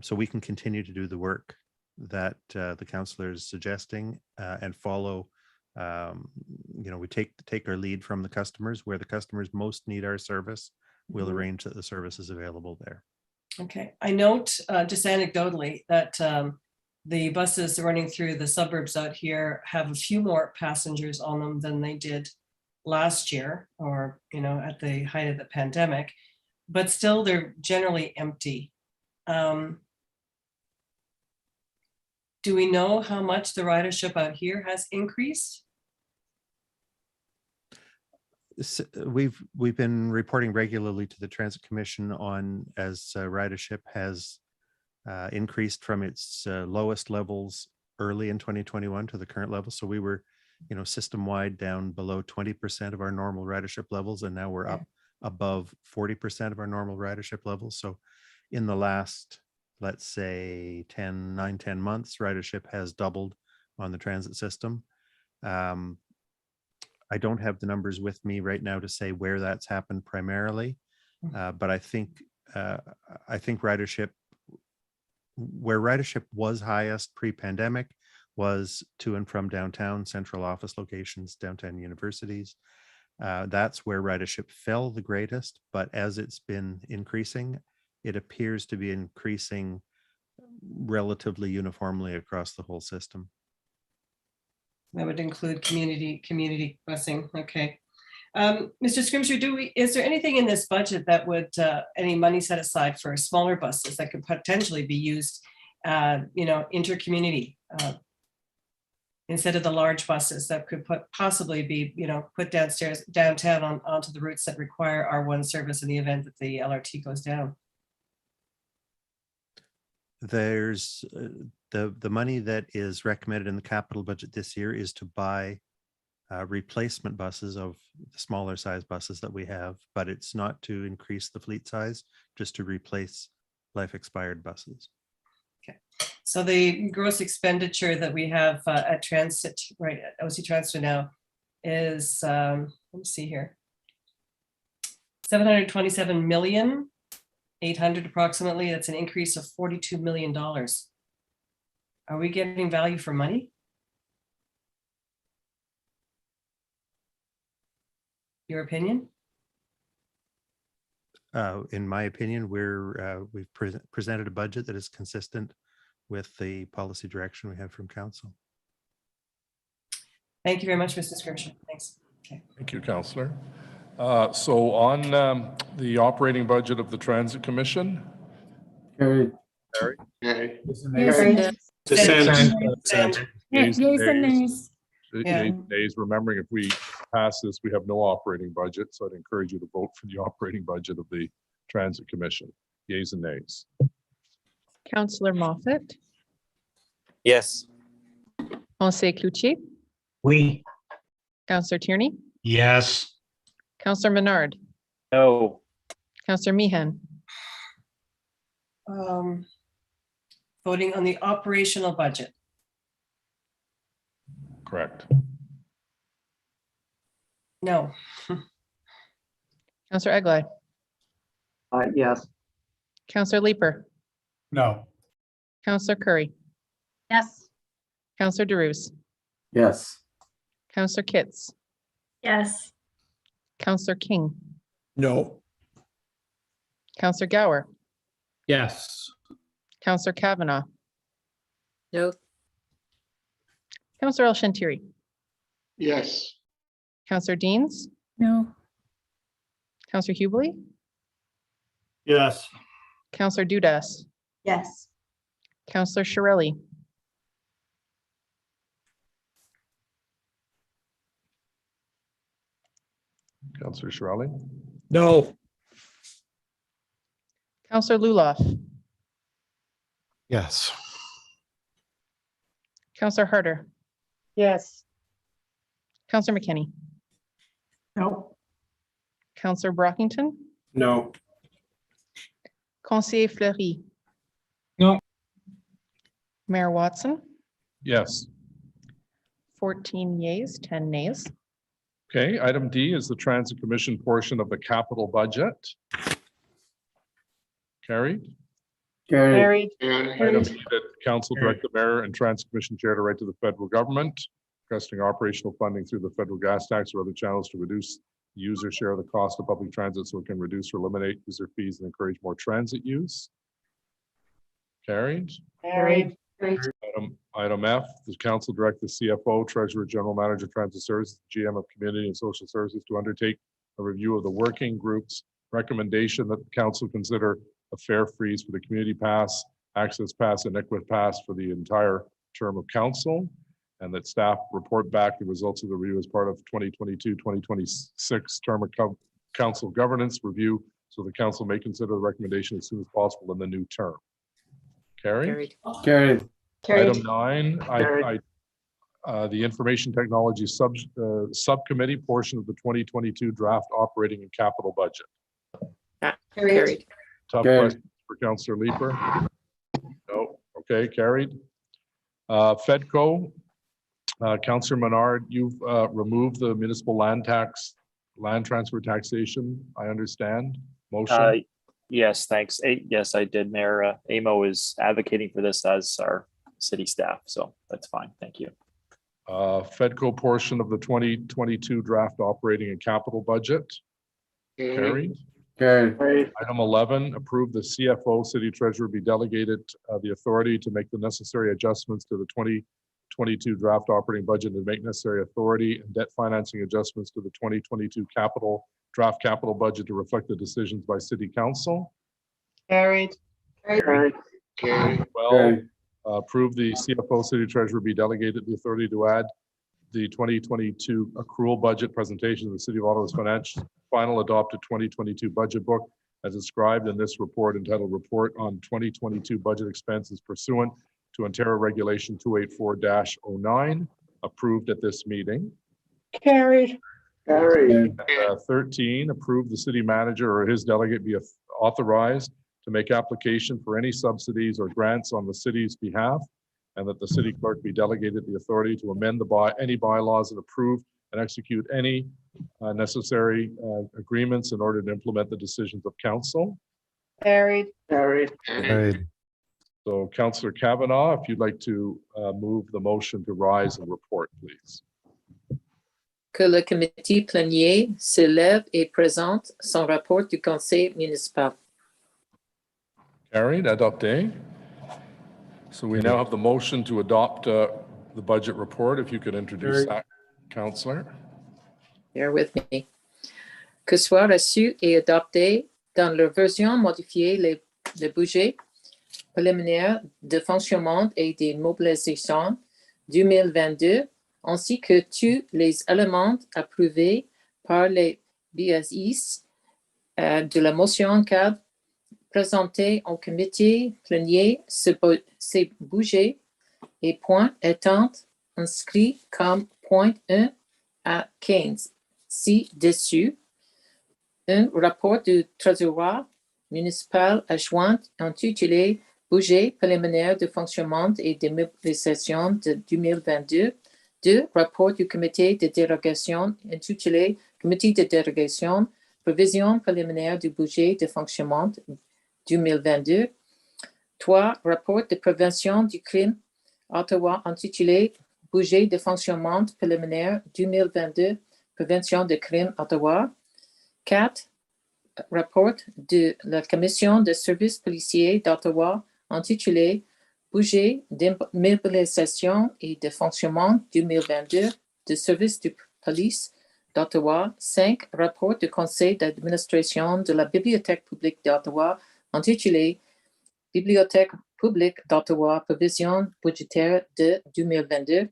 [SPEAKER 8] So we can continue to do the work that the councillor is suggesting and follow. We take our lead from the customers. Where the customers most need our service, we'll arrange that the service is available there.
[SPEAKER 18] Okay, I note just anecdotally that the buses running through the suburbs out here have a few more passengers on them than they did last year, or at the height of the pandemic, but still they're generally empty. Do we know how much the ridership out here has increased?
[SPEAKER 8] We've been reporting regularly to the Transit Commission on as ridership has increased from its lowest levels early in 2021 to the current level. So we were, system-wide down below 20% of our normal ridership levels, and now we're up above 40% of our normal ridership levels. So in the last, let's say 10 months, ridership has doubled on the transit system. I don't have the numbers with me right now to say where that's happened primarily, but I think ridership where ridership was highest pre-pandemic was to and from downtown, central office locations, downtown universities. That's where ridership fell the greatest, but as it's been increasing, it appears to be increasing relatively uniformly across the whole system.
[SPEAKER 18] That would include community busing. Okay. Mr. Scrimshaw, is there anything in this budget that would, any money set aside for smaller buses that could potentially be used, intercommunity, instead of the large buses that could possibly be, put downtown onto the routes that require R1 service in the event that the LRT goes down?
[SPEAKER 8] There's the money that is recommended in the capital budget this year is to buy replacement buses of the smaller size buses that we have, but it's not to increase the fleet size, just to replace life expired buses.
[SPEAKER 18] Okay, so the gross expenditure that we have at transit, right, at OC Transfer now is, let me see here, 727,800,000 approximately. That's an increase of $42 million. Are we getting value for money? Your opinion?
[SPEAKER 8] In my opinion, we've presented a budget that is consistent with the policy direction we have from council.
[SPEAKER 18] Thank you very much, Mr. Scrimshaw. Thanks. Okay.
[SPEAKER 2] Thank you, Councillor. So on the operating budget of the Transit Commission.
[SPEAKER 4] Carried.
[SPEAKER 2] Carried.
[SPEAKER 9] Dissent. Yes and nays.
[SPEAKER 2] Nays. Remembering if we pass this, we have no operating budget. So I'd encourage you to vote for the operating budget of the Transit Commission. Yeas and nays.
[SPEAKER 19] Councillor Moffat,
[SPEAKER 10] Yes.
[SPEAKER 19] Conseil Cloutier,
[SPEAKER 5] Oui.
[SPEAKER 19] Councillor Tierney,
[SPEAKER 13] Yes.
[SPEAKER 19] Councillor Menard,
[SPEAKER 10] No.
[SPEAKER 19] Councillor Meehan,
[SPEAKER 18] Voting on the operational budget.
[SPEAKER 2] Correct.
[SPEAKER 18] No.
[SPEAKER 19] Councillor Eglai,
[SPEAKER 11] Yes.
[SPEAKER 19] Councillor Leeper,
[SPEAKER 3] No.
[SPEAKER 19] Councillor Curry,
[SPEAKER 22] Yes.
[SPEAKER 19] Councillor DeRuse,
[SPEAKER 4] Yes.
[SPEAKER 19] Councillor Kitts,
[SPEAKER 22] Yes.
[SPEAKER 19] Councillor King,
[SPEAKER 23] No.
[SPEAKER 19] Councillor Gower,
[SPEAKER 23] Yes.
[SPEAKER 19] Councillor Kavanaugh,
[SPEAKER 22] No.
[SPEAKER 19] Councillor El Shantiri,
[SPEAKER 23] Yes.
[SPEAKER 19] Councillor Deans,
[SPEAKER 9] No.
[SPEAKER 19] Councillor Hubbley,
[SPEAKER 23] Yes.
[SPEAKER 19] Councillor Dudas,
[SPEAKER 7] Yes.
[SPEAKER 19] Councillor Shirelli,
[SPEAKER 2] Councillor Shirelli.
[SPEAKER 23] No.
[SPEAKER 19] Councillor Luloff,
[SPEAKER 23] Yes.
[SPEAKER 19] Councillor Harder,
[SPEAKER 20] Yes.
[SPEAKER 19] Councillor McKinney,
[SPEAKER 6] No.
[SPEAKER 19] Councillor Brockington,
[SPEAKER 21] No.
[SPEAKER 19] Conseiller Fleury.
[SPEAKER 16] No.
[SPEAKER 19] Mayor Watson,
[SPEAKER 2] Yes.
[SPEAKER 19] 14 yeas, 10 nays.
[SPEAKER 2] Okay, item D is the Transit Commission portion of the capital budget. Carried.
[SPEAKER 4] Carried.
[SPEAKER 2] Item E, that council direct the mayor and Transit Commission chair to write to the federal government requesting operational funding through the federal gas tax or other channels to reduce the user share of the cost of public transit so it can reduce or eliminate user fees and encourage more transit use. Carried.
[SPEAKER 20] Carried.
[SPEAKER 2] Item F, the council direct the CFO, Treasurer, General Manager, Transit Services, GM of Community and Social Services to undertake a review of the working group's recommendation that the council consider a fare freeze for the community pass, access pass, and Equip pass for the entire term of council, and that staff report back the results of the review as part of 2022-2026 term of council governance review, so the council may consider the recommendation as soon as possible in the new term. Carried.
[SPEAKER 4] Carried.
[SPEAKER 2] Item 9, the Information Technology Subcommittee portion of the 2022 draft operating and capital budget.
[SPEAKER 22] Carried.
[SPEAKER 2] Tough question for Councillor Leeper. No. Okay, carried. FEDCO, Councillor Menard, you've removed the municipal land transfer taxation, I understand. Motion.
[SPEAKER 10] Yes, thanks. Yes, I did, Mayor. AMO is advocating for this as our city staff, so that's fine. Thank you.
[SPEAKER 2] FEDCO portion of the 2022 draft operating and capital budget. Carried.
[SPEAKER 4] Carried.
[SPEAKER 2] Item 11, approve the CFO, city treasurer, be delegated the authority to make the necessary adjustments to the 2022 draft operating budget and make necessary authority and debt financing adjustments to the 2022 draft capital budget to reflect the decisions by city council.
[SPEAKER 20] Carried.
[SPEAKER 11] Carried.
[SPEAKER 2] Well, approve the CFO, city treasurer, be delegated the authority to add the 2022 accrual budget presentation of the City of Ottawa's final adopted 2022 budget book as described in this report entitled Report on 2022 Budget Expenses Pursuant to Ontario Regulation 284-09, approved at this meeting.
[SPEAKER 20] Carried.
[SPEAKER 11] Carried.
[SPEAKER 2] 13, approve the city manager or his delegate be authorized to make application for any subsidies or grants on the city's behalf, and that the city clerk be delegated the authority to amend any bylaws and approve and execute any necessary agreements in order to implement the decisions of council.
[SPEAKER 20] Carried.
[SPEAKER 11] Carried.
[SPEAKER 23] Carried.
[SPEAKER 2] So Councillor Kavanaugh, if you'd like to move the motion to rise and report, please.
[SPEAKER 1] Que le comité plénier se lève et présente son rapport du conseil municipal.
[SPEAKER 2] Carried, adopté. So we now have the motion to adopt the budget report. If you could introduce that, Councillor.
[SPEAKER 1] Bear with me. Que soit reçu et adopté dans leur version modifiée le budget préliminaire de fonctionnement et de mobilisation 2022, ainsi que tous les éléments approuvés par les BSIs de la motion cadre présenté au comité plénier, ces budgets et points étant inscrits comme point 1 à 15. Ci-dessus, un rapport du trésorier municipal adjoint intitulé Budget préliminaire de fonctionnement et de mobilisation de 2022. 2. Rapport du comité de dérogation intitulé Comité de dérogation, prévision préliminaire du budget de fonctionnement 2022. 3. Rapport de prévention du crime Ottawa intitulé Budget de fonctionnement préliminaire 2022, prévention des crimes Ottawa. 4. Rapport de la Commission de services policiers d'Ottawa intitulé Budget de mobilisation et de fonctionnement 2022 de services de police d'Ottawa. 5. Rapport du Conseil d'administration de la Bibliothèque publique d'Ottawa intitulé Bibliothèque publique d'Ottawa, prévision budgétaire de 2022.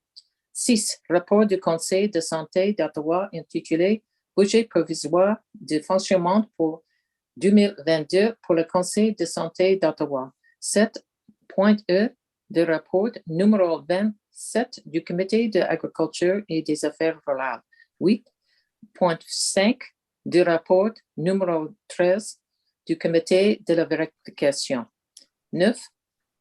[SPEAKER 1] 6. Rapport du Conseil de santé d'Ottawa intitulé Budget provisoire de fonctionnement pour 2022 pour le Conseil de santé d'Ottawa. 7. Point E de rapport numéro 27 du Comité de l'agriculture et des affaires rurales. 8.5 du rapport numéro 13 du Comité de la vérification. 9.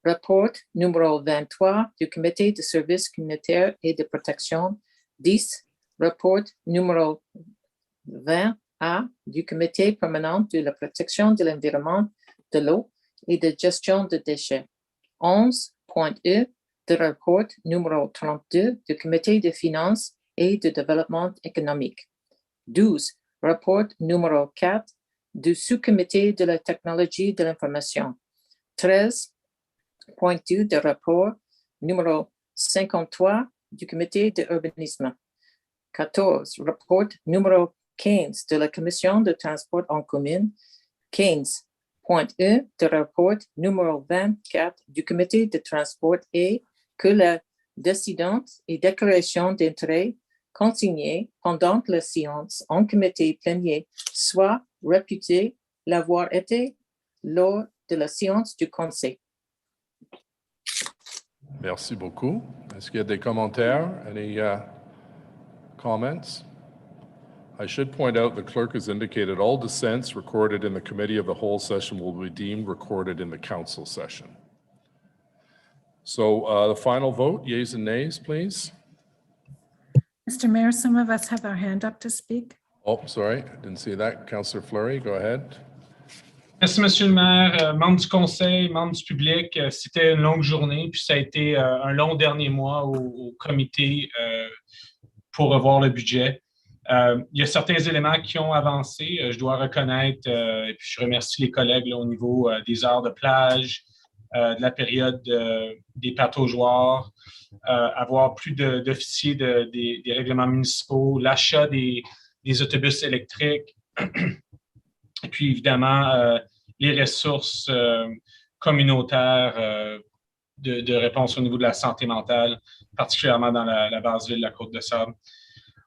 [SPEAKER 1] Rapport numéro 23 du Comité de services communautaires et de protection. 10. Rapport numéro 20A du Comité permanent de la protection de l'environnement, de l'eau et de gestion de déchets. 11.E de rapport numéro 32 du Comité de finances et de développement économique. 12. Rapport numéro 4 du Sous-comité de la technologie de l'information. 13.2 de rapport numéro 53 du Comité de l'urbanisme. 14. Rapport numéro 15 de la Commission de transport en commun. 15.1 de rapport numéro 24 du Comité de transport et que la décidence et déclaration d'intérêt consignée pendant la séance en comité plénier soit réputée l'avoir été lors de la séance du Conseil.
[SPEAKER 2] Merci beaucoup. Est-ce qu'il y a des commentaires? Any comments? I should point out the clerk has indicated all dissents recorded in the committee of the whole session will be deemed recorded in the council session. So the final vote, yeas and nays, please.
[SPEAKER 9] Mr. Mayor, some of us have our hand up to speak.
[SPEAKER 2] Oh, sorry, I didn't see that. Councillor Fleury, go ahead.
[SPEAKER 16] Merci, Monsieur le maire, membres du conseil, membres du public. C'était une longue journée, puis ça a été un long dernier mois au comité pour revoir le budget. Il y a certains éléments qui ont avancé, je dois reconnaître, et puis je remercie les collègues là, au niveau des heures de plage, de la période des plateaux joueurs, avoir plus d'officiers des règlements municipaux, l'achat des autobus électriques, et puis évidemment les ressources communautaires de réponse au niveau de la santé mentale, particulièrement dans la basse ville de la Côte-de-Sable.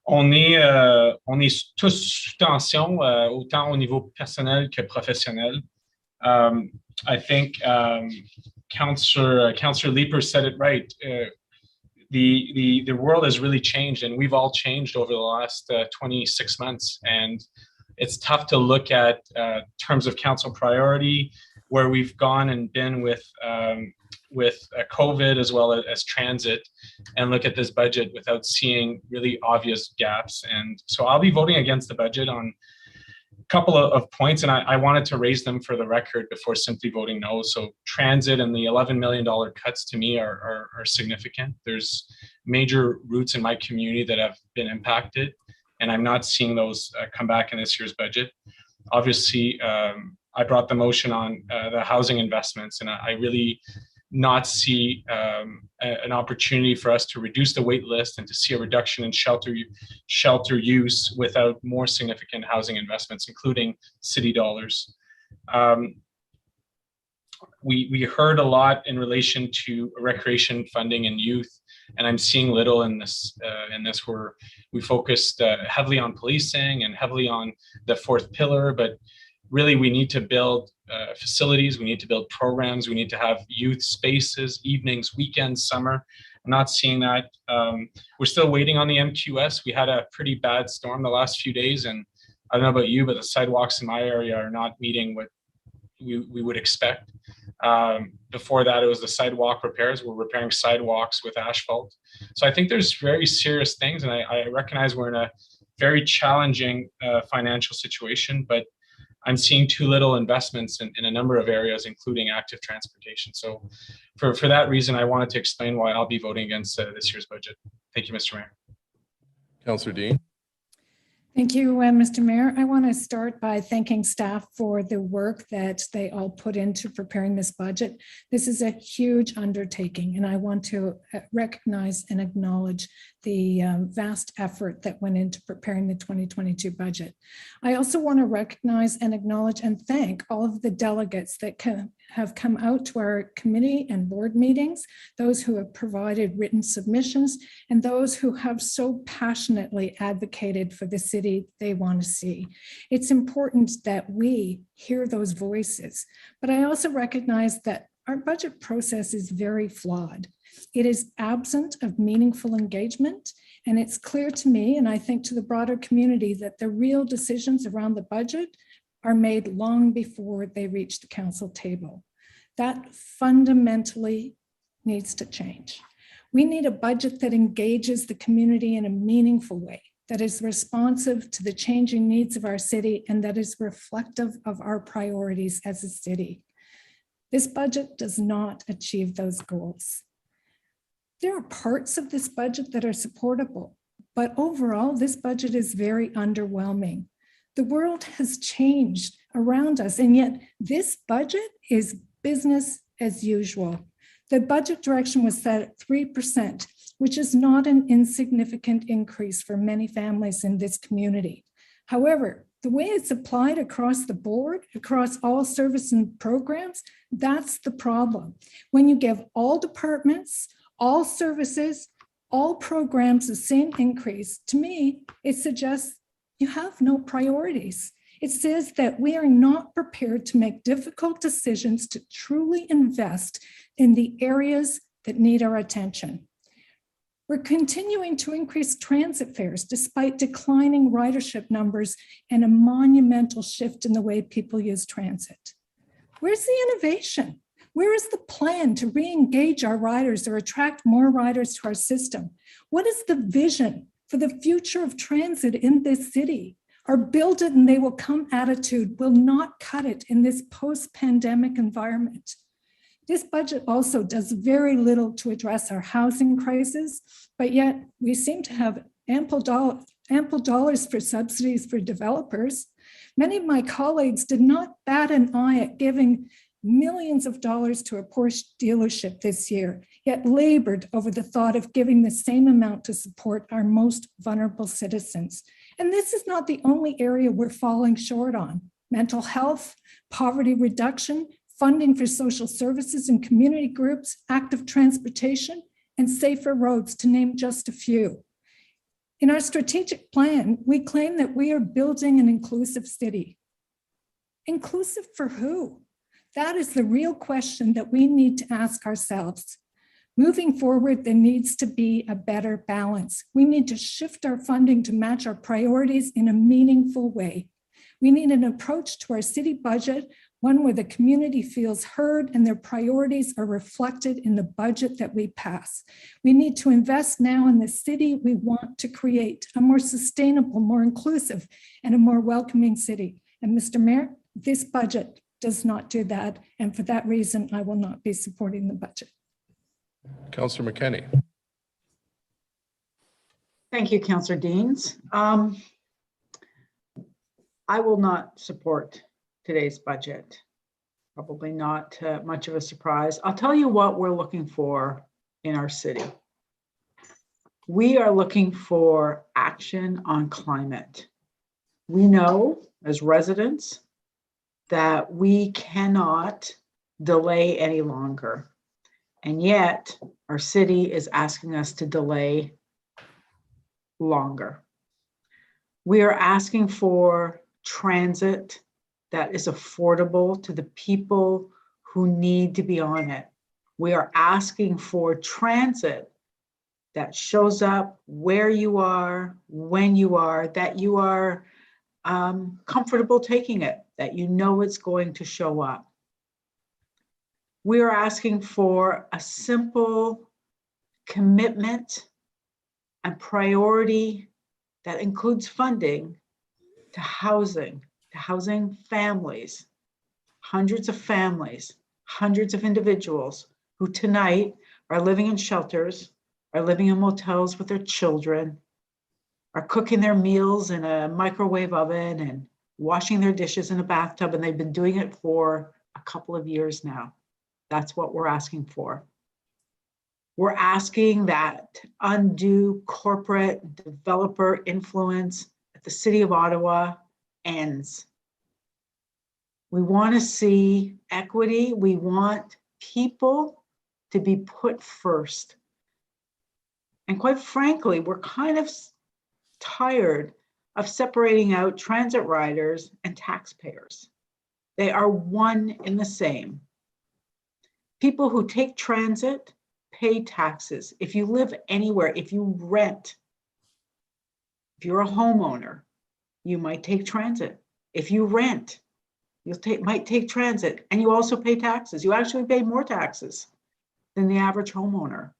[SPEAKER 16] On est tous sous tension, autant au niveau personnel que professionnel. I think Councillor Leeper said it right. The world has really changed, and we've all changed over the last 26 months. And it's tough to look at terms of council priority, where we've gone and been with COVID as well as transit, and look at this budget without seeing really obvious gaps. And so I'll be voting against the budget on a couple of points, and I wanted to raise them for the record before simply voting no. So transit and the $11 million cuts to me are significant. There's major routes in my community that have been impacted, and I'm not seeing those come back in this year's budget. Obviously, I brought the motion on the housing investments, and I really not see an opportunity for us to reduce the wait list and to see a reduction in shelter use without more significant housing investments, including city dollars. We heard a lot in relation to recreation funding and youth, and I'm seeing little in this where we focused heavily on policing and heavily on the fourth pillar, but really we need to build facilities, we need to build programs, we need to have youth spaces, evenings, weekends, summer. I'm not seeing that. We're still waiting on the MQS. We had a pretty bad storm the last few days, and I don't know about you, but the sidewalks in my area are not meeting what we would expect. Before that, it was the sidewalk repairs. We're repairing sidewalks with asphalt. So I think there's very serious things, and I recognize we're in a very challenging financial situation, but I'm seeing too little investments in a number of areas, including active transportation. So for that reason, I wanted to explain why I'll be voting against this year's budget. Thank you, Mr. Mayor.
[SPEAKER 2] Councillor Dean.
[SPEAKER 9] Thank you, Mr. Mayor. I want to start by thanking staff for the work that they all put into preparing this budget. This is a huge undertaking, and I want to recognize and acknowledge the vast effort that went into preparing the 2022 budget. I also want to recognize and acknowledge and thank all of the delegates that have come out to our committee and board meetings, those who have provided written submissions, and those who have so passionately advocated for the city they want to see. It's important that we hear those voices, but I also recognize that our budget process is very flawed. It is absent of meaningful engagement, and it's clear to me, and I think to the broader community, that the real decisions around the budget are made long before they reach the council table. That fundamentally needs to change. We need a budget that engages the community in a meaningful way, that is responsive to the changing needs of our city, and that is reflective of our priorities as a city. This budget does not achieve those goals. There are parts of this budget that are supportable, but overall, this budget is very underwhelming. The world has changed around us, and yet this budget is business as usual. The budget direction was set at 3%, which is not an insignificant increase for many families in this community. However, the way it's applied across the board, across all services and programs, that's the problem. When you give all departments, all services, all programs the same increase, to me, it suggests you have no priorities. It says that we are not prepared to make difficult decisions to truly invest in the areas that need our attention. We're continuing to increase transit fares despite declining ridership numbers and a monumental shift in the way people use transit. Where's the innovation? Where is the plan to re-engage our riders or attract more riders to our system? What is the vision for the future of transit in this city? Our build it and they will come attitude will not cut it in this post-pandemic environment. This budget also does very little to address our housing crisis, but yet we seem to have ample dollars for subsidies for developers. Many of my colleagues did not bat an eye at giving millions of dollars to a Porsche dealership this year, yet labored over the thought of giving the same amount to support our most vulnerable citizens. And this is not the only area we're falling short on. Mental health, poverty reduction, funding for social services and community groups, active transportation, and safer roads, to name just a few. In our strategic plan, we claim that we are building an inclusive city. Inclusive for who? That is the real question that we need to ask ourselves. Moving forward, there needs to be a better balance. We need to shift our funding to match our priorities in a meaningful way. We need an approach to our city budget, one where the community feels heard and their priorities are reflected in the budget that we pass. We need to invest now in the city we want to create, a more sustainable, more inclusive, and a more welcoming city. And Mr. Mayor, this budget does not do that. And for that reason, I will not be supporting the budget.
[SPEAKER 2] Councillor McKenney.
[SPEAKER 6] Thank you, Councillor Deans. I will not support today's budget. Probably not much of a surprise. I'll tell you what we're looking for in our city. We are looking for action on climate. We know as residents that we cannot delay any longer. And yet our city is asking us to delay longer. We are asking for transit that is affordable to the people who need to be on it. We are asking for transit that shows up where you are, when you are, that you are comfortable taking it, that you know it's going to show up. We are asking for a simple commitment and priority that includes funding to housing families, hundreds of individuals who tonight are living in shelters, are living in motels with their children, are cooking their meals in a microwave oven and washing their dishes in a bathtub, and they've been doing it for a couple of years now. That's what we're asking for. We're asking that undue corporate developer influence at the City of Ottawa ends. We want to see equity. We want people to be put first. And quite frankly, we're kind of tired of separating out transit riders and taxpayers. They are one and the same. People who take transit pay taxes. If you live anywhere, if you rent, if you're a homeowner, you might take transit. If you rent, you might take transit, and you also pay taxes. You actually pay more taxes than the average homeowner.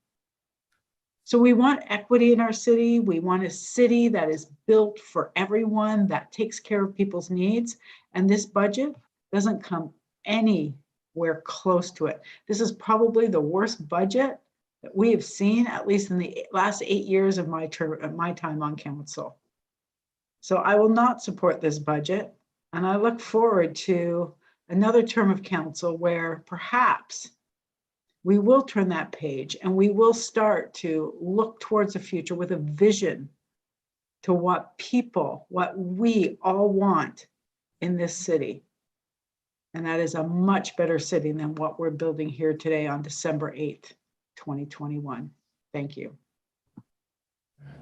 [SPEAKER 6] So we want equity in our city. We want a city that is built for everyone, that takes care of people's needs. And this budget doesn't come anywhere close to it. This is probably the worst budget that we have seen, at least in the last 8 years of my time on council. So I will not support this budget. And I look forward to another term of council where perhaps we will turn that page and we will start to look towards the future with a vision to what we all want in this city. And that is a much better city than what we're building here today on December 8th, 2021. Thank you.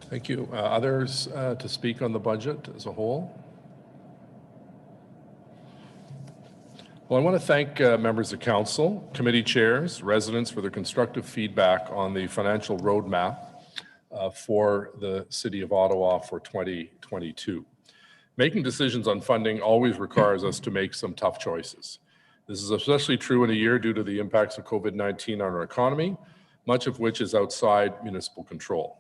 [SPEAKER 2] Thank you. Others to speak on the budget as a whole? Well, I want to thank members of council, committee chairs, residents for their constructive feedback on the financial roadmap for the City of Ottawa for 2022. Making decisions on funding always requires us to make some tough choices. This is especially true in a year due to the impacts of COVID-19 on our economy, much of which is outside municipal control.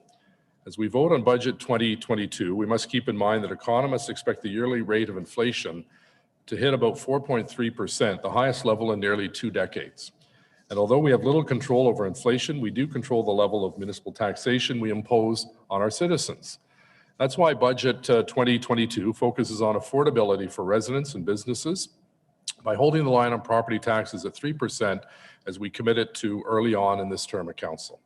[SPEAKER 2] As we vote on budget 2022, we must keep in mind that economists expect the yearly rate of inflation to hit about 4.3%, the highest level in nearly 2 decades. And although we have little control over inflation, we do control the level of municipal taxation we impose on our citizens. That's why budget 2022 focuses on affordability for residents and businesses by holding the line on property taxes at 3% as we committed to early on in this term of council.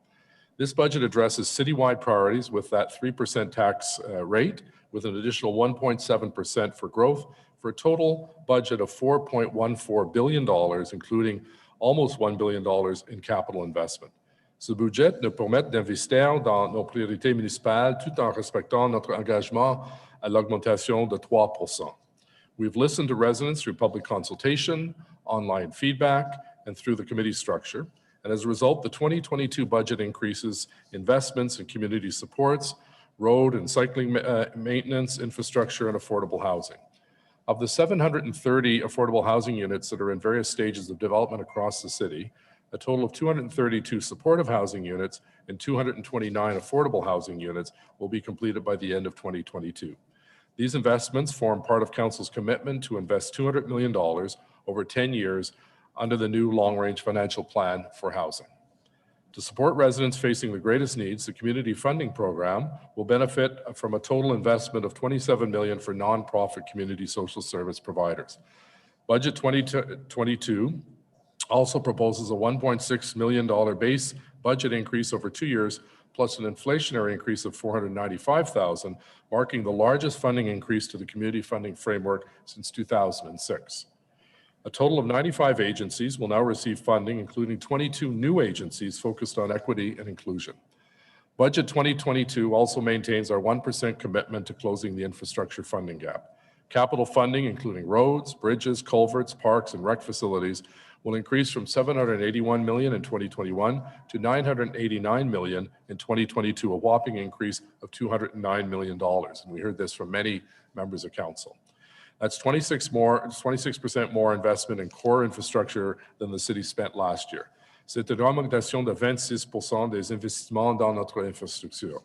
[SPEAKER 2] This budget addresses citywide priorities with that 3% tax rate, with an additional 1.7% for growth, for a total budget of $4.14 billion, including almost $1 billion in capital investment. Ce budget nous permet d'investir dans nos priorités municipales tout en respectant notre engagement à l'augmentation de 3%. We've listened to residents through public consultation, online feedback, and through the committee structure. And as a result, the 2022 budget increases investments in community supports, road and cycling maintenance, infrastructure, and affordable housing. Of the 730 affordable housing units that are in various stages of development across the city, a total of 232 supportive housing units and 229 affordable housing units will be completed by the end of 2022. These investments form part of Council's commitment to invest $200 million over 10 years under the new long-range financial plan for housing. To support residents facing the greatest needs, the Community Funding Program will benefit from a total investment of $27 million for nonprofit community social service providers. Budget 2022 also proposes a $1.6 million base budget increase over 2 years, plus an inflationary increase of $495,000, marking the largest funding increase to the community funding framework since 2006. A total of 95 agencies will now receive funding, including 22 new agencies focused on equity and inclusion. Budget 2022 also maintains our 1% commitment to closing the infrastructure funding gap. Capital funding, including roads, bridges, culverts, parks, and rec facilities, will increase from $781 million in 2021 to $989 million in 2022, a whopping increase of $209 million. And we heard this from many members of council. That's 26% more investment in core infrastructure than the city spent last year. C'est une augmentation de 26% des investissements dans notre infrastructure.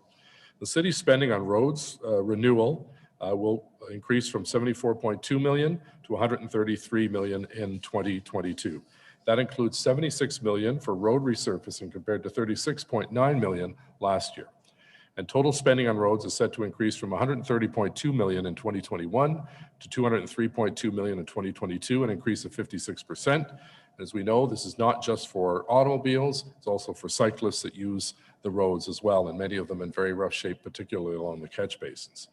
[SPEAKER 2] The city's spending on roads renewal will increase from $74.2 million to $133 million in 2022. That includes $76 million for road resurfacing compared to $36.9 million last year. And total spending on roads is set to increase from $130.2 million in 2021 to $203.2 million in 2022, an increase of 56%. As we know, this is not just for automobiles, it's also for cyclists that use the roads as well, and many of them in very rough shape, particularly along the catch basins.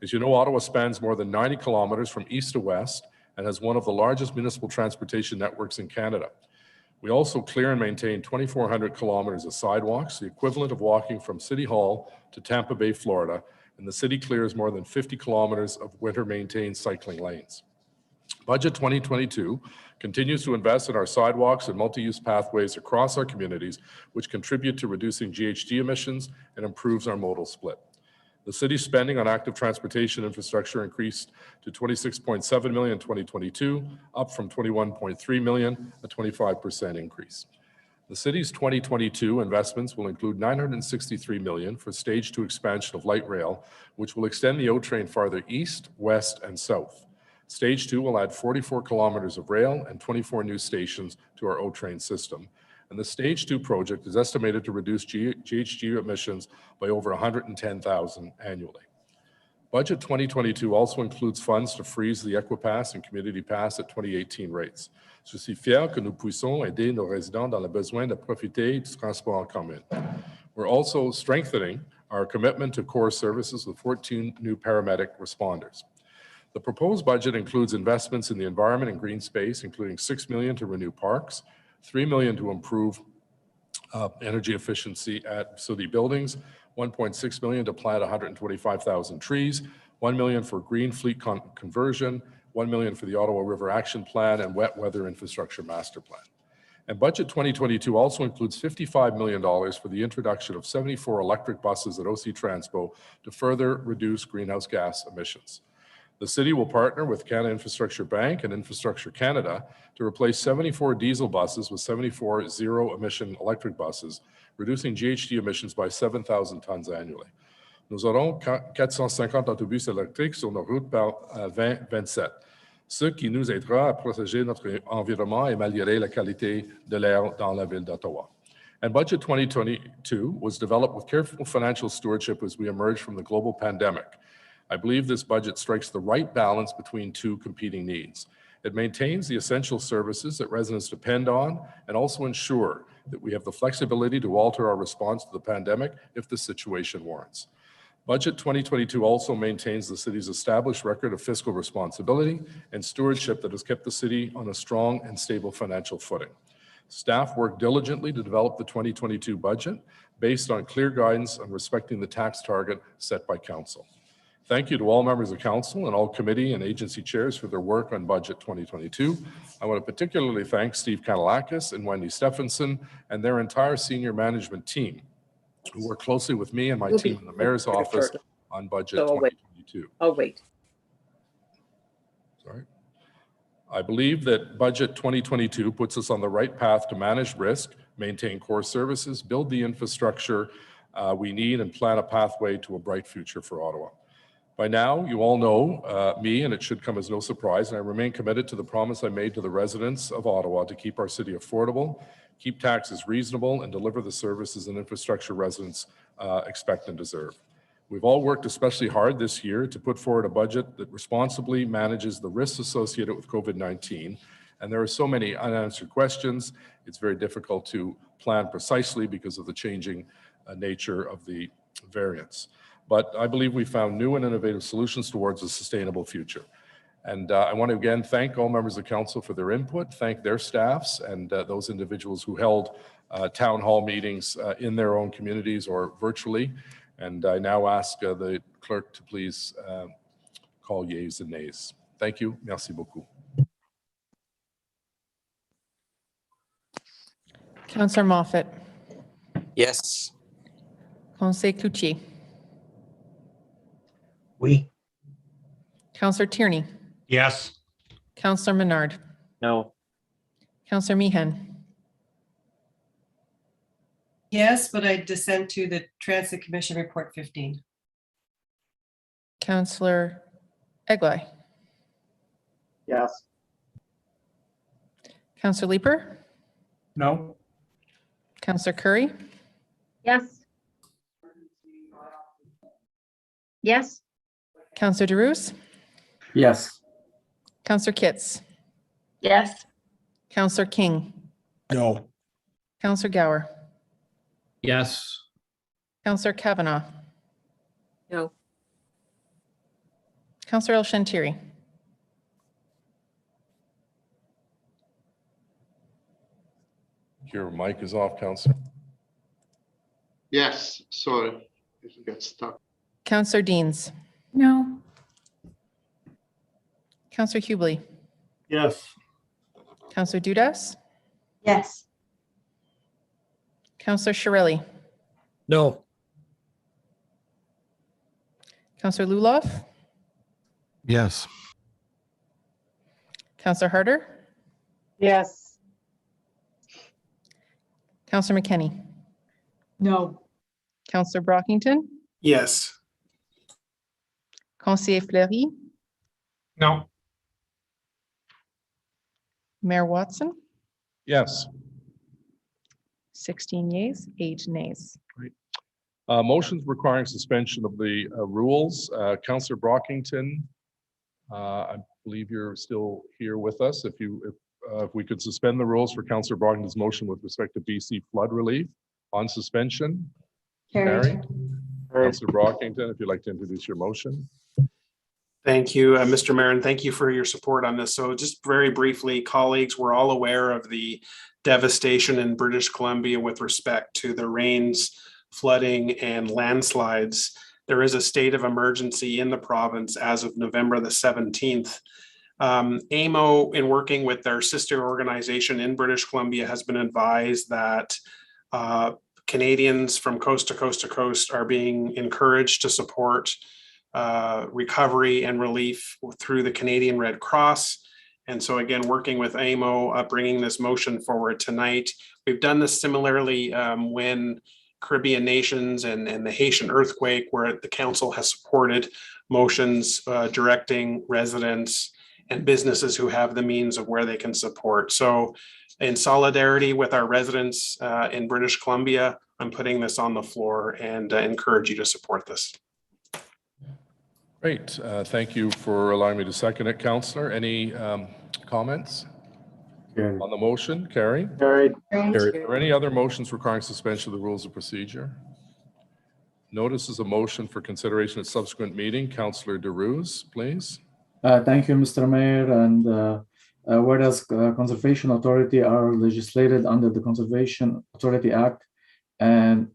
[SPEAKER 2] As you know, Ottawa spans more than 90 kilometers from east to west and has one of the largest municipal transportation networks in Canada. We also clear and maintain 2,400 kilometers of sidewalks, the equivalent of walking from City Hall to Tampa Bay, Florida, and the city clears more than 50 kilometers of winter-maintained cycling lanes. Budget 2022 continues to invest in our sidewalks and multi-use pathways across our communities, which contribute to reducing GHG emissions and improves our modal split. The city's spending on active transportation infrastructure increased to $26.7 million in 2022, up from $21.3 million, a 25% increase. The city's 2022 investments will include $963 million for Stage 2 expansion of light rail, which will extend the O train farther east, west, and south. Stage 2 will add 44 kilometers of rail and 24 new stations to our O train system. And the Stage 2 project is estimated to reduce GHG emissions by over 110,000 annually. Budget 2022 also includes funds to freeze the Equipass and Community Pass at 2018 rates. Je suis fier que nous puissions aider nos résidents dans le besoin de profiter du transport en commun. We're also strengthening our commitment to core services with 14 new paramedic responders. The proposed budget includes investments in the environment and green space, including $6 million to renew parks, $3 million to improve energy efficiency at city buildings, $1.6 million to plant 125,000 trees, $1 million for green fleet conversion, $1 million for the Ottawa River Action Plan and Wet Weather Infrastructure Master Plan. And Budget 2022 also includes $55 million for the introduction of 74 electric buses at OC Transpo to further reduce greenhouse gas emissions. The city will partner with Canada Infrastructure Bank and Infrastructure Canada to replace 74 diesel buses with 74 zero-emission electric buses, reducing GHG emissions by 7,000 tons annually. Nous aurons 450 autobus électriques sur nos routes par 2027, ce qui nous aidera à protéger notre environnement et améliorer la qualité de l'air dans la ville d'Ottawa. And Budget 2022 was developed with careful financial stewardship as we emerge from the global pandemic. I believe this budget strikes the right balance between two competing needs. It maintains the essential services that residents depend on and also ensure that we have the flexibility to alter our response to the pandemic if the situation warrants. Budget 2022 also maintains the city's established record of fiscal responsibility and stewardship that has kept the city on a strong and stable financial footing. Staff worked diligently to develop the 2022 budget based on clear guidance on respecting the tax target set by Council. Thank you to all members of Council and all committee and agency chairs for their work on Budget 2022. I want to particularly thank Steve Kanalakis and Wendy Stephenson and their entire senior management team who work closely with me and my team in the Mayor's office on Budget 2022.
[SPEAKER 1] I'll wait.
[SPEAKER 2] Sorry. I believe that Budget 2022 puts us on the right path to manage risk, maintain core services, build the infrastructure we need, and plan a pathway to a bright future for Ottawa. By now, you all know me, and it should come as no surprise, and I remain committed to the promise I made to the residents of Ottawa to keep our city affordable, keep taxes reasonable, and deliver the services and infrastructure residents expect and deserve. We've all worked especially hard this year to put forward a budget that responsibly manages the risks associated with COVID-19, and there are so many unanswered questions. It's very difficult to plan precisely because of the changing nature of the variants. But I believe we found new and innovative solutions towards a sustainable future. And I want to again thank all members of Council for their input, thank their staffs and those individuals who held town hall meetings in their own communities or virtually. And I now ask the clerk to please call yeas and nays. Thank you. Merci beaucoup.
[SPEAKER 19] Councillor Moffat.
[SPEAKER 12] Yes.
[SPEAKER 19] Conseil Cloutier.
[SPEAKER 5] Oui.
[SPEAKER 19] Councillor Tierney.
[SPEAKER 13] Yes.
[SPEAKER 19] Councillor Menard.
[SPEAKER 10] No.
[SPEAKER 19] Councillor Meehan.
[SPEAKER 18] Yes, but I dissent to the Transit Commission Report 15.
[SPEAKER 19] Councillor Eglai.
[SPEAKER 11] Yes.
[SPEAKER 19] Councillor Leeper.
[SPEAKER 3] No.
[SPEAKER 19] Councillor Curry.
[SPEAKER 22] Yes. Yes.
[SPEAKER 19] Councillor DeRusse.
[SPEAKER 4] Yes.
[SPEAKER 19] Councillor Kitts.
[SPEAKER 22] Yes.
[SPEAKER 19] Councillor King.
[SPEAKER 23] No.
[SPEAKER 19] Councillor Gower.
[SPEAKER 12] Yes.
[SPEAKER 19] Councillor Kavanagh.
[SPEAKER 1] No.
[SPEAKER 19] Councillor El Shantiri.
[SPEAKER 2] Your mic is off, Councillor.
[SPEAKER 14] Yes, sorry if you get stuck.
[SPEAKER 19] Councillor Deans.
[SPEAKER 9] No.
[SPEAKER 19] Councillor Hubley.
[SPEAKER 23] Yes.
[SPEAKER 19] Councillor Dudas.
[SPEAKER 7] Yes.
[SPEAKER 19] Councillor Shirelli.
[SPEAKER 12] No.
[SPEAKER 19] Councillor Luloff.
[SPEAKER 23] Yes.
[SPEAKER 19] Councillor Harder.
[SPEAKER 20] Yes.
[SPEAKER 19] Councillor McKenney.
[SPEAKER 6] No.
[SPEAKER 19] Councillor Brockington.
[SPEAKER 21] Yes.
[SPEAKER 19] Conseiller Fleury.
[SPEAKER 16] No.
[SPEAKER 19] Mayor Watson.
[SPEAKER 2] Yes.
[SPEAKER 19] 16 yeas, 8 nays.
[SPEAKER 2] Motions requiring suspension of the rules. Councillor Brockington, I believe you're still here with us. If we could suspend the rules for Councillor Brockington's motion with respect to BC flood relief on suspension.
[SPEAKER 7] Carried.
[SPEAKER 2] Councillor Brockington, if you'd like to introduce your motion.
[SPEAKER 21] Thank you, Mr. Mayor, and thank you for your support on this. So just very briefly, colleagues, we're all aware of the devastation in British Columbia with respect to the rains, flooding, and landslides. There is a state of emergency in the province as of November the 17th. AMO, in working with their sister organization in British Columbia, has been advised that Canadians from coast to coast to coast are being encouraged to support recovery and relief through the Canadian Red Cross. And so again, working with AMO, bringing this motion forward tonight. We've done this similarly when Caribbean nations and the Haitian earthquake, where the council has supported motions directing residents and businesses who have the means of where they can support. So in solidarity with our residents in British Columbia, I'm putting this on the floor and encourage you to support this.
[SPEAKER 2] Great. Thank you for allowing me to second it, Councillor. Any comments on the motion? Carrie?
[SPEAKER 4] Carried.
[SPEAKER 2] Are there any other motions requiring suspension of the rules of procedure? Notice is a motion for consideration at subsequent meeting. Councillor DeRuse, please.
[SPEAKER 4] Thank you, Mr. Mayor. And whereas Conservation Authority are legislated under the Conservation Authority Act, and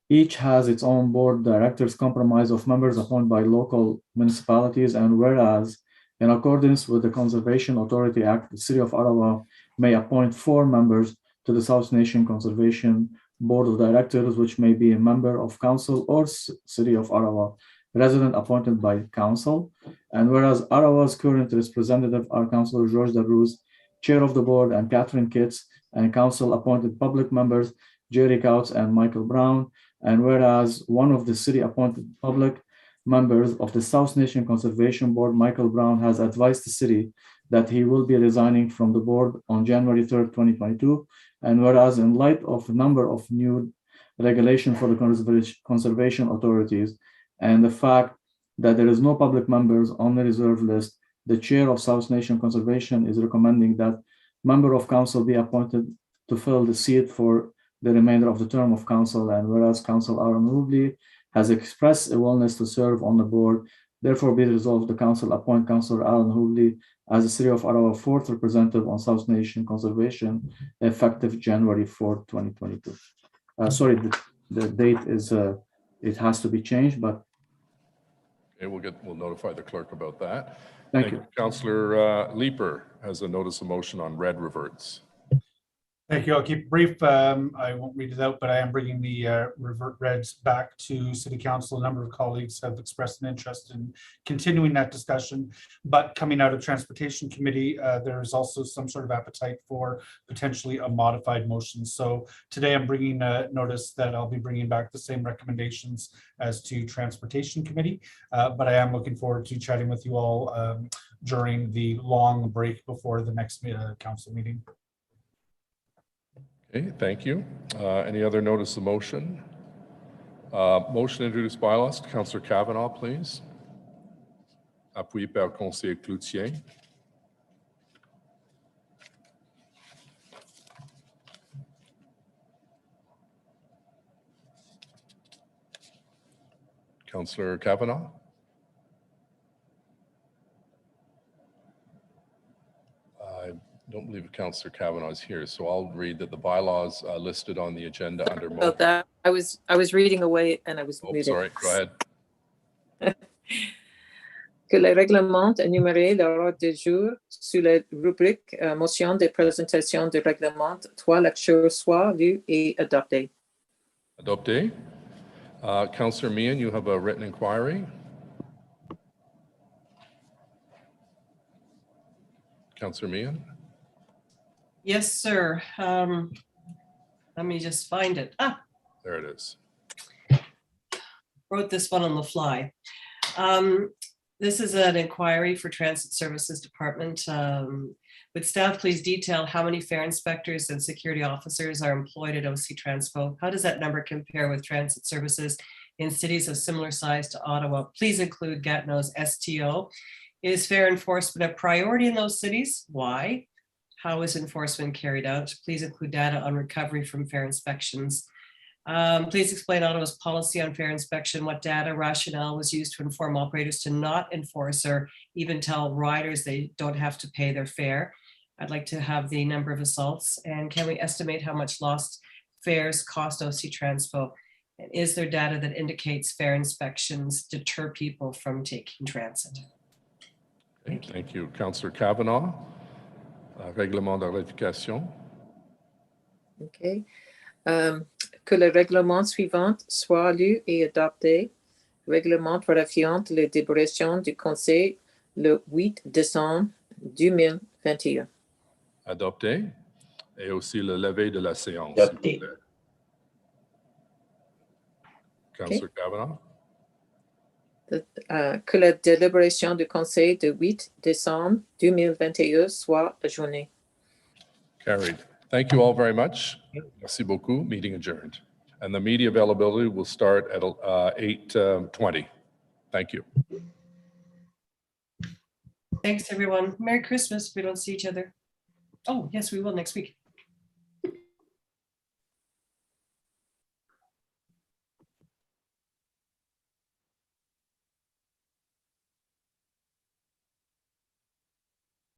[SPEAKER 4] each has its own board of directors comprised of members appointed by local municipalities, and whereas in accordance with the Conservation Authority Act, the City of Ottawa may appoint 4 members to the South Nation Conservation Board of Directors, which may be a member of council or City of Ottawa resident appointed by council. And whereas Ottawa's current representative are Councillor George DeRuse, Chair of the Board, and Catherine Kitts, and council appointed public members Jerry Couts and Michael Brown. And whereas one of the city appointed public members of the South Nation Conservation Board, Michael Brown, has advised the city that he will be resigning from the board on January 3rd, 2022. And whereas in light of a number of new regulations for the conservation authorities and the fact that there is no public members on the reserve list, the chair of South Nation Conservation is recommending that member of council be appointed to fill the seat for the remainder of the term of council. And whereas Councillor Aaron Hubley has expressed a willingness to serve on the board, therefore be resolved the council appoint Councillor Aaron Hubley as the City of Ottawa 4th representative on South Nation Conservation effective January 4th, 2022. Sorry, the date is, it has to be changed, but.
[SPEAKER 2] Okay, we'll notify the clerk about that.
[SPEAKER 4] Thank you.
[SPEAKER 2] Councillor Leeper has a notice of motion on red reverts.
[SPEAKER 3] Thank you. I'll keep it brief. I won't read it out, but I am bringing the revert reds back to City Council. A number of colleagues have expressed an interest in continuing that discussion, but coming out of Transportation Committee, there is also some sort of appetite for potentially a modified motion. So today I'm bringing a notice that I'll be bringing back the same recommendations as to Transportation Committee, but I am looking forward to chatting with you all during the long break before the next council meeting.
[SPEAKER 2] Okay, thank you. Any other notice of motion? Motion introduced by bylaws. Councillor Kavanaugh, please. Appuyé par Conseiller Cloutier. Councillor Kavanaugh. I don't believe Councillor Kavanaugh is here, so I'll read that the bylaws listed on the agenda under
[SPEAKER 1] About that, I was reading away and I was muted.
[SPEAKER 2] Sorry, go ahead.
[SPEAKER 1] Que le règlement énuméré l'ordre du jour sous la rubrique motion de présentation du règlement 3 lecture soit lu et adopté.
[SPEAKER 2] Adopté. Councillor Meehan, you have a written inquiry. Councillor Meehan.
[SPEAKER 18] Yes, sir. Let me just find it.
[SPEAKER 2] There it is.
[SPEAKER 18] Wrote this one on the fly. This is an inquiry for Transit Services Department. Would staff please detail how many fare inspectors and security officers are employed at OC Transpo? How does that number compare with transit services in cities of similar size to Ottawa? Please include Gatineau's STO. Is fare enforcement a priority in those cities? Why? How is enforcement carried out? Please include data on recovery from fare inspections. Please explain Ottawa's policy on fare inspection. What data rationale was used to inform operators to not enforce or even tell riders they don't have to pay their fare? I'd like to have the number of assaults. And can we estimate how much lost fares cost OC Transpo? And is there data that indicates fare inspections deter people from taking transit?
[SPEAKER 2] Thank you. Councillor Kavanaugh. Règlement de ratification.
[SPEAKER 1] Okay. Que le règlement suivant soit lu et adopté. Règlement ratifiant les délibérations du Conseil le 8 décembre 2021.
[SPEAKER 2] Adopté. Et aussi le lever de la séance.
[SPEAKER 1] Adopté.
[SPEAKER 2] Councillor Kavanaugh.
[SPEAKER 1] Que la délibération du Conseil de 8 décembre 2021 soit adjournée.
[SPEAKER 2] Carried. Thank you all very much. Merci beaucoup. Meeting adjourned. And the media availability will start at 8:20. Thank you.
[SPEAKER 18] Thanks, everyone. Merry Christmas. We don't see each other. Oh, yes, we will next week.